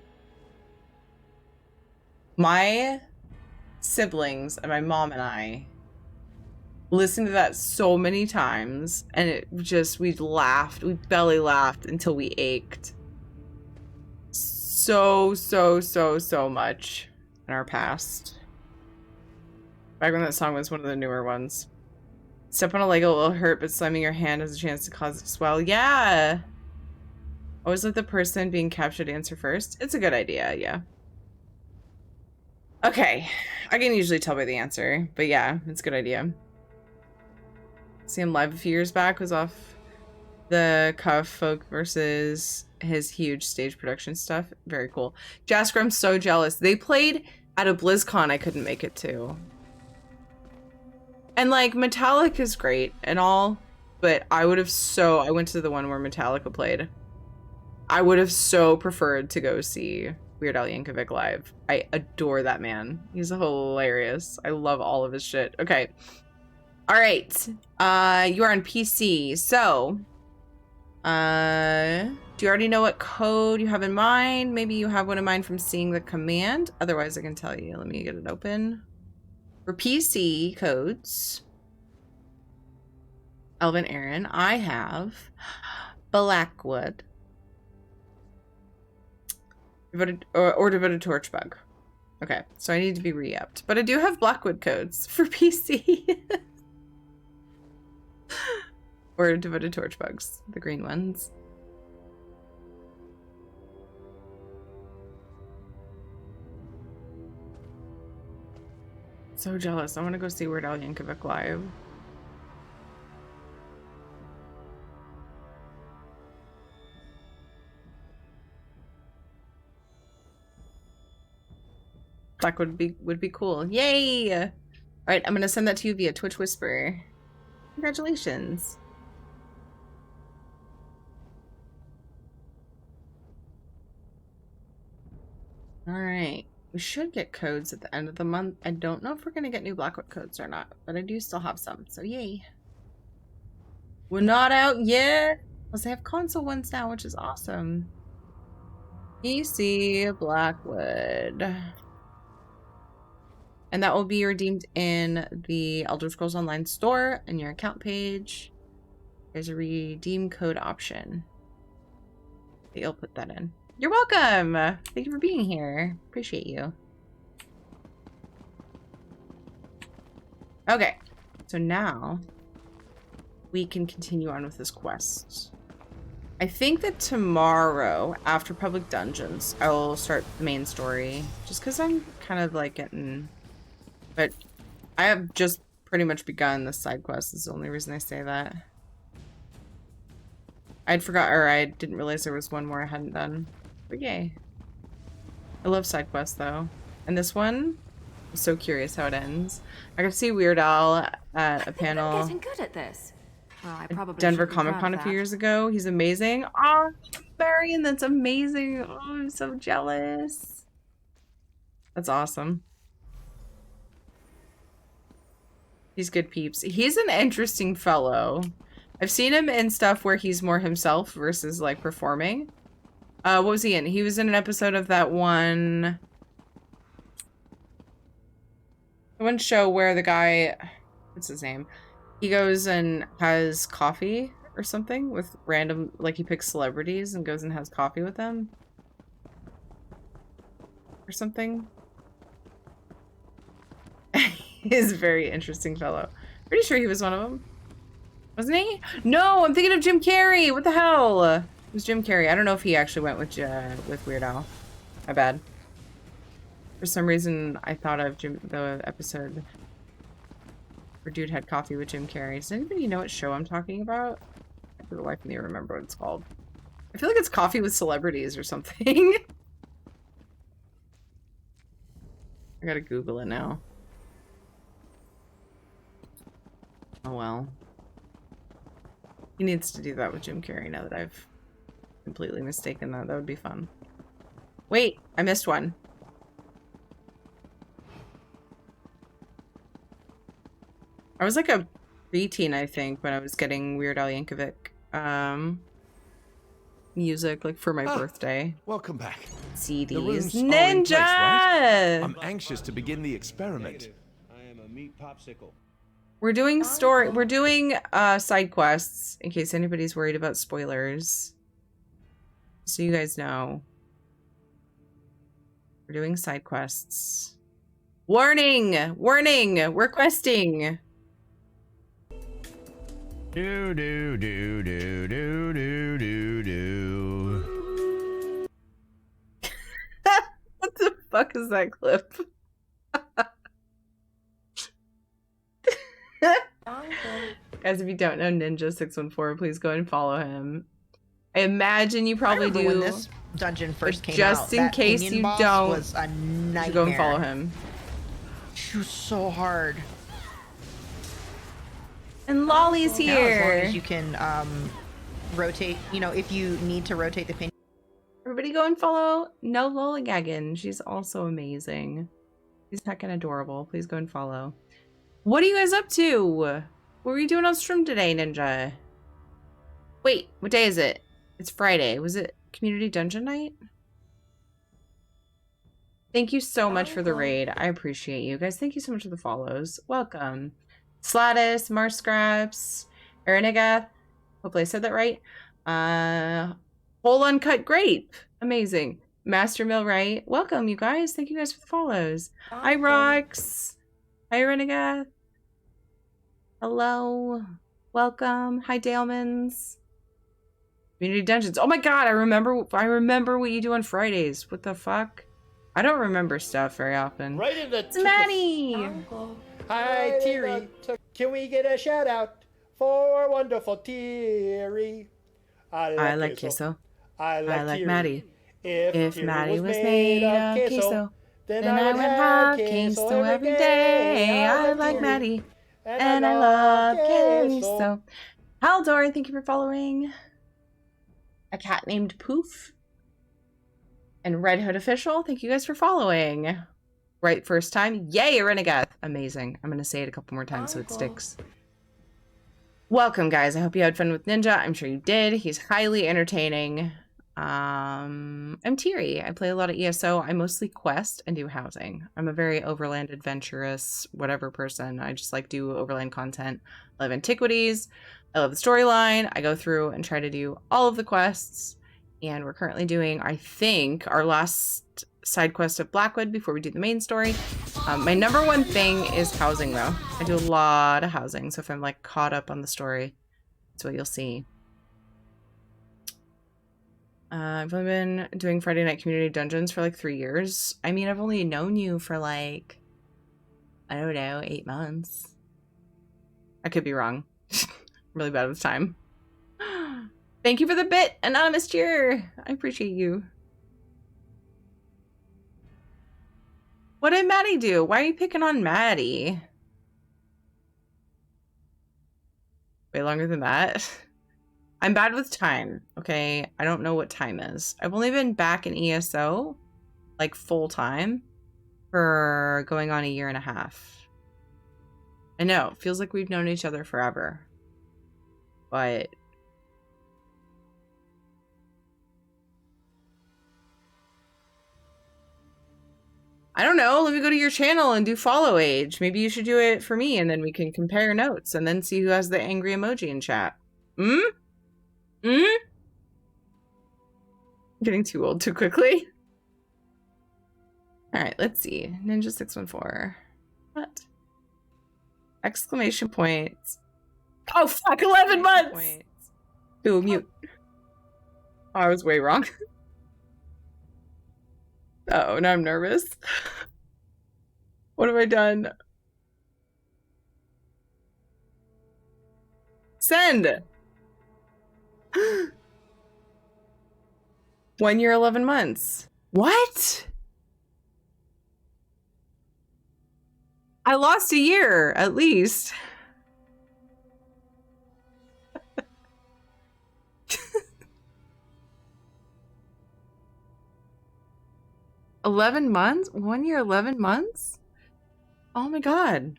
My siblings and my mom and I listened to that so many times, and it just, we belly laughed until we ached so much in our past. Back when that song was one of the newer ones. Step on a Lego will hurt, but slamming your hand has a chance to cause it to swell. Yeah. Always let the person being captured answer first. It's a good idea, yeah. Okay, I can usually tell by the answer, but yeah, it's a good idea. See him live a few years back, was off the cuff folk versus his huge stage production stuff. Very cool. Jasker, I'm so jealous. They played at a BlizzCon I couldn't make it to. And like, Metallica is great and all, but I went to the one where Metallica played. I would have so preferred to go see Weird Al Yankovic live. I adore that man. He's hilarious. I love all of his shit. Okay. All right. You are on PC. So, do you already know what code you have in mind? Maybe you have one in mind from seeing the command. Otherwise, I can tell you. Let me get it open. For PC codes, Elvin Aaron, I have Blackwood. Devoted Torchbug. Okay, so I need to be re-upped. But I do have Blackwood codes for PC. Or Devoted Torchbugs, the green ones. So jealous. I want to go see Weird Al Yankovic live. Black would be cool. Yay! All right, I'm gonna send that to you via Twitch Whisper. Congratulations. All right, we should get codes at the end of the month. I don't know if we're gonna get new Blackwood codes or not, but I do still have some, so yay. We're not out yet. Plus, I have console ones now, which is awesome. PC Blackwood. And that will be redeemed in the Elder Scrolls Online store in your account page. There's a redeem code option. You'll put that in. You're welcome. Thank you for being here. Appreciate you. Okay, so now we can continue on with this quest. I think that tomorrow, after Public Dungeons, I will start the main story. Just because I'm kind of like getting... But I have just pretty much begun the side quest, is the only reason I say that. I didn't realize there was one more I hadn't done. But yay. I love side quests though. And this one, I'm so curious how it ends. I got to see Weird Al at a panel. I'm getting good at this. Well, I probably Denver should be Comic proud Con of a few that. years ago. He's amazing. Oh, Marion, that's amazing. Oh, I'm so jealous. That's awesome. He's good peeps. He's an interesting fellow. I've seen him in stuff where he's more himself versus like performing. What was he in? He was in an episode of that one show where the guy, what's his name? He goes and has coffee or something with random, like he picks celebrities and goes and has coffee with them. Or something. He's a very interesting fellow. Pretty sure he was one of them. Wasn't he? No, I'm thinking of Jim Carrey. What the hell? It was Jim Carrey. I don't know if he actually went with Weird Al. My bad. For some reason, I thought of the episode where dude had coffee with Jim Carrey. Does anybody know what show I'm talking about? For the life of me, remember what it's called. I feel like it's Coffee with Celebrities or something. I gotta Google it now. Oh well. He needs to do that with Jim Carrey now that I've completely mistaken that. That would be fun. Wait, I missed one. I was like a preteen, I think, when I was getting Weird Al Yankovic music, like for my birthday. Welcome back. CDs. The rooms are in Ninja! place, right? I'm anxious to begin the experiment. I am a meat popsicle. We're doing side quests in case anybody's worried about spoilers. So you guys know. We're doing side quests. Warning! Warning! We're questing! Do do do do do do do do. What the fuck is that clip? Guys, if you don't know Ninja614, please go and follow him. I imagine you probably do. When this dungeon first came just out, in case you don't, was a nightmare. you should go and follow him. She was so hard. And Lolly's Now, as long here. as you can rotate, you know, if you need to rotate the pin. Everybody go and follow No Lollygaggin. She's also amazing. She's heckin' adorable. Please go and follow. What are you guys up to? What were you doing on stream today, Ninja? Wait, what day is it? It's Friday. Was it Community Dungeon Night? Thank you so much for the raid. I appreciate you guys. Thank you so much for the follows. Welcome. Slatus, Marscraps, Erinigath. Hopefully I said that right. Whole Uncut Grape. Amazing. Master Millwright. Welcome, you guys. Thank you guys for the follows. Hi, Rox. Hi, Erinigath. Hello. Welcome. Hi, Dalemans. Community Dungeons. Oh my god, I remember what you do on Fridays. What the fuck? I don't remember stuff very often. Right in the It's Maddie! Hi, Thierry. Can we get a shout out for wonderful Thierry? I like queso. I like Maddie. If Maddie was made of queso, then I would have queso every day. I like Maddie. And I love queso. Haldor, thank you for following. A cat named Poof. And Red Hood Official, thank you guys for following. Right first time. Yay, Renegade. Amazing. I'm going to say it a couple more times so it sticks. Welcome, guys. I hope you had fun with Ninja. I'm sure you did. He's highly entertaining. I'm Thierry. I play a lot of ESO. I mostly quest and do housing. I'm a very overland adventurous whatever person. I just like do overland content. I love antiquities. I love the storyline. I go through and try to do all of the quests. And we're currently doing, I think, our last side quest of Blackwood before we do the main story. My number one thing is housing, though. I do a lot of housing, so if I'm like caught up on the story, that's what you'll see. I've only been doing Friday Night Community Dungeons for like 3 years. I mean, I've only known you for like, I don't know, 8 months. I could be wrong. I'm really bad with time. Thank you for the bit, Anonymous Cheer. I appreciate you. What did Maddie do? Why are you picking on Maddie? Way longer than that. I'm bad with time, okay? I don't know what time is. I've only been back in ESO, like full time, for going on 1.5 years. I know, it feels like we've known each other forever. But I don't know, let me go to your channel and do follow age. Maybe you should do it for me and then we can compare notes and then see who has the angry emoji in chat. I'm getting too old too quickly. Alright, let's see. Ninja 614. What? Exclamation points. Oh fuck, 11 months! Ooh, mute. Oh, I was way wrong. Uh-oh, now I'm nervous. What have I done? Send! 1 year, 11 months. What? I lost a year, at least. $11 months? 1 year, 11 months? Oh my god.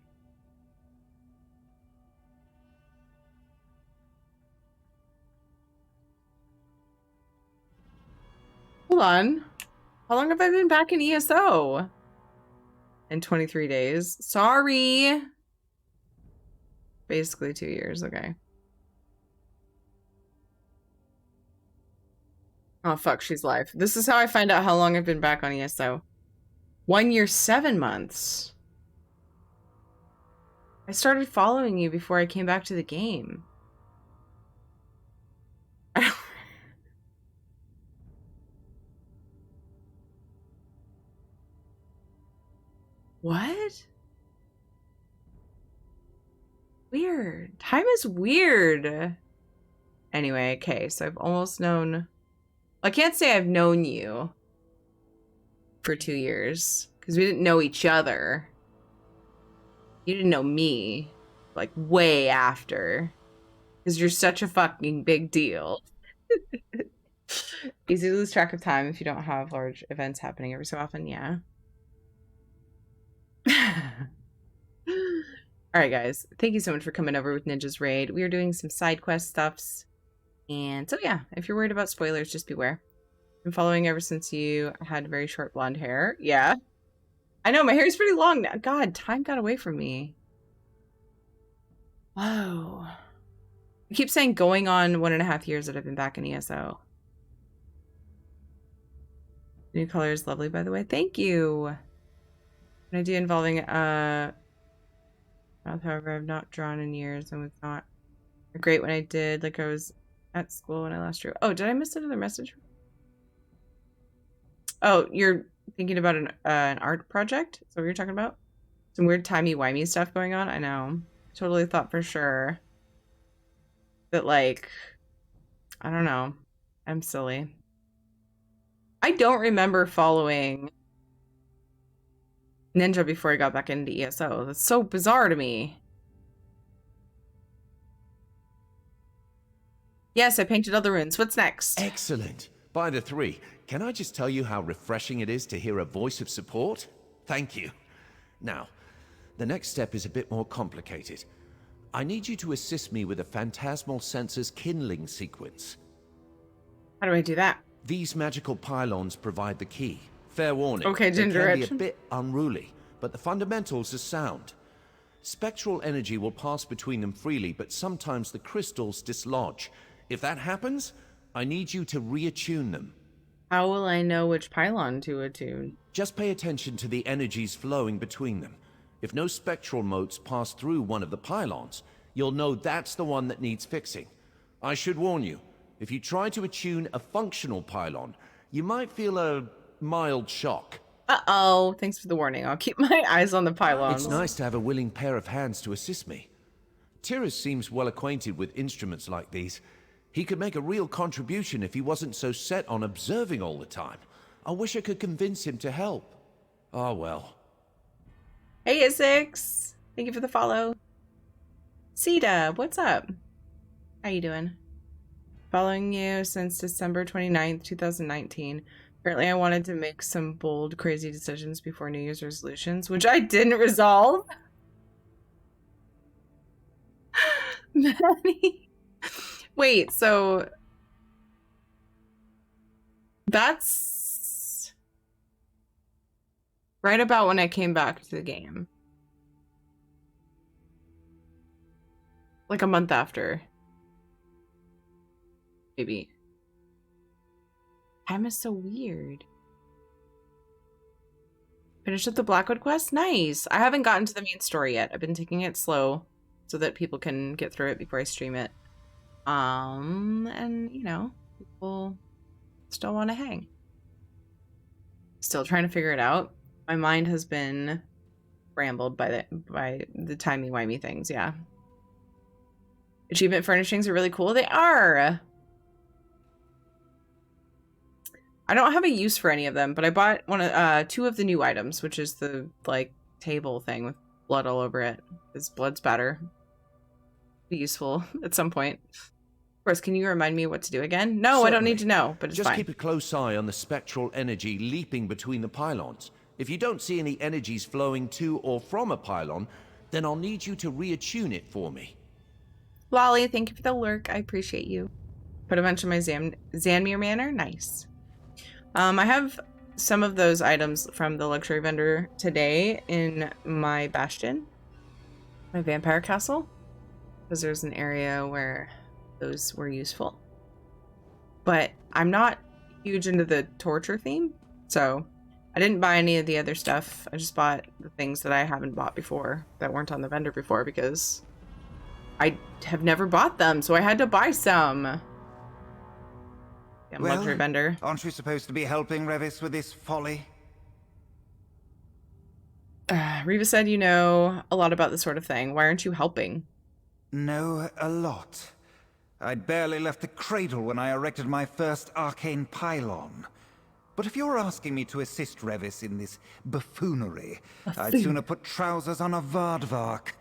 Hold on. How long have I been back in ESO? In 23 days. Sorry. Basically 2 years, okay. Oh fuck, she's live. This is how I find out how long I've been back on ESO. 1 year, 7 months. I started following you before I came back to the game. What? Weird. Time is weird. Anyway, okay, so I've almost known... I can't say I've known you for 2 years, because we didn't know each other. You didn't know me, like, way after. Because you're such a fucking big deal. Easy to lose track of time if you don't have large events happening every so often, yeah. Alright guys, thank you so much for coming over with Ninja's Raid. We are doing some side quest stuffs. And so yeah, if you're worried about spoilers, just beware. Been following ever since you had very short blonde hair. Yeah. I know, my hair is pretty long now. God, time got away from me. Whoa. I keep saying going on 1.5 years that I've been back in ESO. New color is lovely, by the way. Thank you. An idea involving however, I've not drawn in years and was not great when I did. Like I was at school when I last drew. Oh, did I miss another message? Oh, you're thinking about an art project? Is that what you're talking about? Some weird timey-wimey stuff going on? I know. Totally thought for sure that, like, I don't know. I'm silly. I don't remember following Ninja before I got back into ESO. That's so bizarre to me. Yes, I painted other runes. What's next? Excellent. By the 3, can I just tell you how refreshing it is to hear a voice of support? Thank you. Now, the next step is a bit more complicated. I need you to assist me with a phantasmal sensor's kindling sequence. How do I do that? These magical pylons provide the key. Fair warning. Okay, Ginger They can be a bit unruly, but the fundamentals are sound. Spectral energy will pass between them freely, but sometimes the crystals dislodge. If that happens, I need you to reattune them. How will I know which pylon to attune? Just pay attention to the energies flowing between them. If no spectral motes pass through one of the pylons, you'll know that's the one that needs fixing. I should warn you, if you try to attune a functional pylon, you might feel a mild shock. Uh-oh. Thanks for the warning. I'll keep my eyes on the pylons. It's nice to have a willing pair of hands to assist me. Tyrus seems well acquainted with instruments like these. He could make a real contribution if he wasn't so set on observing all the time. I wish I could convince him to help. Oh well. Hey, Isix. Thank you for the follow. Sita, what's up? How you doing? following you since December 29th, 2019. Apparently, I wanted to make some bold, crazy decisions before New Year's resolutions, which I didn't resolve. Manny. Wait, so that's right about when I came back to the game. Like a month after. Maybe. Time is so weird. Finished up the Blackwood quest? Nice. I haven't gotten to the main story yet. I've been taking it slow so that people can get through it before I stream it. And you know, people still want to hang. Still trying to figure it out. My mind has been rambled by the timey-wimey things, yeah. Achievement furnishings are really cool. They are. I don't have a use for any of them, but I bought two of the new items, which is the like table thing with blood all over it. This blood spatter. Be useful at some point. Of course, can you remind me what to do again? No, certainly. I don't need to know, but it's just fine. Keep a close eye on the spectral energy leaping between the pylons. If you don't see any energies flowing to or from a pylon, then I'll need you to reattune it for me. Lolly, thank you for the lurk. I appreciate you. Put a bunch of my Zanmir Manor. Nice. I have some of those items from the luxury vendor today in my bastion, my vampire castle, because there's an area where those were useful. But I'm not huge into the torture theme, so I didn't buy any of the other stuff. I just bought the things that I haven't bought before, that weren't on the vendor before, because I have never bought them, so I had to buy some. Well, luxury vendor. Aren't you supposed to be helping Revis with this folly? Riva said you know a lot about this sort of thing. Why aren't you helping? Know a lot. I'd barely left the cradle when I erected my first arcane pylon. But if you're asking me to assist Revis in this buffoonery, I'd sooner put trousers on a Vardvark.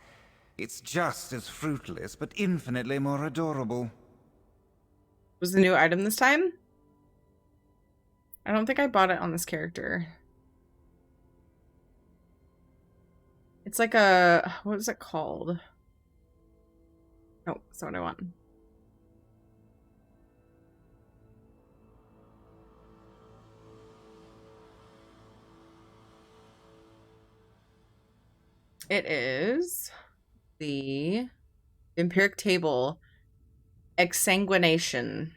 It's just as fruitless, but infinitely more adorable. Was the new item this time? I don't think I bought it on this character. It's like a... what is it called? Oh, that's not what I want. It is the Empiric Table Exsanguination.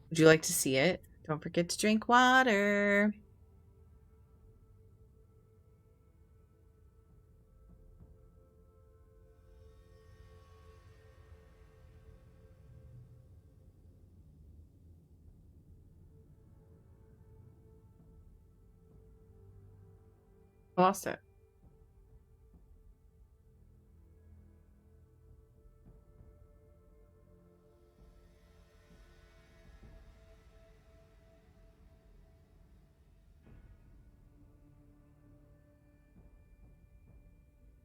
Would you like to see it? Don't forget to drink water. I lost it.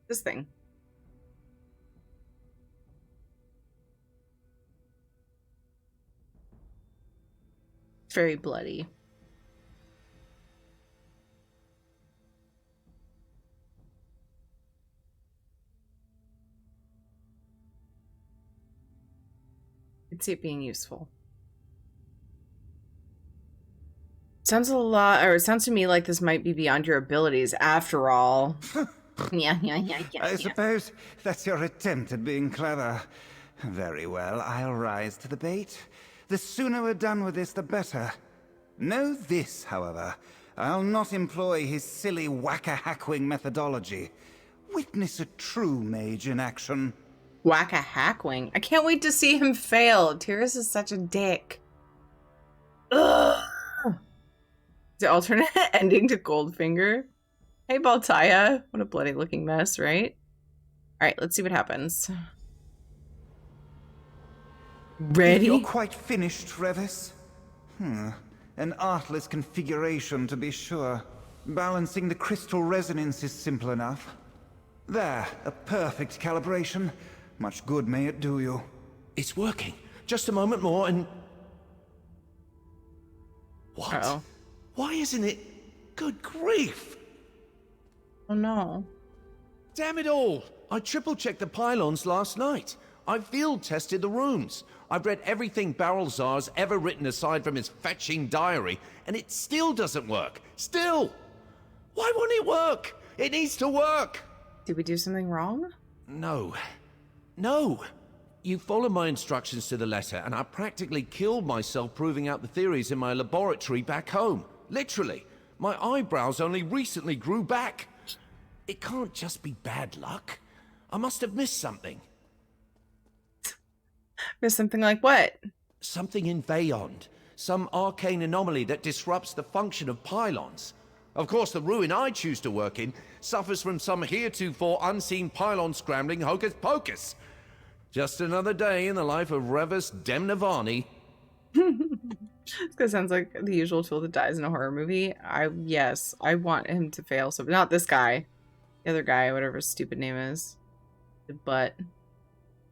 This thing. It's very bloody. I could see it being useful. Sounds a lot, or it sounds to me like this might be beyond your abilities after all. Yeah. I suppose that's your attempt at being clever. Very well, I'll rise to the bait. The sooner we're done with this, the better. Know this, however. I'll not employ his silly whack-a-hackwing methodology. Witness a true mage in action. Whack-a-hackwing? I can't wait to see him fail. Tyrus is such a dick. Ugh. The alternate ending to Goldfinger. Hey, Baltaya. What a bloody looking mess, right? Alright, let's see what happens. Ready? You're quite finished, Revis. An artless configuration, to be sure. Balancing the crystal resonance is simple enough. There, a perfect calibration. Much good may it do you. It's working. Just a moment more and... What? Uh-oh. Why isn't it? Good grief! Oh no. Damn it all! I triple-checked the pylons last night. I field-tested the rooms. I've read everything Barrelzar's ever written aside from his fetching diary, and it still doesn't work. Still! Why won't it work? It needs to work! Did we do something wrong? No. No! You followed my instructions to the letter, and I practically killed myself proving out the theories in my laboratory back home. Literally. My eyebrows only recently grew back. It can't just be bad luck. I must have missed something. Missed something like what? Something in Veyond. Some arcane anomaly that disrupts the function of pylons. Of course, the ruin I choose to work in suffers from some heretofore unseen pylon scrambling hocus pocus. Just another day in the life of Revis Demnavani. This sounds like the usual tool that dies in a horror movie. Yes, I want him to fail. So not this guy, the other guy, whatever his stupid name is. But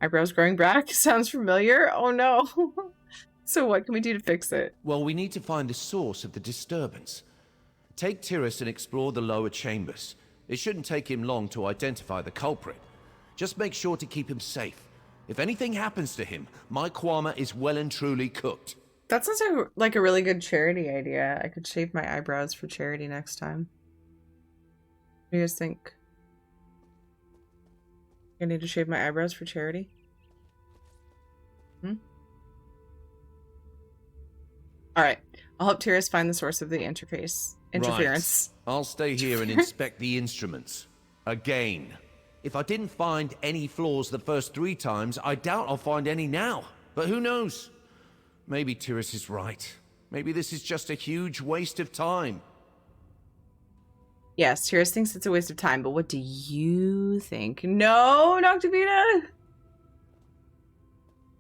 eyebrows growing back sounds familiar. Oh no. So what can we do to fix it? Well, we need to find the source of the disturbance. Take Tyrus and explore the lower chambers. It shouldn't take him long to identify the culprit. Just make sure to keep him safe. If anything happens to him, my Kwama is well and truly cooked. That sounds like a really good charity idea. I could shave my eyebrows for charity next time. What do you guys think? I need to shave my eyebrows for charity? Alright. I'll help Tyrus find the source of the interference. Right. I'll stay here and inspect the instruments. Again. If I didn't find any flaws the first 3 times, I doubt I'll find any now. But who knows? Maybe Tyrus is right. Maybe this is just a huge waste of time. Yes, Tyrus thinks it's a waste of time, but what do you think? No, Noctavina!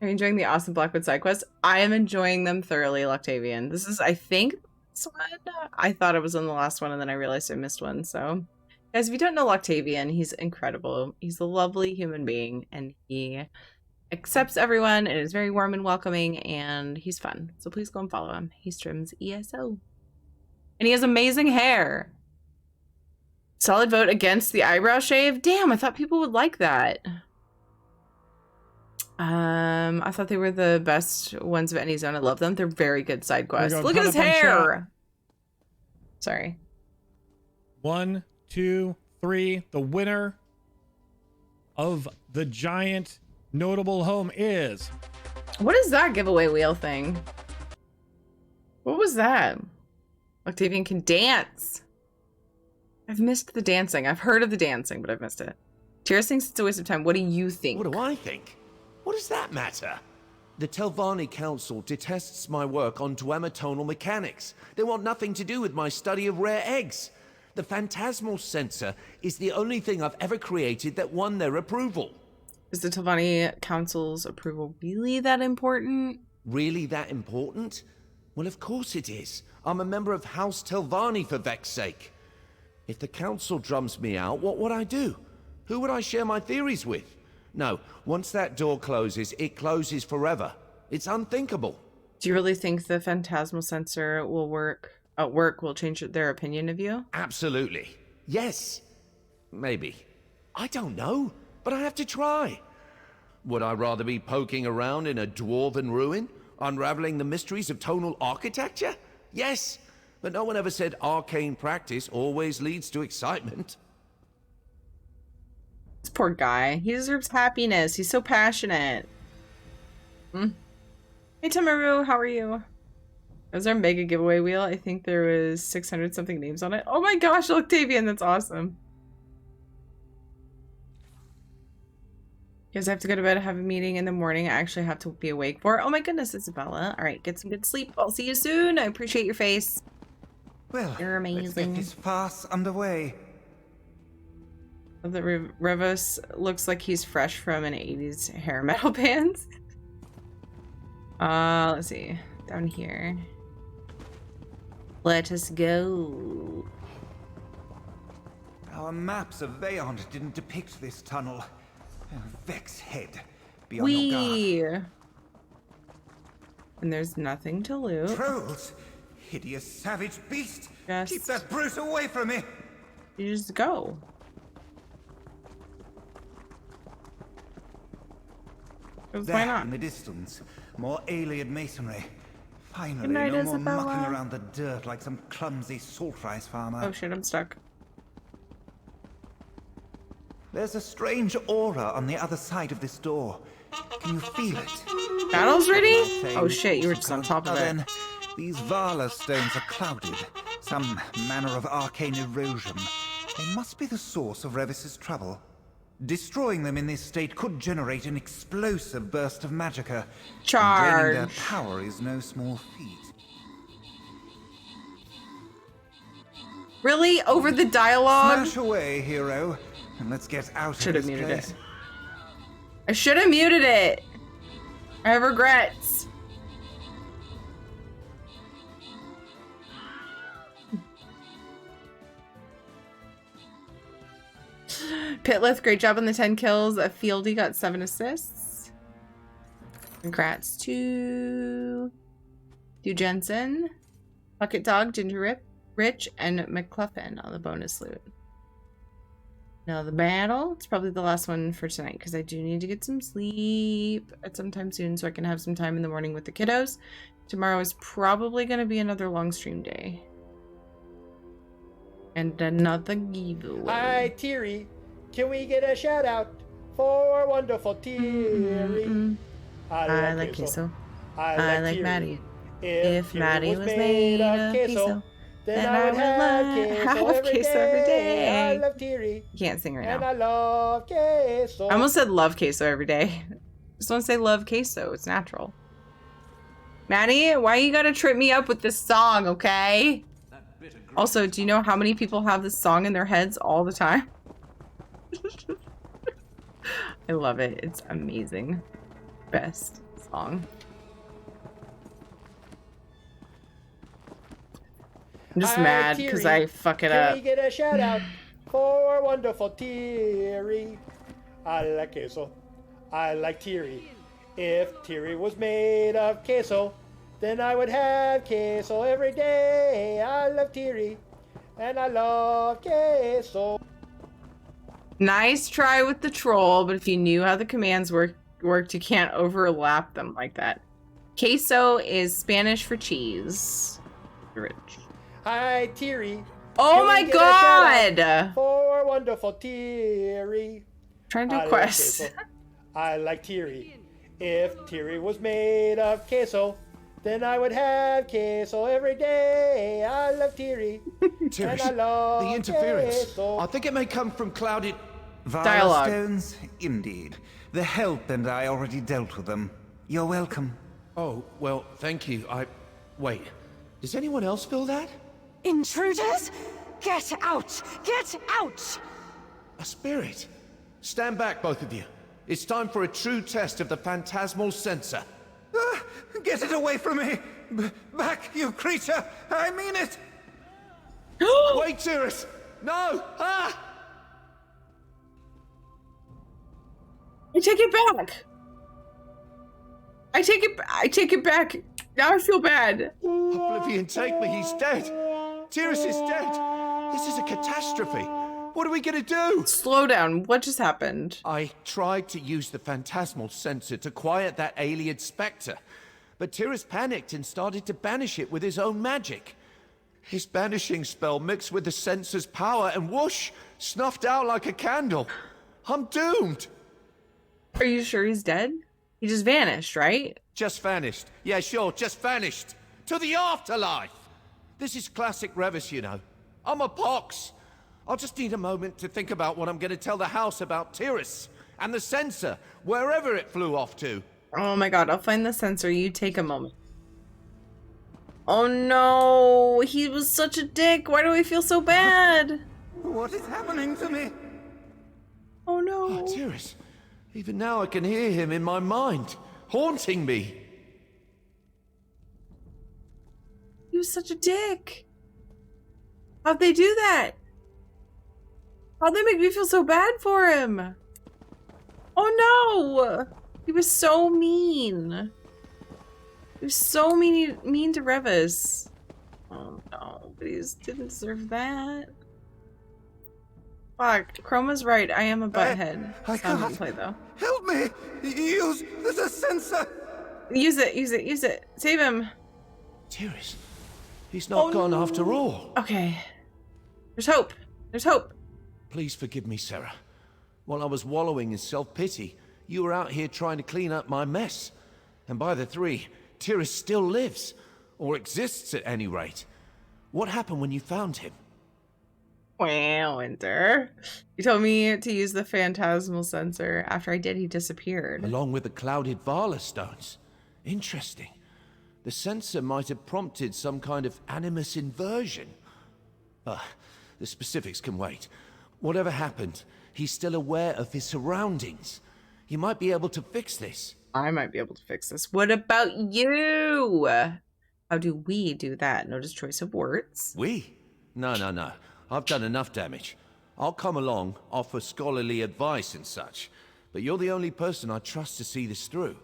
Are you enjoying the awesome Blackwood side quests? I am enjoying them thoroughly, Loctavian. This is, I think, this one. I thought it was on the last one, and then I realized I missed one, so... Guys, if you don't know Loctavian, he's incredible. He's a lovely human being, and he accepts everyone, and is very warm and welcoming, and he's fun. So please go and follow him. He streams ESO. And he has amazing hair. Solid vote against the eyebrow shave? Damn, I thought people would like that. I thought they were the best ones of any zone. I love them. They're very good side quests. Look at his hair! Sorry. 1, 2, 3. The winner of the giant notable home is... What is that giveaway wheel thing? What was that? Octavian can dance. I've missed the dancing. I've heard of the dancing, but I've missed it. Tyrus thinks it's a waste of time. What do you think? What do I think? What does that matter? The Telvanni Council detests my work on duemitonal mechanics. They want nothing to do with my study of rare eggs. The phantasmal sensor is the only thing I've ever created that won their approval. Is the Telvanni Council's approval really that important? Really that important? Well, of course it is. I'm a member of House Telvanni, for Vex's sake. If the Council drums me out, what would I do? Who would I share my theories with? No, once that door closes, it closes forever. It's unthinkable. Do you really think the phantasmal sensor will will change their opinion of you? Absolutely. Yes. Maybe. I don't know, but I have to try. Would I rather be poking around in a dwarven ruin, unraveling the mysteries of tonal architecture? Yes, but no one ever said arcane practice always leads to excitement. This poor guy. He deserves happiness. He's so passionate. Hey, Tamaru, how are you? Was our mega giveaway wheel? I think there was 600 something names on it. Oh my gosh, Octavian, that's awesome. Because I have to go to bed, have a meeting in the morning. I actually have to be awake for. Oh my goodness, Isabella. All right, get some good sleep. I'll see you soon. I appreciate your face. Well, you're amazing. Let's get this farce underway. The Revos looks like he's fresh from an 80s hair metal band. Let's see. Down here. Let us go. Our maps of Veyond didn't depict this tunnel. Vex head. Be on your guard. And there's nothing to loot. Trolls! Hideous savage beast! Just... Keep that brute away from me! You just go. Why not? In the distance, more alien masonry. Finally, Good night, no more Isabella. mucking around the dirt like some clumsy salt rice farmer. Oh shit, I'm stuck. There's a strange aura on the other side of this door. Can you feel it? Battle's ready? Oh shit, you were just on top of it. Then, these Vala stones are clouded. Some manner of arcane erosion. They must be the source of Revis's trouble. Destroying them in this state could generate an explosive burst of magicka. Charge. Draining their power is no small feat. Really? Over the dialogue? Smash away, hero, and let's get out Should of have this muted place. it. I should have muted it. I have regrets. Pitlith, great job on the 10 kills. Fieldy got 7 assists. Congrats to Jensen, Bucket Dog, Ginger Rich, and McCluffin on the bonus loot. Now the battle, it's probably the last one for tonight because I do need to get some sleep at some time soon so I can have some time in the morning with the kiddos. Tomorrow is probably going to be another long stream day. And another giveaway. Hi, Teary. Can we get a shout out for wonderful Teary? I like queso. I like Teary. Maddie. If Maddie was made of queso, then I would have queso every day. I love Teary. You can't sing right And now. I love queso. I almost said love queso every day. Just want to say love queso. It's natural. Maddie, why you gotta trip me up with this song, okay? Also, do you know how many people have this song in their heads all the time? I love it. It's amazing. Best song. I'm just mad because I fuck it up. Can we get a shout out for wonderful Teary? I like queso. I like Teary. If Teary was made of queso, then I would have queso every day. I love Teary, and I love queso. Nice try with the troll, but if you knew how the commands worked, you can't overlap them like that. Queso is Spanish for cheese. Rich. Hi, Teary. Oh my god! For wonderful Teary. Trying to do I quests. like queso. I like Teary. If Teary was made of queso, then I would have queso every day. I love Teary. Teary, and I love the interference. queso. I think it may come from clouded... Vala stones? Indeed. The help and I already dealt with them. You're welcome. Oh, well, thank you. Wait, does anyone else feel that? Intruders? Get out! Get out! A spirit. Stand back, both of you. It's time for a true test of the phantasmal sensor. Get it away from me! Back, you creature! I mean it! Wait, Tyrus! No! Ah! I take it back. I take it back. Now I feel bad. Oblivion, take me. He's dead. Tyrus is dead. This is a catastrophe. What are we gonna do? Slow down. What just happened? I tried to use the phantasmal sensor to quiet that alien spectre, but Tyrus panicked and started to banish it with his own magic. His banishing spell mixed with the sensor's power and whoosh, snuffed out like a candle. I'm doomed. Are you sure he's dead? He just vanished, right? Just vanished. Yeah, sure, just vanished. To the afterlife. This is classic Revis, you know. I'm a pox. I'll just need a moment to think about what I'm going to tell the house about Tyrus and the sensor, wherever it flew off to. Oh my god, I'll find the sensor. You take a moment. Oh no, he was such a dick. Why do I feel so bad? What is happening to me? Oh no. Oh, Tyrus. Even now I can hear him in my mind, haunting me. He was such a dick. How'd they do that? How'd they make me feel so bad for him? Oh no! He was so mean. He was so mean to Revis. Oh no, but he didn't deserve that. Fuck, Chroma's right. I am a butthead. I can't play though. Help me! Use the sensor! Use it. Save him. Tyrus, he's not gone after all. Okay. There's hope. There's hope. Please forgive me, Sarah. While I was wallowing in self-pity, you were out here trying to clean up my mess. And by the three, Tyrus still lives. Or exists at any rate. What happened when you found him? Wow, Winter. You told me to use the phantasmal sensor. After I did, he disappeared. Along with the clouded Vala stones. Interesting. The sensor might have prompted some kind of animus inversion. The specifics can wait. Whatever happened, he's still aware of his surroundings. You might be able to fix this. I might be able to fix this. What about you? How do we do that? Notice choice of words. We? No. I've done enough damage. I'll come along, offer scholarly advice and such. But you're the only person I trust to see this through.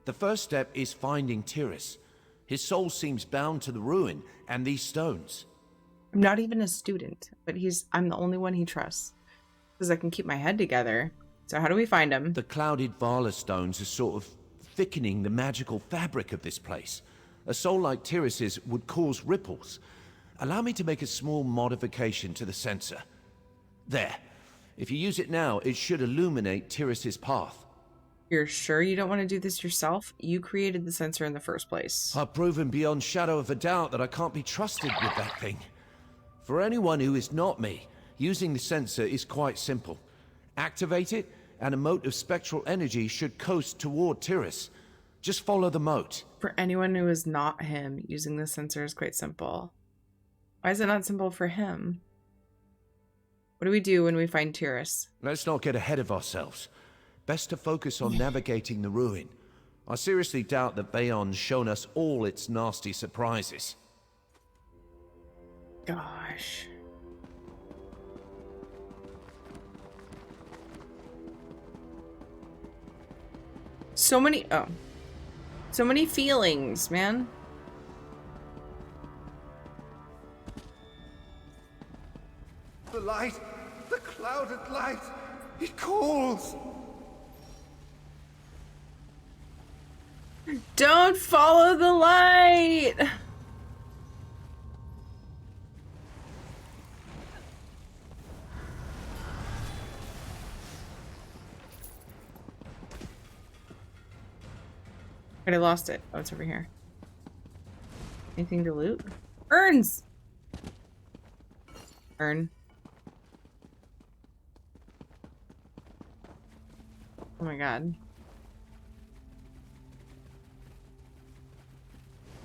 The first step is finding Tyrus. His soul seems bound to the ruin and these stones. I'm not even a student, but I'm the only one he trusts. Because I can keep my head together. So how do we find him? The clouded Vala stones are sort of thickening the magical fabric of this place. A soul like Tyrus's would cause ripples. Allow me to make a small modification to the sensor. There. If you use it now, it should illuminate Tyrus's path. You're sure you don't want to do this yourself? You created the sensor in the first place. I've proven beyond shadow of a doubt that I can't be trusted with that thing. For anyone who is not me, using the sensor is quite simple. Activate it, and a mote of spectral energy should coast toward Tyrus. Just follow the mote. For anyone who is not him, using the sensor is quite simple. Why is it not simple for him? What do we do when we find Tyrus? Let's not get ahead of ourselves. Best to focus on navigating the ruin. I seriously doubt that Bayon's shown us all its nasty surprises. Gosh. So many feelings, man. The light, the clouded light, it calls. Don't follow the light. I lost it. Oh, it's over here. Anything to loot? Urns! Urn. Oh my god.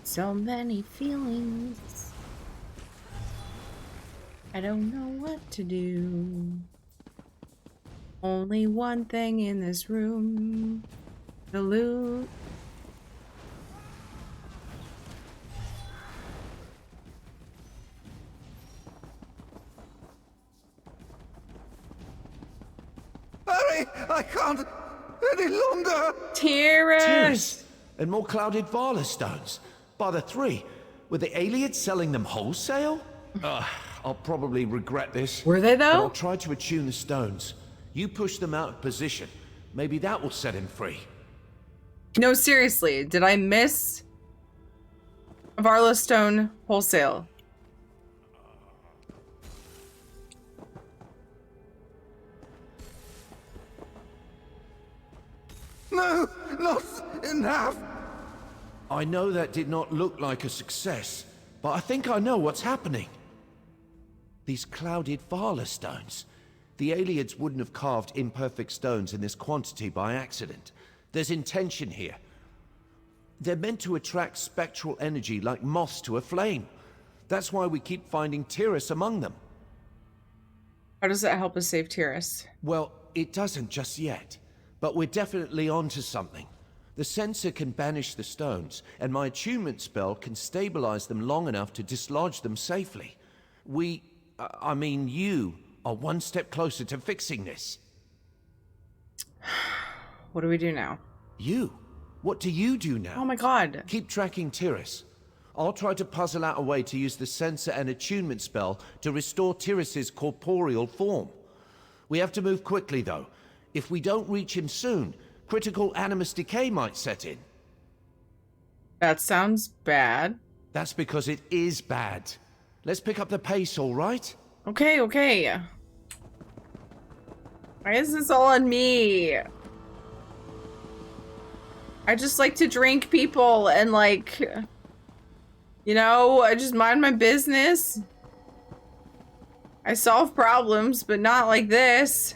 So many feelings. I don't know what to do. Only one thing in this room. The loot. Hurry! I can't any longer! Tyrus! And more clouded Vala stones. By the three. Were the aliens selling them wholesale? I'll probably regret this. Were they though? But I'll try to attune the stones. You push them out of position. Maybe that will set him free. No, seriously. Did I miss Varla Stone wholesale? No, not enough. I know that did not look like a success, but I think I know what's happening. These clouded Vala stones. The aliens wouldn't have carved imperfect stones in this quantity by accident. There's intention here. They're meant to attract spectral energy like moths to a flame. That's why we keep finding Tyrus among them. How does that help us save Tyrus? Well, it doesn't just yet. But we're definitely onto something. The sensor can banish the stones, and my attunement spell can stabilize them long enough to dislodge them safely. You are one step closer to fixing this. What do we do now? What do you do now? Oh my god. Keep tracking Tiris. I'll try to puzzle out a way to use the sensor and attunement spell to restore Tiris's corporeal form. We have to move quickly, though. If we don't reach him soon, critical animus decay might set in. That sounds bad. That's because it is bad. Let's pick up the pace, all right? Okay, okay. Why is this all on me? I just like to drink people and like, you know, I just mind my business. I solve problems, but not like this.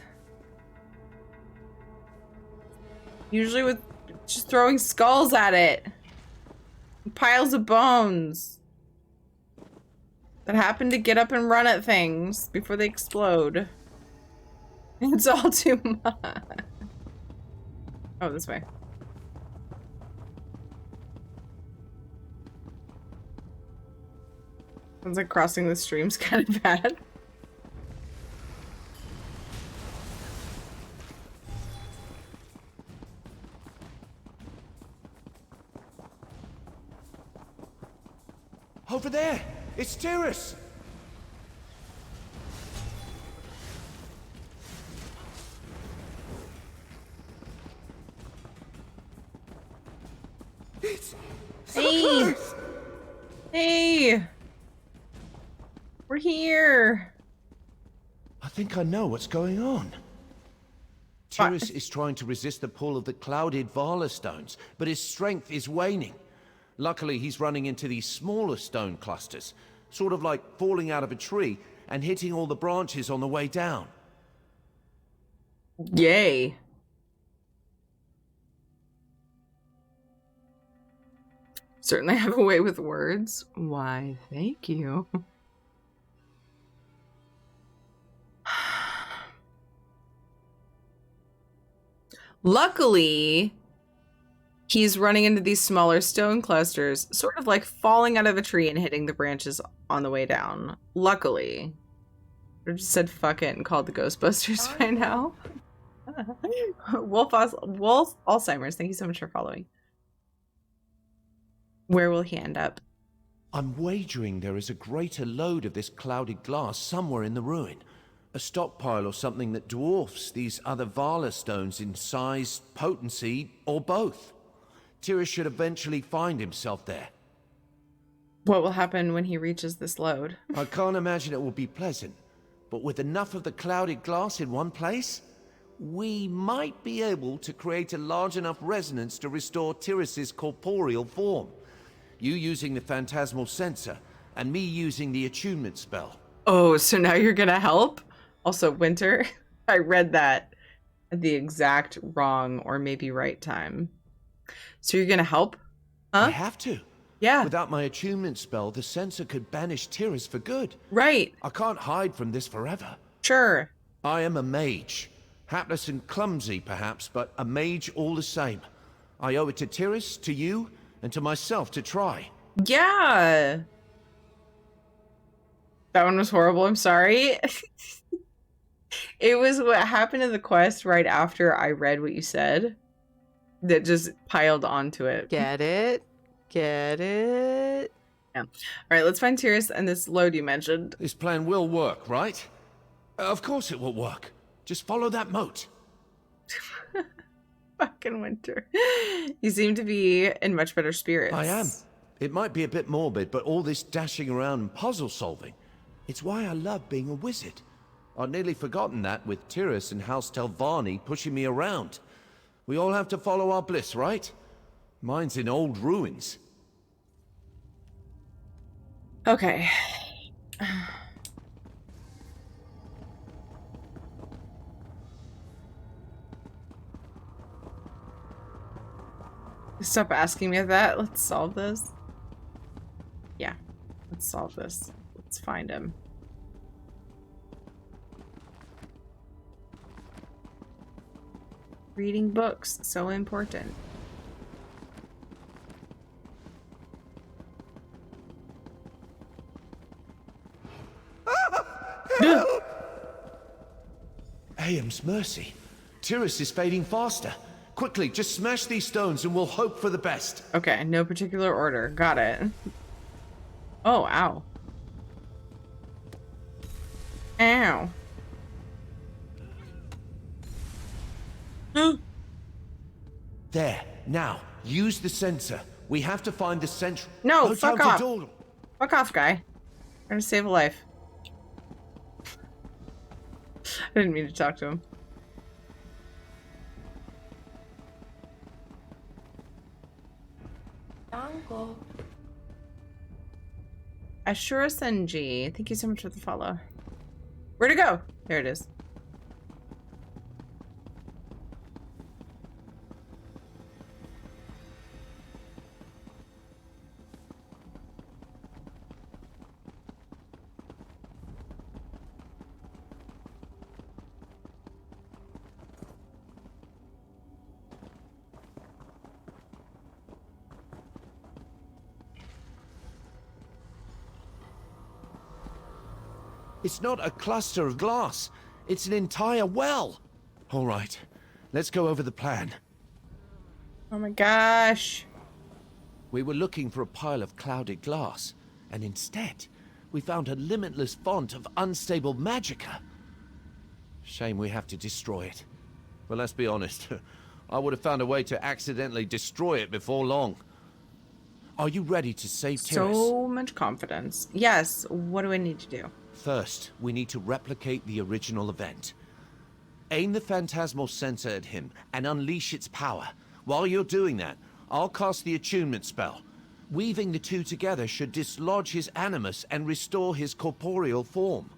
Usually with just throwing skulls at it. Piles of bones that happen to get up and run at things before they explode. It's all too much. Oh, this way. Sounds like crossing the stream's kind of bad. Over there! It's Tiris! It's Hey! Hey! We're here! I think I know what's going on. Tiris is trying to resist the pull of the clouded Vala stones, but his strength is waning. Luckily, he's running into these smaller stone clusters, sort of like falling out of a tree and hitting all the branches on the way down. Yay. Certainly have a way with words. Why, thank you. Luckily, he's running into these smaller stone clusters, sort of like falling out of a tree and hitting the branches on the way down. Luckily. I just said fuck it and called the Ghostbusters by now. Wolf Alzheimer's, thank you so much for following. Where will he end up? I'm wagering there is a greater load of this clouded glass somewhere in the ruin. A stockpile or something that dwarfs these other Vala stones in size, potency, or both. Tiris should eventually find himself there. What will happen when he reaches this load? I can't imagine it will be pleasant, but with enough of the clouded glass in one place, we might be able to create a large enough resonance to restore Tiris's corporeal form. You using the phantasmal sensor, and me using the attunement spell. Oh, so now you're gonna help? Also, Winter, I read that at the exact wrong or maybe right time. So you're gonna help? Huh? I have to. Yeah. Without my attunement spell, the sensor could banish Tiris for good. Right. I can't hide from this forever. Sure. I am a mage. Hapless and clumsy, perhaps, but a mage all the same. I owe it to Tiris, to you, and to myself to try. Yeah. That one was horrible. I'm sorry. It was what happened in the quest right after I read what you said that just piled onto it. Get it? Get it? Yeah. All right, let's find Tiris and this load you mentioned. This plan will work, right? Of course it will work. Just follow that moat. Fucking Winter. You seem to be in much better spirits. I am. It might be a bit morbid, but all this dashing around and puzzle solving, it's why I love being a wizard. I'd nearly forgotten that with Tiris and House Telvanni pushing me around. We all have to follow our bliss, right? Mine's in old ruins. Okay. Stop asking me that. Let's solve this. Yeah. Let's solve this. Let's find him. Reading books, so important. Aeum's mercy. Tiris is fading faster. Quickly, just smash these stones and we'll hope for the best. Okay, no particular order. Got it. Oh, ow. Ow. There. Now, use the sensor. We have to find the central... No, fuck time to off. dawdle. Fuck off, guy. I'm gonna save a life. I didn't mean to talk to him. Dango. Ashura Senji, thank you so much for the follow. Where'd it go? There it is. It's not a cluster of glass. It's an entire well. All right, let's go over the plan. Oh my gosh. We were looking for a pile of clouded glass, and instead, we found a limitless font of unstable magicka. Shame we have to destroy it. But let's be honest, I would have found a way to accidentally destroy it before long. Are you ready to save Tiris? So much confidence. Yes, what do I need to do? First, we need to replicate the original event. Aim the phantasmal sensor at him and unleash its power. While you're doing that, I'll cast the attunement spell. Weaving the two together should dislodge his animus and restore his corporeal form.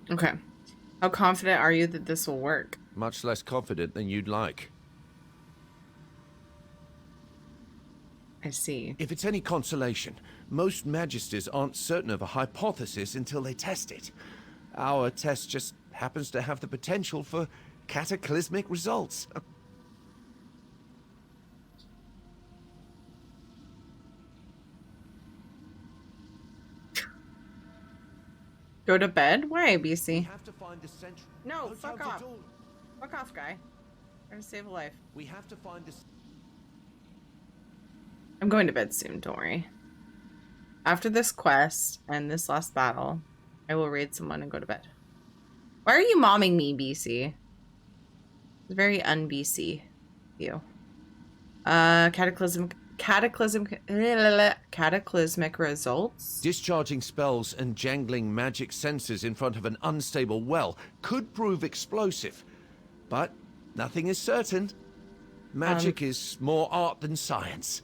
Okay. How confident are you that this will work? Much less confident than you'd like. I see. If it's any consolation, most magisters aren't certain of a hypothesis until they test it. Our test just happens to have the potential for cataclysmic results. Go to bed? Why, BC? Have to find the central... No, No fuck time to off. dawdle. Fuck off, guy. I'm gonna save a life. We have to find this. I'm going to bed soon, don't worry. After this quest and this last battle, I will raid someone and go to bed. Why are you momming me, BC? It's very un-BC. You. Cataclysmic results. Discharging spells and jangling magic sensors in front of an unstable well could prove explosive. But nothing is certain. Magic is more art than science.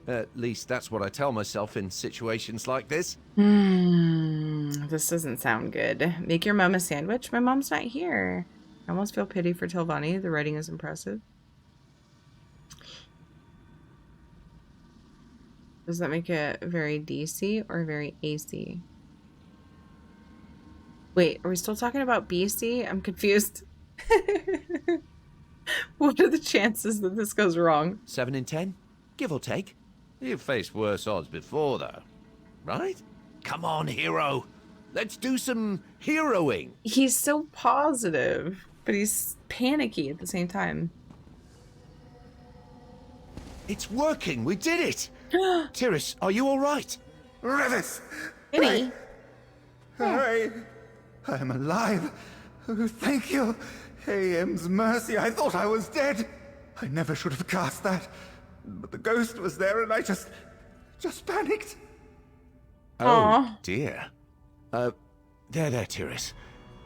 At least that's what I tell myself in situations like this. This doesn't sound good. Make your mom a sandwich? My mom's not here. I almost feel pity for Telvanni. The writing is impressive. Does that make it very DC or very AC? Wait, are we still talking about BC? I'm confused. What are the chances that this goes wrong? 7 in 10, give or take. You've faced worse odds before, though, right? Come on, hero. Let's do some heroing. He's so positive, but he's panicky at the same time. It's working. We did it. Tiris, are you all right? Revis! Vinny? I am alive. Oh, thank you. AM's mercy, I thought I was dead. I never should have cast that. But the ghost was there and I just panicked. Oh, dear. There, Tiris.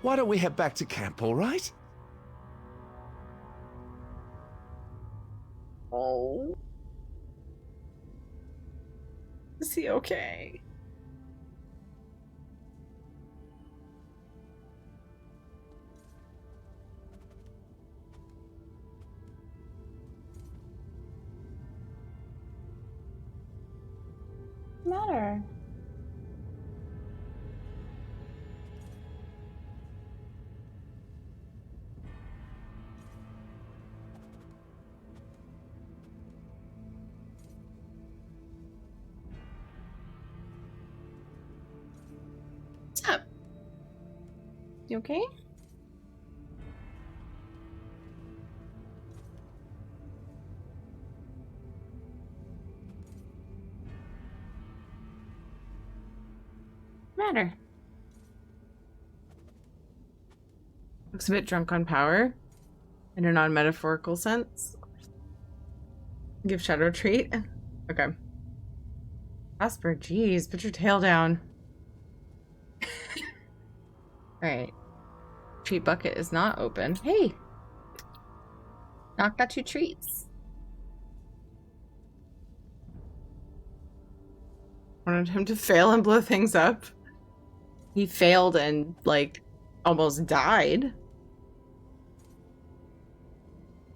Why don't we head back to camp, all right? Oh. Is he okay? What's the matter? What's up? You okay? Matter. Looks a bit drunk on power in a non-metaphorical sense. Give Shadow a treat. Okay. Casper, geez, put your tail down. Alright. Treat bucket is not open. Hey! Knock got 2 treats. Wanted him to fail and blow things up. He failed and, like, almost died.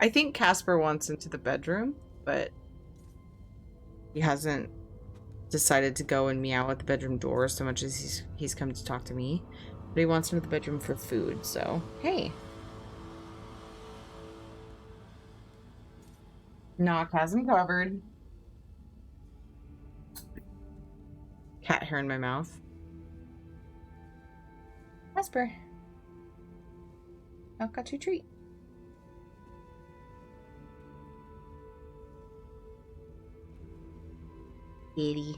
I think Casper wants into the bedroom, but he hasn't decided to go and meow at the bedroom door so much as he's come to talk to me. But he wants into the bedroom for food, so hey. Knock has him covered. Cat hair in my mouth. Casper. Knock got your treat. Kitty.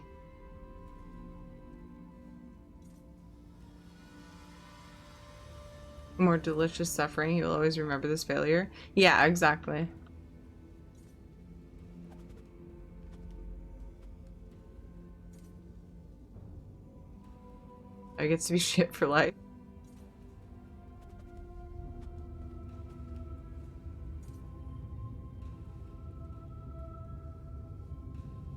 More delicious suffering. You'll always remember this failure. Yeah, exactly. I get to be shit for life.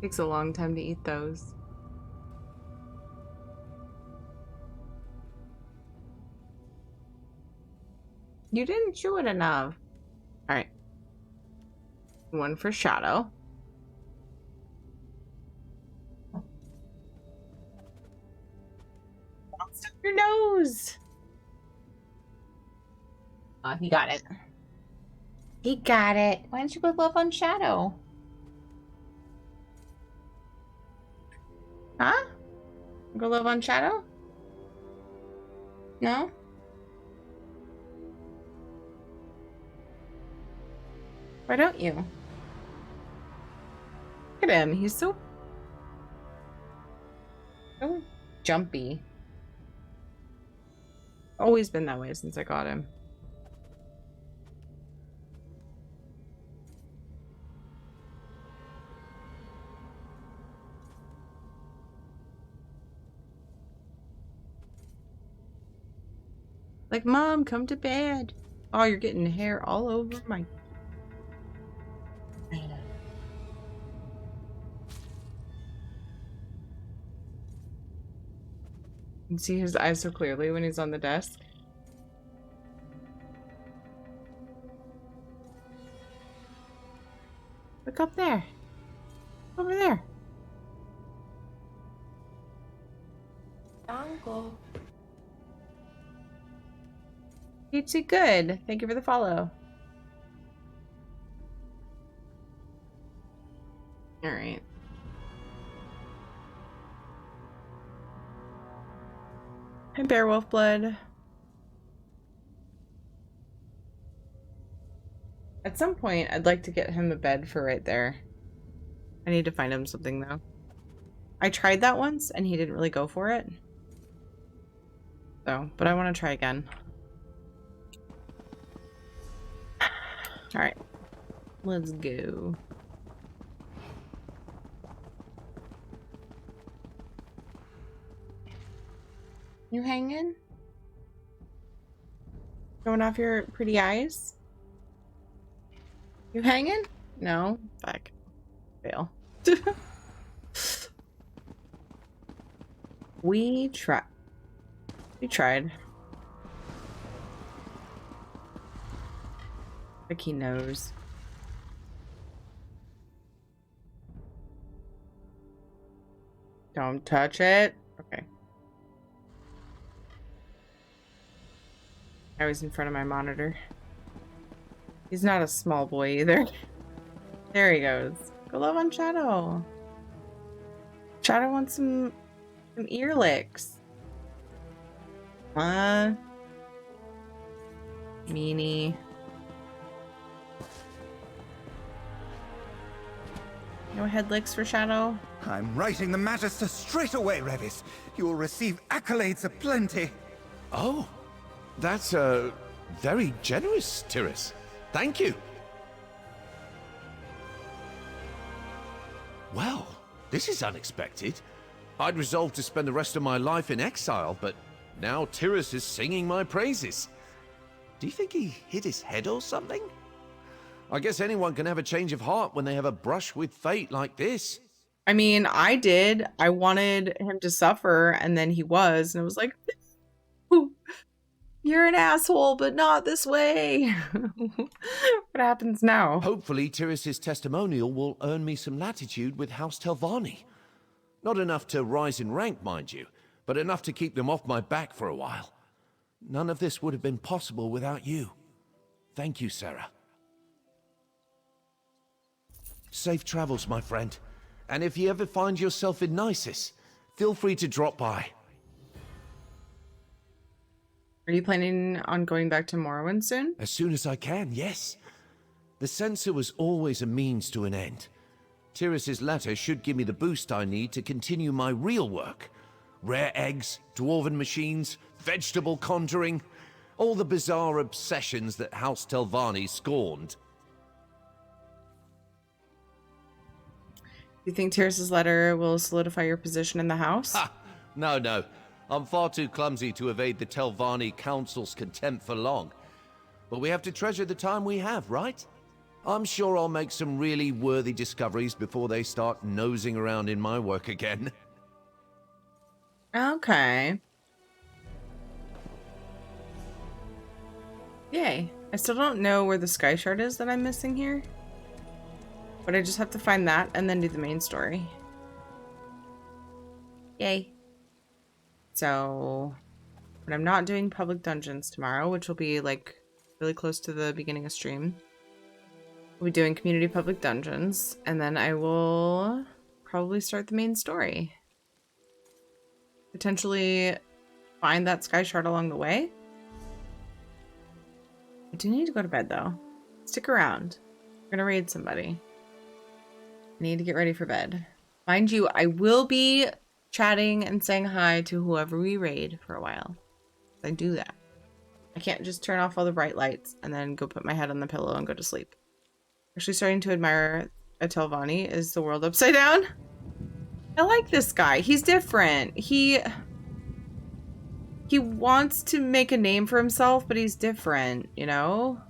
Takes a long time to eat those. You didn't chew it enough. Alright. One for Shadow. Stuff your nose! Oh, he got it. He got it. Why don't you put love on Shadow? Huh? Go love on Shadow? No? Why don't you? Look at him. He's so jumpy. Always been that way since I got him. Like, Mom, come to bed. Oh, you're getting hair all over my... You can see his eyes so clearly when he's on the desk. Look up there. Over there. Uncle. Pizza good. Thank you for the follow. Alright. Hi, Bearwolf Blood. At some point, I'd like to get him a bed for right there. I need to find him something, though. I tried that once, and he didn't really go for it. So, but I want to try again. Alright. Let's go. You hanging? Showing off your pretty eyes? You hanging? No? Fuck. Fail. We tried. We tried. Like he knows. Don't touch it. Okay. I was in front of my monitor. He's not a small boy either. There he goes. Go love on Shadow. Shadow wants some ear licks. Meanie. No head licks for Shadow? I'm writing the Magister straight away, Revis. You will receive accolades aplenty. Oh, that's very generous, Tyrus. Thank you. Well, this is unexpected. I'd resolved to spend the rest of my life in exile, but now Tyrus is singing my praises. Do you think he hit his head or something? I guess anyone can have a change of heart when they have a brush with fate like this. I mean, I did. I wanted him to suffer, and then he was, and it was like, you're an asshole, but not this way. What happens now? Hopefully, Tyrus's testimonial will earn me some latitude with House Telvanni. Not enough to rise in rank, mind you, but enough to keep them off my back for a while. None of this would have been possible without you. Thank you, Sarah. Safe travels, my friend. And if you ever find yourself in Nisus, feel free to drop by. Are you planning on going back to Morrowind soon? As soon as I can, yes. The censor was always a means to an end. Tyrus's letter should give me the boost I need to continue my real work. Rare eggs, dwarven machines, vegetable conjuring, all the bizarre obsessions that House Telvanni scorned. You think Tyrus's letter will solidify your position in the house? Ha! No. I'm far too clumsy to evade the Telvanni Council's contempt for long. But we have to treasure the time we have, right? I'm sure I'll make some really worthy discoveries before they start nosing around in my work again. Okay. Yay. I still don't know where the sky shard is that I'm missing here. But I just have to find that and then do the main story. Yay. So, but I'm not doing public dungeons tomorrow, which will be like really close to the beginning of stream. We'll be doing community public dungeons, and then I will probably start the main story. Potentially find that sky shard along the way. I do need to go to bed though. Stick around. We're gonna raid somebody. I need to get ready for bed. Mind you, I will be chatting and saying hi to whoever we raid for a while. I do that. I can't just turn off all the bright lights and then go put my head on the pillow and go to sleep. Actually starting to admire a Telvanni. Is the world upside down? I like this guy. He's different. He wants to make a name for himself, but he's different, you know?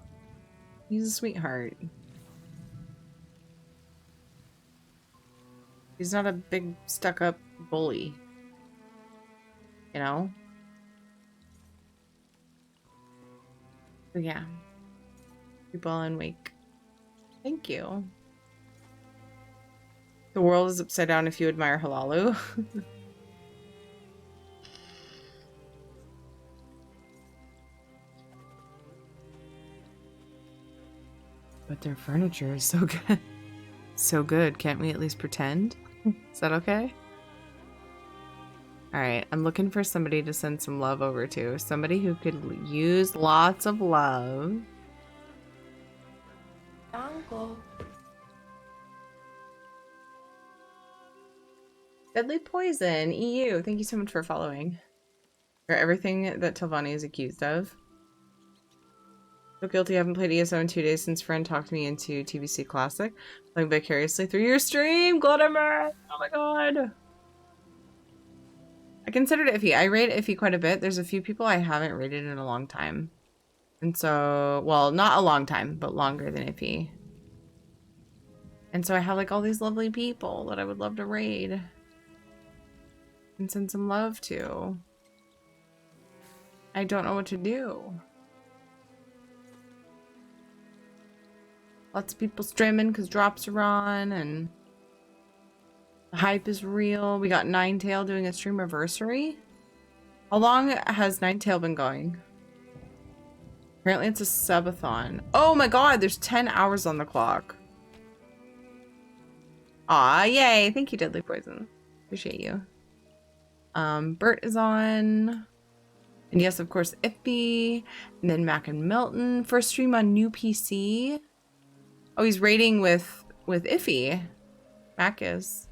He's a sweetheart. He's not a big stuck-up bully. You know? So yeah. People and wake. Thank you. The world is upside down if you admire Halalu. But their furniture is so good. So good. Can't we at least pretend? Is that okay? Alright, I'm looking for somebody to send some love over to. Somebody who could use lots of love. Uncle. Deadly Poison, EU. Thank you so much for following. For everything that Telvanni is accused of. So guilty, I haven't played ESO in 2 days since friend talked me into TBC Classic. Playing vicariously through your stream. Gladimer! Oh my god. I considered Iffy. I rate Iffy quite a bit. There's a few people I haven't rated in a long time. And so, well, not a long time, but longer than Iffy. And so I have like all these lovely people that I would love to raid. And send some love to. I don't know what to do. Lots of people streaming because drops are on and the hype is real. We got Ninetail doing a stream anniversary. How long has Ninetail been going? Apparently it's a subathon. Oh my god, there's 10 hours on the clock. Aw, yay. Thank you, Deadly Poison. Appreciate you. Bert is on. And yes, of course, Iffy. And then Mac and Milton. First stream on new PC. Oh, he's raiding with Iffy. Mac is.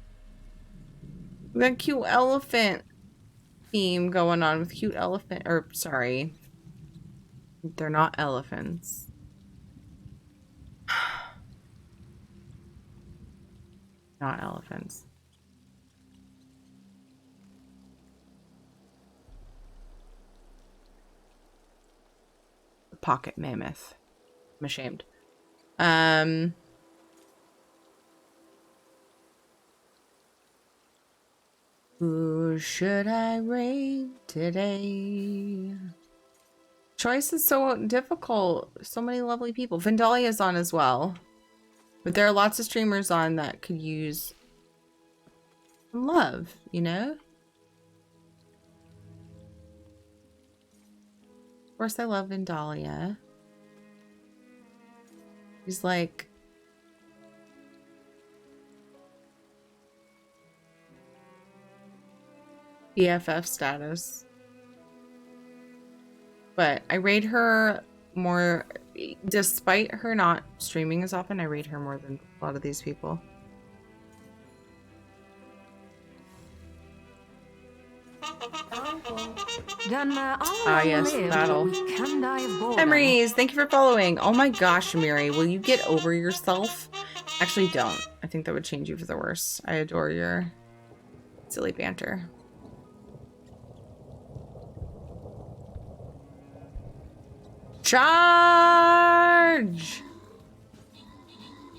We got cute elephant theme going on with cute elephant. Or, sorry. They're not elephants. Not elephants. Pocket mammoth. I'm ashamed. Who should I raid today? Choice is so difficult. So many lovely people. Vendalia's on as well. But there are lots of streamers on that could use love, you know? Of course I love Vendalia. He's like... BFF status. But I raid her more, despite her not streaming as often, I raid her more than a lot of these people. Ah, yes, battle. Memories, thank you for following. Oh my gosh, Miri, will you get over yourself? Actually, don't. I think that would change you for the worse. I adore your silly banter. Charge!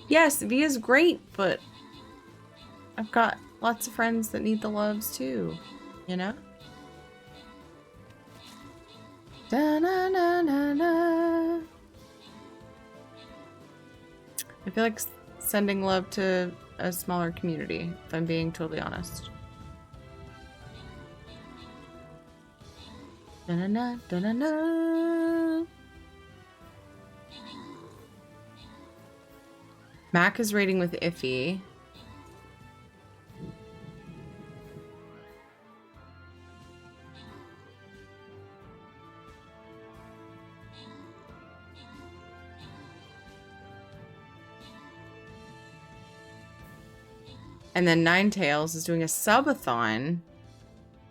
Yes, V is great, but I've got lots of friends that need the loves too, you know? Da -na -na -na -na. I feel like sending love to a smaller community, if I'm being totally honest. Da -na -na -da -na -na. Mac is raiding with Iffy. And then Ninetails is doing a subathon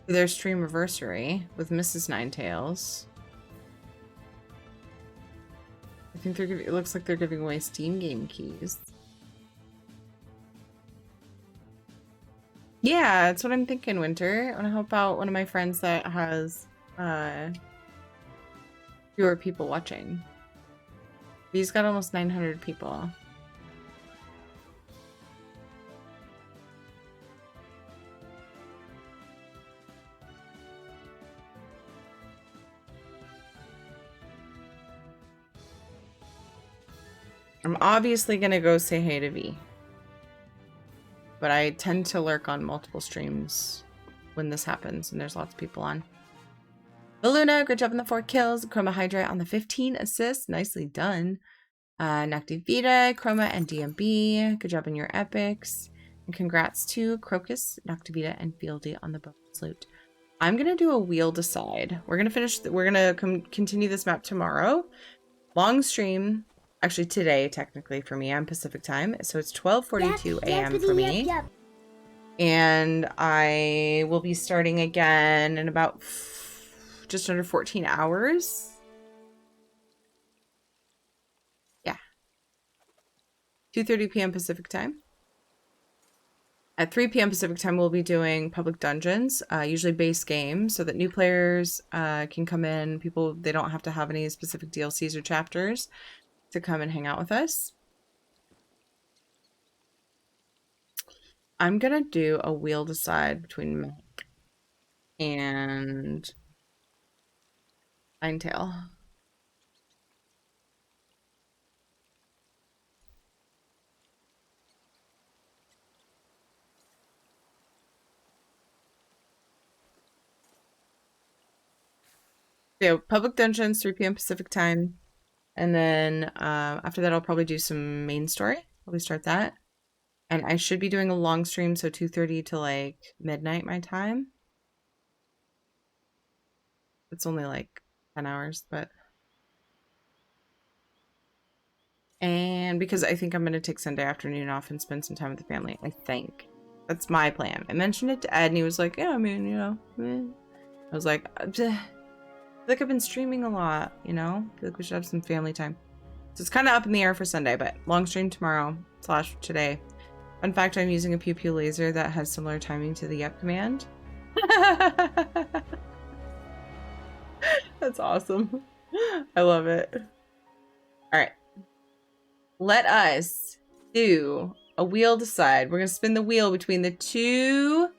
for their stream anniversary with Mrs. Ninetails. I think they're giving, it looks like they're giving away Steam game keys. Yeah, that's what I'm thinking, Winter. I want to help out one of my friends that has fewer people watching. He's got almost 900 people. I'm obviously gonna go say hey to V. But I tend to lurk on multiple streams when this happens and there's lots of people on. Baluna, great job on the 4 kills. Chroma Hydrate on the 15 assists. Nicely done. Noctivita, Chroma, and DMB. Good job on your epics. And congrats to Crocus, Noctivita, and Fieldy on the bonus loot. I'm going to do a wheel decide. We're going to finish, we're going to continue this map tomorrow. Long stream. Actually, today, technically, for me. I'm Pacific time. So it's 12:42 a.m. for me. Yep. And I will be starting again in about just under 14 hours. Yeah. 2:30 p.m. Pacific time. At 3 p.m. Pacific time, we'll be doing public dungeons, usually base game, so that new players can come in. People, they don't have to have any specific DLCs or chapters to come and hang out with us. I'm gonna do a wheel decide between Mac and Ninetail. So public dungeons, 3 p.m. Pacific time. And then after that, I'll probably do some main story. Probably start that. And I should be doing a long stream, so 2:30 to like midnight my time. It's only like 10 hours, but... And because I think I'm going to take Sunday afternoon off and spend some time with the family. I think. That's my plan. I mentioned it to Ed and he was like, yeah, I mean, you know. I was like, I feel like I've been streaming a lot, you know? I feel like we should have some family time. So it's kind of up in the air for Sunday, but long stream tomorrow / today. Fun fact, I'm using a pew pew laser that has similar timing to the yep command. That's awesome. I love it. All right. Let us do a wheel decide. We're going to spin the wheel between the two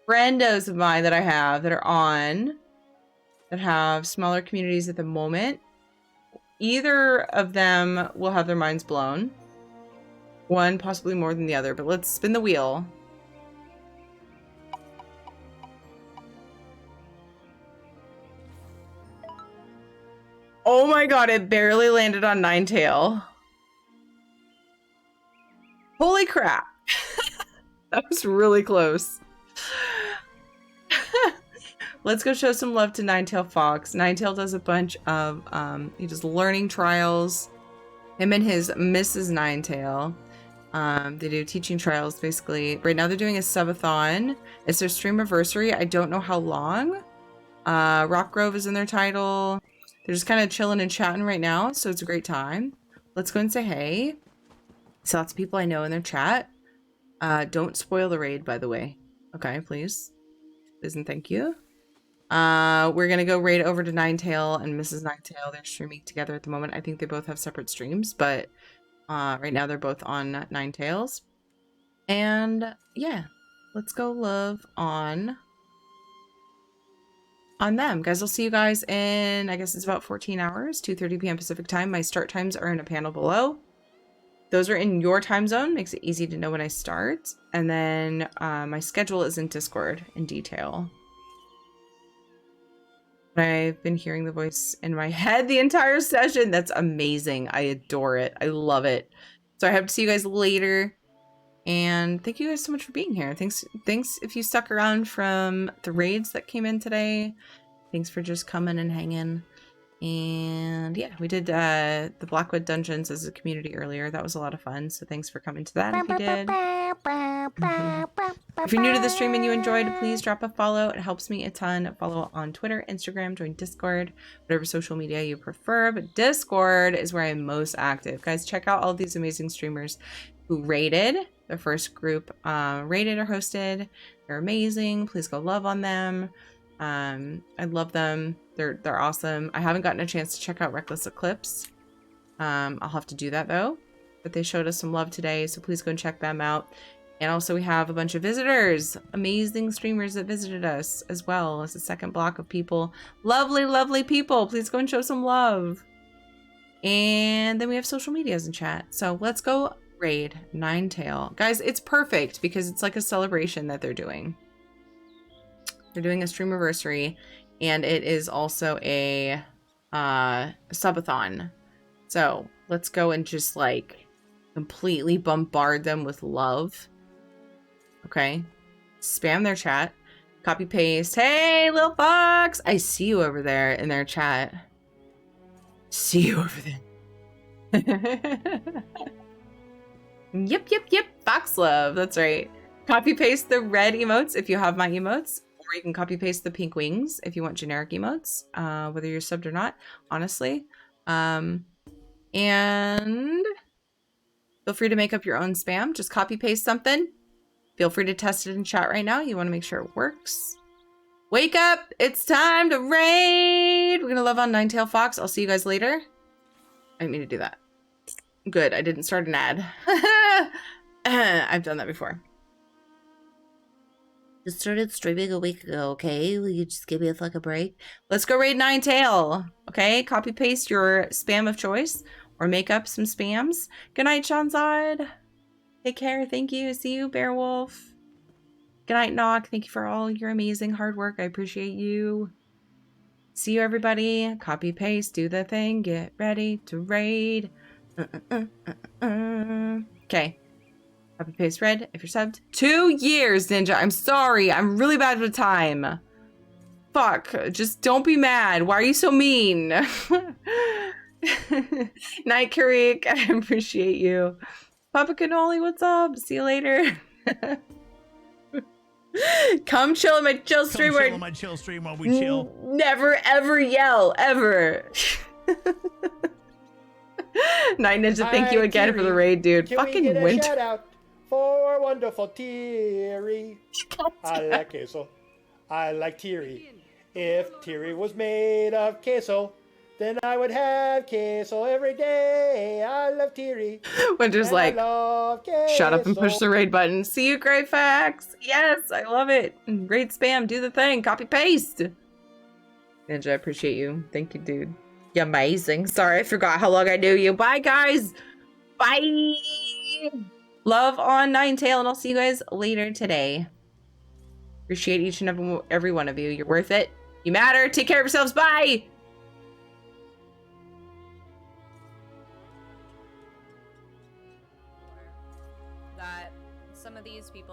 friendos of mine that I have that are on, that have smaller communities at the moment. Either of them will have their minds blown. One possibly more than the other, but let's spin the wheel. Oh my god, it barely landed on Ninetail. Holy crap. That was really close. Let's go show some love to Ninetail Fox. Ninetail does a bunch of, he does learning trials. Him and his Mrs. Ninetail. They do teaching trials, basically. Right now they're doing a subathon. It's their streamiversary. I don't know how long. Rock Grove is in their title. They're just kind of chilling and chatting right now, so it's a great time. Let's go and say hey. So lots of people I know in their chat. Don't spoil the raid, by the way. Okay, please. Please and thank you. We're gonna go raid over to Ninetail and Mrs. Ninetail. They're streaming together at the moment. I think they both have separate streams, but right now they're both on Ninetails. And yeah, let's go love on them. Guys, I'll see you guys in, I guess it's about 14 hours, 2:30 p.m. Pacific time. My start times are in a panel below. Those are in your time zone. Makes it easy to know when I start. And then my schedule is in Discord in detail. I've been hearing the voice in my head the entire session. That's amazing. I adore it. I love it. So I hope to see you guys later. And thank you guys so much for being here. Thanks if you stuck around from the raids that came in today. Thanks for just coming and hanging. And yeah, we did the Blackwood dungeons as a community earlier. That was a lot of fun. So thanks for coming to that if you did. If you're new to the stream and you enjoyed, please drop a follow. It helps me a ton. Follow on Twitter, Instagram, join Discord, whatever social media you prefer. But Discord is where I'm most active. Guys, check out all these amazing streamers who raided. The first group raided or hosted. They're amazing. Please go love on them. I love them. They're awesome. I haven't gotten a chance to check out Reckless Eclipse. I'll have to do that though. But they showed us some love today, so please go and check them out. And also we have a bunch of visitors, amazing streamers that visited us as well as a second block of people. Lovely, lovely people. Please go and show some love. And then we have social medias in chat. So let's go raid Ninetail. Guys, it's perfect because it's like a celebration that they're doing. They're doing a streamiversary, and it is also a subathon. So let's go and just like completely bombard them with love. Okay. Spam their chat. Copy paste. Hey, Lil Fox! I see you over there in their chat. See you over there. Yep. Fox love. That's right. Copy paste the red emotes if you have my emotes. Or you can copy paste the pink wings if you want generic emotes, whether you're subbed or not, honestly. And feel free to make up your own spam. Just copy paste something. Feel free to test it in chat right now. You want to make sure it works. Wake up! It's time to raid! We're gonna love on Ninetail Fox. I'll see you guys later. I didn't mean to do that. Good, I didn't start an ad. I've done that before. Just started streaming a week ago, okay? Will you just give me a fucking break? Let's go raid Ninetail, okay? Copy paste your spam of choice or make up some spams. Good night, Shanzad. Take care. Thank you. See you, Bearwolf. Good night, Knock. Thank you for all your amazing hard work. I appreciate you. See you, everybody. Copy paste. Do the thing. Get ready to raid. Okay. Copy paste red if you're subbed. 2 years, Ninja. I'm sorry. I'm really bad with time. Fuck, just don't be mad. Why are you so mean? Night Karik, I appreciate you. Papa Cannoli, what's up? See you later. Come chill in my chill stream. Come chill in my chill stream while we chill. Never ever yell, ever. Night Ninja, thank you again for the raid, dude. Can Fucking we get a winter. shout out for wonderful Thierry? I like queso. I like Thierry. If Thierry was made of queso, then I would have queso every day. I love Thierry. Winter's like, shut up and push the raid button. See you, Great Facts. Yes, I love it. Raid spam, do the thing. Copy paste. Ninja, I appreciate you. Thank you, dude. You're amazing. Sorry, I forgot how long I knew you. Bye, guys. Bye. Love on Ninetail, and I'll see you guys later today. Appreciate each and every one of you. You're worth it. You matter. Take care of yourselves. Bye. That some of these people